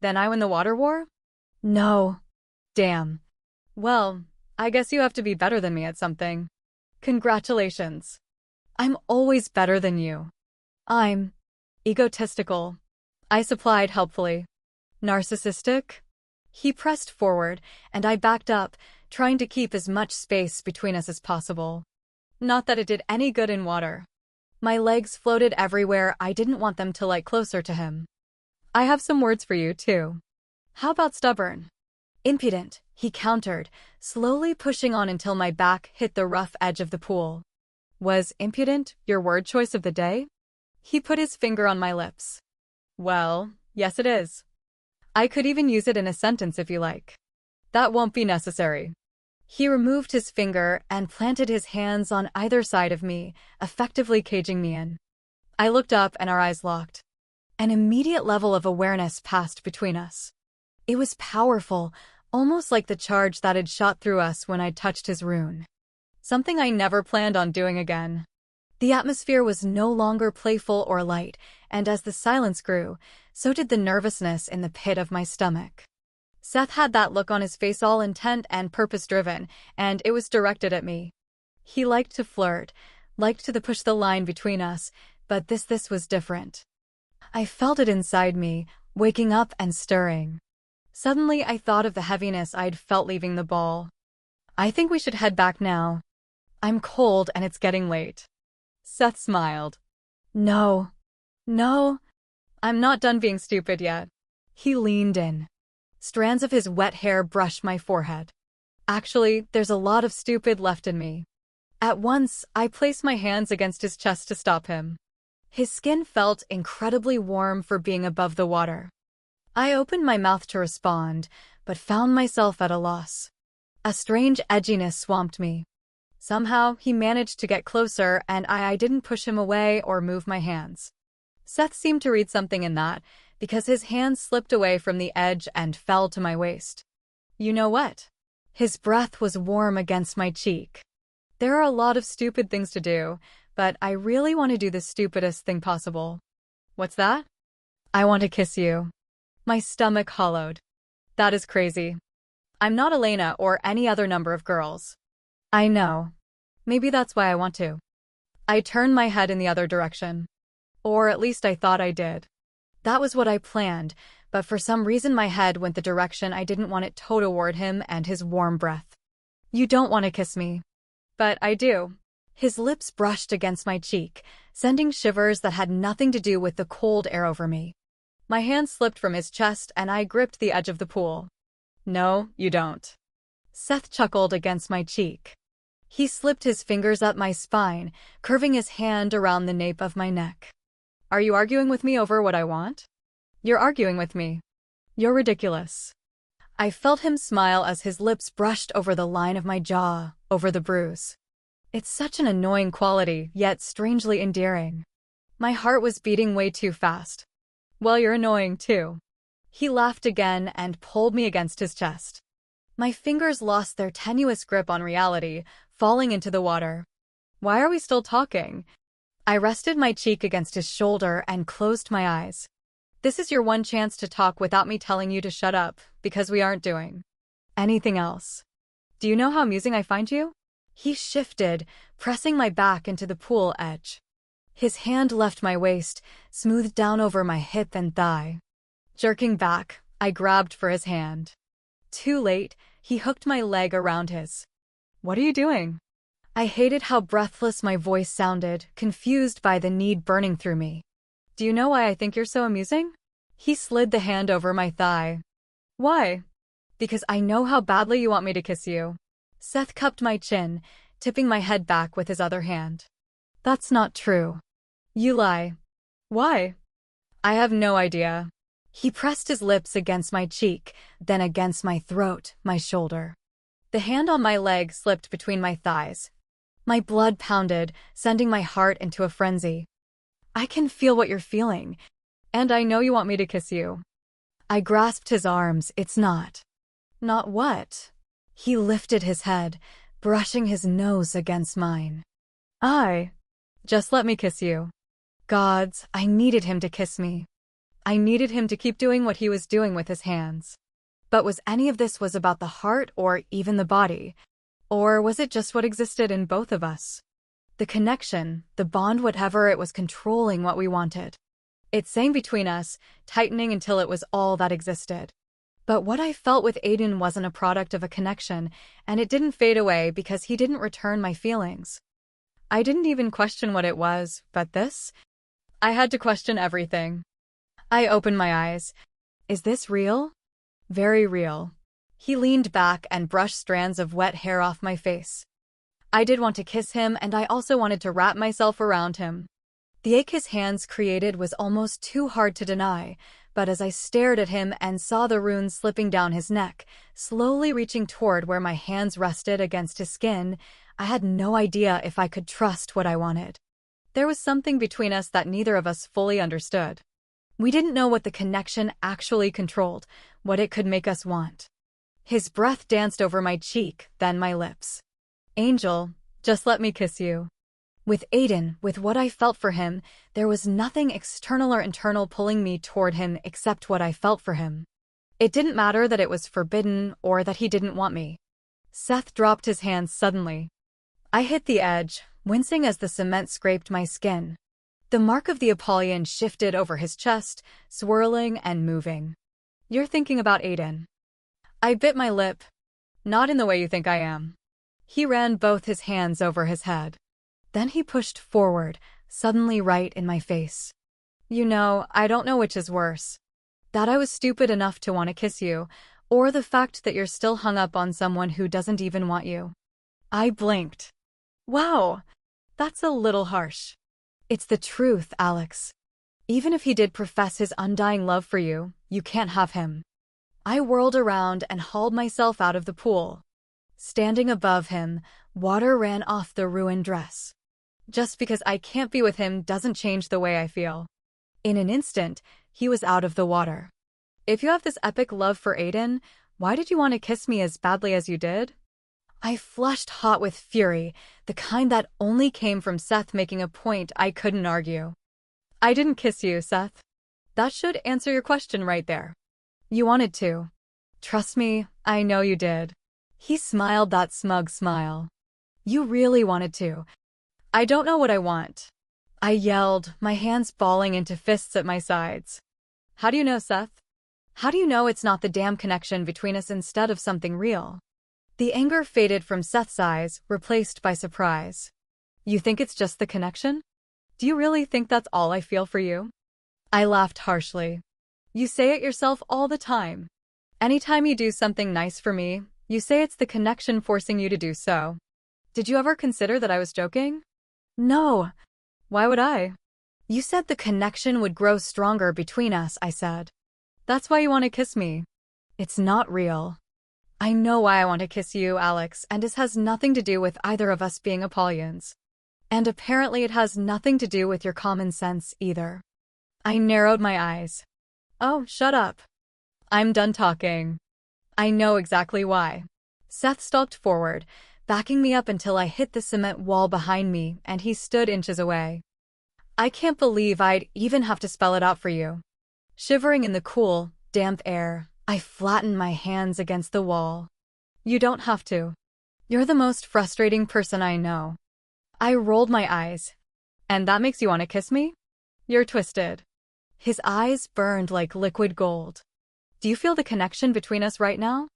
Then I win the water war? No. Damn. Well, I guess you have to be better than me at something. Congratulations. I'm always better than you. I'm egotistical. I supplied helpfully. Narcissistic? He pressed forward, and I backed up, trying to keep as much space between us as possible. Not that it did any good in water. My legs floated everywhere. I didn't want them to lie closer to him. I have some words for you, too. How about stubborn? Impudent, he countered, slowly pushing on until my back hit the rough edge of the pool. Was impudent your word choice of the day? He put his finger on my lips. Well, yes it is. I could even use it in a sentence if you like. That won't be necessary. He removed his finger and planted his hands on either side of me, effectively caging me in. I looked up and our eyes locked. An immediate level of awareness passed between us. It was powerful, almost like the charge that had shot through us when I touched his rune. Something I never planned on doing again. The atmosphere was no longer playful or light, and as the silence grew, so did the nervousness in the pit of my stomach. Seth had that look on his face, all intent and purpose-driven, and it was directed at me. He liked to flirt, liked to push the line between us, but this was different. I felt it inside me, waking up and stirring. Suddenly, I thought of the heaviness I'd felt leaving the ball. I think we should head back now. I'm cold and it's getting late. Seth smiled. No. No. I'm not done being stupid yet. He leaned in. Strands of his wet hair brushed my forehead. Actually, there's a lot of stupid left in me. At once, I placed my hands against his chest to stop him. His skin felt incredibly warm for being above the water. I opened my mouth to respond, but found myself at a loss. A strange edginess swamped me. Somehow, he managed to get closer, and I didn't push him away or move my hands. Seth seemed to read something in that, because his hand slipped away from the edge and fell to my waist. You know what? His breath was warm against my cheek. There are a lot of stupid things to do, but I really want to do the stupidest thing possible. What's that? I want to kiss you. My stomach hollowed. That is crazy. I'm not Elena or any other number of girls. I know. Maybe that's why I want to. I turned my head in the other direction. Or at least I thought I did. That was what I planned, but for some reason my head went the direction I didn't want it toward him and his warm breath. You don't want to kiss me. But I do. His lips brushed against my cheek, sending shivers that had nothing to do with the cold air over me. My hand slipped from his chest and I gripped the edge of the pool. No, you don't. Seth chuckled against my cheek. He slipped his fingers up my spine, curving his hand around the nape of my neck. Are you arguing with me over what I want? You're arguing with me. You're ridiculous. I felt him smile as his lips brushed over the line of my jaw, over the bruise. It's such an annoying quality, yet strangely endearing. My heart was beating way too fast. Well, you're annoying too. He laughed again and pulled me against his chest. My fingers lost their tenuous grip on reality, falling into the water. Why are we still talking? I rested my cheek against his shoulder and closed my eyes. This is your one chance to talk without me telling you to shut up, because we aren't doing anything else. Do you know how amusing I find you? He shifted, pressing my back into the pool edge. His hand left my waist, smoothed down over my hip and thigh. Jerking back, I grabbed for his hand. Too late, he hooked my leg around his. What are you doing? I hated how breathless my voice sounded, confused by the need burning through me. Do you know why I think you're so amusing? He slid the hand over my thigh. Why? Because I know how badly you want me to kiss you. Seth cupped my chin, tipping my head back with his other hand. That's not true. You lie. Why? I have no idea. He pressed his lips against my cheek, then against my throat, my shoulder. The hand on my leg slipped between my thighs. My blood pounded, sending my heart into a frenzy. I can feel what you're feeling, and I know you want me to kiss you. I grasped his arms. It's not. Not what? He lifted his head, brushing his nose against mine. Just let me kiss you. Gods, I needed him to kiss me. I needed him to keep doing what he was doing with his hands. But was any of this was about the heart or even the body? Or was it just what existed in both of us? The connection, the bond, whatever it was, controlling what we wanted. It sang between us, tightening until it was all that existed. But what I felt with Aiden wasn't a product of a connection, and it didn't fade away because he didn't return my feelings. I didn't even question what it was, but this? I had to question everything. I opened my eyes. Is this real? Very real. He leaned back and brushed strands of wet hair off my face. I did want to kiss him, and I also wanted to wrap myself around him. The ache his hands created was almost too hard to deny, but as I stared at him and saw the runes slipping down his neck, slowly reaching toward where my hands rested against his skin, I had no idea if I could trust what I wanted. There was something between us that neither of us fully understood. We didn't know what the connection actually controlled, what it could make us want. His breath danced over my cheek, then my lips. Angel, just let me kiss you. With Aiden, with what I felt for him, there was nothing external or internal pulling me toward him except what I felt for him. It didn't matter that it was forbidden or that he didn't want me. Seth dropped his hands suddenly. I hit the edge, wincing as the cement scraped my skin. The mark of the Apollyon shifted over his chest, swirling and moving. You're thinking about Aiden. I bit my lip. Not in the way you think I am. He ran both his hands over his head. Then he pushed forward, suddenly right in my face. You know, I don't know which is worse. That I was stupid enough to want to kiss you, or the fact that you're still hung up on someone who doesn't even want you. I blinked. Wow, that's a little harsh. It's the truth, Alex. Even if he did profess his undying love for you, you can't have him. I whirled around and hauled myself out of the pool. Standing above him, water ran off the ruined dress. Just because I can't be with him doesn't change the way I feel. In an instant, he was out of the water. If you have this epic love for Aiden, why did you want to kiss me as badly as you did? I flushed hot with fury, the kind that only came from Seth making a point I couldn't argue. I didn't kiss you, Seth. That should answer your question right there. You wanted to. Trust me, I know you did. He smiled that smug smile. You really wanted to. I don't know what I want. I yelled, my hands balling into fists at my sides. How do you know, Seth? How do you know it's not the damn connection between us instead of something real? The anger faded from Seth's eyes, replaced by surprise. You think it's just the connection? Do you really think that's all I feel for you? I laughed harshly. You say it yourself all the time. Anytime you do something nice for me, you say it's the connection forcing you to do so. Did you ever consider that I was joking? No. Why would I? You said the connection would grow stronger between us, I said. That's why you want to kiss me. It's not real. I know why I want to kiss you, Alex, and this has nothing to do with either of us being Apollians. And apparently it has nothing to do with your common sense either. I narrowed my eyes. Oh, shut up. I'm done talking. I know exactly why. Seth stalked forward, backing me up until I hit the cement wall behind me, and he stood inches away. I can't believe I'd even have to spell it out for you. Shivering in the cool, damp air, I flattened my hands against the wall. You don't have to. You're the most frustrating person I know. I rolled my eyes. And that makes you want to kiss me? You're twisted. His eyes burned like liquid gold. Do you feel the connection between us right now?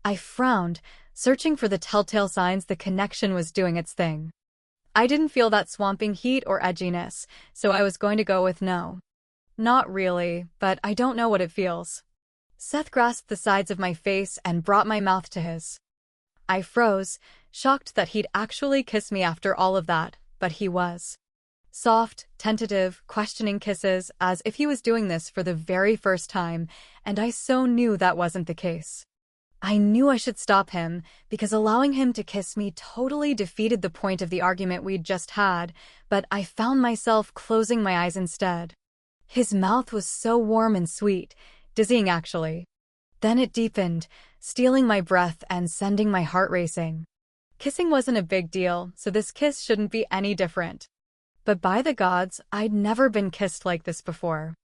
I frowned, searching for the telltale signs the connection was doing its thing. I didn't feel that swamping heat or edginess, so I was going to go with no. Not really, but I don't know what it feels. Seth grasped the sides of my face and brought my mouth to his. I froze, shocked that he'd actually kiss me after all of that, but he was. Soft, tentative, questioning kisses, as if he was doing this for the very first time, and I so knew that wasn't the case. I knew I should stop him, because allowing him to kiss me totally defeated the point of the argument we'd just had, but I found myself closing my eyes instead. His mouth was so warm and sweet, dizzying actually. Then it deepened, stealing my breath and sending my heart racing. Kissing wasn't a big deal, so this kiss shouldn't be any different. But by the gods, I'd never been kissed like this before.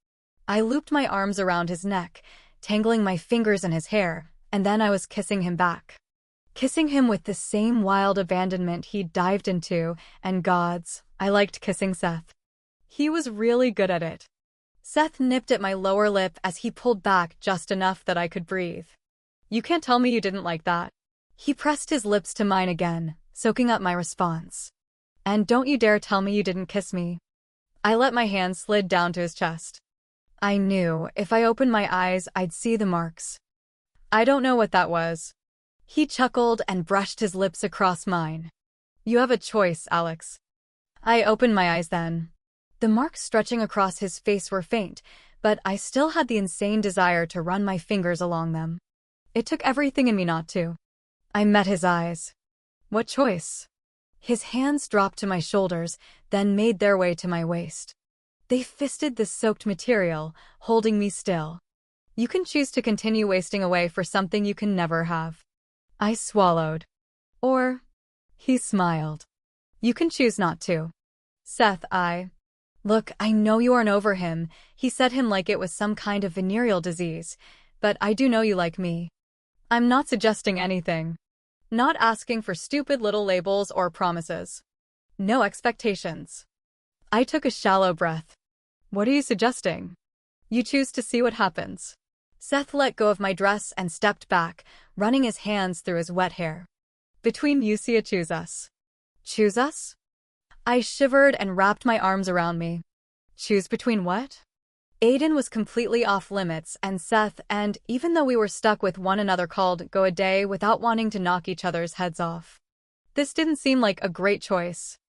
I looped my arms around his neck, tangling my fingers in his hair, and then I was kissing him back. Kissing him with the same wild abandonment he'd dived into, and gods, I liked kissing Seth. He was really good at it. Seth nipped at my lower lip as he pulled back just enough that I could breathe. You can't tell me you didn't like that. He pressed his lips to mine again, soaking up my response. And don't you dare tell me you didn't kiss me. I let my hand slid down to his chest. I knew if I opened my eyes, I'd see the marks. I don't know what that was. He chuckled and brushed his lips across mine. You have a choice, Alex. I opened my eyes then. The marks stretching across his face were faint, but I still had the insane desire to run my fingers along them. It took everything in me not to. I met his eyes. What choice? His hands dropped to my shoulders, then made their way to my waist. They fisted the soaked material, holding me still. You can choose to continue wasting away for something you can never have. I swallowed. Or, he smiled. You can choose not to. Seth, Look, I know you aren't over him. He said him like it was some kind of venereal disease, but I do know you like me. I'm not suggesting anything. Not asking for stupid little labels or promises. No expectations. I took a shallow breath. What are you suggesting? You choose to see what happens. Seth let go of my dress and stepped back, running his hands through his wet hair. Between you see choose us. Choose us? I shivered and wrapped my arms around me. Choose between what? Aiden was completely off limits, and Seth, and even though we were stuck with one another, called go a day without wanting to knock each other's heads off. This didn't seem like a great choice.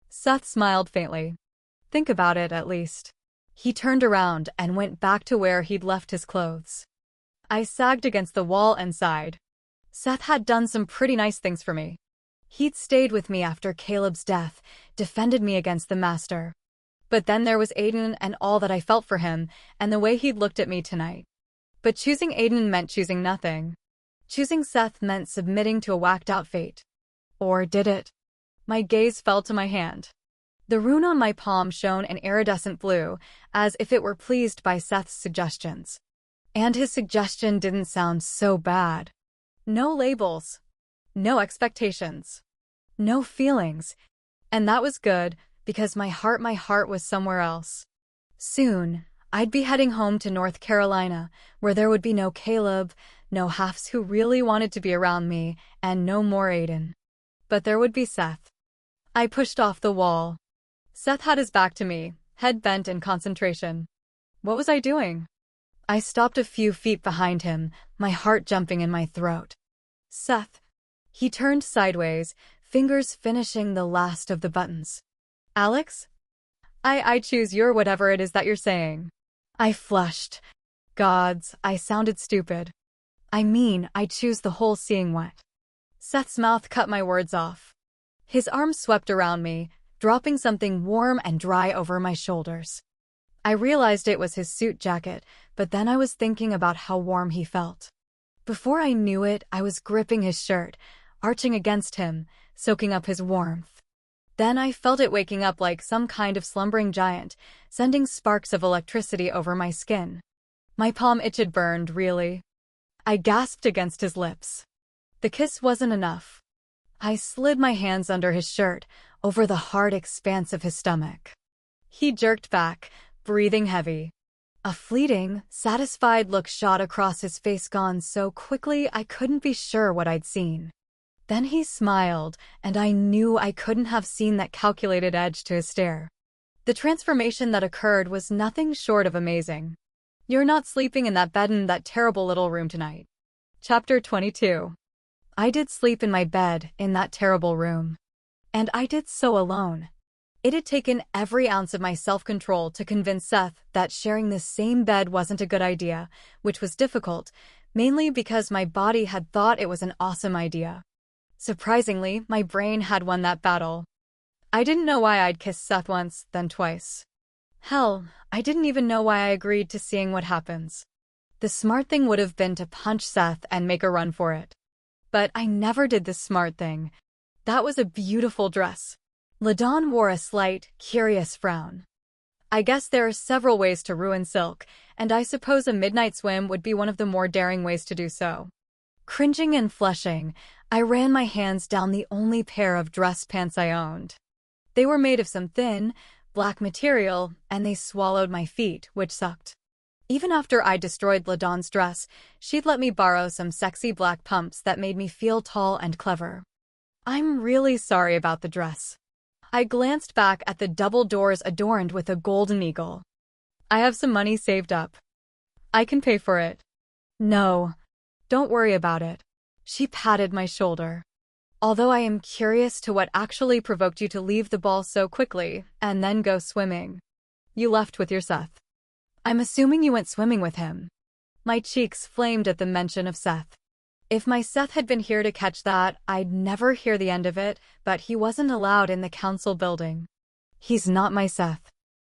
Seth smiled faintly. Think about it, at least. He turned around and went back to where he'd left his clothes. I sagged against the wall and sighed. Seth had done some pretty nice things for me. He'd stayed with me after Caleb's death, defended me against the Master. But then there was Aiden and all that I felt for him, and the way he'd looked at me tonight. But choosing Aiden meant choosing nothing. Choosing Seth meant submitting to a whacked-out fate. Or did it? My gaze fell to my hand. The rune on my palm shone an iridescent blue, as if it were pleased by Seth's suggestions. And his suggestion didn't sound so bad. No labels. No expectations. No feelings. And that was good, because my heart was somewhere else. Soon, I'd be heading home to North Carolina, where there would be no Caleb, no halves who really wanted to be around me, and no more Aiden. But there would be Seth. I pushed off the wall. Seth had his back to me, head bent in concentration. What was I doing? I stopped a few feet behind him, my heart jumping in my throat. Seth. He turned sideways, fingers finishing the last of the buttons. Alex? I choose your whatever it is that you're saying. I flushed. Gods, I sounded stupid. I mean, I choose the whole seeing what. Seth's mouth cut my words off. His arms swept around me, dropping something warm and dry over my shoulders. I realized it was his suit jacket, but then I was thinking about how warm he felt. Before I knew it, I was gripping his shirt, arching against him, soaking up his warmth. Then I felt it waking up like some kind of slumbering giant, sending sparks of electricity over my skin. My palm itched, burned, really. I gasped against his lips. The kiss wasn't enough. I slid my hands under his shirt, over the hard expanse of his stomach. He jerked back, breathing heavy. A fleeting, satisfied look shot across his face, gone so quickly I couldn't be sure what I'd seen. Then he smiled, and I knew I couldn't have seen that calculated edge to his stare. The transformation that occurred was nothing short of amazing. You're not sleeping in that bed in that terrible little room tonight. Chapter 22. I did sleep in my bed in that terrible room. And I did so alone. It had taken every ounce of my self-control to convince Seth that sharing this same bed wasn't a good idea, which was difficult, mainly because my body had thought it was an awesome idea. Surprisingly, my brain had won that battle. I didn't know why I'd kissed Seth once, then twice. Hell, I didn't even know why I agreed to seeing what happens. The smart thing would have been to punch Seth and make a run for it. But I never did the smart thing. That was a beautiful dress. LaDawn wore a slight, curious frown. I guess there are several ways to ruin silk, and I suppose a midnight swim would be one of the more daring ways to do so. Cringing and flushing, I ran my hands down the only pair of dress pants I owned. They were made of some thin, black material, and they swallowed my feet, which sucked. Even after I destroyed LaDawn's dress, she'd let me borrow some sexy black pumps that made me feel tall and clever. I'm really sorry about the dress. I glanced back at the double doors adorned with a golden eagle. I have some money saved up. I can pay for it. No, don't worry about it. She patted my shoulder. Although I am curious to what actually provoked you to leave the ball so quickly and then go swimming. You left with your Seth. I'm assuming you went swimming with him. My cheeks flamed at the mention of Seth. If my Seth had been here to catch that, I'd never hear the end of it, but he wasn't allowed in the council building. He's not my Seth.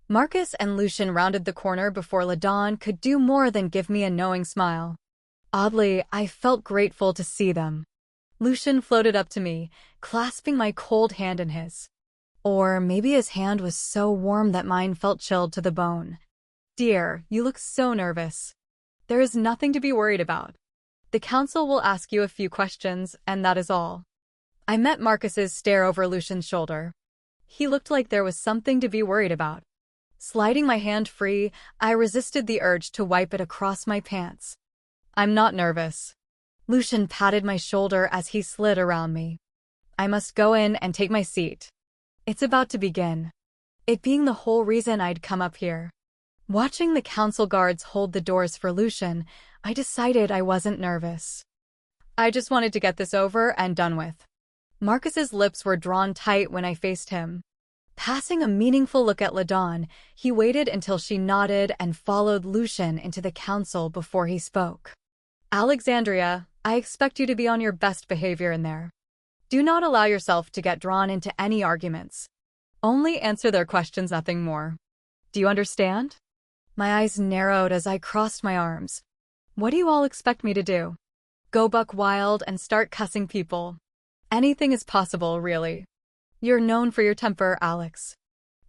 Marcus and Lucian rounded the corner before LaDawn could do more than give me a knowing smile. Oddly, I felt grateful to see them. Lucian floated up to me, clasping my cold hand in his. Or maybe his hand was so warm that mine felt chilled to the bone. Dear, you look so nervous. There is nothing to be worried about. The council will ask you a few questions, and that is all. I met Marcus's stare over Lucian's shoulder. He looked like there was something to be worried about. Sliding my hand free, I resisted the urge to wipe it across my pants. I'm not nervous. Lucian patted my shoulder as he slid around me. I must go in and take my seat. It's about to begin. It being the whole reason I'd come up here. Watching the council guards hold the doors for Lucian, I decided I wasn't nervous. I just wanted to get this over and done with. Marcus's lips were drawn tight when I faced him. Passing a meaningful look at Ladon, he waited until she nodded and followed Lucian into the council before he spoke. Alexandria, I expect you to be on your best behavior in there. Do not allow yourself to get drawn into any arguments. Only answer their questions, nothing more. Do you understand? My eyes narrowed as I crossed my arms. What do you all expect me to do? Go buck wild and start cussing people? Anything is possible, really. You're known for your temper, Alex.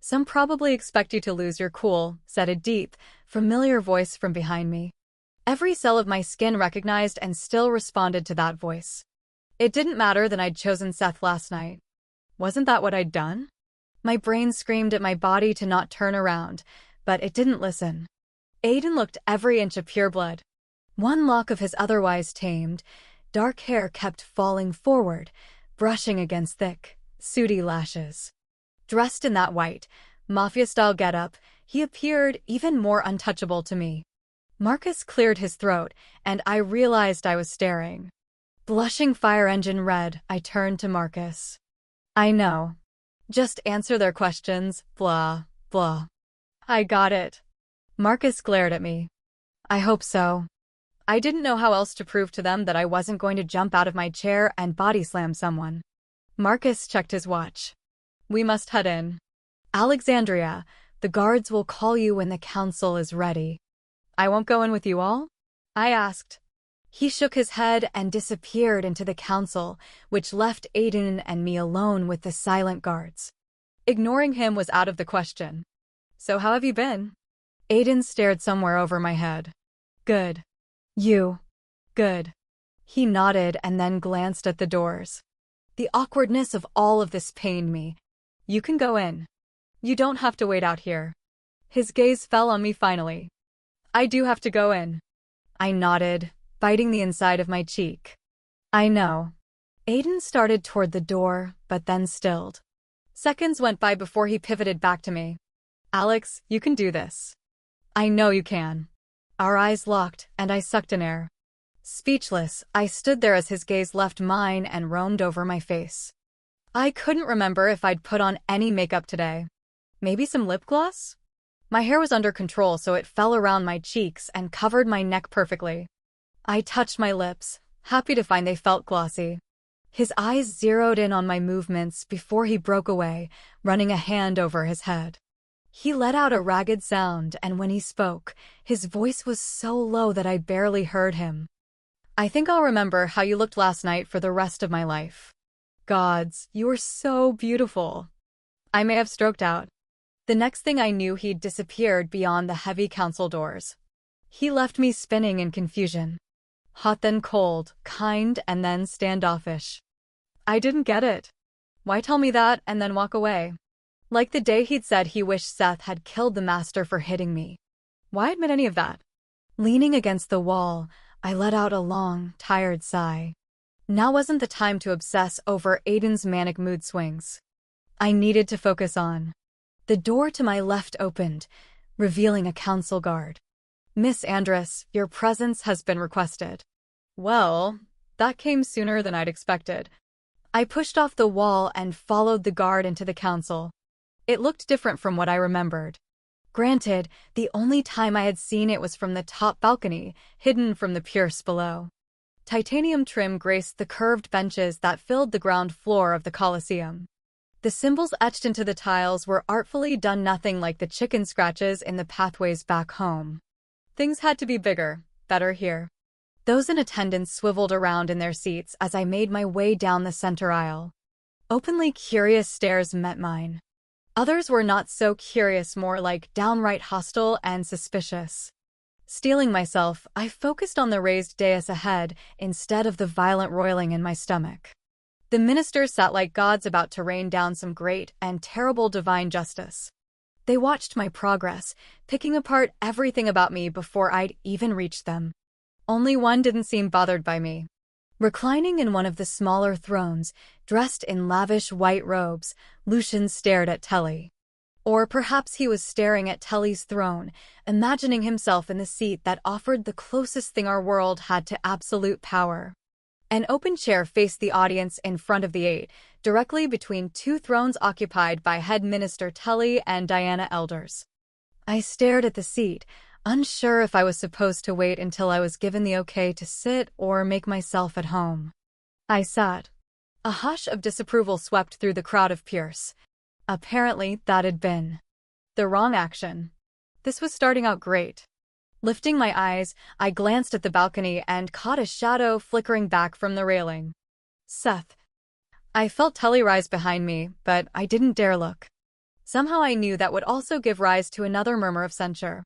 Some probably expect you to lose your cool, said a deep, familiar voice from behind me. Every cell of my skin recognized and still responded to that voice. It didn't matter that I'd chosen Seth last night. Wasn't that what I'd done? My brain screamed at my body to not turn around, but it didn't listen. Aiden looked every inch of pureblood. One lock of his otherwise tamed, dark hair kept falling forward, brushing against thick, sooty lashes. Dressed in that white, mafia-style getup, he appeared even more untouchable to me. Marcus cleared his throat, and I realized I was staring. Blushing fire engine red, I turned to Marcus. I know. Just answer their questions, blah, blah. I got it. Marcus glared at me. I hope so. I didn't know how else to prove to them that I wasn't going to jump out of my chair and body slam someone. Marcus checked his watch. We must head in. Alexandria, the guards will call you when the council is ready. I won't go in with you all? I asked. He shook his head and disappeared into the council, which left Aiden and me alone with the silent guards. Ignoring him was out of the question. So how have you been? Aiden stared somewhere over my head. Good. You. Good. He nodded and then glanced at the doors. The awkwardness of all of this pained me. You can go in. You don't have to wait out here. His gaze fell on me finally. I do have to go in. I nodded, biting the inside of my cheek. I know. Aiden started toward the door, but then stilled. Seconds went by before he pivoted back to me. Alex, you can do this. I know you can. Our eyes locked, and I sucked in air. Speechless, I stood there as his gaze left mine and roamed over my face. I couldn't remember if I'd put on any makeup today. Maybe some lip gloss? My hair was under control, so it fell around my cheeks and covered my neck perfectly. I touched my lips, happy to find they felt glossy. His eyes zeroed in on my movements before he broke away, running a hand over his head. He let out a ragged sound, and when he spoke, his voice was so low that I barely heard him. I think I'll remember how you looked last night for the rest of my life. Gods, you were so beautiful. I may have stroked out. The next thing I knew, he'd disappeared beyond the heavy council doors. He left me spinning in confusion. Hot then cold, kind and then standoffish. I didn't get it. Why tell me that and then walk away? Like the day he'd said he wished Seth had killed the master for hitting me. Why admit any of that? Leaning against the wall, I let out a long, tired sigh. Now wasn't the time to obsess over Aiden's manic mood swings. I needed to focus on. The door to my left opened, revealing a council guard. Miss Andress, your presence has been requested. Well, that came sooner than I'd expected. I pushed off the wall and followed the guard into the council. It looked different from what I remembered. Granted, the only time I had seen it was from the top balcony, hidden from the pierce below. Titanium trim graced the curved benches that filled the ground floor of the Colosseum. The symbols etched into the tiles were artfully done, nothing like the chicken scratches in the pathways back home. Things had to be bigger, better here. Those in attendance swiveled around in their seats as I made my way down the center aisle. Openly curious stares met mine. Others were not so curious, more like downright hostile and suspicious. Steeling myself, I focused on the raised dais ahead instead of the violent roiling in my stomach. The ministers sat like gods about to rain down some great and terrible divine justice. They watched my progress, picking apart everything about me before I'd even reached them. Only one didn't seem bothered by me. Reclining in one of the smaller thrones, dressed in lavish white robes, Lucian stared at Telly. Or perhaps he was staring at Telly's throne, imagining himself in the seat that offered the closest thing our world had to absolute power. An open chair faced the audience in front of the eight, directly between two thrones occupied by Head Minister Telly and Diana Elders. I stared at the seat, unsure if I was supposed to wait until I was given the okay to sit or make myself at home. I sat. A hush of disapproval swept through the crowd of Pierce. Apparently, that had been the wrong action. This was starting out great. Lifting my eyes, I glanced at the balcony and caught a shadow flickering back from the railing. Seth. I felt Telly rise behind me, but I didn't dare look. Somehow I knew that would also give rise to another murmur of censure.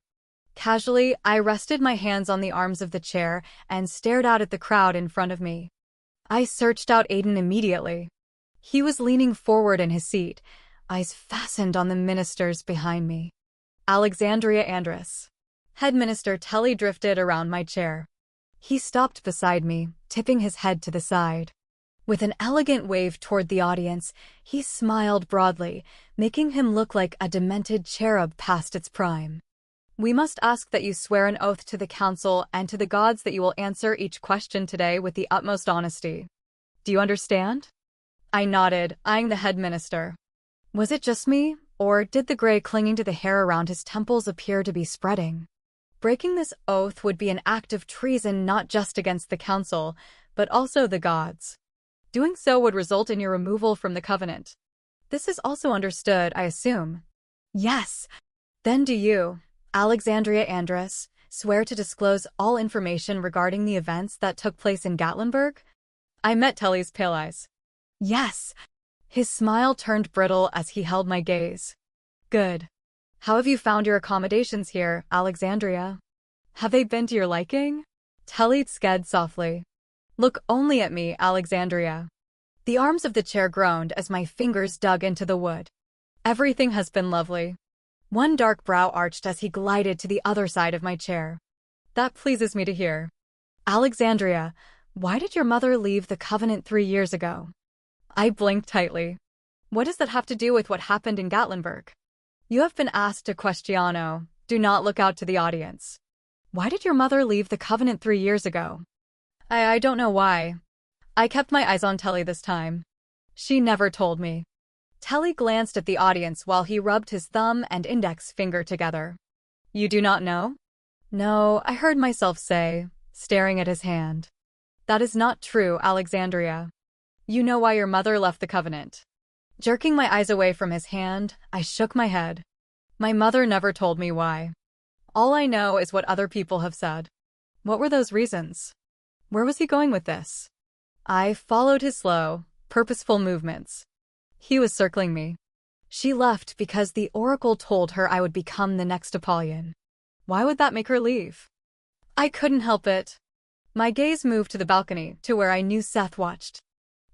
Casually, I rested my hands on the arms of the chair and stared out at the crowd in front of me. I searched out Aiden immediately. He was leaning forward in his seat, eyes fastened on the ministers behind me. Alexandria Andress. Head Minister Telly drifted around my chair. He stopped beside me, tipping his head to the side. With an elegant wave toward the audience, he smiled broadly, making him look like a demented cherub past its prime. We must ask that you swear an oath to the council and to the gods that you will answer each question today with the utmost honesty. Do you understand? I nodded, eyeing the head minister. Was it just me, or did the gray clinging to the hair around his temples appear to be spreading? Breaking this oath would be an act of treason not just against the council, but also the gods. Doing so would result in your removal from the covenant. This is also understood, I assume. Yes. Then do you, Alexandria Andress, swear to disclose all information regarding the events that took place in Gatlinburg? I met Telly's pale eyes. Yes. His smile turned brittle as he held my gaze. Good. How have you found your accommodations here, Alexandria? Have they been to your liking? Telly sked softly. Look only at me, Alexandria. The arms of the chair groaned as my fingers dug into the wood. Everything has been lovely. One dark brow arched as he glided to the other side of my chair. That pleases me to hear. Alexandria, why did your mother leave the Covenant 3 years ago? I blinked tightly. What does that have to do with what happened in Gatlinburg? You have been asked a questiono. Do not look out to the audience. Why did your mother leave the Covenant 3 years ago? I don't know why. I kept my eyes on Telly this time. She never told me. Telly glanced at the audience while he rubbed his thumb and index finger together. You do not know? No, I heard myself say, staring at his hand. That is not true, Alexandria. You know why your mother left the covenant. Jerking my eyes away from his hand, I shook my head. My mother never told me why. All I know is what other people have said. What were those reasons? Where was he going with this? I followed his slow, purposeful movements. He was circling me. She left because the oracle told her I would become the next Apollyon. Why would that make her leave? I couldn't help it. My gaze moved to the balcony, to where I knew Seth watched.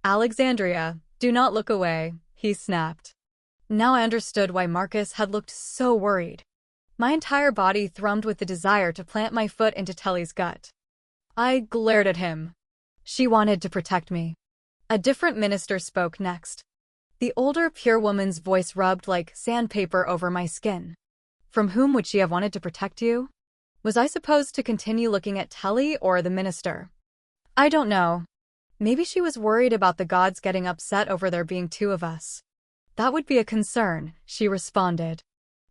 Alexandria, do not look away, he snapped. Now I understood why Marcus had looked so worried. My entire body thrummed with the desire to plant my foot into Telly's gut. I glared at him. She wanted to protect me. A different minister spoke next. The older, pure woman's voice rubbed like sandpaper over my skin. From whom would she have wanted to protect you? Was I supposed to continue looking at Telly or the minister? I don't know. Maybe she was worried about the gods getting upset over there being 2 of us. That would be a concern, she responded.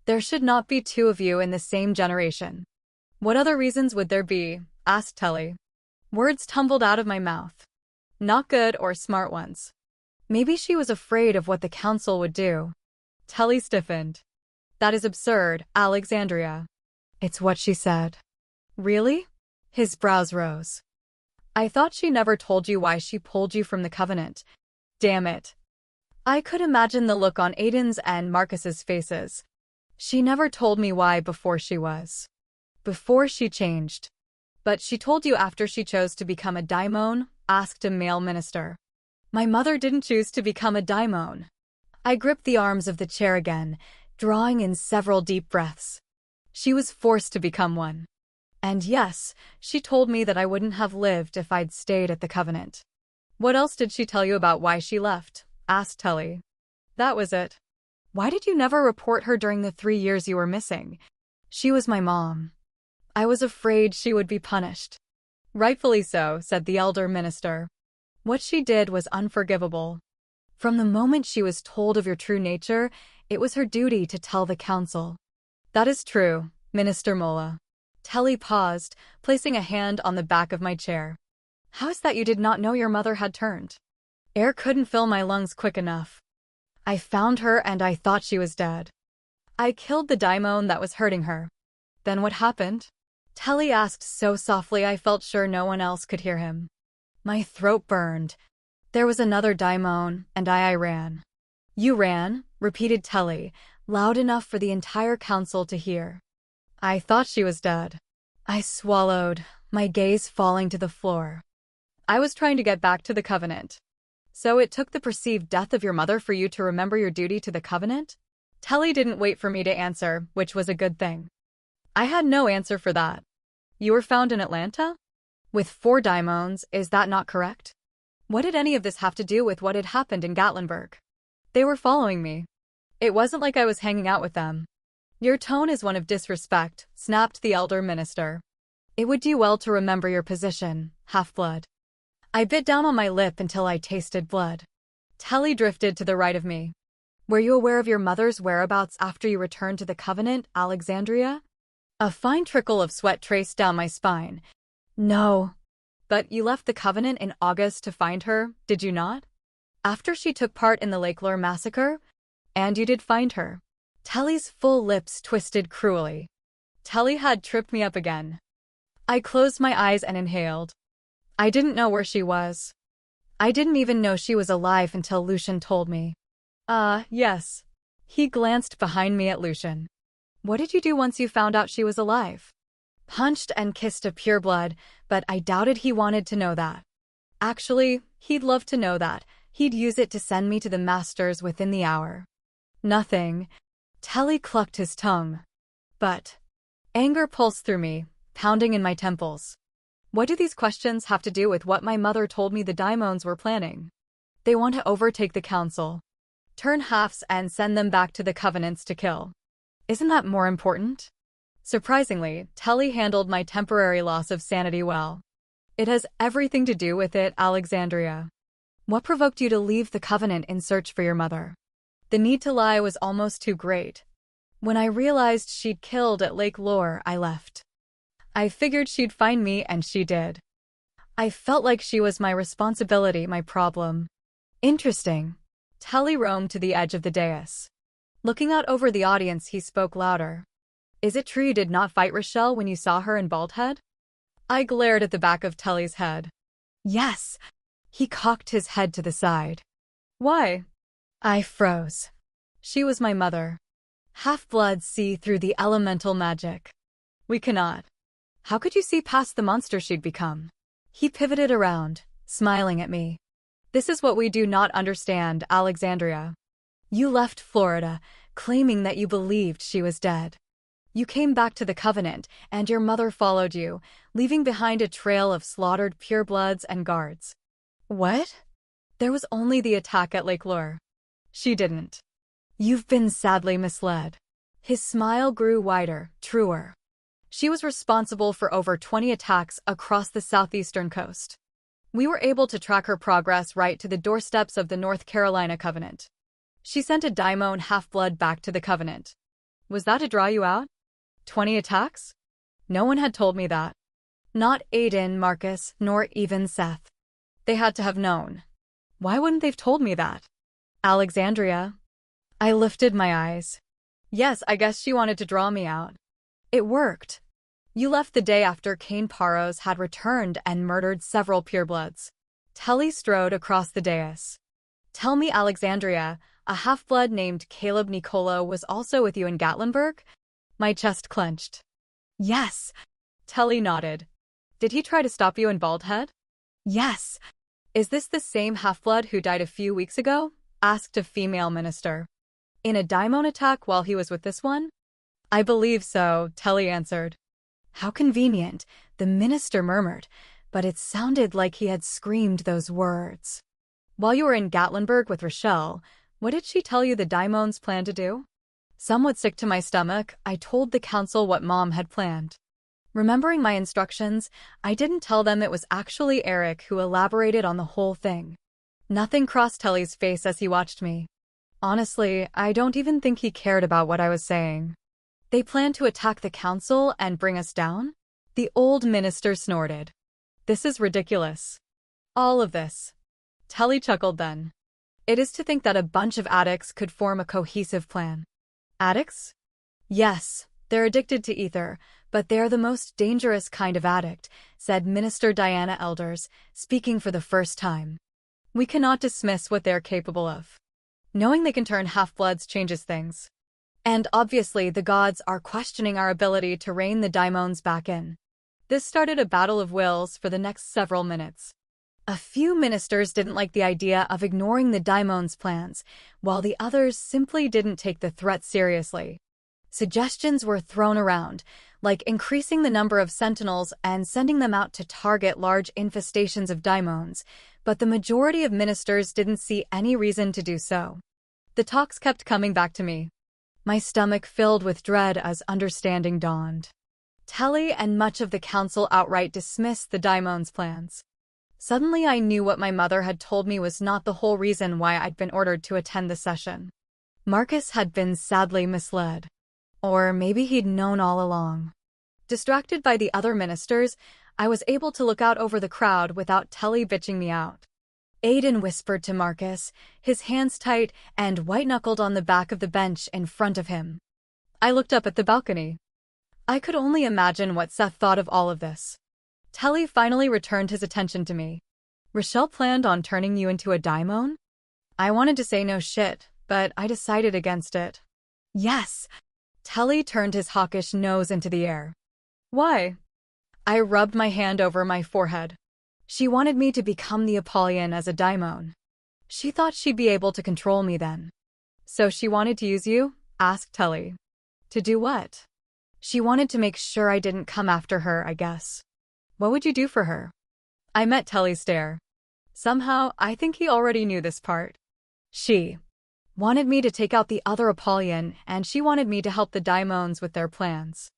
There should not be 2 of you in the same generation. What other reasons would there be? Asked Telly. Words tumbled out of my mouth. Not good or smart ones. Maybe she was afraid of what the council would do. Telly stiffened. That is absurd, Alexandria. It's what she said. Really? His brows rose. I thought she never told you why she pulled you from the covenant. Damn it. I could imagine the look on Aiden's and Marcus's faces. She never told me why before she was. Before she changed. But she told you after she chose to become a daimon? Asked a male minister. My mother didn't choose to become a daimon. I gripped the arms of the chair again, drawing in several deep breaths. She was forced to become one. And yes, she told me that I wouldn't have lived if I'd stayed at the Covenant. What else did she tell you about why she left? Asked Telly. That was it. Why did you never report her during the 3 years you were missing? She was my mom. I was afraid she would be punished. Rightfully so, said the elder minister. What she did was unforgivable. From the moment she was told of your true nature, it was her duty to tell the council. That is true, Minister Mola. Telly paused, placing a hand on the back of my chair. How is that you did not know your mother had turned? Air couldn't fill my lungs quick enough. I found her and I thought she was dead. I killed the daimon that was hurting her. Then what happened? Telly asked so softly I felt sure no one else could hear him. My throat burned. There was another daimon, and I ran. You ran? Repeated Telly, loud enough for the entire council to hear. I thought she was dead. I swallowed, my gaze falling to the floor. I was trying to get back to the Covenant. So it took the perceived death of your mother for you to remember your duty to the Covenant? Telly didn't wait for me to answer, which was a good thing. I had no answer for that. You were found in Atlanta? With 4 daimons, is that not correct? What did any of this have to do with what had happened in Gatlinburg? They were following me. It wasn't like I was hanging out with them. Your tone is one of disrespect, snapped the elder minister. It would do well to remember your position, half-blood. I bit down on my lip until I tasted blood. Telly drifted to the right of me. Were you aware of your mother's whereabouts after you returned to the Covenant, Alexandria? A fine trickle of sweat traced down my spine. No. But you left the Covenant in August to find her, did you not? After she took part in the Lake Lure massacre? And you did find her. Telly's full lips twisted cruelly. Telly had tripped me up again. I closed my eyes and inhaled. I didn't know where she was. I didn't even know she was alive until Lucian told me. Yes. He glanced behind me at Lucian. What did you do once you found out she was alive? Punched and kissed a pureblood, but I doubted he wanted to know that. Actually, he'd love to know that. He'd use it to send me to the masters within the hour. Nothing. Telly clucked his tongue. But anger pulsed through me, pounding in my temples. What do these questions have to do with what my mother told me the daimons were planning? They want to overtake the council, turn halves and send them back to the Covenants to kill. Isn't that more important? Surprisingly, Telly handled my temporary loss of sanity well. It has everything to do with it, Alexandria. What provoked you to leave the Covenant in search for your mother? The need to lie was almost too great. When I realized she'd killed at Lake Lure, I left. I figured she'd find me, and she did. I felt like she was my responsibility, my problem. Interesting. Telly roamed to the edge of the dais. Looking out over the audience, he spoke louder. Is it true you did not fight Rochelle when you saw her in Baldhead? I glared at the back of Telly's head. Yes. He cocked his head to the side. Why? I froze. She was my mother. Half-bloods see through the elemental magic. We cannot. How could you see past the monster she'd become? He pivoted around, smiling at me. This is what we do not understand, Alexandria. You left Florida, claiming that you believed she was dead. You came back to the Covenant, and your mother followed you, leaving behind a trail of slaughtered purebloods and guards. What? There was only the attack at Lake Lure. She didn't. You've been sadly misled. His smile grew wider, truer. She was responsible for over 20 attacks across the southeastern coast. We were able to track her progress right to the doorsteps of the North Carolina Covenant. She sent a daimon half-blood back to the Covenant. Was that to draw you out? 20 attacks? No one had told me that. Not Aiden, Marcus, nor even Seth. They had to have known. Why wouldn't they've told me that? Alexandria. I lifted my eyes. Yes, I guess she wanted to draw me out. It worked. You left the day after Cain Paros had returned and murdered several purebloods. Telly strode across the dais. Tell me, Alexandria, a half-blood named Caleb Nicolo was also with you in Gatlinburg? My chest clenched. Yes. Telly nodded. Did he try to stop you in Baldhead? Yes. Is this the same half-blood who died a few weeks ago? Asked a female minister. In a daimon attack while he was with this one? I believe so, Telly answered. How convenient, the minister murmured, but it sounded like he had screamed those words. While you were in Gatlinburg with Rochelle, what did she tell you the Daimons planned to do? Somewhat sick to my stomach, I told the council what Mom had planned. Remembering my instructions, I didn't tell them it was actually Eric who elaborated on the whole thing. Nothing crossed Telly's face as he watched me. Honestly, I don't even think he cared about what I was saying. They planned to attack the council and bring us down? The old minister snorted. This is ridiculous. All of this. Telly chuckled then. It is to think that a bunch of addicts could form a cohesive plan. Addicts? Yes, they're addicted to ether, but they're the most dangerous kind of addict, said Minister Diana Elders, speaking for the first time. We cannot dismiss what they're capable of. Knowing they can turn half-bloods changes things. And obviously the gods are questioning our ability to rein the daimons back in. This started a battle of wills for the next several minutes. A few ministers didn't like the idea of ignoring the daimons' plans, while the others simply didn't take the threat seriously. Suggestions were thrown around, like increasing the number of sentinels and sending them out to target large infestations of daimons, but the majority of ministers didn't see any reason to do so. The talks kept coming back to me. My stomach filled with dread as understanding dawned. Telly and much of the council outright dismissed the daimons' plans. Suddenly I knew what my mother had told me was not the whole reason why I'd been ordered to attend the session. Marcus had been sadly misled. Or maybe he'd known all along. Distracted by the other ministers, I was able to look out over the crowd without Telly bitching me out. Aiden whispered to Marcus, his hands tight and white-knuckled on the back of the bench in front of him. I looked up at the balcony. I could only imagine what Seth thought of all of this. Telly finally returned his attention to me. Rochelle planned on turning you into a daimon? I wanted to say no shit, but I decided against it. Yes. Telly turned his hawkish nose into the air. Why? I rubbed my hand over my forehead. She wanted me to become the Apollyon as a daimon. She thought she'd be able to control me then. So she wanted to use you? Asked Telly. To do what? She wanted to make sure I didn't come after her, I guess. What would you do for her? I met Telly's stare. Somehow, I think he already knew this part. She wanted me to take out the other Apollyon, and she wanted me to help the daimons with their plans.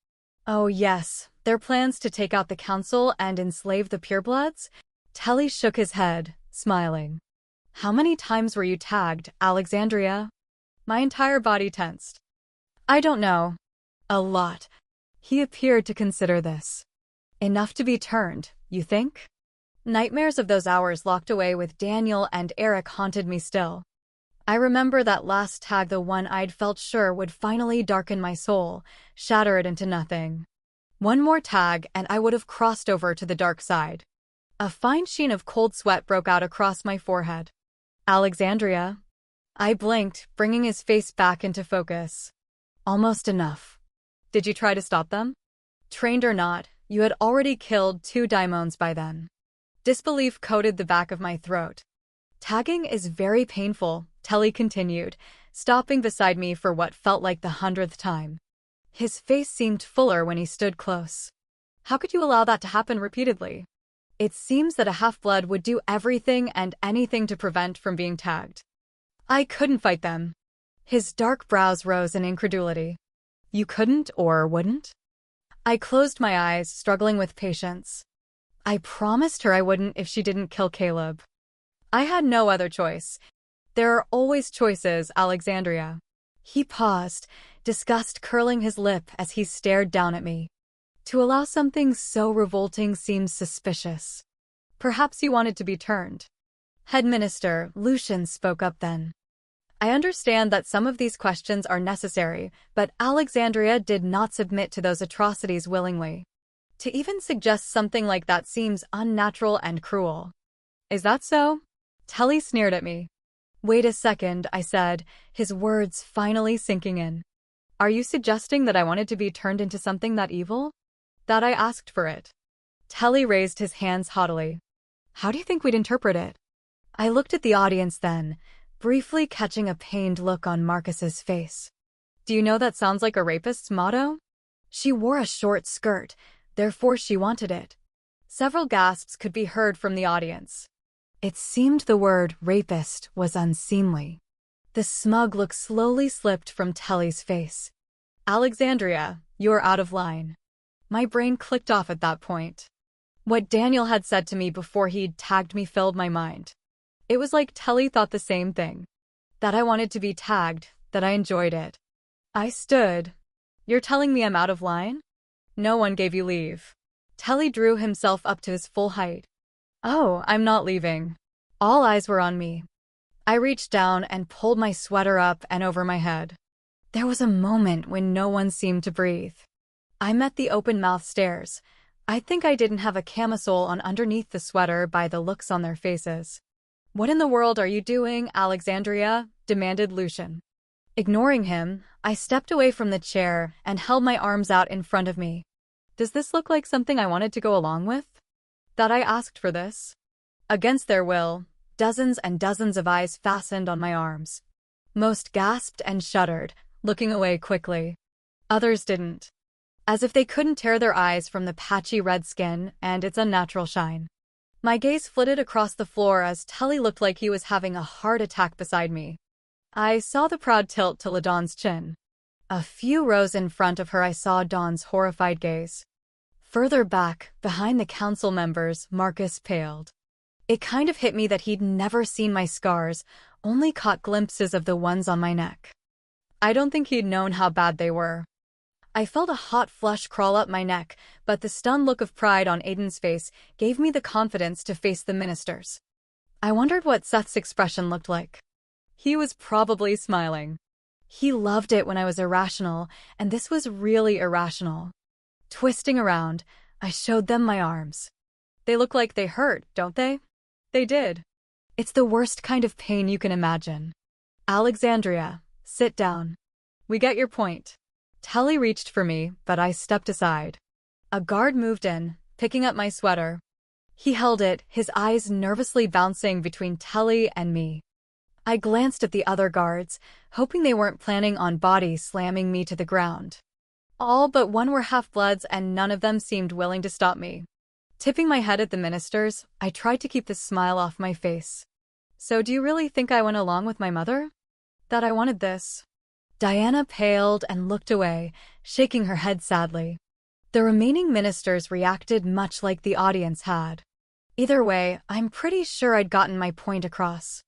Oh yes, their plans to take out the council and enslave the purebloods? Telly shook his head, smiling. How many times were you tagged, Alexandria? My entire body tensed. I don't know. A lot. He appeared to consider this. Enough to be turned, you think? Nightmares of those hours locked away with Daniel and Eric haunted me still. I remember that last tag, the one I'd felt sure would finally darken my soul, shatter it into nothing. One more tag and I would have crossed over to the dark side. A fine sheen of cold sweat broke out across my forehead. Alexandria. I blinked, bringing his face back into focus. Almost enough. Did you try to stop them? Trained or not, you had already killed 2 daimons by then. Disbelief coated the back of my throat. Tagging is very painful, Telly continued, stopping beside me for what felt like the 100th time. His face seemed fuller when he stood close. How could you allow that to happen repeatedly? It seems that a half-blood would do everything and anything to prevent from being tagged. I couldn't fight them. His dark brows rose in incredulity. You couldn't or wouldn't? I closed my eyes, struggling with patience. I promised her I wouldn't if she didn't kill Caleb. I had no other choice. There are always choices, Alexandria. He paused, disgust curling his lip as he stared down at me. To allow something so revolting seems suspicious. Perhaps you wanted to be turned. Head Minister, Lucian spoke up then. I understand that some of these questions are necessary, but Alexandria did not submit to those atrocities willingly. To even suggest something like that seems unnatural and cruel. Is that so? Telly sneered at me. Wait a second, I said, his words finally sinking in. Are you suggesting that I wanted to be turned into something that evil? That I asked for it? Telly raised his hands haughtily. How do you think we'd interpret it? I looked at the audience then, briefly catching a pained look on Marcus's face. Do you know that sounds like a rapist's motto? She wore a short skirt, Therefore she wanted it. Several gasps could be heard from the audience. It seemed the word rapist was unseemly. The smug look slowly slipped from Telly's face. Alexandria, you're out of line. My brain clicked off at that point. What Daniel had said to me before he'd tagged me filled my mind. It was like Telly thought the same thing. That I wanted to be tagged, that I enjoyed it. I stood. You're telling me I'm out of line? No one gave you leave. Telly drew himself up to his full height. Oh, I'm not leaving. All eyes were on me. I reached down and pulled my sweater up and over my head. There was a moment when no one seemed to breathe. I met the open-mouthed stares. I think I didn't have a camisole on underneath the sweater by the looks on their faces. What in the world are you doing, Alexandria? Demanded Lucian. Ignoring him, I stepped away from the chair and held my arms out in front of me. Does this look like something I wanted to go along with? That I asked for this? Against their will, dozens and dozens of eyes fastened on my arms. Most gasped and shuddered, looking away quickly. Others didn't. As if they couldn't tear their eyes from the patchy red skin and its unnatural shine. My gaze flitted across the floor as Telly looked like he was having a heart attack beside me. I saw the proud tilt to LaDawn's chin. A few rows in front of her I saw Dawn's horrified gaze. Further back, behind the council members, Marcus paled. It kind of hit me that he'd never seen my scars, only caught glimpses of the ones on my neck. I don't think he'd known how bad they were. I felt a hot flush crawl up my neck, but the stunned look of pride on Aiden's face gave me the confidence to face the ministers. I wondered what Seth's expression looked like. He was probably smiling. He loved it when I was irrational, and this was really irrational. Twisting around, I showed them my arms. They look like they hurt, don't they? They did. It's the worst kind of pain you can imagine. Alexandria, sit down. We get your point. Telly reached for me, but I stepped aside. A guard moved in, picking up my sweater. He held it, his eyes nervously bouncing between Telly and me. I glanced at the other guards, hoping they weren't planning on body slamming me to the ground. All but one were half-bloods and none of them seemed willing to stop me. Tipping my head at the ministers, I tried to keep the smile off my face. So do you really think I went along with my mother? That I wanted this? Diana paled and looked away, shaking her head sadly. The remaining ministers reacted much like the audience had. Either way, I'm pretty sure I'd gotten my point across.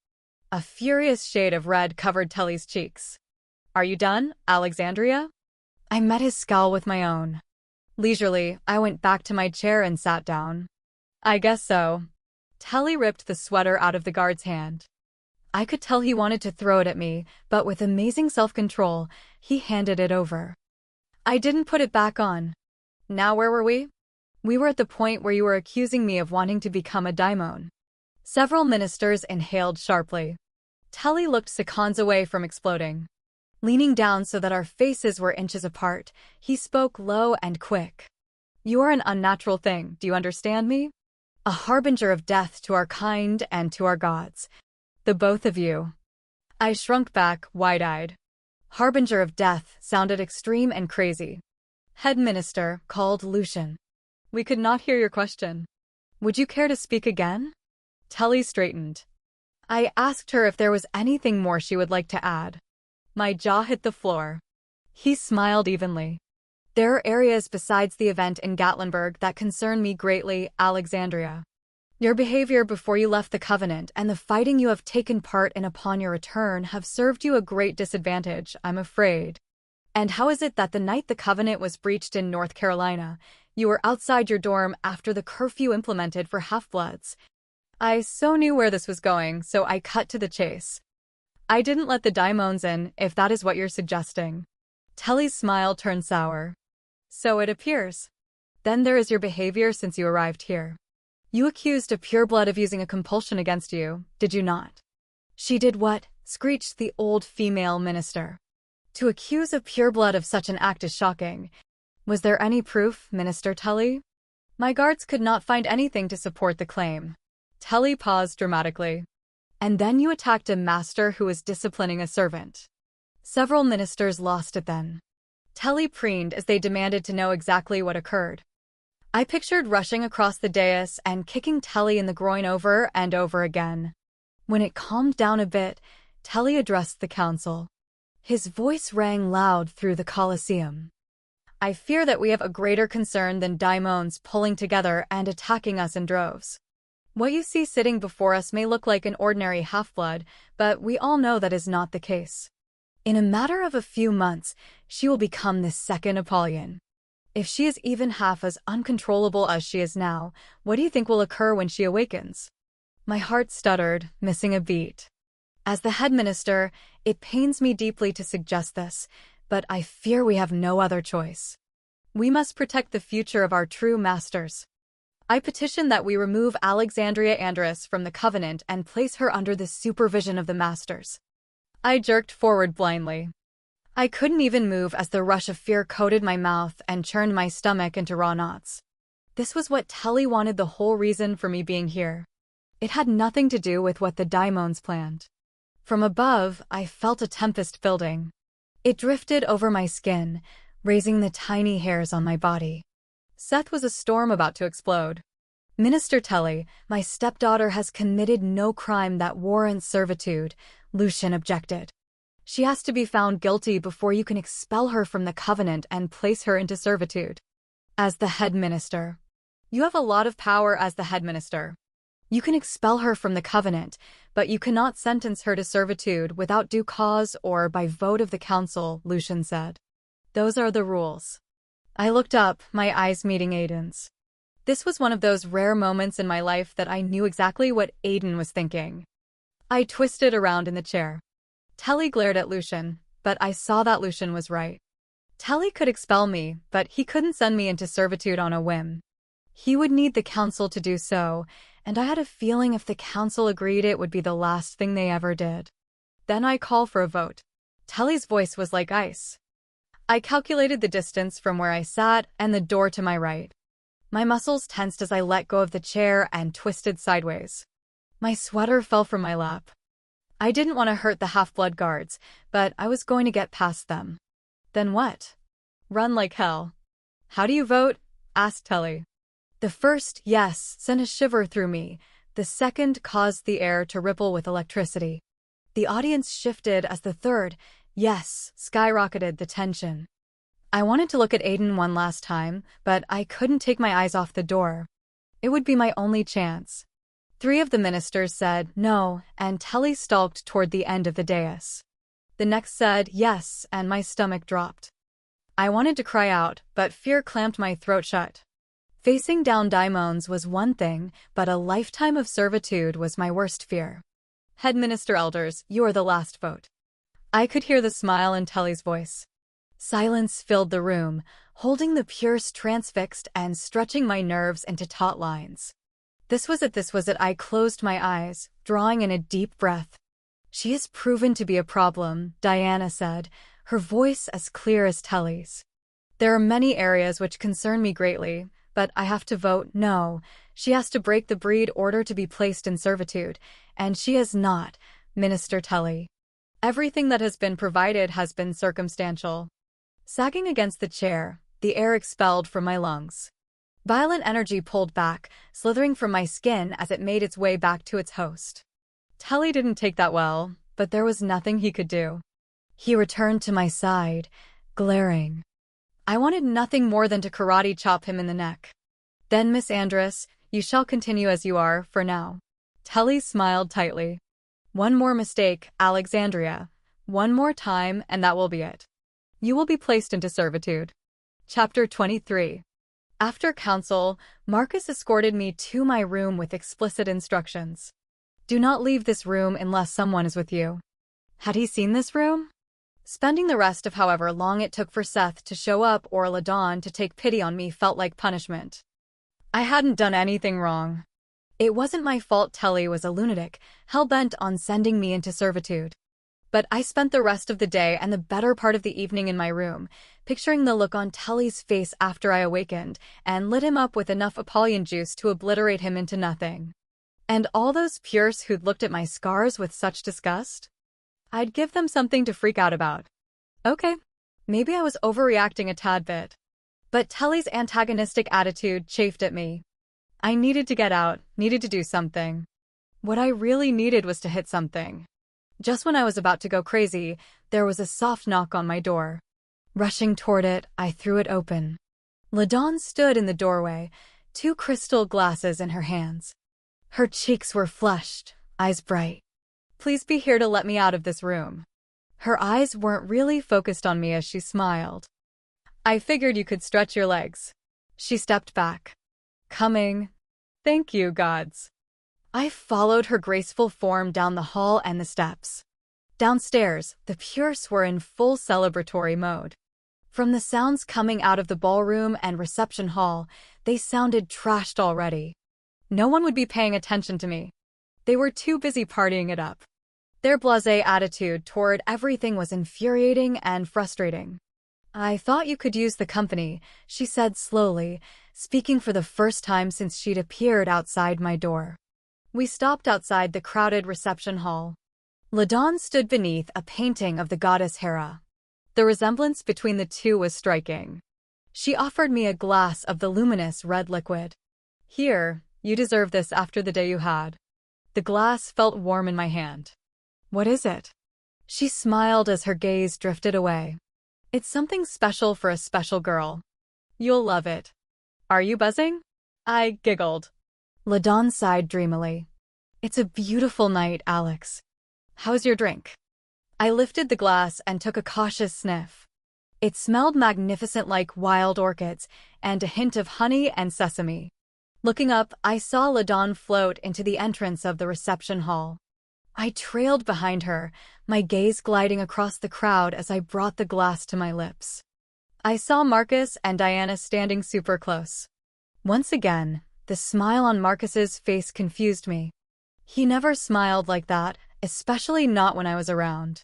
A furious shade of red covered Telly's cheeks. Are you done, Alexandria? I met his scowl with my own. Leisurely, I went back to my chair and sat down. I guess so. Telly ripped the sweater out of the guard's hand. I could tell he wanted to throw it at me, but with amazing self-control, he handed it over. I didn't put it back on. Now where were we? We were at the point where you were accusing me of wanting to become a daimon. Several ministers inhaled sharply. Telly looked seconds away from exploding. Leaning down so that our faces were inches apart, he spoke low and quick. You are an unnatural thing, do you understand me? A harbinger of death to our kind and to our gods. The both of you. I shrunk back, wide-eyed. Harbinger of death sounded extreme and crazy. Head minister called Lucian. We could not hear your question. Would you care to speak again? Telly straightened. I asked her if there was anything more she would like to add. My jaw hit the floor. He smiled evenly. There are areas besides the event in Gatlinburg that concern me greatly, Alexandria. Your behavior before you left the Covenant and the fighting you have taken part in upon your return have served you a great disadvantage, I'm afraid. And how is it that the night the Covenant was breached in North Carolina, you were outside your dorm after the curfew implemented for half-bloods? I so knew where this was going, so I cut to the chase. I didn't let the daimons in, if that is what you're suggesting. Telly's smile turned sour. So it appears. Then there is your behavior since you arrived here. You accused a pureblood of using a compulsion against you, did you not? She did what? Screeched the old female minister. To accuse a pureblood of such an act is shocking. Was there any proof, Minister Tully? My guards could not find anything to support the claim. Tully paused dramatically. And then you attacked a master who was disciplining a servant. Several ministers lost it then. Tully preened as they demanded to know exactly what occurred. I pictured rushing across the dais and kicking Telly in the groin over and over again. When it calmed down a bit, Telly addressed the council. His voice rang loud through the Colosseum. I fear that we have a greater concern than daimons pulling together and attacking us in droves. What you see sitting before us may look like an ordinary half-blood, but we all know that is not the case. In a matter of a few months, she will become the second Apollyon. If she is even half as uncontrollable as she is now, what do you think will occur when she awakens? My heart stuttered, missing a beat. As the head minister, it pains me deeply to suggest this, but I fear we have no other choice. We must protect the future of our true masters. I petition that we remove Alexandria Andress from the Covenant and place her under the supervision of the masters. I jerked forward blindly. I couldn't even move as the rush of fear coated my mouth and churned my stomach into raw knots. This was what Telly wanted, the whole reason for me being here. It had nothing to do with what the daimons planned. From above, I felt a tempest building. It drifted over my skin, raising the tiny hairs on my body. Seth was a storm about to explode. Minister Telly, my stepdaughter has committed no crime that warrants servitude, Lucian objected. She has to be found guilty before you can expel her from the Covenant and place her into servitude. As the head minister. You have a lot of power as the head minister. You can expel her from the Covenant, but you cannot sentence her to servitude without due cause or by vote of the council, Lucian said. Those are the rules. I looked up, my eyes meeting Aiden's. This was one of those rare moments in my life that I knew exactly what Aiden was thinking. I twisted around in the chair. Telly glared at Lucian, but I saw that Lucian was right. Telly could expel me, but he couldn't send me into servitude on a whim. He would need the council to do so, and I had a feeling if the council agreed it would be the last thing they ever did. Then I call for a vote. Telly's voice was like ice. I calculated the distance from where I sat and the door to my right. My muscles tensed as I let go of the chair and twisted sideways. My sweater fell from my lap. I didn't want to hurt the half-blood guards, but I was going to get past them. Then what? Run like hell. How do you vote? Asked Telly. The first yes sent a shiver through me. The second caused the air to ripple with electricity. The audience shifted as the third yes skyrocketed the tension. I wanted to look at Aiden one last time, but I couldn't take my eyes off the door. It would be my only chance. 3 of the ministers said no, and Telly stalked toward the end of the dais. The next said yes, and my stomach dropped. I wanted to cry out, but fear clamped my throat shut. Facing down daimons was one thing, but a lifetime of servitude was my worst fear. Head Minister Elders, you are the last vote. I could hear the smile in Telly's voice. Silence filled the room, holding the purse transfixed and stretching my nerves into taut lines. This was it. I closed my eyes, drawing in a deep breath. She has proven to be a problem, Diana said, her voice as clear as Telly's. There are many areas which concern me greatly, but I have to vote no. She has to break the breed order to be placed in servitude, and she has not, Minister Telly. Everything that has been provided has been circumstantial. Sagging against the chair, the air expelled from my lungs. Violent energy pulled back, slithering from my skin as it made its way back to its host. Telly didn't take that well, but there was nothing he could do. He returned to my side, glaring. I wanted nothing more than to karate chop him in the neck. Then, Miss Andress, you shall continue as you are, for now. Telly smiled tightly. One more mistake, Alexandria. One more time, and that will be it. You will be placed into servitude. Chapter 23. After council, Marcus escorted me to my room with explicit instructions. Do not leave this room unless someone is with you. Had he seen this room? Spending the rest of however long it took for Seth to show up or Ladon to take pity on me felt like punishment. I hadn't done anything wrong. It wasn't my fault Telly was a lunatic, hell-bent on sending me into servitude. But I spent the rest of the day and the better part of the evening in my room, picturing the look on Telly's face after I awakened, and lit him up with enough Apollyon juice to obliterate him into nothing. And all those Pures who'd looked at my scars with such disgust? I'd give them something to freak out about. Okay, maybe I was overreacting a tad bit. But Telly's antagonistic attitude chafed at me. I needed to get out, needed to do something. What I really needed was to hit something. Just when I was about to go crazy, there was a soft knock on my door. Rushing toward it, I threw it open. LaDawn stood in the doorway, 2 crystal glasses in her hands. Her cheeks were flushed, eyes bright. Please be here to let me out of this room. Her eyes weren't really focused on me as she smiled. I figured you could stretch your legs. She stepped back. Coming. Thank you, gods. I followed her graceful form down the hall and the steps. Downstairs, the Pures were in full celebratory mode. From the sounds coming out of the ballroom and reception hall, they sounded trashed already. No one would be paying attention to me. They were too busy partying it up. Their blasé attitude toward everything was infuriating and frustrating. I thought you could use the company, she said slowly, speaking for the first time since she'd appeared outside my door. We stopped outside the crowded reception hall. LaDawn stood beneath a painting of the goddess Hera. The resemblance between the two was striking. She offered me a glass of the luminous red liquid. Here, you deserve this after the day you had. The glass felt warm in my hand. What is it? She smiled as her gaze drifted away. It's something special for a special girl. You'll love it. Are you buzzing? I giggled. LaDawn sighed dreamily. It's a beautiful night, Alex. How's your drink? I lifted the glass and took a cautious sniff. It smelled magnificent like wild orchids and a hint of honey and sesame. Looking up, I saw LaDawn float into the entrance of the reception hall. I trailed behind her, my gaze gliding across the crowd as I brought the glass to my lips. I saw Marcus and Diana standing super close. Once again, the smile on Marcus's face confused me. He never smiled like that, especially not when I was around.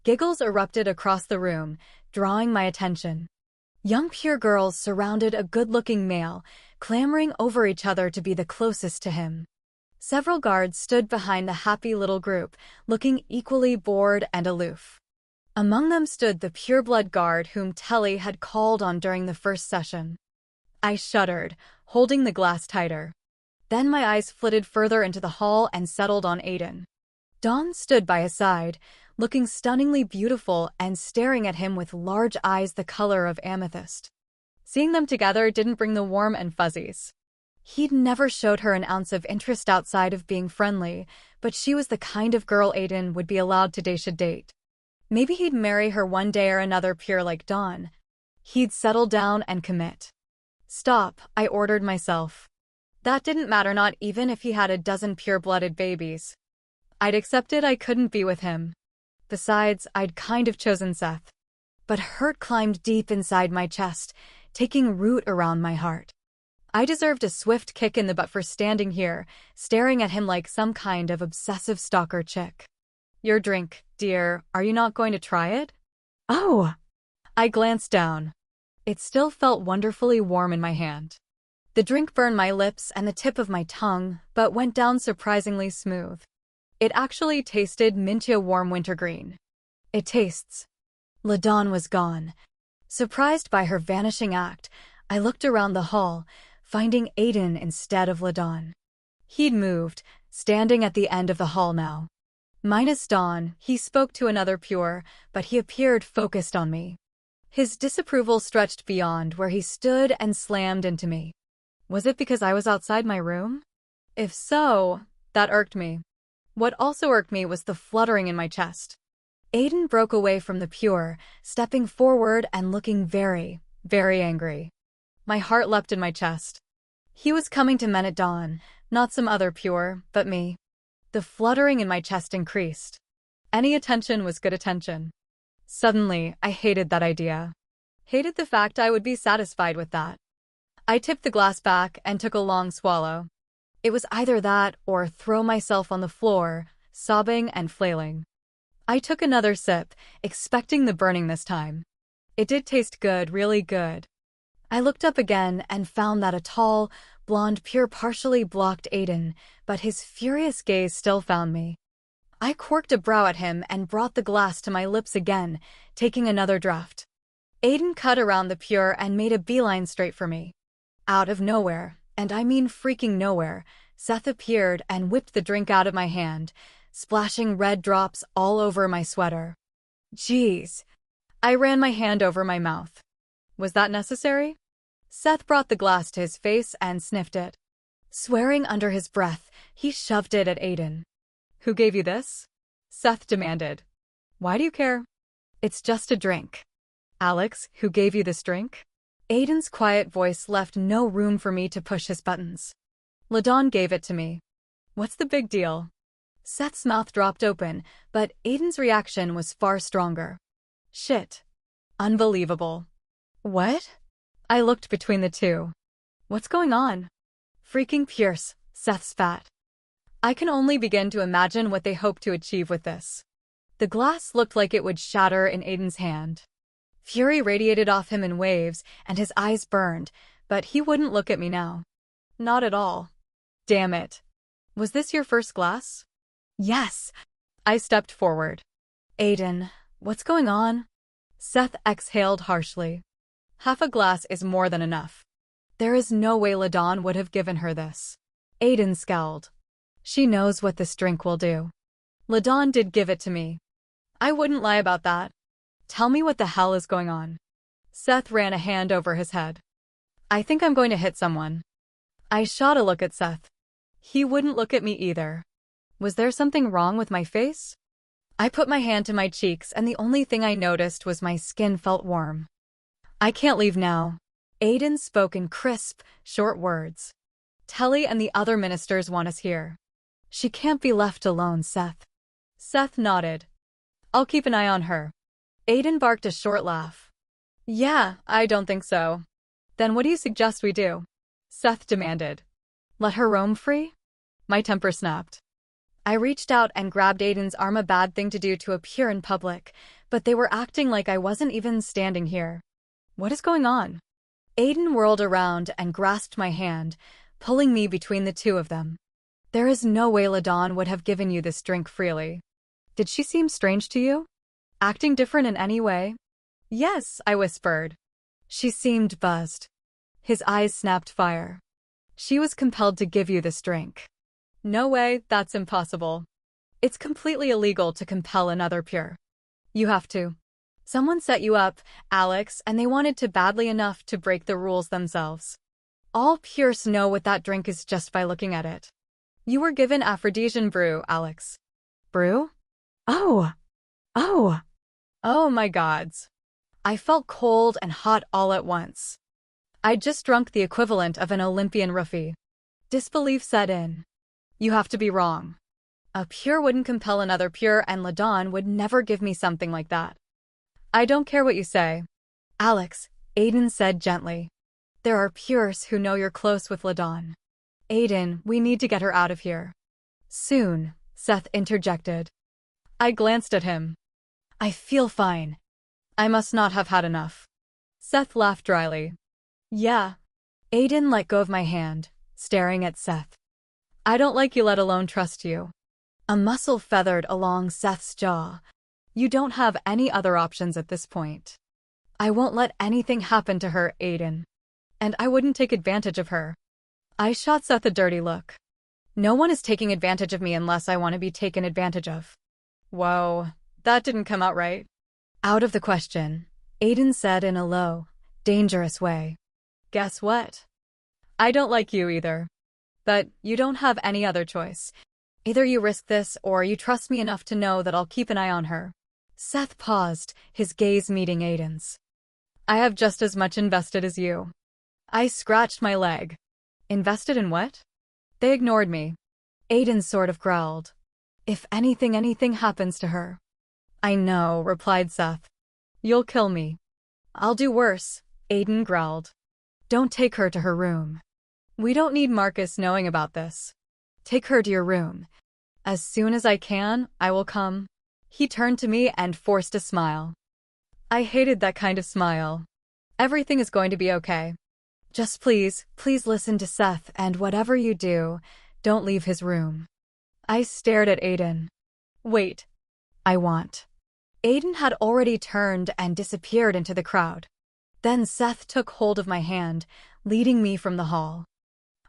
Giggles erupted across the room, drawing my attention. Young pure girls surrounded a good-looking male, clamoring over each other to be the closest to him. Several guards stood behind the happy little group, looking equally bored and aloof. Among them stood the pureblood guard whom Telly had called on during the first session. I shuddered, holding the glass tighter. Then my eyes flitted further into the hall and settled on Aiden. Dawn stood by his side, looking stunningly beautiful and staring at him with large eyes the color of amethyst. Seeing them together didn't bring the warm and fuzzies. He'd never showed her an ounce of interest outside of being friendly, but she was the kind of girl Aiden would be allowed to date. Maybe he'd marry her one day or another pure like Dawn. He'd settle down and commit. Stop, I ordered myself. That didn't matter, not even if he had a dozen pure-blooded babies. I'd accepted I couldn't be with him. Besides, I'd kind of chosen Seth. But hurt climbed deep inside my chest, taking root around my heart. I deserved a swift kick in the butt for standing here, staring at him like some kind of obsessive stalker chick. Your drink, dear, are you not going to try it? Oh! I glanced down. It still felt wonderfully warm in my hand. The drink burned my lips and the tip of my tongue, but went down surprisingly smooth. It actually tasted minty warm wintergreen. It tastes. LaDawn was gone. Surprised by her vanishing act, I looked around the hall, finding Aiden instead of LaDawn. He'd moved, standing at the end of the hall now. Minus Dawn, he spoke to another pure, but he appeared focused on me. His disapproval stretched beyond where he stood and slammed into me. Was it because I was outside my room? If so, that irked me. What also irked me was the fluttering in my chest. Aiden broke away from the pure, stepping forward and looking very, very angry. My heart leapt in my chest. He was coming to men at dawn, not some other pure, but me. The fluttering in my chest increased. Any attention was good attention. Suddenly, I hated that idea. Hated the fact I would be satisfied with that. I tipped the glass back and took a long swallow. It was either that or throw myself on the floor, sobbing and flailing. I took another sip, expecting the burning this time. It did taste good, really good. I looked up again and found that a tall, blonde pure partially blocked Aiden, but his furious gaze still found me. I quirked a brow at him and brought the glass to my lips again, taking another draught. Aiden cut around the Pure and made a beeline straight for me. Out of nowhere, and I mean freaking nowhere, Seth appeared and whipped the drink out of my hand, splashing red drops all over my sweater. Jeez. I ran my hand over my mouth. Was that necessary? Seth brought the glass to his face and sniffed it. Swearing under his breath, he shoved it at Aiden. Who gave you this? Seth demanded. Why do you care? It's just a drink. Alex, who gave you this drink? Aiden's quiet voice left no room for me to push his buttons. LaDawn gave it to me. What's the big deal? Seth's mouth dropped open, but Aiden's reaction was far stronger. Shit. Unbelievable. What? I looked between the two. What's going on? Freaking Pierce, Seth spat. I can only begin to imagine what they hope to achieve with this. The glass looked like it would shatter in Aiden's hand. Fury radiated off him in waves, and his eyes burned, but he wouldn't look at me now. Not at all. Damn it. Was this your first glass? Yes. I stepped forward. Aiden, what's going on? Seth exhaled harshly. Half a glass is more than enough. There is no way LaDawn would have given her this. Aiden scowled. She knows what this drink will do. LaDawn did give it to me. I wouldn't lie about that. Tell me what the hell is going on. Seth ran a hand over his head. I think I'm going to hit someone. I shot a look at Seth. He wouldn't look at me either. Was there something wrong with my face? I put my hand to my cheeks and the only thing I noticed was my skin felt warm. I can't leave now. Aiden spoke in crisp, short words. Telly and the other ministers want us here. She can't be left alone, Seth. Seth nodded. I'll keep an eye on her. Aiden barked a short laugh. Yeah, I don't think so. Then what do you suggest we do? Seth demanded. Let her roam free? My temper snapped. I reached out and grabbed Aiden's arm, a bad thing to do to appear in public, but they were acting like I wasn't even standing here. What is going on? Aiden whirled around and grasped my hand, pulling me between the two of them. There is no way LaDawn would have given you this drink freely. Did she seem strange to you? Acting different in any way? Yes, I whispered. She seemed buzzed. His eyes snapped fire. She was compelled to give you this drink. No way, that's impossible. It's completely illegal to compel another Pure. You have to. Someone set you up, Alex, and they wanted to badly enough to break the rules themselves. All Pures know what that drink is just by looking at it. You were given aphrodisian brew, Alex. Brew? Oh. Oh. Oh my gods. I felt cold and hot all at once. I'd just drunk the equivalent of an Olympian roofie. Disbelief set in. You have to be wrong. A Pure wouldn't compel another Pure, and LaDawn would never give me something like that. I don't care what you say. Alex, Aiden said gently. There are Pures who know you're close with LaDawn. Aiden, we need to get her out of here. Soon, Seth interjected. I glanced at him. I feel fine. I must not have had enough. Seth laughed dryly. Yeah. Aiden let go of my hand, staring at Seth. I don't like you, let alone trust you. A muscle feathered along Seth's jaw. You don't have any other options at this point. I won't let anything happen to her, Aiden. And I wouldn't take advantage of her. I shot Seth a dirty look. No one is taking advantage of me unless I want to be taken advantage of. Whoa, that didn't come out right. Out of the question, Aiden said in a low, dangerous way. Guess what? I don't like you either. But you don't have any other choice. Either you risk this or you trust me enough to know that I'll keep an eye on her. Seth paused, his gaze meeting Aiden's. I have just as much invested as you. I scratched my leg. Invested in what? They ignored me. Aiden sort of growled. If anything happens to her. I know, replied Seth. You'll kill me. I'll do worse, Aiden growled. Don't take her to her room. We don't need Marcus knowing about this. Take her to your room. As soon as I can, I will come. He turned to me and forced a smile. I hated that kind of smile. Everything is going to be okay. Just please listen to Seth, and whatever you do, don't leave his room. I stared at Aiden. Wait. I want. Aiden had already turned and disappeared into the crowd. Then Seth took hold of my hand, leading me from the hall.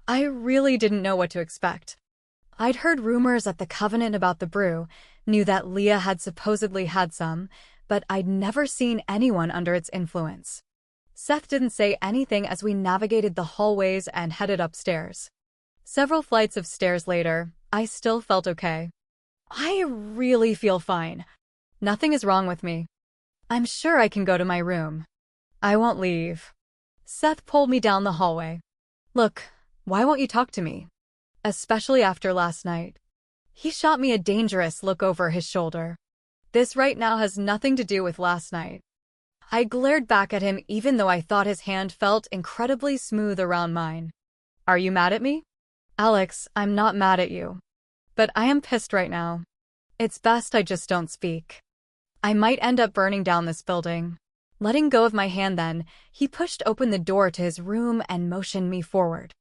I really didn't know what to expect. I'd heard rumors at the Covenant about the brew, knew that Leah had supposedly had some, but I'd never seen anyone under its influence. Seth didn't say anything as we navigated the hallways and headed upstairs. Several flights of stairs later, I still felt okay. I really feel fine. Nothing is wrong with me. I'm sure I can go to my room. I won't leave. Seth pulled me down the hallway. Look, why won't you talk to me? Especially after last night. He shot me a dangerous look over his shoulder. This right now has nothing to do with last night. I glared back at him even though I thought his hand felt incredibly smooth around mine. Are you mad at me? Alex, I'm not mad at you. But I am pissed right now. It's best I just don't speak. I might end up burning down this building. Letting go of my hand then, he pushed open the door to his room and motioned me forward.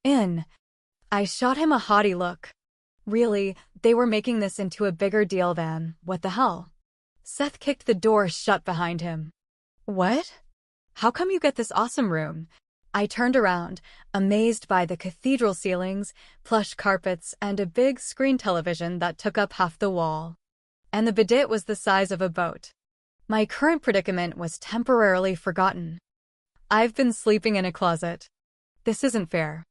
In. I shot him a haughty look. Really, they were making this into a bigger deal than, what the hell? Seth kicked the door shut behind him. What? How come you get this awesome room? I turned around, amazed by the cathedral ceilings, plush carpets, and a big screen television that took up half the wall. And the bidet was the size of a boat. My current predicament was temporarily forgotten. I've been sleeping in a closet. This isn't fair.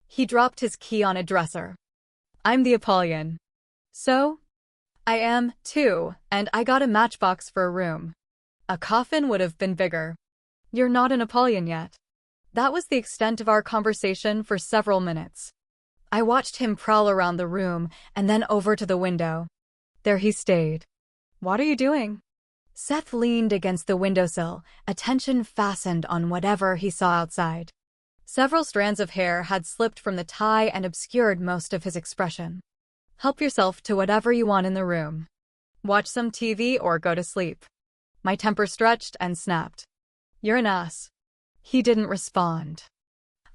He dropped his key on a dresser. I'm the Apollyon. So? I am, too, and I got a matchbox for a room. A coffin would have been bigger. You're not an Apollyon yet. That was the extent of our conversation for several minutes. I watched him prowl around the room and then over to the window. There he stayed. What are you doing? Seth leaned against the windowsill, attention fastened on whatever he saw outside. Several strands of hair had slipped from the tie and obscured most of his expression. Help yourself to whatever you want in the room. Watch some TV or go to sleep. My temper stretched and snapped. You're an ass. He didn't respond.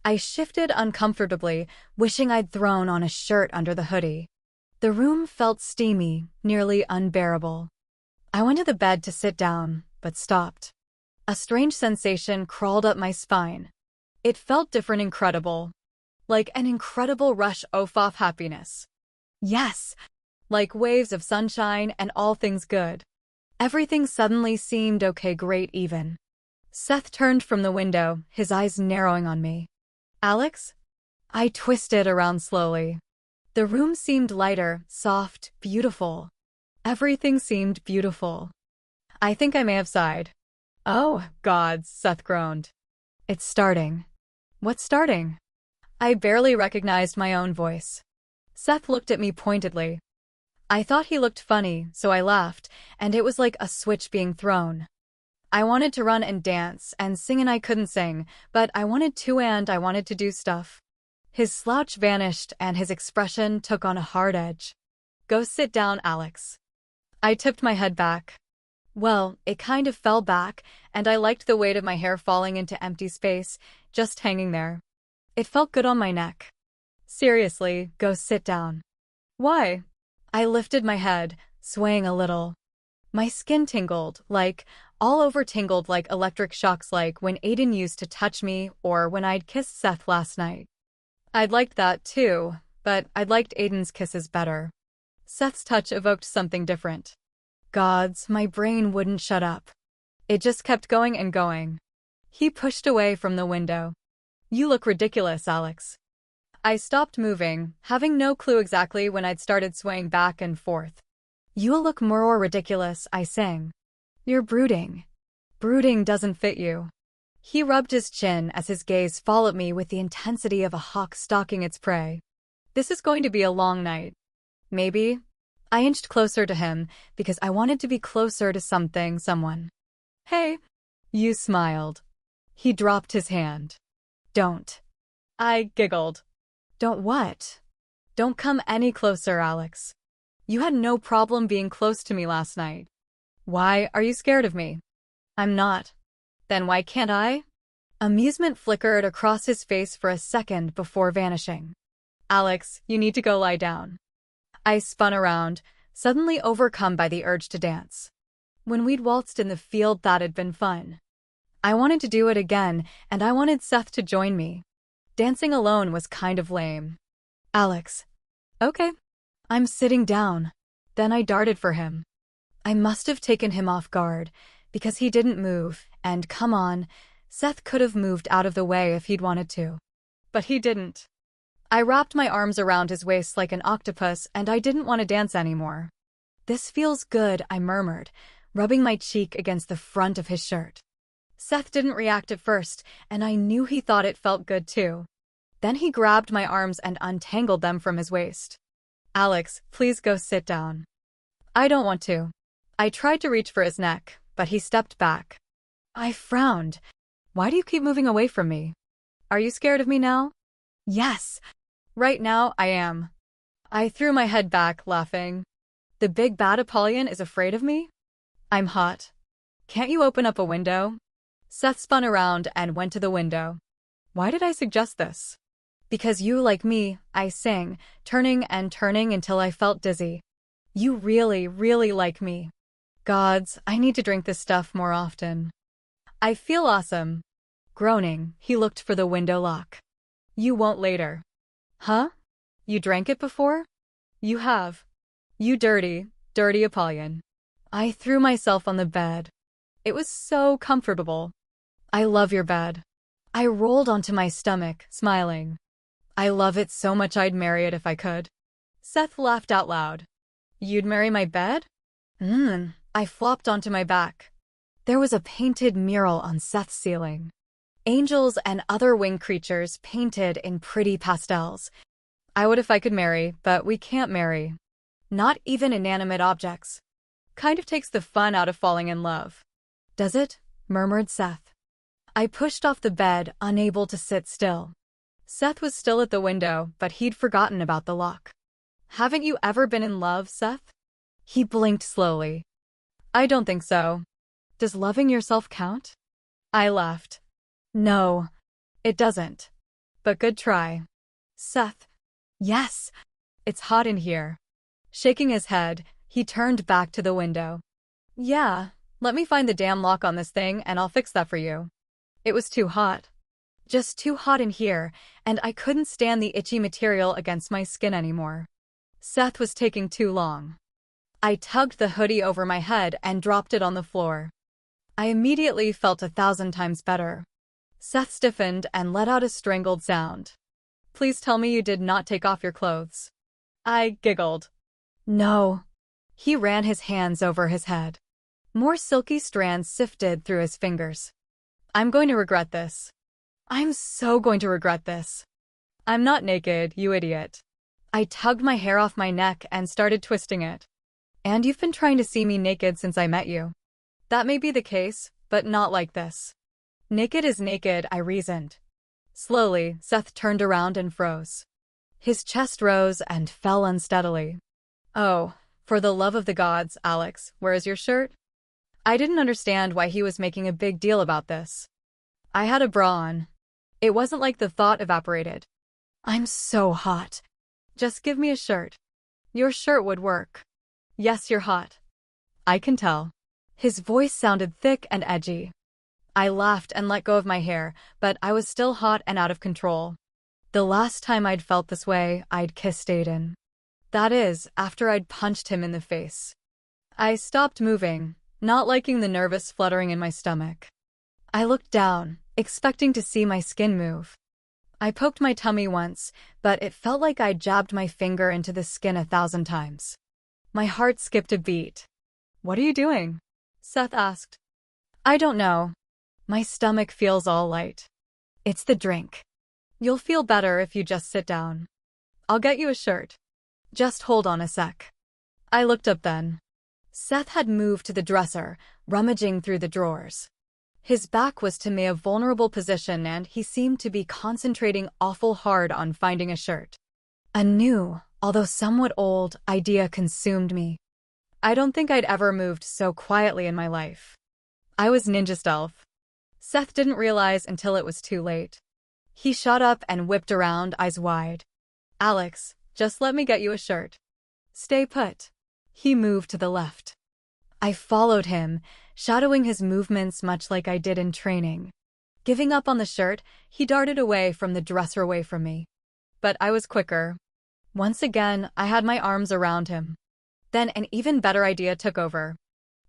I shifted uncomfortably, wishing I'd thrown on a shirt under the hoodie. The room felt steamy, nearly unbearable. I went to the bed to sit down, but stopped. A strange sensation crawled up my spine. It felt different, incredible. Like an incredible rush of happiness. Yes! Like waves of sunshine and all things good. Everything suddenly seemed okay, great even. Seth turned from the window, his eyes narrowing on me. Alex? I twisted around slowly. The room seemed lighter, soft, beautiful. Everything seemed beautiful. I think I may have sighed. Oh, gods, Seth groaned. It's starting. What's starting? I barely recognized my own voice. Seth looked at me pointedly. I thought he looked funny, so I laughed, and it was like a switch being thrown. I wanted to run and dance and sing, and I couldn't sing, but I wanted to, and I wanted to do stuff. His slouch vanished and his expression took on a hard edge. Go sit down, Alex. I tipped my head back. Well, it kind of fell back, and I liked the weight of my hair falling into empty space, just hanging there. It felt good on my neck. Seriously, go sit down. Why? I lifted my head, swaying a little. My skin tingled, all over tingled like electric shocks, like when Aiden used to touch me or when I'd kissed Seth last night. I'd liked that too, but I'd liked Aiden's kisses better. Seth's touch evoked something different. Gods, my brain wouldn't shut up. It just kept going and going. He pushed away from the window. You look ridiculous, Alex. I stopped moving, having no clue exactly when I'd started swaying back and forth. You look more ridiculous, I sang. You're brooding. Brooding doesn't fit you. He rubbed his chin as his gaze followed me with the intensity of a hawk stalking its prey. This is going to be a long night. Maybe. I inched closer to him because I wanted to be closer to someone. Hey. You smiled. He dropped his hand. Don't. I giggled. Don't what? Don't come any closer, Alex. You had no problem being close to me last night. Why are you scared of me? I'm not. Then why can't I? Amusement flickered across his face for a second before vanishing. Alex, you need to go lie down. I spun around, suddenly overcome by the urge to dance. When we'd waltzed in the field, that had been fun. I wanted to do it again, and I wanted Seth to join me. Dancing alone was kind of lame. Alex. Okay. I'm sitting down. Then I darted for him. I must have taken him off guard, because he didn't move, and come on, Seth could have moved out of the way if he'd wanted to. But he didn't. I wrapped my arms around his waist like an octopus, and I didn't want to dance anymore. This feels good, I murmured, rubbing my cheek against the front of his shirt. Seth didn't react at first, and I knew he thought it felt good too. Then he grabbed my arms and untangled them from his waist. Alex, please go sit down. I don't want to. I tried to reach for his neck, but he stepped back. I frowned. Why do you keep moving away from me? Are you scared of me now? Yes. Right now, I am. I threw my head back, laughing. The big bad Apollyon is afraid of me? I'm hot. Can't you open up a window? Seth spun around and went to the window. Why did I suggest this? Because you, like me, I sang, turning and turning until I felt dizzy. You really, really like me. Gods, I need to drink this stuff more often. I feel awesome. Groaning, he looked for the window lock. You won't later. Huh? You drank it before? You have. You dirty, dirty Apollyon. I threw myself on the bed. It was so comfortable. I love your bed. I rolled onto my stomach, smiling. I love it so much I'd marry it if I could. Seth laughed out loud. You'd marry my bed? I flopped onto my back. There was a painted mural on Seth's ceiling. Angels and other winged creatures painted in pretty pastels. I would if I could marry, but we can't marry. Not even inanimate objects. Kind of takes the fun out of falling in love. Does it? Murmured Seth. I pushed off the bed, unable to sit still. Seth was still at the window, but he'd forgotten about the lock. Haven't you ever been in love, Seth? He blinked slowly. I don't think so. Does loving yourself count? I laughed. No, it doesn't. But good try. Seth. Yes. It's hot in here. Shaking his head, he turned back to the window. Yeah, let me find the damn lock on this thing and I'll fix that for you. It was too hot. Just too hot in here, and I couldn't stand the itchy material against my skin anymore. Seth was taking too long. I tugged the hoodie over my head and dropped it on the floor. I immediately felt 1,000 times better. Seth stiffened and let out a strangled sound. Please tell me you did not take off your clothes. I giggled. No. He ran his hands over his head. More silky strands sifted through his fingers. I'm going to regret this. I'm so going to regret this. I'm not naked, you idiot. I tugged my hair off my neck and started twisting it. And you've been trying to see me naked since I met you. That may be the case, but not like this. Naked is naked, I reasoned. Slowly, Seth turned around and froze. His chest rose and fell unsteadily. Oh, for the love of the gods, Alex, where is your shirt? I didn't understand why he was making a big deal about this. I had a bra on. It wasn't like the thought evaporated. I'm so hot. Just give me a shirt. Your shirt would work. Yes, you're hot. I can tell. His voice sounded thick and edgy. I laughed and let go of my hair, but I was still hot and out of control. The last time I'd felt this way, I'd kissed Aiden. That is, after I'd punched him in the face. I stopped moving, not liking the nervous fluttering in my stomach. I looked down, expecting to see my skin move. I poked my tummy once, but it felt like I'd jabbed my finger into the skin 1,000 times. My heart skipped a beat. What are you doing? Seth asked. I don't know. My stomach feels all light. It's the drink. You'll feel better if you just sit down. I'll get you a shirt. Just hold on a sec. I looked up then. Seth had moved to the dresser, rummaging through the drawers. His back was to me a vulnerable position and he seemed to be concentrating awful hard on finding a shirt. A new, although somewhat old, idea consumed me. I don't think I'd ever moved so quietly in my life. I was ninja stealth. Seth didn't realize until it was too late. He shot up and whipped around, eyes wide. Alex, just let me get you a shirt. Stay put. He moved to the left. I followed him, shadowing his movements much like I did in training. Giving up on the shirt, he darted away from the dresser away from me. But I was quicker. Once again, I had my arms around him. Then an even better idea took over.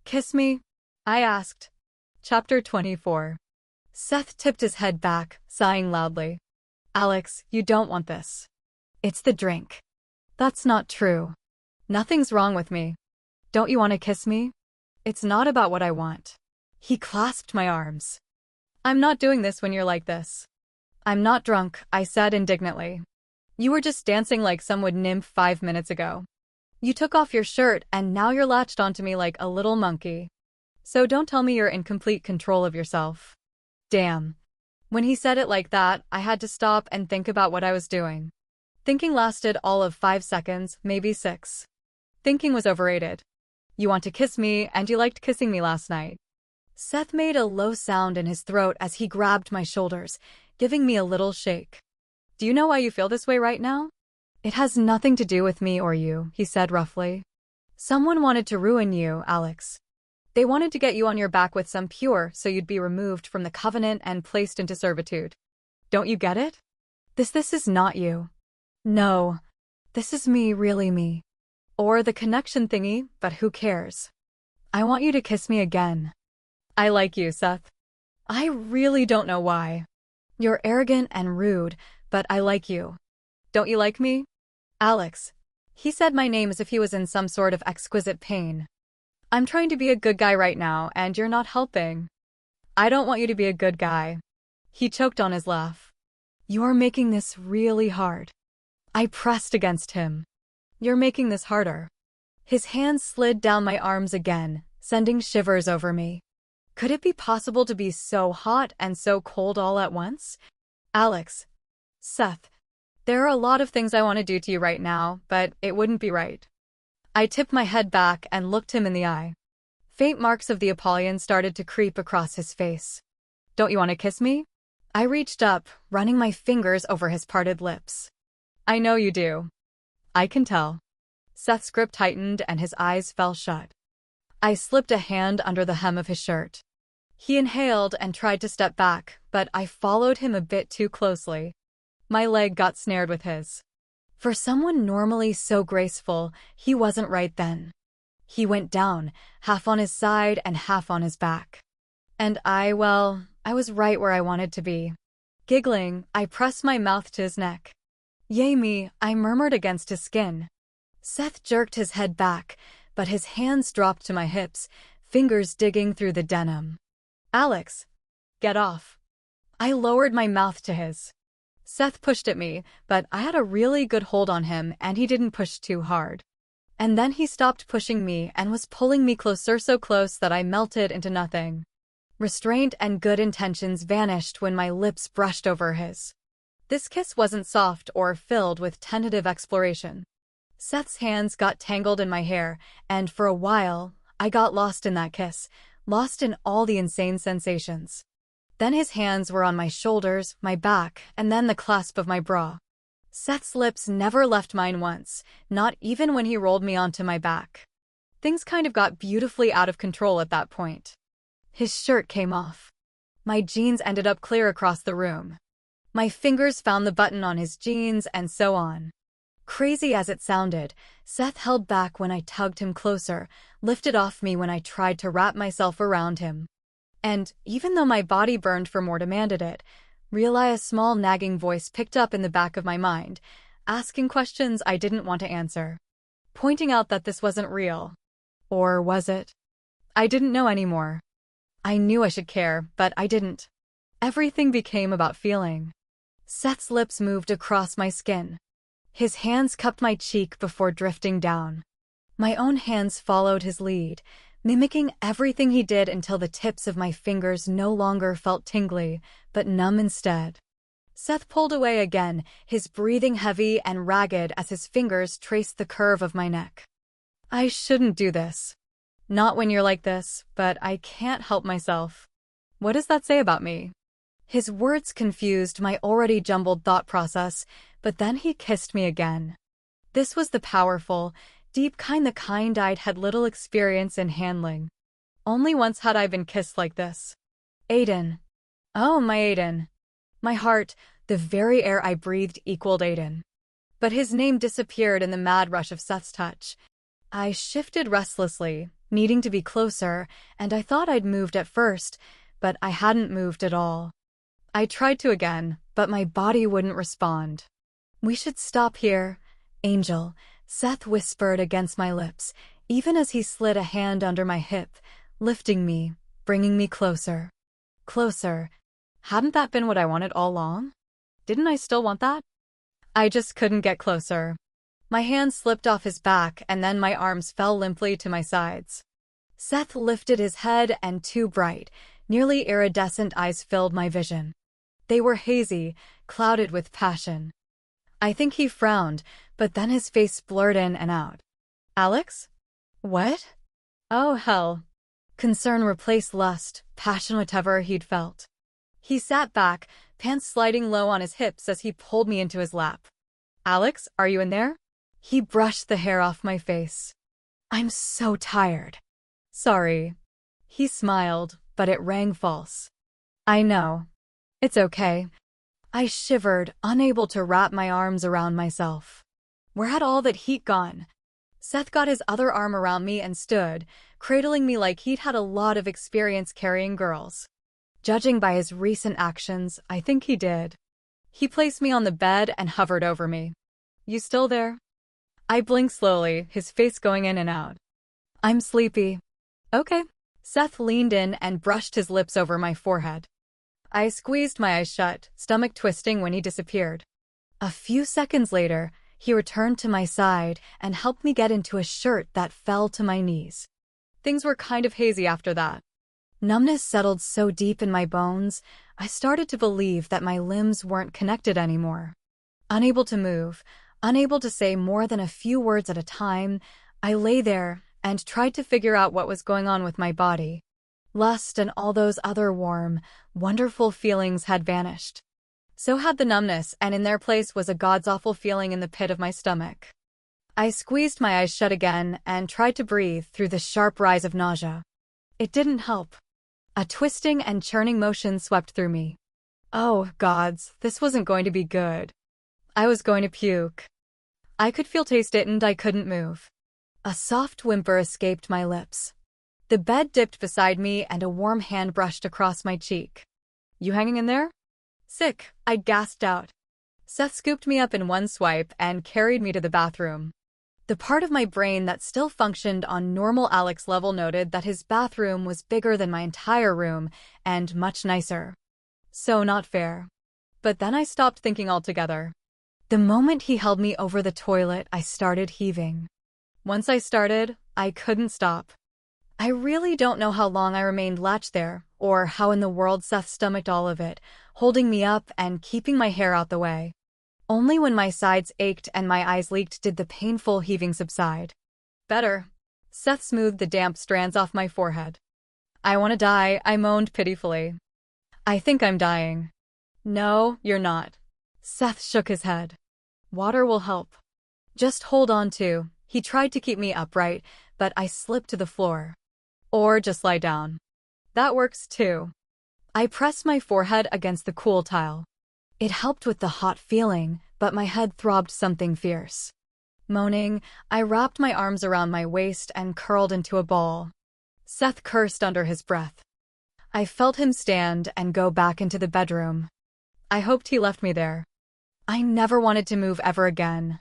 "Kiss me?" I asked. Chapter 24. Seth tipped his head back, sighing loudly. "Alex, you don't want this. It's the drink." "That's not true. Nothing's wrong with me. Don't you want to kiss me?" "It's not about what I want." He clasped my arms. "I'm not doing this when you're like this." "I'm not drunk," I said indignantly. "You were just dancing like some would nymph 5 minutes ago. You took off your shirt and now you're latched onto me like a little monkey. So don't tell me you're in complete control of yourself." Damn. When he said it like that, I had to stop and think about what I was doing. Thinking lasted all of 5 seconds, maybe 6. Thinking was overrated. "You want to kiss me, and you liked kissing me last night." Seth made a low sound in his throat as he grabbed my shoulders, giving me a little shake. "Do you know why you feel this way right now?" "It has nothing to do with me or you," he said roughly. "Someone wanted to ruin you, Alex. They wanted to get you on your back with some pure so you'd be removed from the covenant and placed into servitude. Don't you get it? This is not you. No. This is me, really me. Or the connection thingy, but who cares? I want you to kiss me again." "I like you, Seth. I really don't know why. You're arrogant and rude, but I like you. Don't you like me?" "Alex." He said my name as if he was in some sort of exquisite pain. "I'm trying to be a good guy right now, and you're not helping." "I don't want you to be a good guy." He choked on his laugh. "You're making this really hard." I pressed against him. "You're making this harder." His hands slid down my arms again, sending shivers over me. Could it be possible to be so hot and so cold all at once? "Alex." "Seth. There are a lot of things I want to do to you right now, but it wouldn't be right." I tipped my head back and looked him in the eye. Faint marks of the Apollyon started to creep across his face. "Don't you want to kiss me?" I reached up, running my fingers over his parted lips. "I know you do. I can tell." Seth's grip tightened and his eyes fell shut. I slipped a hand under the hem of his shirt. He inhaled and tried to step back, but I followed him a bit too closely. My leg got snared with his. For someone normally so graceful, he wasn't right then. He went down, half on his side and half on his back. And I was right where I wanted to be. Giggling, I pressed my mouth to his neck. "Yay me," I murmured against his skin. Seth jerked his head back, but his hands dropped to my hips, fingers digging through the denim. "Alex, get off." I lowered my mouth to his. Seth pushed at me, but I had a really good hold on him and he didn't push too hard. And then he stopped pushing me and was pulling me closer, so close that I melted into nothing. Restraint and good intentions vanished when my lips brushed over his. This kiss wasn't soft or filled with tentative exploration. Seth's hands got tangled in my hair, and for a while, I got lost in that kiss, lost in all the insane sensations. Then his hands were on my shoulders, my back, and then the clasp of my bra. Seth's lips never left mine once, not even when he rolled me onto my back. Things kind of got beautifully out of control at that point. His shirt came off. My jeans ended up clear across the room. My fingers found the button on his jeans and so on. Crazy as it sounded, Seth held back when I tugged him closer, lifted off me when I tried to wrap myself around him. And even though my body burned for more, demanded it, realized a small nagging voice picked up in the back of my mind, asking questions I didn't want to answer, pointing out that this wasn't real. Or was it? I didn't know anymore. I knew I should care, but I didn't. Everything became about feeling. Seth's lips moved across my skin. His hands cupped my cheek before drifting down. My own hands followed his lead, mimicking everything he did until the tips of my fingers no longer felt tingly, but numb instead. Seth pulled away again, his breathing heavy and ragged as his fingers traced the curve of my neck. I shouldn't do this. Not when you're like this, but I can't help myself. What does that say about me? His words confused my already jumbled thought process, but then he kissed me again. This was the powerful, deep kind, the kind I'd had little experience in handling. Only once had I been kissed like this. Aiden. Oh, my Aiden. My heart, the very air I breathed equaled Aiden. But his name disappeared in the mad rush of Seth's touch. I shifted restlessly, needing to be closer, and I thought I'd moved at first, but I hadn't moved at all. I tried to again, but my body wouldn't respond. We should stop here, Angel, Seth whispered against my lips, even as he slid a hand under my hip, lifting me, bringing me closer. Closer. Hadn't that been what I wanted all along? Didn't I still want that? I just couldn't get closer. My hand slipped off his back and then my arms fell limply to my sides. Seth lifted his head and two bright, nearly iridescent eyes filled my vision. They were hazy, clouded with passion. I think he frowned, but then his face blurred in and out. Alex? What? Oh, hell. Concern replaced lust, passion, whatever he'd felt. He sat back, pants sliding low on his hips as he pulled me into his lap. Alex, are you in there? He brushed the hair off my face. I'm so tired. Sorry. He smiled, but it rang false. I know. It's okay. I shivered, unable to wrap my arms around myself. Where had all that heat gone? Seth got his other arm around me and stood, cradling me like he'd had a lot of experience carrying girls. Judging by his recent actions, I think he did. He placed me on the bed and hovered over me. You still there? I blinked slowly, his face going in and out. I'm sleepy. Okay. Seth leaned in and brushed his lips over my forehead. I squeezed my eyes shut, stomach twisting when he disappeared. A few seconds later, he returned to my side and helped me get into a shirt that fell to my knees. Things were kind of hazy after that. Numbness settled so deep in my bones, I started to believe that my limbs weren't connected anymore. Unable to move, unable to say more than a few words at a time, I lay there and tried to figure out what was going on with my body. Lust and all those other warm, wonderful feelings had vanished. So had the numbness, and in their place was a god's-awful feeling in the pit of my stomach. I squeezed my eyes shut again and tried to breathe through the sharp rise of nausea. It didn't help. A twisting and churning motion swept through me. Oh, gods, this wasn't going to be good. I was going to puke. I could feel taste it and I couldn't move. A soft whimper escaped my lips. The bed dipped beside me and a warm hand brushed across my cheek. You hanging in there? Sick, I gasped out. Seth scooped me up in one swipe and carried me to the bathroom. The part of my brain that still functioned on normal Alex level noted that his bathroom was bigger than my entire room and much nicer. So not fair. But then I stopped thinking altogether. The moment he held me over the toilet, I started heaving. Once I started, I couldn't stop. I really don't know how long I remained latched there, or how in the world Seth stomached all of it, holding me up and keeping my hair out the way. Only when my sides ached and my eyes leaked did the painful heaving subside. Better. Seth smoothed the damp strands off my forehead. I want to die, I moaned pitifully. I think I'm dying. No, you're not. Seth shook his head. Water will help. Just hold on to. He tried to keep me upright, but I slipped to the floor. Or just lie down. That works too. I pressed my forehead against the cool tile. It helped with the hot feeling, but my head throbbed something fierce. Moaning, I wrapped my arms around my waist and curled into a ball. Seth cursed under his breath. I felt him stand and go back into the bedroom. I hoped he left me there. I never wanted to move ever again.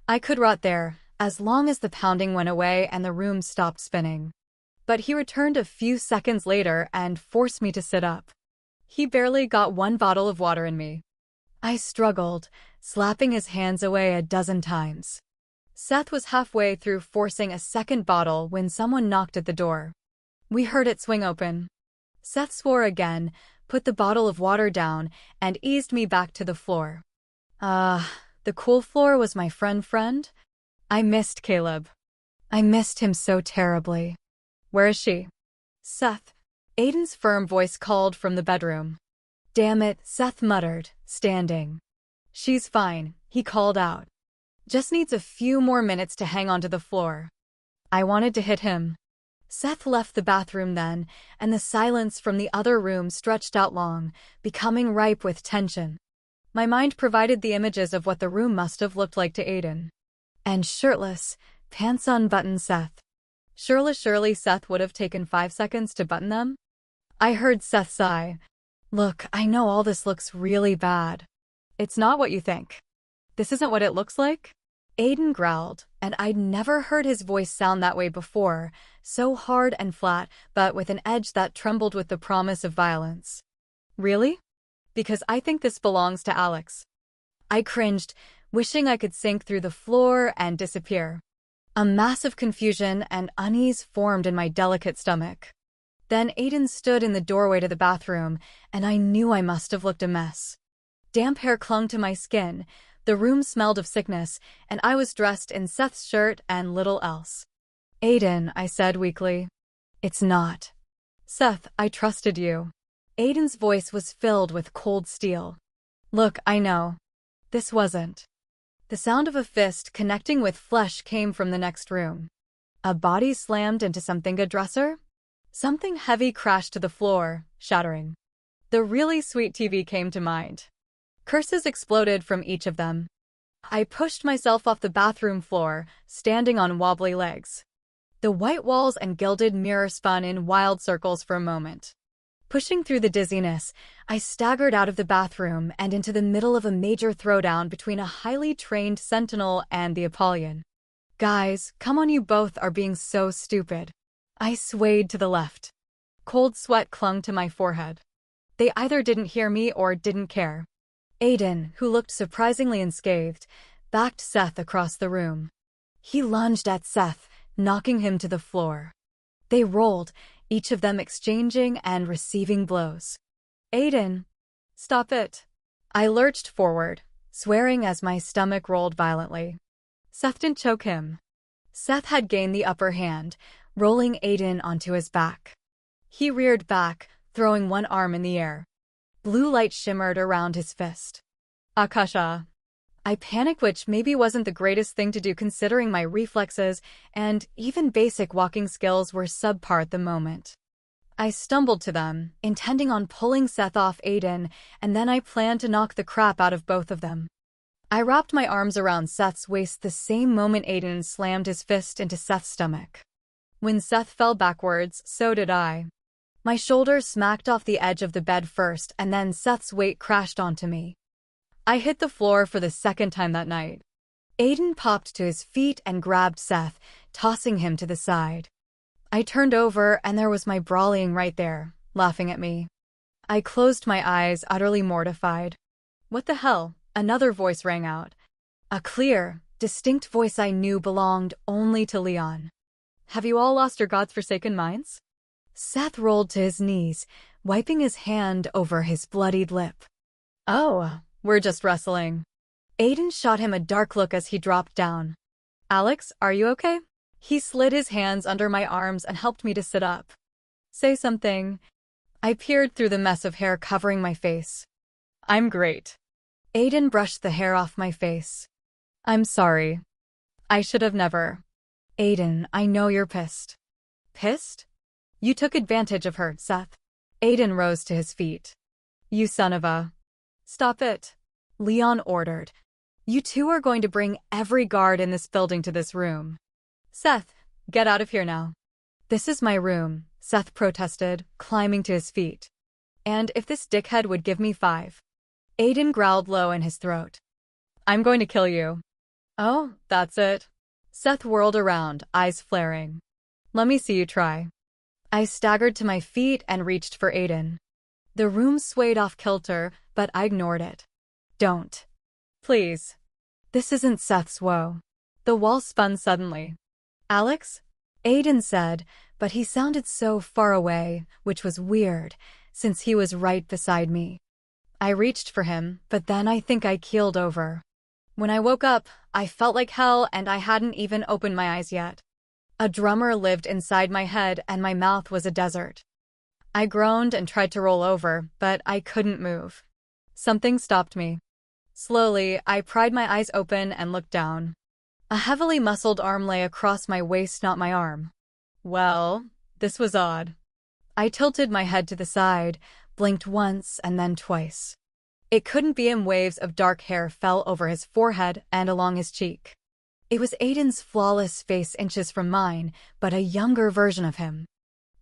I could rot there, as long as the pounding went away and the room stopped spinning. But he returned a few seconds later and forced me to sit up. He barely got one bottle of water in me. I struggled, slapping his hands away a dozen times. Seth was halfway through forcing a second bottle when someone knocked at the door. We heard it swing open. Seth swore again, put the bottle of water down, and eased me back to the floor. The cool floor was my friend? I missed Caleb. I missed him so terribly. Where is she? Seth. Aiden's firm voice called from the bedroom. Damn it, Seth muttered, standing. She's fine, he called out. Just needs a few more minutes to hang onto the floor. I wanted to hit him. Seth left the bathroom then, and the silence from the other room stretched out long, becoming ripe with tension. My mind provided the images of what the room must have looked like to Aiden. And shirtless, pants unbuttoned Seth. Surely Seth would have taken 5 seconds to button them? I heard Seth sigh. Look, I know all this looks really bad. It's not what you think. This isn't what it looks like? Aiden growled, and I'd never heard his voice sound that way before, so hard and flat, but with an edge that trembled with the promise of violence. Really? Because I think this belongs to Alex. I cringed, wishing I could sink through the floor and disappear. A massive confusion and unease formed in my delicate stomach. Then Aiden stood in the doorway to the bathroom, and I knew I must have looked a mess. Damp hair clung to my skin, the room smelled of sickness, and I was dressed in Seth's shirt and little else. Aiden, I said weakly. It's not. Seth, I trusted you. Aiden's voice was filled with cold steel. Look, I know. This wasn't. The sound of a fist connecting with flesh came from the next room. A body slammed into something a dresser? Something heavy crashed to the floor, shattering. The really sweet TV came to mind. Curses exploded from each of them. I pushed myself off the bathroom floor, standing on wobbly legs. The white walls and gilded mirror spun in wild circles for a moment. Pushing through the dizziness, I staggered out of the bathroom and into the middle of a major throwdown between a highly trained sentinel and the Apollyon. Guys, come on, you both are being so stupid. I swayed to the left. Cold sweat clung to my forehead. They either didn't hear me or didn't care. Aiden, who looked surprisingly unscathed, backed Seth across the room. He lunged at Seth, knocking him to the floor. They rolled, each of them exchanging and receiving blows. Aiden! Stop it! I lurched forward, swearing as my stomach rolled violently. Seth didn't choke him. Seth had gained the upper hand, rolling Aiden onto his back. He reared back, throwing one arm in the air. Blue light shimmered around his fist. Akasha. I panicked, which maybe wasn't the greatest thing to do considering my reflexes and even basic walking skills were subpar at the moment. I stumbled to them, intending on pulling Seth off Aiden, and then I planned to knock the crap out of both of them. I wrapped my arms around Seth's waist the same moment Aiden slammed his fist into Seth's stomach. When Seth fell backwards, so did I. My shoulders smacked off the edge of the bed first, and then Seth's weight crashed onto me. I hit the floor for the second time that night. Aiden popped to his feet and grabbed Seth, tossing him to the side. I turned over, and there was my brawling right there, laughing at me. I closed my eyes, utterly mortified. What the hell? Another voice rang out. A clear, distinct voice I knew belonged only to Leon. Have you all lost your god's-forsaken minds? Seth rolled to his knees, wiping his hand over his bloodied lip. Oh, we're just wrestling. Aiden shot him a dark look as he dropped down. Alex, are you okay? He slid his hands under my arms and helped me to sit up. Say something. I peered through the mess of hair covering my face. I'm great. Aiden brushed the hair off my face. I'm sorry. I should have never. Aiden, I know you're pissed. Pissed? You took advantage of her, Seth. Aiden rose to his feet. You son of a... Stop it. Leon ordered. You two are going to bring every guard in this building to this room. Seth, get out of here now. This is my room, Seth protested, climbing to his feet. And if this dickhead would give me 5. Aiden growled low in his throat. I'm going to kill you. Oh, that's it. Seth whirled around, eyes flaring. Let me see you try. I staggered to my feet and reached for Aiden. The room swayed off kilter, but I ignored it. Don't. Please. This isn't Seth's woe. The wall spun suddenly. Alex? Aiden said, but he sounded so far away, which was weird, since he was right beside me. I reached for him, but then I think I keeled over. When I woke up, I felt like hell and I hadn't even opened my eyes yet. A drummer lived inside my head and my mouth was a desert. I groaned and tried to roll over, but I couldn't move. Something stopped me. Slowly, I pried my eyes open and looked down. A heavily muscled arm lay across my waist, not my arm. Well, This was odd. I tilted my head to the side, blinked once and then twice. It couldn't be him. Waves of dark hair fell over his forehead and along his cheek. It was Aiden's flawless face inches from mine, but a younger version of him.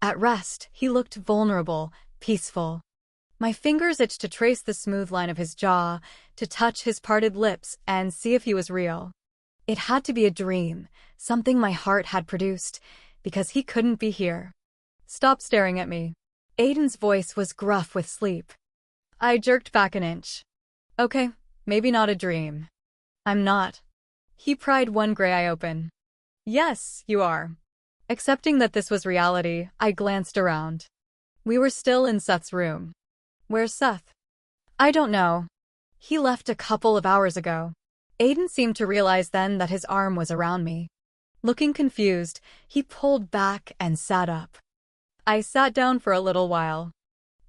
At rest, he looked vulnerable, peaceful. My fingers itched to trace the smooth line of his jaw, to touch his parted lips and see if he was real. It had to be a dream, something my heart had produced, because he couldn't be here. Stop staring at me. Aiden's voice was gruff with sleep. I jerked back an inch. Okay, maybe not a dream. I'm not. He pried one gray eye open. Yes, you are. Accepting that this was reality, I glanced around. We were still in Seth's room. Where's Seth? I don't know. He left a couple of hours ago. Aiden seemed to realize then that his arm was around me. Looking confused, he pulled back and sat up. I sat down for a little while.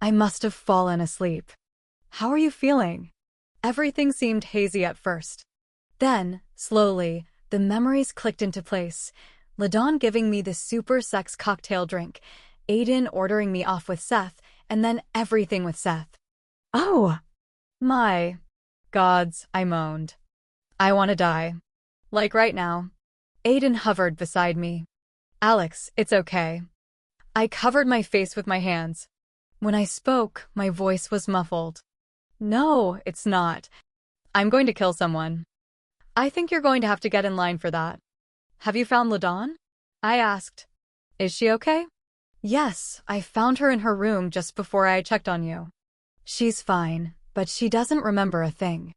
I must have fallen asleep. How are you feeling? Everything seemed hazy at first. Then, slowly, the memories clicked into place. LaDawn giving me the super sex cocktail drink, Aiden ordering me off with Seth, and then everything with Seth. Oh! My gods, I moaned. I want to die. Like right now. Aiden hovered beside me. Alex, it's okay. I covered my face with my hands. When I spoke, my voice was muffled. No, it's not. I'm going to kill someone. I think you're going to have to get in line for that. Have you found LaDawn? I asked. Is she okay? Yes, I found her in her room just before I checked on you. She's fine, but she doesn't remember a thing.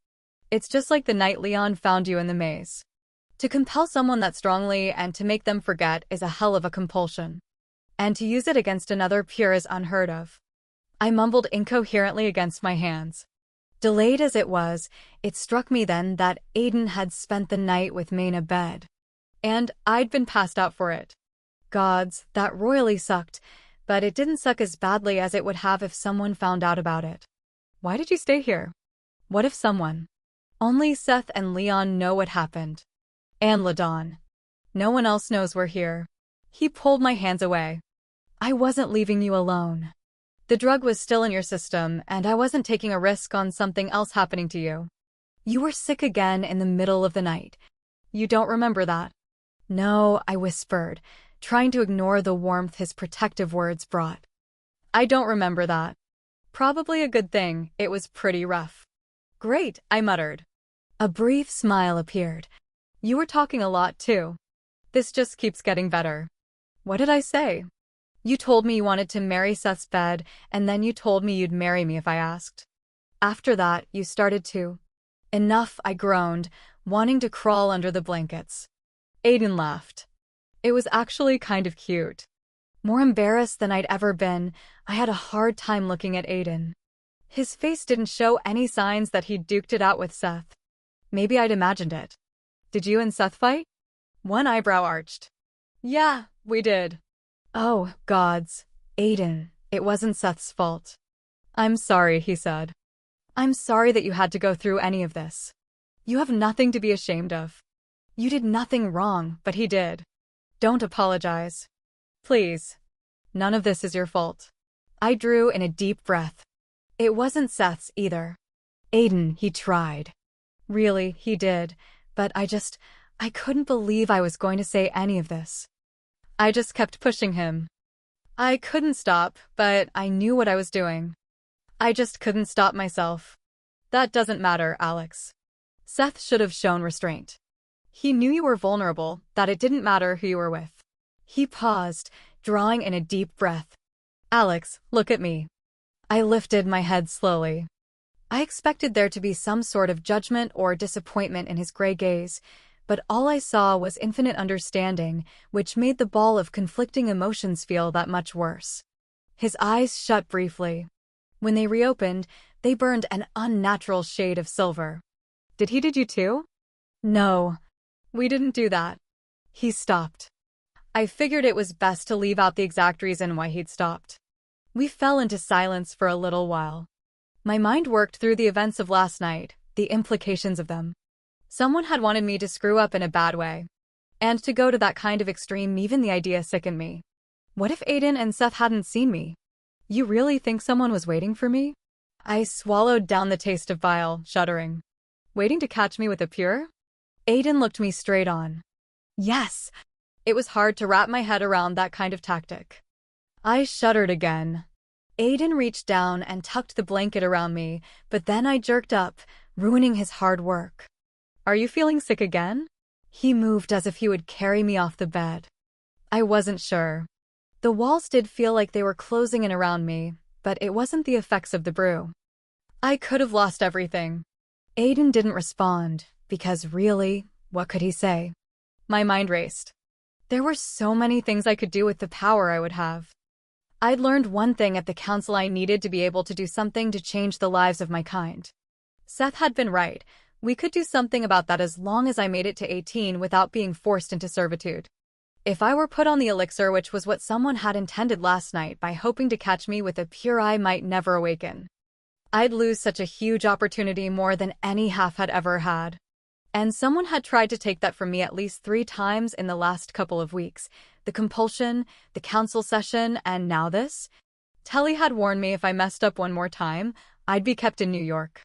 It's just like the night Leon found you in the maze. To compel someone that strongly and to make them forget is a hell of a compulsion. And to use it against another pure is unheard of. I mumbled incoherently against my hands. Delayed as it was, it struck me then that Aiden had spent the night with me in a bed. And I'd been passed out for it. Gods, that royally sucked, but it didn't suck as badly as it would have if someone found out about it. Why did you stay here? What if someone? Only Seth and Leon know what happened. And LaDawn. No one else knows we're here. He pulled my hands away. I wasn't leaving you alone. The drug was still in your system, and I wasn't taking a risk on something else happening to you. You were sick again in the middle of the night. You don't remember that? No, I whispered, trying to ignore the warmth his protective words brought. I don't remember that. Probably a good thing, it was pretty rough. Great, I muttered. A brief smile appeared. You were talking a lot too. This just keeps getting better. What did I say? You told me you wanted to marry Seth's bed, and then you told me you'd marry me if I asked. After that, you started to. Enough, I groaned, wanting to crawl under the blankets. Aiden laughed. It was actually kind of cute. More embarrassed than I'd ever been, I had a hard time looking at Aiden. His face didn't show any signs that he'd duked it out with Seth. Maybe I'd imagined it. Did you and Seth fight? One eyebrow arched. Yeah, we did. Oh, gods. Aiden, it wasn't Seth's fault. I'm sorry, he said. I'm sorry that you had to go through any of this. You have nothing to be ashamed of. You did nothing wrong, but he did. Don't apologize. Please. None of this is your fault. I drew in a deep breath. It wasn't Seth's either. Aiden, he tried. Really, he did, but I couldn't believe I was going to say any of this. I just kept pushing him. I couldn't stop, but I knew what I was doing. I just couldn't stop myself. That doesn't matter, Alex. Seth should have shown restraint. He knew you were vulnerable, that it didn't matter who you were with. He paused, drawing in a deep breath. Alex, look at me. I lifted my head slowly. I expected there to be some sort of judgment or disappointment in his gray gaze, but all I saw was infinite understanding, which made the ball of conflicting emotions feel that much worse. His eyes shut briefly. When they reopened, they burned an unnatural shade of silver. Did you too? No. We didn't do that. He stopped. I figured it was best to leave out the exact reason why he'd stopped. We fell into silence for a little while. My mind worked through the events of last night, the implications of them. Someone had wanted me to screw up in a bad way. And to go to that kind of extreme, even the idea sickened me. What if Aiden and Seth hadn't seen me? You really think someone was waiting for me? I swallowed down the taste of bile, shuddering. Waiting to catch me with a pure? Aiden looked me straight on. Yes. It was hard to wrap my head around that kind of tactic. I shuddered again. Aiden reached down and tucked the blanket around me, but then I jerked up, ruining his hard work. Are you feeling sick again? He moved as if he would carry me off the bed. I wasn't sure. The walls did feel like they were closing in around me, but it wasn't the effects of the brew. I could have lost everything. Aiden didn't respond, because really, what could he say? My mind raced. There were so many things I could do with the power I would have. I'd learned one thing at the council: I needed to be able to do something to change the lives of my kind. Seth had been right. We could do something about that as long as I made it to 18 without being forced into servitude. If I were put on the elixir, which was what someone had intended last night by hoping to catch me with a pure, I might never awaken. I'd lose such a huge opportunity, more than any half had ever had. And someone had tried to take that from me at least 3 times in the last couple of weeks. The compulsion, the council session, and now this. Telly had warned me if I messed up one more time, I'd be kept in New York.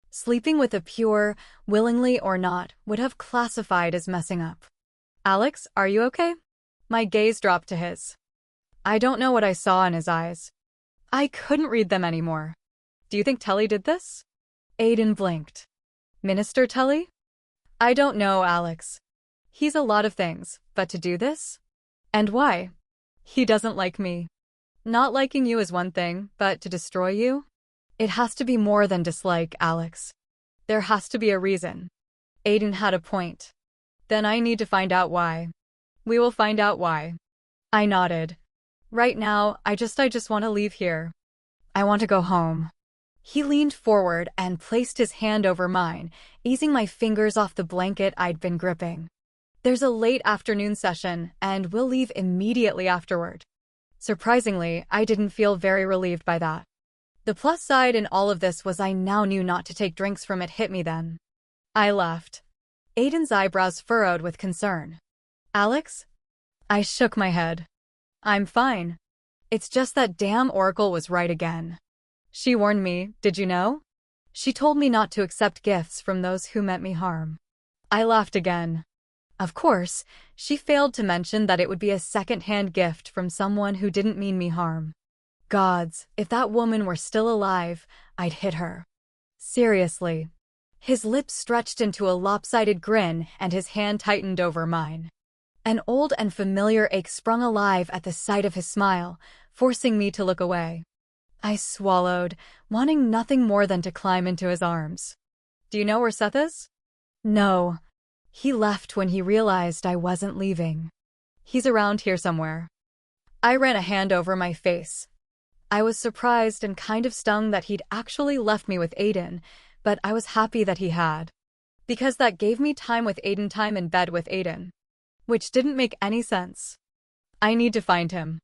Sleeping with a pure, willingly or not, would have classified as messing up. Alex, are you okay? My gaze dropped to his. I don't know what I saw in his eyes. I couldn't read them anymore. Do you think Telly did this? Aiden blinked. Minister Telly? I don't know, Alex. He's a lot of things, but to do this? And why? He doesn't like me. Not liking you is one thing, but to destroy you? It has to be more than dislike, Alex. There has to be a reason. Aiden had a point. Then I need to find out why. We will find out why. I nodded. Right now, I just want to leave here. I want to go home. He leaned forward and placed his hand over mine, easing my fingers off the blanket I'd been gripping. There's a late afternoon session, and we'll leave immediately afterward. Surprisingly, I didn't feel very relieved by that. The plus side in all of this was I now knew not to take drinks from it. Hit me then. I left. Aiden's eyebrows furrowed with concern. Alex? I shook my head. I'm fine. It's just that damn Oracle was right again. She warned me, did you know? She told me not to accept gifts from those who meant me harm. I laughed again. Of course, she failed to mention that it would be a second-hand gift from someone who didn't mean me harm. Gods, if that woman were still alive, I'd hit her. Seriously. His lips stretched into a lopsided grin and his hand tightened over mine. An old and familiar ache sprung alive at the sight of his smile, forcing me to look away. I swallowed, wanting nothing more than to climb into his arms. Do you know where Seth is? No. He left when he realized I wasn't leaving. He's around here somewhere. I ran a hand over my face. I was surprised and kind of stung that he'd actually left me with Aiden, but I was happy that he had. Because that gave me time with Aiden, time in bed with Aiden. Which didn't make any sense. I need to find him.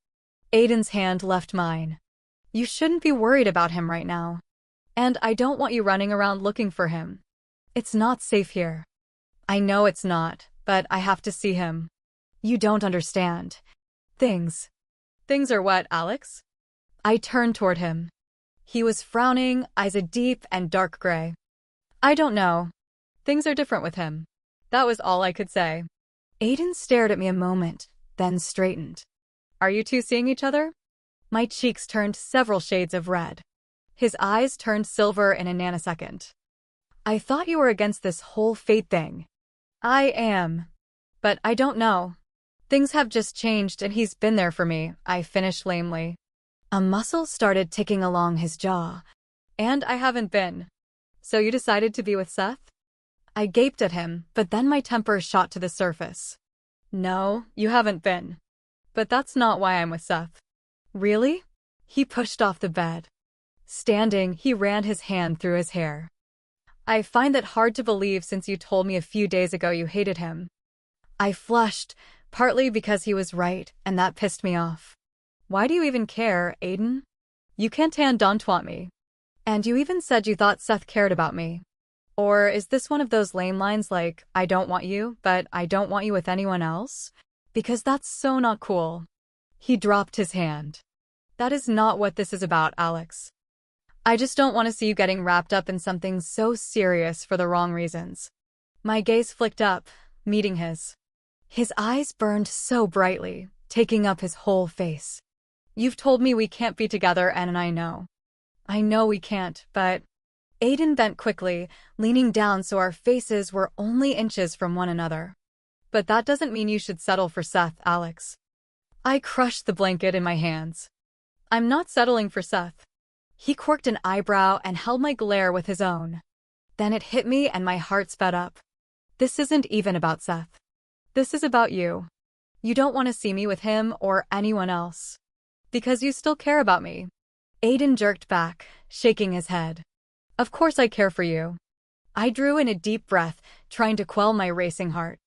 Aiden's hand left mine. You shouldn't be worried about him right now. And I don't want you running around looking for him. It's not safe here. I know it's not, but I have to see him. You don't understand. Things. Things are what, Alex? I turned toward him. He was frowning, eyes a deep and dark gray. I don't know. Things are different with him. That was all I could say. Aiden stared at me a moment, then straightened. Are you two seeing each other? My cheeks turned several shades of red. His eyes turned silver in a nanosecond. I thought you were against this whole fate thing. I am. But I don't know. Things have just changed and he's been there for me, I finished lamely. A muscle started ticking along his jaw. And I haven't been. So you decided to be with Seth? I gaped at him, but then my temper shot to the surface. No, you haven't been. But that's not why I'm with Seth. Really? He pushed off the bed. Standing, he ran his hand through his hair. I find that hard to believe since you told me a few days ago you hated him. I flushed, partly because he was right, and that pissed me off. Why do you even care, Aiden? You can't don't want me. And you even said you thought Seth cared about me. Or is this one of those lame lines like, I don't want you, but I don't want you with anyone else? Because that's so not cool. He dropped his hand. That is not what this is about, Alex. I just don't want to see you getting wrapped up in something so serious for the wrong reasons. My gaze flicked up, meeting his. His eyes burned so brightly, taking up his whole face. You've told me we can't be together, and I know. I know we can't, but... Aiden bent quickly, leaning down so our faces were only inches from one another. But that doesn't mean you should settle for Seth, Alex. I crushed the blanket in my hands. I'm not settling for Seth. He quirked an eyebrow and held my glare with his own. Then it hit me and my heart sped up. This isn't even about Seth. This is about you. You don't want to see me with him or anyone else. Because you still care about me. Aiden jerked back, shaking his head. Of course I care for you. I drew in a deep breath, trying to quell my racing heart.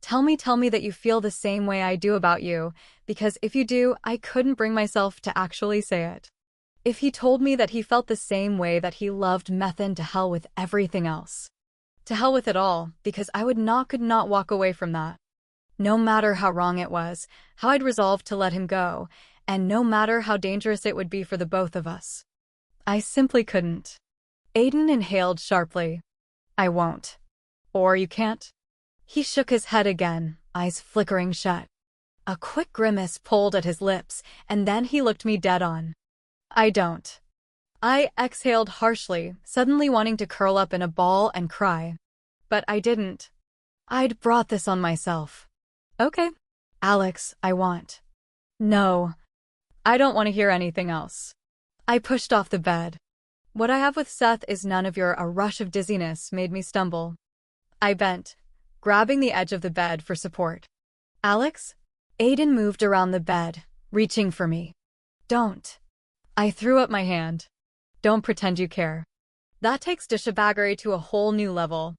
Tell me that you feel the same way I do about you, because if you do, I couldn't bring myself to actually say it. If he told me that he felt the same way that he loved Methan, to hell with everything else. To hell with it all, because I could not walk away from that. No matter how wrong it was, how I'd resolved to let him go, and no matter how dangerous it would be for the both of us. I simply couldn't. Aiden inhaled sharply. I won't. Or you can't? He shook his head again, eyes flickering shut. A quick grimace pulled at his lips, and then he looked me dead on. I don't. I exhaled harshly, suddenly wanting to curl up in a ball and cry. But I didn't. I'd brought this on myself. Okay. Alex, I want. No. I don't want to hear anything else. I pushed off the bed. What I have with Seth is none of your. A rush of dizziness made me stumble. I bent, grabbing the edge of the bed for support. Alex? Aiden moved around the bed, reaching for me. Don't. I threw up my hand. Don't pretend you care. That takes douchebaggery to a whole new level.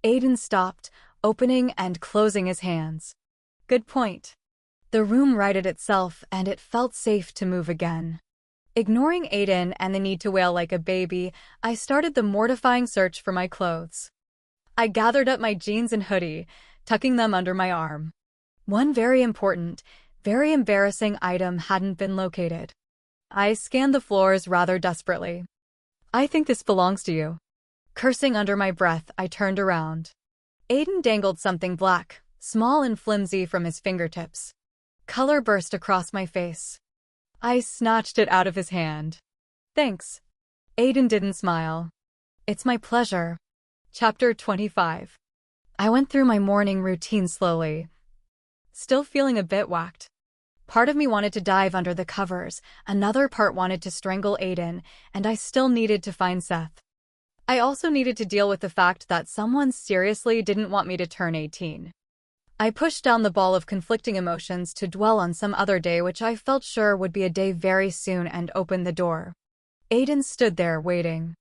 Aiden stopped, opening and closing his hands. Good point. The room righted itself, and it felt safe to move again. Ignoring Aiden and the need to wail like a baby, I started the mortifying search for my clothes. I gathered up my jeans and hoodie, tucking them under my arm. One very important, very embarrassing item hadn't been located. I scanned the floors rather desperately. I think this belongs to you. Cursing under my breath, I turned around. Aiden dangled something black, small and flimsy from his fingertips. Color burst across my face. I snatched it out of his hand. Thanks. Aiden didn't smile. It's my pleasure. Chapter 25. I went through my morning routine slowly, still feeling a bit whacked. Part of me wanted to dive under the covers, another part wanted to strangle Aiden, and I still needed to find Seth. I also needed to deal with the fact that someone seriously didn't want me to turn 18. I pushed down the ball of conflicting emotions to dwell on some other day, which I felt sure would be a day very soon, and opened the door. Aiden stood there waiting.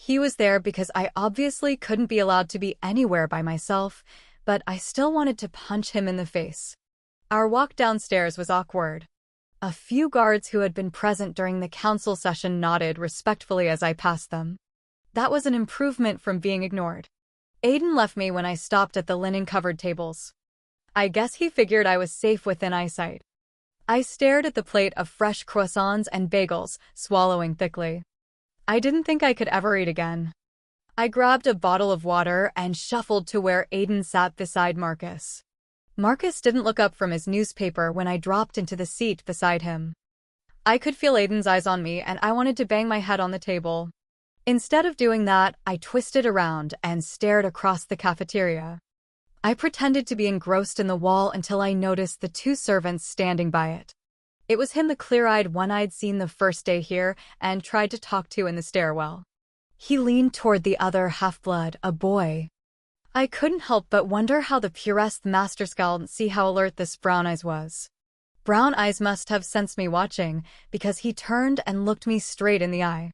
He was there because I obviously couldn't be allowed to be anywhere by myself, but I still wanted to punch him in the face. Our walk downstairs was awkward. A few guards who had been present during the council session nodded respectfully as I passed them. That was an improvement from being ignored. Aiden left me when I stopped at the linen-covered tables. I guess he figured I was safe within eyesight. I stared at the plate of fresh croissants and bagels, swallowing thickly. I didn't think I could ever eat again. I grabbed a bottle of water and shuffled to where Aiden sat beside Marcus. Marcus didn't look up from his newspaper when I dropped into the seat beside him. I could feel Aiden's eyes on me, and I wanted to bang my head on the table. Instead of doing that, I twisted around and stared across the cafeteria. I pretended to be engrossed in the wall until I noticed the two servants standing by it. It was him, the clear-eyed one I'd seen the first day here and tried to talk to in the stairwell. He leaned toward the other half-blood, a boy. I couldn't help but wonder how the purest master scowled, see how alert this Brown Eyes was. Brown Eyes must have sensed me watching, because he turned and looked me straight in the eye.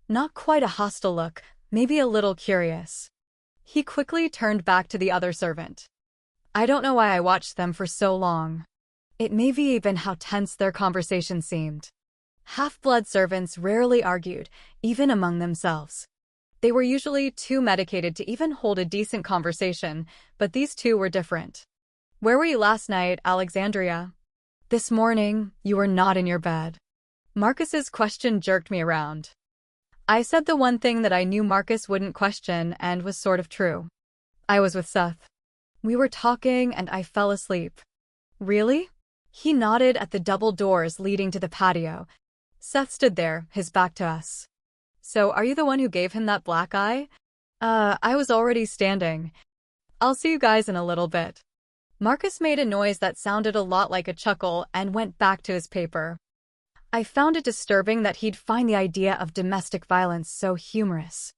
Not quite a hostile look, maybe a little curious. He quickly turned back to the other servant. I don't know why I watched them for so long. It may be even how tense their conversation seemed. Half-blood servants rarely argued, even among themselves. They were usually too medicated to even hold a decent conversation, but these two were different. Where were you last night, Alexandria? This morning, you were not in your bed. Marcus's question jerked me around. I said the one thing that I knew Marcus wouldn't question and was sort of true. I was with Seth. We were talking and I fell asleep. Really? He nodded at the double doors leading to the patio. Seth stood there, his back to us. So are you the one who gave him that black eye? I was already standing. I'll see you guys in a little bit. Marcus made a noise that sounded a lot like a chuckle and went back to his paper. I found it disturbing that he'd find the idea of domestic violence so humorous.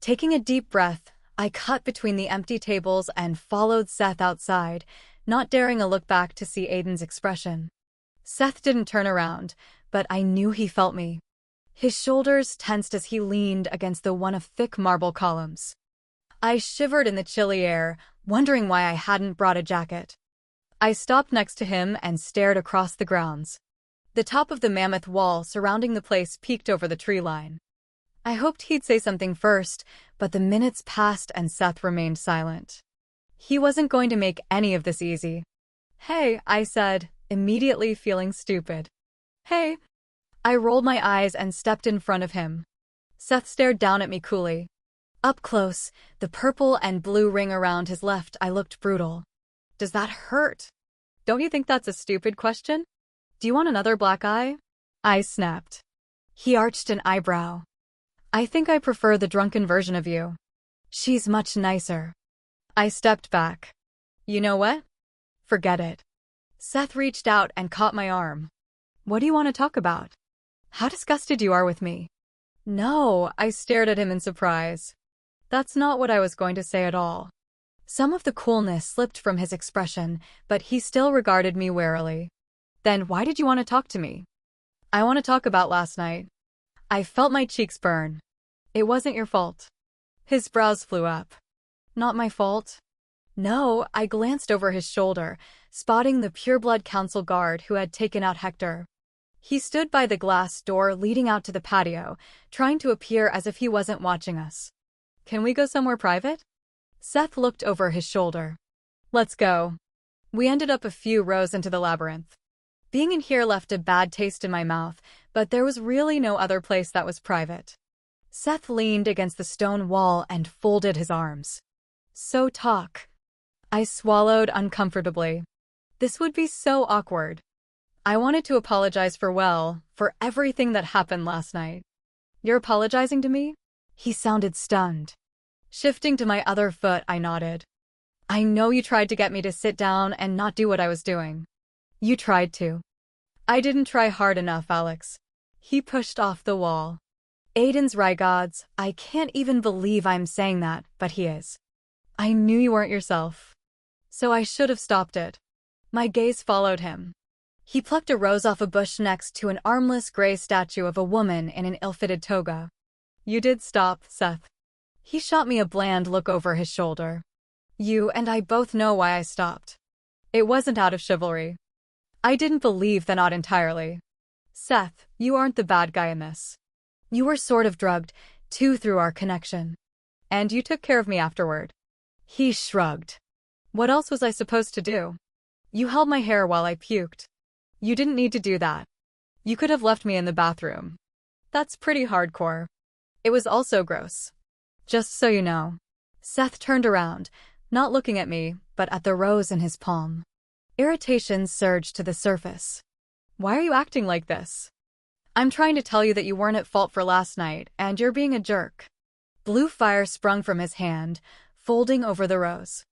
Taking a deep breath, I cut between the empty tables and followed Seth outside, not daring a look back to see Aiden's expression. Seth didn't turn around, but I knew he felt me. His shoulders tensed as he leaned against the one of thick marble columns. I shivered in the chilly air, wondering why I hadn't brought a jacket. I stopped next to him and stared across the grounds. The top of the mammoth wall surrounding the place peeked over the tree line. I hoped he'd say something first, but the minutes passed and Seth remained silent. He wasn't going to make any of this easy. "Hey," I said, immediately feeling stupid. "Hey." I rolled my eyes and stepped in front of him. Seth stared down at me coolly. Up close, the purple and blue ring around his left eye looked brutal. "Does that hurt? Don't you think that's a stupid question? Do you want another black eye?" I snapped. He arched an eyebrow. "I think I prefer the drunken version of you. She's much nicer." I stepped back. "You know what? Forget it." Seth reached out and caught my arm. "What do you want to talk about? How disgusted you are with me." "No," I stared at him in surprise. "That's not what I was going to say at all." Some of the coolness slipped from his expression, but he still regarded me warily. "Then why did you want to talk to me?" "I want to talk about last night." I felt my cheeks burn. "It wasn't your fault." His brows flew up. "Not my fault?" "No." I glanced over his shoulder, spotting the pureblood council guard who had taken out Hector. He stood by the glass door leading out to the patio, trying to appear as if he wasn't watching us. "Can we go somewhere private?" Seth looked over his shoulder. "Let's go." We ended up a few rows into the labyrinth. Being in here left a bad taste in my mouth, but there was really no other place that was private. Seth leaned against the stone wall and folded his arms. "So talk." I swallowed uncomfortably. This would be so awkward. I wanted to apologize for everything that happened last night. "You're apologizing to me?" He sounded stunned. Shifting to my other foot, I nodded. "I know you tried to get me to sit down and not do what I was doing." "You tried to." "I didn't try hard enough, Alex." He pushed off the wall. "Aiden's right, gods. I can't even believe I'm saying that, but he is. I knew you weren't yourself. So I should have stopped it." My gaze followed him. He plucked a rose off a bush next to an armless gray statue of a woman in an ill-fitted toga. "You did stop, Seth." He shot me a bland look over his shoulder. "You and I both know why I stopped. It wasn't out of chivalry." I didn't believe that, not entirely. "Seth, you aren't the bad guy in this. You were sort of drugged, too, through our connection. And you took care of me afterward." He shrugged. "What else was I supposed to do? You held my hair while I puked. You didn't need to do that. You could have left me in the bathroom. That's pretty hardcore. It was also gross. Just so you know." Seth turned around, not looking at me, but at the rose in his palm. Irritation surged to the surface. "Why are you acting like this?" "I'm trying to tell you that you weren't at fault for last night, and you're being a jerk." Blue fire sprung from his hand, folding over the rose.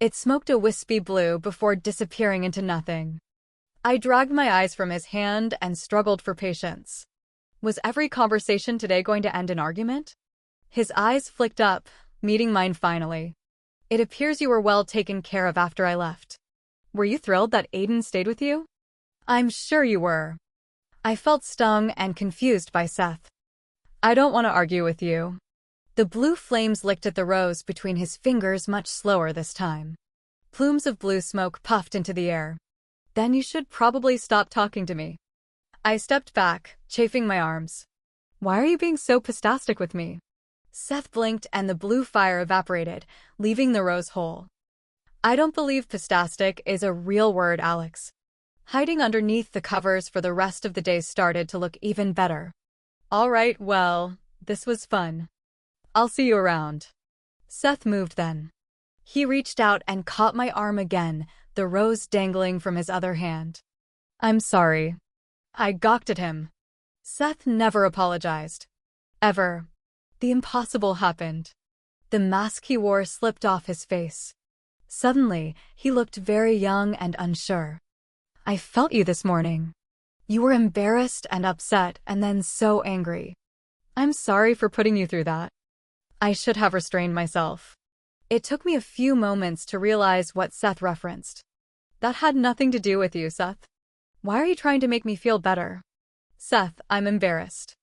It smoked a wispy blue before disappearing into nothing. I dragged my eyes from his hand and struggled for patience. Was every conversation today going to end in argument? His eyes flicked up, meeting mine finally. "It appears you were well taken care of after I left. Were you thrilled that Aiden stayed with you?" "I'm sure you were." I felt stung and confused by Seth. "I don't want to argue with you." The blue flames licked at the rose between his fingers much slower this time. Plumes of blue smoke puffed into the air. "Then you should probably stop talking to me." I stepped back, chafing my arms. "Why are you being so pistastic with me?" Seth blinked and the blue fire evaporated, leaving the rose whole. "I don't believe pistastic is a real word, Alex. Hiding underneath the covers for the rest of the day started to look even better. All right, well, this was fun. I'll see you around. Seth moved then. He reached out and caught my arm again, the rose dangling from his other hand. I'm sorry. I gawked at him. Seth never apologized. Ever. The impossible happened. The mask he wore slipped off his face. Suddenly, he looked very young and unsure. I felt you this morning. You were embarrassed and upset and then so angry. I'm sorry for putting you through that. I should have restrained myself. It took me a few moments to realize what Seth referenced. That had nothing to do with you, Seth. Why are you trying to make me feel better? Seth, I'm embarrassed.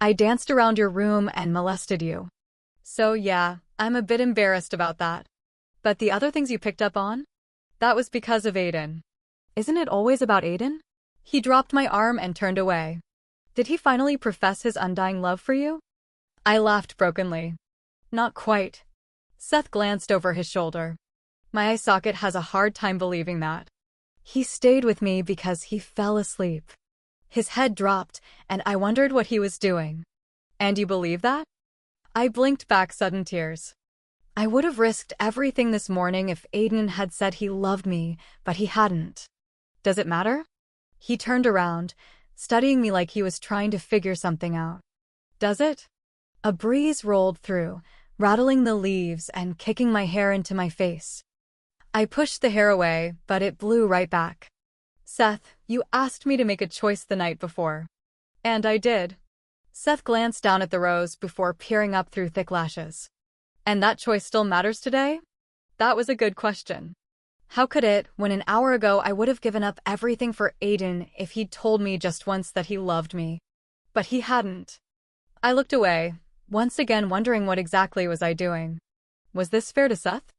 I danced around your room and molested you. So yeah, I'm a bit embarrassed about that. But the other things you picked up on? That was because of Aiden. Isn't it always about Aiden? He dropped my arm and turned away. Did he finally profess his undying love for you? I laughed brokenly. Not quite. Seth glanced over his shoulder. My eye socket has a hard time believing that. He stayed with me because he fell asleep. His head dropped, and I wondered what he was doing. And you believe that? I blinked back sudden tears. I would have risked everything this morning if Aiden had said he loved me, but he hadn't. Does it matter? He turned around, studying me like he was trying to figure something out. Does it? A breeze rolled through, rattling the leaves and kicking my hair into my face. I pushed the hair away, but it blew right back. Seth, you asked me to make a choice the night before. And I did. Seth glanced down at the rose before peering up through thick lashes. And that choice still matters today? That was a good question. How could it, when an hour ago I would have given up everything for Aiden if he'd told me just once that he loved me? But he hadn't. I looked away, once again wondering what exactly was I doing. Was this fair to Seth?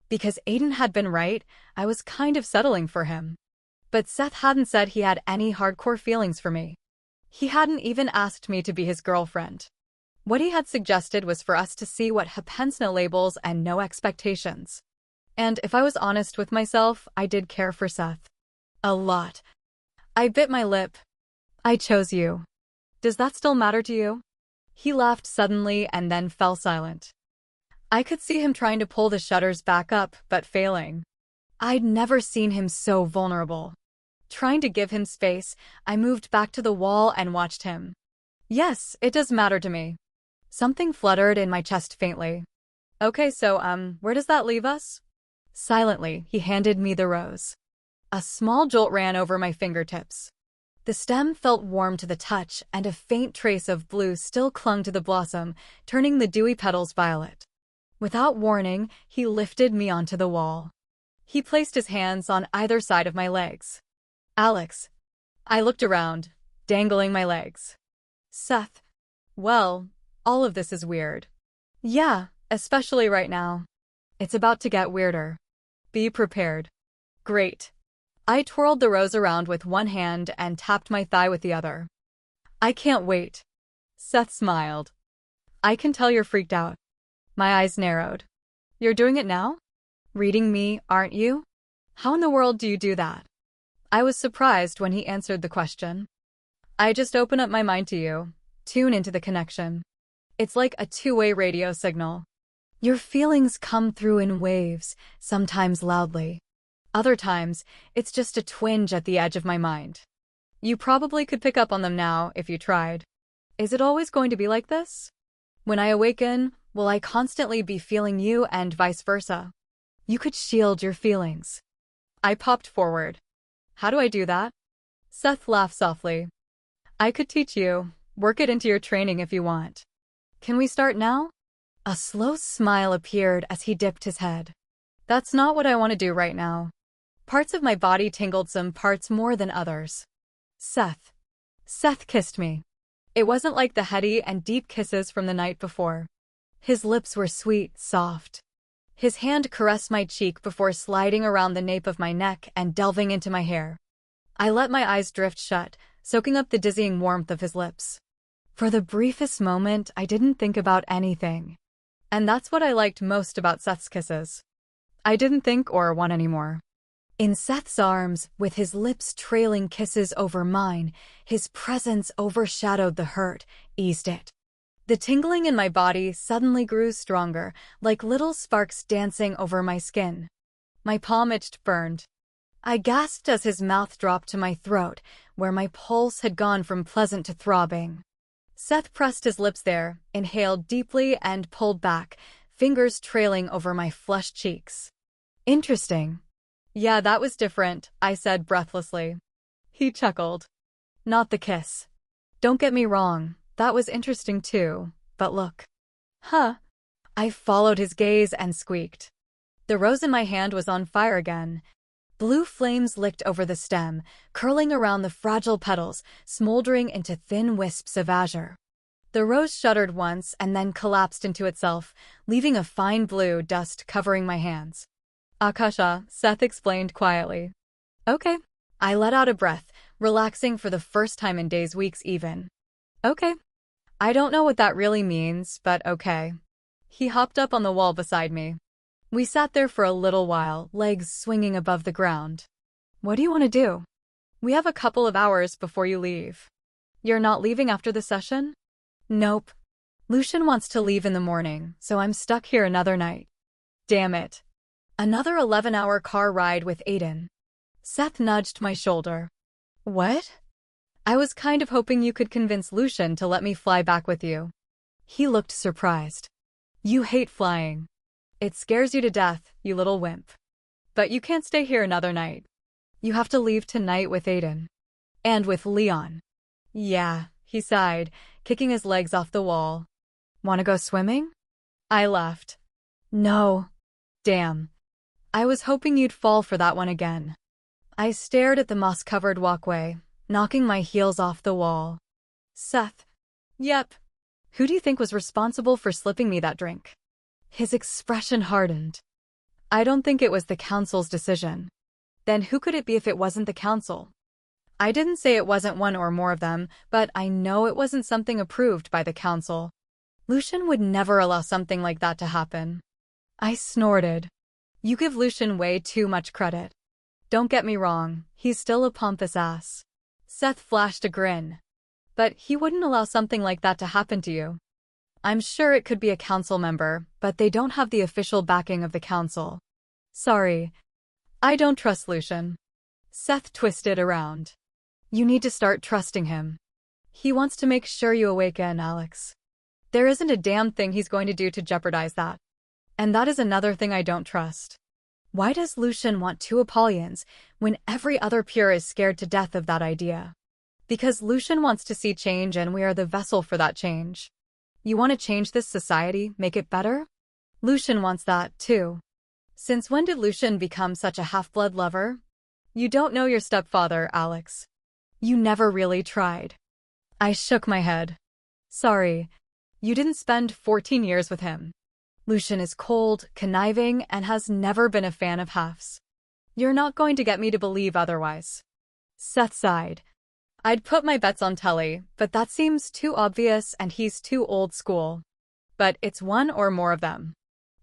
Because Aiden had been right, I was kind of settling for him. But Seth hadn't said he had any hardcore feelings for me. He hadn't even asked me to be his girlfriend. What he had suggested was for us to see what happens, no labels and no expectations. And if I was honest with myself, I did care for Seth. A lot. I bit my lip. I chose you. Does that still matter to you? He laughed suddenly and then fell silent. I could see him trying to pull the shutters back up, but failing. I'd never seen him so vulnerable. Trying to give him space, I moved back to the wall and watched him. Yes, it does matter to me. Something fluttered in my chest faintly. Okay, so, where does that leave us? Silently, he handed me the rose. A small jolt ran over my fingertips. The stem felt warm to the touch, and a faint trace of blue still clung to the blossom, turning the dewy petals violet. Without warning, he lifted me onto the wall. He placed his hands on either side of my legs. Alex. I looked around, dangling my legs. Seth. Well, all of this is weird. Yeah, especially right now. It's about to get weirder. Be prepared. Great. I twirled the rose around with one hand and tapped my thigh with the other. I can't wait. Seth smiled. I can tell you're freaked out. My eyes narrowed. You're doing it now? Reading me, aren't you? How in the world do you do that? I was surprised when he answered the question. I just open up my mind to you, tune into the connection. It's like a two-way radio signal. Your feelings come through in waves, sometimes loudly. Other times, it's just a twinge at the edge of my mind. You probably could pick up on them now if you tried. Is it always going to be like this? When I awaken, will I constantly be feeling you and vice versa? You could shield your feelings. I popped forward. How do I do that? Seth laughed softly. I could teach you. Work it into your training if you want. Can we start now? A slow smile appeared as he dipped his head. That's not what I want to do right now. Parts of my body tingled, some parts more than others. Seth. Seth kissed me. It wasn't like the heady and deep kisses from the night before. His lips were sweet, soft. His hand caressed my cheek before sliding around the nape of my neck and delving into my hair. I let my eyes drift shut, soaking up the dizzying warmth of his lips. For the briefest moment, I didn't think about anything. And that's what I liked most about Seth's kisses. I didn't think or want anymore. In Seth's arms, with his lips trailing kisses over mine, his presence overshadowed the hurt, eased it. The tingling in my body suddenly grew stronger, like little sparks dancing over my skin. My palm itched, burned. I gasped as his mouth dropped to my throat, where my pulse had gone from pleasant to throbbing. Seth pressed his lips there, inhaled deeply and pulled back, fingers trailing over my flushed cheeks. Interesting. Yeah, that was different, I said breathlessly. He chuckled. Not the kiss. Don't get me wrong, that was interesting too, but look. Huh? I followed his gaze and squeaked. The rose in my hand was on fire again. Blue flames licked over the stem, curling around the fragile petals, smoldering into thin wisps of azure. The rose shuddered once and then collapsed into itself, leaving a fine blue dust covering my hands. Akasha, Seth explained quietly. Okay. I let out a breath, relaxing for the first time in days, weeks even. Okay. I don't know what that really means, but okay. He hopped up on the wall beside me. We sat there for a little while, legs swinging above the ground. What do you want to do? We have a couple of hours before you leave. You're not leaving after the session? Nope. Lucian wants to leave in the morning, so I'm stuck here another night. Damn it. Another 11-hour car ride with Aiden. Seth nudged my shoulder. What? I was kind of hoping you could convince Lucian to let me fly back with you. He looked surprised. You hate flying. It scares you to death, you little wimp. But you can't stay here another night. You have to leave tonight with Aiden. And with Leon. Yeah, he sighed, kicking his legs off the wall. Want to go swimming? I laughed. No. Damn. I was hoping you'd fall for that one again. I stared at the moss-covered walkway, knocking my heels off the wall. Seth. Yep. Who do you think was responsible for slipping me that drink? His expression hardened. I don't think it was the council's decision. Then who could it be if it wasn't the council? I didn't say it wasn't one or more of them, but I know it wasn't something approved by the council. Lucian would never allow something like that to happen. I snorted. You give Lucian way too much credit. Don't get me wrong, he's still a pompous ass. Seth flashed a grin. But he wouldn't allow something like that to happen to you. I'm sure it could be a council member, but they don't have the official backing of the council. Sorry. I don't trust Lucian. Seth twisted around. You need to start trusting him. He wants to make sure you awaken, Alex. There isn't a damn thing he's going to do to jeopardize that. And that is another thing I don't trust. Why does Lucian want two Apollians when every other Pure is scared to death of that idea? Because Lucian wants to see change and we are the vessel for that change. You want to change this society, make it better? Lucian wants that, too. Since when did Lucian become such a half-blood lover? You don't know your stepfather, Alex. You never really tried. I shook my head. Sorry. You didn't spend 14 years with him. Lucian is cold, conniving, and has never been a fan of halves. You're not going to get me to believe otherwise. Seth sighed. I'd put my bets on Tully, but that seems too obvious and he's too old school. But it's one or more of them.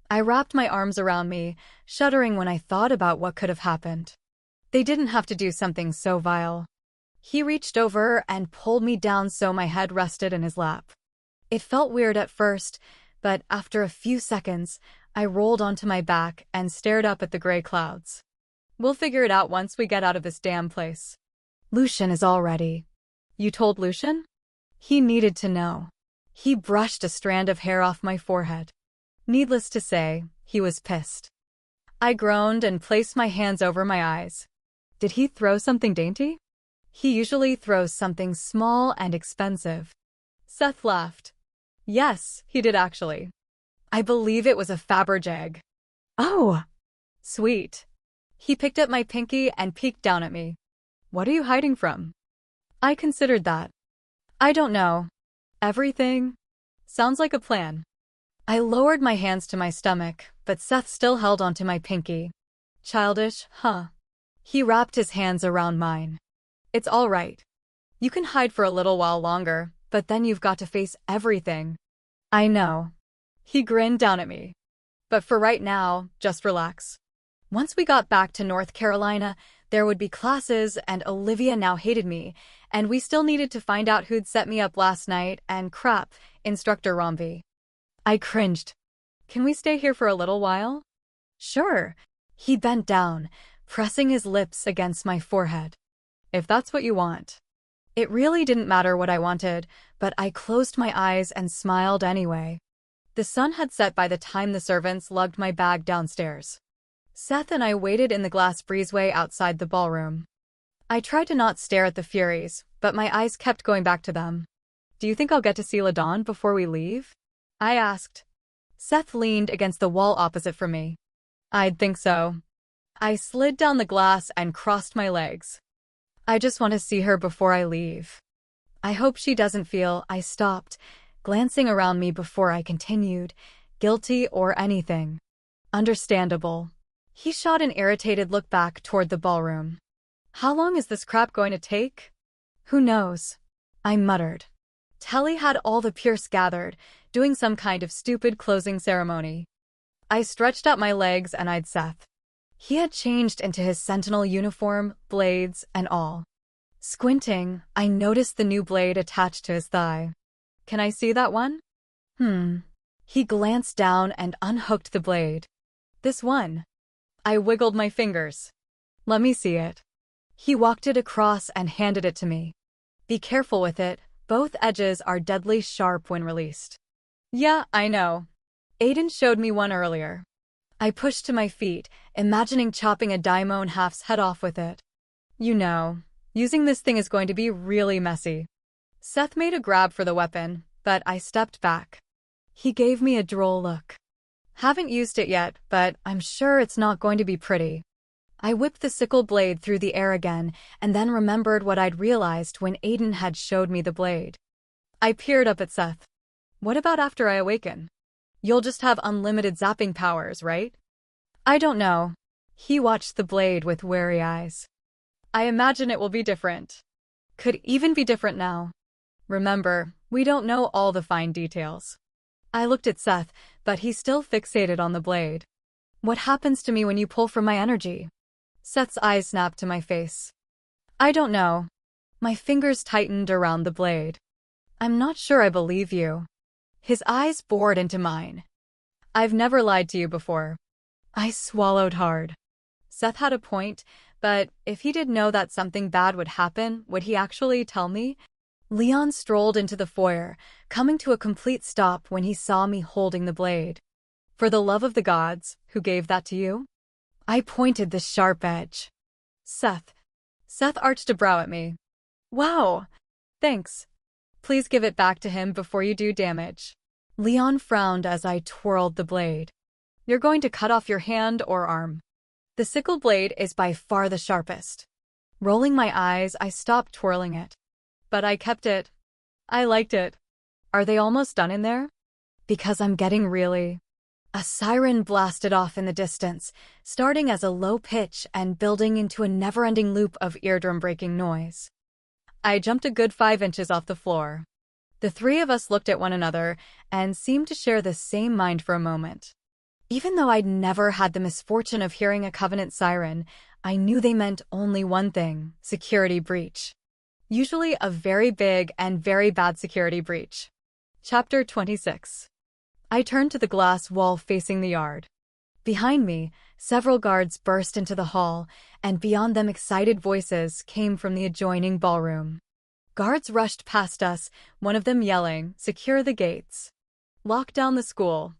I wrapped my arms around me, shuddering when I thought about what could have happened. They didn't have to do something so vile. He reached over and pulled me down so my head rested in his lap. It felt weird at first, but after a few seconds, I rolled onto my back and stared up at the gray clouds. We'll figure it out once we get out of this damn place. Lucian is all ready. You told Lucian? He needed to know. He brushed a strand of hair off my forehead. Needless to say, he was pissed. I groaned and placed my hands over my eyes. Did he throw something dainty? He usually throws something small and expensive. Seth laughed. Yes, he did actually. I believe it was a Fabergé. Oh. Sweet. He picked up my pinky and peeked down at me. What are you hiding from? I considered that. I don't know. Everything? Sounds like a plan. I lowered my hands to my stomach, but Seth still held onto my pinky. Childish, huh? He wrapped his hands around mine. It's all right. You can hide for a little while longer, but then you've got to face everything. I know. He grinned down at me. But for right now, just relax. Once we got back to North Carolina, there would be classes, and Olivia now hated me, and we still needed to find out who'd set me up last night, and crap, Instructor Romvi. I cringed. Can we stay here for a little while? Sure. He bent down, pressing his lips against my forehead. If that's what you want. It really didn't matter what I wanted, but I closed my eyes and smiled anyway. The sun had set by the time the servants lugged my bag downstairs. Seth and I waited in the glass breezeway outside the ballroom. I tried to not stare at the Furies, but my eyes kept going back to them. Do you think I'll get to see LaDawn before we leave? I asked. Seth leaned against the wall opposite from me. I'd think so. I slid down the glass and crossed my legs. I just want to see her before I leave. I hope she doesn't feel. I stopped, glancing around me before I continued, guilty or anything. Understandable. He shot an irritated look back toward the ballroom. How long is this crap going to take? Who knows? I muttered. Telly had all the Pierce gathered, doing some kind of stupid closing ceremony. I stretched out my legs and eyed Seth. He had changed into his sentinel uniform, blades, and all. Squinting, I noticed the new blade attached to his thigh. Can I see that one? He glanced down and unhooked the blade. This one. I wiggled my fingers. Let me see it. He walked it across and handed it to me. Be careful with it, both edges are deadly sharp when released. Yeah, I know. Aiden showed me one earlier. I pushed to my feet, imagining chopping a Daimon half's head off with it. You know, using this thing is going to be really messy. Seth made a grab for the weapon, but I stepped back. He gave me a droll look. Haven't used it yet, but I'm sure it's not going to be pretty. I whipped the sickle blade through the air again, and then remembered what I'd realized when Aiden had showed me the blade. I peered up at Seth. What about after I awaken? You'll just have unlimited zapping powers, right? I don't know. He watched the blade with wary eyes. I imagine it will be different. Could even be different now. Remember, we don't know all the fine details. I looked at Seth, but he still fixated on the blade. What happens to me when you pull from my energy? Seth's eyes snapped to my face. I don't know. My fingers tightened around the blade. I'm not sure I believe you. His eyes bored into mine. I've never lied to you before. I swallowed hard. Seth had a point, but if he did know that something bad would happen, would he actually tell me? Leon strolled into the foyer, coming to a complete stop when he saw me holding the blade. For the love of the gods, who gave that to you? I pointed the sharp edge. Seth. Seth arched a brow at me. Wow. Thanks. Please give it back to him before you do damage. Leon frowned as I twirled the blade. You're going to cut off your hand or arm. The sickle blade is by far the sharpest. Rolling my eyes, I stopped twirling it. But I kept it. I liked it. Are they almost done in there? Because I'm getting really... A siren blasted off in the distance, starting as a low pitch and building into a never-ending loop of eardrum-breaking noise. I jumped a good 5 inches off the floor. The three of us looked at one another and seemed to share the same mind for a moment. Even though I'd never had the misfortune of hearing a Covenant siren, I knew they meant only one thing: security breach. Usually a very big and very bad security breach. Chapter 26. I turned to the glass wall facing the yard. Behind me, several guards burst into the hall, and beyond them excited voices came from the adjoining ballroom. Guards rushed past us, one of them yelling, "Secure the gates. Lock down the school."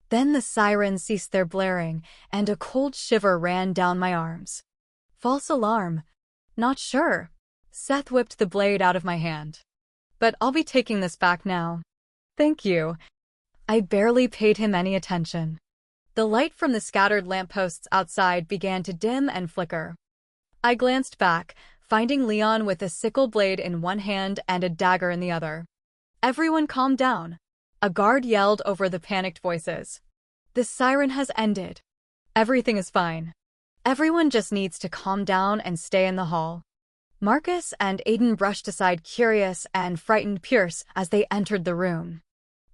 Then the sirens ceased their blaring, and a cold shiver ran down my arms. False alarm. Not sure. Seth whipped the blade out of my hand. But I'll be taking this back now. Thank you. I barely paid him any attention. The light from the scattered lampposts outside began to dim and flicker. I glanced back, finding Leon with a sickle blade in one hand and a dagger in the other. Everyone calm down. A guard yelled over the panicked voices. The siren has ended. Everything is fine. Everyone just needs to calm down and stay in the hall. Marcus and Aiden brushed aside curious and frightened Pierce as they entered the room.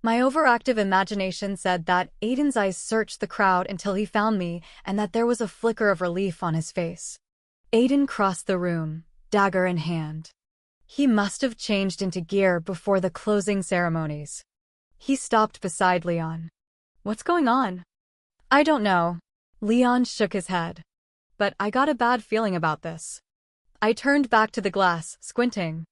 My overactive imagination said that Aiden's eyes searched the crowd until he found me and that there was a flicker of relief on his face. Aiden crossed the room, dagger in hand. He must have changed into gear before the closing ceremonies. He stopped beside Leon. "What's going on?" "I don't know." Leon shook his head. "But I got a bad feeling about this." I turned back to the glass, squinting.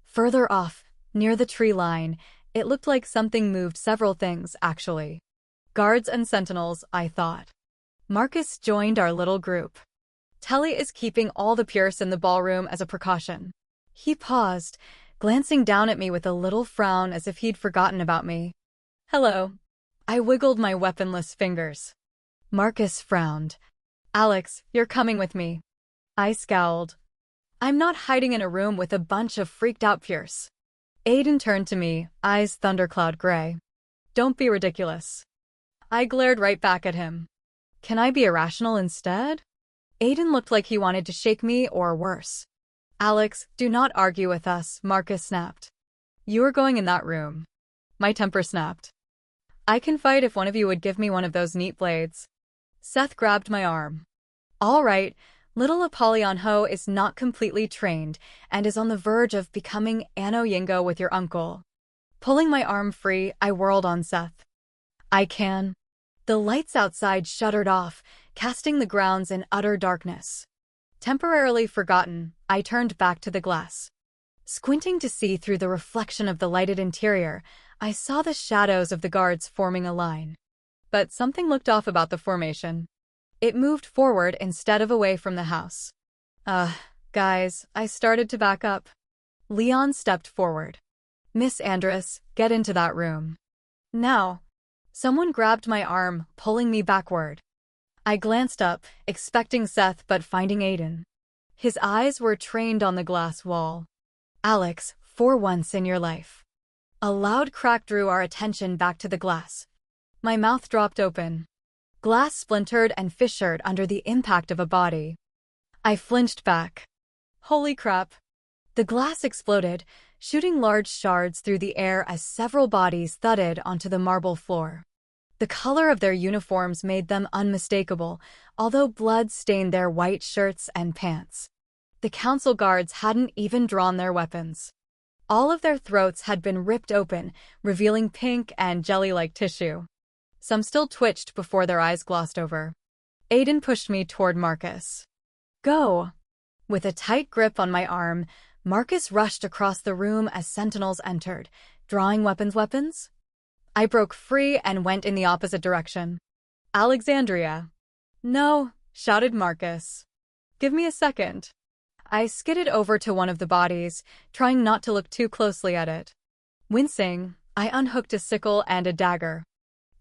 Further off, near the tree line, it looked like something moved. Several things, actually. Guards and sentinels, I thought. Marcus joined our little group. Telly is keeping all the Pierce in the ballroom as a precaution. He paused, glancing down at me with a little frown as if he'd forgotten about me. "Hello." I wiggled my weaponless fingers. Marcus frowned. "Alex, you're coming with me." I scowled. "I'm not hiding in a room with a bunch of freaked-out Pierce." Aiden turned to me, eyes thundercloud gray. "Don't be ridiculous." I glared right back at him. "Can I be irrational instead?" Aiden looked like he wanted to shake me or worse. "Alex, do not argue with us," Marcus snapped. "You are going in that room." My temper snapped. "I can fight if one of you would give me one of those neat blades." Seth grabbed my arm. "All right, little Apollyon Ho is not completely trained and is on the verge of becoming Anno Yingo with your uncle." Pulling my arm free, I whirled on Seth. "I can." The lights outside shuddered off, casting the grounds in utter darkness. Temporarily forgotten, I turned back to the glass. Squinting to see through the reflection of the lighted interior, I saw the shadows of the guards forming a line. But something looked off about the formation. It moved forward instead of away from the house. Guys, I started to back up. Leon stepped forward. "Miss Andress, get into that room." "Now." Someone grabbed my arm, pulling me backward. I glanced up, expecting Seth but finding Aiden. His eyes were trained on the glass wall. "Alex, for once in your life." A loud crack drew our attention back to the glass. My mouth dropped open. Glass splintered and fissured under the impact of a body. I flinched back. Holy crap. The glass exploded, shooting large shards through the air as several bodies thudded onto the marble floor. The color of their uniforms made them unmistakable, although blood stained their white shirts and pants. The council guards hadn't even drawn their weapons. All of their throats had been ripped open, revealing pink and jelly-like tissue. Some still twitched before their eyes glossed over. Aiden pushed me toward Marcus. "Go!" With a tight grip on my arm, Marcus rushed across the room as sentinels entered, drawing weapons. I broke free and went in the opposite direction. "Alexandria." "No," shouted Marcus. "Give me a second." I skidded over to one of the bodies, trying not to look too closely at it. Wincing, I unhooked a sickle and a dagger.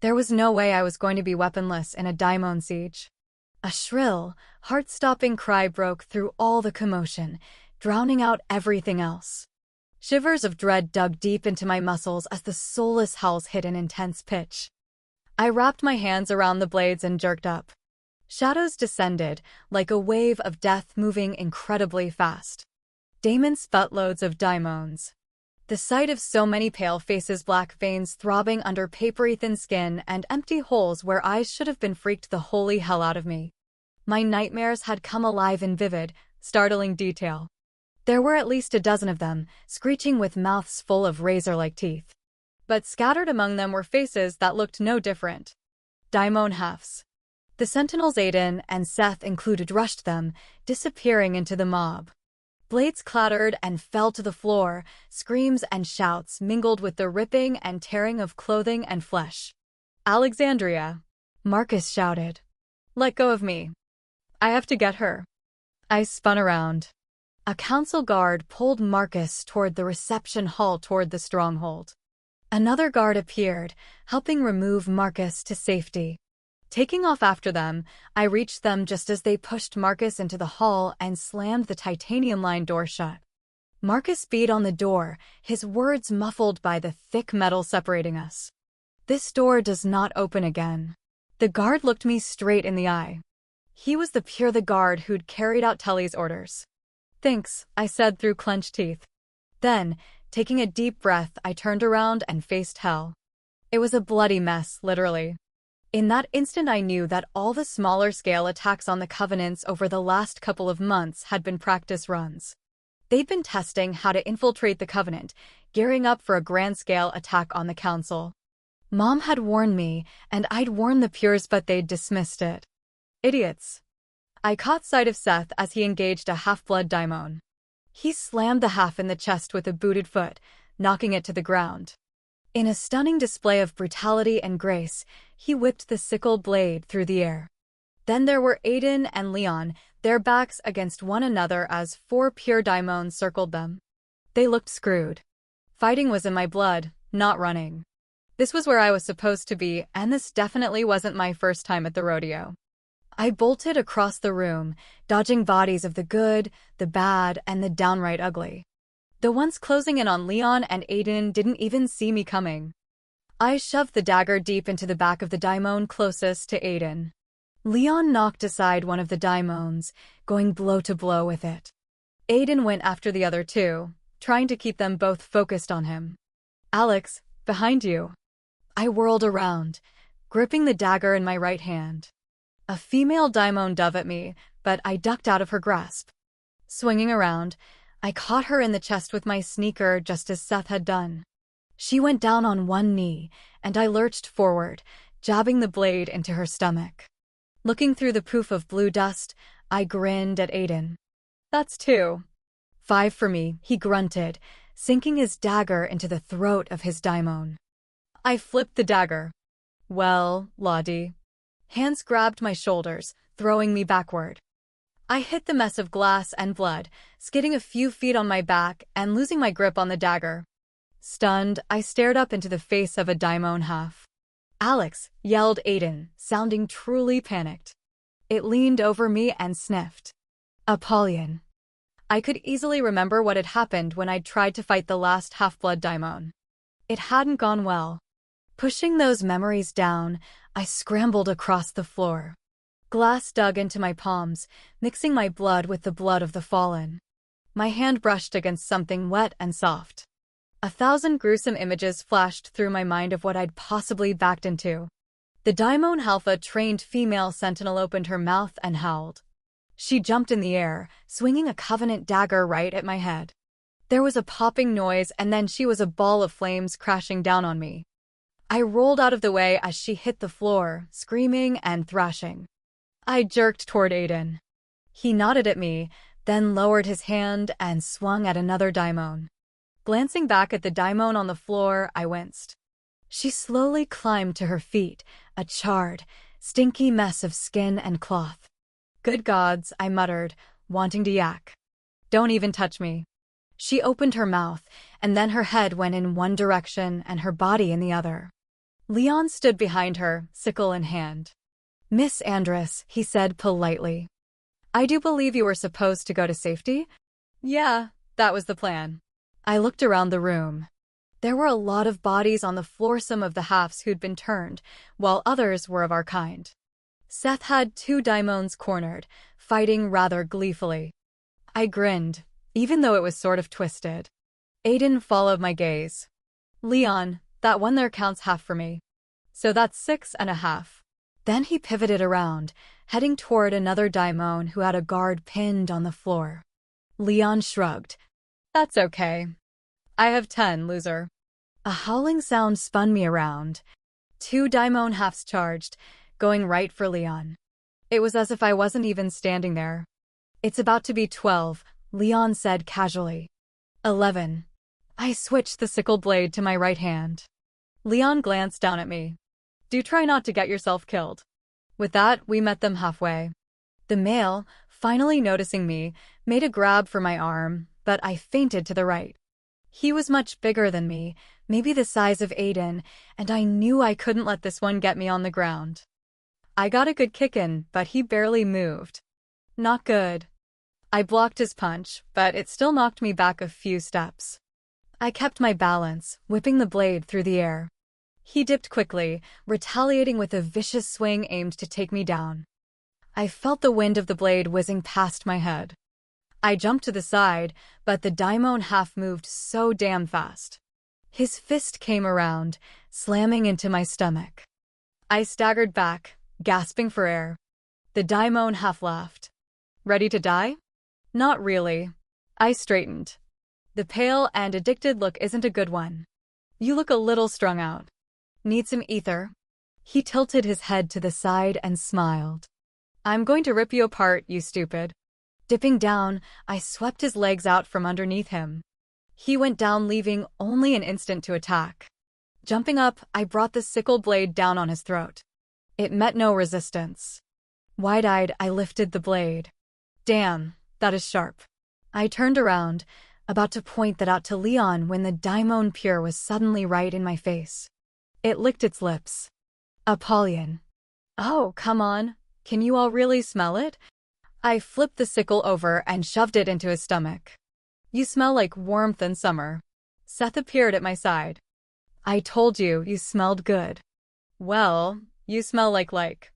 There was no way I was going to be weaponless in a daimon siege. A shrill, heart-stopping cry broke through all the commotion, drowning out everything else. Shivers of dread dug deep into my muscles as the soulless howls hit an intense pitch. I wrapped my hands around the blades and jerked up. Shadows descended, like a wave of death moving incredibly fast. Damon's buttloads of daimons. The sight of so many pale faces, black veins throbbing under papery thin skin, and empty holes where eyes should have been freaked the holy hell out of me. My nightmares had come alive in vivid, startling detail. There were at least a dozen of them, screeching with mouths full of razor-like teeth. But scattered among them were faces that looked no different. Daimon halves. The sentinels Aiden and Seth included rushed them, disappearing into the mob. Blades clattered and fell to the floor, screams and shouts mingled with the ripping and tearing of clothing and flesh. "Alexandria," Marcus shouted. "Let go of me. I have to get her." I spun around. A council guard pulled Marcus toward the reception hall toward the stronghold. Another guard appeared, helping remove Marcus to safety. Taking off after them, I reached them just as they pushed Marcus into the hall and slammed the titanium-lined door shut. Marcus beat on the door, his words muffled by the thick metal separating us. "This door does not open again." The guard looked me straight in the eye. He was the guard who'd carried out Tully's orders. "Thanks," I said through clenched teeth. Then, taking a deep breath, I turned around and faced hell. It was a bloody mess, literally. In that instant I knew that all the smaller-scale attacks on the Covenants over the last couple of months had been practice runs. They'd been testing how to infiltrate the Covenant, gearing up for a grand-scale attack on the Council. Mom had warned me, and I'd warned the Pures, but they'd dismissed it. Idiots. I caught sight of Seth as he engaged a half-blood daimon. He slammed the half in the chest with a booted foot, knocking it to the ground. In a stunning display of brutality and grace, he whipped the sickle blade through the air. Then there were Aiden and Leon, their backs against one another as 4 pure daimons circled them. They looked screwed. Fighting was in my blood, not running. This was where I was supposed to be, and this definitely wasn't my first time at the rodeo. I bolted across the room, dodging bodies of the good, the bad, and the downright ugly. The ones closing in on Leon and Aiden didn't even see me coming. I shoved the dagger deep into the back of the daimon closest to Aiden. Leon knocked aside one of the daimons, going blow to blow with it. Aiden went after the other 2, trying to keep them both focused on him. "Alex, behind you." I whirled around, gripping the dagger in my right hand. A female daimon dove at me, but I ducked out of her grasp. Swinging around, I caught her in the chest with my sneaker just as Seth had done. She went down on one knee, and I lurched forward, jabbing the blade into her stomach. Looking through the poof of blue dust, I grinned at Aiden. "That's 2. 5 for me," he grunted, sinking his dagger into the throat of his daimon. I flipped the dagger. "Well, Lottie." Hands grabbed my shoulders, throwing me backward. I hit the mess of glass and blood, skidding a few feet on my back and losing my grip on the dagger. Stunned, I stared up into the face of a daimon half. "Alex," yelled Aiden, sounding truly panicked. It leaned over me and sniffed. Apollyon. I could easily remember what had happened when I'd tried to fight the last half-blood daimon. It hadn't gone well. Pushing those memories down, I scrambled across the floor. Glass dug into my palms, mixing my blood with the blood of the fallen. My hand brushed against something wet and soft. 1,000 gruesome images flashed through my mind of what I'd possibly backed into. The daimon Halfa trained female sentinel opened her mouth and howled. She jumped in the air, swinging a Covenant dagger right at my head. There was a popping noise, and then she was a ball of flames crashing down on me. I rolled out of the way as she hit the floor, screaming and thrashing. I jerked toward Aiden. He nodded at me, then lowered his hand and swung at another daimon. Glancing back at the daimon on the floor, I winced. She slowly climbed to her feet, a charred, stinky mess of skin and cloth. "Good gods," I muttered, wanting to yak. "Don't even touch me." She opened her mouth, and then her head went in one direction and her body in the other. Leon stood behind her, sickle in hand. "Miss Andress," he said politely. "I do believe you were supposed to go to safety?" "Yeah, that was the plan." I looked around the room. There were a lot of bodies on the floor, some of the halves who'd been turned, while others were of our kind. Seth had 2 daimons cornered, fighting rather gleefully. I grinned, even though it was sort of twisted. Aiden followed my gaze. "Leon, that one there counts half for me. So that's 6.5. Then he pivoted around, heading toward another daimon who had a guard pinned on the floor. Leon shrugged. "That's okay. I have 10, loser." A howling sound spun me around. 2 daimon halves charged, going right for Leon. It was as if I wasn't even standing there. "It's about to be 12, Leon said casually. 11. I switched the sickle blade to my right hand. Leon glanced down at me. "Do try not to get yourself killed." With that, we met them halfway. The male, finally noticing me, made a grab for my arm, but I feinted to the right. He was much bigger than me, maybe the size of Aiden, and I knew I couldn't let this one get me on the ground. I got a good kick in, but he barely moved. Not good. I blocked his punch, but it still knocked me back a few steps. I kept my balance, whipping the blade through the air. He dipped quickly, retaliating with a vicious swing aimed to take me down. I felt the wind of the blade whizzing past my head. I jumped to the side, but the daimon half moved so damn fast. His fist came around, slamming into my stomach. I staggered back, gasping for air. The daimon half laughed. Ready to die? Not really. I straightened. The pale and addicted look isn't a good one. You look a little strung out. Need some ether? He tilted his head to the side and smiled. I'm going to rip you apart, you stupid. Dipping down, I swept his legs out from underneath him. He went down, leaving only an instant to attack. Jumping up, I brought the sickle blade down on his throat. It met no resistance. Wide-eyed, I lifted the blade. Damn, that is sharp. I turned around, about to point that out to Leon when the daimon pure was suddenly right in my face. It licked its lips. Apollyon. Oh, come on. Can you all really smell it? I flipped the sickle over and shoved it into his stomach. You smell like warmth and summer. Seth appeared at my side. I told you, you smelled good. Well, you smell like.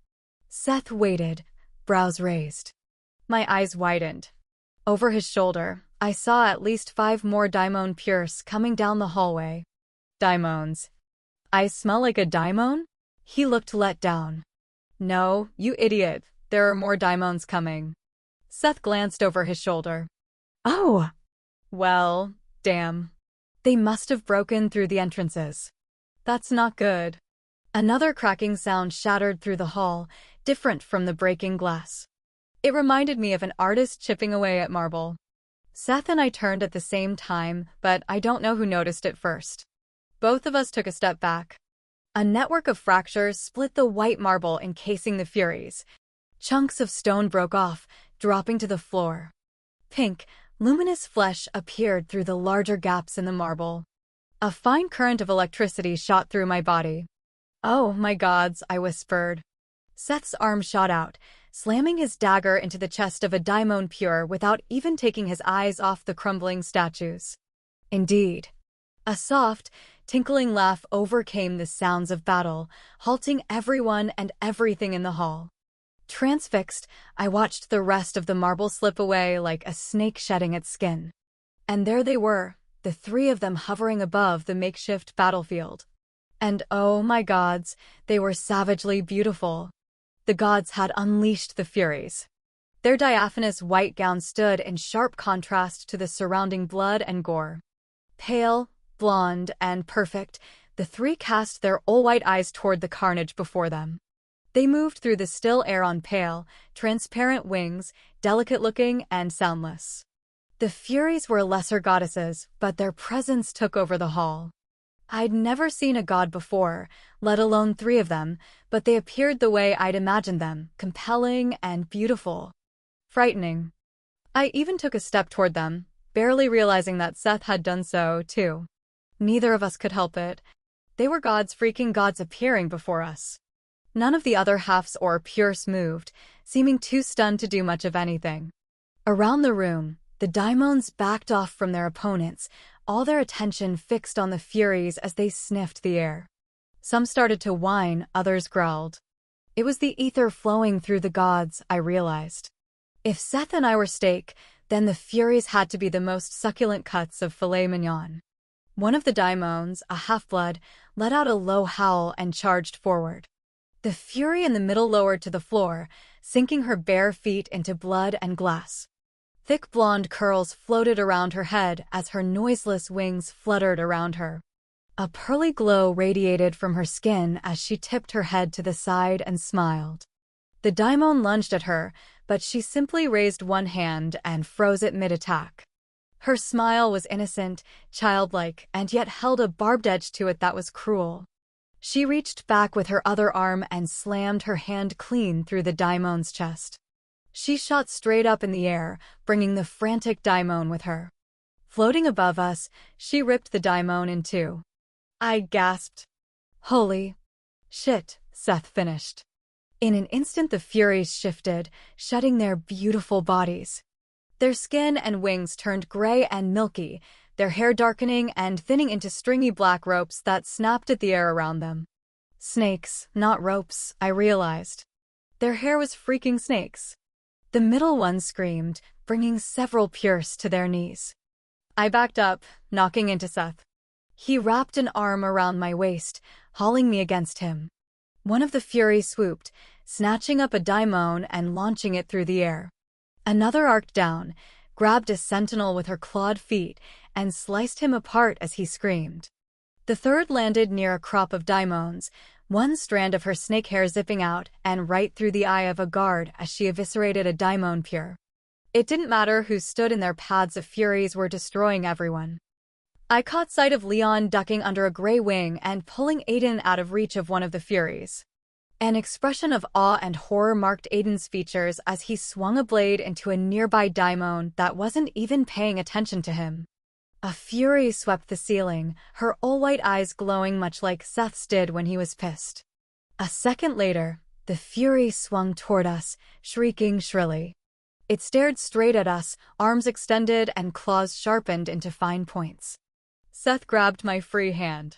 Seth waited, brows raised. My eyes widened. Over his shoulder, I saw at least 5 more daimon pures coming down the hallway. Daimons. I smell like a daimon? He looked let down. No, you idiot. There are more daimons coming. Seth glanced over his shoulder. Oh! Well, damn. They must have broken through the entrances. That's not good. Another cracking sound shattered through the hall, different from the breaking glass. It reminded me of an artist chipping away at marble. Seth and I turned at the same time, but I don't know who noticed it first. Both of us took a step back. A network of fractures split the white marble encasing the Furies. Chunks of stone broke off, dropping to the floor. Pink, luminous flesh appeared through the larger gaps in the marble. A fine current of electricity shot through my body. Oh, my gods, I whispered. Seth's arm shot out, slamming his dagger into the chest of a daimon pure without even taking his eyes off the crumbling statues. Indeed. A soft, tinkling laugh overcame the sounds of battle, halting everyone and everything in the hall. Transfixed, I watched the rest of the marble slip away like a snake shedding its skin. And there they were, the 3 of them hovering above the makeshift battlefield. And oh my gods, they were savagely beautiful. The gods had unleashed the Furies. Their diaphanous white gowns stood in sharp contrast to the surrounding blood and gore. Pale, blonde, and perfect, the 3 cast their all-white eyes toward the carnage before them. They moved through the still air on pale, transparent wings, delicate-looking and soundless. The Furies were lesser goddesses, but their presence took over the hall. I'd never seen a god before, let alone 3 of them, but they appeared the way I'd imagined them, compelling and beautiful. Frightening. I even took a step toward them, barely realizing that Seth had done so, too. Neither of us could help it. They were gods, freaking gods appearing before us. None of the other halves or pures moved, seeming too stunned to do much of anything. Around the room, the daimons backed off from their opponents, all their attention fixed on the Furies as they sniffed the air. Some started to whine, others growled. It was the ether flowing through the gods, I realized. If Seth and I were steak, then the Furies had to be the most succulent cuts of filet mignon. One of the daimons, a half-blood, let out a low howl and charged forward. The Fury in the middle lowered to the floor, sinking her bare feet into blood and glass. Thick blonde curls floated around her head as her noiseless wings fluttered around her. A pearly glow radiated from her skin as she tipped her head to the side and smiled. The daimon lunged at her, but she simply raised one hand and froze it mid-attack. Her smile was innocent, childlike, and yet held a barbed edge to it that was cruel. She reached back with her other arm and slammed her hand clean through the daimon's chest. She shot straight up in the air, bringing the frantic daimon with her. Floating above us, she ripped the daimon in 2. I gasped. Holy shit, Seth finished. In an instant the Furies shifted, shutting their beautiful bodies. Their skin and wings turned gray and milky, their hair darkening and thinning into stringy black ropes that snapped at the air around them. Snakes, not ropes, I realized. Their hair was freaking snakes. The middle one screamed, bringing several pures to their knees. I backed up, knocking into Seth. He wrapped an arm around my waist, hauling me against him. One of the Furies swooped, snatching up a daimon and launching it through the air. Another arced down, grabbed a sentinel with her clawed feet, and sliced him apart as he screamed. The third landed near a crop of daimons, one strand of her snake hair zipping out and right through the eye of a guard as she eviscerated a daimon pure. It didn't matter who stood in their paths of Furies were destroying everyone. I caught sight of Leon ducking under a gray wing and pulling Aiden out of reach of one of the Furies. An expression of awe and horror marked Aiden's features as he swung a blade into a nearby daimon that wasn't even paying attention to him. A Fury swept the ceiling, her all-white eyes glowing much like Seth's did when he was pissed. A second later, the Fury swung toward us, shrieking shrilly. It stared straight at us, arms extended and claws sharpened into fine points. Seth grabbed my free hand.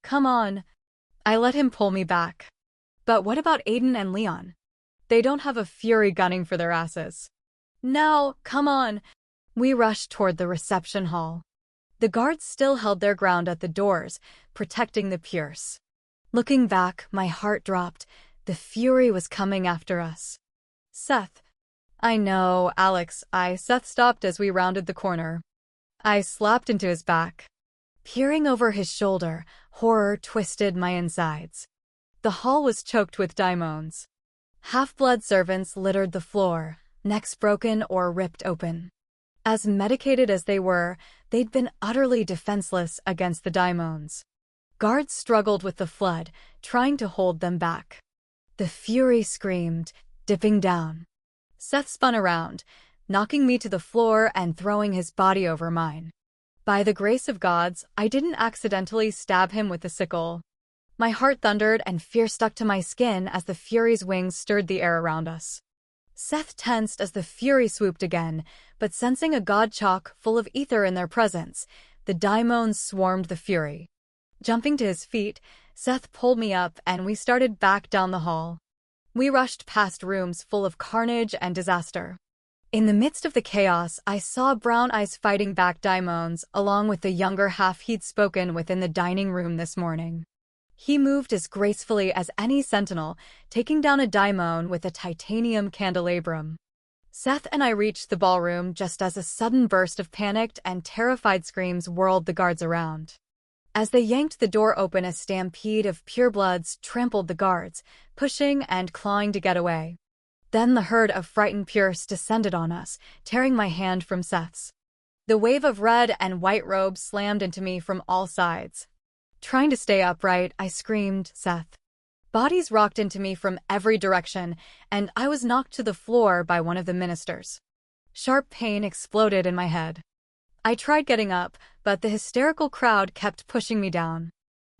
"Come on." I let him pull me back. "But what about Aiden and Leon? They don't have a Fury gunning for their asses." "Now, come on." We rushed toward the reception hall. The guards still held their ground at the doors, protecting the Pierce. Looking back, my heart dropped. The Fury was coming after us. "Seth." "I know, Alex." Seth stopped as we rounded the corner. I slapped into his back. Peering over his shoulder, horror twisted my insides. The hall was choked with daimons. Half-blood servants littered the floor, necks broken or ripped open. As medicated as they were, they'd been utterly defenseless against the daimons. Guards struggled with the flood, trying to hold them back. The Fury screamed, dipping down. Seth spun around, knocking me to the floor and throwing his body over mine. By the grace of gods, I didn't accidentally stab him with the sickle. My heart thundered and fear stuck to my skin as the Fury's wings stirred the air around us. Seth tensed as the Fury swooped again, but sensing a god chalk full of ether in their presence, the daimons swarmed the Fury. Jumping to his feet, Seth pulled me up and we started back down the hall. We rushed past rooms full of carnage and disaster. In the midst of the chaos, I saw Brown Eyes fighting back daimons along with the younger half he'd spoken within the dining room this morning. He moved as gracefully as any sentinel, taking down a daimon with a titanium candelabrum. Seth and I reached the ballroom just as a sudden burst of panicked and terrified screams whirled the guards around. As they yanked the door open, a stampede of purebloods trampled the guards, pushing and clawing to get away. Then the herd of frightened Pierce descended on us, tearing my hand from Seth's. The wave of red and white robes slammed into me from all sides. Trying to stay upright, I screamed, "Seth." Bodies rocked into me from every direction, and I was knocked to the floor by one of the ministers. Sharp pain exploded in my head. I tried getting up, but the hysterical crowd kept pushing me down.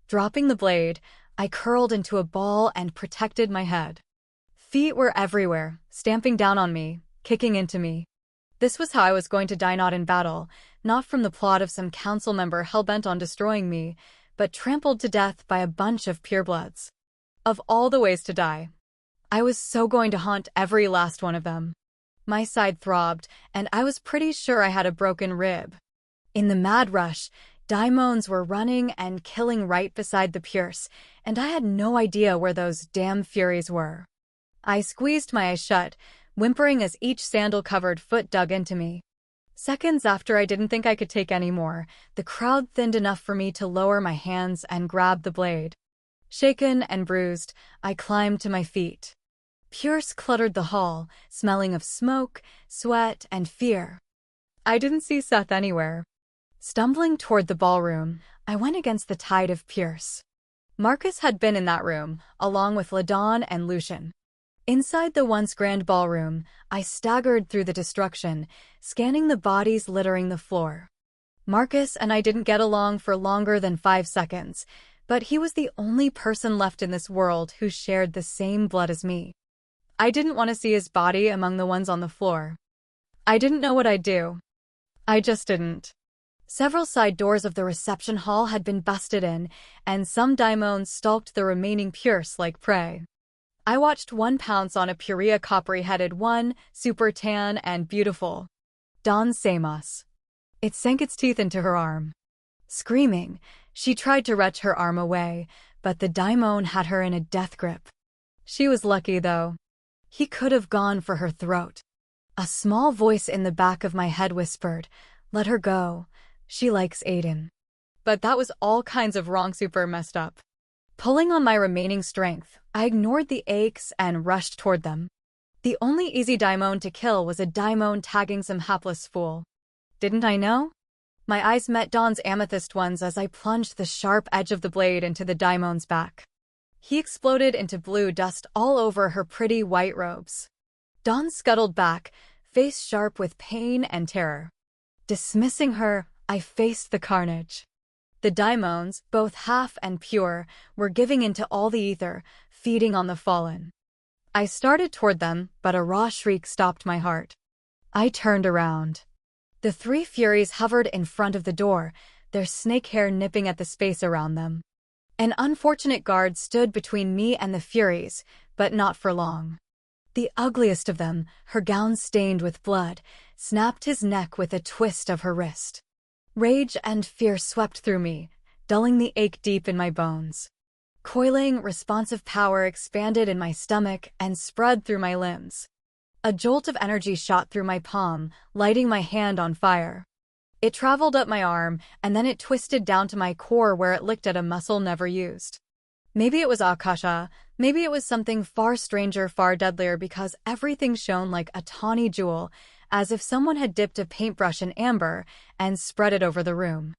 Dropping the blade, I curled into a ball and protected my head. Feet were everywhere, stamping down on me, kicking into me. This was how I was going to die, not in battle, not from the plot of some council member hell-bent on destroying me, but trampled to death by a bunch of purebloods. Of all the ways to die, I was so going to haunt every last one of them. My side throbbed, and I was pretty sure I had a broken rib. In the mad rush, daimons were running and killing right beside the Pierce, and I had no idea where those damn Furies were. I squeezed my eyes shut, whimpering as each sandal-covered foot dug into me. Seconds after I didn't think I could take any more, the crowd thinned enough for me to lower my hands and grab the blade. Shaken and bruised, I climbed to my feet. Pierce cluttered the hall, smelling of smoke, sweat, and fear. I didn't see Seth anywhere. Stumbling toward the ballroom, I went against the tide of Pierce. Marcus had been in that room, along with LaDawn and Lucian. Inside the once grand ballroom, I staggered through the destruction, scanning the bodies littering the floor. Marcus and I didn't get along for longer than 5 seconds, but he was the only person left in this world who shared the same blood as me. I didn't want to see his body among the ones on the floor. I didn't know what I'd do. I just didn't. Several side doors of the reception hall had been busted in, and some daimons stalked the remaining Pierce like prey. I watched one pounce on a Purea coppery-headed one, super tan and beautiful. Don Samos. It sank its teeth into her arm. Screaming, She tried to wrench her arm away, but the daimon had her in a death grip. She was lucky, though. He could have gone for her throat. A small voice in the back of my head whispered, "Let her go. She likes Aiden." But that was all kinds of wrong, super messed up. Pulling on my remaining strength, I ignored the aches and rushed toward them. The only easy daimon to kill was a daimon tagging some hapless fool. Didn't I know? My eyes met Dawn's amethyst ones as I plunged the sharp edge of the blade into the daimon's back. He exploded into blue dust all over her pretty white robes. Dawn scuttled back, face sharp with pain and terror. Dismissing her, I faced the carnage. The daimons, both half and pure, were giving into all the ether, feeding on the fallen. I started toward them, but a raw shriek stopped my heart. I turned around. The three Furies hovered in front of the door, their snake hair nipping at the space around them. An unfortunate guard stood between me and the Furies, but not for long. The ugliest of them, her gown stained with blood, snapped his neck with a twist of her wrist. Rage and fear swept through me, dulling the ache deep in my bones. Coiling, responsive power expanded in my stomach and spread through my limbs. A jolt of energy shot through my palm, lighting my hand on fire. It traveled up my arm, and then it twisted down to my core where it licked at a muscle never used. Maybe it was Akasha, maybe it was something far stranger, far deadlier, because everything shone like a tawny jewel, as if someone had dipped a paintbrush in amber and spread it over the room.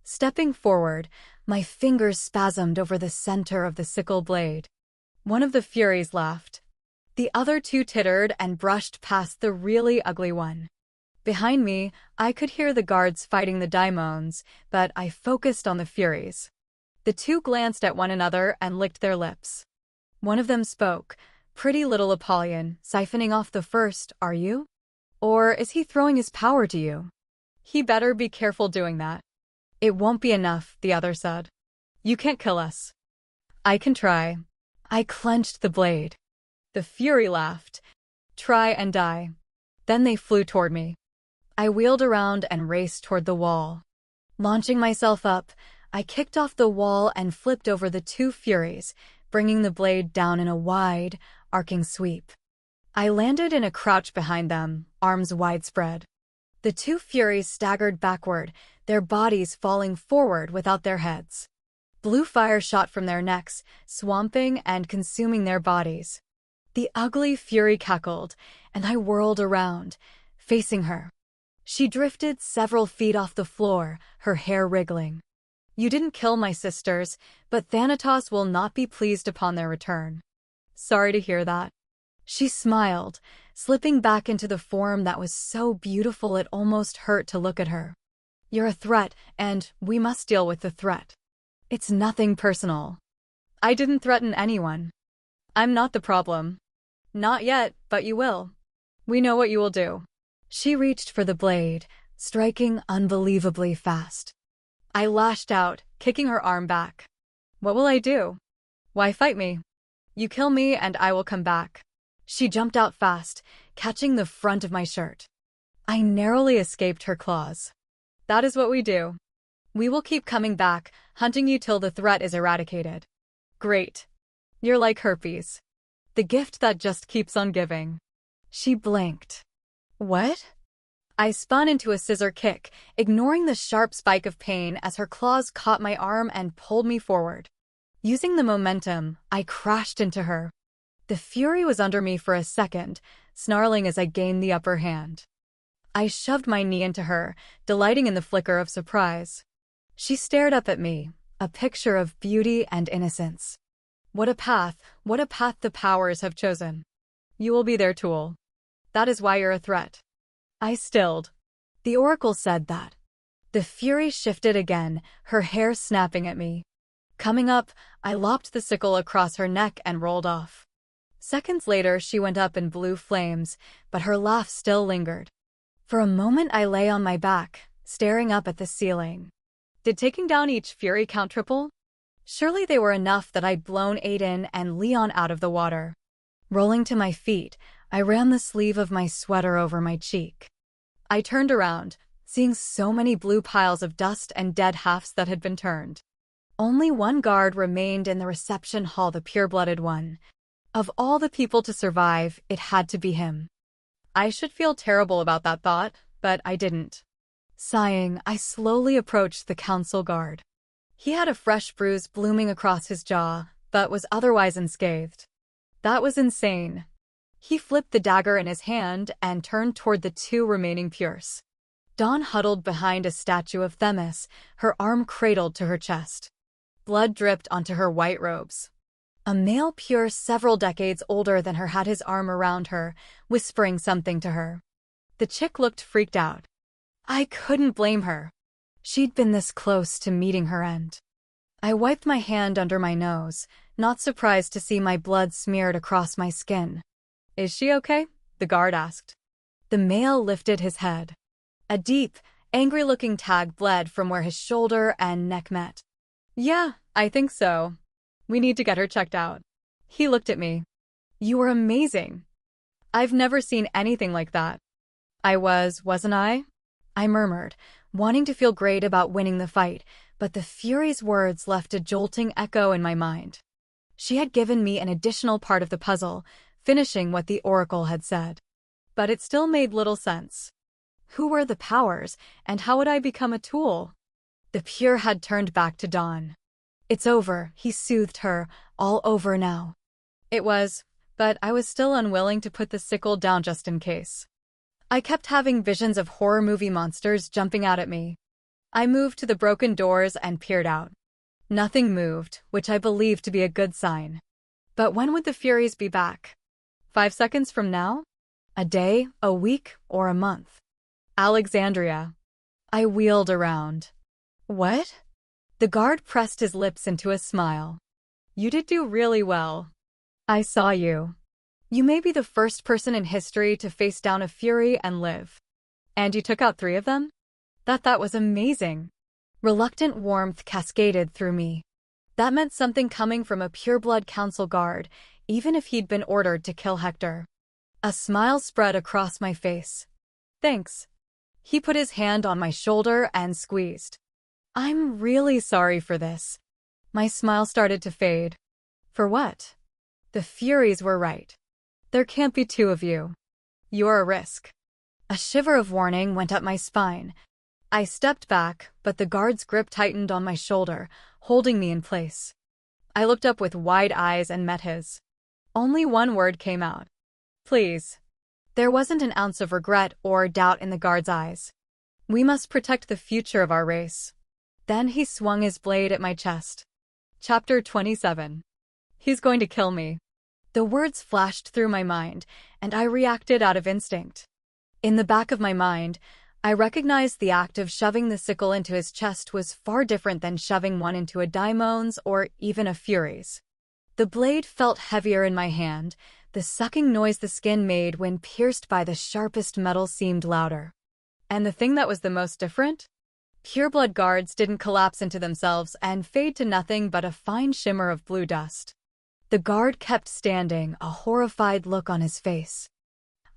Stepping forward, my fingers spasmed over the center of the sickle blade. One of the Furies laughed. The other two tittered and brushed past the really ugly one. Behind me, I could hear the guards fighting the daimons, but I focused on the Furies. The two glanced at one another and licked their lips. One of them spoke, "Pretty little Apollyon, siphoning off the first, are you? Or is he throwing his power to you? He better be careful doing that." "It won't be enough," the other said. "You can't kill us." "I can try." I clenched the blade. The Fury laughed. "Try and die." Then they flew toward me. I wheeled around and raced toward the wall. Launching myself up, I kicked off the wall and flipped over the two Furies, bringing the blade down in a wide, arcing sweep. I landed in a crouch behind them, arms widespread. The two Furies staggered backward, their bodies falling forward without their heads. Blue fire shot from their necks, swamping and consuming their bodies. The ugly Fury cackled, and I whirled around, facing her. She drifted several feet off the floor, her hair wriggling. "You didn't kill my sisters, but Thanatos will not be pleased upon their return." "Sorry to hear that." She smiled, slipping back into the form that was so beautiful it almost hurt to look at her. "You're a threat, and we must deal with the threat. It's nothing personal." "I didn't threaten anyone. I'm not the problem." "Not yet, but you will. We know what you will do." She reached for the blade, striking unbelievably fast. I lashed out, kicking her arm back. "What will I do?" "Why fight me? You kill me and I will come back." She jumped out fast, catching the front of my shirt. I narrowly escaped her claws. "That is what we do. We will keep coming back, hunting you till the threat is eradicated." "Great. You're like herpes. The gift that just keeps on giving." She blinked. "What?" I spun into a scissor kick, ignoring the sharp spike of pain as her claws caught my arm and pulled me forward. Using the momentum, I crashed into her. The Fury was under me for a second, snarling as I gained the upper hand. I shoved my knee into her, delighting in the flicker of surprise. She stared up at me, a picture of beauty and innocence. What a path the powers have chosen. You will be their tool. That is why you're a threat." I stilled. The oracle said that. The Fury shifted again, her hair snapping at me. Coming up, I lopped the sickle across her neck and rolled off. Seconds later, she went up in blue flames, but her laugh still lingered. For a moment, I lay on my back, staring up at the ceiling. Did taking down each Fury count triple? Surely they were enough that I'd blown Aiden and Leon out of the water. Rolling to my feet, I ran the sleeve of my sweater over my cheek. I turned around, seeing so many blue piles of dust and dead halves that had been turned. Only one guard remained in the reception hall, the pure-blooded one. Of all the people to survive, it had to be him. I should feel terrible about that thought, but I didn't. Sighing, I slowly approached the council guard. He had a fresh bruise blooming across his jaw, but was otherwise unscathed. That was insane. He flipped the dagger in his hand and turned toward the two remaining Pures. Dawn huddled behind a statue of Themis, her arm cradled to her chest. Blood dripped onto her white robes. A male Pure several decades older than her had his arm around her, whispering something to her. The chick looked freaked out. I couldn't blame her. She'd been this close to meeting her end. I wiped my hand under my nose, not surprised to see my blood smeared across my skin. Is she okay? The guard asked. The male lifted his head. A deep, angry-looking tag bled from where his shoulder and neck met. Yeah, I think so. We need to get her checked out. He looked at me. You were amazing. I've never seen anything like that. Wasn't I? I murmured, wanting to feel great about winning the fight, but the Fury's words left a jolting echo in my mind. She had given me an additional part of the puzzle, finishing what the Oracle had said. But it still made little sense. Who were the powers, and how would I become a tool? The Pure had turned back to Dawn. It's over, he soothed her, all over now. It was, but I was still unwilling to put the sickle down just in case. I kept having visions of horror movie monsters jumping out at me. I moved to the broken doors and peered out. Nothing moved, which I believed to be a good sign. But when would the Furies be back? 5 seconds from now? A day, a week, or a month? Alexandria. I wheeled around. What? The guard pressed his lips into a smile. You did do really well. I saw you. You may be the first person in history to face down a Fury and live. And you took out 3 of them? That was amazing. Reluctant warmth cascaded through me. That meant something coming from a pureblood council guard, even if he'd been ordered to kill Hector. A smile spread across my face. Thanks. He put his hand on my shoulder and squeezed. I'm really sorry for this. My smile started to fade. For what? The Furies were right. There can't be 2 of you. You're a risk. A shiver of warning went up my spine. I stepped back, but the guard's grip tightened on my shoulder, holding me in place. I looked up with wide eyes and met his. Only one word came out. Please. There wasn't an ounce of regret or doubt in the guard's eyes. We must protect the future of our race. Then he swung his blade at my chest. Chapter 27. He's going to kill me. The words flashed through my mind, and I reacted out of instinct. In the back of my mind, I recognized the act of shoving the sickle into his chest was far different than shoving one into a Daemon's or even a Fury's. The blade felt heavier in my hand. The sucking noise the skin made when pierced by the sharpest metal seemed louder. And the thing that was the most different? Pureblood guards didn't collapse into themselves and fade to nothing but a fine shimmer of blue dust. The guard kept standing, a horrified look on his face.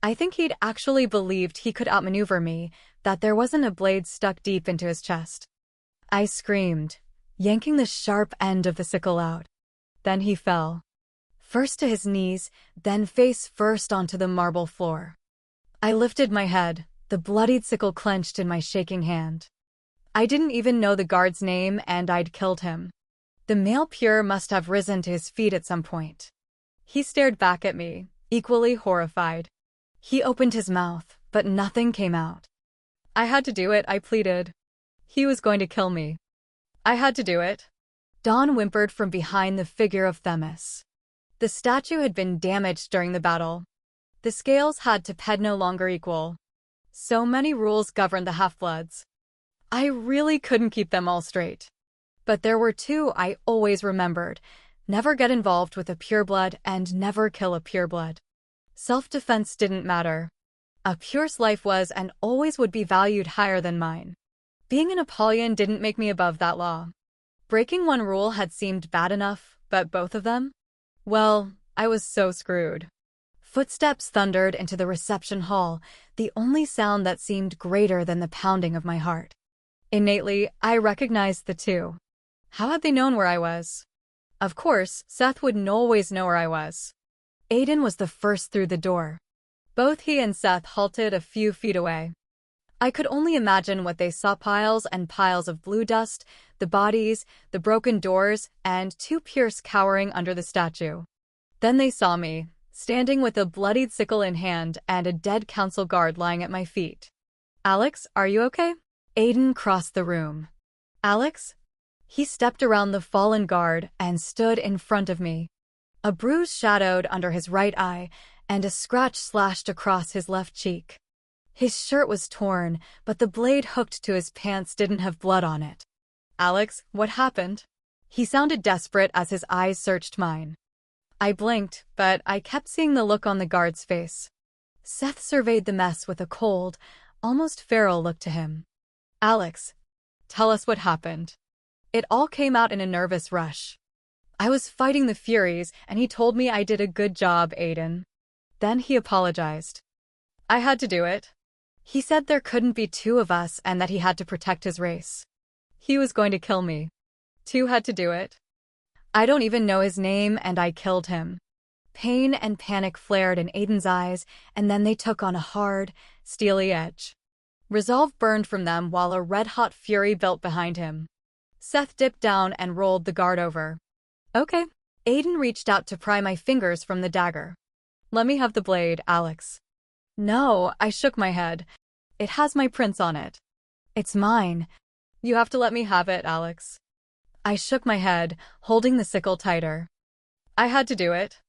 I think he'd actually believed he could outmaneuver me, that there wasn't a blade stuck deep into his chest. I screamed, yanking the sharp end of the sickle out. Then he fell. First to his knees, then face first onto the marble floor. I lifted my head, the bloodied sickle clenched in my shaking hand. I didn't even know the guard's name, and I'd killed him. The male Pure must have risen to his feet at some point. He stared back at me, equally horrified. He opened his mouth, but nothing came out. I had to do it, I pleaded. He was going to kill me. I had to do it. Dawn whimpered from behind the figure of Themis. The statue had been damaged during the battle. The scales had to no longer equal. So many rules governed the half-bloods. I really couldn't keep them all straight. But there were 2 I always remembered. Never get involved with a pureblood and never kill a pureblood. Self-defense didn't matter. A Pure's life was and always would be valued higher than mine. Being an Apollyon didn't make me above that law. Breaking one rule had seemed bad enough, but both of them? Well, I was so screwed. Footsteps thundered into the reception hall, the only sound that seemed greater than the pounding of my heart. Innately, I recognized the 2. How had they known where I was? Of course, Seth would always know where I was. Aiden was the first through the door. Both he and Seth halted a few feet away. I could only imagine what they saw: piles and piles of blue dust, the bodies, the broken doors, and two Pierce cowering under the statue. Then they saw me, standing with a bloodied sickle in hand and a dead council guard lying at my feet. Alex, are you okay? Aiden crossed the room. Alex? He stepped around the fallen guard and stood in front of me. A bruise shadowed under his right eye, and a scratch slashed across his left cheek. His shirt was torn, but the blade hooked to his pants didn't have blood on it. Alex, what happened? He sounded desperate as his eyes searched mine. I blinked, but I kept seeing the look on the guard's face. Seth surveyed the mess with a cold, almost feral look to him. Alex, tell us what happened. It all came out in a nervous rush. I was fighting the Furies, and he told me I did a good job, Aiden. Then he apologized. I had to do it. He said there couldn't be two of us and that he had to protect his race. He was going to kill me. Two had to do it. I don't even know his name, and I killed him. Pain and panic flared in Aiden's eyes, and then they took on a hard, steely edge. Resolve burned from them while a red-hot fury built behind him. Seth dipped down and rolled the guard over. Okay. Aiden reached out to pry my fingers from the dagger. Let me have the blade, Alex. No, I shook my head. It has my prints on it. It's mine. You have to let me have it, Alex. I shook my head, holding the sickle tighter. I had to do it.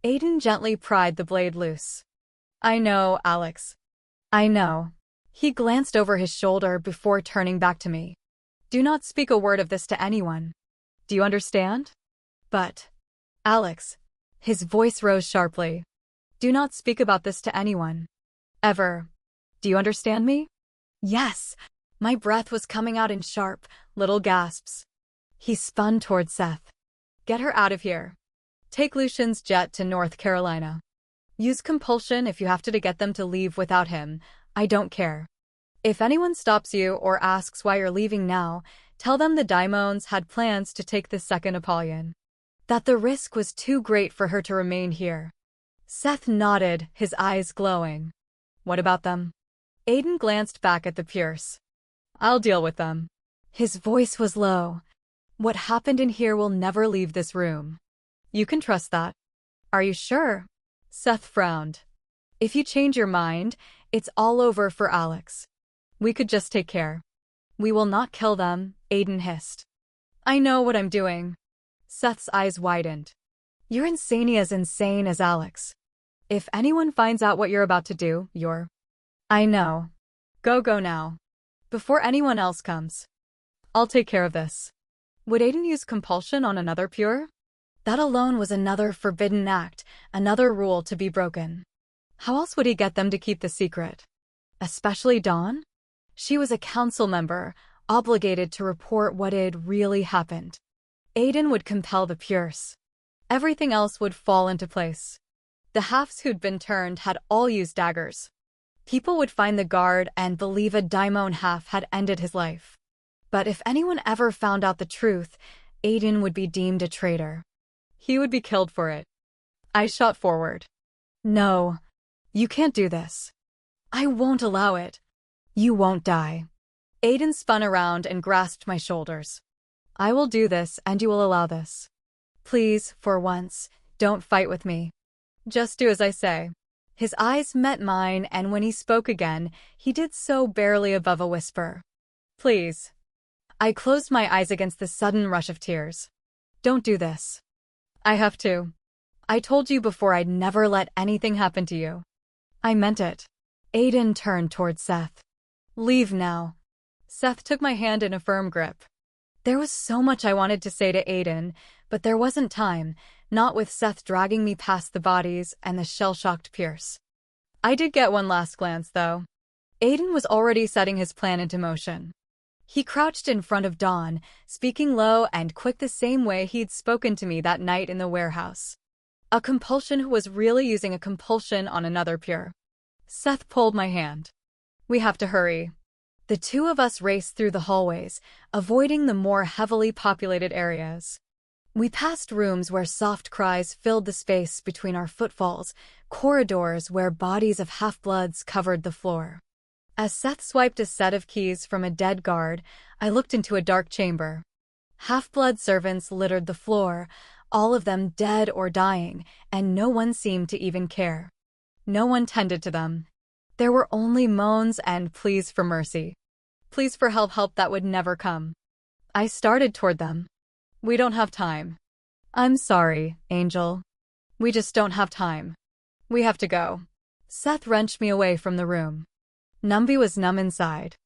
Aiden gently pried the blade loose. I know, Alex. I know. He glanced over his shoulder before turning back to me. Do not speak a word of this to anyone. Do you understand? But, Alex, his voice rose sharply. Do not speak about this to anyone. Ever. Do you understand me? Yes. My breath was coming out in sharp, little gasps. He spun toward Seth. Get her out of here. Take Lucian's jet to North Carolina. Use compulsion if you have to get them to leave without him. I don't care. If anyone stops you or asks why you're leaving now, tell them the Daimons had plans to take the second Apollyon. That the risk was too great for her to remain here. Seth nodded, his eyes glowing. What about them? Aiden glanced back at the Pierce. I'll deal with them. His voice was low. What happened in here will never leave this room. You can trust that. Are you sure? Seth frowned. If you change your mind, it's all over for Alex. We could just take care. We will not kill them, Aiden hissed. I know what I'm doing. Seth's eyes widened. You're as insane as Alex. If anyone finds out what you're about to do, you're... I know. Go now. Before anyone else comes. I'll take care of this. Would Aiden use compulsion on another pure? That alone was another forbidden act, another rule to be broken. How else would he get them to keep the secret? Especially Dawn? She was a council member, obligated to report what had really happened. Aiden would compel the Pierce. Everything else would fall into place. The halves who'd been turned had all used daggers. People would find the guard and believe a Daimon half had ended his life. But if anyone ever found out the truth, Aiden would be deemed a traitor. He would be killed for it. I shot forward. No, you can't do this. I won't allow it. You won't die. Aiden spun around and grasped my shoulders. I will do this and you will allow this. Please, for once, don't fight with me. Just do as I say. His eyes met mine, and when he spoke again, he did so barely above a whisper. Please. I closed my eyes against the sudden rush of tears. Don't do this. I have to. I told you before I'd never let anything happen to you. I meant it. Aiden turned toward Seth. Leave now. Seth took my hand in a firm grip. There was so much I wanted to say to Aiden, but there wasn't time, not with Seth dragging me past the bodies and the shell-shocked Pierce. I did get one last glance, though. Aiden was already setting his plan into motion. He crouched in front of Dawn, speaking low and quick the same way he'd spoken to me that night in the warehouse. A compulsion who was really using a compulsion on another pure. Seth pulled my hand. We have to hurry. The two of us raced through the hallways, avoiding the more heavily populated areas. We passed rooms where soft cries filled the space between our footfalls, corridors where bodies of half-bloods covered the floor. As Seth swiped a set of keys from a dead guard, I looked into a dark chamber. Half-blood servants littered the floor, all of them dead or dying, and no one seemed to even care. No one tended to them. There were only moans and pleas for mercy. Pleas for help that would never come. I started toward them. We don't have time. I'm sorry, Angel. We just don't have time. We have to go. Seth wrenched me away from the room. Numby was numb inside.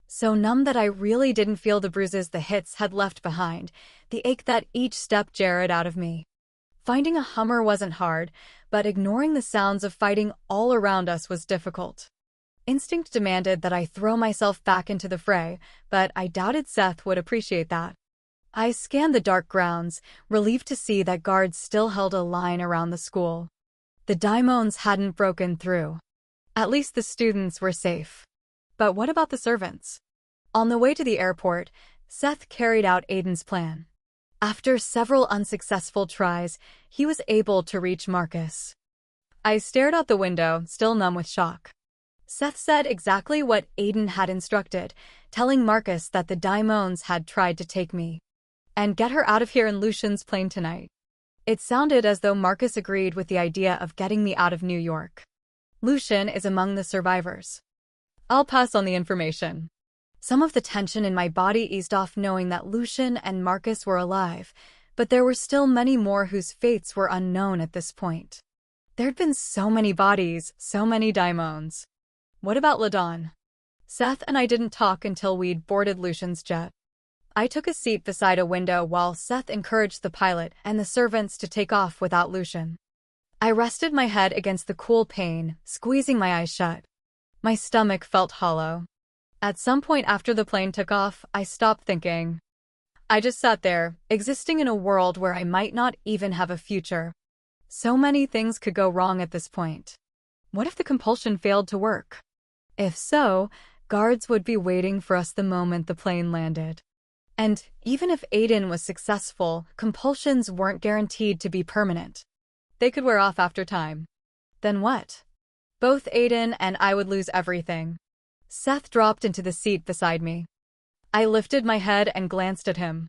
So numb that I really didn't feel the bruises the hits had left behind, the ache that each step jarred out of me. Finding a Hummer wasn't hard, but ignoring the sounds of fighting all around us was difficult. Instinct demanded that I throw myself back into the fray, but I doubted Seth would appreciate that. I scanned the dark grounds, relieved to see that guards still held a line around the school. The daimons hadn't broken through. At least the students were safe. But what about the servants? On the way to the airport, Seth carried out Aiden's plan. After several unsuccessful tries, he was able to reach Marcus. I stared out the window, still numb with shock. Seth said exactly what Aiden had instructed, telling Marcus that the daimons had tried to take me. And get her out of here in Lucian's plane tonight. It sounded as though Marcus agreed with the idea of getting me out of New York. Lucian is among the survivors. I'll pass on the information. Some of the tension in my body eased off knowing that Lucian and Marcus were alive, but there were still many more whose fates were unknown at this point. There'd been so many bodies, so many daimons. What about Ladon? Seth and I didn't talk until we'd boarded Lucian's jet. I took a seat beside a window while Seth encouraged the pilot and the servants to take off without Lucian. I rested my head against the cool pane, squeezing my eyes shut. My stomach felt hollow. At some point after the plane took off, I stopped thinking. I just sat there, existing in a world where I might not even have a future. So many things could go wrong at this point. What if the compulsion failed to work? If so, guards would be waiting for us the moment the plane landed. And even if Aiden was successful, compulsions weren't guaranteed to be permanent. They could wear off after time. Then what? Both Aiden and I would lose everything. Seth dropped into the seat beside me. I lifted my head and glanced at him.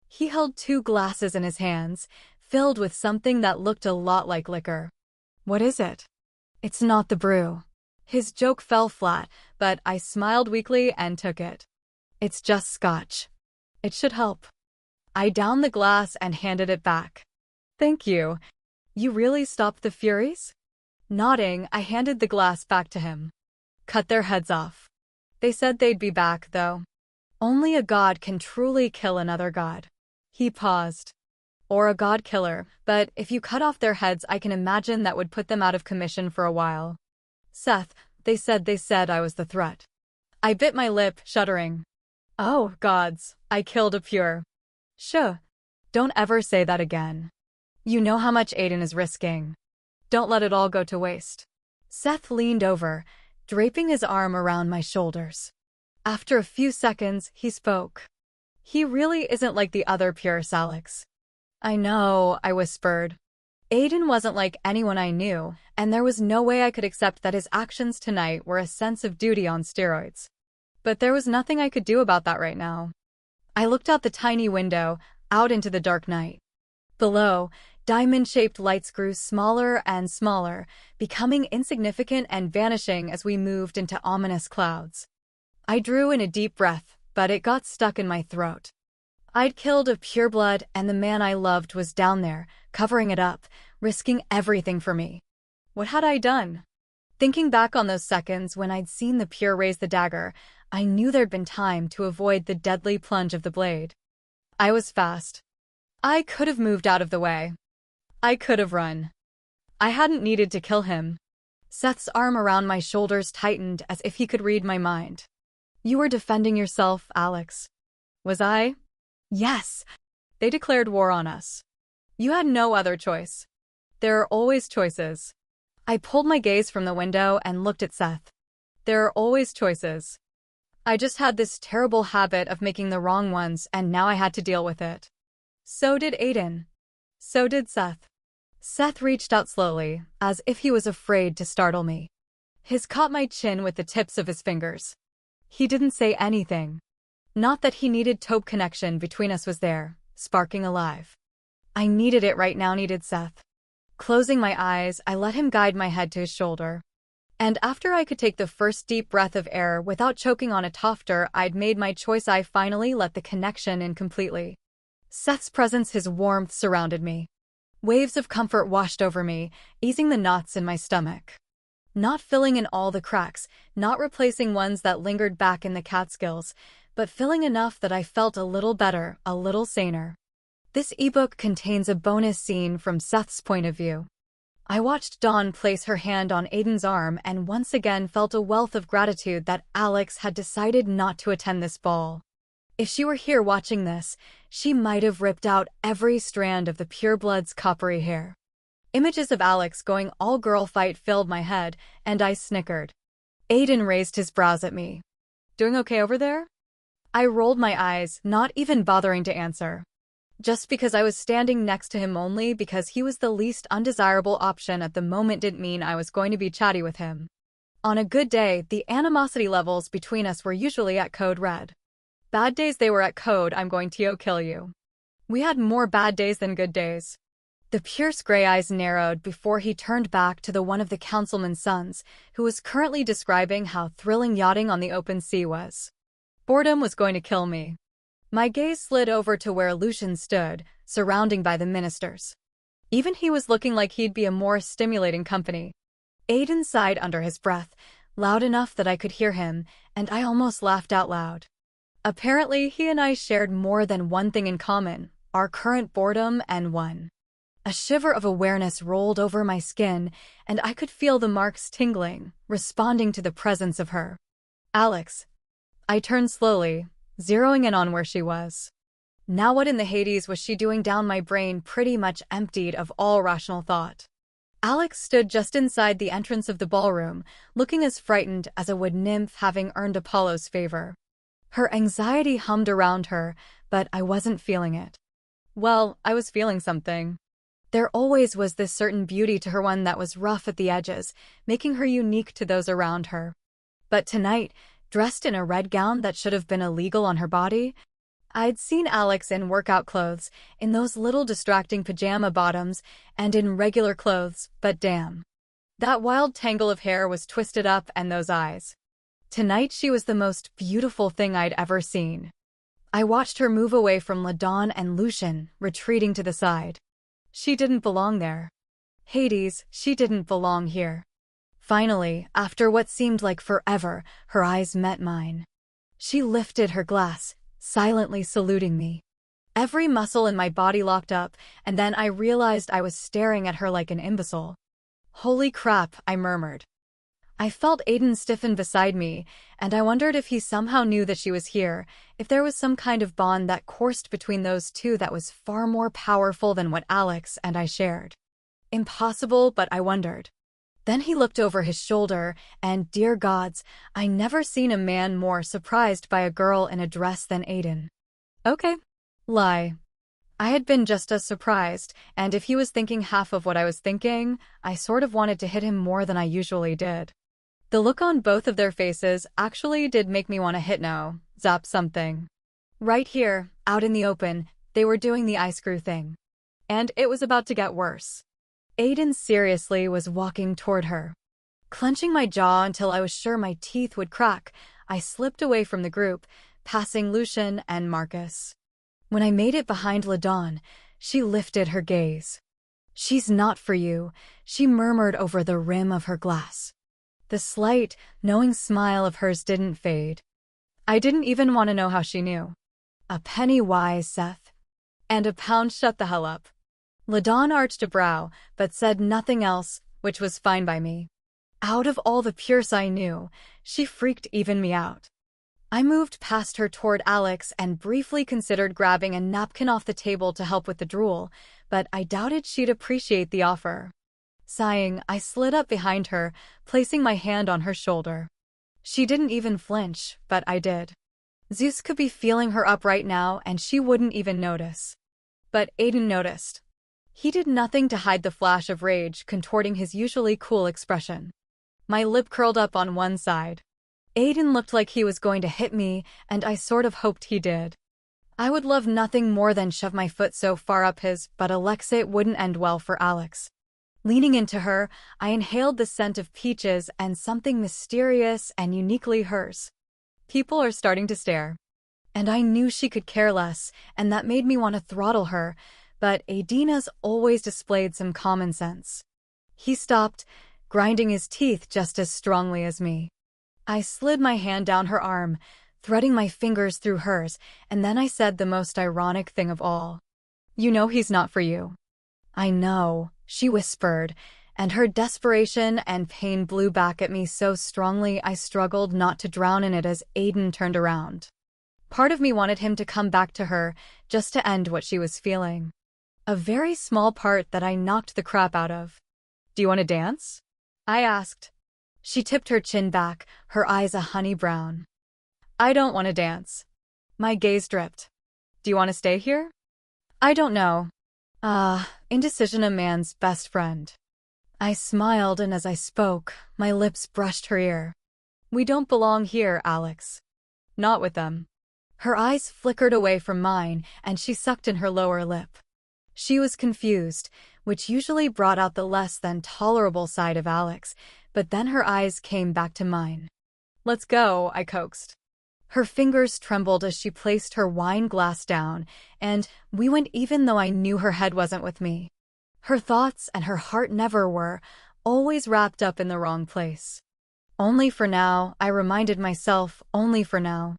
He held 2 glasses in his hands, filled with something that looked a lot like liquor. What is it? It's not the brew. His joke fell flat, but I smiled weakly and took it. It's just scotch. It should help. I downed the glass and handed it back. Thank you. You really stopped the Furies? Nodding, I handed the glass back to him. Cut their heads off. They said they'd be back, though. Only a god can truly kill another god. He paused. Or a god killer, but if you cut off their heads, I can imagine that would put them out of commission for a while. Seth, they said I was the threat. I bit my lip, shuddering. Oh, gods, I killed a pure. Shuh. Don't ever say that again. You know how much Aiden is risking. Don't let it all go to waste. Seth leaned over, draping his arm around my shoulders. After a few seconds, he spoke. He really isn't like the other pure Salix. I know, I whispered. Aiden wasn't like anyone I knew, and there was no way I could accept that his actions tonight were a sense of duty on steroids. But there was nothing I could do about that right now. I looked out the tiny window, out into the dark night. Below, diamond-shaped lights grew smaller and smaller, becoming insignificant and vanishing as we moved into ominous clouds. I drew in a deep breath, but it got stuck in my throat. I'd killed a pureblood, and the man I loved was down there, covering it up, risking everything for me. What had I done? Thinking back on those seconds when I'd seen the pure raise the dagger, I knew there'd been time to avoid the deadly plunge of the blade. I was fast. I could have moved out of the way. I could have run. I hadn't needed to kill him. Seth's arm around my shoulders tightened as if he could read my mind. You were defending yourself, Alex. Was I? Yes. They declared war on us. You had no other choice. There are always choices. I pulled my gaze from the window and looked at Seth. There are always choices. I just had this terrible habit of making the wrong ones, and now I had to deal with it. So did Aiden. So did Seth. Seth reached out slowly, as if he was afraid to startle me. He caught my chin with the tips of his fingers. He didn't say anything. Not that he needed. Taupe connection between us was there, sparking alive. I needed it right now, needed Seth. Closing my eyes, I let him guide my head to his shoulder. And after I could take the first deep breath of air without choking on a tofter, I'd made my choice. I finally let the connection in completely. Seth's presence, his warmth surrounded me. Waves of comfort washed over me, easing the knots in my stomach. Not filling in all the cracks, not replacing ones that lingered back in the Catskills, but filling enough that I felt a little better, a little saner. This ebook contains a bonus scene from Seth's point of view. I watched Dawn place her hand on Aiden's arm and once again felt a wealth of gratitude that Alex had decided not to attend this ball. If she were here watching this, she might have ripped out every strand of the pureblood's coppery hair. Images of Alex going all-girl fight filled my head, and I snickered. Aiden raised his brows at me. "Doing okay over there?" I rolled my eyes, not even bothering to answer. Just because I was standing next to him, only because he was the least undesirable option at the moment, didn't mean I was going to be chatty with him. On a good day, the animosity levels between us were usually at code red. Bad days, they were at code "I'm going to kill you." We had more bad days than good days. The Pierce gray eyes narrowed before he turned back to the one of the councilman's sons, who was currently describing how thrilling yachting on the open sea was. Boredom was going to kill me. My gaze slid over to where Lucian stood, surrounded by the ministers. Even he was looking like he'd be a more stimulating company. Aiden sighed under his breath, loud enough that I could hear him, and I almost laughed out loud. Apparently, he and I shared more than one thing in common, our current boredom, and one. A shiver of awareness rolled over my skin, and I could feel the marks tingling, responding to the presence of her. Alex. I turned slowly, zeroing in on where she was. Now what in the Hades was she doing down my brain, pretty much emptied of all rational thought? Alex stood just inside the entrance of the ballroom, looking as frightened as a wood nymph having earned Apollo's favor. Her anxiety hummed around her, but I wasn't feeling it. Well, I was feeling something. There always was this certain beauty to her, one that was rough at the edges, making her unique to those around her. But tonight, dressed in a red gown that should have been illegal on her body, I'd seen Alex in workout clothes, in those little distracting pajama bottoms, and in regular clothes, but damn. That wild tangle of hair was twisted up, and those eyes. Tonight she was the most beautiful thing I'd ever seen. I watched her move away from LaDawn and Lucian, retreating to the side. She didn't belong there. Hades, she didn't belong here. Finally, after what seemed like forever, her eyes met mine. She lifted her glass, silently saluting me. Every muscle in my body locked up, and then I realized I was staring at her like an imbecile. "Holy crap," I murmured. I felt Aiden stiffen beside me, and I wondered if he somehow knew that she was here, if there was some kind of bond that coursed between those two that was far more powerful than what Alex and I shared. Impossible, but I wondered. Then he looked over his shoulder, and dear gods, I never seen a man more surprised by a girl in a dress than Aiden. Okay. Lie. I had been just as surprised, and if he was thinking half of what I was thinking, I sort of wanted to hit him more than I usually did. The look on both of their faces actually did make me want to zap something. Right here, out in the open, they were doing the ice screw thing. And it was about to get worse. Aiden seriously was walking toward her. Clenching my jaw until I was sure my teeth would crack, I slipped away from the group, passing Lucian and Marcus. When I made it behind LaDawn, she lifted her gaze. "She's not for you," she murmured over the rim of her glass. The slight, knowing smile of hers didn't fade. I didn't even want to know how she knew. A penny wise, Seth. And a pound shut the hell up. LaDawn arched a brow, but said nothing else, which was fine by me. Out of all the Pierce I knew, she freaked even me out. I moved past her toward Alex and briefly considered grabbing a napkin off the table to help with the drool, but I doubted she'd appreciate the offer. Sighing, I slid up behind her, placing my hand on her shoulder. She didn't even flinch, but I did. Zeus could be feeling her up right now and she wouldn't even notice. But Aiden noticed. He did nothing to hide the flash of rage contorting his usually cool expression. My lip curled up on one side. Aiden looked like he was going to hit me, and I sort of hoped he did. I would love nothing more than shove my foot so far up his, but Alexa, it wouldn't end well for Alex. Leaning into her, I inhaled the scent of peaches and something mysterious and uniquely hers. People are starting to stare. And I knew she could care less, and that made me want to throttle her, but Aideen's always displayed some common sense. He stopped, grinding his teeth just as strongly as me. I slid my hand down her arm, threading my fingers through hers, and then I said the most ironic thing of all. You know he's not for you. I know, she whispered, and her desperation and pain blew back at me so strongly I struggled not to drown in it as Aiden turned around. Part of me wanted him to come back to her, just to end what she was feeling. A very small part that I knocked the crap out of. Do you want to dance? I asked. She tipped her chin back, her eyes a honey brown. I don't want to dance. My gaze dripped. Do you want to stay here? I don't know. Indecision a man's best friend. I smiled, and as I spoke, my lips brushed her ear. We don't belong here, Alex. Not with them. Her eyes flickered away from mine, and she sucked in her lower lip. She was confused, which usually brought out the less than tolerable side of Alex, but then her eyes came back to mine. Let's go, I coaxed. Her fingers trembled as she placed her wine glass down, and we went even though I knew her head wasn't with me. Her thoughts and her heart never were, always wrapped up in the wrong place. Only for now, I reminded myself, only for now.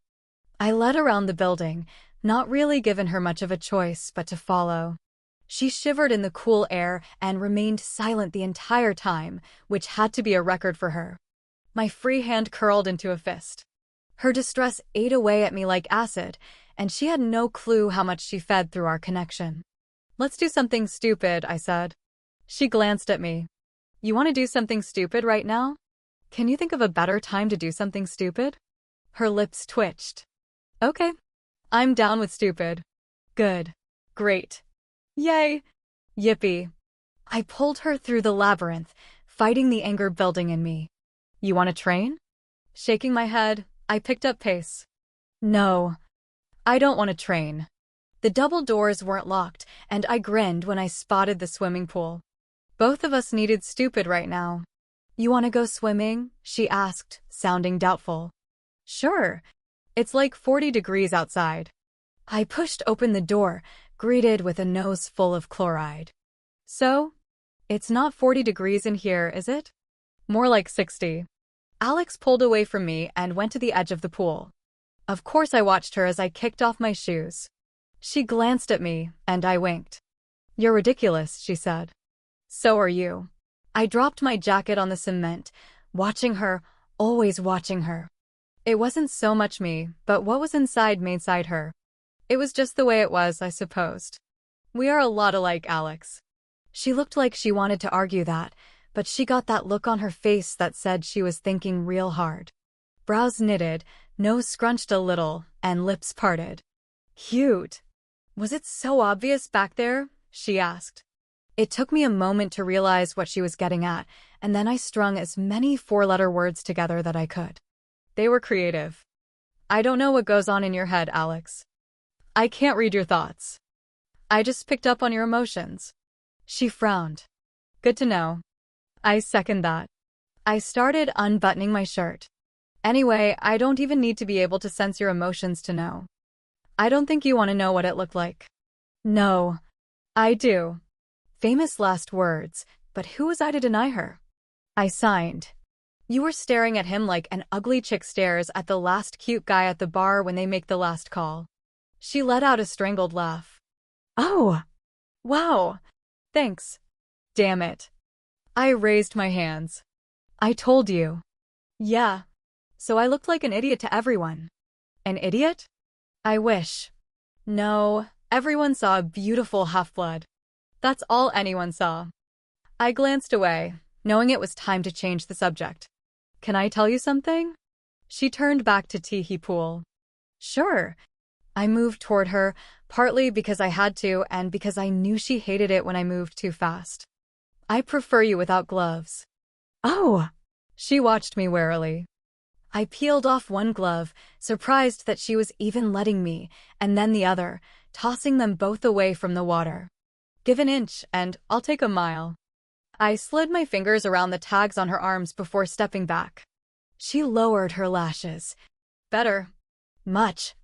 I led around the building, not really given her much of a choice but to follow. She shivered in the cool air and remained silent the entire time, which had to be a record for her. My free hand curled into a fist. Her distress ate away at me like acid, and she had no clue how much she fed through our connection. Let's do something stupid, I said. She glanced at me. You want to do something stupid right now? Can you think of a better time to do something stupid? Her lips twitched. Okay. I'm down with stupid. Good. Great. Yay. Yippee. I pulled her through the labyrinth, fighting the anger building in me. You want to train? Shaking my head, I picked up pace. No. I don't want to train. The double doors weren't locked, and I grinned when I spotted the swimming pool. Both of us needed stupid right now. You want to go swimming? She asked, sounding doubtful. Sure. It's like 40 degrees outside. I pushed open the door, greeted with a nose full of chloride. So? It's not 40 degrees in here, is it? More like 60. Alex pulled away from me and went to the edge of the pool. Of course I watched her as I kicked off my shoes. She glanced at me, and I winked. You're ridiculous, she said. So are you. I dropped my jacket on the cement, watching her, always watching her. It wasn't so much me, but what was inside made inside her. It was just the way it was, I supposed. We are a lot alike, Alex. She looked like she wanted to argue that, but she got that look on her face that said she was thinking real hard. Brows knitted, nose scrunched a little, and lips parted. Cute. Was it so obvious back there? She asked. It took me a moment to realize what she was getting at, and then I strung as many four-letter words together that I could. They were creative. I don't know what goes on in your head, Alex. I can't read your thoughts. I just picked up on your emotions. She frowned. Good to know. I second that. I started unbuttoning my shirt. Anyway, I don't even need to be able to sense your emotions to know. I don't think you want to know what it looked like. No. I do. Famous last words, but who was I to deny her? I signed. You were staring at him like an ugly chick stares at the last cute guy at the bar when they make the last call. She let out a strangled laugh. Oh. Wow. Thanks. Damn it. I raised my hands. I told you. Yeah. So I looked like an idiot to everyone. An idiot? I wish. No, everyone saw a beautiful half-blood. That's all anyone saw. I glanced away, knowing it was time to change the subject. Can I tell you something? She turned back to Teehee Pool. Sure. I moved toward her, partly because I had to and because I knew she hated it when I moved too fast. I prefer you without gloves. Oh, She watched me warily. I peeled off one glove, surprised that she was even letting me, and then the other, tossing them both away from the water. Give an inch, and I'll take a mile. I slid my fingers around the tags on her arms before stepping back. She lowered her lashes. Better. Much.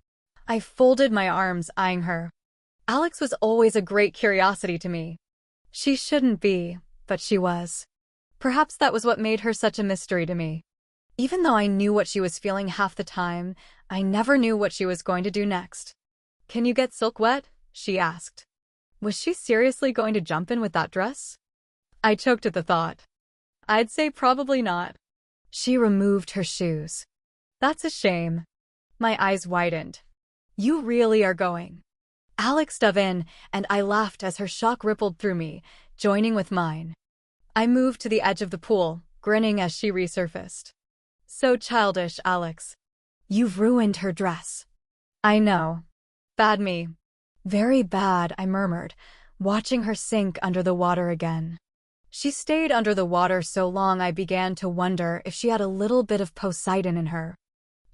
I folded my arms, eyeing her. Alex was always a great curiosity to me. She shouldn't be, but she was. Perhaps that was what made her such a mystery to me. Even though I knew what she was feeling half the time, I never knew what she was going to do next. Can you get silk wet? She asked. Was she seriously going to jump in with that dress? I choked at the thought. I'd say probably not. She removed her shoes. That's a shame. My eyes widened. You really are going. Alex dove in, and I laughed as her shock rippled through me, joining with mine. I moved to the edge of the pool, grinning as she resurfaced. So childish, Alex. You've ruined her dress. I know. Bad me. Very bad, I murmured, watching her sink under the water again. She stayed under the water so long I began to wonder if she had a little bit of Poseidon in her.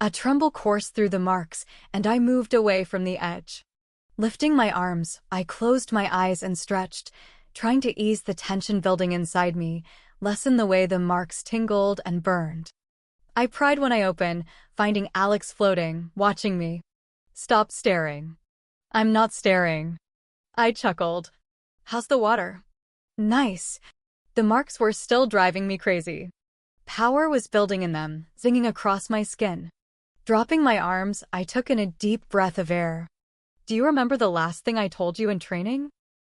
A tremble coursed through the marks, and I moved away from the edge. Lifting my arms, I closed my eyes and stretched, trying to ease the tension building inside me, lessen the way the marks tingled and burned. I pried when I opened, finding Alex floating, watching me. Stop staring. I'm not staring. I chuckled. How's the water? Nice. The marks were still driving me crazy. Power was building in them, zinging across my skin. Dropping my arms, I took in a deep breath of air. Do you remember the last thing I told you in training?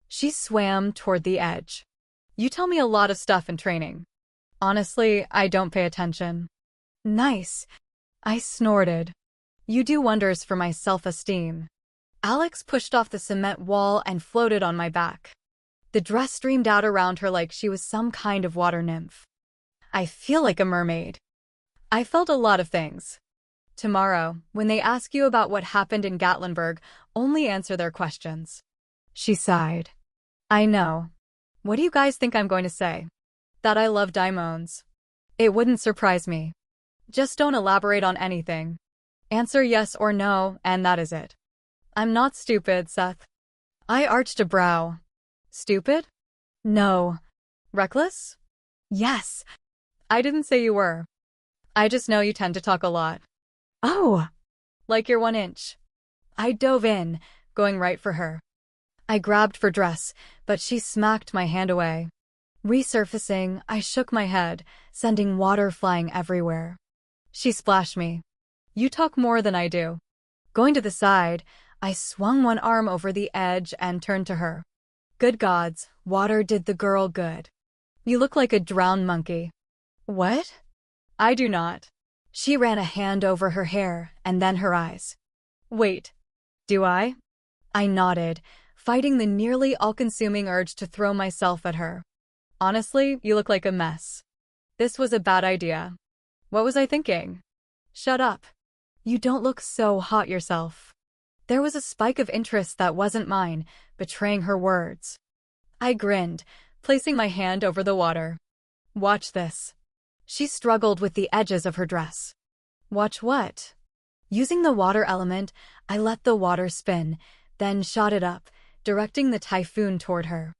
She swam toward the edge. You tell me a lot of stuff in training. Honestly, I don't pay attention. Nice. I snorted. You do wonders for my self-esteem. Alex pushed off the cement wall and floated on my back. The dress streamed out around her like she was some kind of water nymph. I feel like a mermaid. I felt a lot of things. Tomorrow, when they ask you about what happened in Gatlinburg, only answer their questions. She sighed. I know. What do you guys think I'm going to say? That I love diamonds. It wouldn't surprise me. Just don't elaborate on anything. Answer yes or no, and that is it. I'm not stupid, Seth. I arched a brow. Stupid? No. Reckless? Yes. I didn't say you were. I just know you tend to talk a lot. oh, Like you're 1 inch. I dove in, going right for her. I grabbed for dress, but she smacked my hand away. Resurfacing, I shook my head, sending water flying everywhere. She splashed me. You talk more than I do. Going to the side, I swung one arm over the edge and turned to her. Good gods, water did the girl good. You look like a drowned monkey. What? I do not. She ran a hand over her hair and then her eyes. Wait. Do I? I nodded, fighting the nearly all-consuming urge to throw myself at her. Honestly, you look like a mess. This was a bad idea. What was I thinking? Shut up. You don't look so hot yourself. There was a spike of interest that wasn't mine, betraying her words. I grinned, placing my hand over the water. Watch this. She struggled with the edges of her dress. Watch what? Using the water element, I let the water spin, then shot it up, directing the typhoon toward her.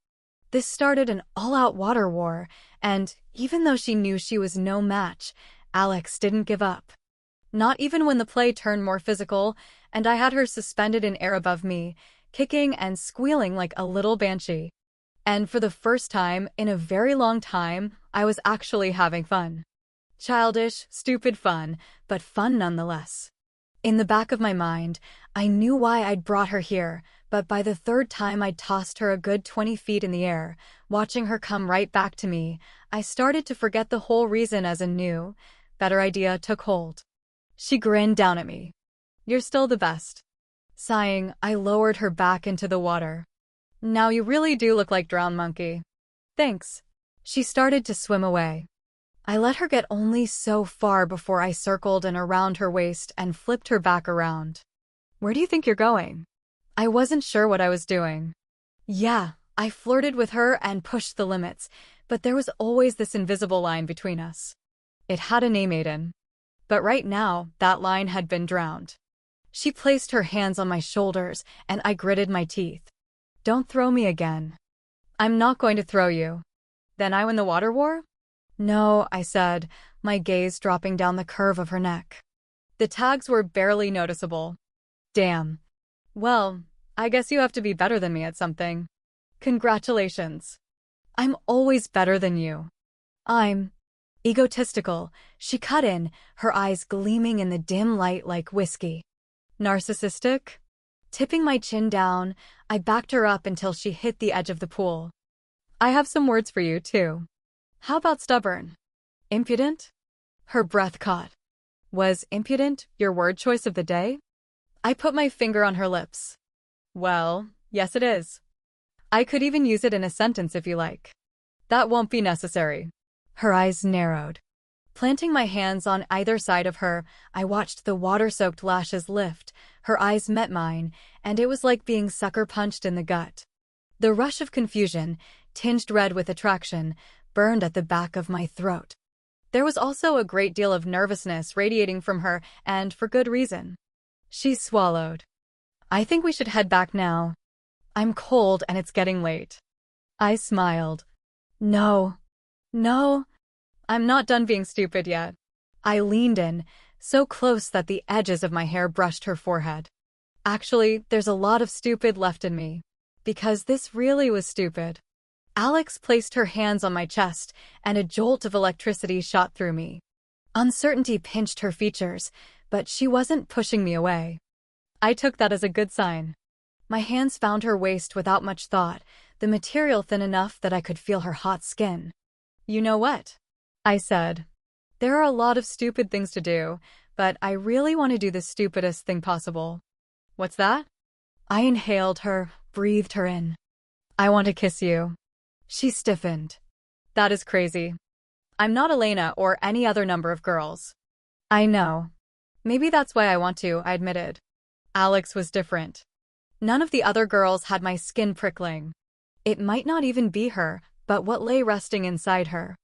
This started an all-out water war, and even though she knew she was no match, Alex didn't give up. Not even when the play turned more physical, and I had her suspended in air above me, kicking and squealing like a little banshee. And for the first time in a very long time, I was actually having fun. Childish, stupid fun, but fun nonetheless. In the back of my mind, I knew why I'd brought her here, but by the third time I'd tossed her a good 20 feet in the air, watching her come right back to me, I started to forget the whole reason as a new, better idea took hold. She grinned down at me. You're still the best. Sighing, I lowered her back into the water. Now you really do look like drowned monkey. Thanks. She started to swim away. I let her get only so far before I circled and around her waist and flipped her back around. Where do you think you're going? I wasn't sure what I was doing. Yeah, I flirted with her and pushed the limits, but there was always this invisible line between us. It had a name, Aiden. But right now, that line had been drowned. She placed her hands on my shoulders, and I gritted my teeth. Don't throw me again. I'm not going to throw you. Then I win the water war? No, I said, my gaze dropping down the curve of her neck. The tags were barely noticeable. Damn. Well, I guess you have to be better than me at something. Congratulations. I'm always better than you. I'm egotistical, she cut in, her eyes gleaming in the dim light like whiskey. Narcissistic? Tipping my chin down, I backed her up until she hit the edge of the pool. I have some words for you, too. How about stubborn? Impudent? Her breath caught. Was impudent your word choice of the day? I put my finger on her lips. Well, yes it is. I could even use it in a sentence if you like. That won't be necessary. Her eyes narrowed. Planting my hands on either side of her, I watched the water-soaked lashes lift. Her eyes met mine, and it was like being sucker-punched in the gut. The rush of confusion, tinged red with attraction, burned at the back of my throat. There was also a great deal of nervousness radiating from her, and for good reason. She swallowed. I think we should head back now. I'm cold and it's getting late. I smiled. No. I'm not done being stupid yet. I leaned in, so close that the edges of my hair brushed her forehead. Actually, there's a lot of stupid left in me. Because this really was stupid. Alex placed her hands on my chest, and a jolt of electricity shot through me. Uncertainty pinched her features, but she wasn't pushing me away. I took that as a good sign. My hands found her waist without much thought, the material thin enough that I could feel her hot skin. You know what? I said. There are a lot of stupid things to do, but I really want to do the stupidest thing possible. What's that? I inhaled her, breathed her in. I want to kiss you. She stiffened. That is crazy. I'm not Elena or any other number of girls. I know. Maybe that's why I want to, I admitted. Alex was different. None of the other girls had my skin prickling. It might not even be her, but what lay resting inside her.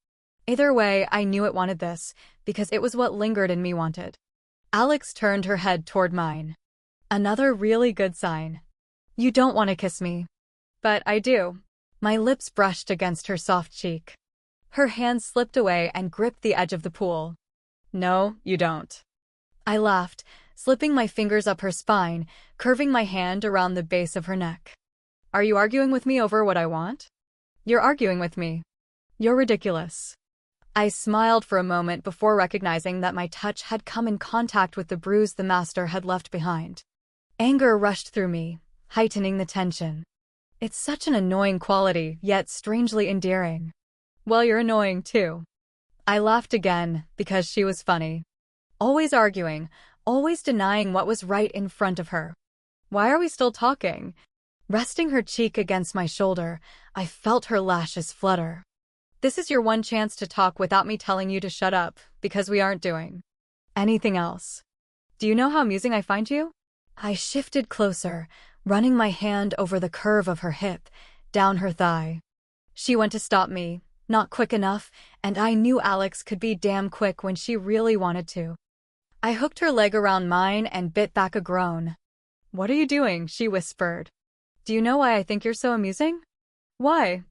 Either way, I knew it wanted this, because it was what lingered in me wanted. Alex turned her head toward mine. Another really good sign. You don't want to kiss me. But I do. My lips brushed against her soft cheek. Her hand slipped away and gripped the edge of the pool. No, you don't. I laughed, slipping my fingers up her spine, curving my hand around the base of her neck. Are you arguing with me over what I want? You're arguing with me. You're ridiculous. I smiled for a moment before recognizing that my touch had come in contact with the bruise the master had left behind. Anger rushed through me, heightening the tension. It's such an annoying quality, yet strangely endearing. Well, you're annoying too. I laughed again, because she was funny. Always arguing, always denying what was right in front of her. Why are we still talking? Resting her cheek against my shoulder, I felt her lashes flutter. This is your one chance to talk without me telling you to shut up, because we aren't doing anything else. Do you know how amusing I find you? I shifted closer, running my hand over the curve of her hip, down her thigh. She went to stop me, not quick enough, and I knew Alex could be damn quick when she really wanted to. I hooked her leg around mine and bit back a groan. What are you doing? She whispered. Do you know why I think you're so amusing? Why?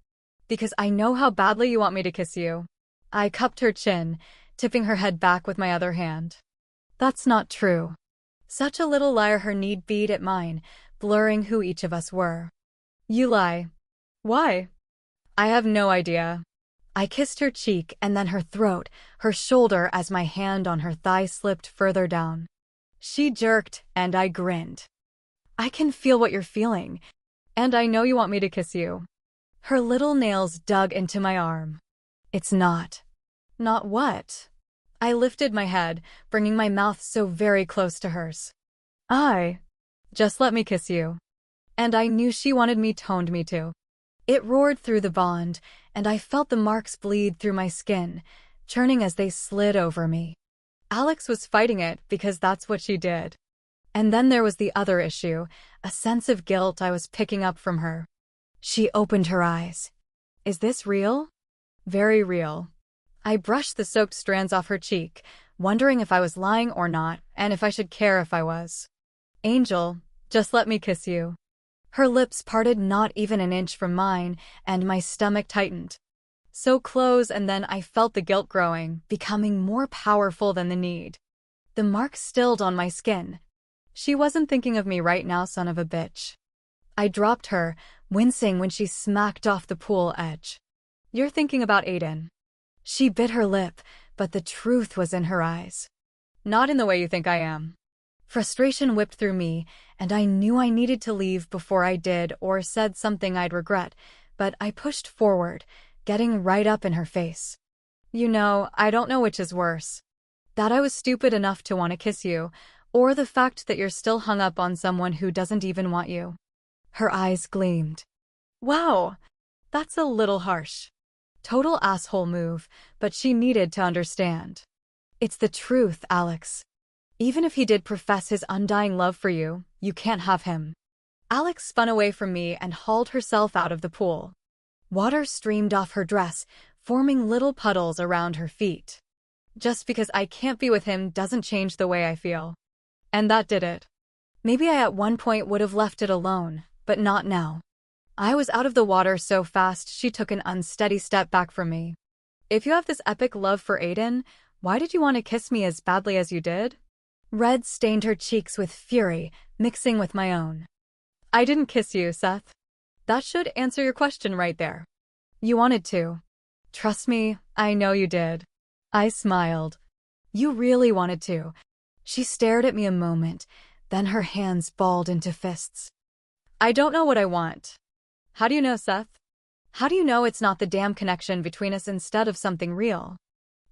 Because I know how badly you want me to kiss you. I cupped her chin, tipping her head back with my other hand. That's not true. Such a little liar, her kneed beat at mine, blurring who each of us were. You lie. Why? I have no idea. I kissed her cheek and then her throat, her shoulder as my hand on her thigh slipped further down. She jerked, and I grinned. I can feel what you're feeling, and I know you want me to kiss you. Her little nails dug into my arm. It's not. Not what? I lifted my head, bringing my mouth so very close to hers. Just let me kiss you. And I knew she wanted me, toned me to. It roared through the bond, and I felt the marks bleed through my skin, churning as they slid over me. Alex was fighting it because that's what she did. And then there was the other issue, a sense of guilt I was picking up from her. She opened her eyes. Is this real? Very real. I brushed the soaked strands off her cheek, wondering if I was lying or not, and if I should care if I was. Angel, just let me kiss you. Her lips parted not even an inch from mine, and my stomach tightened. So close, and then I felt the guilt growing, becoming more powerful than the need. The mark stilled on my skin. She wasn't thinking of me right now, son of a bitch. I dropped her, wincing when she smacked off the pool edge. You're thinking about Aiden. She bit her lip, but the truth was in her eyes. Not in the way you think I am. Frustration whipped through me, and I knew I needed to leave before I did or said something I'd regret, but I pushed forward, getting right up in her face. You know, I don't know which is worse. That I was stupid enough to want to kiss you, or the fact that you're still hung up on someone who doesn't even want you. Her eyes gleamed. Wow, that's a little harsh. Total asshole move, but she needed to understand. It's the truth, Alex. Even if he did profess his undying love for you, you can't have him. Alex spun away from me and hauled herself out of the pool. Water streamed off her dress, forming little puddles around her feet. Just because I can't be with him doesn't change the way I feel. And that did it. Maybe I at one point would have left it alone, but not now. I was out of the water so fast she took an unsteady step back from me. If you have this epic love for Aiden, why did you want to kiss me as badly as you did? Red stained her cheeks with fury, mixing with my own. I didn't kiss you, Seth. That should answer your question right there. You wanted to. Trust me, I know you did. I smiled. You really wanted to. She stared at me a moment, then her hands balled into fists. I don't know what I want. How do you know, Seth? How do you know it's not the damn connection between us instead of something real?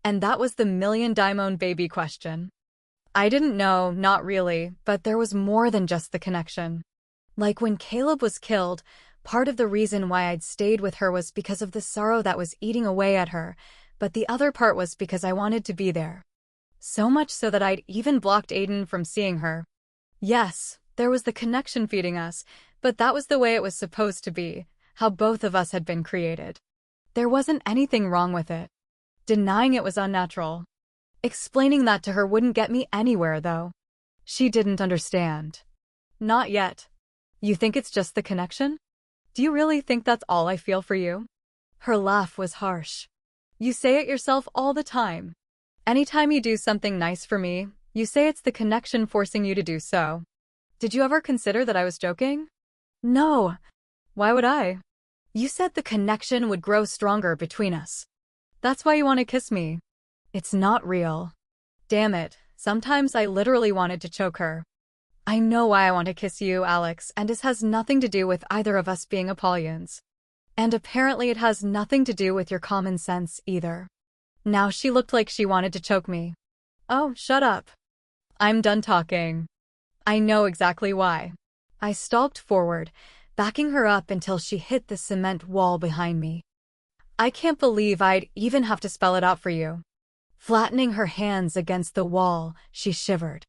And that was the million-diamond baby question. I didn't know, not really, but there was more than just the connection. Like when Caleb was killed, part of the reason why I'd stayed with her was because of the sorrow that was eating away at her, but the other part was because I wanted to be there. So much so that I'd even blocked Aiden from seeing her. Yes, there was the connection feeding us, but that was the way it was supposed to be, how both of us had been created. There wasn't anything wrong with it. Denying it was unnatural. Explaining that to her wouldn't get me anywhere, though. She didn't understand. Not yet. You think it's just the connection? Do you really think that's all I feel for you? Her laugh was harsh. You say it yourself all the time. Anytime you do something nice for me, you say it's the connection forcing you to do so. Did you ever consider that I was joking? No. Why would I? You said the connection would grow stronger between us. That's why you want to kiss me. It's not real. Damn it, sometimes I literally wanted to choke her. I know why I want to kiss you, Alex, and this has nothing to do with either of us being Apollians. And apparently it has nothing to do with your common sense either. Now she looked like she wanted to choke me. Oh, shut up. I'm done talking. I know exactly why. I stalked forward, backing her up until she hit the cement wall behind me. I can't believe I'd even have to spell it out for you. Flattening her hands against the wall, she shivered.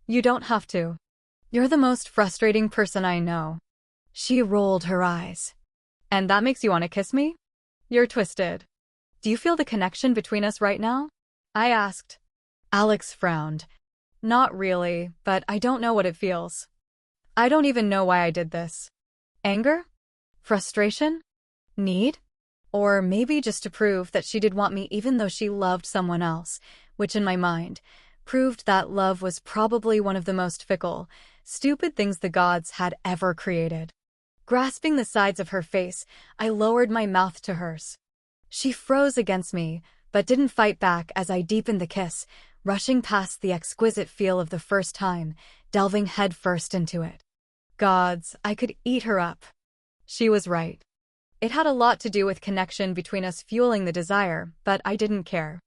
You don't have to. You're the most frustrating person I know. She rolled her eyes. And that makes you want to kiss me? You're twisted. Do you feel the connection between us right now? I asked. Alex frowned. Not really, but I don't know what it feels. I don't even know why I did this. Anger? Frustration? Need? Or maybe just to prove that she did want me even though she loved someone else, which in my mind proved that love was probably one of the most fickle, stupid things the gods had ever created. Grasping the sides of her face, I lowered my mouth to hers. She froze against me, but didn't fight back as I deepened the kiss, rushing past the exquisite feel of the first time, delving headfirst into it. Gods, I could eat her up. She was right. It had a lot to do with connection between us fueling the desire, but I didn't care.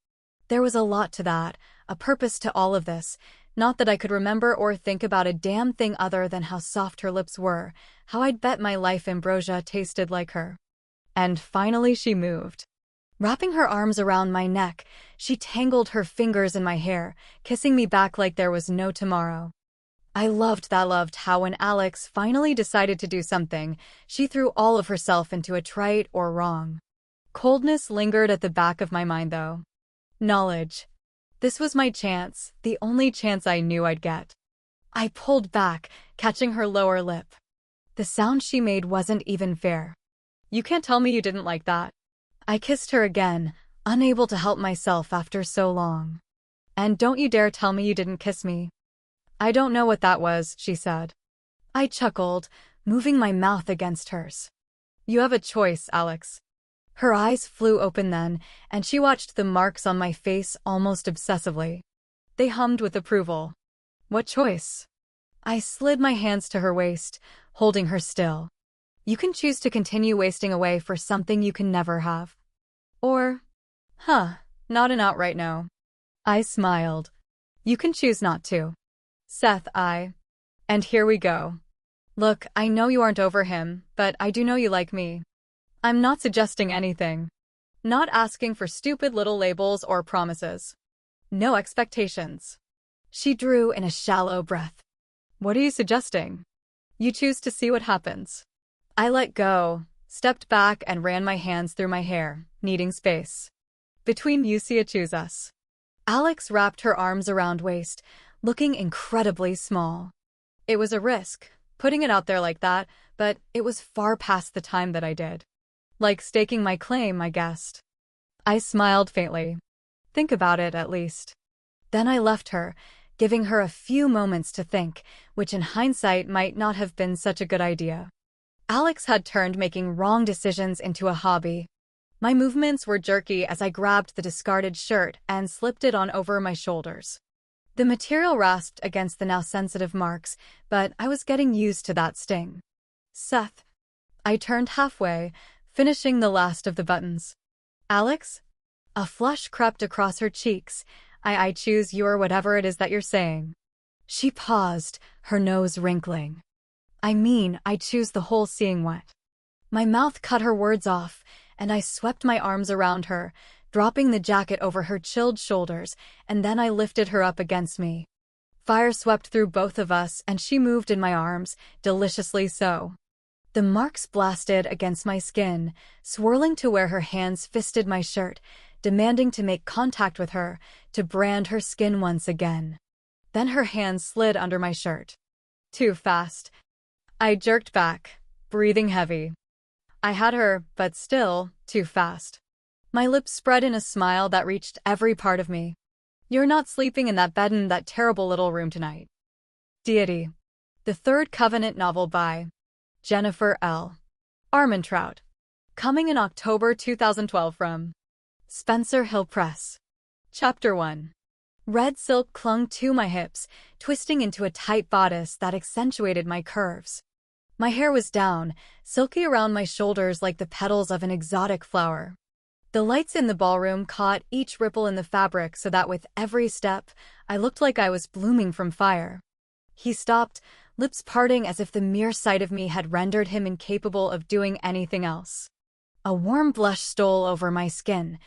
There was a lot to that, a purpose to all of this, not that I could remember or think about a damn thing other than how soft her lips were, how I'd bet my life ambrosia tasted like her. And finally she moved. Wrapping her arms around my neck, she tangled her fingers in my hair, kissing me back like there was no tomorrow. I loved how when Alex finally decided to do something, she threw all of herself into it, right or wrong. Coldness lingered at the back of my mind though. Knowledge. This was my chance, the only chance I knew I'd get. I pulled back, catching her lower lip. The sound she made wasn't even fair. You can't tell me you didn't like that. I kissed her again, unable to help myself after so long. And don't you dare tell me you didn't kiss me. I don't know what that was, she said. I chuckled, moving my mouth against hers. You have a choice, Alex. Her eyes flew open then, and she watched the marks on my face almost obsessively. They hummed with approval. What choice? I slid my hands to her waist, holding her still. You can choose to continue wasting away for something you can never have. Or, not an outright no. I smiled. You can choose not to. Seth, And here we go. Look, I know you aren't over him, but I do know you like me. I'm not suggesting anything. Not asking for stupid little labels or promises. No expectations. She drew in a shallow breath. What are you suggesting? You choose to see what happens. I let go, stepped back and ran my hands through my hair, needing space. Between you see choose us. Alex wrapped her arms around waist, looking incredibly small. It was a risk, putting it out there like that, but it was far past the time that I did. Like staking my claim, I guessed. I smiled faintly. Think about it, at least. Then I left her, giving her a few moments to think, which in hindsight might not have been such a good idea. Alex had turned making wrong decisions into a hobby. My movements were jerky as I grabbed the discarded shirt and slipped it on over my shoulders. The material rasped against the now sensitive marks, but I was getting used to that sting. Seth. I turned halfway, finishing the last of the buttons. Alex? A flush crept across her cheeks. I choose you or whatever it is that you're saying. She paused, her nose wrinkling. I choose the whole seeing what. My mouth cut her words off, and I swept my arms around her, dropping the jacket over her chilled shoulders, and then I lifted her up against me. Fire swept through both of us, and she moved in my arms, deliciously so. The marks blasted against my skin, swirling to where her hands fisted my shirt, demanding to make contact with her, to brand her skin once again. Then her hands slid under my shirt. Too fast. I jerked back, breathing heavy. I had her, but still, too fast. My lips spread in a smile that reached every part of me. You're not sleeping in that bed in that terrible little room tonight. Deity. The Third Covenant novel by Jennifer L. Armentrout. Coming in October 2012 from Spencer Hill Press. Chapter 1. Red silk clung to my hips, twisting into a tight bodice that accentuated my curves. My hair was down, silky around my shoulders like the petals of an exotic flower. The lights in the ballroom caught each ripple in the fabric so that with every step, I looked like I was blooming from fire. He stopped, lips parting as if the mere sight of me had rendered him incapable of doing anything else. A warm blush stole over my skin.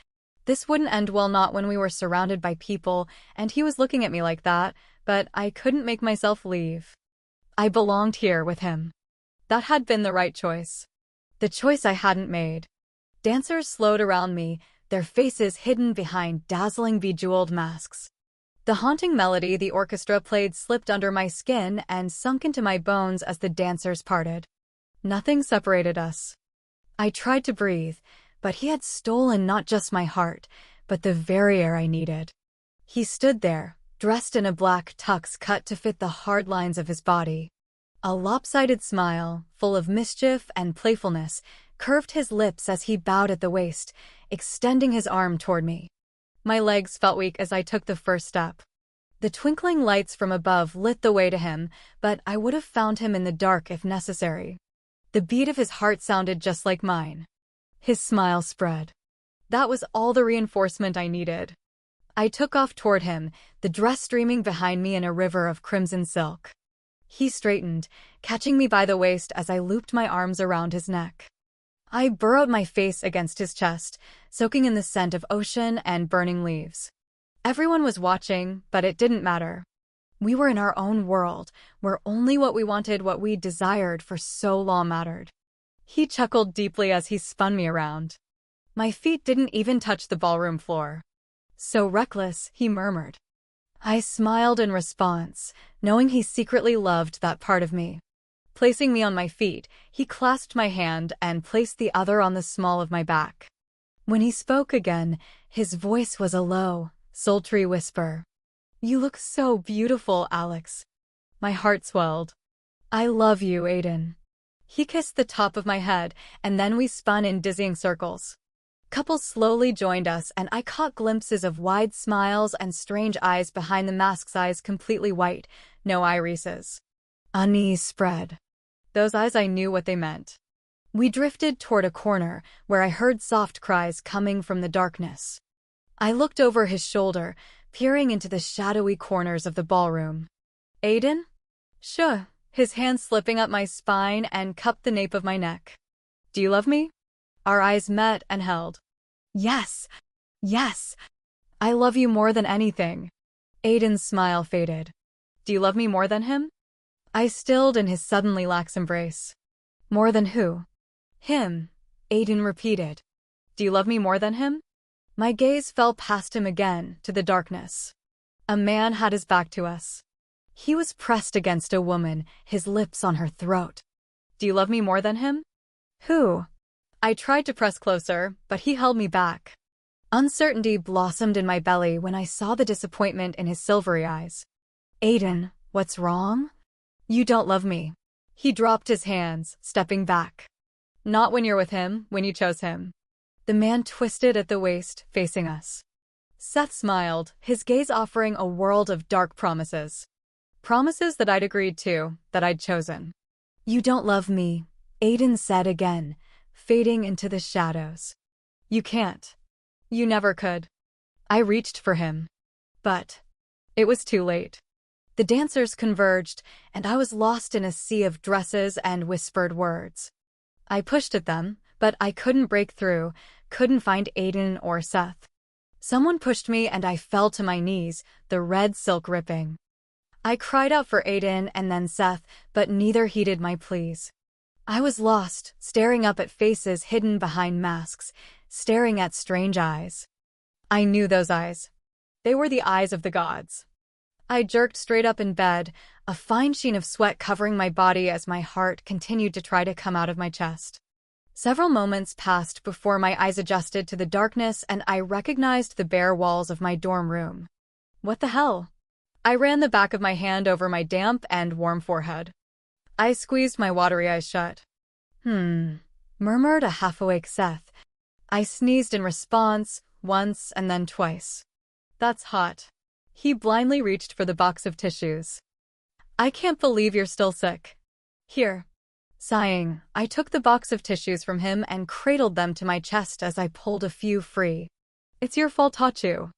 This wouldn't end well, not when we were surrounded by people and he was looking at me like that, but I couldn't make myself leave. I belonged here with him. That had been the right choice. The choice I hadn't made. Dancers slowed around me, their faces hidden behind dazzling bejeweled masks. The haunting melody the orchestra played slipped under my skin and sunk into my bones as the dancers parted. Nothing separated us. I tried to breathe, but he had stolen not just my heart, but the very air I needed. He stood there, dressed in a black tux cut to fit the hard lines of his body. A lopsided smile, full of mischief and playfulness, curved his lips as he bowed at the waist, extending his arm toward me. My legs felt weak as I took the first step. The twinkling lights from above lit the way to him, but I would have found him in the dark if necessary. The beat of his heart sounded just like mine. His smile spread. That was all the reinforcement I needed. I took off toward him, the dress streaming behind me in a river of crimson silk. He straightened, catching me by the waist as I looped my arms around his neck. I burrowed my face against his chest, soaking in the scent of ocean and burning leaves. Everyone was watching, but it didn't matter. We were in our own world, where only what we wanted, what we desired for so long mattered. He chuckled deeply as he spun me around. My feet didn't even touch the ballroom floor. So reckless, he murmured. I smiled in response, knowing he secretly loved that part of me. Placing me on my feet, he clasped my hand and placed the other on the small of my back. When he spoke again, his voice was a low, sultry whisper. You look so beautiful, Alex. My heart swelled. I love you, Aiden. He kissed the top of my head, and then we spun in dizzying circles. Couples slowly joined us, and I caught glimpses of wide smiles and strange eyes behind the mask's eyes, completely white, no irises. Unease spread. Those eyes, I knew what they meant. We drifted toward a corner, where I heard soft cries coming from the darkness. I looked over his shoulder, peering into the shadowy corners of the ballroom. Aiden? Shh, his hand slipping up my spine and cupped the nape of my neck. Do you love me? Our eyes met and held. Yes, yes. I love you more than anything. Aiden's smile faded. Do you love me more than him? I stilled in his suddenly lax embrace. More than who? Him, Aiden repeated. Do you love me more than him? My gaze fell past him again, to the darkness. A man had his back to us. He was pressed against a woman, his lips on her throat. Do you love me more than him? Who? I tried to press closer, but he held me back. Uncertainty blossomed in my belly when I saw the disappointment in his silvery eyes. Aiden, what's wrong? You don't love me. He dropped his hands, stepping back. Not when you're with him, when you chose him. The man twisted at the waist, facing us. Seth smiled, his gaze offering a world of dark promises. Promises that I'd agreed to, that I'd chosen. You don't love me, Aiden said again, fading into the shadows. You can't. You never could. I reached for him. But it was too late. The dancers converged, and I was lost in a sea of dresses and whispered words. I pushed at them, but I couldn't break through, couldn't find Aiden or Seth. Someone pushed me and I fell to my knees, the red silk ripping. I cried out for Aiden and then Seth, but neither heeded my pleas. I was lost, staring up at faces hidden behind masks, staring at strange eyes. I knew those eyes. They were the eyes of the gods. I jerked straight up in bed, a fine sheen of sweat covering my body as my heart continued to try to come out of my chest. Several moments passed before my eyes adjusted to the darkness and I recognized the bare walls of my dorm room. What the hell? I ran the back of my hand over my damp and warm forehead. I squeezed my watery eyes shut. Murmured a half-awake Seth. I sneezed in response, once and then twice. That's hot. He blindly reached for the box of tissues. I can't believe you're still sick. Here. Sighing, I took the box of tissues from him and cradled them to my chest as I pulled a few free. It's your fault, Hachu.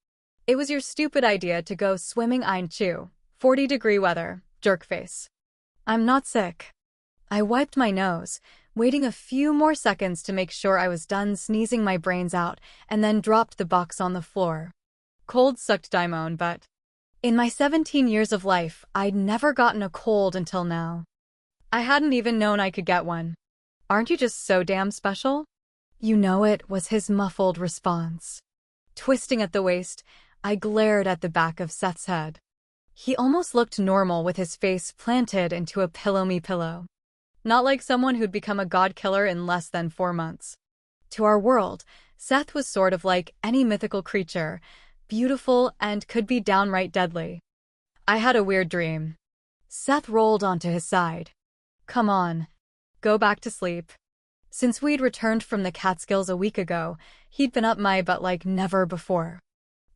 It was your stupid idea to go swimming in 40-degree weather, jerkface. I'm not sick. I wiped my nose, waiting a few more seconds to make sure I was done sneezing my brains out, and then dropped the box on the floor. Cold sucked daimon, but in my 17 years of life, I'd never gotten a cold until now. I hadn't even known I could get one. Aren't you just so damn special? You know it, was his muffled response. Twisting at the waist, I glared at the back of Seth's head. He almost looked normal with his face planted into a pillow-me pillow. Not like someone who'd become a god killer in less than 4 months. To our world, Seth was sort of like any mythical creature, beautiful and could be downright deadly. I had a weird dream. Seth rolled onto his side. Come on. Go back to sleep. Since we'd returned from the Catskills a week ago, he'd been up my butt like never before.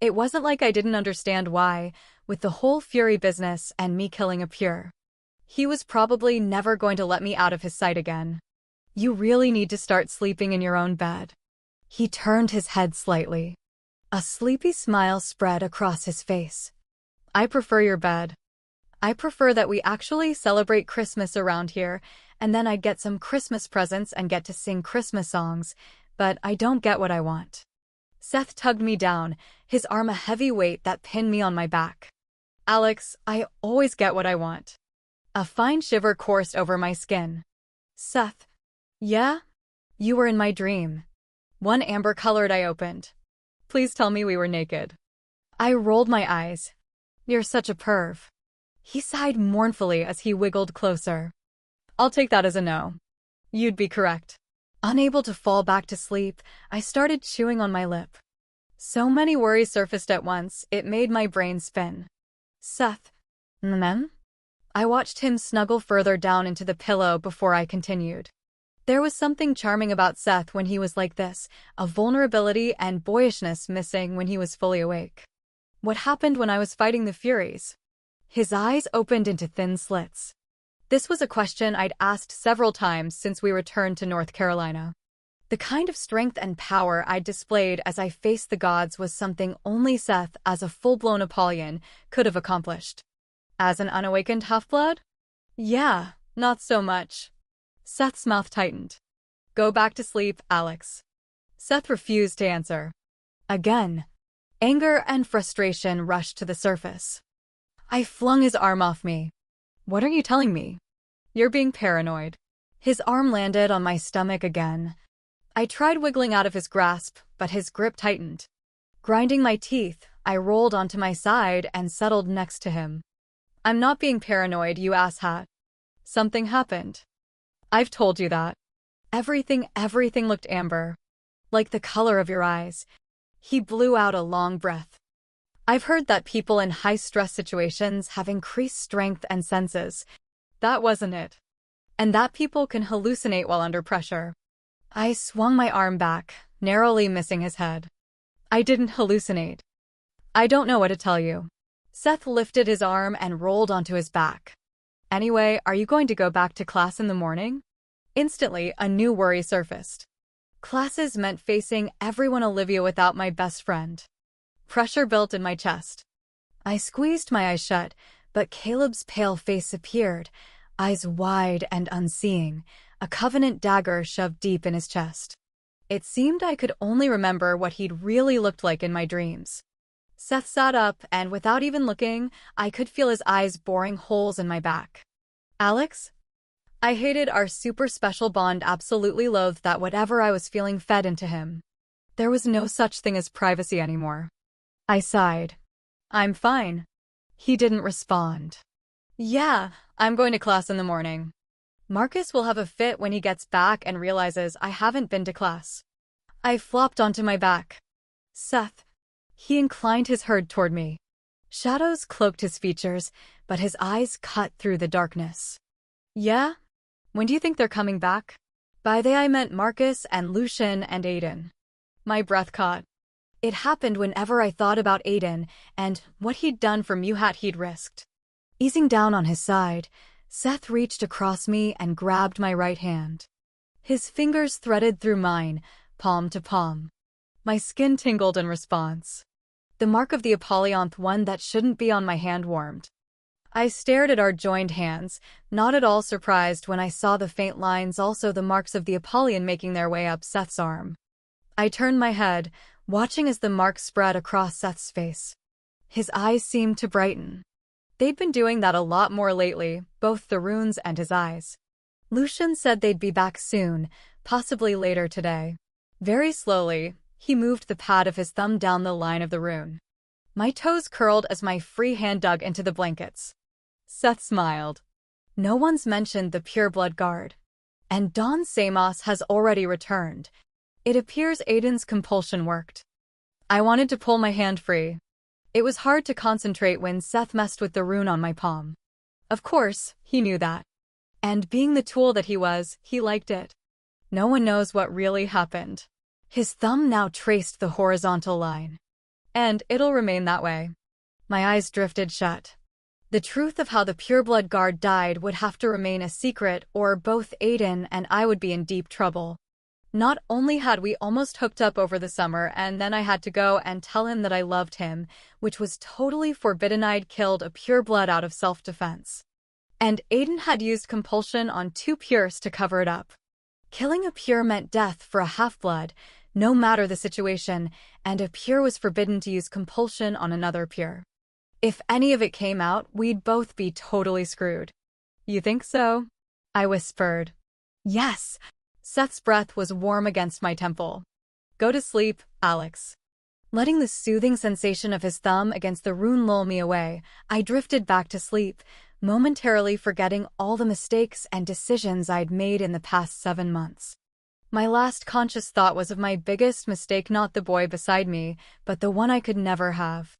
It wasn't like I didn't understand why, with the whole Fury business and me killing a Pure. He was probably never going to let me out of his sight again. You really need to start sleeping in your own bed. He turned his head slightly. A sleepy smile spread across his face. I prefer your bed. I prefer that we actually celebrate Christmas around here, and then I'd get some Christmas presents and get to sing Christmas songs, but I don't get what I want. Seth tugged me down, his arm a heavy weight that pinned me on my back. Alex, I always get what I want. A fine shiver coursed over my skin. Seth. Yeah? You were in my dream. One amber-colored eye opened. Please tell me we were naked. I rolled my eyes. You're such a perv. He sighed mournfully as he wiggled closer. I'll take that as a no. You'd be correct. Unable to fall back to sleep, I started chewing on my lip. So many worries surfaced at once, it made my brain spin. Seth. Mem? I watched him snuggle further down into the pillow before I continued. There was something charming about Seth when he was like this, a vulnerability and boyishness missing when he was fully awake. What happened when I was fighting the Furies? His eyes opened into thin slits. This was a question I'd asked several times since we returned to North Carolina. The kind of strength and power I'd displayed as I faced the gods was something only Seth, as a full-blown Apollyon, could have accomplished. As an unawakened half-blood? Yeah, not so much. Seth's mouth tightened. Go back to sleep, Alex. Seth refused to answer. Again, anger and frustration rushed to the surface. I flung his arm off me. What are you telling me? You're being paranoid. His arm landed on my stomach again. I tried wiggling out of his grasp, but his grip tightened. Grinding my teeth, I rolled onto my side and settled next to him. I'm not being paranoid, you asshat. Something happened. I've told you that. Everything looked amber. Like the color of your eyes. He blew out a long breath. I've heard that people in high-stress situations have increased strength and senses. That wasn't it. And that people can hallucinate while under pressure. I swung my arm back, narrowly missing his head. I didn't hallucinate. I don't know what to tell you. Seth lifted his arm and rolled onto his back. Anyway, are you going to go back to class in the morning? Instantly, a new worry surfaced. Classes meant facing everyone Olivia without my best friend. Pressure built in my chest. I squeezed my eyes shut, but Caleb's pale face appeared, eyes wide and unseeing, a covenant dagger shoved deep in his chest. It seemed I could only remember what he'd really looked like in my dreams. Seth sat up, and without even looking, I could feel his eyes boring holes in my back. Alex? I hated our super special bond, absolutely loathed that whatever I was feeling fed into him. There was no such thing as privacy anymore. I sighed. I'm fine. He didn't respond. Yeah, I'm going to class in the morning. Marcus will have a fit when he gets back and realizes I haven't been to class. I flopped onto my back. Seth. He inclined his head toward me. Shadows cloaked his features, but his eyes cut through the darkness. Yeah? When do you think they're coming back? By they I meant Marcus and Lucian and Aiden. My breath caught. It happened whenever I thought about Aiden and what he'd done for Muhat he'd risked. Easing down on his side, Seth reached across me and grabbed my right hand. His fingers threaded through mine, palm to palm. My skin tingled in response. The mark of the Apollyon, one that shouldn't be on my hand, warmed. I stared at our joined hands, not at all surprised when I saw the faint lines, also the marks of the Apollyon making their way up Seth's arm. I turned my head, watching as the marks spread across Seth's face. His eyes seemed to brighten. They'd been doing that a lot more lately, both the runes and his eyes. Lucian said they'd be back soon, possibly later today. Very slowly, he moved the pad of his thumb down the line of the rune. My toes curled as my free hand dug into the blankets. Seth smiled. No one's mentioned the Pureblood Guard. And Don Samos has already returned. It appears Aiden's compulsion worked. I wanted to pull my hand free. It was hard to concentrate when Seth messed with the rune on my palm. Of course, he knew that. And being the tool that he was, he liked it. No one knows what really happened. His thumb now traced the horizontal line. And it'll remain that way. My eyes drifted shut. The truth of how the Pureblood Guard died would have to remain a secret, or both Aiden and I would be in deep trouble. Not only had we almost hooked up over the summer, and then I had to go and tell him that I loved him, which was totally forbidden. I'd killed a pureblood out of self-defense. And Aiden had used compulsion on 2 pures to cover it up. Killing a pure meant death for a half-blood, no matter the situation, and a peer was forbidden to use compulsion on another peer. If any of it came out, we'd both be totally screwed. You think so? I whispered. Yes. Seth's breath was warm against my temple. Go to sleep, Alex. Letting the soothing sensation of his thumb against the rune lull me away, I drifted back to sleep, momentarily forgetting all the mistakes and decisions I'd made in the past 7 months. My last conscious thought was of my biggest mistake, not the boy beside me, but the one I could never have.